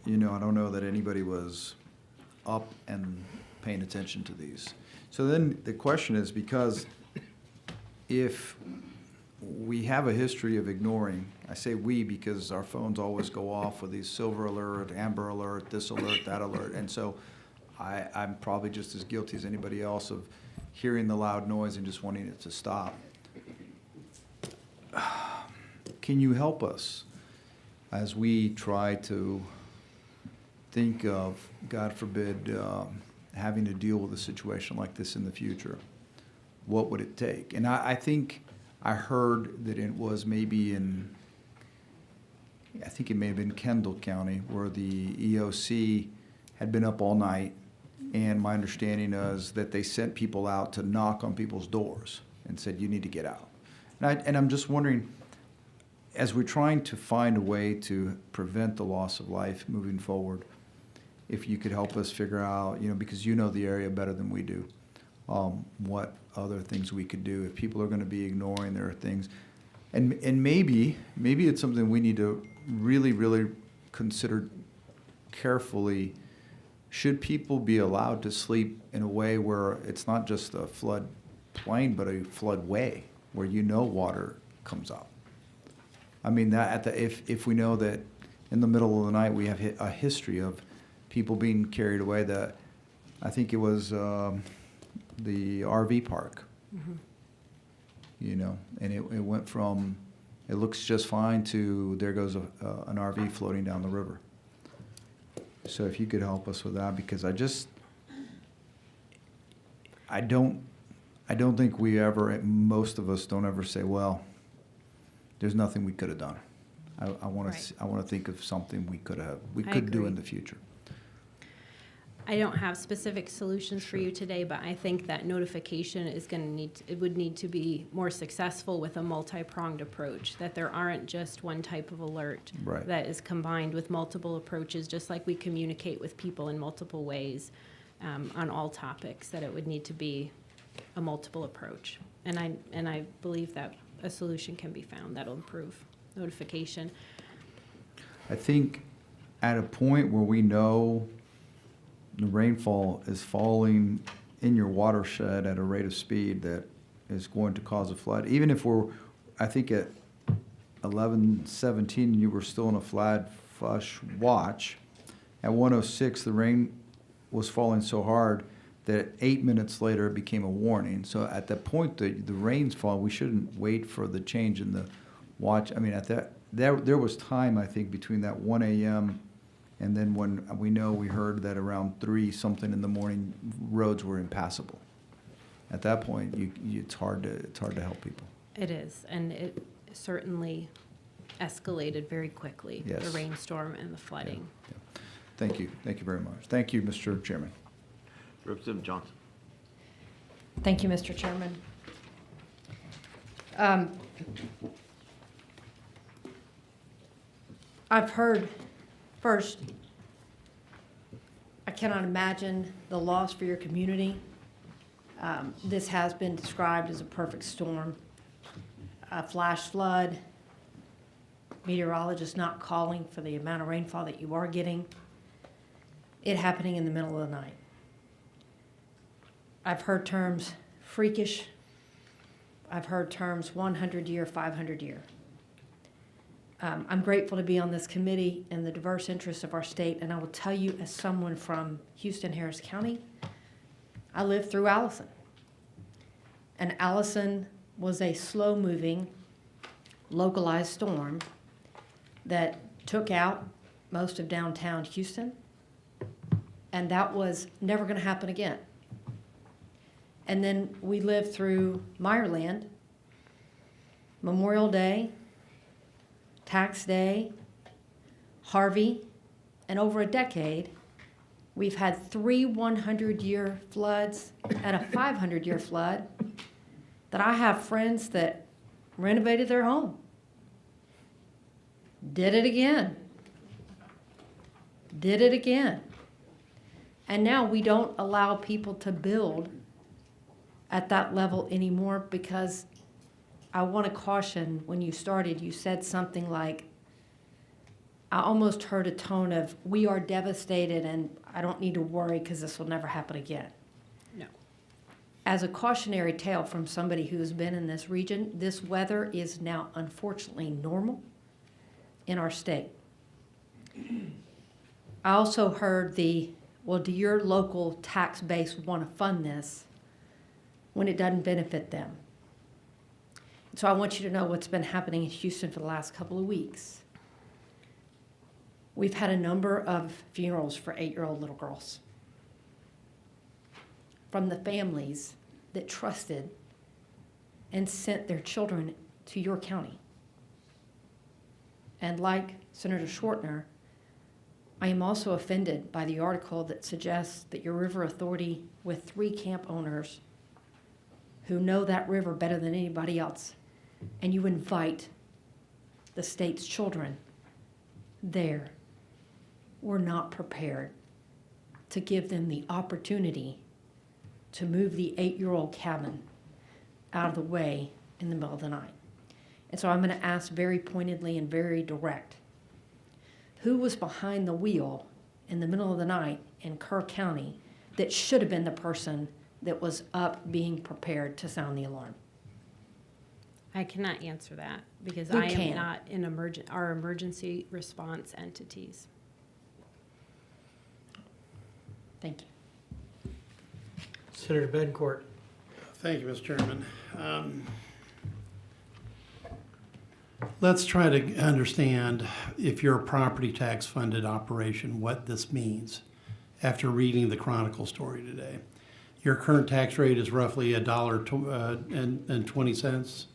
I don't know that anybody was up and paying attention to these. So then the question is, because if we have a history of ignoring, I say we because our phones always go off with these silver alert, amber alert, this alert, that alert, and so I'm probably just as guilty as anybody else of hearing the loud noise and just wanting it to stop. Can you help us as we try to think of, God forbid, having to deal with a situation like this in the future? What would it take? And I think I heard that it was maybe I think it may have been Kendall County, where the EOC had been up all night, and my understanding is that they sent people out to knock on people's doors and said, you need to get out. And I'm just wondering, as we're trying to find a way to prevent the loss of life moving forward, if you could help us figure out, because you know the area better than we do, what other things we could do. If people are going to be ignoring, there are things. And maybe it's something we need to really, really consider carefully. Should people be allowed to sleep in a way where it's not just a flood plain, but a floodway where you know water comes up. I mean, that if we know that in the middle of the night we have a history of people being carried away, that I think it was the RV park, you know, and it went from it looks just fine to there goes an RV floating down the river. So if you could help us with that, because I don't think we ever, most of us don't ever say, well, there's nothing we could have done. I want to think of something we could do in the future.
I don't have specific solutions for you today, but I think that notification is it would need to be more successful with a multi-pronged approach, that there aren't just one type of alert
Right.
that is combined with multiple approaches, just like we communicate with people in multiple ways on all topics, that it would need to be a multiple approach. And I believe that a solution can be found that'll improve notification.
I think at a point where we know the rainfall is falling in your watershed at a rate of speed that is going to cause a flood, even if I think at 11:17 you were still in a flash watch. At 1:06 the rain was falling so hard that 8 minutes later it became a warning. So at that point the rain's fall, we shouldn't wait for the change in the watch. I mean, at that there was time, I think, between that 1 a.m. and then when we heard that around 3 something in the morning roads were impassable. At that point, it's hard to help people.
It is, and it certainly escalated very quickly,
Yes.
the rainstorm and the flooding.
Yeah. Thank you very much. Thank you, Mr. Chairman.
Representative Johnson.
Thank you, Mr. Chairman. I've heard, first, I cannot imagine the loss for your community. This has been described as a perfect storm, a flash flood, meteorologists not calling for the amount of rainfall that you are getting, it happening in the middle of the night. I've heard terms freakish. I've heard terms 100-year, 500-year. I'm grateful to be on this committee and the diverse interests of our state, and I will tell you, as someone from Houston-Harris County, I lived through Allison. And Allison was a slow-moving, localized storm that took out most of downtown Houston, and that was never going to happen again. And then we lived through Meyerland, Memorial Day, Tax Day, Harvey, and over a decade, we've had 3 100-year floods and a 500-year flood that I have friends that renovated their home, did it again, and now we don't allow people to build at that level anymore, because I want to caution, when you started, you said something like, I almost heard a tone of, we are devastated and I don't need to worry because this will never happen again.
No.
As a cautionary tale from somebody who's been in this region, this weather is now unfortunately normal in our state. I also heard well, do your local tax base want to fund this when it doesn't benefit them? So I want you to know what's been happening in Houston for the last couple of weeks. We've had a number of funerals for 8-year-old little girls from the families that trusted and sent their children to your county. And like Senator Schwartner, I am also offended by the article that suggests that your river authority, with 3 camp owners who know that river better than anybody else, and you invite the state's children there, were not prepared to give them the opportunity to move the 8-year-old cabin out of the way in the middle of the night. And so I'm going to ask very pointedly and very direct, who was behind the wheel in the middle of the night in Kerr County that should have been the person that was up being prepared to sound the alarm?
I cannot answer that because
Who
I am
can?
not in our emergency response entities.
Thank you.
Senator Bencourt.
Thank you, Mr. Chairman. Let's try to understand, if you're a property tax funded operation, what this means after reading the Chronicle story today. Your current tax rate is roughly $1.20.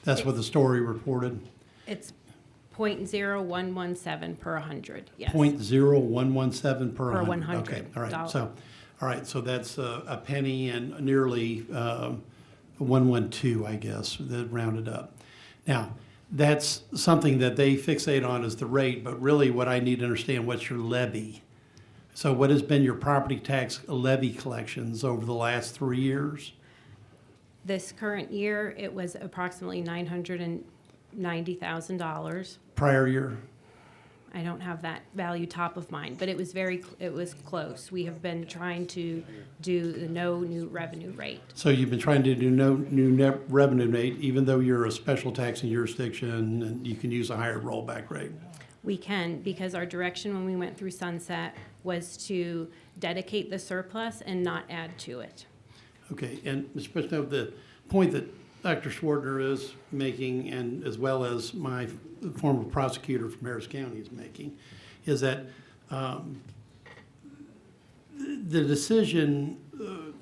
That's what the story reported.
It's 0.0117 per 100, yes.
0.0117 per 100.
100
Okay, all right.
dollars.
All right, so that's a penny and nearly 112, I guess, that rounded up. Now, that's something that they fixate on as the rate, but really what I need to understand, what's your levy? So what has been your property tax levy collections over the last 3 years?
This current year, it was approximately $990,000.
Prior year?
I don't have that value top of mind, but it was close. We have been trying to do the no new revenue rate.
So you've been trying to do no new net revenue rate, even though you're a special taxing jurisdiction and you can use a higher rollback rate?
We can, because our direction when we went through sunset was to dedicate the surplus and not add to it.
Okay, and Mr. President, the point that Dr. Schwartner is making, and as well as my former prosecutor from Harris County is making, is that the decision,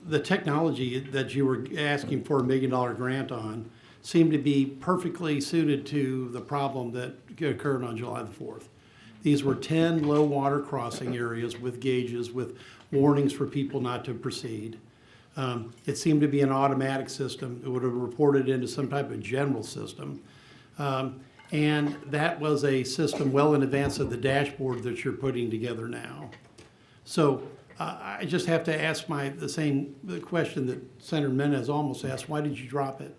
the technology that you were asking for $1 million grant on seemed to be perfectly suited to the problem that occurred on July the 4th. These were 10 low water crossing areas with gauges, with warnings for people not to proceed. It seemed to be an automatic system. It would have reported into some type of general system. And that was a system well in advance of the dashboard that you're putting together now. So I just have to ask the question that Senator Mendez almost asked, why did you drop it?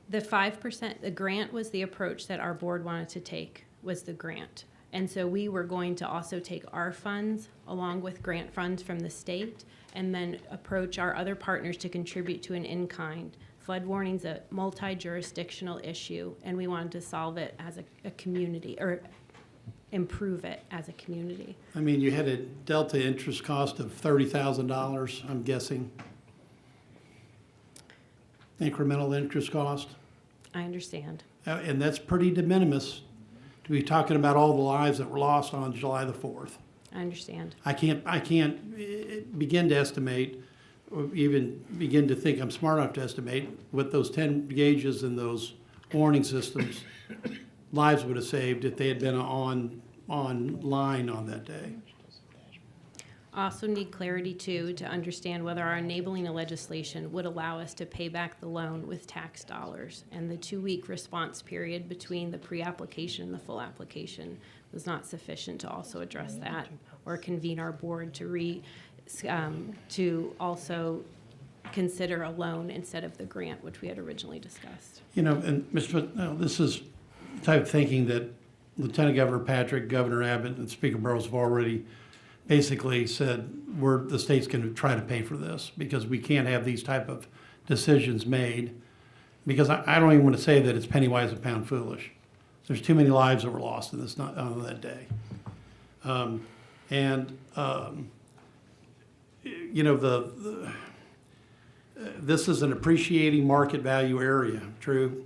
The 5%, the grant was the approach that our board wanted to take, was the grant. And so we were going to also take our funds along with grant funds from the state and then approach our other partners to contribute to an in-kind. Flood warning's a multi-jurisdictional issue, and we wanted to solve it as a community, or improve it as a community.
I mean, you had a delta interest cost of $30,000, I'm guessing. Incremental interest cost.
I understand.
And that's pretty de minimis to be talking about all the lives that were lost on July the 4th.
I understand.
I can't begin to estimate, or even begin to think I'm smart enough to estimate what those 10 gauges and those warning systems lives would have saved if they had been online on that day.
I also need clarity, too, to understand whether our enabling legislation would allow us to pay back the loan with tax dollars. And the 2-week response period between the pre-application and the full application was not sufficient to also address that or convene our board to also consider a loan instead of the grant, which we had originally discussed.
You know, and this is the type of thinking that Lieutenant Governor Patrick, Governor Abbott, and Speaker Burrows have already basically said the state's going to try to pay for this because we can't have these type of decisions made. Because I don't even want to say that it's penny wise and pound foolish. There's too many lives that were lost in this on that day. You know, this is an appreciating market value area, true,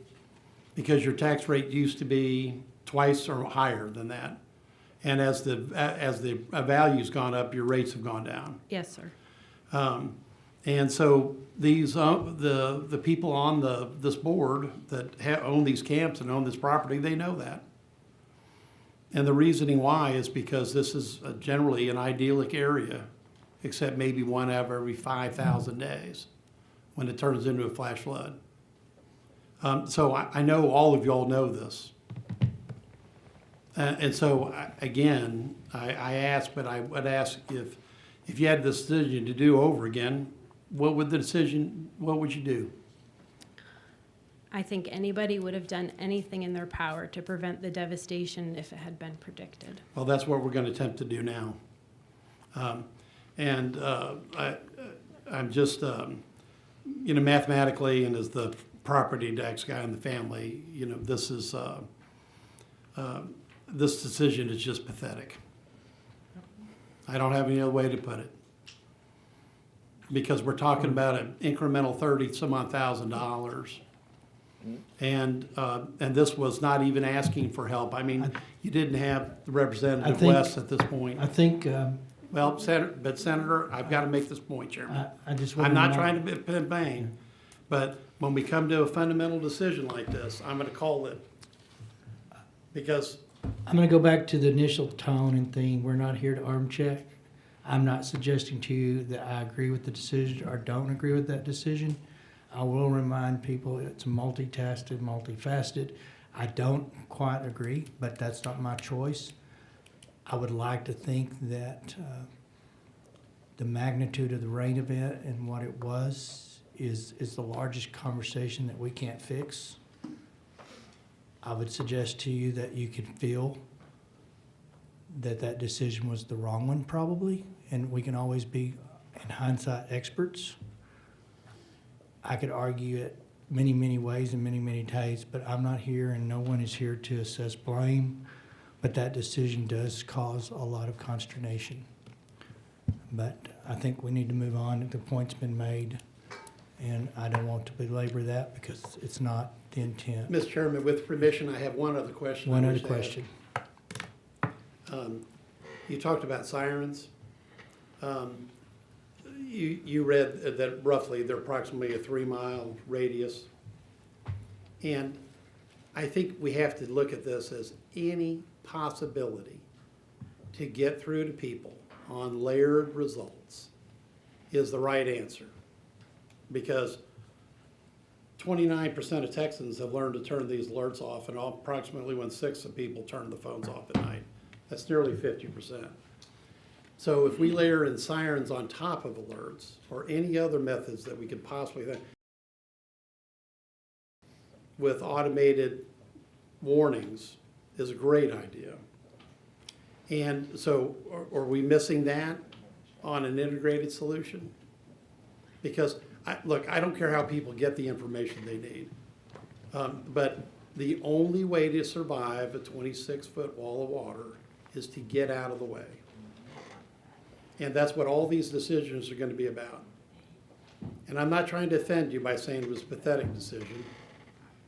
because your tax rate used to be twice or higher than that. And as the value's gone up, your rates have gone down.
Yes, sir.
And so these the people on this board that own these camps and own this property, they know that. And the reasoning why is because this is generally an idyllic area, except maybe one out of every 5,000 days when it turns into a flash flood. So I know all of y'all know this. And so, again, I ask, but I would ask if you had this decision to do over again, what would you do?
I think anybody would have done anything in their power to prevent the devastation if it had been predicted.
Well, that's what we're going to attempt to do now. I'm just, mathematically, and as the property tax guy in the family, this is, this decision is just pathetic. I don't have any other way to put it. Because we're talking about an incremental $30-some-odd thousand. And this was not even asking for help. I mean, you didn't have Representative West at this point.
I think,
Well, Senator, I've got to make this point, Chairman.
I just
I'm
want
not
to
trying to be vain, but when we come to a fundamental decision like this, I'm going to call it. Because
I'm going to go back to the initial tone and theme. We're not here to arm check. I'm not suggesting to you that I agree with the decision or don't agree with that decision. I will remind people it's multitasking, multifaceted. I don't quite agree, but that's not my choice. I would like to think that the magnitude of the rain event and what it was is the largest conversation that we can't fix. I would suggest to you that you could feel that decision was the wrong one probably, and we can always be, in hindsight, experts. I could argue it many, many ways and many, many days, but I'm not here and no one is here to assess blame. But that decision does cause a lot of consternation. But I think we need to move on. The point's been made, and I don't want to belabor that because it's not the intent.
Mr. Chairman, with permission, I have one other question.
One other question.
You talked about sirens. You read that roughly they're approximately a 3-mile radius. And I think we have to look at this as any possibility to get through to people on layered results is the right answer. Because 29% of Texans have learned to turn these alerts off, and approximately 1/6 of people turn the phones off at night. That's nearly 50%. So if we layer in sirens on top of alerts, or any other methods that we could possibly think, with automated warnings, is a great idea. And so are we missing that on an integrated solution? Because, look, I don't care how people get the information they need. But the only way to survive a 26-foot wall of water is to get out of the way. And that's what all these decisions are going to be about. And I'm not trying to offend you by saying it was a pathetic decision,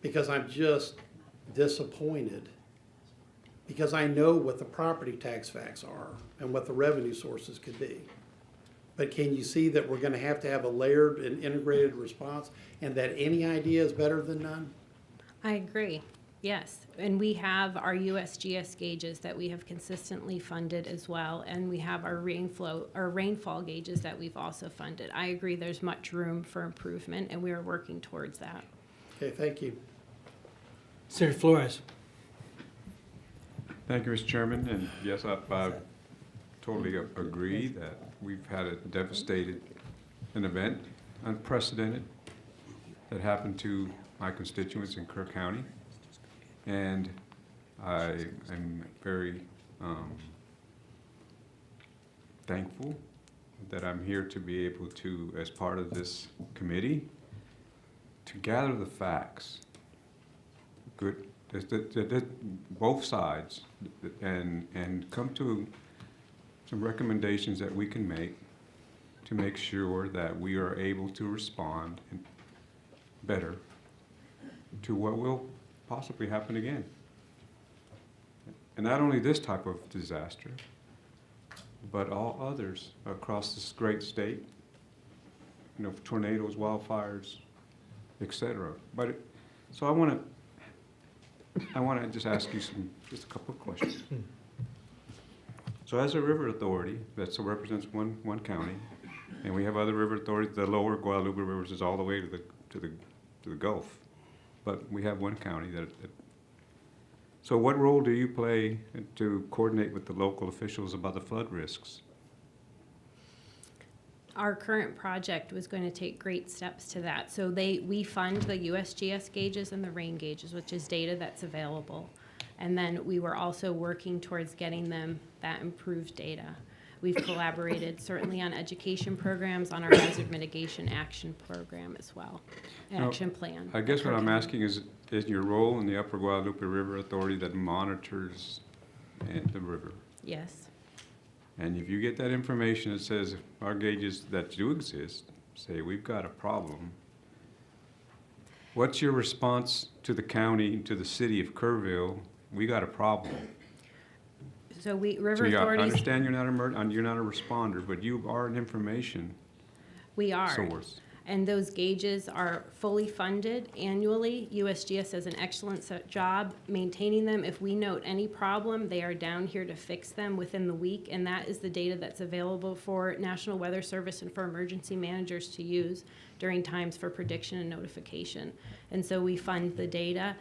because I'm just disappointed, because I know what the property tax facts are and what the revenue sources could be. But can you see that we're going to have a layered and integrated response, and that any idea is better than none?
I agree, yes. And we have our USGS gauges that we have consistently funded as well, and we have our rainfall gauges that we've also funded. I agree there's much room for improvement, and we are working towards that.
Okay, thank you.
Senator Flores.
Thank you, Mr. Chairman, and yes, I totally agree that we've had an event, unprecedented, that happened to my constituents in Kerr County. And I am very thankful that I'm here to be able to, as part of this committee, to gather the facts, both sides, and come to some recommendations that we can make to make sure that we are able to respond better to what will possibly happen again. And not only this type of disaster, but all others across this great state, tornadoes, wildfires, etc. So I want to just ask you just a couple of questions. So as a river authority that represents one county, and we have other river authorities, the lower Guadalupe River is all the way to the Gulf, but we have one county that. So what role do you play to coordinate with the local officials about the flood risks?
Our current project was going to take great steps to that. So we fund the USGS gauges and the rain gauges, which is data that's available. And then we were also working towards getting them that improved data. We've collaborated certainly on education programs, on our hazard mitigation action program as well, action plan.
I guess what I'm asking is your role in the Upper Guadalupe River Authority that monitors the river?
Yes.
And if you get that information that says our gauges that do exist say we've got a problem, what's your response to the county, to the city of Kerrville? We got a problem.
So river
I
authorities.
understand you're not a responder, but you are an information
We are.
source.
And those gauges are fully funded annually. USGS does an excellent job maintaining them. If we note any problem, they are down here to fix them within the week, and that is the data that's available for National Weather Service and for emergency managers to use during times for prediction and notification. And so we fund the data,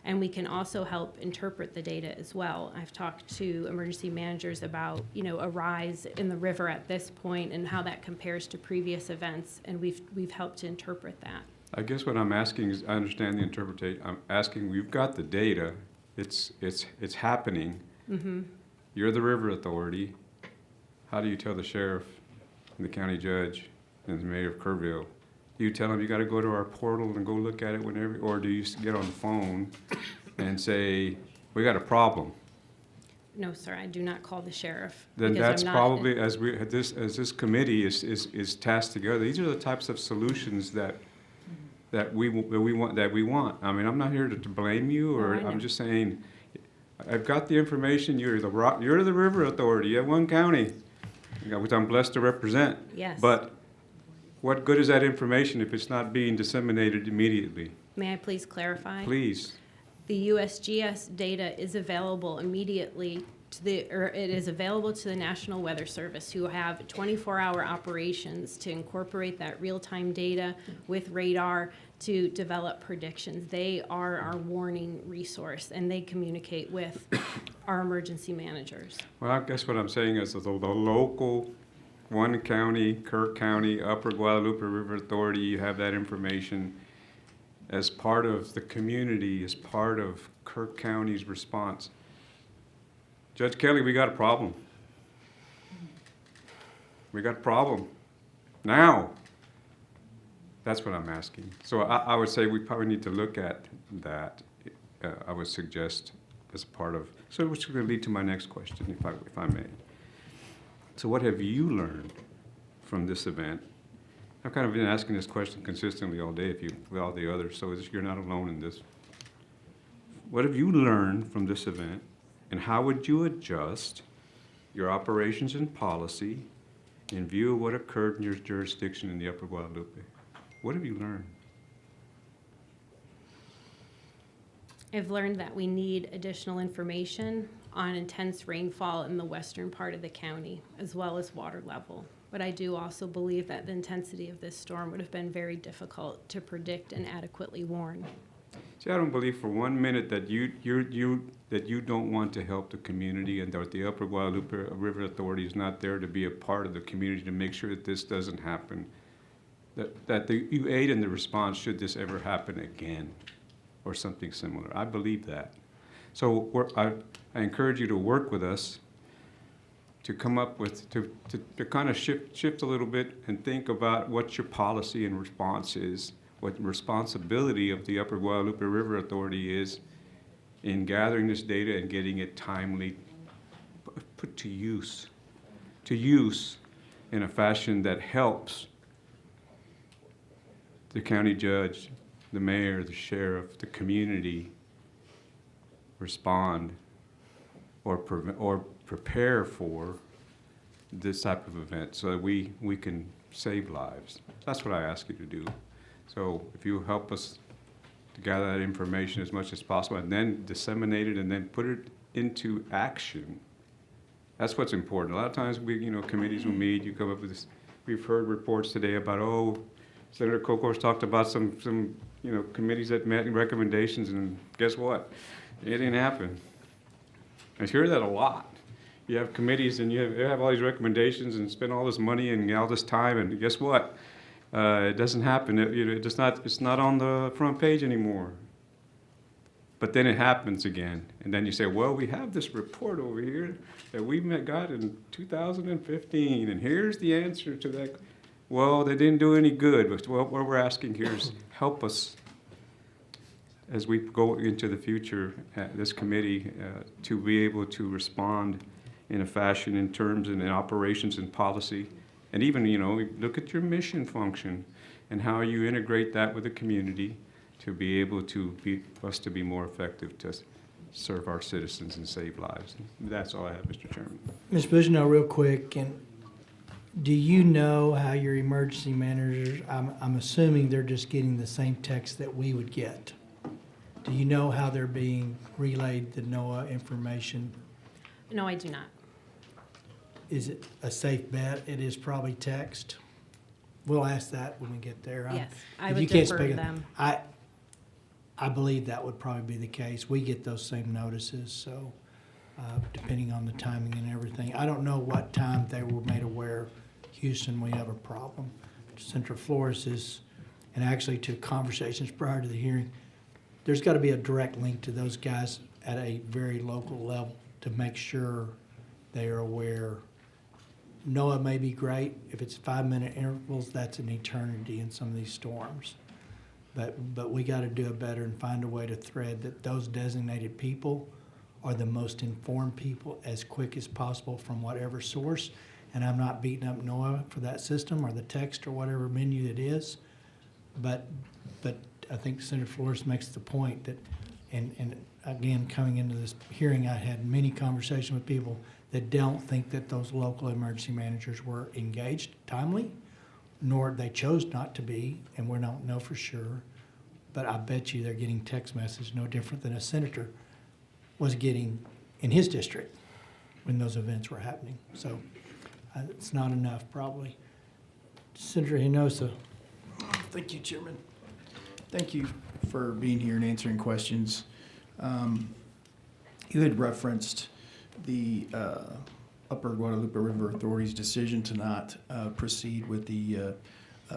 and we can also help interpret the data as well. I've talked to emergency managers about, a rise in the river at this point and how that compares to previous events, and we've helped to interpret that.
I guess what I'm asking is, I understand the interpretation. I'm asking, we've got the data. It's happening.
Mm-hmm.
You're the river authority. How do you tell the sheriff and the county judge and the mayor of Kerrville? Do you tell them you got to go to our portal and go look at it whenever, or do you get on the phone and say, we got a problem?
No, sir, I do not call the sheriff.
Then
because
that's
I'm not-
probably, as this committee is tasked together, these are the types of solutions that we want. I mean, I'm not here to blame you, or
No, I know.
I'm just saying, I've got the information. You're the river authority. You have one county, which I'm blessed to represent.
Yes.
But what good is that information if it's not being disseminated immediately?
May I please clarify?
Please.
The USGS data is available immediately it is available to the National Weather Service, who have 24-hour operations to incorporate that real-time data with radar to develop predictions. They are our warning resource, and they communicate with our emergency managers.
Well, I guess what I'm saying is that the local, one county, Kirk County, Upper Guadalupe River Authority, you have that information as part of the community, as part of Kirk County's response. Judge Kelly, we got a problem. We got a problem. Now. That's what I'm asking. So I would say we probably need to look at that. I would suggest as part of, so which is going to lead to my next question, if I may. So what have you learned from this event? I've kind of been asking this question consistently all day with all the others, so you're not alone in this. What have you learned from this event, and how would you adjust your operations and policy in view of what occurred in your jurisdiction in the Upper Guadalupe? What have you learned?
I've learned that we need additional information on intense rainfall in the western part of the county, as well as water level. But I do also believe that the intensity of this storm would have been very difficult to predict and adequately warn.
See, I don't believe for 1 minute that you don't want to help the community, and that the Upper Guadalupe River Authority is not there to be a part of the community to make sure that this doesn't happen. You aid in the response should this ever happen again, or something similar. I believe that. So I encourage you to work with us to come up with, to kind of shift a little bit and think about what your policy and response is, what the responsibility of the Upper Guadalupe River Authority is in gathering this data and getting it timely put to use in a fashion that helps the county judge, the mayor, the sheriff, the community respond or prepare for this type of event so that we can save lives. That's what I ask you to do. So if you help us to gather that information as much as possible and then disseminate it and then put it into action, that's what's important. A lot of times committees will meet, you come up with this, we've heard reports today about, Senator Kokos talked about some committees that met and recommendations, and guess what? It didn't happen. I hear that a lot. You have committees and you have all these recommendations and spend all this money and all this time, and guess what? It doesn't happen. It's not on the front page anymore. But then it happens again, and then you say, well, we have this report over here that we got in 2015, and here's the answer to that. Well, they didn't do any good. But what we're asking here is help us as we go into the future at this committee to be able to respond in a fashion in terms and in operations and policy. And even, look at your mission function and how you integrate that with the community to be able to us to be more effective to serve our citizens and save lives. That's all I have, Mr. Chairman.
Ms. Bushnell, real quick, and do you know how your emergency managers, I'm assuming they're just getting the same text that we would get. Do you know how they're being relayed the NOAA information?
No, I do not.
Is it a safe bet? It is probably text. We'll ask that when we get there.
Yes, I
If
would
you can't
defer
speak
to
of-
them.
I believe that would probably be the case. We get those same notices, so depending on the timing and everything. I don't know what time they were made aware, Houston, we have a problem. Central Flores is, and actually to conversations prior to the hearing, there's got to be a direct link to those guys at a very local level to make sure they are aware. NOAA may be great. If it's 5-minute intervals, that's an eternity in some of these storms. But we got to do it better and find a way to thread that those designated people are the most informed people as quick as possible from whatever source. And I'm not beating up NOAA for that system or the text or whatever menu it is. But I think Senator Flores makes the point that, and again, coming into this hearing, I had many conversations with people that don't think that those local emergency managers were engaged timely, nor they chose not to be, and we don't know for sure. But I bet you they're getting text messages no different than a senator was getting in his district when those events were happening. So it's not enough, probably. Senator Hinosa.
Thank you, Chairman. Thank you for being here and answering questions. You had referenced the Upper Guadalupe River Authority's decision to not proceed with the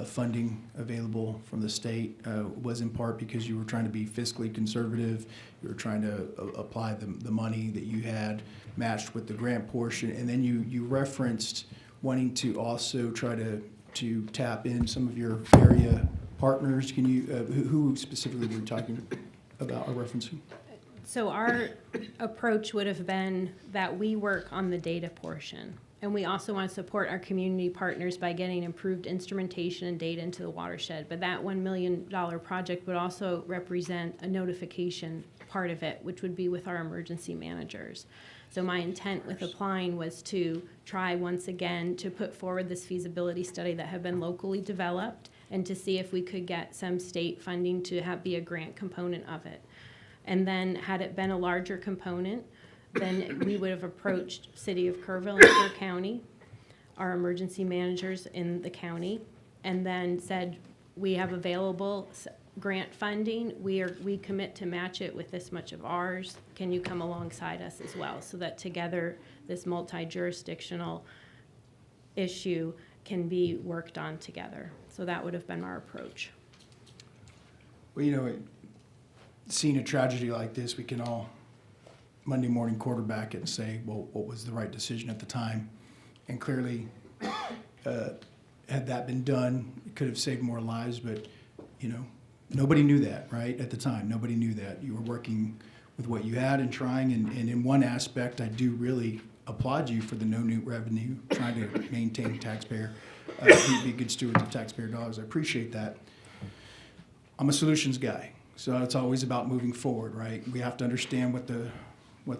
funding available from the state was in part because you were trying to be fiscally conservative. You were trying to apply the money that you had matched with the grant portion. And then you referenced wanting to also try to tap in some of your area partners. Can you, who specifically were you talking about or referencing?
So our approach would have been that we work on the data portion. And we also want to support our community partners by getting improved instrumentation and data into the watershed. But that $1 million project would also represent a notification part of it, which would be with our emergency managers. So my intent with applying was to try once again to put forward this feasibility study that had been locally developed and to see if we could get some state funding to be a grant component of it. And then had it been a larger component, then we would have approached City of Kerrville and Kerr County, our emergency managers in the county, and then said, we have available grant funding. We commit to match it with this much of ours. Can you come alongside us as well? So that together this multi-jurisdictional issue can be worked on together. So that would have been our approach.
Well, seeing a tragedy like this, we can all Monday morning quarterback it and say, well, what was the right decision at the time? And clearly, had that been done, it could have saved more lives, but, nobody knew that, right, at the time. Nobody knew that. You were working with what you had and trying, and in one aspect, I do really applaud you for the no new revenue, trying to maintain taxpayer, be a good steward of taxpayer dollars. I appreciate that. I'm a solutions guy, so it's always about moving forward, right? We have to understand what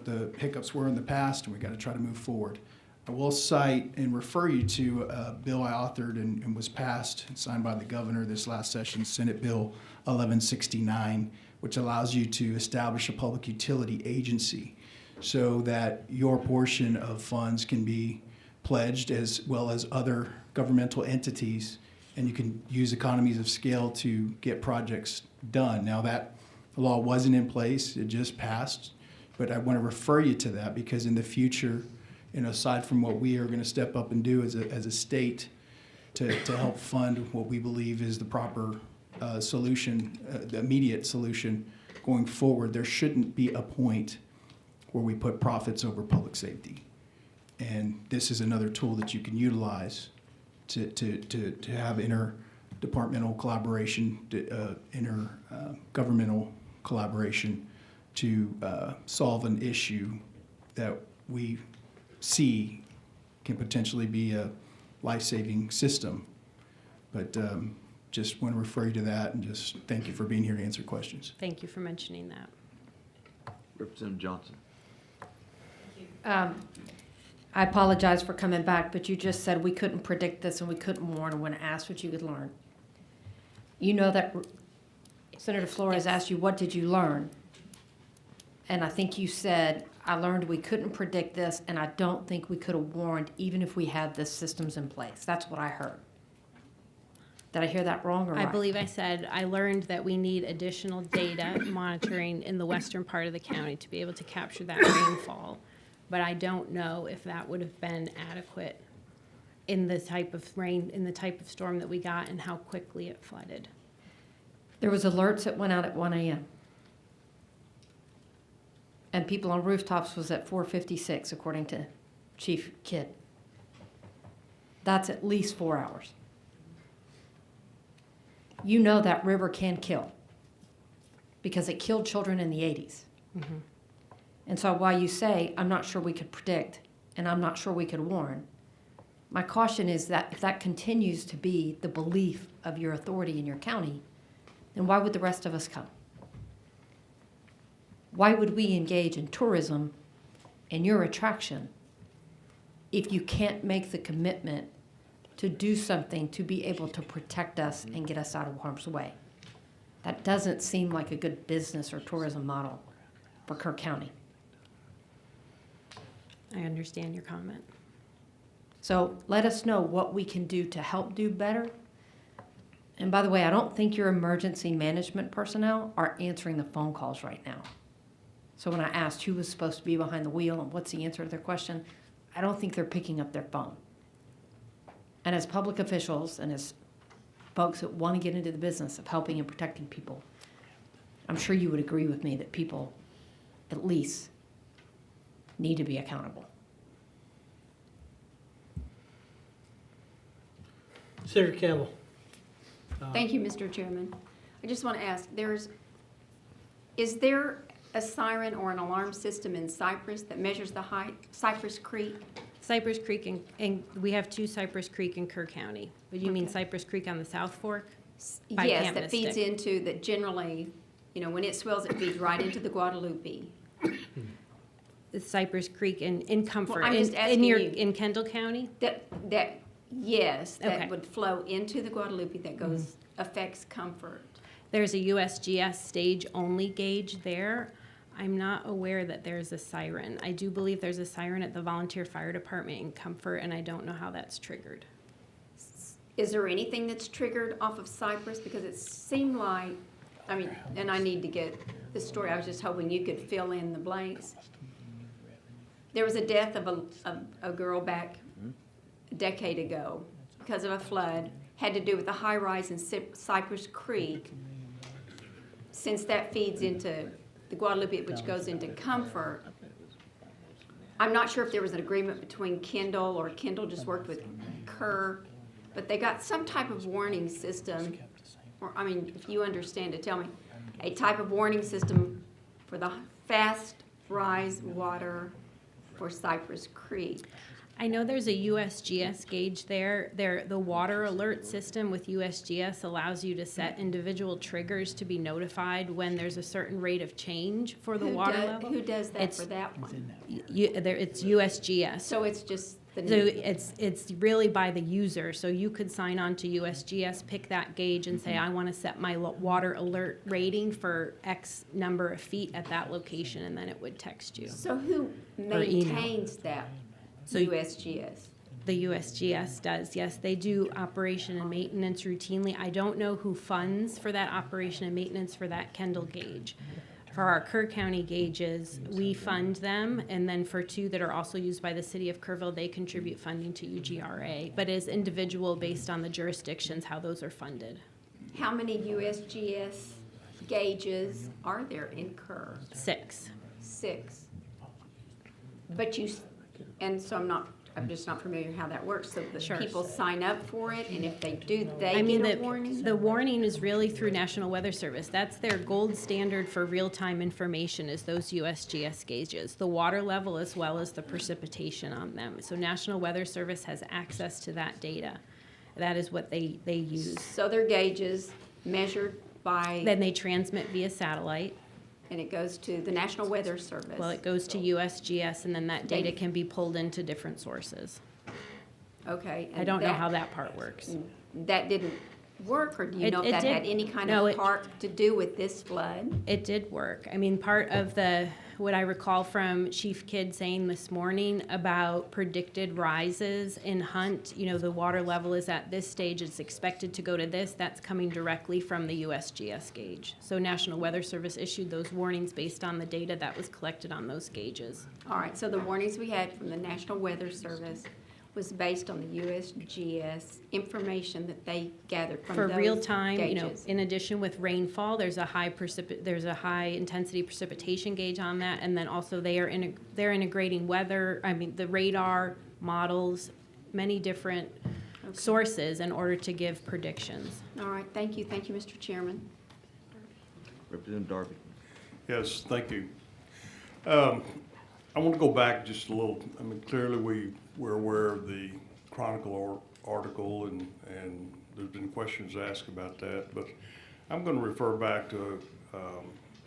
the hiccups were in the past, and we got to try to move forward. I will cite and refer you to a bill I authored and was passed and signed by the governor this last session, Senate Bill 1169, which allows you to establish a public utility agency so that your portion of funds can be pledged as well as other governmental entities, and you can use economies of scale to get projects done. Now that law wasn't in place, it just passed. But I want to refer you to that because in the future, And aside from what we are going to step up and do as a state to help fund what we believe is the proper solution, the immediate solution going forward, there shouldn't be a point where we put profits over public safety. And this is another tool that you can utilize to have interdepartmental collaboration, intergovernmental collaboration to solve an issue that we see can potentially be a life-saving system. But just want to refer you to that and just thank you for being here to answer questions.
Thank you for mentioning that.
Representative Johnson.
I apologize for coming back, but you just said we couldn't predict this and we couldn't warn when asked what you could learn. You know that Senator Flores asked you, what did you learn? And I think you said, I learned we couldn't predict this, and I don't think we could have warned even if we had the systems in place. That's what I heard. Did I hear that wrong or right?
I believe I said I learned that we need additional data monitoring in the western part of the county to be able to capture that rainfall. But I don't know if that would have been adequate in the type of rain, in the type of storm that we got and how quickly it flooded.
There was alerts that went out at 1 a.m. And people on rooftops was at 4:56, according to Chief Kidd. That's at least 4 hours. You know that river can kill because it killed children in the 80s.
Mm-hmm.
And so while you say, I'm not sure we could predict and I'm not sure we could warn, my caution is that if that continues to be the belief of your authority in your county, then why would the rest of us come? Why would we engage in tourism and your attraction if you can't make the commitment to do something to be able to protect us and get us out of harm's way? That doesn't seem like a good business or tourism model for Kerr County.
I understand your comment.
So let us know what we can do to help do better. And by the way, I don't think your emergency management personnel are answering the phone calls right now. So when I asked who was supposed to be behind the wheel and what's the answer to their question, I don't think they're picking up their phone. And as public officials and as folks that want to get into the business of helping and protecting people, I'm sure you would agree with me that people at least need to be accountable.
Senator Campbell.
Thank you, Mr. Chairman. I just want to ask, is there a siren or an alarm system in Cypress that measures the height, Cypress Creek?
Cypress Creek, and we have two Cypress Creek in Kerr County. But you mean Cypress Creek on the South Fork? By
Yes,
Camp
that feeds
Mystic.
into, that generally, you know, when it swells, it feeds right into the Guadalupe.
The Cypress Creek in Comfort,
Well, I'm just asking you.
in Kendall County?
Yes,
Okay.
that would flow into the Guadalupe that goes, affects Comfort.
There's a USGS stage-only gauge there. I'm not aware that there's a siren. I do believe there's a siren at the volunteer fire department in Comfort, and I don't know how that's triggered.
Is there anything that's triggered off of Cypress? Because it seemed like, I mean, and I need to get the story, I was just hoping you could fill in the blanks. There was a death of a girl back a decade ago because of a flood, had to do with the high rise in Cypress Creek. Since that feeds into the Guadalupe, which goes into Comfort, I'm not sure if there was an agreement between Kendall or Kendall just worked with Kerr, but they got some type of warning system, or, I mean, if you understand it, tell me, a type of warning system for the fast rise water for Cypress Creek.
I know there's a USGS gauge there. The water alert system with USGS allows you to set individual triggers to be notified when there's a certain rate of change for the water level.
Who does that
It's-
for that one?
It's USGS.
So it's just the.
So it's really by the user. So you could sign on to USGS, pick that gauge, and say, I want to set my water alert rating for X number of feet at that location, and then it would text you.
So who
Or email.
maintains that?
So
USGS.
The USGS does, yes. They do operation and maintenance routinely. I don't know who funds for that operation and maintenance for that Kendall gauge. For our Kerr County gauges, we fund them, and then for 2 that are also used by the city of Kerrville, they contribute funding to UGRA, but is individual based on the jurisdictions, how those are funded.
How many USGS gauges are there in Kerr?
6.
6. But and so I'm just not familiar how that works. So the
Sure.
people sign up for it, and if they do, they
I mean,
get a warning?
the warning is really through National Weather Service. That's their gold standard for real-time information is those USGS gauges, the water level as well as the precipitation on them. So National Weather Service has access to that data. That is what they use.
So their gauges measured by,
Then they transmit via satellite.
and it goes to the National Weather Service.
Well, it goes to USGS, and then that data
They-
can be pulled into different sources.
Okay.
I don't know how that part works.
That didn't work, or do you
It-
know if
it
that
did-
had any kind
no,
of
it-
part to do with this flood?
It did work. I mean, part of what I recall from Chief Kidd saying this morning about predicted rises in Hunt, the water level is at this stage, it's expected to go to this, that's coming directly from the USGS gauge. So National Weather Service issued those warnings based on the data that was collected on those gauges.
All right, so the warnings we had from the National Weather Service was based on the USGS information that they gathered from
For
those
real time,
gauges.
in addition with rainfall, there's a high intensity precipitation gauge on that, and then also they're integrating the radar models, many different sources in order to give predictions.
All right, thank you, Mr. Chairman.
Representative Darby.
Yes, thank you. I want to go back just a little. I mean, clearly we're aware of the Chronicle article, and there's been questions asked about that, but I'm going to refer back to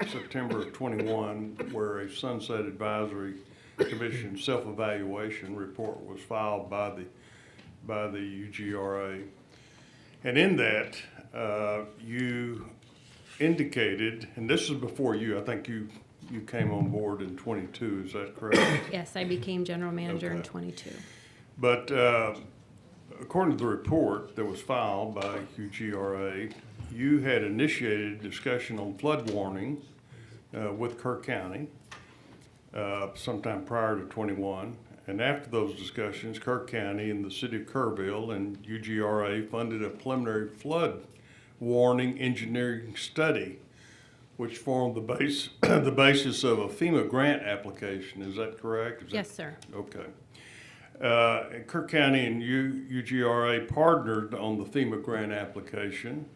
September of 21, where a Sunset Advisory Commission self-evaluation report was filed by the UGRA. And in that, you indicated, and this is before you, I think you came on board in 22, is that correct?
Yes, I became general manager in
Okay.
22.
But according to the report that was filed by UGRA, you had initiated discussion on flood warning with Kerr County sometime prior to 21. And after those discussions, Kerr County and the city of Kerrville and UGRA funded a preliminary flood warning engineering study, which formed the basis of a FEMA grant application. Is that correct?
Yes, sir.
Okay. Kerr County and UGRA partnered on the FEMA grant application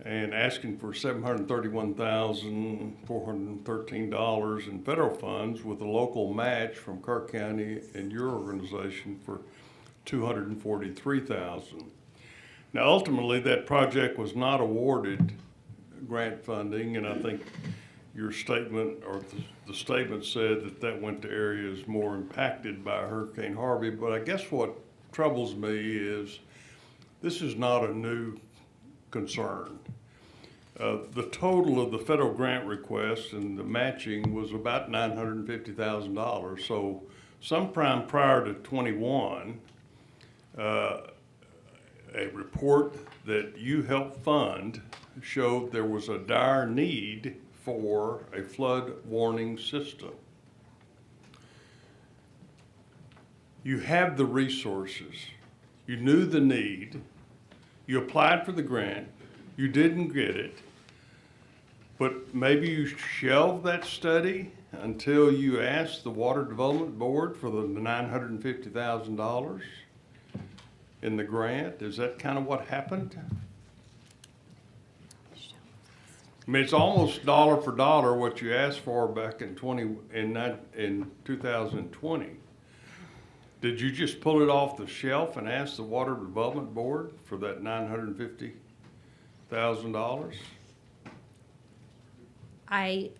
and asking for $731,413 in federal funds with a local match from Kerr County and your organization for $243,000. Now, ultimately, that project was not awarded grant funding, and I think your statement, or the statement said that went to areas more impacted by Hurricane Harvey. But I guess what troubles me is this is not a new concern. The total of the federal grant request and the matching was about $950,000. So sometime prior to 21, a report that you helped fund showed there was a dire need for a flood warning system. You have the resources. You knew the need. You applied for the grant. You didn't get it. But maybe you shelved that study until you asked the Water Development Board for the $950,000 in the grant. Is that kind of what happened? I mean, it's almost dollar for dollar what you asked for back in 2020. Did you just pull it off the shelf and ask the Water Development Board for that $950,000?
I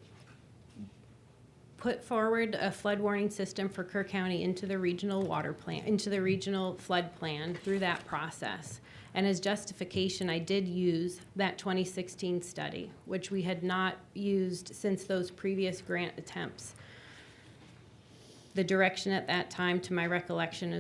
put forward a flood warning system for Kerr County into the regional water plan, into the regional flood plan through that process. And as justification, I did use that 2016 study, which we had not used since those previous grant attempts. The direction at that time, to my recollection,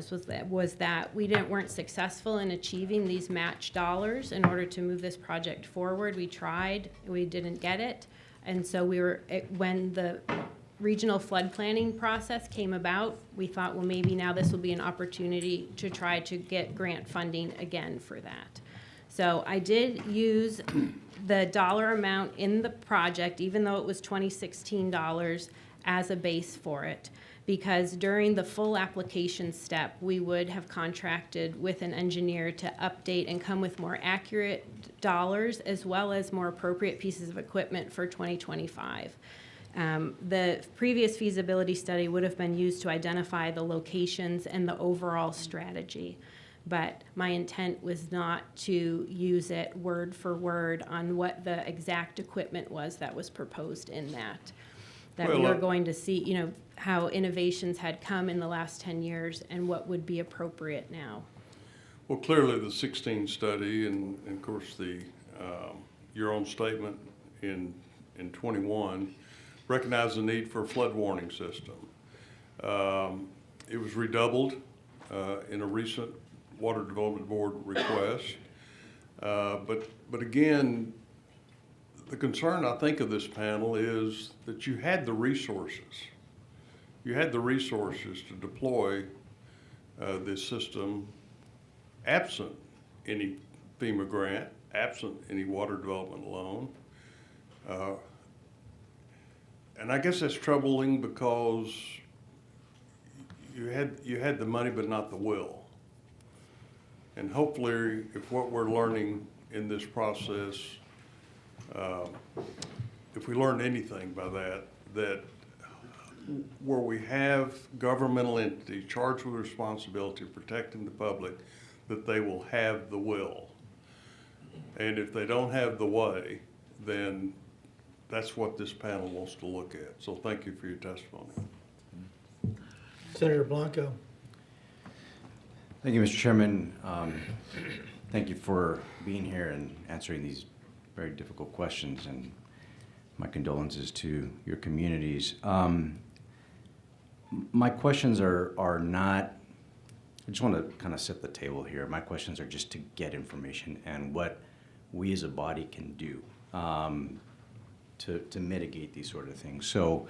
was that we weren't successful in achieving these match dollars in order to move this project forward. We tried, we didn't get it. And so when the regional flood planning process came about, we thought, well, maybe now this will be an opportunity to try to get grant funding again for that. So I did use the dollar amount in the project, even though it was $2016, as a base for it, because during the full application step, we would have contracted with an engineer to update and come with more accurate dollars as well as more appropriate pieces of equipment for 2025. The previous feasibility study would have been used to identify the locations and the overall strategy. But my intent was not to use it word for word on what the exact equipment was that was proposed in that. That we were going to see, you know, how innovations had come in the last 10 years and what would be appropriate now.
Well, clearly the 16 study and of course the, your own statement in 21 recognized the need for a flood warning system. It was redoubled in a recent Water Development Board request. But again, the concern I think of this panel is that you had the resources. You had the resources to deploy this system absent any FEMA grant, absent any water development loan. And I guess that's troubling because you had the money but not the will. And hopefully, if what we're learning in this process, if we learn anything by that where we have governmental entities charged with responsibility of protecting the public, that they will have the will. And if they don't have the way, then that's what this panel wants to look at. So thank you for your testimony.
Senator Blanco.
Thank you, Mr. Chairman. Thank you for being here and answering these very difficult questions, and my condolences to your communities. My questions are not, I just want to kind of set the table here. My questions are just to get information and what we as a body can do to mitigate these sort of things. So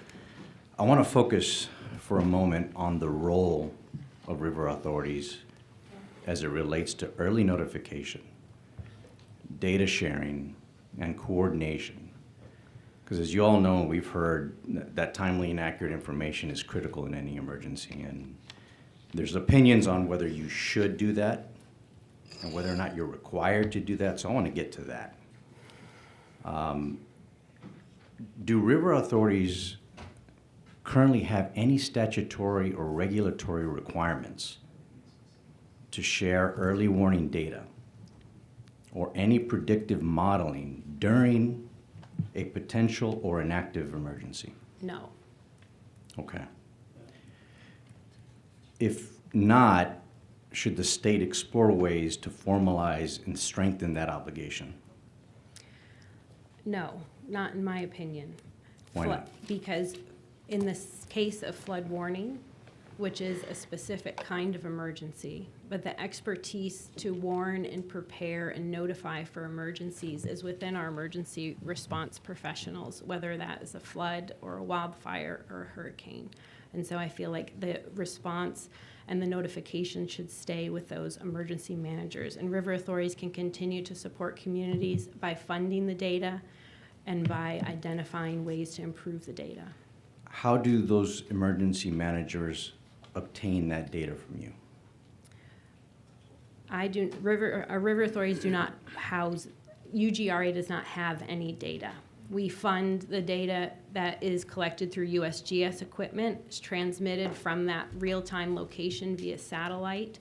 I want to focus for a moment on the role of river authorities as it relates to early notification, data sharing, and coordination. Because as you all know, we've heard that timely and accurate information is critical in any emergency. And there's opinions on whether you should do that and whether or not you're required to do that. So I want to get to that. Do river authorities currently have any statutory or regulatory requirements to share early warning data or any predictive modeling during a potential or an active emergency?
No.
Okay. If not, should the state explore ways to formalize and strengthen that obligation?
No, not in my opinion.
Why not?
Because in this case of flood warning, which is a specific kind of emergency, but the expertise to warn and prepare and notify for emergencies is within our emergency response professionals, whether that is a flood or a wildfire or a hurricane. And so I feel like the response and the notification should stay with those emergency managers. And river authorities can continue to support communities by funding the data and by identifying ways to improve the data.
How do those emergency managers obtain that data from you?
River authorities do not house, UGRA does not have any data. We fund the data that is collected through USGS equipment, is transmitted from that real-time location via satellite,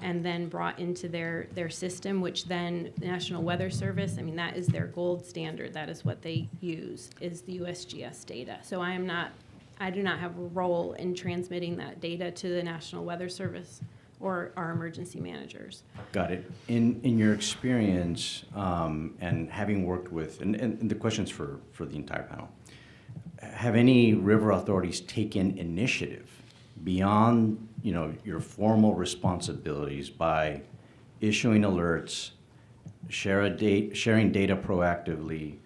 and then brought into their system, which then the National Weather Service, I mean, that is their gold standard. That is what they use, is the USGS data. So I do not have a role in transmitting that data to the National Weather Service or our emergency managers.
Got it. In your experience, and having worked with, and the question's for the entire panel, have any river authorities taken initiative beyond, your formal responsibilities by issuing alerts, sharing data proactively,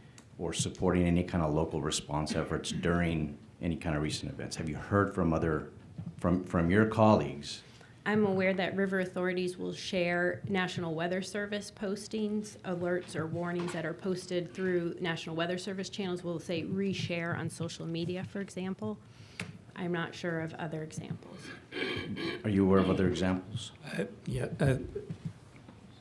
or supporting any kind of local response efforts during any kind of recent events? Have you heard from your colleagues?
I'm aware that river authorities will share National Weather Service postings, alerts or warnings that are posted through National Weather Service channels. Will say reshare on social media, for example. I'm not sure of other examples.
Are you aware of other examples?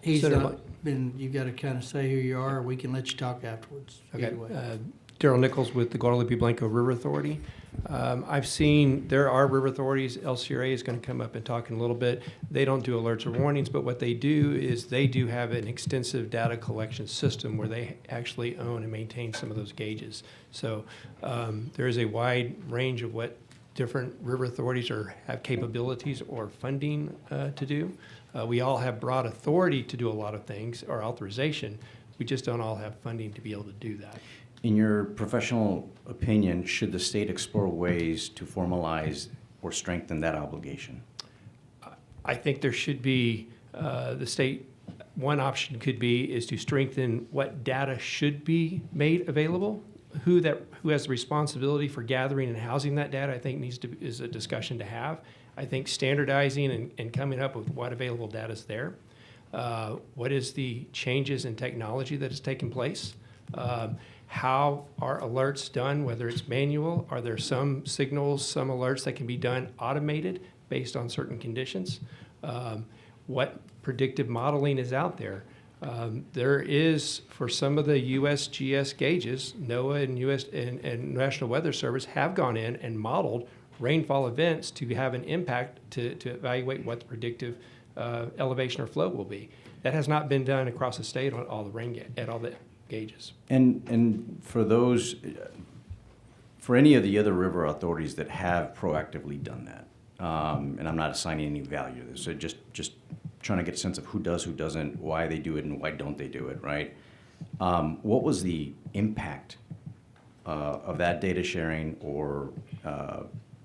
He's
Senator
not been, you got to kind of say who you are, or we can let you talk afterwards.
Okay,
Either way.
Daryl Nichols with the Guadalupe Blanco River Authority. I've seen, there are river authorities, LCRA is going to come up and talk in a little bit. They don't do alerts or warnings, but what they do is they do have an extensive data collection system where they actually own and maintain some of those gauges. So there is a wide range of what different river authorities have capabilities or funding to do. We all have broad authority to do a lot of things, or authorization. We just don't all have funding to be able to do that.
In your professional opinion, should the state explore ways to formalize or strengthen that obligation?
I think there should be, the state, one option could be is to strengthen what data should be made available. Who has the responsibility for gathering and housing that data, I think is a discussion to have. I think standardizing and coming up with what available data is there. What is the changes in technology that has taken place? How are alerts done, whether it's manual? Are there some signals, some alerts that can be done automated based on certain conditions? What predictive modeling is out there? There is, for some of the USGS gauges, NOAA and and National Weather Service have gone in and modeled rainfall events to have an impact to evaluate what the predictive elevation or flow will be. That has not been done across the state on all the gauges.
And for those, for any of the other river authorities that have proactively done that, and I'm not assigning any value to this, so just trying to get a sense of who does, who doesn't, why they do it, and why don't they do it, right? What was the impact of that data sharing or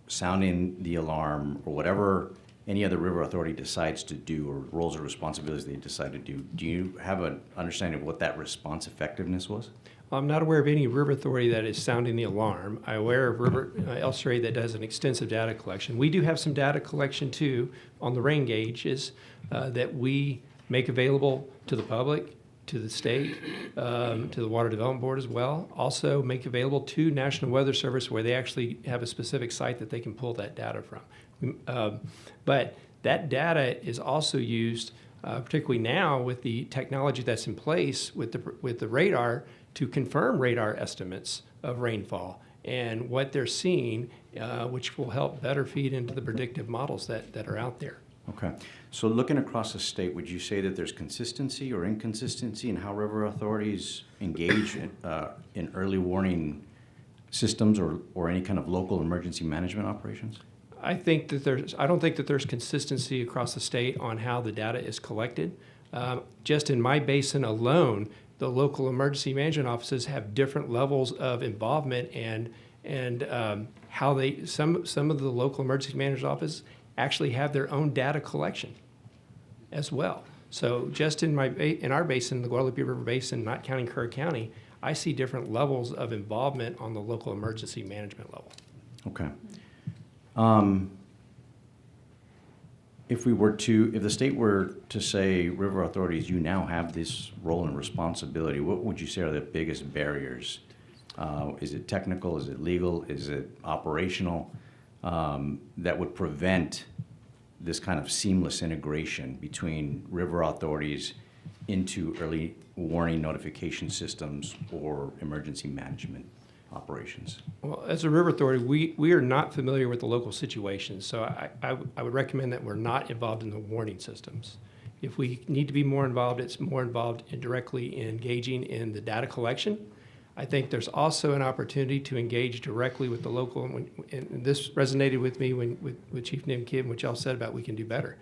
sounding the alarm or whatever any other river authority decides to do, or roles or responsibilities they decide to do? Do you have an understanding of what that response effectiveness was?
I'm not aware of any river authority that is sounding the alarm. I'm aware of river LCRA that does an extensive data collection. We do have some data collection too on the rain gauges that we make available to the public, to the state, to the Water Development Board as well. Also make available to National Weather Service, where they actually have a specific site that they can pull that data from. But that data is also used, particularly now with the technology that's in place with the radar, to confirm radar estimates of rainfall and what they're seeing, which will help better feed into the predictive models that are out there.
Okay. So looking across the state, would you say that there's consistency or inconsistency in how river authorities engage in early warning systems or any kind of local emergency management operations?
I don't think that there's consistency across the state on how the data is collected. Just in my basin alone, the local emergency management offices have different levels of involvement and how some of the local emergency management offices actually have their own data collection as well. So just in our basin, the Guadalupe River Basin, not counting Kerr County, I see different levels of involvement on the local emergency management level.
Okay. If the state were to say, river authorities, you now have this role and responsibility, what would you say are the biggest barriers? Is it technical? Is it legal? Is it operational? That would prevent this kind of seamless integration between river authorities into early warning notification systems or emergency management operations?
Well, as a river authority, we are not familiar with the local situations, so I would recommend that we're not involved in the warning systems. If we need to be more involved, it's more involved directly in engaging in the data collection. I think there's also an opportunity to engage directly with the local, and this resonated with me with Chief Nim Kidd, what y'all said about we can do better.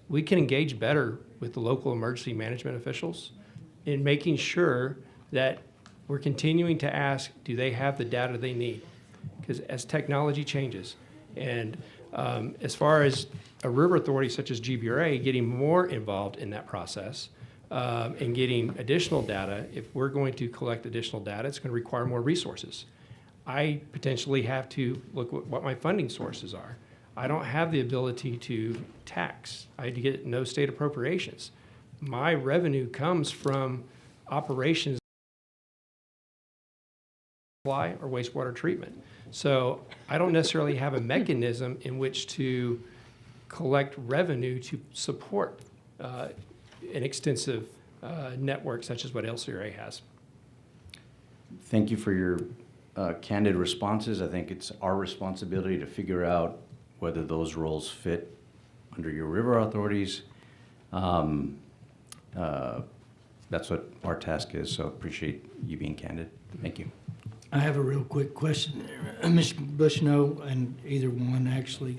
We can engage better with the local emergency management officials in making sure that we're continuing to ask, do they have the data they need? Because as technology changes, and as far as a river authority such as GBRA getting more involved in that process, and getting additional data, if we're going to collect additional data, it's going to require more resources. I potentially have to look at what my funding sources are. I don't have the ability to tax. I get no state appropriations. My revenue comes from operations, supply or wastewater treatment. So I don't necessarily have a mechanism in which to collect revenue to support an extensive network such as what LCRA has.
Thank you for your candid responses. I think it's our responsibility to figure out whether those roles fit under your river authorities. That's what our task is, so appreciate you being candid. Thank you.
I have a real quick question, Mr. Bushnell, and either one actually.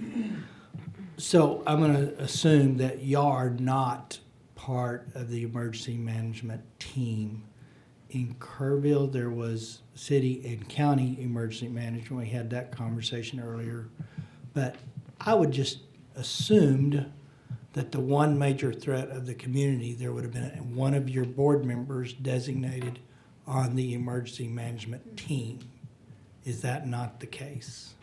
So I'm going to assume that y'all are not part of the emergency management team. In Kerrville, there was city and county emergency management. We had that conversation earlier. But I would just assumed that the one major threat of the community, there would have been one of your board members designated on the emergency management team. Is that not the case?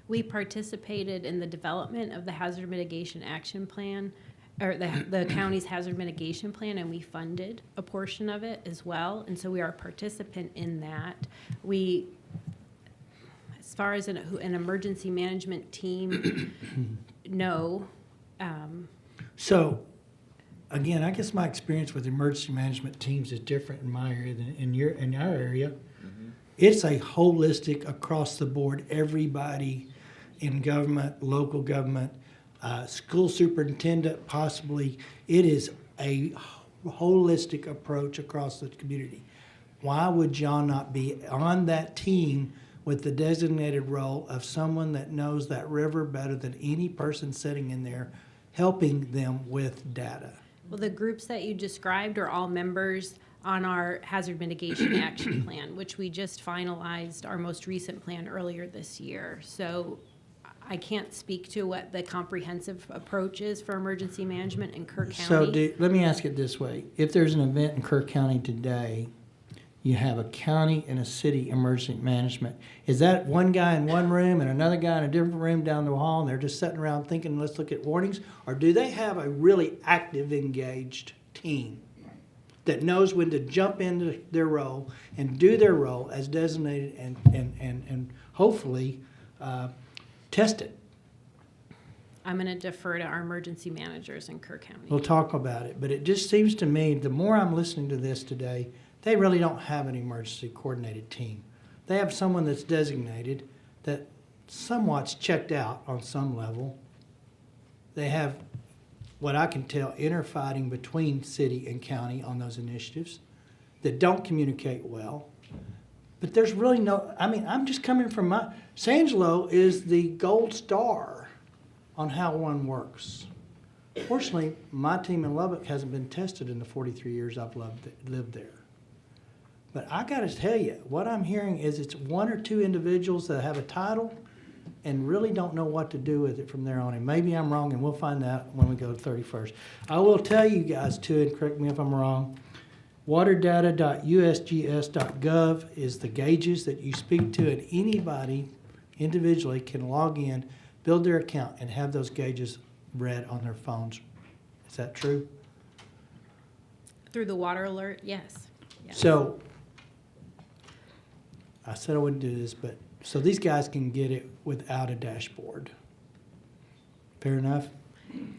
We participated in the development of the Hazard Mitigation Action Plan, or the county's hazard mitigation plan, and we funded a portion of it as well. And so we are a participant in that. We, as far as an emergency management team, no.
So, again, I guess my experience with emergency management teams is different in my area than in our area. Mm-hmm. It's a holistic, across the board, everybody in government, local government, school superintendent, possibly. It is a holistic approach across the community. Why would y'all not be on that team with the designated role of someone that knows that river better than any person sitting in there, helping them with data?
Well, the groups that you described are all members on our Hazard Mitigation Action Plan, which we just finalized our most recent plan earlier this year. So I can't speak to what the comprehensive approach is for emergency management in Kerr County.
So let me ask it this way. If there's an event in Kerr County today, you have a county and a city emergency management. Is that one guy in one room and another guy in a different room down the hall, and they're just sitting around thinking, let's look at warnings? Or do they have a really active, engaged team that knows when to jump into their role and do their role as designated and hopefully test it?
I'm going to defer to our emergency managers in Kerr County.
We'll talk about it, but it just seems to me, the more I'm listening to this today, they really don't have an emergency coordinated team. They have someone that's designated that somewhat's checked out on some level. They have, what I can tell, interfighting between city and county on those initiatives that don't communicate well. But there's really no, I mean, I'm just coming from Sangelo is the gold star on how one works. Fortunately, my team in Lubbock hasn't been tested in the 43 years I've lived there. But I got to tell you, what I'm hearing is it's one or two individuals that have a title and really don't know what to do with it from there on. And maybe I'm wrong, and we'll find out when we go to 31st. I will tell you guys, too, and correct me if I'm wrong, waterdata.usgs.gov is the gauges that you speak to, and anybody individually can log in, build their account, and have those gauges read on their phones. Is that true?
Through the water alert, yes.
So, I said I wouldn't do this, but so these guys can get it without a dashboard. Fair enough?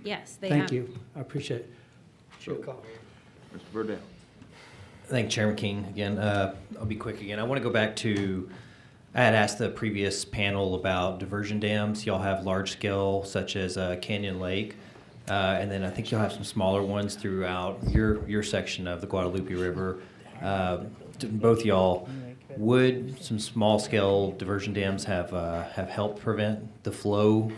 Yes, they
Thank you. I appreciate it.
So, Mr. Burdell.
Thank you, Chairman King. Again, I'll be quick again. I want to go back to, I had asked the previous panel about diversion dams. Y'all have large scale such as Canyon Lake. And then I think you'll have some smaller ones throughout your section of the Guadalupe River. Both y'all, would some small-scale diversion dams have helped prevent the flow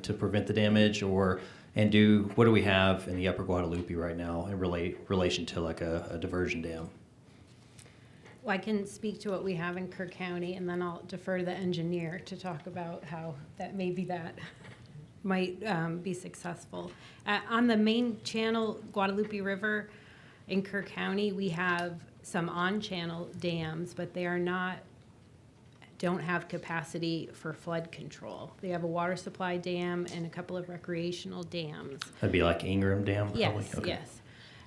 to prevent the damage, what do we have in the Upper Guadalupe right now in relation to like a diversion dam?
Well, I can speak to what we have in Kerr County, and then I'll defer to the engineer to talk about how that might be successful. On the main channel, Guadalupe River, In Kerr County, we have some on-channel dams, but they don't have capacity for flood control. They have a water supply dam and a couple of recreational dams.
That'd be like Ingram Dam, probably?
Yes,
Okay.
yes.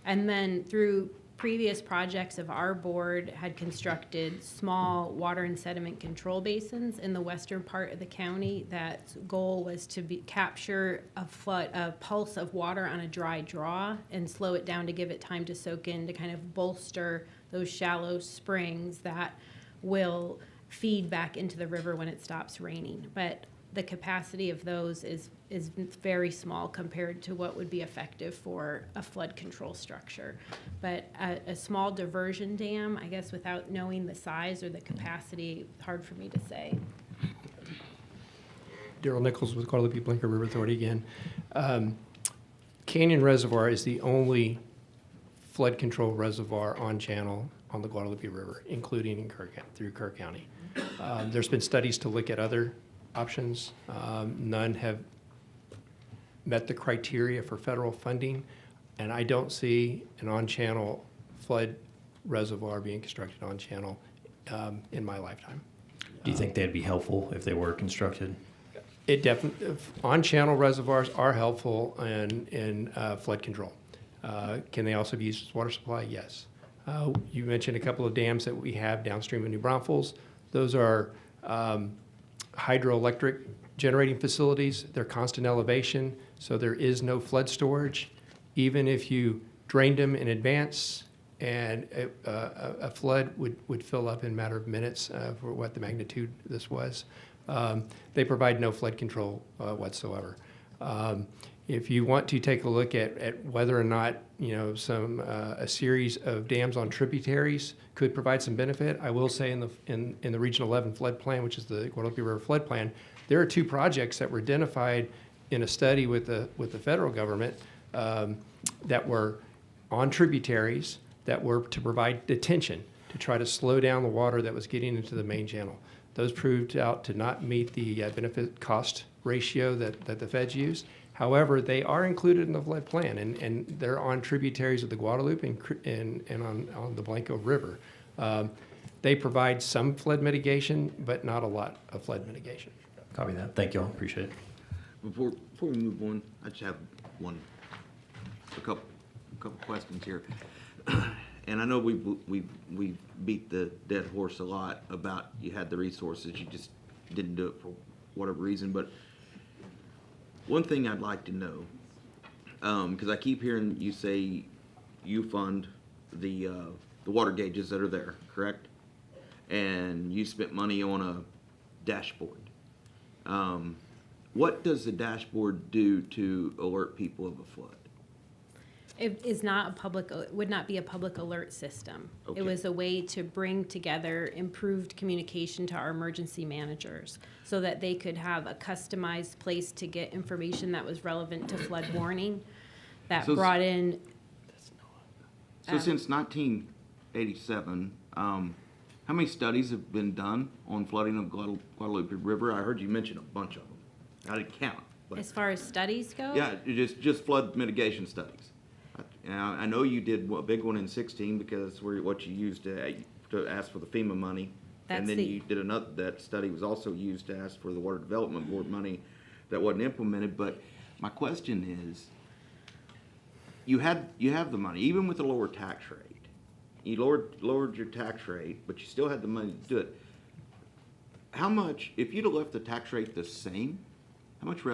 And then through previous projects of our board had constructed small water and sediment control basins in the western part of the county. That goal was to capture a pulse of water on a dry draw and slow it down to give it time to soak in, to kind of bolster those shallow springs that will feed back into the river when it stops raining. But the capacity of those is very small compared to what would be effective for a flood control structure. But a small diversion dam, I guess without knowing the size or the capacity, hard for me to say.
Daryl Nichols with Guadalupe Blanco River Authority again. Canyon Reservoir is the only flood control reservoir on channel on the Guadalupe River, including through Kerr County. There's been studies to look at other options. None have met the criteria for federal funding, and I don't see an on-channel flood reservoir being constructed on-channel in my lifetime.
Do you think they'd be helpful if they were constructed?
It definitely, on-channel reservoirs are helpful in flood control. Can they also be used as water supply? Yes. You mentioned a couple of dams that we have downstream of New Braunfels. Those are hydroelectric generating facilities. They're constant elevation, so there is no flood storage. Even if you drained them in advance, and a flood would fill up in a matter of minutes for what the magnitude this was. They provide no flood control whatsoever. If you want to take a look at whether or not a series of dams on tributaries could provide some benefit, I will say in the Region 11 flood plan, which is the Guadalupe River flood plan, there are 2 projects that were identified in a study with the federal government that were on tributaries that were to provide detention to try to slow down the water that was getting into the main channel. Those proved out to not meet the benefit cost ratio that the feds use. However, they are included in the flood plan, and they're on tributaries of the Guadalupe and on the Blanco River. They provide some flood mitigation, but not a lot of flood mitigation.
Copy that. Thank you all. Appreciate it.
Before we move on, I just have a couple questions here. And I know we beat the dead horse a lot about you had the resources, you just didn't do it for whatever reason. But one thing I'd like to know, because I keep hearing you say you fund the water gauges that are there, correct? And you spent money on a dashboard. What does the dashboard do to alert people of a flood?
It is not would not be a public alert system.
Okay.
It was a way to bring together improved communication to our emergency managers so that they could have a customized place to get information that was relevant to flood warning, that brought in.
So since 1987, how many studies have been done on flooding of Guadalupe River? I heard you mention a bunch of them. I didn't count. But
As far as studies go?
yeah, just flood mitigation studies. I know you did a big one in 16 because what you used to ask for the FEMA money. And then you did that study was also used to ask for the Water Development Board money that wasn't implemented. But my question is, you have the money, even with the lower tax rate. You lowered your tax rate, but you still had the money to do it. How much, if you'd have left the tax rate the same, how much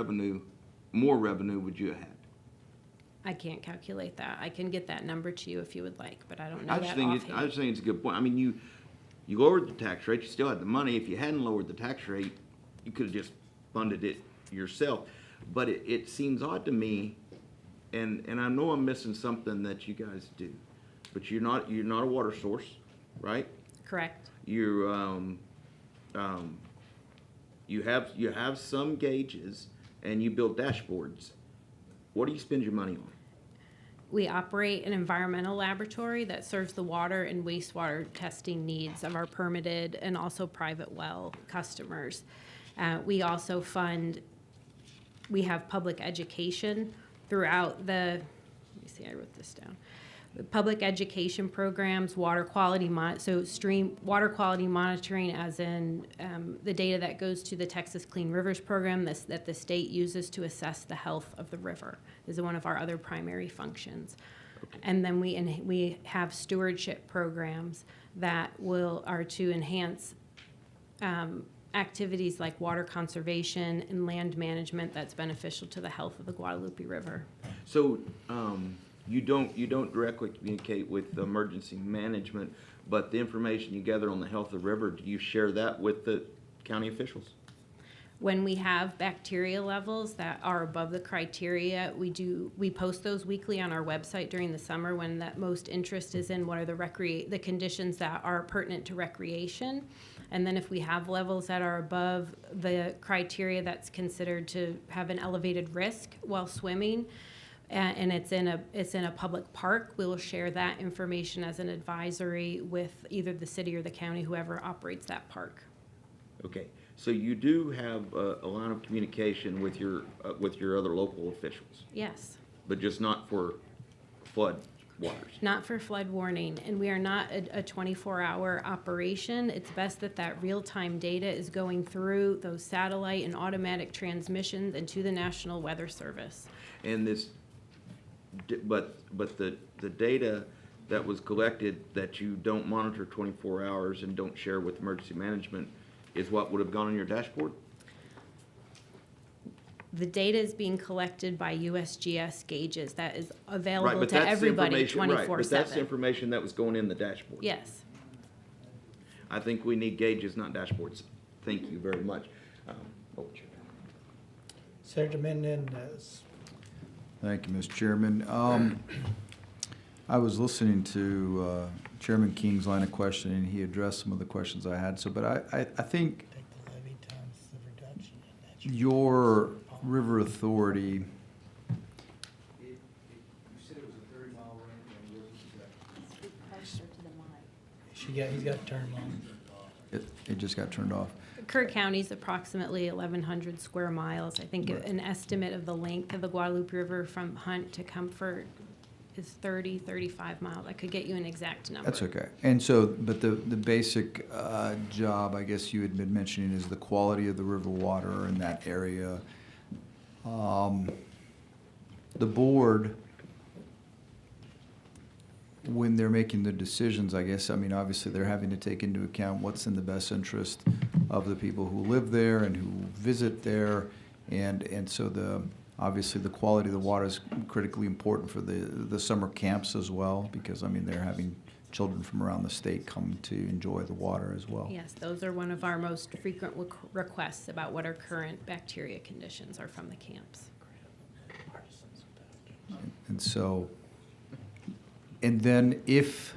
more revenue would you have had?
I can't calculate that. I can get that number to you if you would like, but I don't know
I
that
just
offhand.
think it's a good point. I mean, you lowered the tax rate, you still had the money. If you hadn't lowered the tax rate, you could have just funded it yourself. But it seems odd to me, and I know I'm missing something that you guys do, but you're not a water source, right?
Correct.
You have some gauges and you build dashboards. What do you spend your money on?
We operate an environmental laboratory that serves the water and wastewater testing needs of our permitted and also private well customers. We also we have public education throughout let me see, I wrote this down. Public education programs, water quality water quality monitoring, as in the data that goes to the Texas Clean Rivers program that the state uses to assess the health of the river, is one of our other primary functions. And then we have stewardship programs that are to enhance activities like water conservation and land management that's beneficial to the health of the Guadalupe River.
So, you don't directly communicate with the emergency management, but the information you gather on the health of the river, do you share that with the county officials?
When we have bacteria levels that are above the criteria, we post those weekly on our website during the summer when that most interest is in what are the conditions that are pertinent to recreation. And then if we have levels that are above the criteria that's considered to have an elevated risk while swimming, and it's in a public park, we will share that information as an advisory with either the city or the county, whoever operates that park.
Okay, so you do have a line of communication with your other local officials,
Yes.
but just not for flood waters.
Not for flood warning, and we are not a 24-hour operation. It's best that real-time data is going through those satellite and automatic transmissions and to the National Weather Service.
And but the data that was collected that you don't monitor 24 hours and don't share with emergency management is what would have gone on your dashboard?
The data is being collected by USGS gauges that is
Right,
available
but
to
that's the
everybody
information- right,
24/7.
But that's the information that was going in the dashboard.
Yes.
I think we need gauges, not dashboards. Thank you very much.
Senator Menendez.
Thank you, Mr. Chairman. I was listening to Chairman King's line of questioning. He addressed some of the questions I had. So, but I think your river authority.
He's got it turned on.
It just got turned off.
Kerr County is approximately 1,100 square miles. I think
Right.
an estimate of the length of the Guadalupe River from Hunt to Comfort is 35 miles. I could get you an exact number.
That's okay. And so, but the basic job, I guess you had been mentioning, is the quality of the river water in that area. The board, when they're making the decisions, I guess, I mean, obviously, they're having to take into account what's in the best interest of the people who live there and who visit there. And so obviously, the quality of the water is critically important for the summer camps as well, because, I mean, they're having children from around the state come to enjoy the water as well.
Yes, those are one of our most frequent requests about what our current bacteria conditions are from the camps.
And so, and then if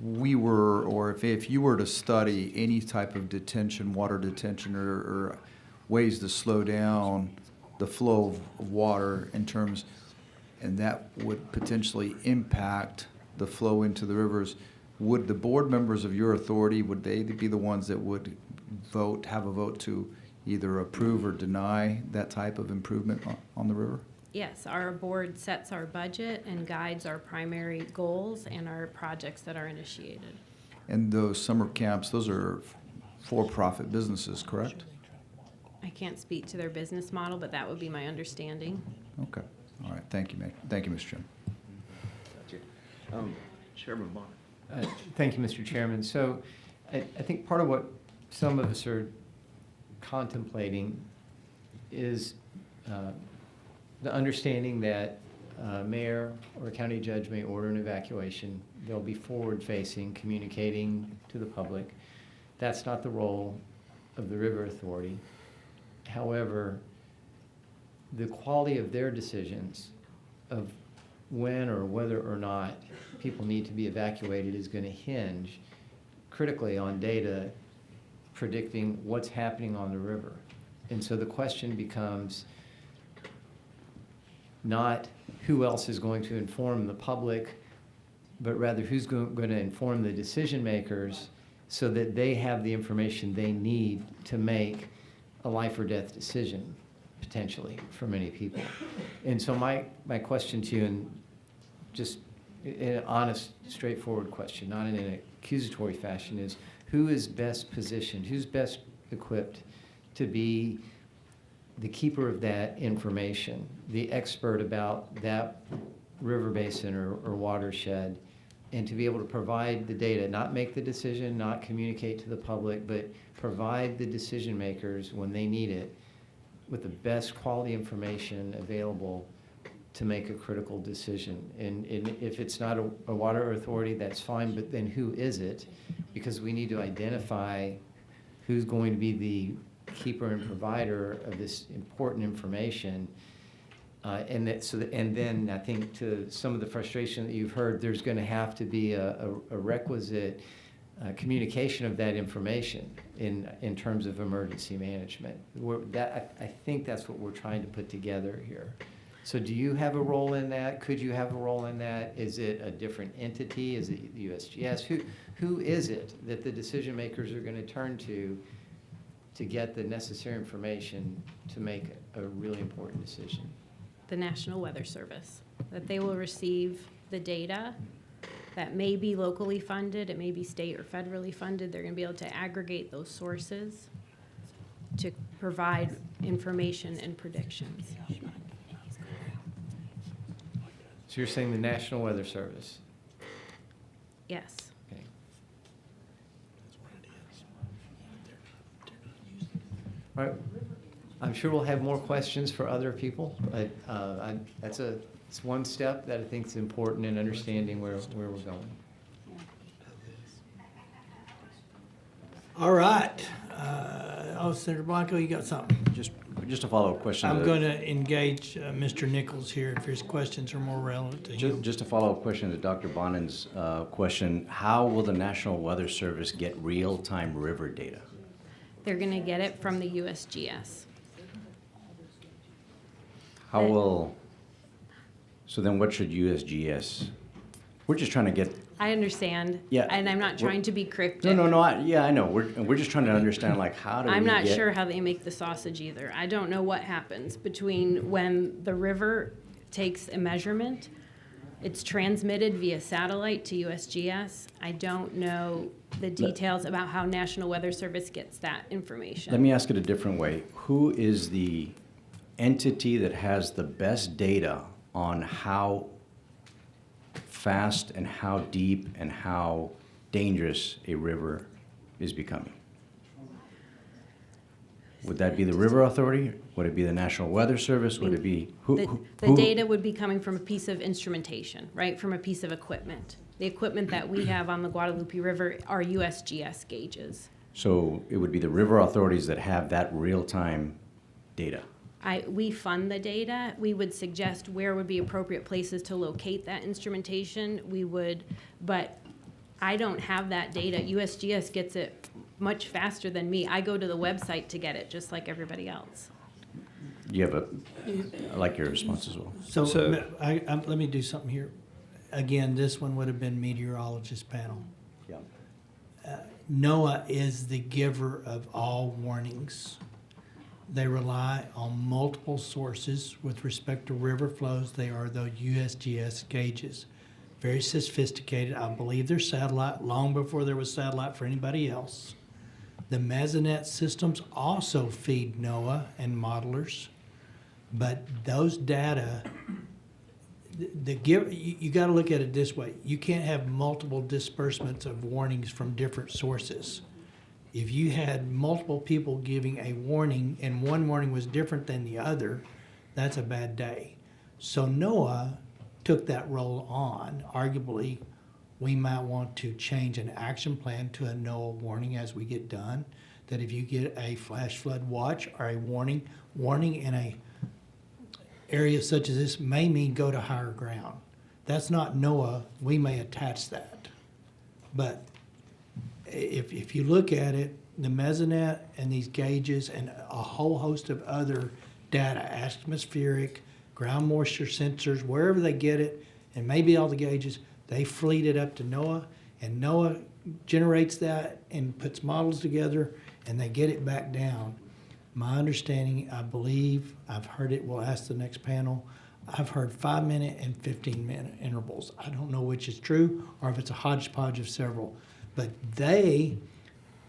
we were, or if you were to study any type of detention, water detention, or ways to slow down the flow of water in terms, and that would potentially impact the flow into the rivers, would the board members of your authority, would they be the ones that would have a vote to either approve or deny that type of improvement on the river?
Yes, our board sets our budget and guides our primary goals and our projects that are initiated.
And those summer camps, those are for-profit businesses, correct?
I can't speak to their business model, but that would be my understanding.
Okay, all right, thank you, Thank you, Mr. Chairman.
Chairman Bonner.
Thank you, Mr. Chairman. So I think part of what some of us are contemplating is the understanding that a mayor or a county judge may order an evacuation. They'll be forward-facing, communicating to the public. That's not the role of the River Authority. However, the quality of their decisions of when or whether or not people need to be evacuated is going to hinge critically on data predicting what's happening on the river. And so the question becomes not who else is going to inform the public, but rather who's going to inform the decision makers so that they have the information they need to make a life or death decision, potentially, for many people. And so my question to you, and just an honest, straightforward question, not in an accusatory fashion, is who is best positioned, who's best equipped to be the keeper of that information, the expert about that river basin or watershed, and to be able to provide the data, not make the decision, not communicate to the public, but provide the decision makers when they need it with the best quality information available to make a critical decision. And if it's not a water authority, that's fine, but then who is it? Because we need to identify who's going to be the keeper and provider of this important information. And then I think to some of the frustration that you've heard, there's going to have to be a requisite communication of that information in terms of emergency management. I think that's what we're trying to put together here. So do you have a role in that? Could you have a role in that? Is it a different entity? Is it USGS? Who is it that the decision makers are going to turn to get the necessary information to make a really important decision?
The National Weather Service, that they will receive the data that may be locally funded, it may be state or federally funded. They're going to be able to aggregate those sources to provide information and predictions.
So you're saying the National Weather Service?
Yes.
Okay. All right. I'm sure we'll have more questions for other people, but it's one step that I think is important in understanding where we're going.
All right. Senator Blanco, you got something?
Just a follow-up question.
I'm going to engage Mr. Nichols here if his questions are more relevant to him.
Just a follow-up question to Dr. Bonin's question. How will the National Weather Service get real-time river data?
They're going to get it from the USGS.
How will, so then what should USGS, we're just trying to get.
I understand.
Yeah.
And I'm not trying to be cryptic.
No, I know. We're just trying to understand, like, how do we
I'm not
get.
sure how they make the sausage either. I don't know what happens between when the river takes a measurement, it's transmitted via satellite to USGS. I don't know the details about how National Weather Service gets that information.
Let me ask it a different way. Who is the entity that has the best data on how fast and how deep and how dangerous a river is becoming? Would that be the River Authority? Would it be the National Weather Service? Would it be
The data would be coming from a piece of instrumentation, right? From a piece of equipment. The equipment that we have on the Guadalupe River are USGS gauges.
So it would be the river authorities that have that real-time data.
We fund the data. We would suggest where would be appropriate places to locate that instrumentation. We would, but I don't have that data. USGS gets it much faster than me. I go to the website to get it, just like everybody else.
You have I like your response as well.
So let me do something here. Again, this one would have been meteorologist panel.
Yeah.
NOAA is the giver of all warnings. They rely on multiple sources with respect to river flows. They are the USGS gauges. Very sophisticated. I believe they're satellite long before there was satellite for anybody else. The Mesonet systems also feed NOAA and modelers, but those data, you got to look at it this way. You can't have multiple disbursements of warnings from different sources. If you had multiple people giving a warning and one warning was different than the other, that's a bad day. So NOAA took that role on. Arguably, we might want to change an action plan to a NOAA warning as we get done, that if you get a flash flood watch or a warning in a area such as this may mean go to higher ground. That's not NOAA. We may attach that. But if you look at it, the Mesonet and these gauges and a whole host of other data, atmospheric, ground moisture sensors, wherever they get it, and maybe all the gauges, they fleet it up to NOAA, and NOAA generates that and puts models together, and they get it back down. My understanding, I believe, I've heard it, we'll ask the next panel, I've heard 5-minute and 15-minute intervals. I don't know which is true or if it's a hodgepodge of several, but they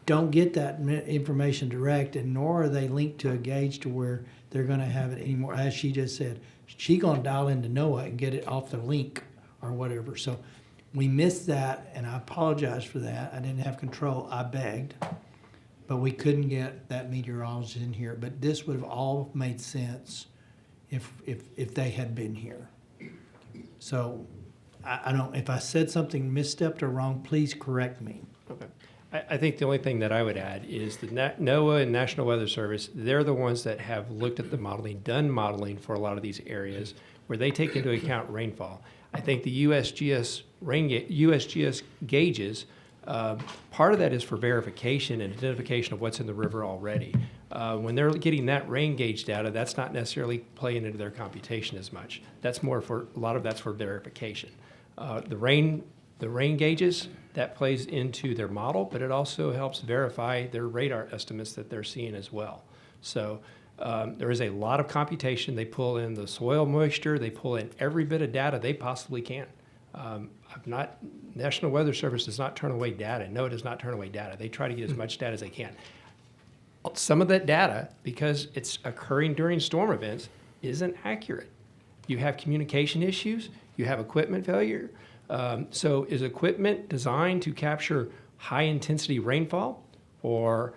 don't get that information direct, and nor are they linked to a gauge to where they're going to have it anymore. As she just said, she's going to dial into NOAA and get it off the link or whatever. So we missed that, and I apologize for that. I didn't have control. I begged, but we couldn't get that meteorologist in here. But this would have all made sense if they had been here. So I don't, if I said something misstepped or wrong, please correct me.
Okay. I think the only thing that I would add is the NOAA and National Weather Service, they're the ones that have looked at the modeling, done modeling for a lot of these areas where they take into account rainfall. I think the USGS USGS gauges, part of that is for verification and identification of what's in the river already. When they're getting that rain gauge data, that's not necessarily playing into their computation as much. That's more for, a lot of that's for verification. The rain gauges, that plays into their model, but it also helps verify their radar estimates that they're seeing as well. So there is a lot of computation. They pull in the soil moisture, they pull in every bit of data they possibly can. National Weather Service does not turn away data. NOAA does not turn away data. They try to get as much data as they can. Some of that data, because it's occurring during storm events, isn't accurate. You have communication issues, you have equipment failure. So is equipment designed to capture high-intensity rainfall or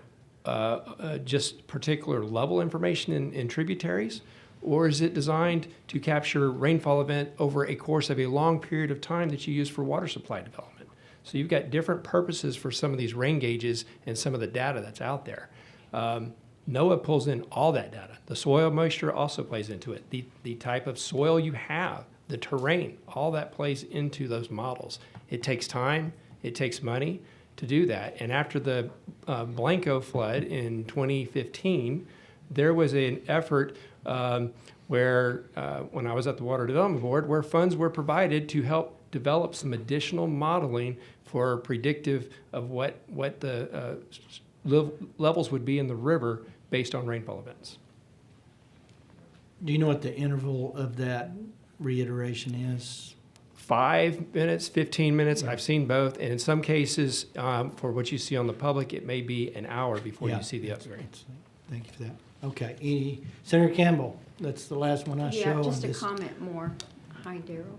just particular level information in tributaries? Or is it designed to capture rainfall event over a course of a long period of time that you use for water supply development? So you've got different purposes for some of these rain gauges and some of the data that's out there. NOAA pulls in all that data. The soil moisture also plays into it. The type of soil you have, the terrain, all that plays into those models. It takes time, it takes money to do that. And after the Blanco flood in 2015, there was an effort where, when I was at the Water Development Board, where funds were provided to help develop some additional modeling for predictive of what the levels would be in the river based on rainfall events.
Do you know what the interval of that reiteration is?
5 minutes, 15 minutes, I've seen both, and in some cases, for what you see on the public, it may be an hour before you see the upgrades.
Thank you for that. Okay, Senator Campbell, that's the last one I show.
Yeah, just
on
a
this.
comment more. Hi, Daryl.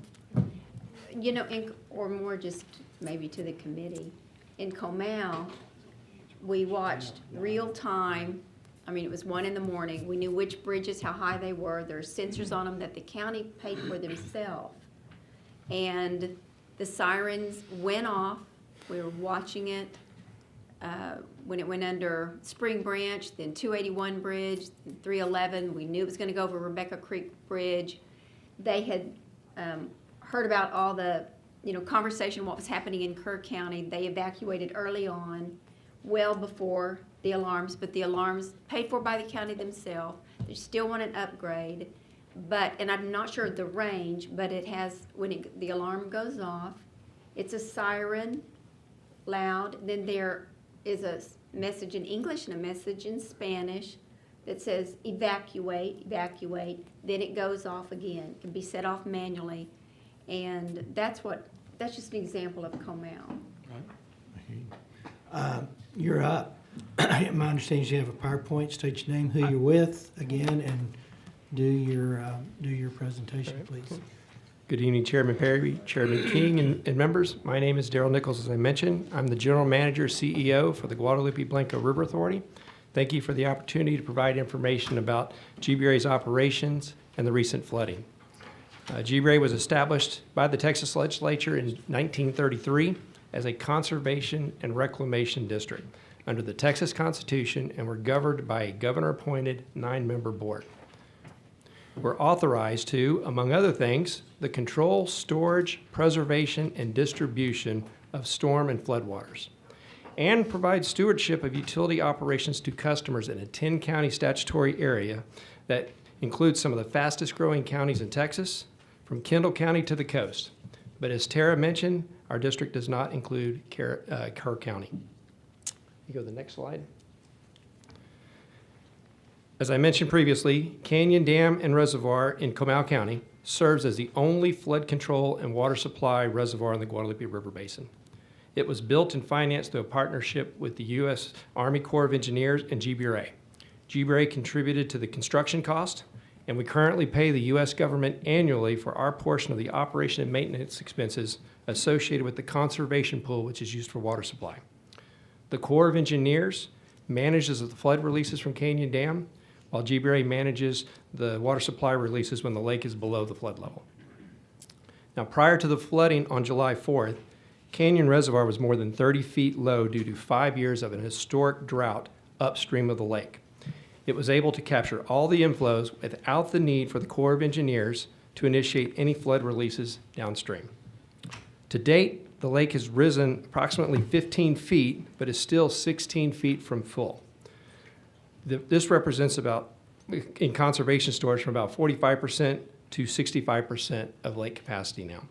You know, or more just maybe to the committee. In Comal, we watched real time. I mean, it was 1 in the morning. We knew which bridges, how high they were. There's sensors on them that the county paid for themselves. And the sirens went off. We were watching it when it went under Spring Branch, then 281 Bridge, 311. We knew it was going to go over Rebecca Creek Bridge. They had heard about all the conversation, what was happening in Kerr County. They evacuated early on, well before the alarms, but the alarms paid for by the county themselves. They still want an upgrade, and I'm not sure the range, but it has, when the alarm goes off, it's a siren, loud, then there is a message in English and a message in Spanish that says evacuate, evacuate, then it goes off again. It can be set off manually, and that's just an example of Comal.
You're up. My understanding is you have a PowerPoint. State your name, who you're with, again, and do your presentation, please.
Good evening, Chairman Perry, Chairman King, and members. My name is Daryl Nichols, as I mentioned. I'm the General Manager, CEO for the Guadalupe Blanco River Authority. Thank you for the opportunity to provide information about GBRA's operations and the recent flooding. GBRA was established by the Texas Legislature in 1933 as a conservation and reclamation district under the Texas Constitution, and we're governed by a governor-appointed 9-member board. We're authorized to, among other things, the control, storage, preservation, and distribution of storm and floodwaters, and provide stewardship of utility operations to customers in a 10-county statutory area that includes some of the fastest-growing counties in Texas, from Kendall County to the coast. But as Tara mentioned, our district does not include Kerr County. You go to the next slide. As I mentioned previously, Canyon Dam and Reservoir in Comal County serves as the only flood control and water supply reservoir in the Guadalupe River Basin. It was built and financed through a partnership with the U.S. Army Corps of Engineers and GBRA. GBRA contributed to the construction cost, and we currently pay the U.S. government annually for our portion of the operation and maintenance expenses associated with the conservation pool, which is used for water supply. The Corps of Engineers manages the flood releases from Canyon Dam, while GBRA manages the water supply releases when the lake is below the flood level. Now, prior to the flooding on July 4th, Canyon Reservoir was more than 30 feet low due to 5 years of an historic drought upstream of the lake. It was able to capture all the inflows without the need for the Corps of Engineers to initiate any flood releases downstream. To date, the lake has risen approximately 15 feet, but is still 16 feet from full. This represents about, in conservation storage, from about 45% to 65% of lake capacity now.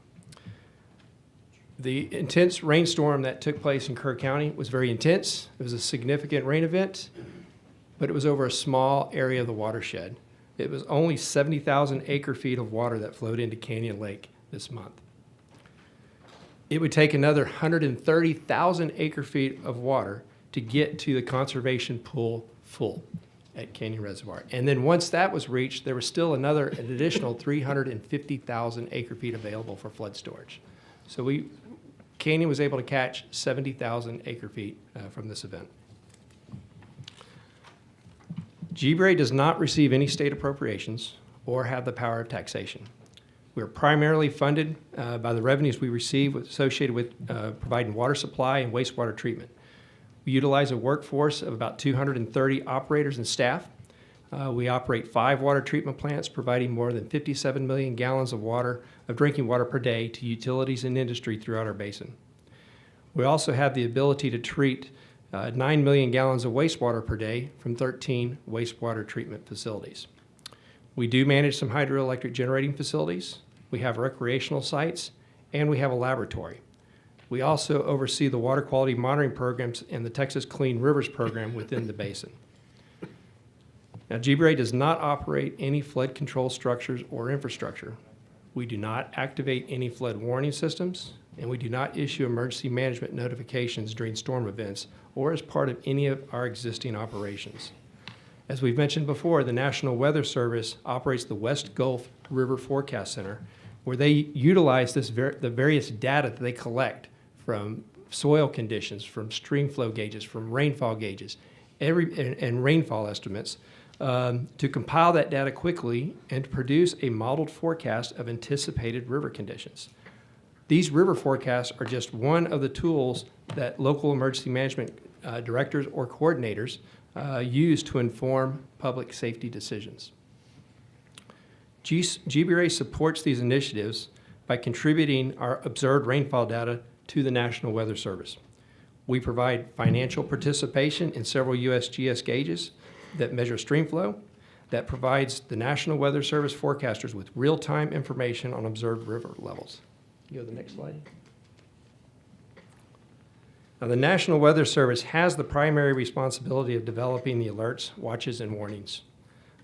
The intense rainstorm that took place in Kerr County was very intense. It was a significant rain event, but it was over a small area of the watershed. It was only 70,000 acre-feet of water that flowed into Canyon Lake this month. It would take another 130,000 acre-feet of water to get to the conservation pool full at Canyon Reservoir. And then once that was reached, there was still an additional 350,000 acre-feet available for flood storage. So Canyon was able to catch 70,000 acre-feet from this event. GBRA does not receive any state appropriations or have the power of taxation. We are primarily funded by the revenues we receive associated with providing water supply and wastewater treatment. We utilize a workforce of about 230 operators and staff. We operate 5 water treatment plants, providing more than 57 million gallons of drinking water per day to utilities and industry throughout our basin. We also have the ability to treat 9 million gallons of wastewater per day from 13 wastewater treatment facilities. We do manage some hydroelectric generating facilities. We have recreational sites, and we have a laboratory. We also oversee the water quality monitoring programs and the Texas Clean Rivers program within the basin. Now, GBRA does not operate any flood control structures or infrastructure. We do not activate any flood warning systems, and we do not issue emergency management notifications during storm events or as part of any of our existing operations. As we've mentioned before, the National Weather Service operates the West Gulf River Forecast Center, where they utilize the various data that they collect from soil conditions, from stream flow gauges, from rainfall gauges, and rainfall estimates, to compile that data quickly and to produce a modeled forecast of anticipated river conditions. These river forecasts are just one of the tools that local emergency management directors or coordinators use to inform public safety decisions. GBRA supports these initiatives by contributing our observed rainfall data to the National Weather Service. We provide financial participation in several USGS gauges that measure stream flow, that provides the National Weather Service forecasters with real-time information on observed river levels. You go to the next slide. Now, the National Weather Service has the primary responsibility of developing the alerts, watches, and warnings,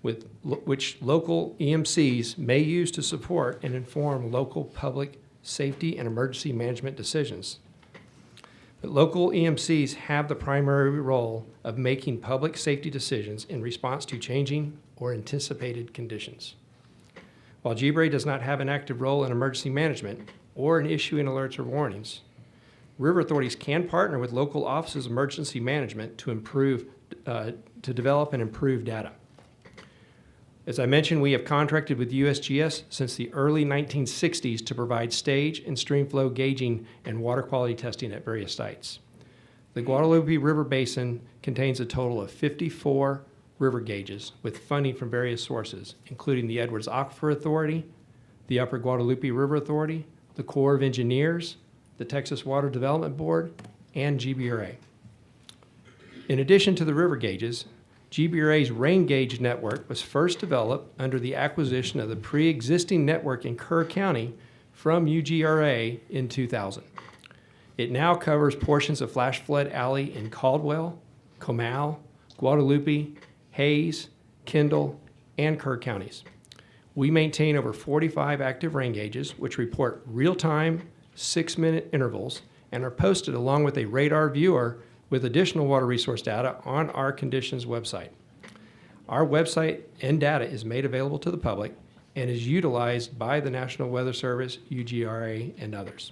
which local EMCs may use to support and inform local public safety and emergency management decisions. But local EMCs have the primary role of making public safety decisions in response to changing or anticipated conditions. While GBRA does not have an active role in emergency management or in issuing alerts or warnings, river authorities can partner with local offices of emergency management to develop and improve data. As I mentioned, we have contracted with USGS since the early 1960s to provide stage and stream flow gauging and water quality testing at various sites. The Guadalupe River Basin contains a total of 54 river gauges with funding from various sources, including the Edwards Aquifer Authority, the Upper Guadalupe River Authority, the Corps of Engineers, the Texas Water Development Board, and GBRA. In addition to the river gauges, GBRA's rain gauge network was first developed under the acquisition of the pre-existing network in Kerr County from UGRA in 2000. It now covers portions of Flash Flood Alley in Caldwell, Comal, Guadalupe, Hayes, Kendall, and Kerr counties. We maintain over 45 active rain gauges, which report real-time 6-minute intervals and are posted along with a radar viewer with additional water resource data on our conditions website. Our website and data is made available to the public and is utilized by the National Weather Service, UGRA, and others.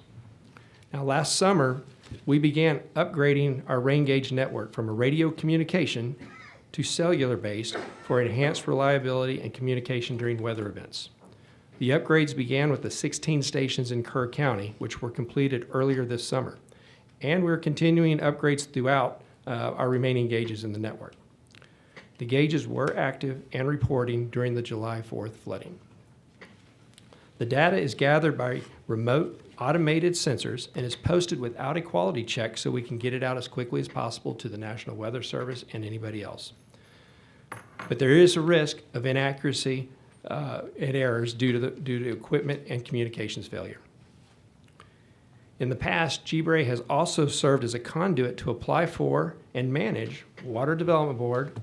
Now, last summer, we began upgrading our rain gauge network from a radio communication to cellular-based for enhanced reliability and communication during weather events. The upgrades began with the 16 stations in Kerr County, which were completed earlier this summer, and we're continuing upgrades throughout our remaining gauges in the network. The gauges were active and reporting during the July 4th flooding. The data is gathered by remote automated sensors and is posted without a quality check so we can get it out as quickly as possible to the National Weather Service and anybody else. But there is a risk of inaccuracy and errors due to equipment and communications failure. In the past, GBRA has also served as a conduit to apply for and manage Water Development Board,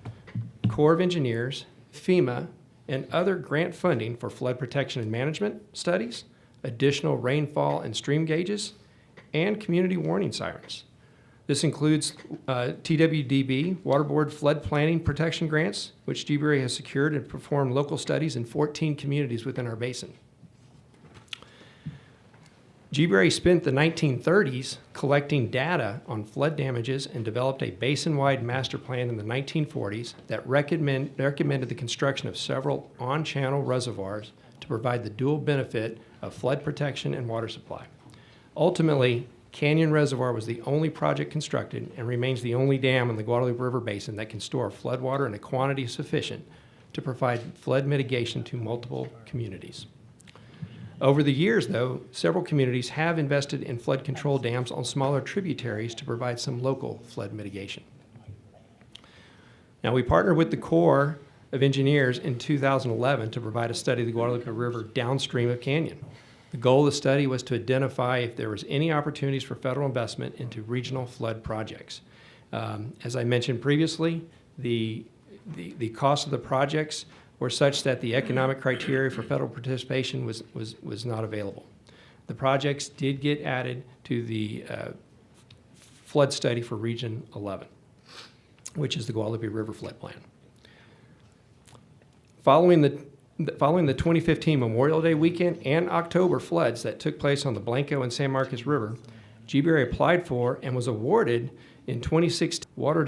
Corps of Engineers, FEMA, and other grant funding for flood protection and management studies, additional rainfall and stream gauges, and community warning sirens. This includes TWDB, Water Board Flood Planning Protection Grants, which GBRA has secured and performed local studies in 14 communities within our basin. GBRA spent the 1930s collecting data on flood damages and developed a basin-wide master plan in the 1940s that recommended the construction of several on-channel reservoirs to provide the dual benefit of flood protection and water supply. Ultimately, Canyon Reservoir was the only project constructed and remains the only dam in the Guadalupe River Basin that can store floodwater in a quantity sufficient to provide flood mitigation to multiple communities. Over the years, though, several communities have invested in flood control dams on smaller tributaries to provide some local flood mitigation. Now, we partnered with the Corps of Engineers in 2011 to provide a study of the Guadalupe River downstream of Canyon. The goal of the study was to identify if there was any opportunities for federal investment into regional flood projects. As I mentioned previously, the cost of the projects were such that the economic criteria for federal participation was not available. The projects did get added to the flood study for Region 11, which is the Guadalupe River Flood Plan. Following the 2015 Memorial Day weekend and October floods that took place on the Blanco and San Marcos River, GBRA applied for and was awarded in 2016 water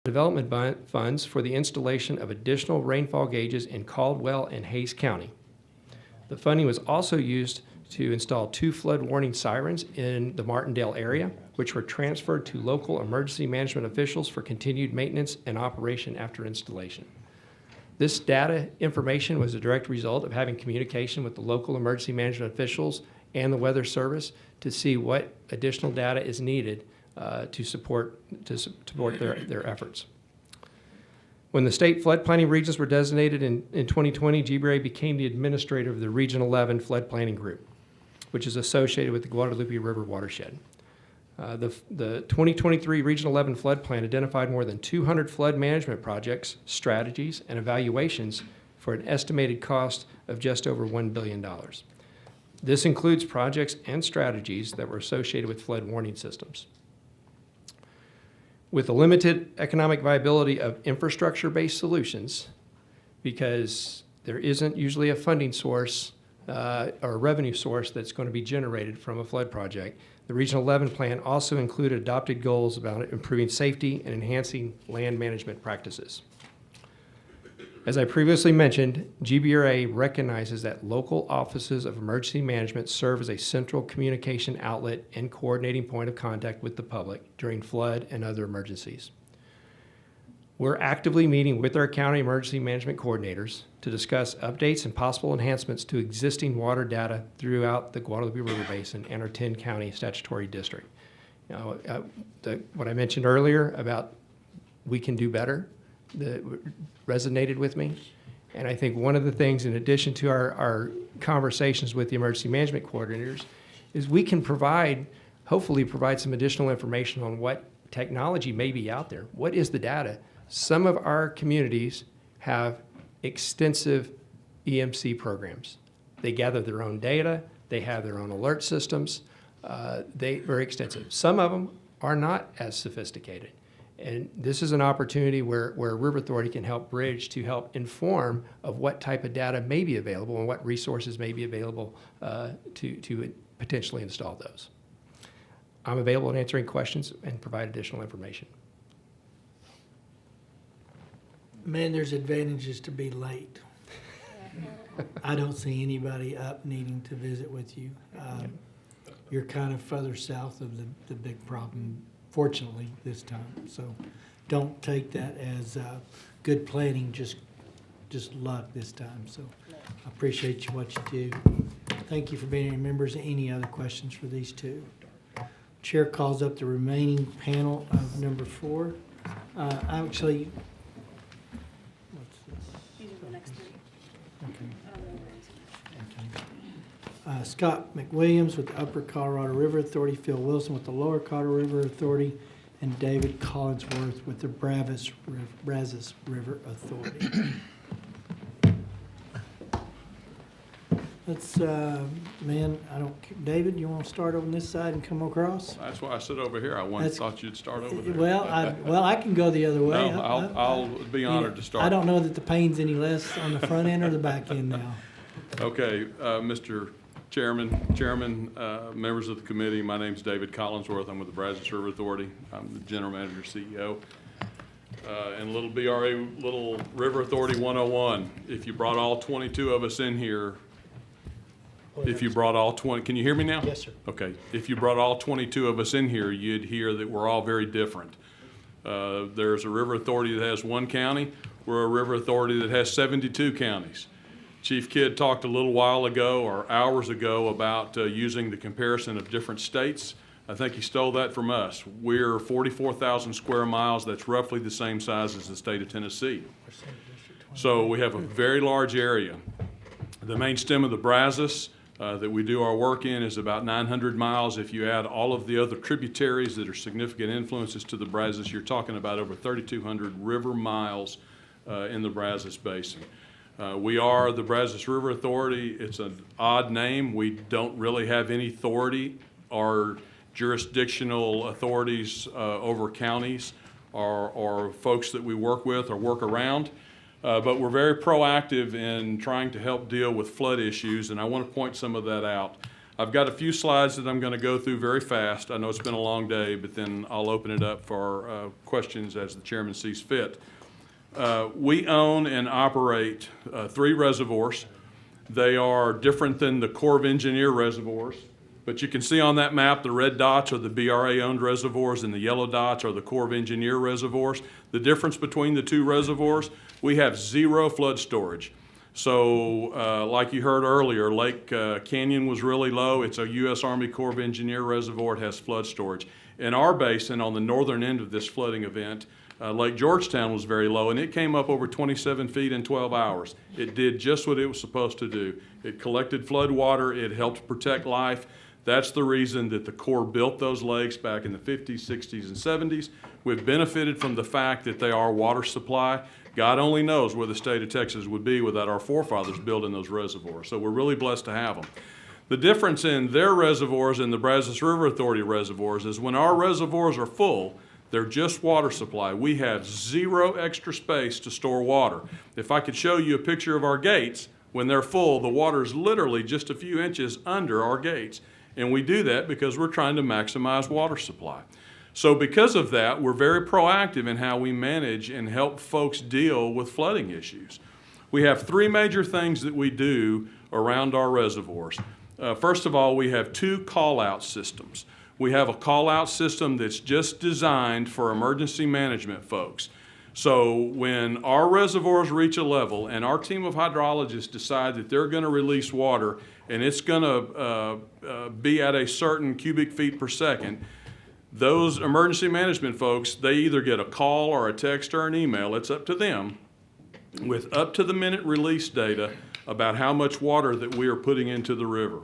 development funds for the installation of additional rainfall gauges in Caldwell and Hays County. The funding was also used to install 2 flood warning sirens in the Martindale area, which were transferred to local emergency management officials for continued maintenance and operation after installation. This data information was a direct result of having communication with the local emergency management officials and the Weather Service to see what additional data is needed to support their efforts. When the state flood planning regions were designated in 2020, GBRA became the administrator of the Region 11 Flood Planning Group, which is associated with the Guadalupe River watershed. The 2023 Region 11 Flood Plan identified more than 200 flood management projects, strategies, and evaluations for an estimated cost of just over $1 billion. This includes projects and strategies that were associated with flood warning systems. With the limited economic viability of infrastructure-based solutions, because there isn't usually a funding source or a revenue source that's going to be generated from a flood project, the Region 11 plan also included adopted goals about improving safety and enhancing land management practices. As I previously mentioned, GBRA recognizes that local offices of emergency management serve as a central communication outlet and coordinating point of contact with the public during flood and other emergencies. We're actively meeting with our county emergency management coordinators to discuss updates and possible enhancements to existing water data throughout the Guadalupe River Basin and our 10-county statutory district. Now, what I mentioned earlier about we can do better, that resonated with me. And I think one of the things, in addition to our conversations with the emergency management coordinators, is we can hopefully provide some additional information on what technology may be out there. What is the data? Some of our communities have extensive EMC programs. They gather their own data. They have their own alert systems. They very extensive. Some of them are not as sophisticated. And this is an opportunity where River Authority can help bridge to help inform of what type of data may be available and what resources may be available to potentially install those. I'm available to answer any questions and provide additional information.
Man, there's advantages to be late. I don't see anybody up needing to visit with you. You're kind of further south of the big problem, fortunately, this time. So don't take that as good planning, just luck this time. So I appreciate what you do. Thank you for being here. Members, any other questions for these two? Chair calls up the remaining panel of number 4. Actually, what's this?
These are the next 3.
Okay. Scott McWilliams with the Upper Colorado River Authority, Phil Wilson with the Lower Colorado River Authority, and David Collinsworth with the Brazos River Authority. Let's, man, David, you want to start on this side and come across?
That's why I sit over here. Thought you'd start over there.
Well, I can go the other way.
No, I'll be honored to start.
I don't know that the pain's any less on the front end or the back end now.
Okay, Mr. Chairman, members of the committee, my name's David Collinsworth. I'm with the Brazos River Authority. I'm the General Manager, CEO. And little BRA, little River Authority 101. If you brought all 22 of us in here, if you brought all 20, can you hear me now?
Yes, sir.
Okay. If you brought all 22 of us in here, you'd hear that we're all very different. There's a river authority that has 1 county. We're a river authority that has 72 counties. Chief Kidd talked a little while ago or hours ago about using the comparison of different states. I think he stole that from us. We're 44,000 square miles. That's roughly the same size as the state of Tennessee. So we have a very large area. The main stem of the Brazos that we do our work in is about 900 miles. If you add all of the other tributaries that are significant influences to the Brazos, you're talking about over 3,200 river miles in the Brazos Basin. We are the Brazos River Authority. It's an odd name. We don't really have any authority or jurisdictional authorities over counties or folks that we work with or work around. But we're very proactive in trying to help deal with flood issues, and I want to point some of that out. I've got a few slides that I'm going to go through very fast. I know it's been a long day, but then I'll open it up for questions as the chairman sees fit. We own and operate 3 reservoirs. They are different than the Corps of Engineer reservoirs, but you can see on that map the red dots are the BRA-owned reservoirs and the yellow dots are the Corps of Engineer reservoirs. The difference between the 2 reservoirs, we have 0 flood storage. So like you heard earlier, Lake Canyon was really low. It's a U.S. Army Corps of Engineer reservoir. It has flood storage. In our basin, on the northern end of this flooding event, Lake Georgetown was very low, and it came up over 27 feet in 12 hours. It did just what it was supposed to do. It collected flood water. It helped protect life. That's the reason that the Corps built those lakes back in the 50s, 60s, and 70s. We've benefited from the fact that they are water supply. God only knows where the state of Texas would be without our forefathers building those reservoirs. So we're really blessed to have them. The difference in their reservoirs and the Brazos River Authority reservoirs is when our reservoirs are full, they're just water supply. We have 0 extra space to store water. If I could show you a picture of our gates, when they're full, the water is literally just a few inches under our gates. And we do that because we're trying to maximize water supply. So because of that, we're very proactive in how we manage and help folks deal with flooding issues. We have 3 major things that we do around our reservoirs. First of all, we have 2 call-out systems. We have a call-out system that's just designed for emergency management folks. So when our reservoirs reach a level and our team of hydrologists decide that they're going to release water and it's going to be at a certain cubic feet per second, those emergency management folks, they either get a call or a text or an email, it's up to them, with up-to-the-minute release data about how much water that we are putting into the river.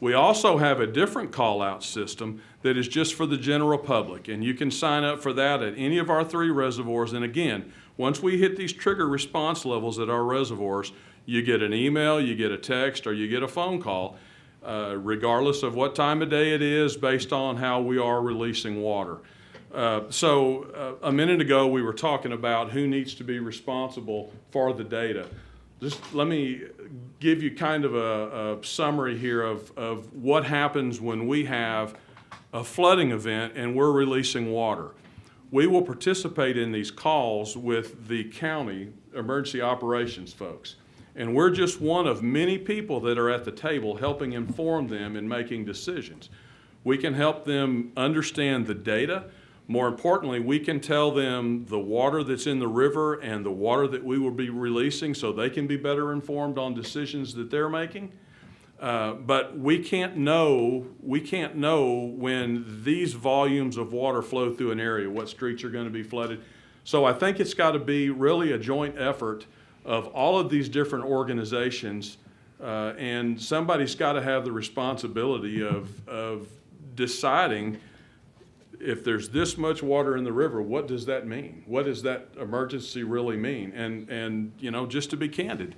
We also have a different call-out system that is just for the general public, and you can sign up for that at any of our 3 reservoirs. And again, once we hit these trigger response levels at our reservoirs, you get an email, you get a text, or you get a phone call, regardless of what time of day it is, based on how we are releasing water. So a minute ago, we were talking about who needs to be responsible for the data. Just let me give you kind of a summary here of what happens when we have a flooding event and we're releasing water. We will participate in these calls with the county emergency operations folks. And we're just one of many people that are at the table helping inform them in making decisions. We can help them understand the data. More importantly, we can tell them the water that's in the river and the water that we will be releasing so they can be better informed on decisions that they're making. But we can't know when these volumes of water flow through an area, what streets are going to be flooded. So I think it's got to be really a joint effort of all of these different organizations, and somebody's got to have the responsibility of deciding if there's this much water in the river, what does that mean? What does that emergency really mean? And you know, just to be candid,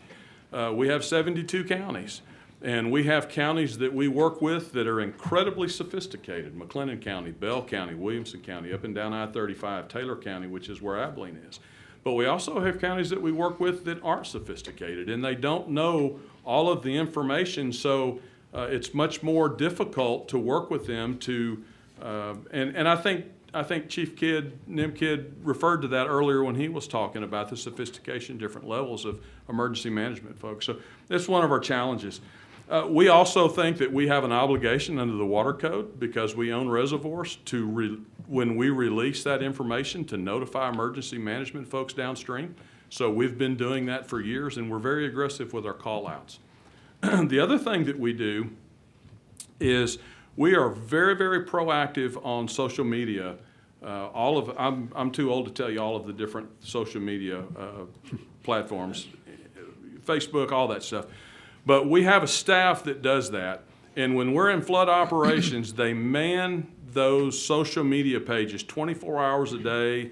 we have 72 counties, and we have counties that we work with that are incredibly sophisticated. McLennan County, Bell County, Williamson County, up and down I-35, Taylor County, which is where Abilene is. But we also have counties that we work with that aren't sophisticated, and they don't know all of the information, so it's much more difficult to work with them to and I think Chief Nim Kidd referred to that earlier when he was talking about the sophistication, different levels of emergency management folks. So that's one of our challenges. We also think that we have an obligation under the Water Code, because we own reservoirs, to when we release that information, to notify emergency management folks downstream. So we've been doing that for years, and we're very aggressive with our call-outs. The other thing that we do is we are very, very proactive on social media. I'm too old to tell you all of the different social media platforms, Facebook, all that stuff. But we have a staff that does that. And when we're in flood operations, they man those social media pages 24 hours a day,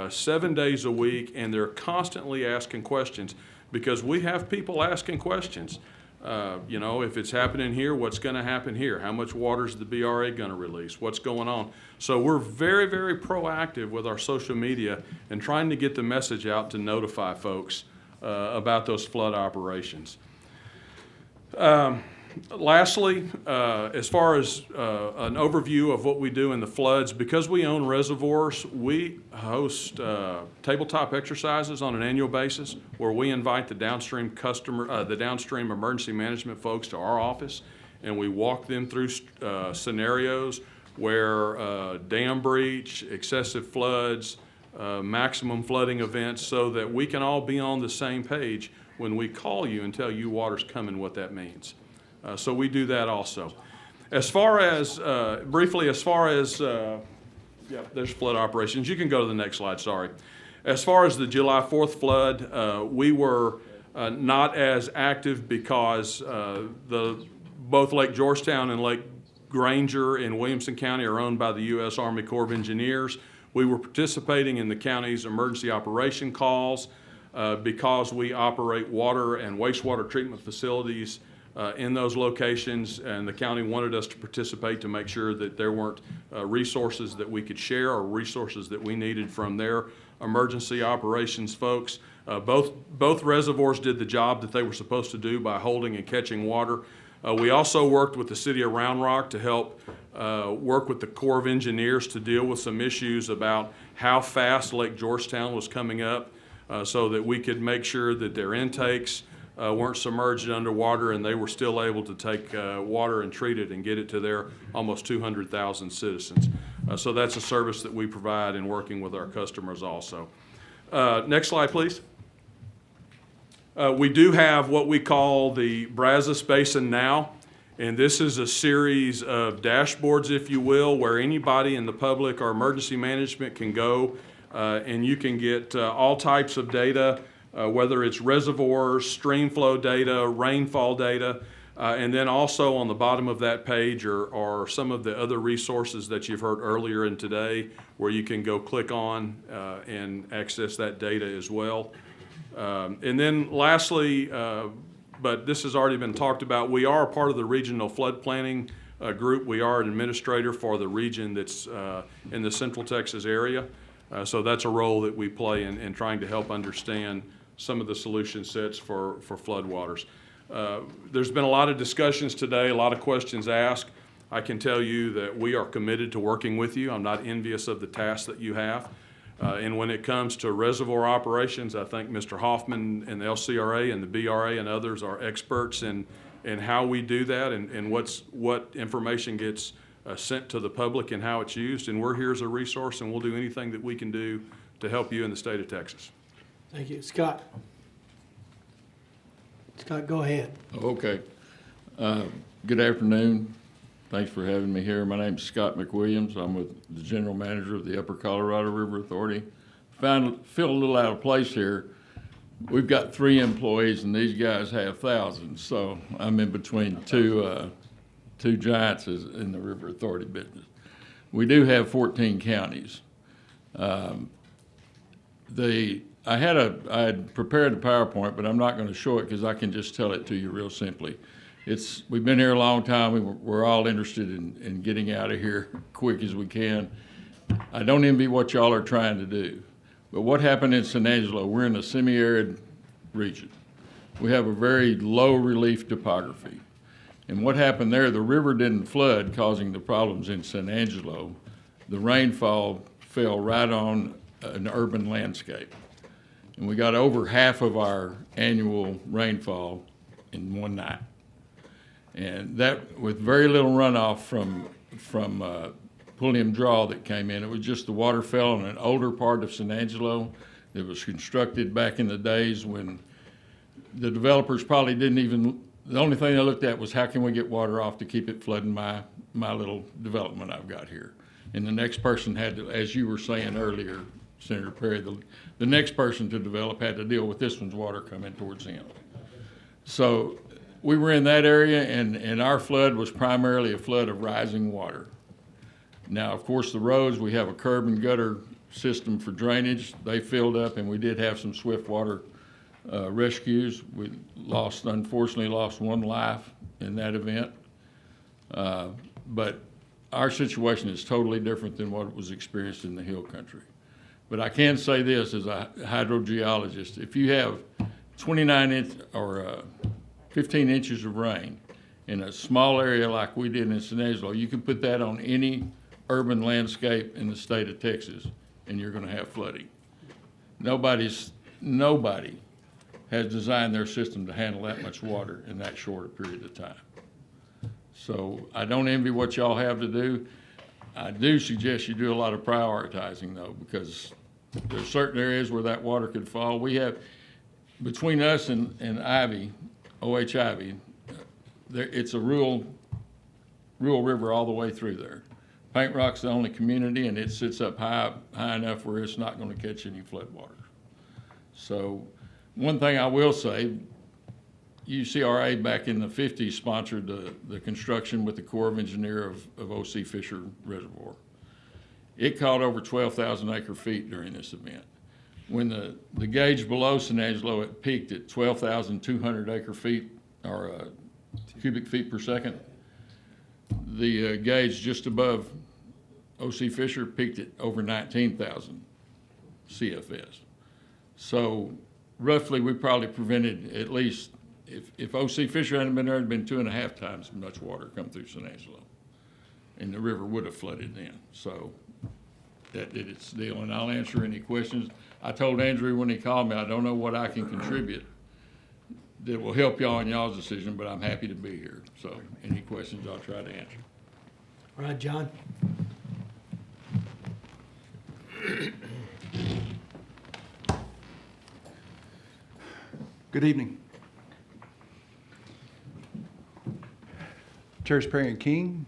7 days a week, and they're constantly asking questions, because we have people asking questions. You know, if it's happening here, what's going to happen here? How much water is the BRA going to release? What's going on? So we're very, very proactive with our social media and trying to get the message out to notify folks about those flood operations. Lastly, as far as an overview of what we do in the floods, because we own reservoirs, we host tabletop exercises on an annual basis where we invite the downstream downstream emergency management folks to our office, and we walk them through scenarios where dam breach, excessive floods, maximum flooding events, so that we can all be on the same page when we call you and tell you water's coming, what that means. So we do that also. As far as, briefly, as far as, yeah, there's flood operations. You can go to the next slide, sorry. As far as the July 4th flood, we were not as active because both Lake Georgetown and Lake Granger in Williamson County are owned by the U.S. Army Corps of Engineers. We were participating in the county's emergency operation calls because we operate water and wastewater treatment facilities in those locations, and the county wanted us to participate to make sure that there weren't resources that we could share or resources that we needed from their emergency operations folks. Both reservoirs did the job that they were supposed to do by holding and catching water. We also worked with the city of Round Rock to help work with the Corps of Engineers to deal with some issues about how fast Lake Georgetown was coming up, so that we could make sure that their intakes weren't submerged underwater, and they were still able to take water and treat it and get it to their almost 200,000 citizens. So that's a service that we provide in working with our customers also. Next slide, please. We do have what we call the Brazos Basin Now, and this is a series of dashboards, if you will, where anybody in the public or emergency management can go and you can get all types of data, whether it's reservoirs, stream flow data, rainfall data. And then also on the bottom of that page are some of the other resources that you've heard earlier in today, where you can go click on and access that data as well. And then lastly, but this has already been talked about, we are a part of the regional flood planning group. We are an administrator for the region that's in the Central Texas area. So that's a role that we play in trying to help understand some of the solution sets for floodwaters. There's been a lot of discussions today, a lot of questions asked. I can tell you that we are committed to working with you. I'm not envious of the tasks that you have. And when it comes to reservoir operations, I think Mr. Hoffman and the LCRA and the BRA and others are experts in how we do that and what information gets sent to the public and how it's used. And we're here as a resource, and we'll do anything that we can do to help you in the state of Texas.
Thank you. Scott. Scott, go ahead.
Okay. Good afternoon. Thanks for having me here. My name's Scott McWilliams. I'm with the General Manager of the Upper Colorado River Authority. Feel a little out of place here. We've got 3 employees, and these guys have thousands, so I'm in between two giants in the River Authority business. We do have 14 counties. I had prepared a PowerPoint, but I'm not going to show it because I can just tell it to you real simply. We've been here a long time. We're all interested in getting out of here quick as we can. I don't envy what y'all are trying to do. But what happened in San Angelo, we're in a semi-arid region. We have a very low relief topography. And what happened there, the river didn't flood, causing the problems in San Angelo. The rainfall fell right on an urban landscape. And we got over half of our annual rainfall in one night. And that, with very little runoff from Pulliam Draw that came in. It was just the water fell in an older part of San Angelo that was constructed back in the days when the developers probably didn't even, the only thing they looked at was how can we get water off to keep it flooding my little development I've got here. And the next person had to, as you were saying earlier, Senator Perry, the next person to develop had to deal with this one's water coming towards him. So we were in that area, and our flood was primarily a flood of rising water. Now, of course, the roads, we have a curb and gutter system for drainage. They filled up, and we did have some swift water rescues. We unfortunately lost 1 life in that event. But our situation is totally different than what was experienced in the hill country. But I can say this as a hydrogeologist, if you have 15 inches of rain in a small area like we did in San Angelo, you can put that on any urban landscape in the state of Texas, and you're going to have flooding. Nobody has designed their system to handle that much water in that short a period of time. So I don't envy what y'all have to do. I do suggest you do a lot of prioritizing, though, because there's certain areas where that water could fall. We have, between us and Ivy, OH Ivy, it's a rural river all the way through there. Paint Rock's the only community, and it sits up high enough where it's not going to catch any floodwater. So one thing I will say, UCRA back in the 50s sponsored the construction with the Corps of Engineers of O.C. Fisher Reservoir. It caught over 12,000 acre feet during this event. When the gauge below San Angelo, it peaked at 12,200 acre feet, or cubic feet per second. The gauge just above O.C. Fisher peaked at over 19,000 CFS. So roughly, we probably prevented at least, if O.C. Fisher hadn't been there, it'd been 2.5 times as much water come through San Angelo. And the river would have flooded then. So that did its deal. And I'll answer any questions. I told Andrew when he called me, I don't know what I can contribute that will help y'all in y'all's decision, but I'm happy to be here. So any questions, I'll try to answer.
All right, John.
Good evening. Chairs Perry and King,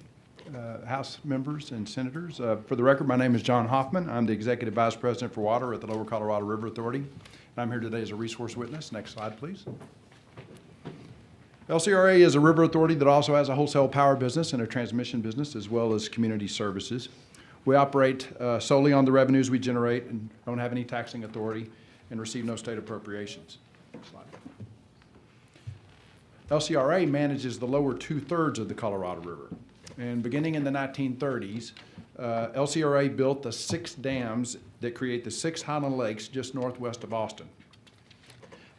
House members and senators. For the record, my name is John Hoffman. I'm the Executive Vice President for Water at the Lower Colorado River Authority. And I'm here today as a resource witness. Next slide, please. LCRA is a river authority that also has a wholesale power business and a transmission business, as well as community services. We operate solely on the revenues we generate and don't have any taxing authority and receive no state appropriations. Next slide. LCRA manages the lower 2/3 of the Colorado River. And beginning in the 1930s, LCRA built the 6 dams that create the 6 Highland Lakes just northwest of Austin.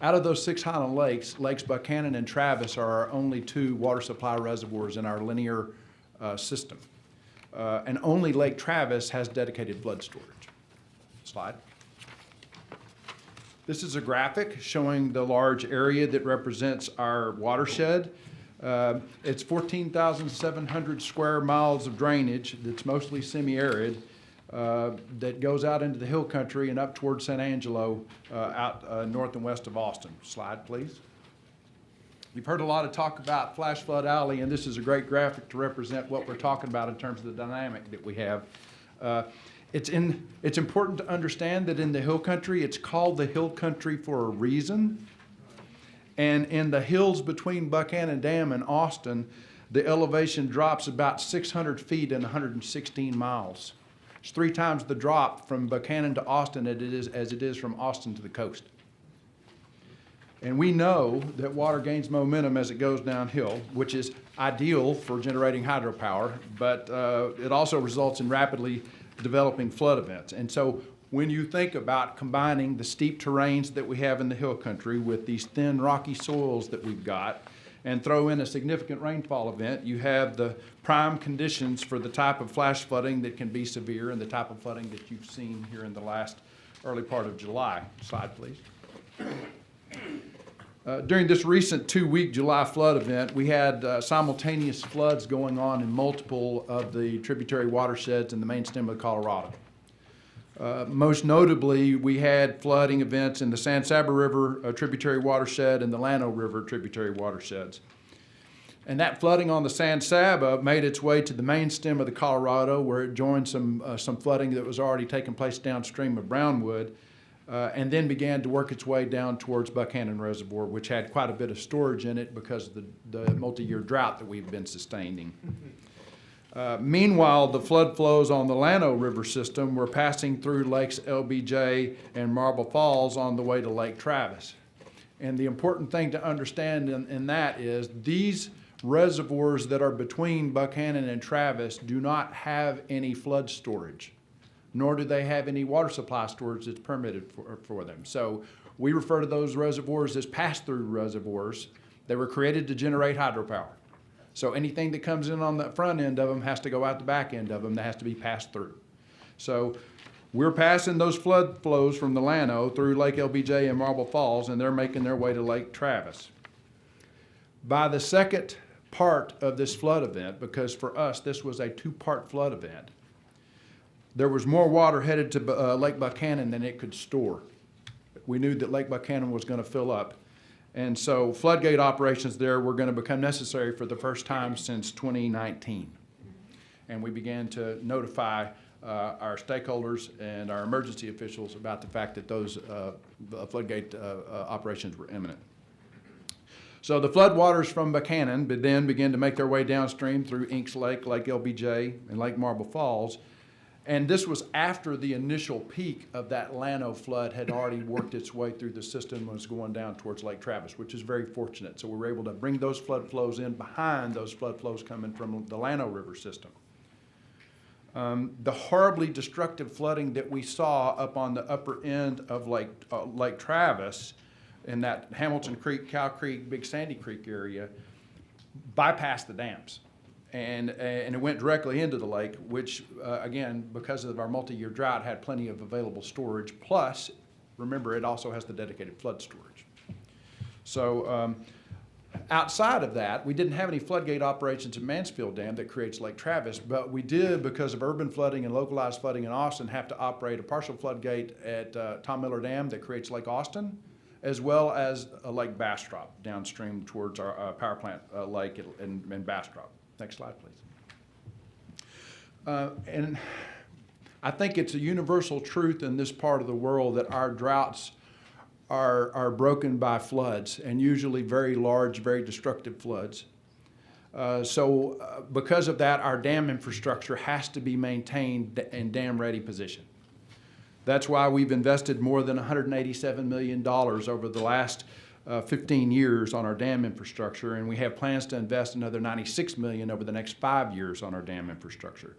Out of those 6 Highland Lakes, Lakes Buchanan and Travis are our only 2 water supply reservoirs in our linear system. And only Lake Travis has dedicated flood storage. Slide. This is a graphic showing the large area that represents our watershed. It's 14,700 square miles of drainage that's mostly semi-arid that goes out into the hill country and up towards San Angelo out north and west of Austin. Slide, please. You've heard a lot of talk about Flash Flood Alley, and this is a great graphic to represent what we're talking about in terms of the dynamic that we have. It's important to understand that in the hill country, it's called the hill country for a reason. And in the hills between Buchanan Dam and Austin, the elevation drops about 600 feet in 116 miles. It's 3 times the drop from Buchanan to Austin as it is from Austin to the coast. And we know that water gains momentum as it goes downhill, which is ideal for generating hydropower, but it also results in rapidly developing flood events. And so when you think about combining the steep terrains that we have in the hill country with these thin rocky soils that we've got, and throw in a significant rainfall event, you have the prime conditions for the type of flash flooding that can be severe and the type of flooding that you've seen here in the last early part of July. Slide, please. During this recent 2-week July flood event, we had simultaneous floods going on in multiple of the tributary watersheds in the main stem of Colorado. Most notably, we had flooding events in the San Saba River tributary watershed and the Llano River tributary watersheds. And that flooding on the San Saba made its way to the main stem of the Colorado, where it joined some flooding that was already taking place downstream of Brownwood, and then began to work its way down towards Buchanan Reservoir, which had quite a bit of storage in it because of the multi-year drought that we've been sustaining. Meanwhile, the flood flows on the Llano River system were passing through Lakes LBJ and Marble Falls on the way to Lake Travis. And the important thing to understand in that is these reservoirs that are between Buchanan and Travis do not have any flood storage, nor do they have any water supply storage that's permitted for them. So we refer to those reservoirs as pass-through reservoirs. They were created to generate hydropower. So anything that comes in on the front end of them has to go out the back end of them. That has to be passed through. So we're passing those flood flows from the Llano through Lake LBJ and Marble Falls, and they're making their way to Lake Travis. By the second part of this flood event, because for us this was a 2-part flood event, there was more water headed to Lake Buchanan than it could store. We knew that Lake Buchanan was going to fill up. And so floodgate operations there were going to become necessary for the first time since 2019. And we began to notify our stakeholders and our emergency officials about the fact that those floodgate operations were imminent. So the floodwaters from Buchanan then began to make their way downstream through Inks Lake, Lake LBJ, and Lake Marble Falls. And this was after the initial peak of that Llano flood had already worked its way through the system and was going down towards Lake Travis, which is very fortunate. So we were able to bring those flood flows in behind those flood flows coming from the Llano River system. The horribly destructive flooding that we saw up on the upper end of Lake Travis in that Hamilton Creek, Cow Creek, Big Sandy Creek area bypassed the dams. And it went directly into the lake, which, again, because of our multi-year drought, had plenty of available storage. Plus, remember, it also has the dedicated flood storage. So outside of that, we didn't have any floodgate operations at Mansfield Dam that creates Lake Travis, but we did, because of urban flooding and localized flooding in Austin, have to operate a partial floodgate at Tom Miller Dam that creates Lake Austin, as well as a Lake Bastrop downstream towards our power plant lake in Bastrop. Next slide, please. And I think it's a universal truth in this part of the world that our droughts are broken by floods, and usually very large, very destructive floods. Because of that, our dam infrastructure has to be maintained in dam-ready position. That's why we've invested more than $187 million over the last 15 years on our dam infrastructure, and we have plans to invest another $96 million over the next 5 years on our dam infrastructure.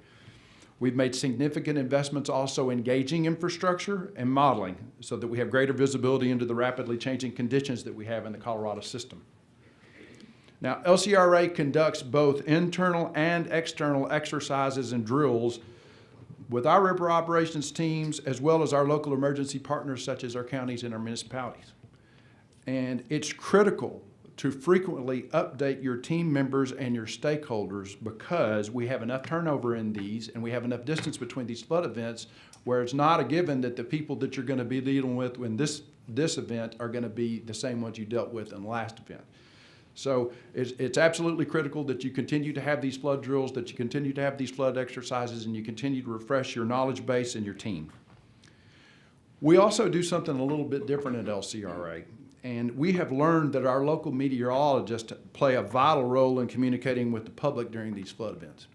We've made significant investments also in gauging infrastructure and modeling so that we have greater visibility into the rapidly changing conditions that we have in the Colorado system. Now, LCRA conducts both internal and external exercises and drills with our river operations teams as well as our local emergency partners such as our counties and our municipalities. And it's critical to frequently update your team members and your stakeholders because we have enough turnover in these and we have enough distance between these flood events where it's not a given that the people that you're going to be dealing with in this event are going to be the same ones you dealt with in the last event. So it's absolutely critical that you continue to have these flood drills, that you continue to have these flood exercises, and you continue to refresh your knowledge base and your team. We also do something a little bit different at LCRA. And we have learned that our local meteorologists play a vital role in communicating with the public during these flood events.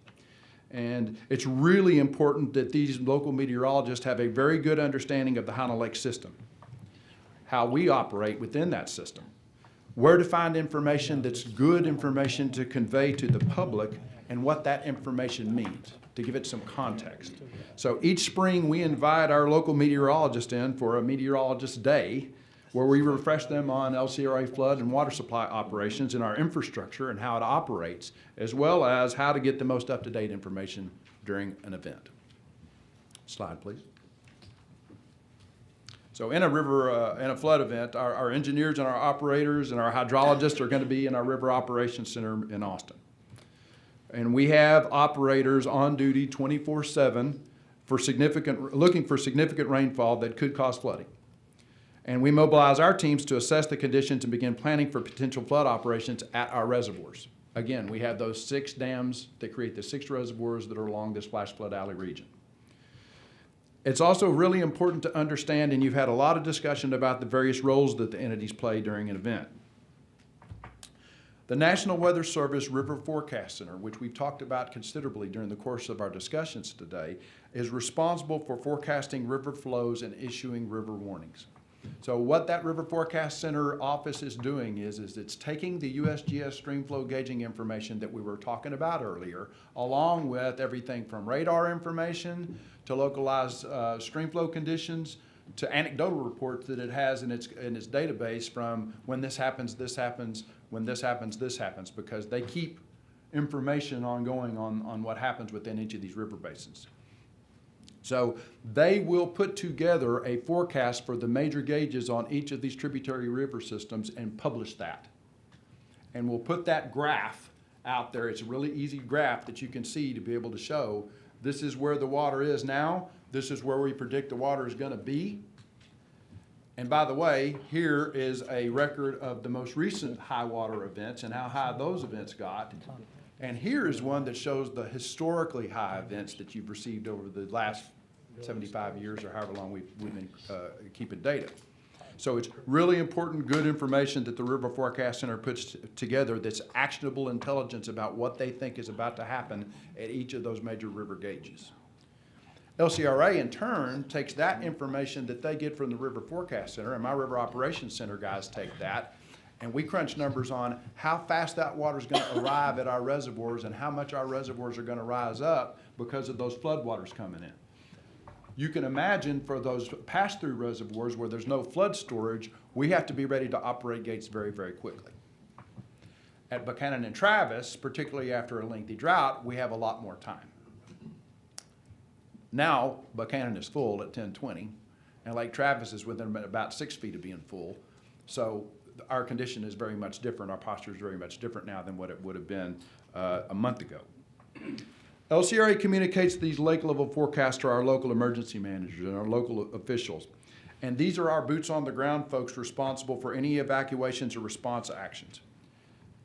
And it's really important that these local meteorologists have a very good understanding of the Hannah Lake system, how we operate within that system, where to find information that's good information to convey to the public, and what that information means, to give it some context. So each spring we invite our local meteorologist in for a meteorologist day, where we refresh them on LCRA flood and water supply operations and our infrastructure and how it operates, as well as how to get the most up-to-date information during an event. Slide, please. So in a flood event, our engineers and our operators and our hydrologists are going to be in our River Operations Center in Austin. And we have operators on duty 24/7 looking for significant rainfall that could cause flooding. And we mobilize our teams to assess the conditions and begin planning for potential flood operations at our reservoirs. Again, we have those 6 dams that create the 6 reservoirs that are along this flash flood alley region. It's also really important to understand, and you've had a lot of discussion about the various roles that the entities play during an event. The National Weather Service River Forecast Center, which we've talked about considerably during the course of our discussions today, is responsible for forecasting river flows and issuing river warnings. So what that River Forecast Center office is doing is it's taking the USGS stream flow gauging information that we were talking about earlier, along with everything from radar information to localized stream flow conditions to anecdotal reports that it has in its database from when this happens, when this happens, this happens, because they keep information ongoing on what happens within each of these river basins. So they will put together a forecast for the major gauges on each of these tributary river systems and publish that. And we'll put that graph out there. It's a really easy graph that you can see to be able to show this is where the water is now, this is where we predict the water is going to be. And by the way, here is a record of the most recent high water events and how high those events got. And here is one that shows the historically high events that you've received over the last 75 years or however long we've been keeping data. So it's really important, good information that the River Forecast Center puts together that's actionable intelligence about what they think is about to happen at each of those major river gauges. LCRA, in turn, takes that information that they get from the River Forecast Center, and my River Operations Center guys take that, and we crunch numbers on how fast that water is going to arrive at our reservoirs and how much our reservoirs are going to rise up because of those floodwaters coming in. You can imagine for those pass-through reservoirs where there's no flood storage, we have to be ready to operate gates very, very quickly. At Buchanan and Travis, particularly after a lengthy drought, we have a lot more time. Now, Buchanan is full at 10:20, and Lake Travis is within about 6 feet of being full. So our condition is very much different. Our posture is very much different now than what it would have been a month ago. LCRA communicates these lake level forecasts to our local emergency managers and our local officials. And these are our boots on the ground folks responsible for any evacuations or response actions.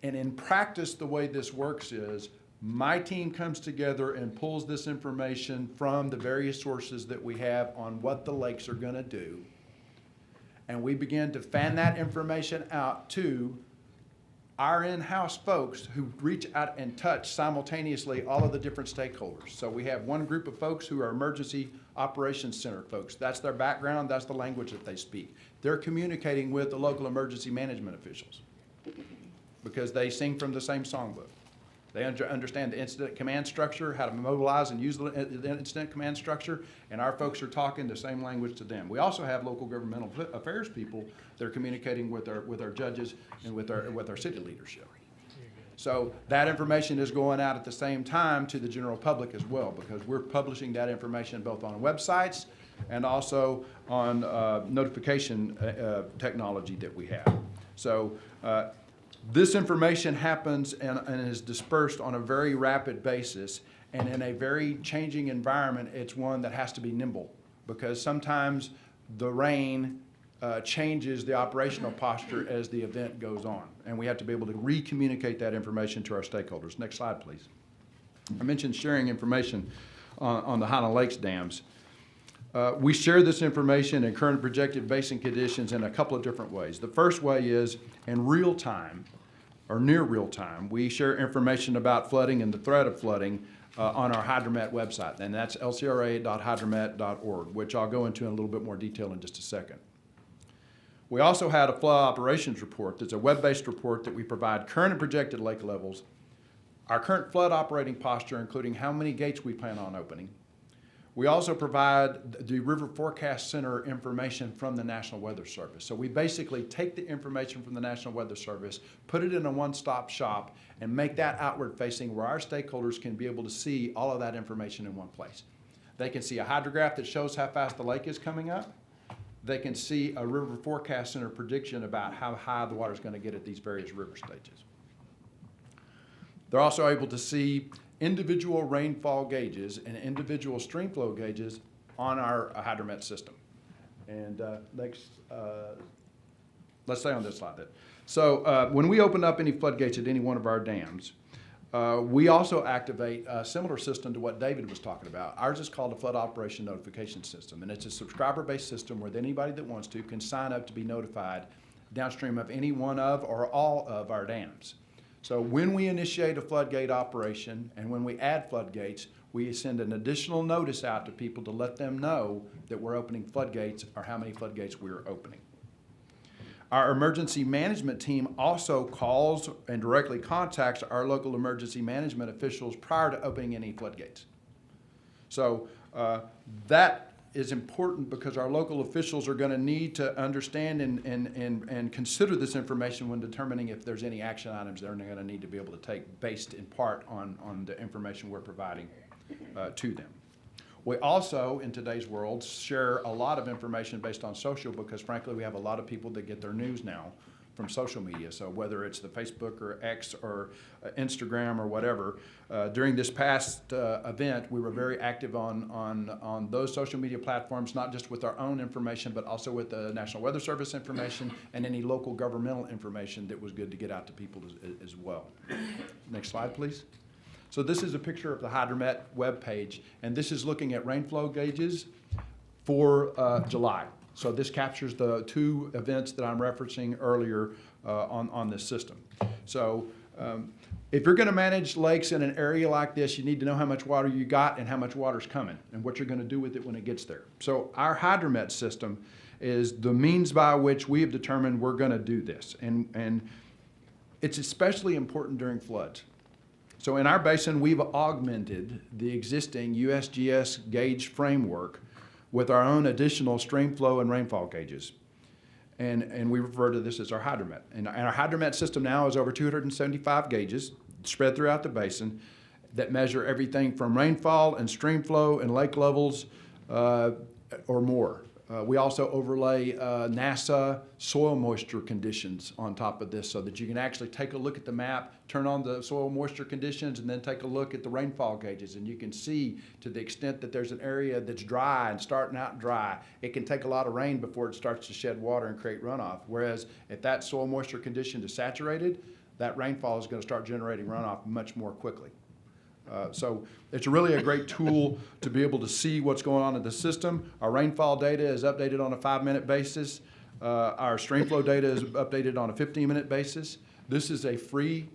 And in practice, the way this works is my team comes together and pulls this information from the various sources that we have on what the lakes are going to do. and we begin to fan that information out to our in-house folks who reach out and touch simultaneously all of the different stakeholders. So we have one group of folks who are emergency operations center folks. That's their background, that's the language that they speak. They're communicating with the local emergency management officials because they sing from the same songbook. They understand the incident command structure, how to mobilize and use the incident command structure, and our folks are talking the same language to them. We also have local governmental affairs people that are communicating with our judges and with our city leadership. So that information is going out at the same time to the general public as well, because we're publishing that information both on websites and also on notification technology that we have. So this information happens and is dispersed on a very rapid basis, and in a very changing environment, it's one that has to be nimble, because sometimes the rain changes the operational posture as the event goes on, and we have to be able to re-communicate that information to our stakeholders. Next slide, please. I mentioned sharing information on the Highland Lakes dams. We share this information and current projected basin conditions in a couple of different ways. The first way is in real time, or near real time, we share information about flooding and the threat of flooding on our Hydromet website, and that's lcra.hydromet.org, which I'll go into in a little bit more detail in just a second. We also had a flood operations report. That's a web-based report that we provide current and projected lake levels, our current flood operating posture, including how many gates we plan on opening. We also provide the River Forecast Center information from the National Weather Service. So we basically take the information from the National Weather Service, put it in a one-stop shop, and make that outward facing where our stakeholders can be able to see all of that information in one place. They can see a hydrograph that shows how fast the lake is coming up. They can see a River Forecast Center prediction about how high the water is going to get at these various river stages. They're also able to see individual rainfall gauges and individual stream flow gauges on our Hydromet system. And let's stay on this slide then. So when we open up any floodgates at any one of our dams, we also activate a similar system to what David was talking about. Ours is called a Flood Operation Notification System, and it's a subscriber-based system where anybody that wants to can sign up to be notified downstream of any one of or all of our dams. So when we initiate a floodgate operation and when we add floodgates, we send an additional notice out to people to let them know that we're opening floodgates or how many floodgates we're opening. Our emergency management team also calls and directly contacts our local emergency management officials prior to opening any floodgates. So that is important because our local officials are going to need to understand and consider this information when determining if there's any action items they're going to need to be able to take based in part on the information we're providing to them. We also, in today's world, share a lot of information based on social because, frankly, we have a lot of people that get their news now from social media. So whether it's the Facebook or X or Instagram or whatever, during this past event, we were very active on those social media platforms, not just with our own information, but also with the National Weather Service information and any local governmental information that was good to get out to people as well. Next slide, please. So this is a picture of the Hydromet webpage, and this is looking at rainflow gauges for July. So this captures the two events that I'm referencing earlier on this system. So if you're going to manage lakes in an area like this, you need to know how much water you got and how much water's coming and what you're going to do with it when it gets there. So our Hydromet system is the means by which we have determined we're going to do this. And it's especially important during floods. So in our basin, we've augmented the existing USGS gauge framework with our own additional stream flow and rainfall gauges. And we refer to this as our Hydromet. And our Hydromet system now is over 275 gauges spread throughout the basin that measure everything from rainfall and stream flow and lake levels or more. We also overlay NASA soil moisture conditions on top of this so that you can actually take a look at the map, turn on the soil moisture conditions, and then take a look at the rainfall gauges. And you can see to the extent that there's an area that's dry and starting out dry, it can take a lot of rain before it starts to shed water and create runoff. Whereas if that soil moisture condition is saturated, that rainfall is going to start generating runoff much more quickly. So it's really a great tool to be able to see what's going on in the system. Our rainfall data is updated on a 5-minute basis. Our stream flow data is updated on a 15-minute basis. This is a free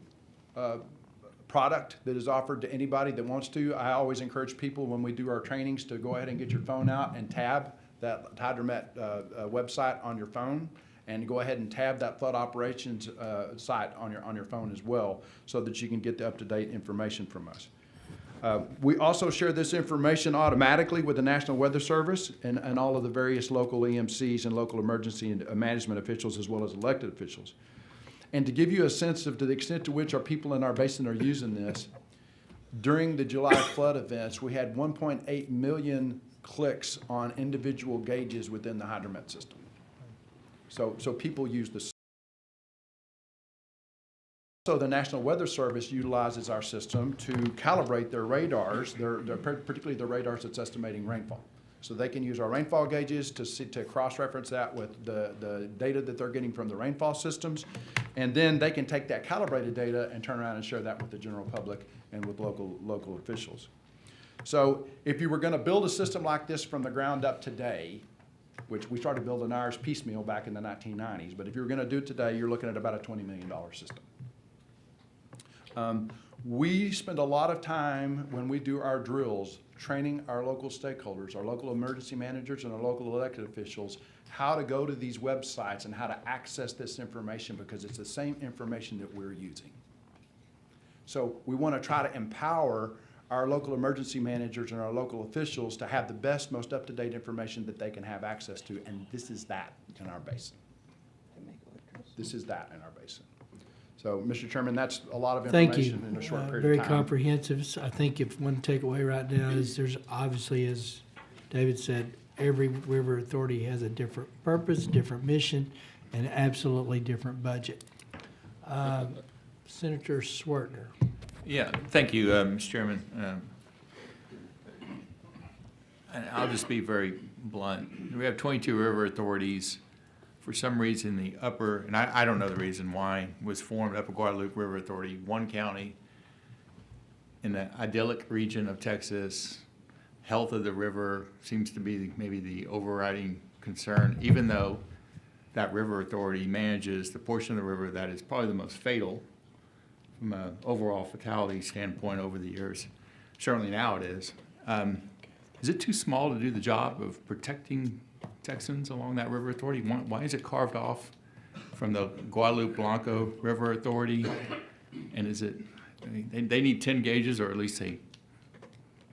product that is offered to anybody that wants to. I always encourage people when we do our trainings to go ahead and get your phone out and tab that Hydromet website on your phone, and go ahead and tab that flood operations site on your phone as well, so that you can get the up-to-date information from us. We also share this information automatically with the National Weather Service and all of the various local EMCs and local emergency and management officials, as well as elected officials. And to give you a sense of to the extent to which our people in our basin are using this, during the July flood events, we had 1.8 million clicks on individual gauges within the Hydromet system. So people use this. So the National Weather Service utilizes our system to calibrate their radars, particularly the radars that's estimating rainfall. So they can use our rainfall gauges to cross-reference that with the data that they're getting from the rainfall systems. And then they can take that calibrated data and turn around and share that with the general public and with local officials. So if you were going to build a system like this from the ground up today, which we started building ours piecemeal back in the 1990s, but if you were going to do it today, you're looking at about a $20 million system. We spend a lot of time when we do our drills training our local stakeholders, our local emergency managers and our local elected officials, how to go to these websites and how to access this information, because it's the same information that we're using. So we want to try to empower our local emergency managers and our local officials to have the best, most up-to-date information that they can have access to, and this is that in our basin. This is that in our basin. So, Mr. Chairman, that's a lot of
Thank you.
information in a short period
Very
of time.
comprehensive. I think if one takeaway right now is there's obviously, as David said, every river authority has a different purpose, different mission, and absolutely different budget. Senator Swertner.
Yeah, thank you, Mr. Chairman. And I'll just be very blunt. We have 22 river authorities. For some reason, the upper, and I don't know the reason why, was formed, Upper Guadalupe River Authority, one county in the idyllic region of Texas. Health of the river seems to be maybe the overriding concern, even though that river authority manages the portion of the river that is probably the most fatal from an overall fatality standpoint over the years. Certainly now it is. Is it too small to do the job of protecting Texans along that river authority? Why is it carved off from the Guadalupe Blanco River Authority? And is it, they need 10 gauges, or at least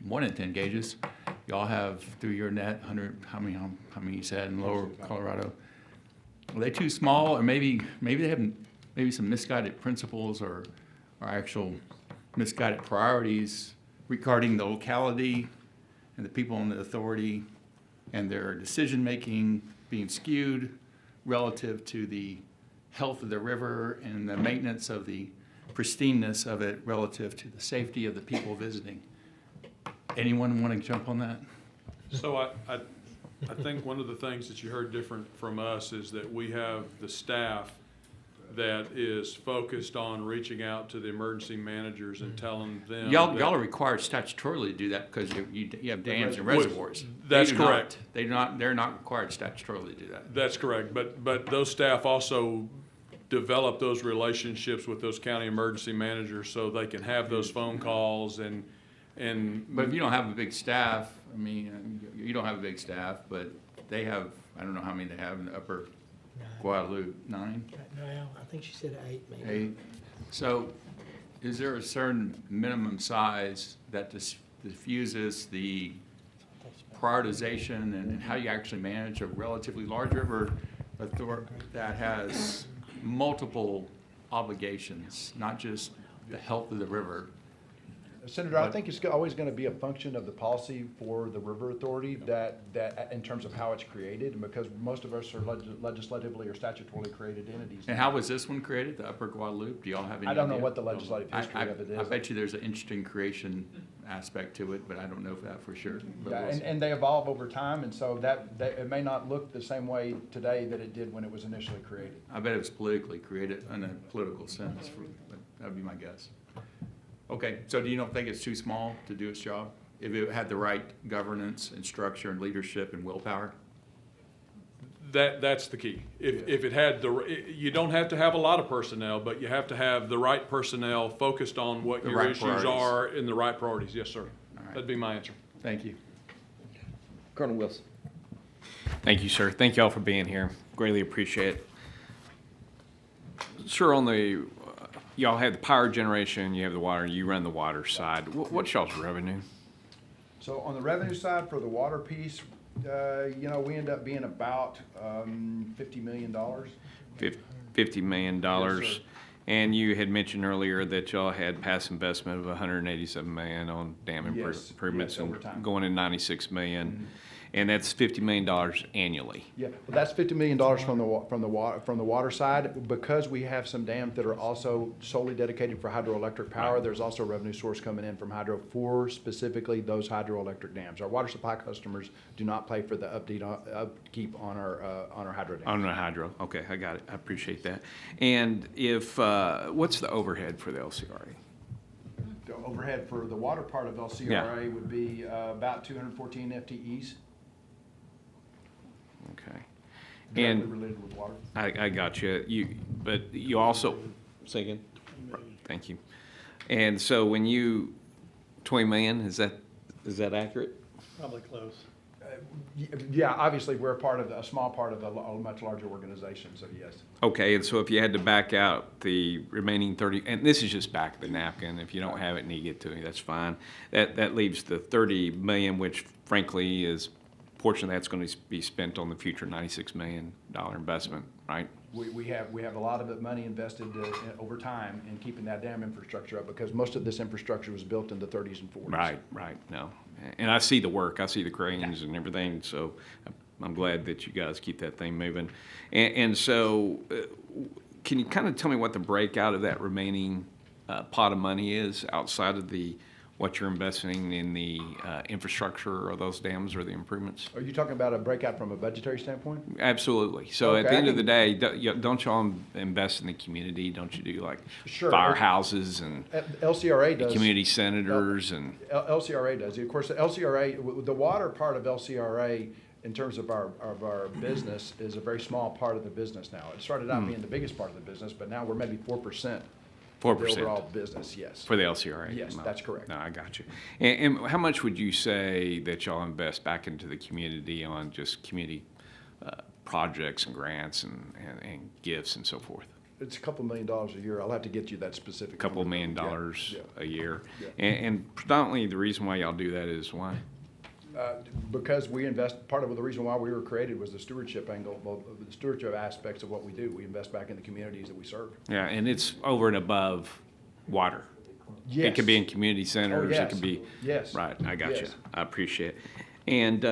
more than 10 gauges. Y'all have through your net 100, how many you said in Lower Colorado? Are they too small, or maybe they have some misguided principles or actual misguided priorities regarding the locality and the people in the authority and their decision-making being skewed relative to the health of the river and the maintenance of the pristineness of it relative to the safety of the people visiting. Anyone want to jump on that?
So I think one of the things that you heard different from us is that we have the staff that is focused on reaching out to the emergency managers and telling them.
Y'all are required statutorily to do that because you have dams and reservoirs.
That's correct.
They're not required statutorily to do that.
That's correct, but those staff also develop those relationships with those county emergency managers so they can have those phone calls and.
But if you don't have a big staff, I mean, you don't have a big staff, but they have, I don't know how many they have in the Upper Guadalupe, 9?
No, I think she said 8, maybe.
8. So is there a certain minimum size that diffuses the prioritization and how you actually manage a relatively large river authority that has multiple obligations, not just the health of the river?
Senator, I think it's always going to be a function of the policy for the river authority that in terms of how it's created, and because most of us are legislatively or statutorily created entities.
And how was this one created, the Upper Guadalupe? Do y'all have any
I don't know
idea?
what the legislative history of it is.
I bet you there's an interesting creation aspect to it, but I don't know that for sure.
Yeah, and they evolve over time, and so that it may not look the same way today that it did when it was initially created.
I bet it was politically created in a political sense, but that would be my guess. Okay, so do you don't think it's too small to do its job? If it had the right governance and structure and leadership and willpower?
That's the key. If it had you don't have to have a lot of personnel, but you have to have the right personnel focused on what
The
your
right
issues
priorities.
are and the right priorities. Yes, sir. That'd be my answer.
Thank you.
Colonel Wilson.
Thank you, sir. Thank you all for being here. Greatly appreciate it. Sir, on the, y'all have the power generation, you have the water, you run the water side. What's y'all's revenue?
So on the revenue side for the water piece, we end up being about $50 million.
$50 million.
Yes, sir.
And you had mentioned earlier that y'all had past investment of $187 million on dam
Yes,
improvements
yes, over
and
time.
going in $96 million. And that's $50 million annually.
Yeah, well, that's $50 million from the water side. Because we have some dams that are also solely dedicated for hydroelectric power, there's also a revenue source coming in from hydro for specifically those hydroelectric dams. Our water supply customers do not pay for the upkeep on our hydro dams.
On the hydro, okay, I got it, I appreciate that. And if, what's the overhead for the LCRA?
The overhead for the water part of LCRA would be about 214 FTEs.
Okay.
Directly
And
related with water.
I got you. But you also, say again? Thank you. And so when you, 20 million, is that accurate?
Probably close.
Yeah, obviously, we're a small part of a much larger organization, so yes.
Okay, and so if you had to back out the remaining 30, and this is just back of the napkin, if you don't have it and you get to me, that's fine. That leaves the 30 million, which frankly is, portion of that's going to be spent on the future $96 million investment, right?
We have a lot of money invested over time in keeping that dam infrastructure up because most of this infrastructure was built in the 30s and 40s.
Right, no. And I see the work, I see the cranes and everything, so I'm glad that you guys keep that thing moving. And so, can you kind of tell me what the breakout of that remaining pot of money is outside of what you're investing in the infrastructure or those dams or the improvements?
Are you talking about a breakout from a budgetary standpoint?
Absolutely. So at
Okay,
the end of the day, don't y'all invest in the community? Don't you do like
Sure.
firehouses and
LCRA does.
community senators and?
LCRA does. Of course, the LCRA, the water part of LCRA in terms of our business is a very small part of the business now. It started out being the biggest part of the business, but now we're maybe 4%.
4%.
The overall business, yes.
For the LCRA?
Yes,
No.
that's correct.
No, I got you. And how much would you say that y'all invest back into the community on just community projects and grants and gifts and so forth?
It's a couple $1 million a year. I'll have to get you that specific.
Couple $1 million a year? Yeah. And predominantly the reason why y'all do that is why?
Because we invest, part of the reason why we were created was the stewardship angle, the stewardship aspects of what we do. We invest back in the communities that we serve.
Yeah, and it's over and above water.
Yes.
It could be in community centers.
yes.
It could be.
Yes.
Right, I got you.
Yes.
I appreciate it. And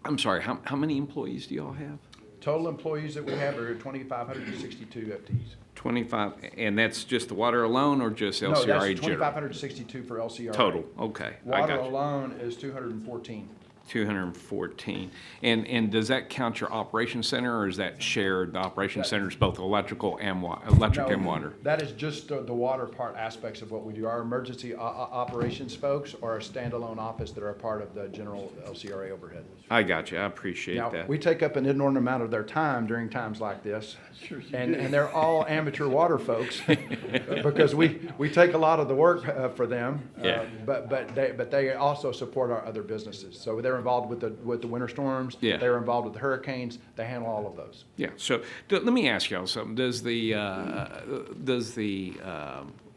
I'm sorry, how many employees do y'all have?
Total employees that we have are 2,562 FTEs.
25, and that's just the water alone or just LCRA
No, that's
general?
2,562 for LCRA.
Total, okay. I
Water
got you.
alone is 214.
214. And does that count your operation center, or is that shared? The operation center is both electrical and and water?
That is just the water part aspects of what we do. Our emergency operations folks are a standalone office that are a part of the general LCRA overhead.
I got you. I appreciate
Now,
that.
we take up an inordinate amount of their time during times like this. And they're all amateur water folks because we take a lot of the work for them.
Yeah.
But they also support our other businesses. So they're involved with the winter storms.
Yeah.
They're involved with the hurricanes. They handle all of those.
Yeah. So let me ask y'all something. Does the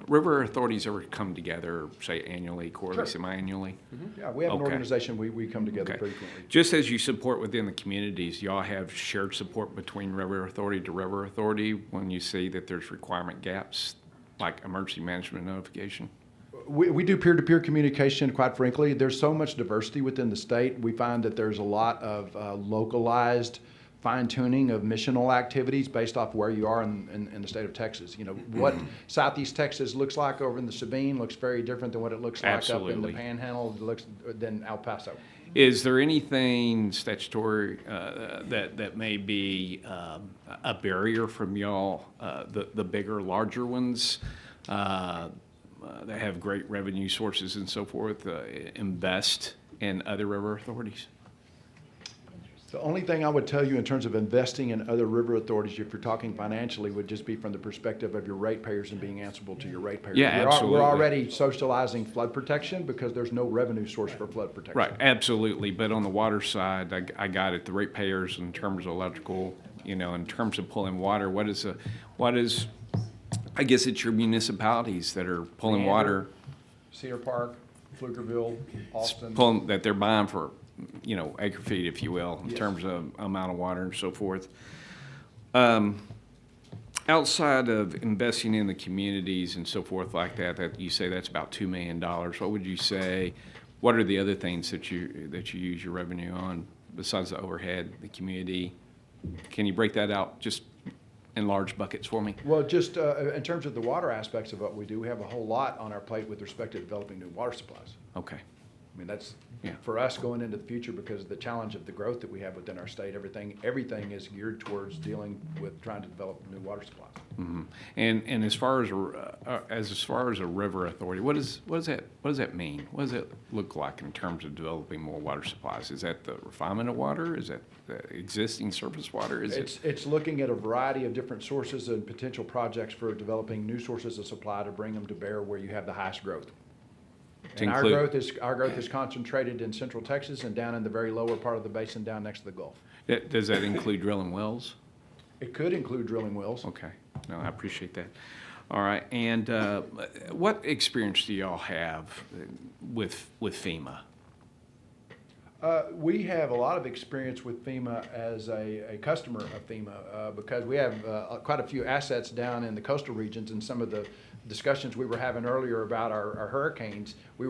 river authorities ever come together, say annually, quarterly, semi-annually?
Yeah, we have an
Okay.
organization. We come together
Okay.
frequently.
Just as you support within the communities, y'all have shared support between river authority to river authority when you see that there's requirement gaps, like emergency management notification?
We do peer-to-peer communication, quite frankly. There's so much diversity within the state. We find that there's a lot of localized fine-tuning of missional activities based off where you are in the state of Texas. You know, what Southeast Texas looks like over in the Sabine looks very different than what it looks like up in
Absolutely.
the Panhandle than El Paso.
Is there anything statutory that may be a barrier from y'all, the bigger, larger ones that have great revenue sources and so forth, invest in other river authorities?
The only thing I would tell you in terms of investing in other river authorities, if you're talking financially, would just be from the perspective of your ratepayers and being answerable to your ratepayers.
Yeah, absolutely.
We're already socializing flood protection because there's no revenue source for flood protection.
Right, absolutely. But on the water side, I got it. The ratepayers in terms of electrical, you know, in terms of pulling water, what is, I guess it's your municipalities that are pulling
Leander,
water.
Cedar Park, Pflugerville, Austin.
Pulling, that they're buying for, you know, acre feet, if you will, in
Yes.
terms of amount of water and so forth. Outside of investing in the communities and so forth like that, that you say that's about $2 million, what would you say, what are the other things that you use your revenue on besides the overhead, the community? Can you break that out just in large buckets for me?
Well, just in terms of the water aspects of what we do, we have a whole lot on our plate with respect to developing new water supplies.
Okay.
I mean, that's,
Yeah.
for us going into the future, because of the challenge of the growth that we have within our state, everything is geared towards dealing with trying to develop new water supplies.
Mm-hmm. And as far as a river authority, what does that mean? What does it look like in terms of developing more water supplies? Is that the refinement of water? Is that the existing surface water?
It's looking at a variety of different sources and potential projects for developing new sources of supply to bring them to bear where you have the highest growth. And our growth is concentrated in central Texas and down in the very lower part of the basin down next to the Gulf.
Does that include drilling wells?
It could include drilling wells.
Okay. No, I appreciate that. All right. And what experience do y'all have with FEMA?
We have a lot of experience with FEMA as a customer of FEMA because we have quite a few assets down in the coastal regions, and some of the discussions we were having earlier about our hurricanes, we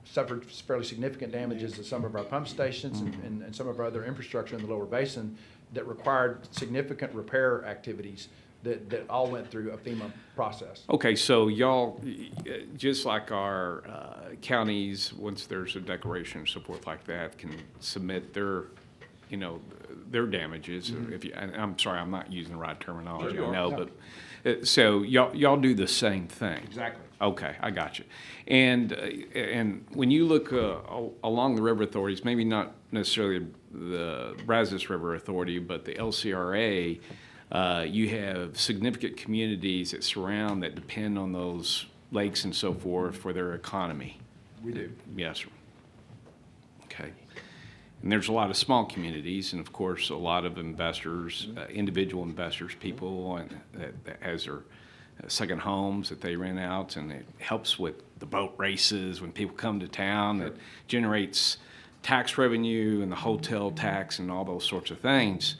suffered fairly significant damages to some of our pump stations and some of our other infrastructure in the lower basin that required significant repair activities that all went through a FEMA process.
Okay, so y'all, just like our counties, once there's a declaration and so forth like that, can submit their, you know, their damages. If you, and I'm sorry, I'm not using the right terminology, I know, but so y'all do the same thing.
Exactly.
Okay, I got you. And when you look along the river authorities, maybe not necessarily the Brazos River Authority, but the LCRA, you have significant communities that surround, that depend on those lakes and so forth for their economy.
We do.
Yes, sir. Okay. And there's a lot of small communities, and of course, a lot of investors, individual investors, people that has their second homes that they rent out, and it helps with the boat races when people come to town. It generates tax revenue and the hotel tax and all those sorts of things.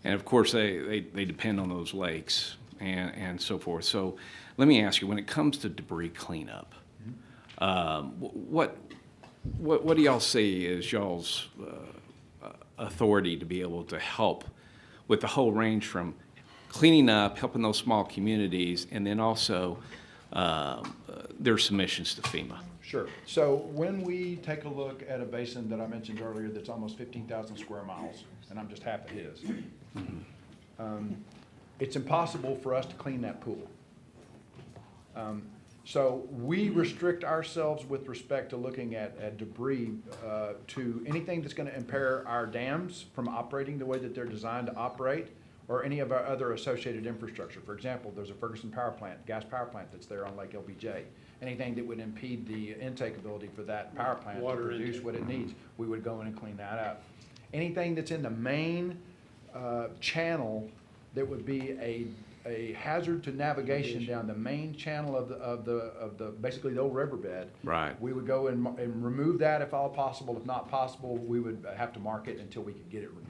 And of course, they depend on those lakes and so forth. So let me ask you, when it comes to debris cleanup, what do y'all see as y'all's authority to be able to help with the whole range from cleaning up, helping those small communities, and then also their submissions to FEMA?
Sure. So when we take a look at a basin that I mentioned earlier that's almost 15,000 square miles, and I'm just half of his, it's impossible for us to clean that pool. So we restrict ourselves with respect to looking at debris to anything that's going to impair our dams from operating the way that they're designed to operate, or any of our other associated infrastructure. For example, there's a Ferguson power plant, gas power plant that's there on Lake LBJ. Anything that would impede the intake ability for that power plant to produce what it needs, we would go in and clean that up. Anything that's in the main channel that would be a hazard to navigation down the main channel of the basically the old riverbed.
Right.
We would go and remove that if all possible. If not possible, we would have to mark it until we could get it removed.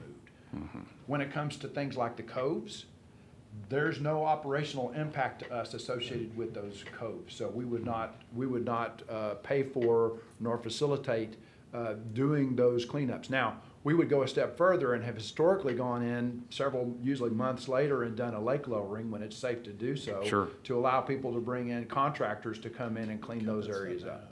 When it comes to things like the coves, there's no operational impact to us associated with those coves. So we would not pay for nor facilitate doing those cleanups. Now, we would go a step further and have historically gone in several, usually months later, and done a lake lowering when it's safe to do so.
Sure.
To allow people to bring in contractors to come in and clean those areas up.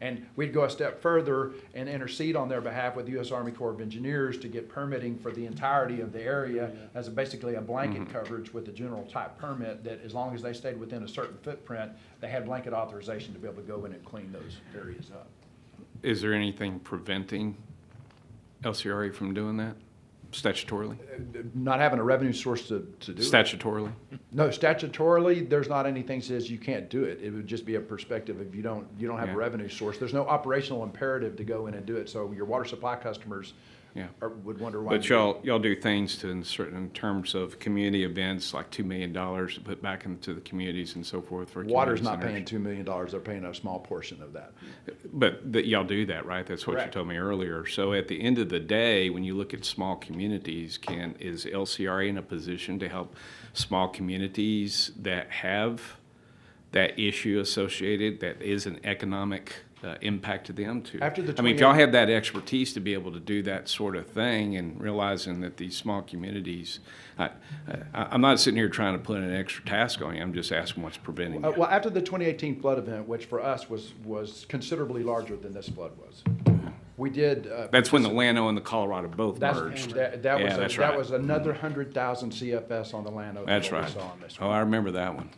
And we'd go a step further and intercede on their behalf with the U.S. Army Corps of Engineers to get permitting for the entirety of the area as basically a blanket coverage with a general type permit that as long as they stayed within a certain footprint, they had blanket authorization to be able to go in and clean those areas up.
Is there anything preventing LCRA from doing that? statutorily?
Not having a revenue source to do it.
Statutorily?
No, statutorily, there's not anything that says you can't do it. It would just be a perspective if you don't have
Yeah.
a revenue source. There's no operational imperative to go in and do it. So your water supply customers
Yeah.
would wonder why.
But y'all do things to, in terms of community events, like $2 million to put back into the communities and so forth for
Water's
community
not
centers.
paying $2 million. They're paying a small portion of that.
But that y'all do that, right? That's what
Correct.
you told me earlier. So at the end of the day, when you look at small communities, is LCRA in a position to help small communities that have that issue associated, that is an economic impact to them too?
After the
I mean, if y'all have that expertise to be able to do that sort of thing, and realizing that these small communities, I'm not sitting here trying to put an extra task on you. I'm just asking what's preventing it.
Well, after the 2018 flood event, which for us was considerably larger than this flood was, we did.
That's when the Llano and the Colorado both merged.
That was another 100,000 CFS on the Llano.
That's right. Oh, I remember that one.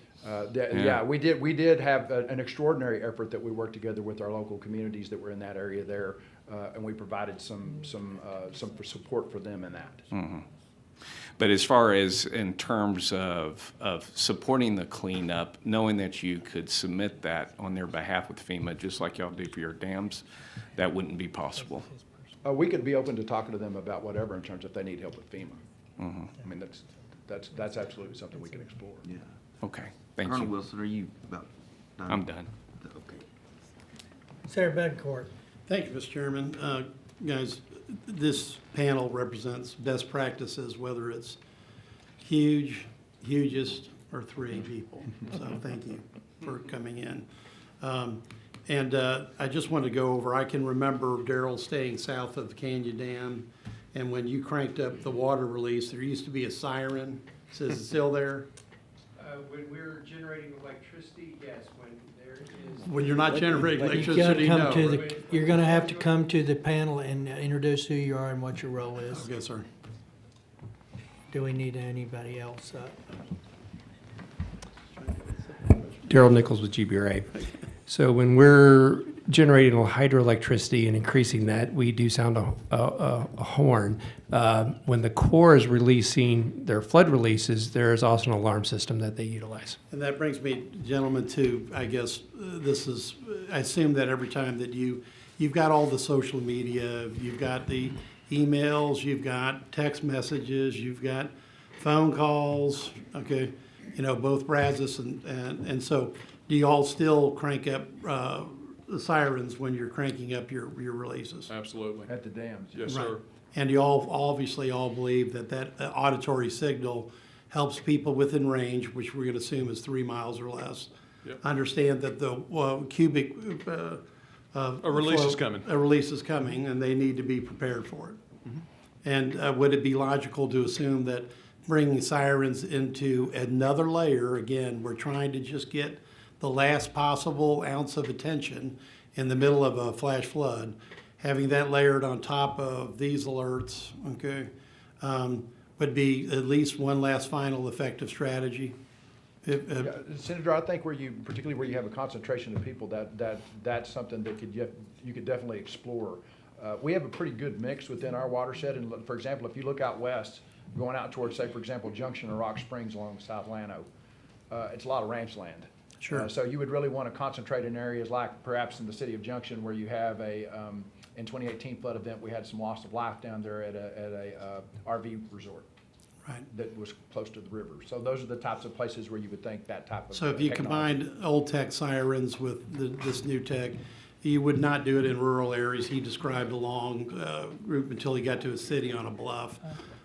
Yeah, we did have an extraordinary effort that we worked together with our local communities that were in that area there, and we provided some support for them in that.
Mm-hmm. But as far as in terms of supporting the cleanup, knowing that you could submit that on their behalf with FEMA, just like y'all do for your dams, that wouldn't be possible.
We could be open to talking to them about whatever in terms if they need help with FEMA.
Mm-hmm.
I mean, that's absolutely something we can explore.
Yeah.
Okay, thank
Colonel
you.
Wilson, are you about done?
I'm done.
Okay.
Senator Bedcourt.
Thank you, Mr. Chairman. Guys, this panel represents best practices, whether it's huge, hugest, or 3 people. So thank you for coming in. I just want to go over, I can remember Darrell staying south of Canyon Dam, and when you cranked up the water release, there used to be a siren. Says it's still there?
When we're generating electricity, yes, when there is.
When you're not generating
But
electricity, no.
you're gonna have to come to the panel and introduce who you are and what your role is.
Okay, sir.
Do we need anybody else?
Darrell Nichols with GBRA. So when we're generating hydroelectricity and increasing that, we do sound a horn. When the Corps is releasing their flood releases, there is also an alarm system that they utilize.
And that brings me, gentlemen, to, I guess, I assume that every time that you've got all the social media, you've got the emails, you've got text messages, you've got phone calls, okay, both Brazos and so do you all still crank up the sirens when you're cranking up your releases?
Absolutely. At the dams.
Yes, sir. And you all obviously all believe that auditory signal helps people within range, which we're going to assume is 3 miles or less.
Yep.
Understand that the cubic
A release is coming.
A release is coming, and they need to be prepared for it.
Mhm.
And would it be logical to assume that bringing sirens into another layer, again, we're trying to just get the last possible ounce of attention in the middle of a flash flood, having that layered on top of these alerts, okay, would be at least one last final effective strategy?
Senator, I think particularly where you have a concentration of people, that's something that you could definitely explore. We have a pretty good mix within our watershed, and for example, if you look out west, going out towards, say, for example, Junction or Rock Springs along South Llano, it's a lot of ranch land.
Sure.
So you would really want to concentrate in areas like perhaps in the city of Junction where you have in 2018 flood event, we had some loss of life down there at a RV resort.
Right.
That was close to the river. So those are the types of places where you would think that type of
So if you
technology.
combined old tech sirens with this new tech, you would not do it in rural areas. He described a long route until he got to a city on a bluff.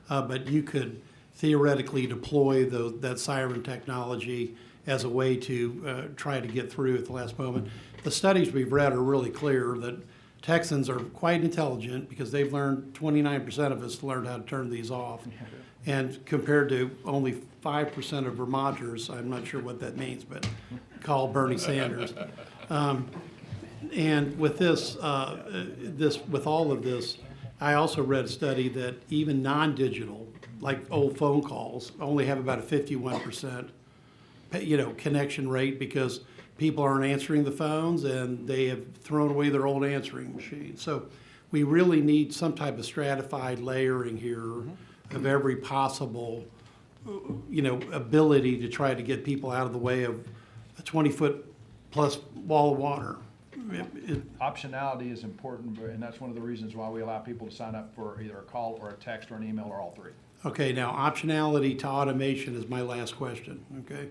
But you could theoretically deploy that siren technology as a way to try to get through at the last moment. The studies we've read are really clear that Texans are quite intelligent because they've learned, 29% of us learned how to turn these off. And compared to only 5% of Vermonters, I'm not sure what that means, but call Bernie Sanders. And with with all of this, I also read a study that even non-digital, like old phone calls, only have about a 51%, connection rate because people aren't answering the phones and they have thrown away their old answering machines. So we really need some type of stratified layering here of every possible, ability to try to get people out of the way of a 20-foot plus wall of water.
Optionality is important, and that's one of the reasons why we allow people to sign up for either a call or a text or an email or all three.
Okay, now optionality to automation is my last question, okay?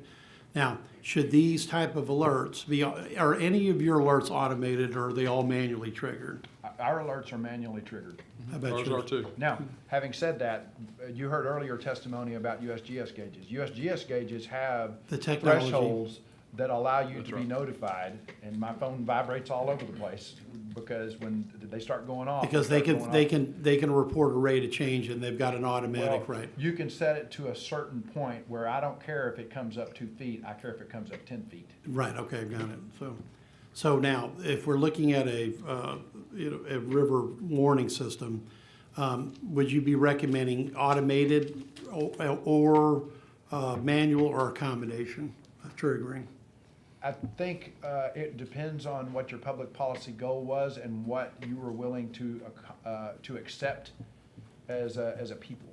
Now, should these type of alerts be, are any of your alerts automated or are they all manually triggered?
Our alerts are manually triggered.
How about
Ours
yours?
are too.
Now, having said that, you heard earlier testimony about USGS gauges. USGS gauges have
The technology.
thresholds that allow you
That's
to be
right.
notified, and my phone vibrates all over the place because when they start going off.
Because they can report a rate of change and they've got an automatic
Well,
rate.
you can set it to a certain point where I don't care if it comes up 2 feet, I care if it comes up 10 feet.
Right, okay, got it. So now, if we're looking at a river warning system, would you be recommending automated or manual or a combination of triggering?
I think it depends on what your public policy goal was and what you were willing to accept as a people.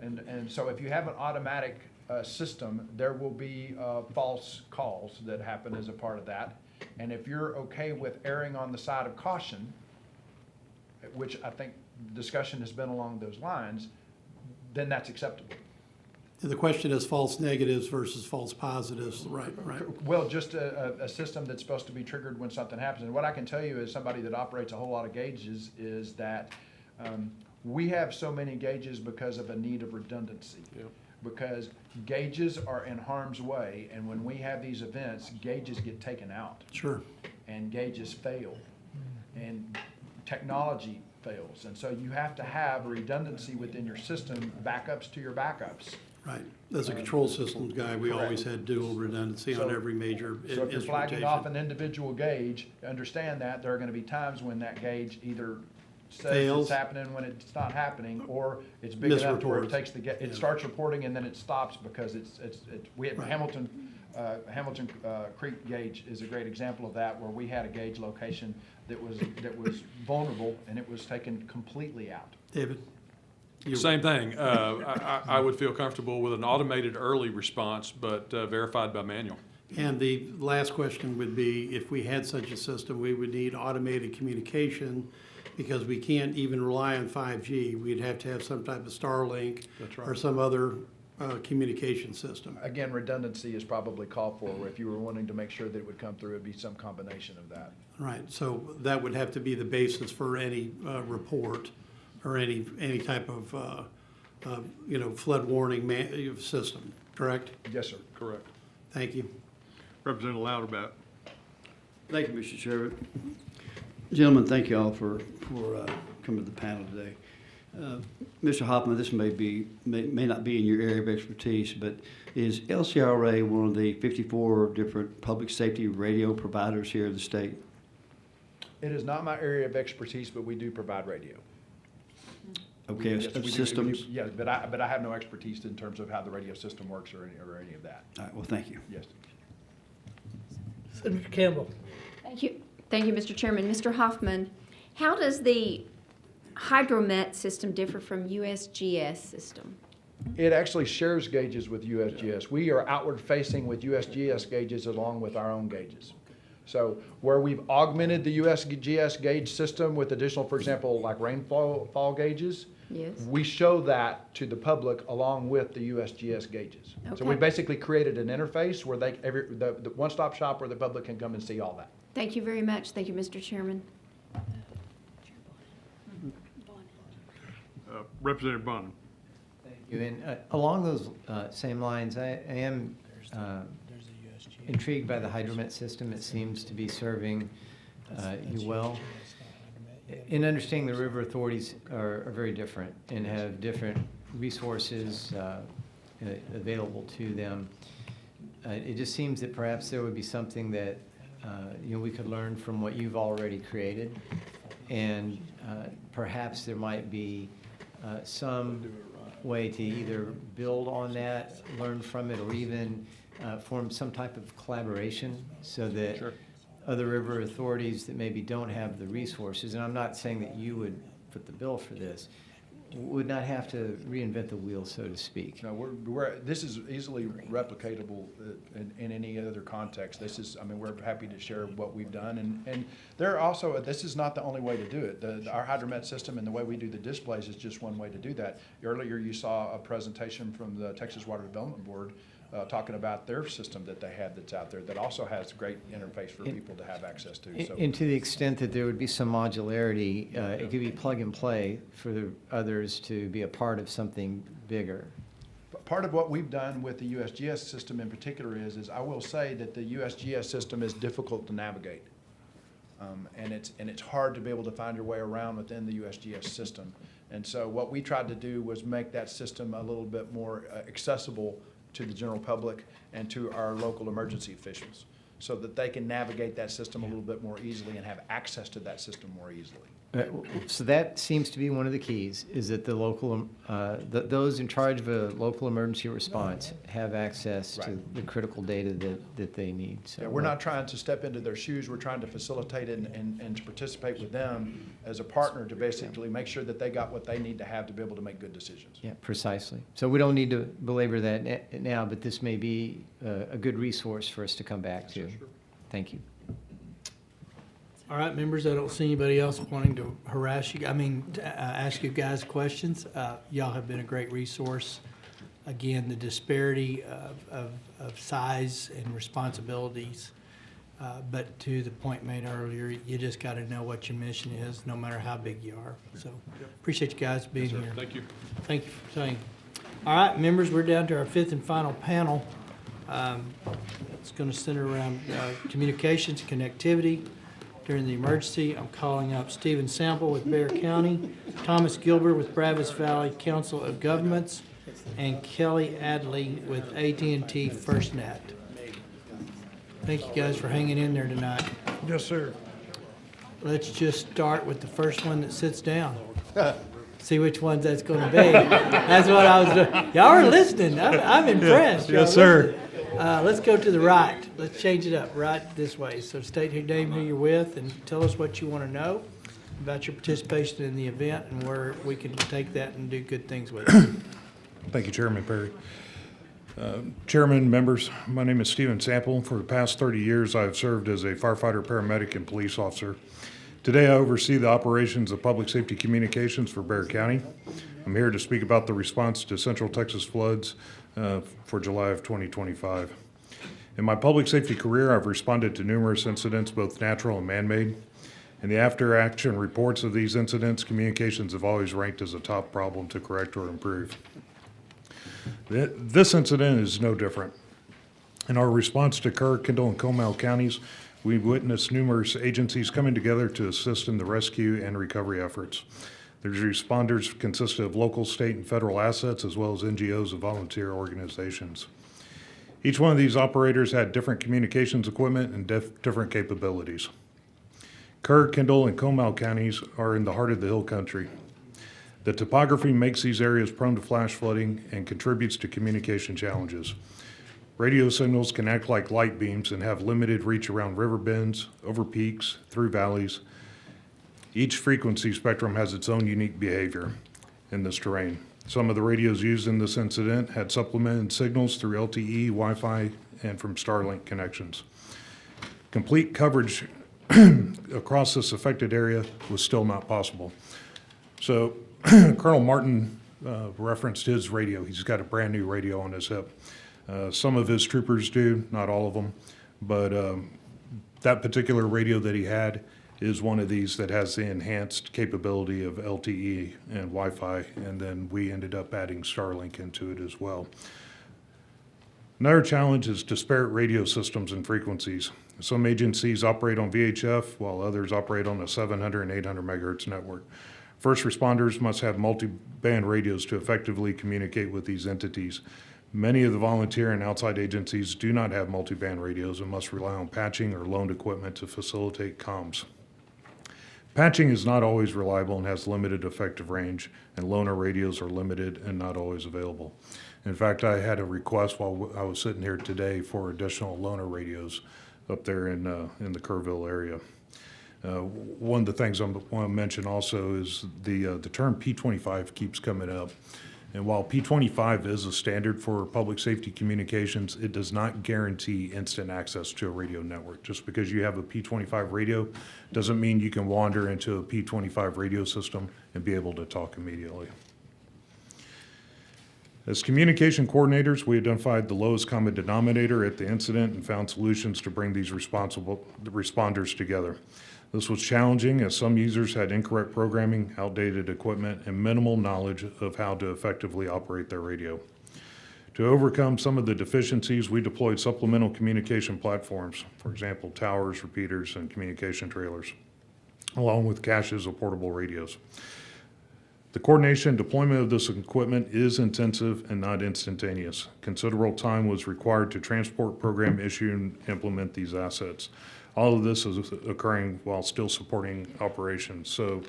And so if you have an automatic system, there will be false calls that happen as a part of that. And if you're okay with erring on the side of caution, which I think discussion has been along those lines, then that's acceptable.
The question is false negatives versus false positives, right?
Well, just a system that's supposed to be triggered when something happens. And what I can tell you as somebody that operates a whole lot of gauges is that we have so many gauges because of a need of redundancy.
Yep.
Because gauges are in harm's way, and when we have these events, gauges get taken out.
Sure.
And gauges fail, and technology fails. And so you have to have a redundancy within your system, backups to your backups.
Right. As a control systems guy, we always had dual redundancy on every major
So if you're flagging off
instrumentation.
an individual gauge, understand that there are gonna be times when that gauge either says
Fails.
it's happening when it's not happening, or it's big enough to where it
Misreports.
takes it
Yeah.
starts reporting and then it stops because we had
Right.
Hamilton Creek gauge is a great example of that, where we had a gauge location that was vulnerable and it was taken completely out.
David?
Same thing. I would feel comfortable with an automated early response, but verified by manual.
And the last question would be, if we had such a system, we would need automated communication because we can't even rely on 5G. We'd have to have some type of Starlink
That's right.
or some other communication system.
Again, redundancy is probably called for, where if you were wanting to make sure that it would come through, it'd be some combination of that.
Right, so that would have to be the basis for any report or any type of, flood warning system, correct?
Yes, sir.
Correct.
Thank you.
Representative Louderback.
Thank you, Mr. Chairman. Gentlemen, thank you all for coming to the panel today. Mr. Hoffman, this may not be in your area of expertise, but is LCRA one of the 54 different public safety radio providers here in the state?
It is not my area of expertise, but we do provide radio.
Okay,
Yes, we do.
systems?
Yeah, but I have no expertise in terms of how the radio system works or any of that.
All right, well, thank you.
Yes.
Senator Campbell.
Thank you, Mr. Chairman. Mr. Hoffman, how does the hydromet system differ from USGS system?
It actually shares gauges with USGS. We are outward facing with USGS gauges along with our own gauges. So where we've augmented the USGS gauge system with additional, for example, like rainfall gauges,
Yes.
we show that to the public along with the USGS gauges. So
Okay.
we basically created an interface where the one-stop shop where the public can come and see all that.
Thank you very much. Thank you, Mr. Chairman.
Representative Bonham.
And along those same lines, I am intrigued by the hydromet system. It seems to be serving you well. In understanding the river authorities are very different and have different resources available to them. It just seems that perhaps there would be something that we could learn from what you've already created, and perhaps there might be some way to either build on that, learn from it, or even form some type of collaboration so that other river authorities that maybe don't have the resources, and I'm not saying that you would foot the bill for this, would not have to reinvent the wheel, so to speak.
No, this is easily replicatable in any other context. This is, I mean, we're happy to share what we've done. And there are also, this is not the only way to do it. Our hydromet system and the way we do the displays is just one way to do that. Earlier, you saw a presentation from the Texas Water Development Board talking about their system that they have that's out there that also has great interface for people to have access to. So,
And to the extent that there would be some modularity, it could be plug and play for the others to be a part of something bigger.
part of what we've done with the USGS system in particular is I will say that the USGS system is difficult to navigate. And it's hard to be able to find your way around within the USGS system. And so what we tried to do was make that system a little bit more accessible to the general public and to our local emergency officials so that they can navigate that system a little bit more easily and have access to that system more easily.
So that seems to be one of the keys, is that the local, those in charge of a local emergency response have access to the critical data that they need. So
Yeah, we're not trying to step into their shoes. We're trying to facilitate it and to participate with them as a partner to basically make sure that they got what they need to have to be able to make good decisions.
Yeah, precisely. So we don't need to belabor that now, but this may be a good resource for us to come back to. Thank you.
All right, members, I don't see anybody else wanting to harass you, to ask you guys questions. Y'all have been a great resource. Again, the disparity of size and responsibilities, but to the point made earlier, you just got to know what your mission is, no matter how big you are. So appreciate you guys being here.
Thank you.
Thank you for saying. All right, members, we're down to our fifth and final panel. It's going to center around communications, connectivity. During the emergency, I'm calling up Stephen Sample with Bexar County, Thomas Gilbert with Brazos Valley Council of Governments, and Kelly Adley with AT&T FirstNet. Thank you guys for hanging in there tonight.
Yes, sir.
Let's just start with the first one that sits down. See which ones that's going to be. That's what I was doing. Y'all are listening. I'm impressed.
Yes, sir.
Let's go to the right. Let's change it up. Right this way. So state your name, who you're with, and tell us what you want to know about your participation in the event and where we can take that and do good things with it.
Thank you, Chairman Perry. Chairman, members, my name is Stephen Sample. For the past 30 years, I've served as a firefighter, paramedic, and police officer. Today, I oversee the operations of public safety communications for Bexar County. I'm here to speak about the response to Central Texas floods for July of 2025. In my public safety career, I've responded to numerous incidents, both natural and man-made. In the after-action reports of these incidents, communications have always ranked as a top problem to correct or improve. This incident is no different. In our response to Kerr, Kendall, and Comal counties, we've witnessed numerous agencies coming together to assist in the rescue and recovery efforts. The responders consist of local, state, and federal assets, as well as NGOs and volunteer organizations. Each one of these operators had different communications equipment and different capabilities. Kerr, Kendall, and Comal counties are in the heart of the hill country. The topography makes these areas prone to flash flooding and contributes to communication challenges. Radio signals can act like light beams and have limited reach around river bends, over peaks, through valleys. Each frequency spectrum has its own unique behavior in this terrain. Some of the radios used in this incident had supplemented signals through LTE, Wi-Fi, and from Starlink connections. Complete coverage across this affected area was still not possible. So Colonel Martin referenced his radio. He's got a brand new radio on his hip. Some of his troopers do, not all of them, but that particular radio that he had is one of these that has the enhanced capability of LTE and Wi-Fi, and then we ended up adding Starlink into it as well. Another challenge is disparate radio systems and frequencies. Some agencies operate on VHF, while others operate on a 700 and 800 megahertz network. First responders must have multi-band radios to effectively communicate with these entities. Many of the volunteer and outside agencies do not have multi-band radios and must rely on patching or loaned equipment to facilitate comms. Patching is not always reliable and has limited effective range, and loaner radios are limited and not always available. In fact, I had a request while I was sitting here today for additional loaner radios up there in the Kerrville area. One of the things I want to mention also is the term P25 keeps coming up. And while P25 is a standard for public safety communications, it does not guarantee instant access to a radio network. Just because you have a P25 radio doesn't mean you can wander into a P25 radio system and be able to talk immediately. As communication coordinators, we identified the lowest common denominator at the incident and found solutions to bring these responders together. This was challenging as some users had incorrect programming, outdated equipment, and minimal knowledge of how to effectively operate their radio. To overcome some of the deficiencies, we deployed supplemental communication platforms, for example, towers, repeaters, and communication trailers, along with caches of portable radios. The coordination and deployment of this equipment is intensive and not instantaneous. Considerable time was required to transport, program, issue, and implement these assets. All of this is occurring while still supporting operations. So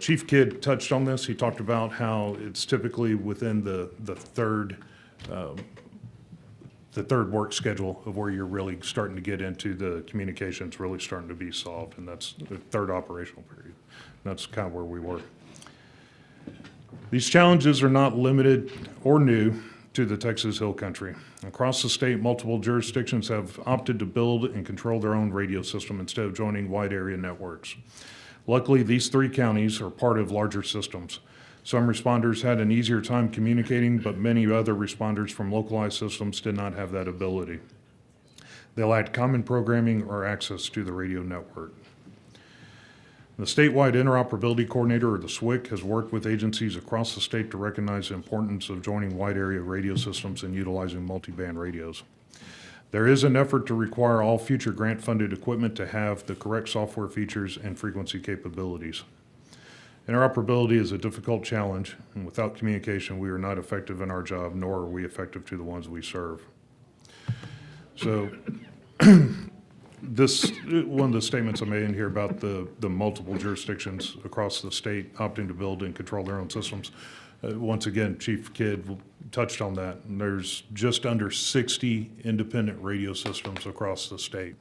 Chief Kidd touched on this. He talked about how it's typically within the third work schedule of where you're really starting to get into the communications really starting to be solved, and that's the third operational period. That's kind of where we were. These challenges are not limited or new to the Texas Hill Country. Across the state, multiple jurisdictions have opted to build and control their own radio system instead of joining wide area networks. Luckily, these 3 counties are part of larger systems. Some responders had an easier time communicating, but many other responders from localized systems did not have that ability. They lacked common programming or access to the radio network. The Statewide Interoperability Coordinator, or the SWIC, has worked with agencies across the state to recognize the importance of joining wide area radio systems and utilizing multiband radios. There is an effort to require all future grant-funded equipment to have the correct software features and frequency capabilities. Interoperability is a difficult challenge, and without communication, we are not effective in our job, nor are we effective to the ones we serve. So, one of the statements I made in here about the multiple jurisdictions across the state opting to build and control their own systems. Once again, Chief Kidd touched on that. And there's just under 60 independent radio systems across the state.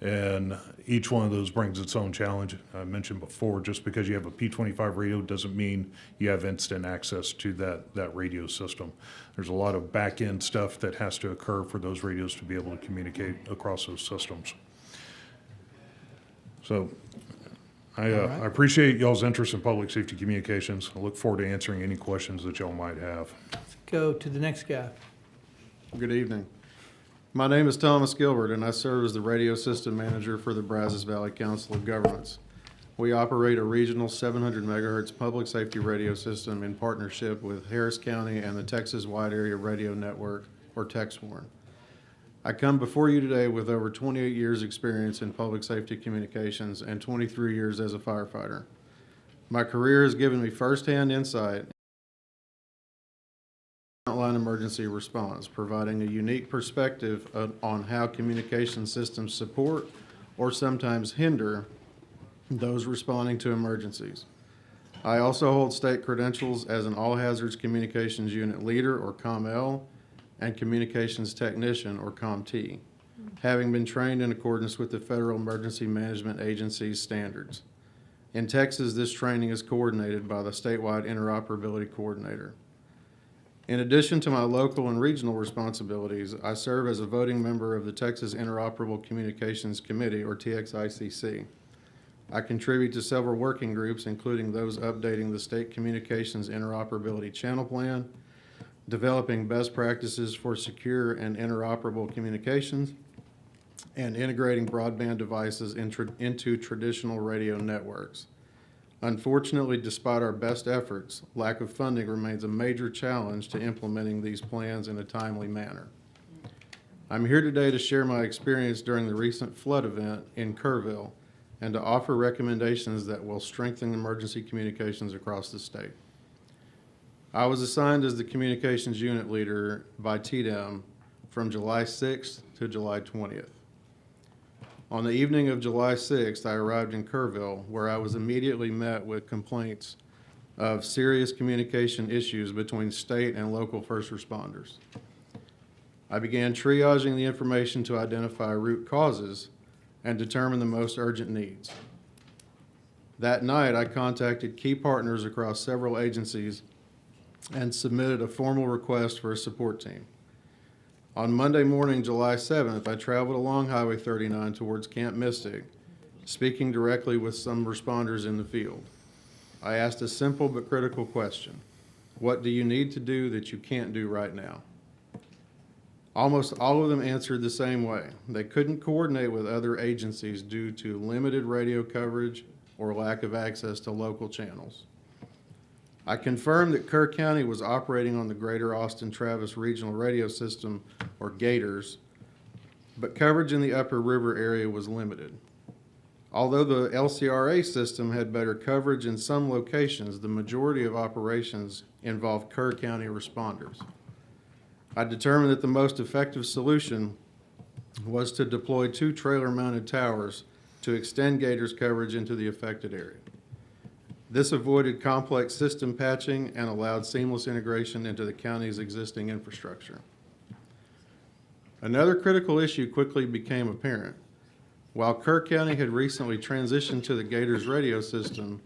And each one of those brings its own challenge. I mentioned before, just because you have a P25 radio doesn't mean you have instant access to that radio system. There's a lot of back-end stuff that has to occur for those radios to be able to communicate across those systems. So I appreciate y'all's interest in public safety communications. I look forward to answering any questions that y'all might have.
Let's go to the next guy.
Good evening. My name is Thomas Gilbert, and I serve as the radio system manager for the Brazos Valley Council of Governments. We operate a regional 700 megahertz public safety radio system in partnership with Harris County and the Texas Wide Area Radio Network, or TexWARN. I come before you today with over 28 years' experience in public safety communications and 23 years as a firefighter. My career has given me firsthand insight in frontline emergency response, providing a unique perspective on how communication systems support or sometimes hinder those responding to emergencies. I also hold state credentials as an All Hazards Communications Unit Leader, or COM-L, and Communications Technician, or COM-T, having been trained in accordance with the Federal Emergency Management Agency's standards. In Texas, this training is coordinated by the Statewide Interoperability Coordinator. In addition to my local and regional responsibilities, I serve as a voting member of the Texas Interoperable Communications Committee, or TXICC. I contribute to several working groups, including those updating the State Communications Interoperability Channel Plan, developing best practices for secure and interoperable communications, and integrating broadband devices into traditional radio networks. Unfortunately, despite our best efforts, lack of funding remains a major challenge to implementing these plans in a timely manner. I'm here today to share my experience during the recent flood event in Kerrville and to offer recommendations that will strengthen emergency communications across the state. I was assigned as the communications unit leader by TDEM from July 6th to July 20th. On the evening of July 6th, I arrived in Kerrville, where I was immediately met with complaints of serious communication issues between state and local first responders. I began triaging the information to identify root causes and determine the most urgent needs. That night, I contacted key partners across several agencies and submitted a formal request for a support team. On Monday morning, July 7th, I traveled along Highway 39 towards Camp Mystic, speaking directly with some responders in the field. I asked a simple but critical question. What do you need to do that you can't do right now? Almost all of them answered the same way. They couldn't coordinate with other agencies due to limited radio coverage or lack of access to local channels. I confirmed that Kerr County was operating on the Greater Austin-Travis Regional Radio System, or GATORS, but coverage in the Upper River area was limited. Although the LCRA system had better coverage in some locations, the majority of operations involved Kerr County responders. I determined that the most effective solution was to deploy 2 trailer-mounted towers to extend GATORS coverage into the affected area. This avoided complex system patching and allowed seamless integration into the county's existing infrastructure. Another critical issue quickly became apparent. While Kerr County had recently transitioned to the GATORS radio system,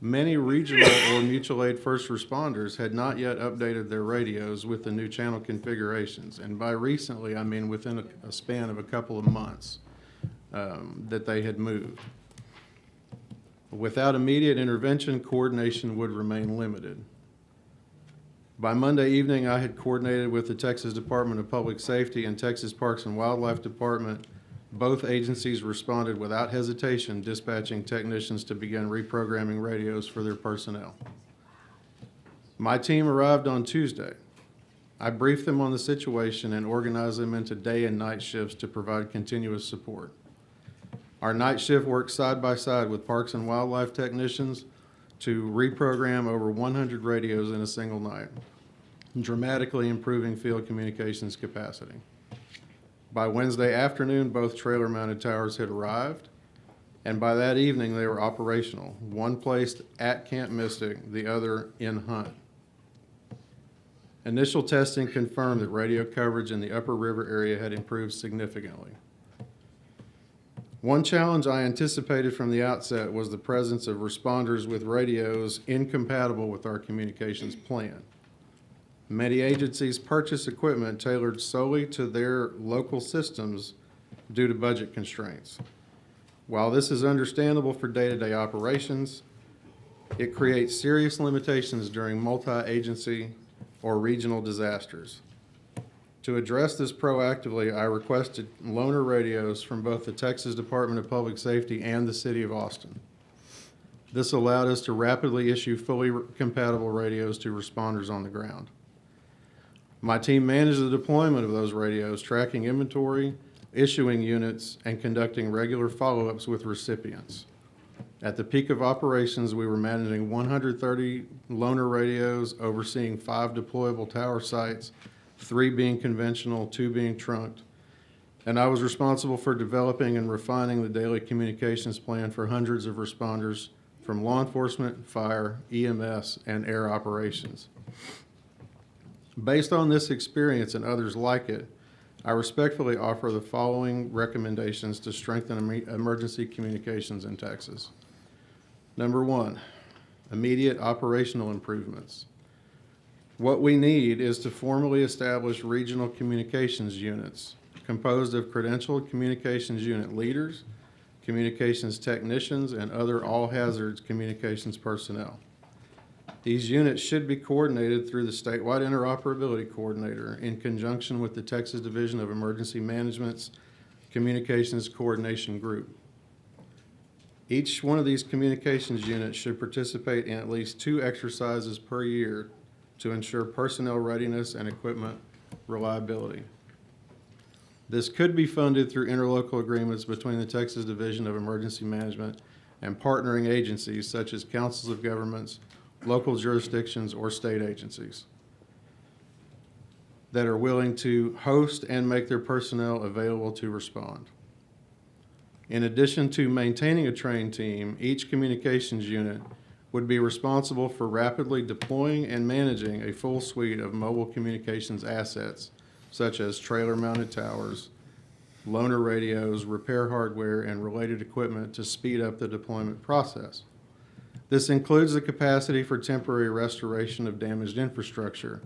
many regional or mutual aid first responders had not yet updated their radios with the new channel configurations. And by recently, I mean within a span of a couple of months that they had moved. Without immediate intervention, coordination would remain limited. By Monday evening, I had coordinated with the Texas Department of Public Safety and Texas Parks and Wildlife Department. Both agencies responded without hesitation, dispatching technicians to begin reprogramming radios for their personnel. My team arrived on Tuesday. I briefed them on the situation and organized them into day and night shifts to provide continuous support. Our night shift worked side by side with Parks and Wildlife technicians to reprogram over 100 radios in a single night, dramatically improving field communications capacity. By Wednesday afternoon, both trailer-mounted towers had arrived, and by that evening they were operational, one placed at Camp Mystic, the other in Hunt. Initial testing confirmed that radio coverage in the Upper River area had improved significantly. One challenge I anticipated from the outset was the presence of responders with radios incompatible with our communications plan. Many agencies purchase equipment tailored solely to their local systems due to budget constraints. While this is understandable for day-to-day operations, it creates serious limitations during multi-agency or regional disasters. To address this proactively, I requested loaner radios from both the Texas Department of Public Safety and the City of Austin. This allowed us to rapidly issue fully compatible radios to responders on the ground. My team managed the deployment of those radios, tracking inventory, issuing units, and conducting regular follow-ups with recipients. At the peak of operations, we were managing 130 loaner radios, overseeing 5 deployable tower sites, 3 being conventional, 2 being trunked, and I was responsible for developing and refining the daily communications plan for hundreds of responders from law enforcement, fire, EMS, and air operations. Based on this experience and others like it, I respectfully offer the following recommendations to strengthen emergency communications in Texas. Number 1, immediate operational improvements. What we need is to formally establish regional communications units composed of credentialed communications unit leaders, communications technicians, and other all-hazards communications personnel. These units should be coordinated through the statewide interoperability coordinator in conjunction with the Texas Division of Emergency Management's Communications Coordination Group. Each one of these communications units should participate in at least 2 exercises per year to ensure personnel readiness and equipment reliability. This could be funded through interlocal agreements between the Texas Division of Emergency Management and partnering agencies such as councils of governments, local jurisdictions, or state agencies that are willing to host and make their personnel available to respond. In addition to maintaining a trained team, each communications unit would be responsible for rapidly deploying and managing a full suite of mobile communications assets, such as trailer-mounted towers, loaner radios, repair hardware, and related equipment to speed up the deployment process. This includes the capacity for temporary restoration of damaged infrastructure,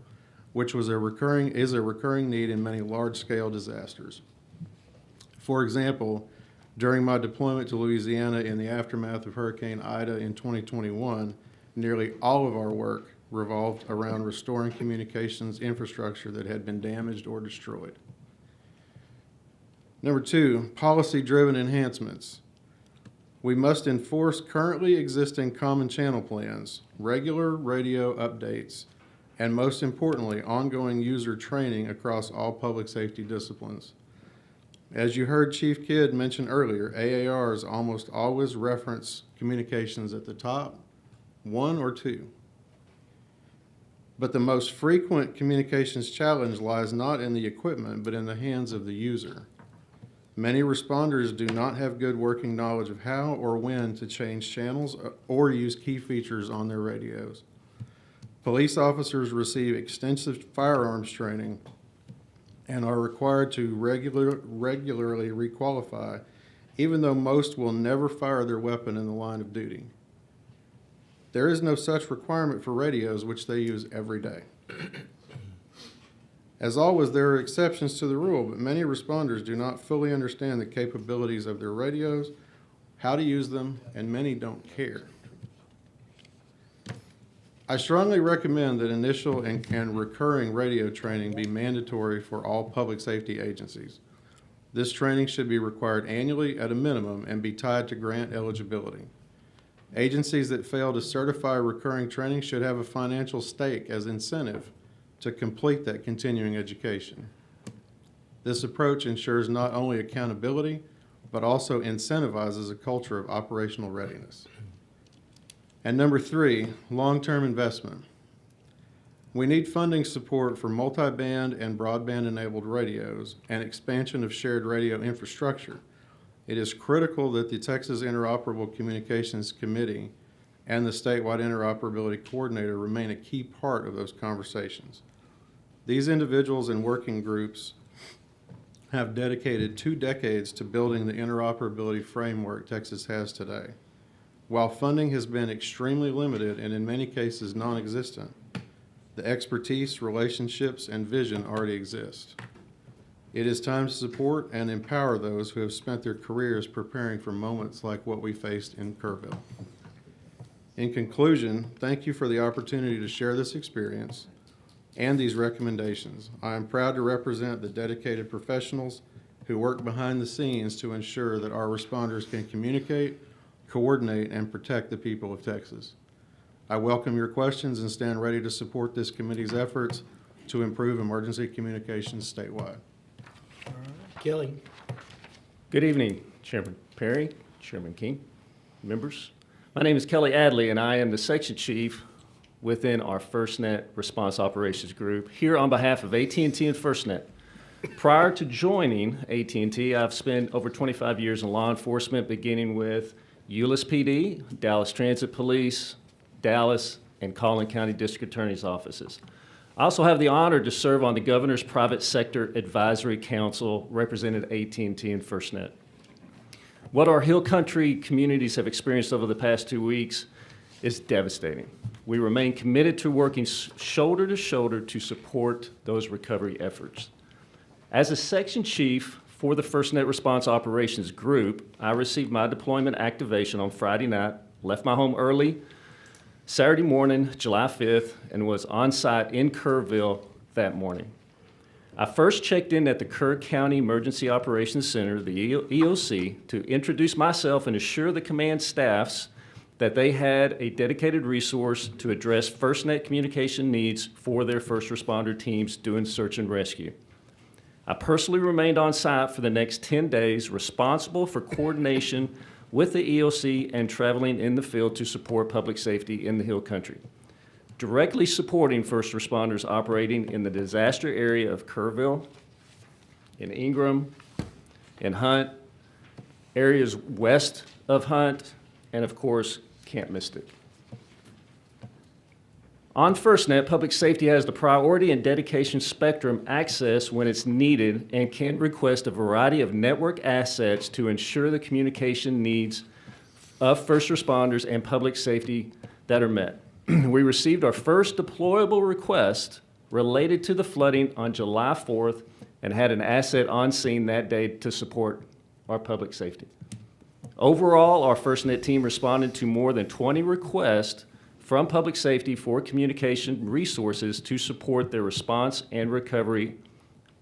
which is a recurring need in many large-scale disasters. For example, during my deployment to Louisiana in the aftermath of Hurricane Ida in 2021, nearly all of our work revolved around restoring communications infrastructure that had been damaged or destroyed. Number 2, policy-driven enhancements. We must enforce currently existing common channel plans, regular radio updates, and most importantly, ongoing user training across all public safety disciplines. As you heard Chief Kidd mention earlier, AARs almost always reference communications at the top, 1 or 2. But the most frequent communications challenge lies not in the equipment, but in the hands of the user. Many responders do not have good working knowledge of how or when to change channels or use key features on their radios. Police officers receive extensive firearms training and are required to regularly requalify, even though most will never fire their weapon in the line of duty. There is no such requirement for radios, which they use every day. As always, there are exceptions to the rule, but many responders do not fully understand the capabilities of their radios, how to use them, and many don't care. I strongly recommend that initial and recurring radio training be mandatory for all public safety agencies. This training should be required annually at a minimum and be tied to grant eligibility. Agencies that fail to certify recurring training should have a financial stake as incentive to complete that continuing education. This approach ensures not only accountability, but also incentivizes a culture of operational readiness. And number 3, long-term investment. We need funding support for multi-band and broadband-enabled radios and expansion of shared radio infrastructure. It is critical that the Texas Interoperable Communications Committee and the Statewide Interoperability Coordinator remain a key part of those conversations. These individuals and working groups have dedicated 2 decades to building the interoperability framework Texas has today. While funding has been extremely limited and in many cases non-existent, the expertise, relationships, and vision already exist. It is time to support and empower those who have spent their careers preparing for moments like what we faced in Kerrville. In conclusion, thank you for the opportunity to share this experience and these recommendations. I am proud to represent the dedicated professionals who work behind the scenes to ensure that our responders can communicate, coordinate, and protect the people of Texas. I welcome your questions and stand ready to support this committee's efforts to improve emergency communications statewide.
Kelly.
Good evening, Chairman Perry, Chairman King, members. My name is Kelly Adley, and I am the section chief within our FirstNet Response Operations Group here on behalf of AT&T and FirstNet. Prior to joining AT&T, I've spent over 25 years in law enforcement, beginning with Euless PD, Dallas Transit Police, Dallas, and Collin County District Attorney's offices. I also have the honor to serve on the Governor's Private Sector Advisory Council, represented AT&T and FirstNet. What our Hill Country communities have experienced over the past 2 weeks is devastating. We remain committed to working shoulder to shoulder to support those recovery efforts. As a section chief for the FirstNet Response Operations Group, I received my deployment activation on Friday night, left my home early Saturday morning, July 5th, and was on site in Kerrville that morning. I first checked in at the Kerr County Emergency Operations Center, the EOC, to introduce myself and assure the command staffs that they had a dedicated resource to address FirstNet communication needs for their first responder teams doing search and rescue. I personally remained on site for the next 10 days, responsible for coordination with the EOC and traveling in the field to support public safety in the Hill Country, directly supporting first responders operating in the disaster area of Kerrville, in Ingram, in Hunt, areas west of Hunt, and of course, Camp Mystic. On FirstNet, public safety has the priority and dedication spectrum access when it's needed and can request a variety of network assets to ensure the communication needs of first responders and public safety that are met. We received our first deployable request related to the flooding on July 4th and had an asset on scene that day to support our public safety. Overall, our FirstNet team responded to more than 20 requests from public safety for communication resources to support their response and recovery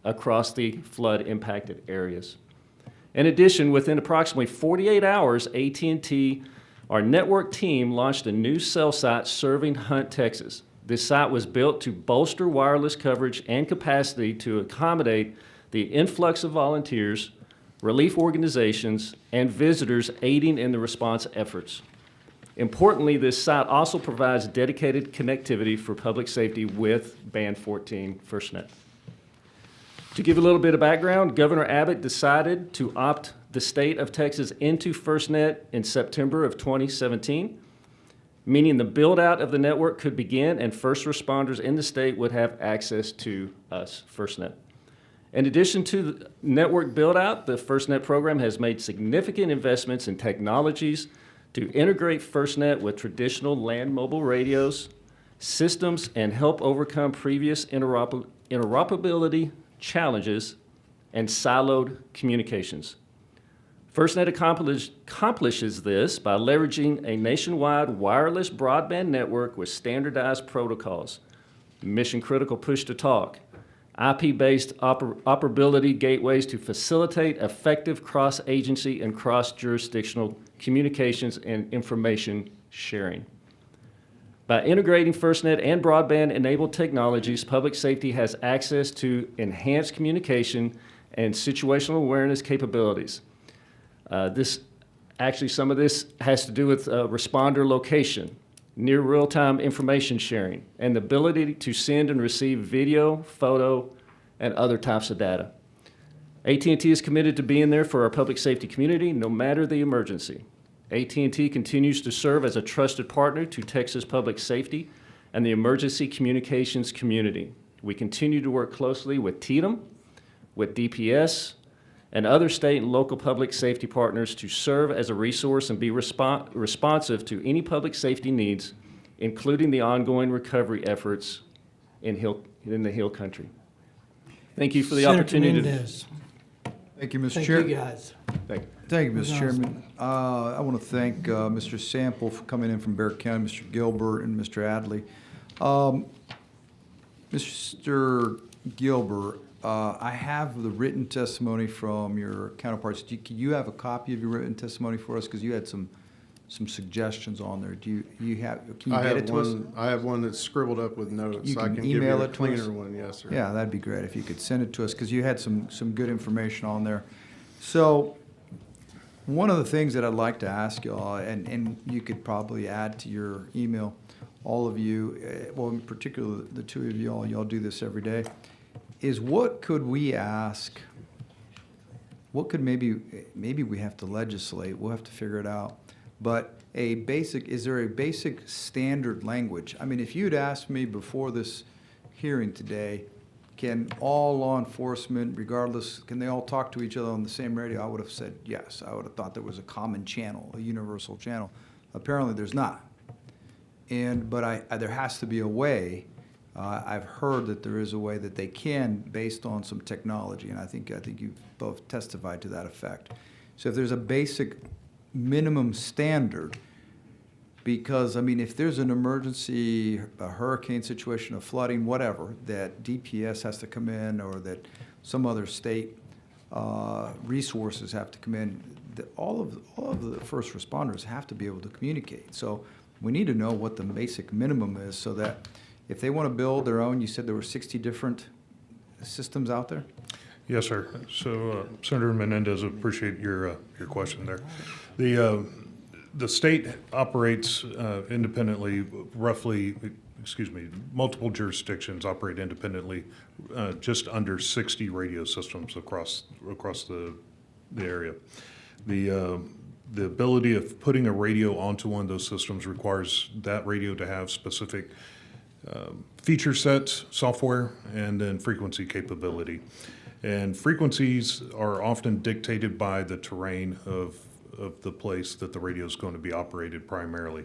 across the flood-impacted areas. In addition, within approximately 48 hours, AT&T, our network team, launched a new cell site serving Hunt, Texas. This site was built to bolster wireless coverage and capacity to accommodate the influx of volunteers, relief organizations, and visitors aiding in the response efforts. Importantly, this site also provides dedicated connectivity for public safety with Band 14 FirstNet. To give a little bit of background, Governor Abbott decided to opt the state of Texas into FirstNet in September of 2017, meaning the build-out of the network could begin and first responders in the state would have access to us, FirstNet. In addition to the network build-out, the FirstNet program has made significant investments in technologies to integrate FirstNet with traditional land mobile radios, systems, and help overcome previous interoperability challenges and siloed communications. FirstNet accomplishes this by leveraging a nationwide wireless broadband network with standardized protocols, mission-critical push-to-talk, IP-based operability gateways to facilitate effective cross-agency and cross-jurisdictional communications and information sharing. By integrating FirstNet and broadband-enabled technologies, public safety has access to enhanced communication and situational awareness capabilities. Some of this has to do with responder location, near real-time information sharing, and the ability to send and receive video, photo, and other types of data. AT&T is committed to being there for our public safety community, no matter the emergency. AT&T continues to serve as a trusted partner to Texas public safety and the emergency communications community. We continue to work closely with TDM, with DPS, and other state and local public safety partners to serve as a resource and be responsive to any public safety needs, including the ongoing recovery efforts in the Hill Country. Thank you for the
Senator
Thank
Mendez.
you, Mr.
Thank
Chair.
you, guys.
Thank you.
Thank you, Mr. Chairman. I want to thank Mr. Sample for coming in from Bear County, Mr. Gilbert, and Mr. Adley. Mr. Gilbert, I have the written testimony from your counterparts. Do you have a copy of your written testimony for us? Because you had some suggestions on there. Can you get it to us?
I have one that's scribbled up with notes.
You
I
can
can give
email
you a
it to us?
cleaner one, yes, sir.
Yeah, that'd be great if you could send it to us, because you had some good information on there. So, one of the things that I'd like to ask y'all, and you could probably add to your email, all of you, well, in particular, the two of y'all do this every day, is what could we ask, what could maybe we have to legislate, we'll have to figure it out, but is there a basic standard language? I mean, if you'd asked me before this hearing today, can all law enforcement, regardless, can they all talk to each other on the same radio? I would have said yes. I would have thought there was a common channel, a universal channel. Apparently, there's not. But there has to be a way. I've heard that there is a way that they can, based on some technology, and I think you've both testified to that effect. So if there's a basic minimum standard, because, I mean, if there's an emergency, a hurricane situation, a flooding, whatever, that DPS has to come in or that some other state resources have to come in, all of the first responders have to be able to communicate. So we need to know what the basic minimum is so that if they want to build their own, you said there were 60 different systems out there?
Yes, sir. So, Senator Menendez, appreciate your question there. The state operates independently, multiple jurisdictions operate independently, just under 60 radio systems across the area. The ability of putting a radio onto one of those systems requires that radio to have specific feature sets, software, and then frequency capability. And frequencies are often dictated by the terrain of the place that the radio is going to be operated primarily.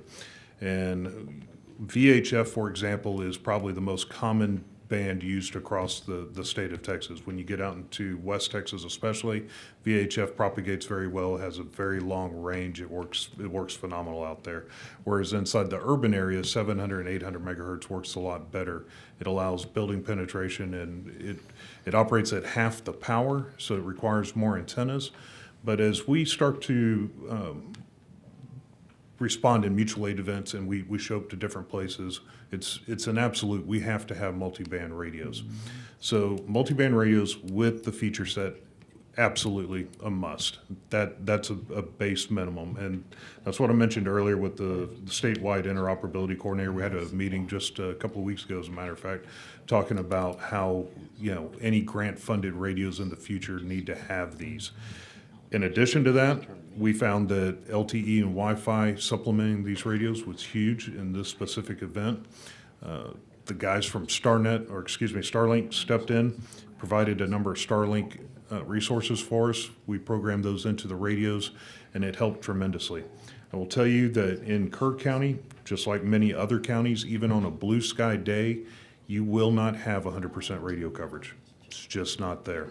And VHF, for example, is probably the most common band used across the state of Texas. When you get out into West Texas especially, VHF propagates very well, has a very long range. It works phenomenal out there. Whereas inside the urban areas, 700 and 800 megahertz works a lot better. It allows building penetration, and it operates at half the power, so it requires more antennas. But as we start to respond in mutual aid events and we show up to different places, it's an absolute, we have to have multi-band radios. So multi-band radios with the feature set, absolutely a must. That's a base minimum. And that's what I mentioned earlier with the statewide interoperability coordinator. We had a meeting just a couple of weeks ago, as a matter of fact, talking about how, any grant funded radios in the future need to have these. In addition to that, we found that LTE and Wi-Fi supplementing these radios was huge in this specific event. The guys from Starlink stepped in, provided a number of Starlink resources for us. We programmed those into the radios, and it helped tremendously. I will tell you that in Kerr County, just like many other counties, even on a blue sky day, you will not have 100% radio coverage. It's just not there.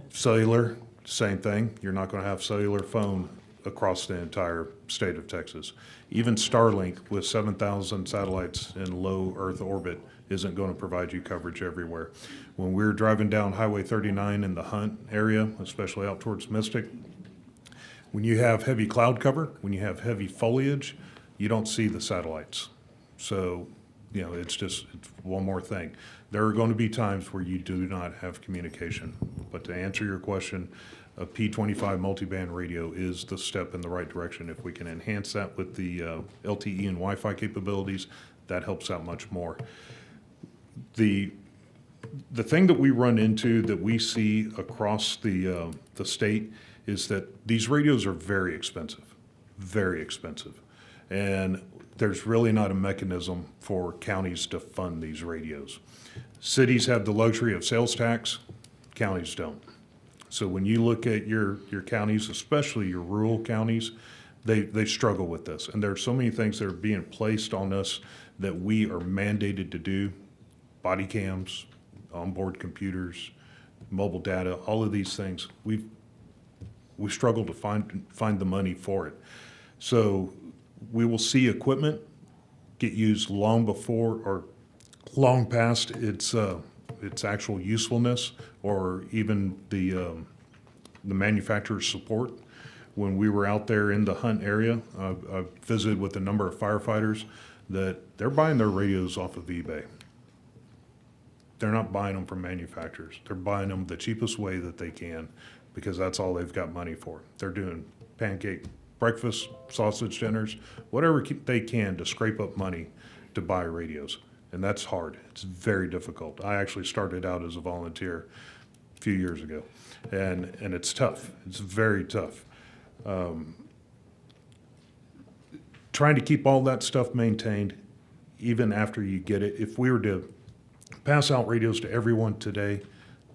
Cellular, same thing. You're not going to have cellular phone across the entire state of Texas. Even Starlink with 7,000 satellites in low Earth orbit isn't going to provide you coverage everywhere. When we're driving down Highway 39 in the Hunt area, especially out towards Mystic, when you have heavy cloud cover, when you have heavy foliage, you don't see the satellites. So, it's one more thing. There are going to be times where you do not have communication. But to answer your question, a P25 multiband radio is the step in the right direction. If we can enhance that with the LTE and Wi-Fi capabilities, that helps out much more. The thing that we run into, that we see across the state, is that these radios are very expensive. And there's really not a mechanism for counties to fund these radios. Cities have the luxury of sales tax, counties don't. So when you look at your counties, especially your rural counties, they struggle with this. And there are so many things that are being placed on us that we are mandated to do. Body cams, onboard computers, mobile data, all of these things. We struggle to find the money for it. So we will see equipment get used long before or long past its actual usefulness, or even the manufacturer's support. When we were out there in the Hunt area, I visited with a number of firefighters that they're buying their radios off of eBay. They're not buying them from manufacturers. They're buying them the cheapest way that they can, because that's all they've got money for. They're doing pancake breakfast, sausage dinners, whatever they can to scrape up money to buy radios. And that's hard. It's very difficult. I actually started out as a volunteer a few years ago, and it's tough. It's very tough. Trying to keep all that stuff maintained, even after you get it. If we were to pass out radios to everyone today,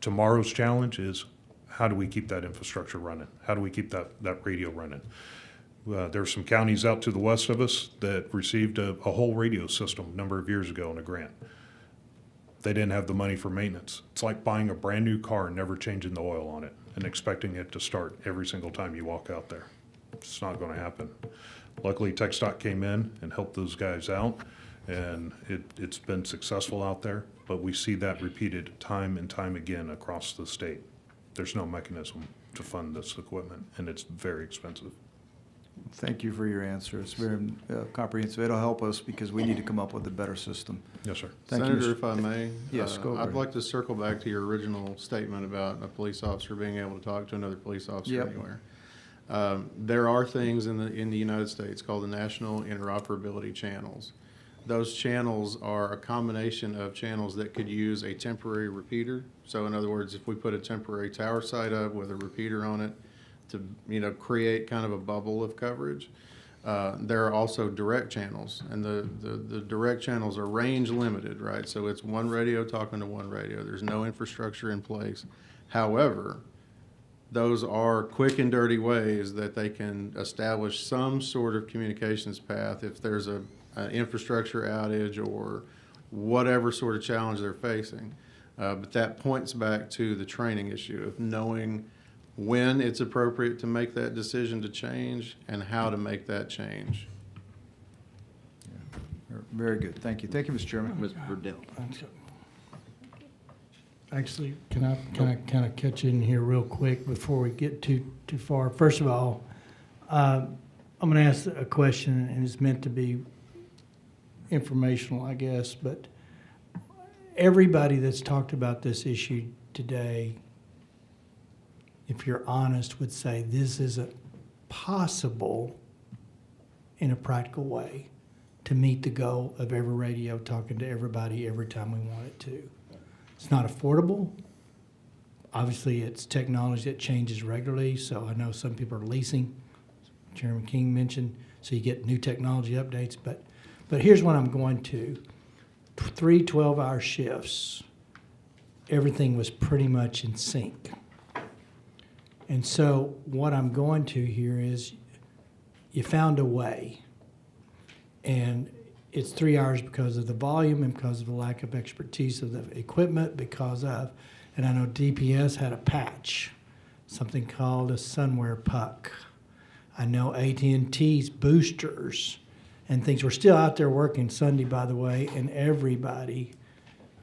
tomorrow's challenge is, how do we keep that infrastructure running? How do we keep that radio running? There are some counties out to the west of us that received a whole radio system a number of years ago in a grant. They didn't have the money for maintenance. It's like buying a brand new car and never changing the oil on it and expecting it to start every single time you walk out there. It's not going to happen. Luckily, TxDOT came in and helped those guys out, and it's been successful out there, but we see that repeated time and time again across the state. There's no mechanism to fund this equipment, and it's very expensive.
Thank you for your answer. It's very comprehensive. It'll help us because we need to come up with a better system.
Yes, sir.
Thank
Senator,
you,
if I may.
Yes, go
I'd
ahead.
like to circle back to your original statement about a police officer being able to talk to another police officer
Yep.
anywhere. There are things in the United States called the National Interoperability Channels. Those channels are a combination of channels that could use a temporary repeater. So in other words, if we put a temporary tower site up with a repeater on it to create kind of a bubble of coverage, There are also direct channels, and the direct channels are range limited, right? So it's one radio talking to one radio. There's no infrastructure in place. However, those are quick and dirty ways that they can establish some sort of communications path if there's an infrastructure outage or whatever sort of challenge they're facing. But that points back to the training issue of knowing when it's appropriate to make that decision to change and how to make that change.
Very good. Thank you. Thank you, Mr. Chairman.
Mr. Burdell.
Actually, can I kind of catch in here real quick before we get too far? First of all, I'm going to ask a question, and it's meant to be informational, I guess, but everybody that's talked about this issue today, if you're honest, would say this isn't possible in a practical way to meet the goal of every radio talking to everybody every time we want it to. It's not affordable. Obviously, it's technology that changes regularly, so I know some people are leasing, Chairman King mentioned, so you get new technology updates, but here's what I'm going to. 3 12-hour shifts, everything was pretty much in sync. And so what I'm going to here is you found a way, and it's 3 hours because of the volume and because of the lack of expertise of the equipment, and I know DPS had a patch, something called a Sunwear puck. I know AT&T's boosters and things were still out there working Sunday, by the way, and everybody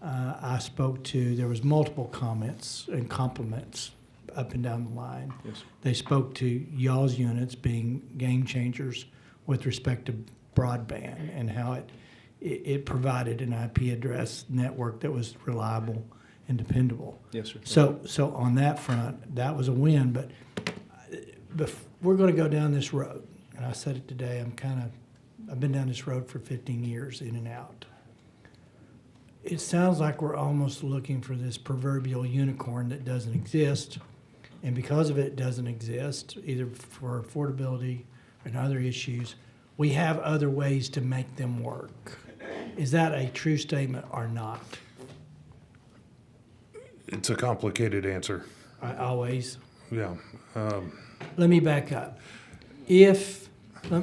I spoke to, there was multiple comments and compliments up and down the line.
Yes.
They spoke to y'all's units being game changers with respect to broadband and how it provided an IP address network that was reliable and dependable.
Yes, sir.
So on that front, that was a win, but we're going to go down this road. And I said it today, I've been down this road for 15 years in and out. It sounds like we're almost looking for this proverbial unicorn that doesn't exist. And because of it doesn't exist, either for affordability and other issues, we have other ways to make them work. Is that a true statement or not?
It's a complicated answer.
Always.
Yeah.
Let me back up.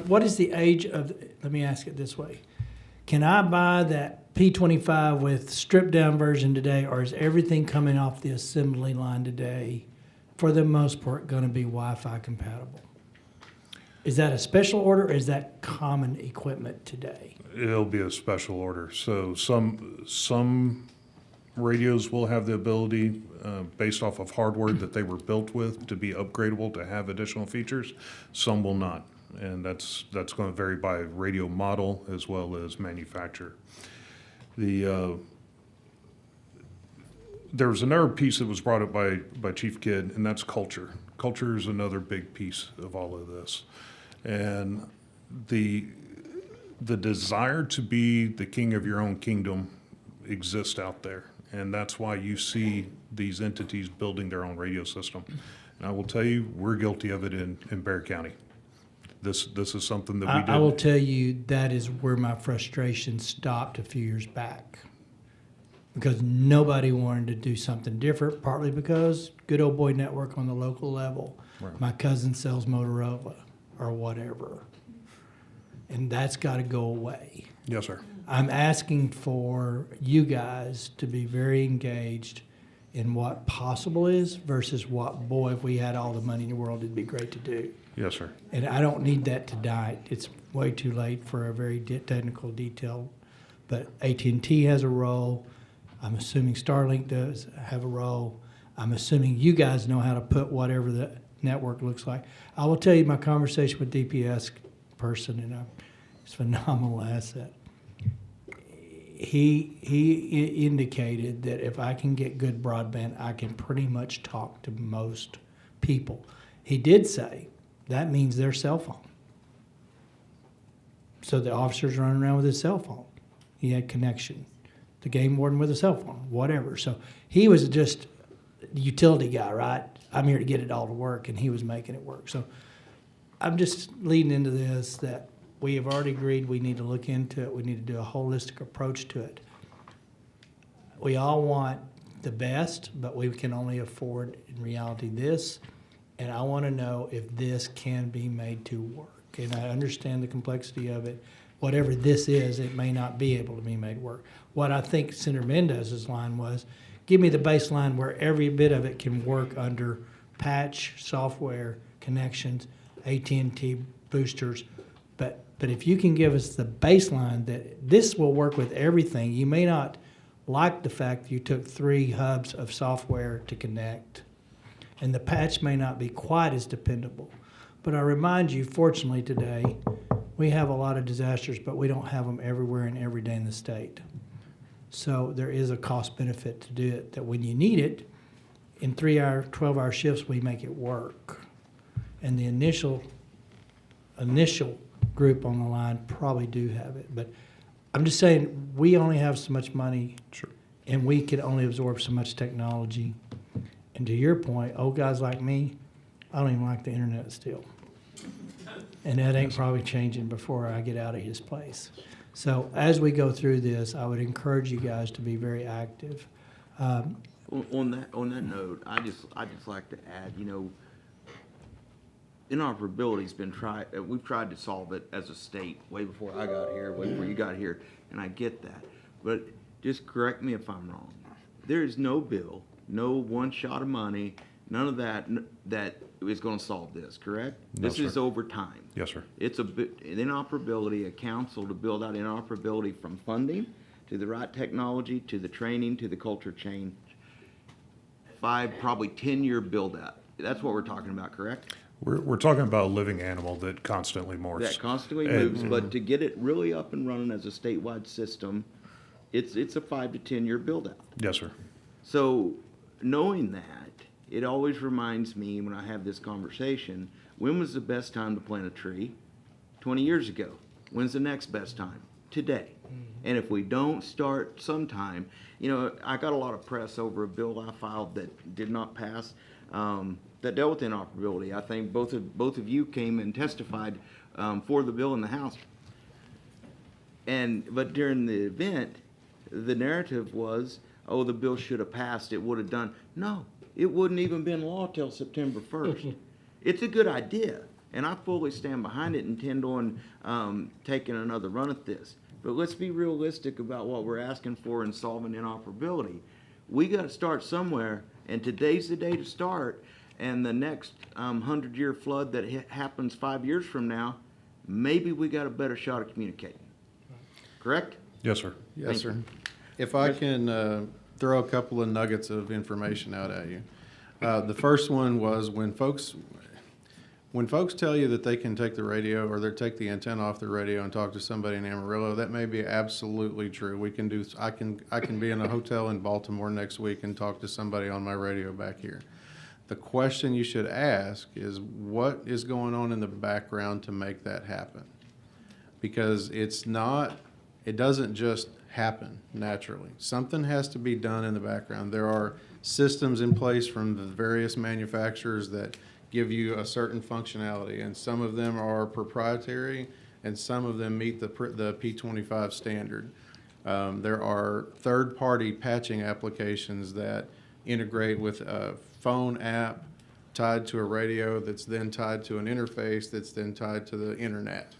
What is the age of, let me ask it this way. Can I buy that P25 with stripped down version today, or is everything coming off the assembly line today, for the most part, going to be Wi-Fi compatible? Is that a special order, or is that common equipment today?
It'll be a special order. So some radios will have the ability, based off of hardware that they were built with, to be upgradable to have additional features. Some will not, and that's going to vary by radio model as well as manufacturer. There was another piece that was brought up by Chief Kidd, and that's culture. Culture is another big piece of all of this. And the desire to be the king of your own kingdom exists out there. And that's why you see these entities building their own radio system. And I will tell you, we're guilty of it in Bexar County. This is something that we did.
I will tell you that is where my frustration stopped a few years back. Because nobody wanted to do something different, partly because good old boy network on the local level.
Right.
My cousin sells Motorola or whatever. And that's got to go away.
Yes, sir.
I'm asking for you guys to be very engaged in what possible is versus what, boy, if we had all the money in the world, it'd be great to do.
Yes, sir.
And I don't need that tonight. It's way too late for a very technical detail. But AT&T has a role. I'm assuming Starlink does have a role. I'm assuming you guys know how to put whatever the network looks like. I will tell you my conversation with DPS person, and it's a phenomenal asset. He indicated that if I can get good broadband, I can pretty much talk to most people. He did say that means their cell phone. So the officer's running around with his cell phone. He had connection. The game warden with a cell phone, whatever. So he was just the utility guy, right? I'm here to get it all to work, and he was making it work. So I'm just leading into this that we have already agreed we need to look into it. We need to do a holistic approach to it. We all want the best, but we can only afford, in reality, this. And I want to know if this can be made to work. And I understand the complexity of it. Whatever this is, it may not be able to be made work. What I think Senator Mendez's line was, give me the baseline where every bit of it can work under patch, software, connections, AT&T boosters. But if you can give us the baseline that this will work with everything, you may not like the fact that you took 3 hubs of software to connect, and the patch may not be quite as dependable. But I remind you, fortunately today, we have a lot of disasters, but we don't have them everywhere and every day in the state. So there is a cost benefit to do it, that when you need it, in 3-hour, 12-hour shifts, we make it work. And the initial group on the line probably do have it. But I'm just saying, we only have so much money, and we can only absorb so much technology. And to your point, old guys like me, I don't even like the internet still. And that ain't probably changing before I get out of his place. So as we go through this, I would encourage you guys to be very active.
On that note, I just like to add, you know, interoperability's been we've tried to solve it as a state way before I got here, way before you got here, and I get that. But just correct me if I'm wrong. There is no bill, no one shot of money, none of that is going to solve this, correct?
No,
this
sir.
is over time.
Yes, sir.
It's an interoperability, a council to build out interoperability from funding to the right technology to the training to the culture change. 5, probably 10-year build out. That's what we're talking about, correct?
We're talking about a living animal that constantly morphs.
That constantly moves, but to get it really up and running as a statewide system, it's a 5 to 10-year build out.
Yes, sir.
So knowing that, it always reminds me when I have this conversation, when was the best time to plant a tree? 20 years ago. When's the next best time? Today. And if we don't start sometime, you know, I got a lot of press over a bill I filed that did not pass, that dealt with interoperability. I think both of you came and testified for the bill in the House. But during the event, the narrative was, oh, the bill should have passed, it would have done. No, it wouldn't even been law till September 1st. It's a good idea, and I fully stand behind it and intend on taking another run at this. But let's be realistic about what we're asking for in solving inoperability. We got to start somewhere, and today's the day to start. And the next 100-year flood that happens 5 years from now, maybe we got a better shot at communicating. Correct?
Yes, sir.
Yes, sir. If I can throw a couple of nuggets of information out at you. The first one was when folks tell you that they can take the radio or they take the antenna off the radio and talk to somebody in Amarillo, that may be absolutely true. I can be in a hotel in Baltimore next week and talk to somebody on my radio back here. The question you should ask is, what is going on in the background to make that happen? Because it doesn't just happen naturally. Something has to be done in the background. There are systems in place from the various manufacturers that give you a certain functionality, and some of them are proprietary and some of them meet the P25 standard. There are third-party patching applications that integrate with a phone app tied to a radio that's then tied to an interface that's then tied to the internet.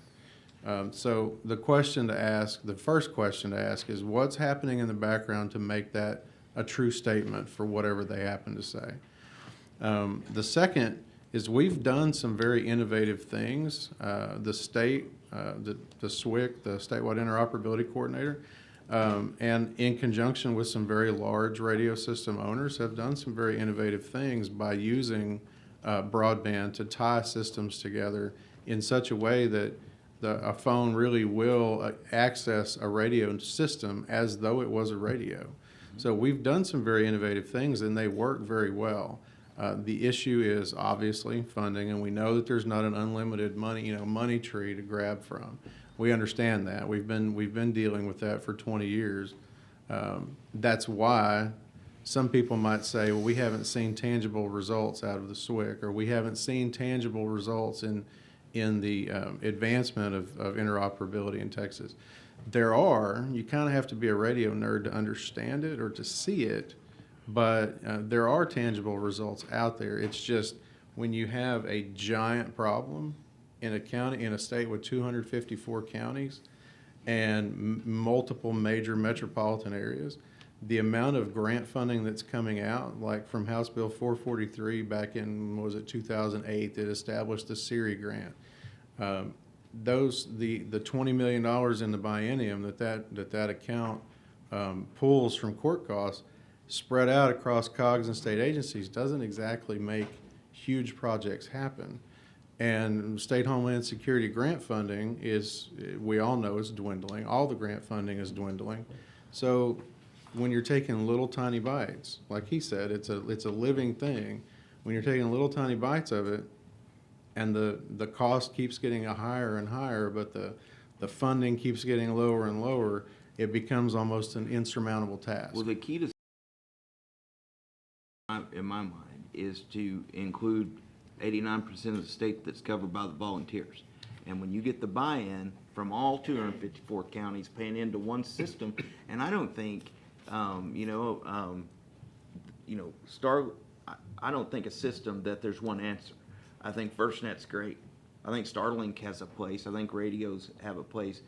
So the first question to ask is, what's happening in the background to make that a true statement for whatever they happen to say? The second is, we've done some very innovative things. The state, the SWIC, the Statewide Interoperability Coordinator, and in conjunction with some very large radio system owners, have done some very innovative things by using broadband to tie systems together in such a way that a phone really will access a radio system as though it was a radio. So we've done some very innovative things, and they work very well. The issue is obviously funding, and we know that there's not an unlimited money tree to grab from. We understand that. We've been dealing with that for 20 years. That's why some people might say, well, we haven't seen tangible results out of the SWIC, or we haven't seen tangible results in in the advancement of interoperability in Texas. You kind of have to be a radio nerd to understand it or to see it, but there are tangible results out there. It's just when you have a giant problem in a state with 254 counties and multiple major metropolitan areas, the amount of grant funding that's coming out, like from House Bill 443 back in, what was it, 2008, that established the SERI grant. The $20 million in the biennium that account pulls from court costs spread out across COGS and state agencies doesn't exactly make huge projects happen. And state homeland security grant funding we all know, is dwindling. All the grant funding is dwindling. So when you're taking little tiny bites, like he said, it's a living thing. When you're taking little tiny bites of it, and the cost keeps getting higher and higher, but the funding keeps getting lower and lower, it becomes almost an insurmountable task.
Well, the key to, in my mind, is to include 89% of the state that's covered by the volunteers. And when you get the buy-in from all 254 counties paying into one system, and I don't think, I don't think a system that there's one answer. I think FirstNet's great. I think Starlink has a place. I think radios have a place.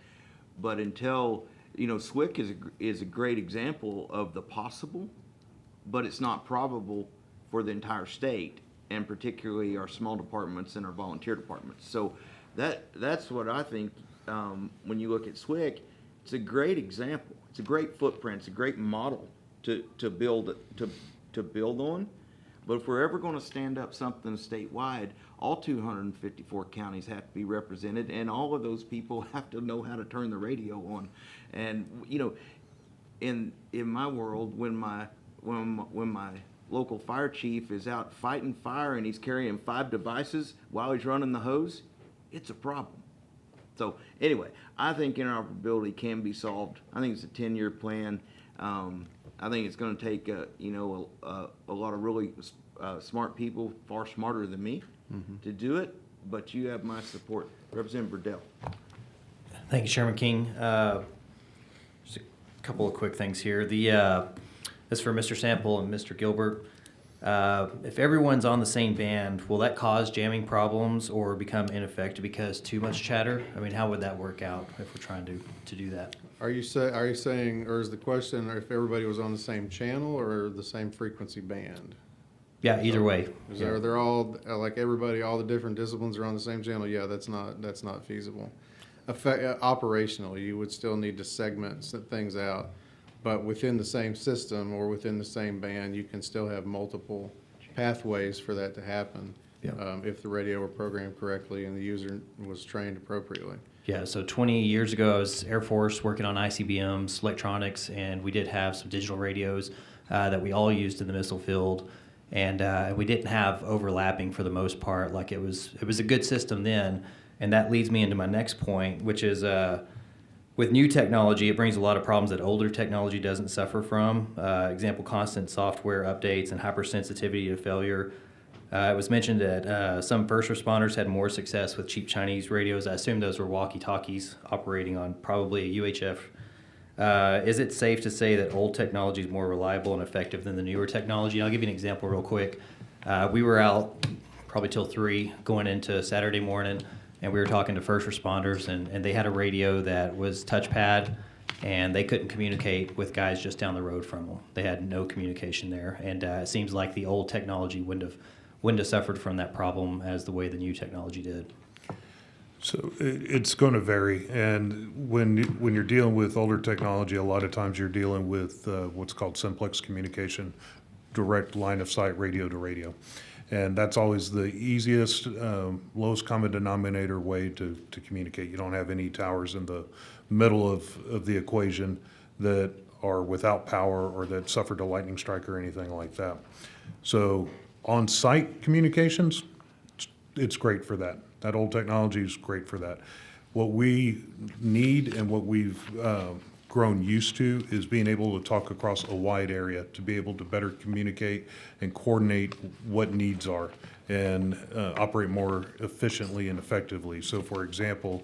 But until, SWIC is a great example of the possible, but it's not probable for the entire state, and particularly our small departments and our volunteer departments. So that's what I think. When you look at SWIC, it's a great example. It's a great footprint. It's a great model to build on. But if we're ever going to stand up something statewide, all 254 counties have to be represented, and all of those people have to know how to turn the radio on. And in my world, when my local fire chief is out fighting fire and he's carrying 5 devices while he's running the hose, it's a problem. So anyway, I think interoperability can be solved. I think it's a 10-year plan. I think it's going to take a lot of really smart people, far smarter than me, to do it. But you have my support, Representative Burdell.
Thank you, Chairman King. Just a couple of quick things here. This is for Mr. Sample and Mr. Gilbert. If everyone's on the same band, will that cause jamming problems or become ineffective because too much chatter? I mean, how would that work out if we're trying to do that?
Are you saying, or is the question if everybody was on the same channel or the same frequency band?
Yeah, either way.
They're all, like everybody, all the different disciplines are on the same channel? Yeah, that's not feasible. Operationally, you would still need to segment things out. But within the same system or within the same band, you can still have multiple pathways for that to happen. If the radio were programmed correctly and the user was trained appropriately.
Yeah, so 20 years ago, I was Air Force working on ICBMs, electronics, and we did have some digital radios that we all used in the missile field. And we didn't have overlapping for the most part. Like it was a good system then. And that leads me into my next point, which is with new technology, it brings a lot of problems that older technology doesn't suffer from. Example, constant software updates and hypersensitivity to failure. It was mentioned that some first responders had more success with cheap Chinese radios. I assume those were walkie-talkies operating on probably a UHF. Is it safe to say that old technology is more reliable and effective than the newer technology? And I'll give you an example real quick. We were out probably till 3 going into Saturday morning, and we were talking to first responders, and they had a radio that was touchpad, and they couldn't communicate with guys just down the road from them. They had no communication there, and it seems like the old technology wouldn't have suffered from that problem as the way the new technology did.
So it's going to vary, and when you're dealing with older technology, a lot of times you're dealing with what's called simplex communication, direct line of sight radio to radio. And that's always the easiest, lowest common denominator way to communicate. You don't have any towers in the middle of the equation that are without power or that suffered a lightning strike or anything like that. So on-site communications, it's great for that. That old technology is great for that. What we need and what we've grown used to is being able to talk across a wide area, to be able to better communicate and coordinate what needs are and operate more efficiently and effectively. So for example,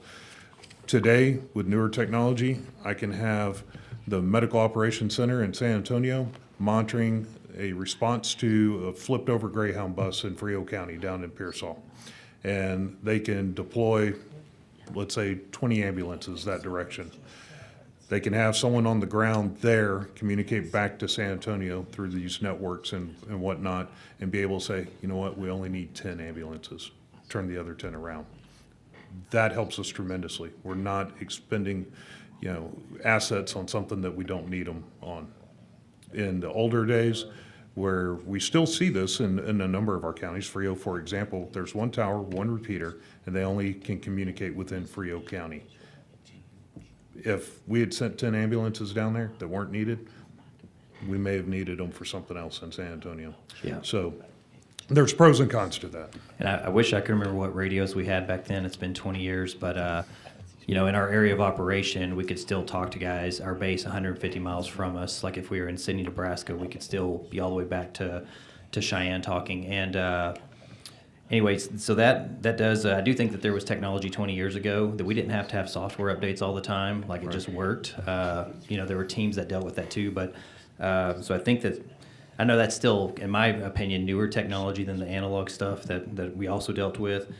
today with newer technology, I can have the Medical Operations Center in San Antonio monitoring a response to a flipped over Greyhound bus in Frio County down in Pearsall. And they can deploy, let's say, 20 ambulances that direction. They can have someone on the ground there communicate back to San Antonio through these networks and whatnot, and be able to say, you know what, we only need 10 ambulances, turn the other 10 around. That helps us tremendously. We're not expending, assets on something that we don't need them on. In the older days, where we still see this in a number of our counties, Frio, for example, there's one tower, one repeater, and they only can communicate within Frio County. If we had sent 10 ambulances down there that weren't needed, we may have needed them for something else in San Antonio.
Yeah.
So there's pros and cons to that.
And I wish I could remember what radios we had back then. It's been 20 years, but in our area of operation, we could still talk to guys. Our base 150 miles from us. Like if we were in Sidney, Nebraska, we could still be all the way back to Cheyenne talking. And anyways, so that does. I do think that there was technology 20 years ago that we didn't have to have software updates all the time. Like it just worked. There were teams that dealt with that too. But so I think that. I know that's still, in my opinion, newer technology than the analog stuff that we also dealt with.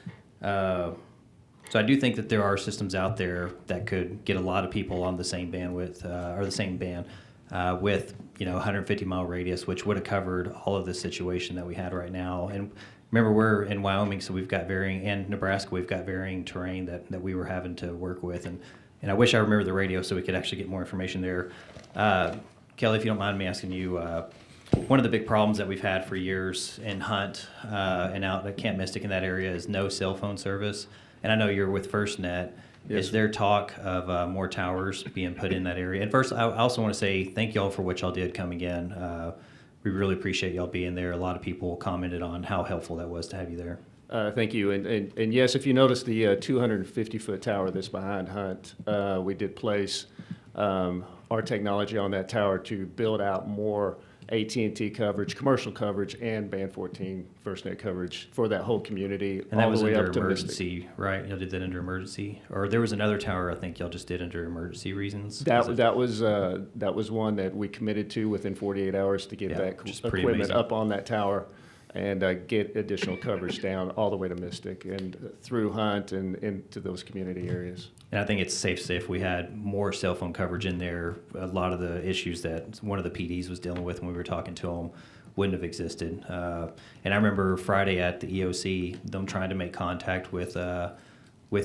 So I do think that there are systems out there that could get a lot of people on the same bandwidth or the same band with 150-mile radius, which would have covered all of the situation that we had right now. And remember, we're in Wyoming, so we've got and Nebraska, we've got varying terrain that we were having to work with. And I wish I remember the radio so we could actually get more information there. Kelly, if you don't mind me asking you. One of the big problems that we've had for years in Hunt and out at Camp Mystic in that area is no cell phone service. And I know you're with FirstNet.
Yes.
Is there talk of more towers being put in that area? And first, I also want to say thank y'all for what y'all did coming in. We really appreciate y'all being there. A lot of people commented on how helpful that was to have you there.
Thank you. And yes, if you notice the 250-foot tower that's behind Hunt, we did place our technology on that tower to build out more AT&T coverage, commercial coverage, and Band 14 FirstNet coverage for that whole community.
And that was
all the way
under
up to
emergency,
Mystic.
right? Y'all did that under emergency, or there was another tower I think y'all just did under emergency reasons.
That was one that we committed to within 48 hours to get that equipment
amazing.
up on that tower and get additional coverage down all the way to Mystic and through Hunt and into those community areas.
And I think it's safe to say if we had more cell phone coverage in there, a lot of the issues that one of the PDs was dealing with when we were talking to them wouldn't have existed. And I remember Friday at the EOC, them trying to make contact with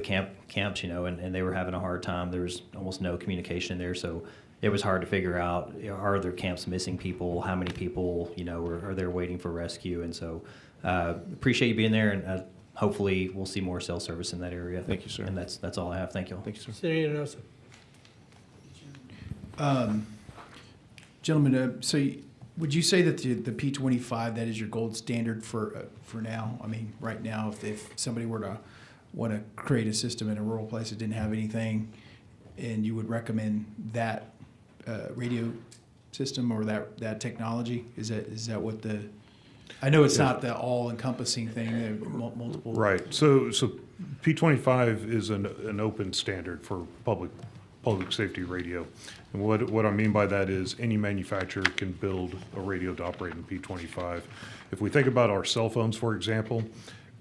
camps, and they were having a hard time. There was almost no communication there, so it was hard to figure out, are there camps missing people? How many people, are there waiting for rescue? And so appreciate you being there, and hopefully we'll see more cell service in that area.
Thank you, sir.
And that's all I have. Thank you.
Thank you, sir.
Senator Nelson. Gentlemen, would you say that the P25, that is your gold standard for now? I mean, right now, if somebody were to want to create a system in a rural place that didn't have anything, and you would recommend that radio system or that technology? Is that what the? I know it's not the all-encompassing thing. Multiple.
Right. So P25 is an open standard for public safety radio. And what I mean by that is any manufacturer can build a radio to operate in P25. If we think about our cell phones, for example,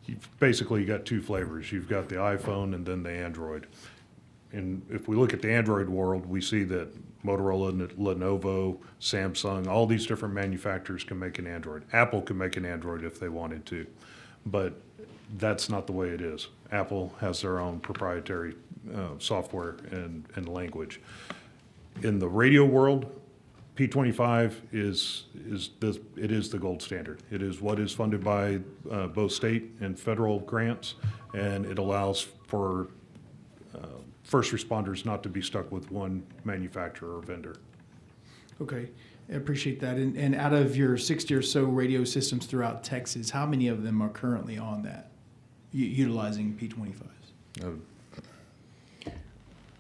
you've basically got two flavors. You've got the iPhone and then the Android. And if we look at the Android world, we see that Motorola, Lenovo, Samsung, all these different manufacturers can make an Android. Apple can make an Android if they wanted to, but that's not the way it is. Apple has their own proprietary software and language. In the radio world, P25 is the gold standard. It is what is funded by both state and federal grants, and it allows for first responders not to be stuck with one manufacturer or vendor.
Okay, I appreciate that. And out of your 60 or so radio systems throughout Texas, how many of them are currently on that, utilizing P25s?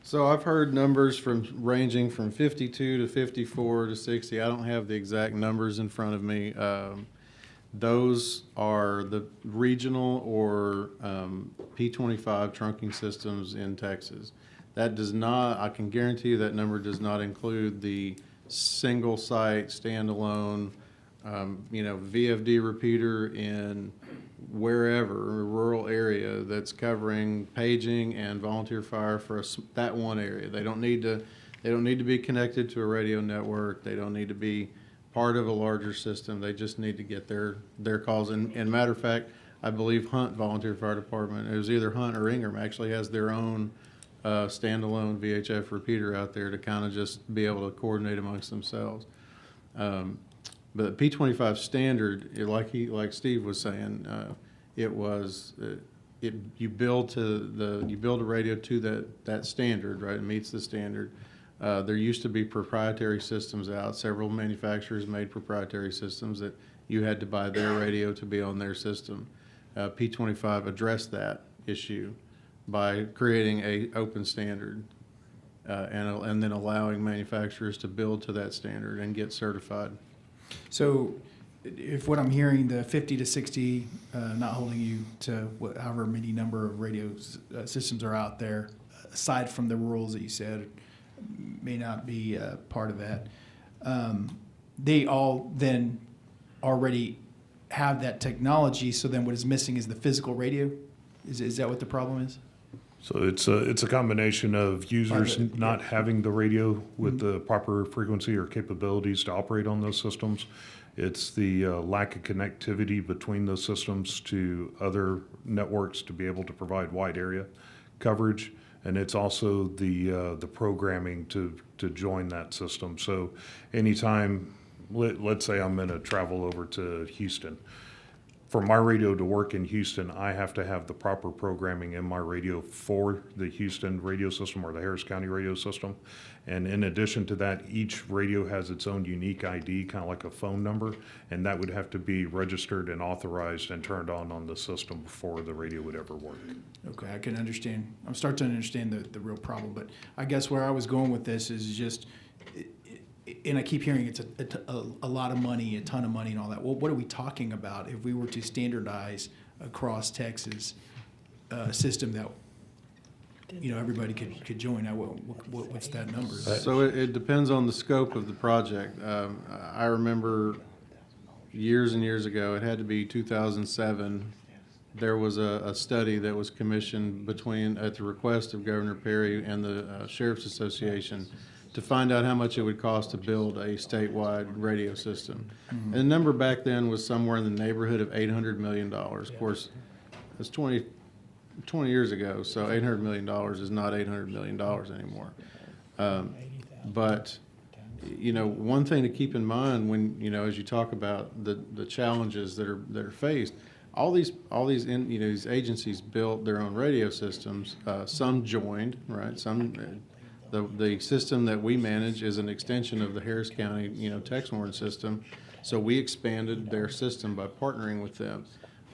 So I've heard numbers ranging from 52 to 54 to 60. I don't have the exact numbers in front of me. Those are the regional or P25 trunking systems in Texas. That does not, I can guarantee you that number does not include the single site, standalone, VFD repeater in wherever, a rural area that's covering paging and volunteer fire for that one area. They don't need to be connected to a radio network. They don't need to be part of a larger system. They just need to get their calls. And matter of fact, I believe Hunt Volunteer Fire Department, it was either Hunt or Ingram, actually has their own standalone VHF repeater out there to kind of just be able to coordinate amongst themselves. But the P25 standard, like Steve was saying, you build a radio to that standard, right? It meets the standard. There used to be proprietary systems out. Several manufacturers made proprietary systems that you had to buy their radio to be on their system. P25 addressed that issue by creating a open standard and then allowing manufacturers to build to that standard and get certified.
So if what I'm hearing, the 50 to 60, not holding you to however many number of radio systems are out there, aside from the rules that you said, may not be part of that. They all then already have that technology, so then what is missing is the physical radio? Is that what the problem is?
So it's a combination of users not having the radio with the proper frequency or capabilities to operate on those systems. It's the lack of connectivity between those systems to other networks to be able to provide wide area coverage. And it's also the programming to join that system. So anytime, let's say I'm going to travel over to Houston. For my radio to work in Houston, I have to have the proper programming in my radio for the Houston radio system or the Harris County radio system. And in addition to that, each radio has its own unique ID, kind of like a phone number, and that would have to be registered and authorized and turned on the system before the radio would ever work.
Okay, I can understand. I'm starting to understand the real problem, but I guess where I was going with this is just, and I keep hearing it's a lot of money, a ton of money and all that. Well, what are we talking about if we were to standardize across Texas a system that, everybody could join? What's that number?
So it depends on the scope of the project. I remember years and years ago, it had to be 2007, there was a study that was commissioned at the request of Governor Perry and the Sheriff's Association to find out how much it would cost to build a statewide radio system. Mm-hmm. And the number back then was somewhere in the neighborhood of $800 million. Of course, it's 20 years ago, so $800 million is not $800 million anymore. But one thing to keep in mind when, as you talk about the challenges that are faced, all these these agencies built their own radio systems. Some joined, right? The system that we manage is an extension of the Harris County, Texhorn system. So we expanded their system by partnering with them.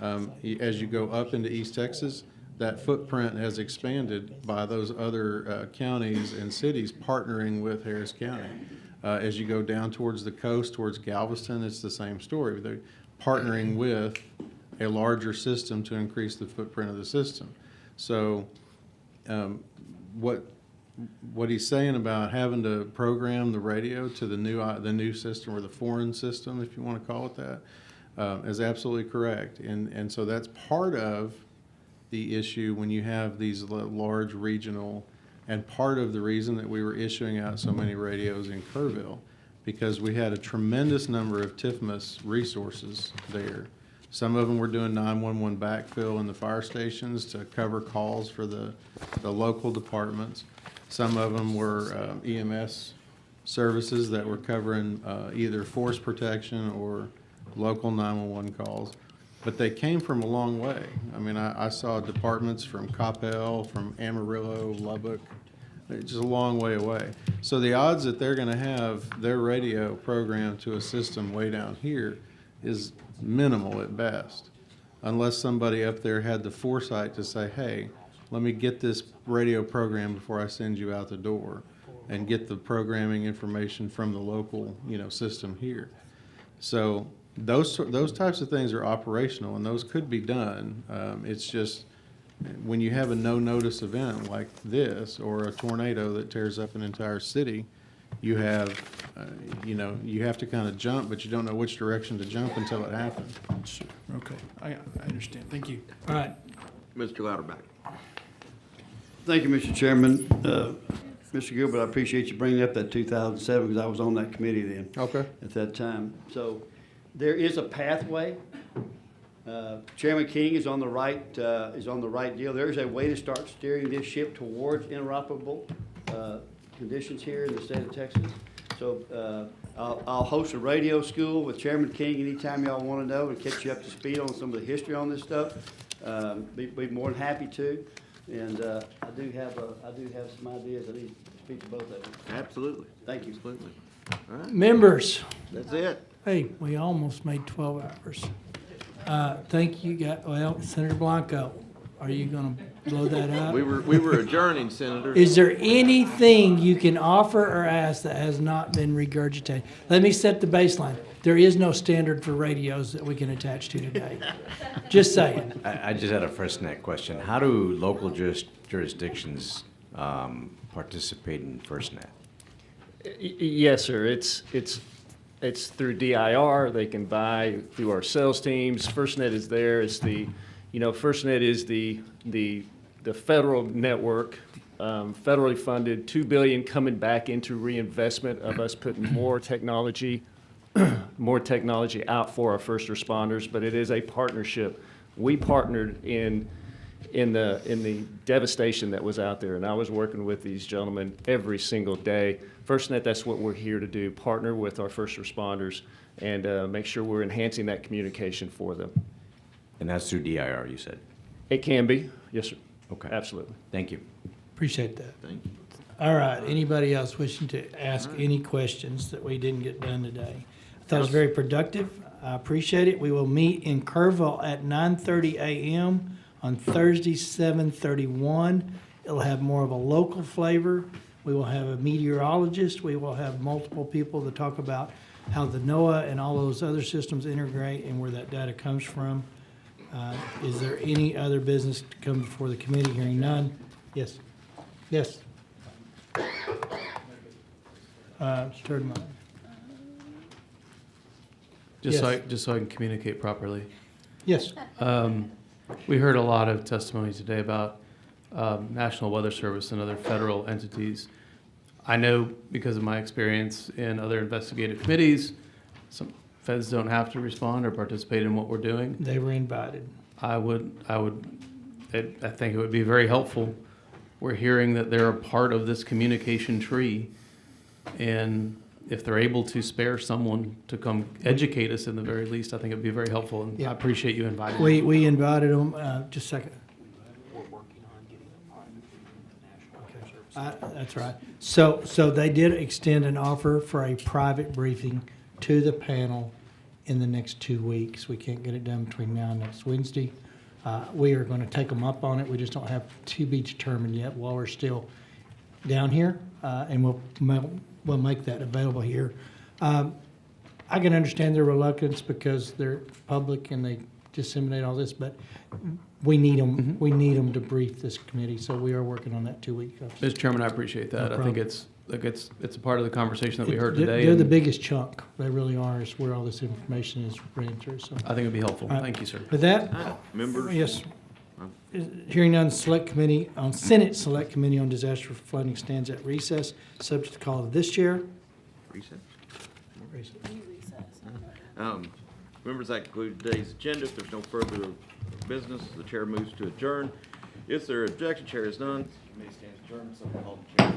As you go up into East Texas, that footprint has expanded by those other counties and cities partnering with Harris County. As you go down towards the coast, towards Galveston, it's the same story. They're partnering with a larger system to increase the footprint of the system. So what he's saying about having to program the radio to the new system, or the foreign system, if you want to call it that, is absolutely correct. And so that's part of the issue when you have these large regional, and part of the reason that we were issuing out so many radios in Kerrville, because we had a tremendous number of TIFMAS resources there. Some of them were doing 911 backfill in the fire stations to cover calls for the local departments. Some of them were EMS services that were covering either force protection or local 911 calls. But they came from a long way. I mean, I saw departments from Coppell, from Amarillo, Lubbock, just a long way away. So the odds that they're going to have their radio programmed to a system way down here is minimal at best, unless somebody up there had the foresight to say, hey, let me get this radio program before I send you out the door, and get the programming information from the local, system here. So those types of things are operational, and those could be done. It's just when you have a no-notice event like this, or a tornado that tears up an entire city, you have, you have to kind of jump, but you don't know which direction to jump until it happens.
Sure. Okay, I understand. Thank you.
All right.
Mr. Louderback.
Thank you, Mr. Chairman. Mr. Gilbert, I appreciate you bringing up that 2007, because I was on that committee then.
Okay.
At that time. So there is a pathway. Chairman King is on the right deal. There is a way to start steering this ship towards interoperable conditions here in the state of Texas. So I'll host a radio school with Chairman King anytime y'all want to know, and catch you up to speed on some of the history on this stuff. Be more than happy to. And I do have some ideas. I need to speak to both of them.
Absolutely.
Thank you.
Absolutely. All right.
Members.
That's it.
Hey, we almost made 12 hours. Thank you, Senator Blanco, are you going to blow that up?
We were adjourning, Senator.
Is there anything you can offer or ask that has not been regurgitated? Let me set the baseline. There is no standard for radios that we can attach to today. Just saying.
I just had a FirstNet question. How do local jurisdictions participate in FirstNet?
Yes, sir. It's through DIR. They can buy through our sales teams. FirstNet is there. It's FirstNet is the federal network, federally funded, $2 billion coming back into reinvestment of us putting more technology out for our first responders. But it is a partnership. We partnered in the devastation that was out there, and I was working with these gentlemen every single day. FirstNet, that's what we're here to do, partner with our first responders and make sure we're enhancing that communication for them.
And that's through DIR, you said?
It can be, yes, sir.
Okay.
Absolutely.
Thank you.
Appreciate that.
Thank you.
All right, anybody else wishing to ask any questions that we didn't get done today? I thought it was very productive. I appreciate it. We will meet in Kerrville at 9:30 a.m. on Thursday, 7/31. It'll have more of a local flavor. We will have a meteorologist. We will have multiple people to talk about how the NOAA and all those other systems integrate and where that data comes from. Is there any other business to come before the committee? Hearing none? Yes. Yes. Turn mine.
Just
Yes.
so I can communicate properly.
Yes.
We heard a lot of testimony today about National Weather Service and other federal entities. I know because of my experience in other investigative committees, some feds don't have to respond or participate in what we're doing.
They were invited.
I think it would be very helpful. We're hearing that they're a part of this communication tree, and if they're able to spare someone to come educate us in the very least, I think it'd be very helpful, and
Yeah.
I appreciate you inviting me.
We invited them, just a second. That's right. So they did extend an offer for a private briefing to the panel in the next 2 weeks. We can't get it done between now and next Wednesday. We are going to take them up on it. We just don't have to be determined yet while we're still down here, and we'll make that available here. I can understand their reluctance because they're public and they disseminate all this, but we need them.
Mm-hmm.
We need them to brief this committee, so we are working on that 2 weeks.
Mr. Chairman, I appreciate that.
No
I think
problem.
it's a part of the conversation that we heard today.
They're the
and
biggest chunk. They really are, is where all this information is ran through, so.
I think it'd be helpful.
All right.
Thank you, sir.
With that.
Members?
Yes. Hearing none, Senate Select Committee on Disaster Flooding stands at recess, subject to call of this chair.
Recess. Members, that concludes today's agenda. If there's no further business, the chair moves to adjourn. If there are objections, chair is none. Committee stands adjourned, so we'll call the chair.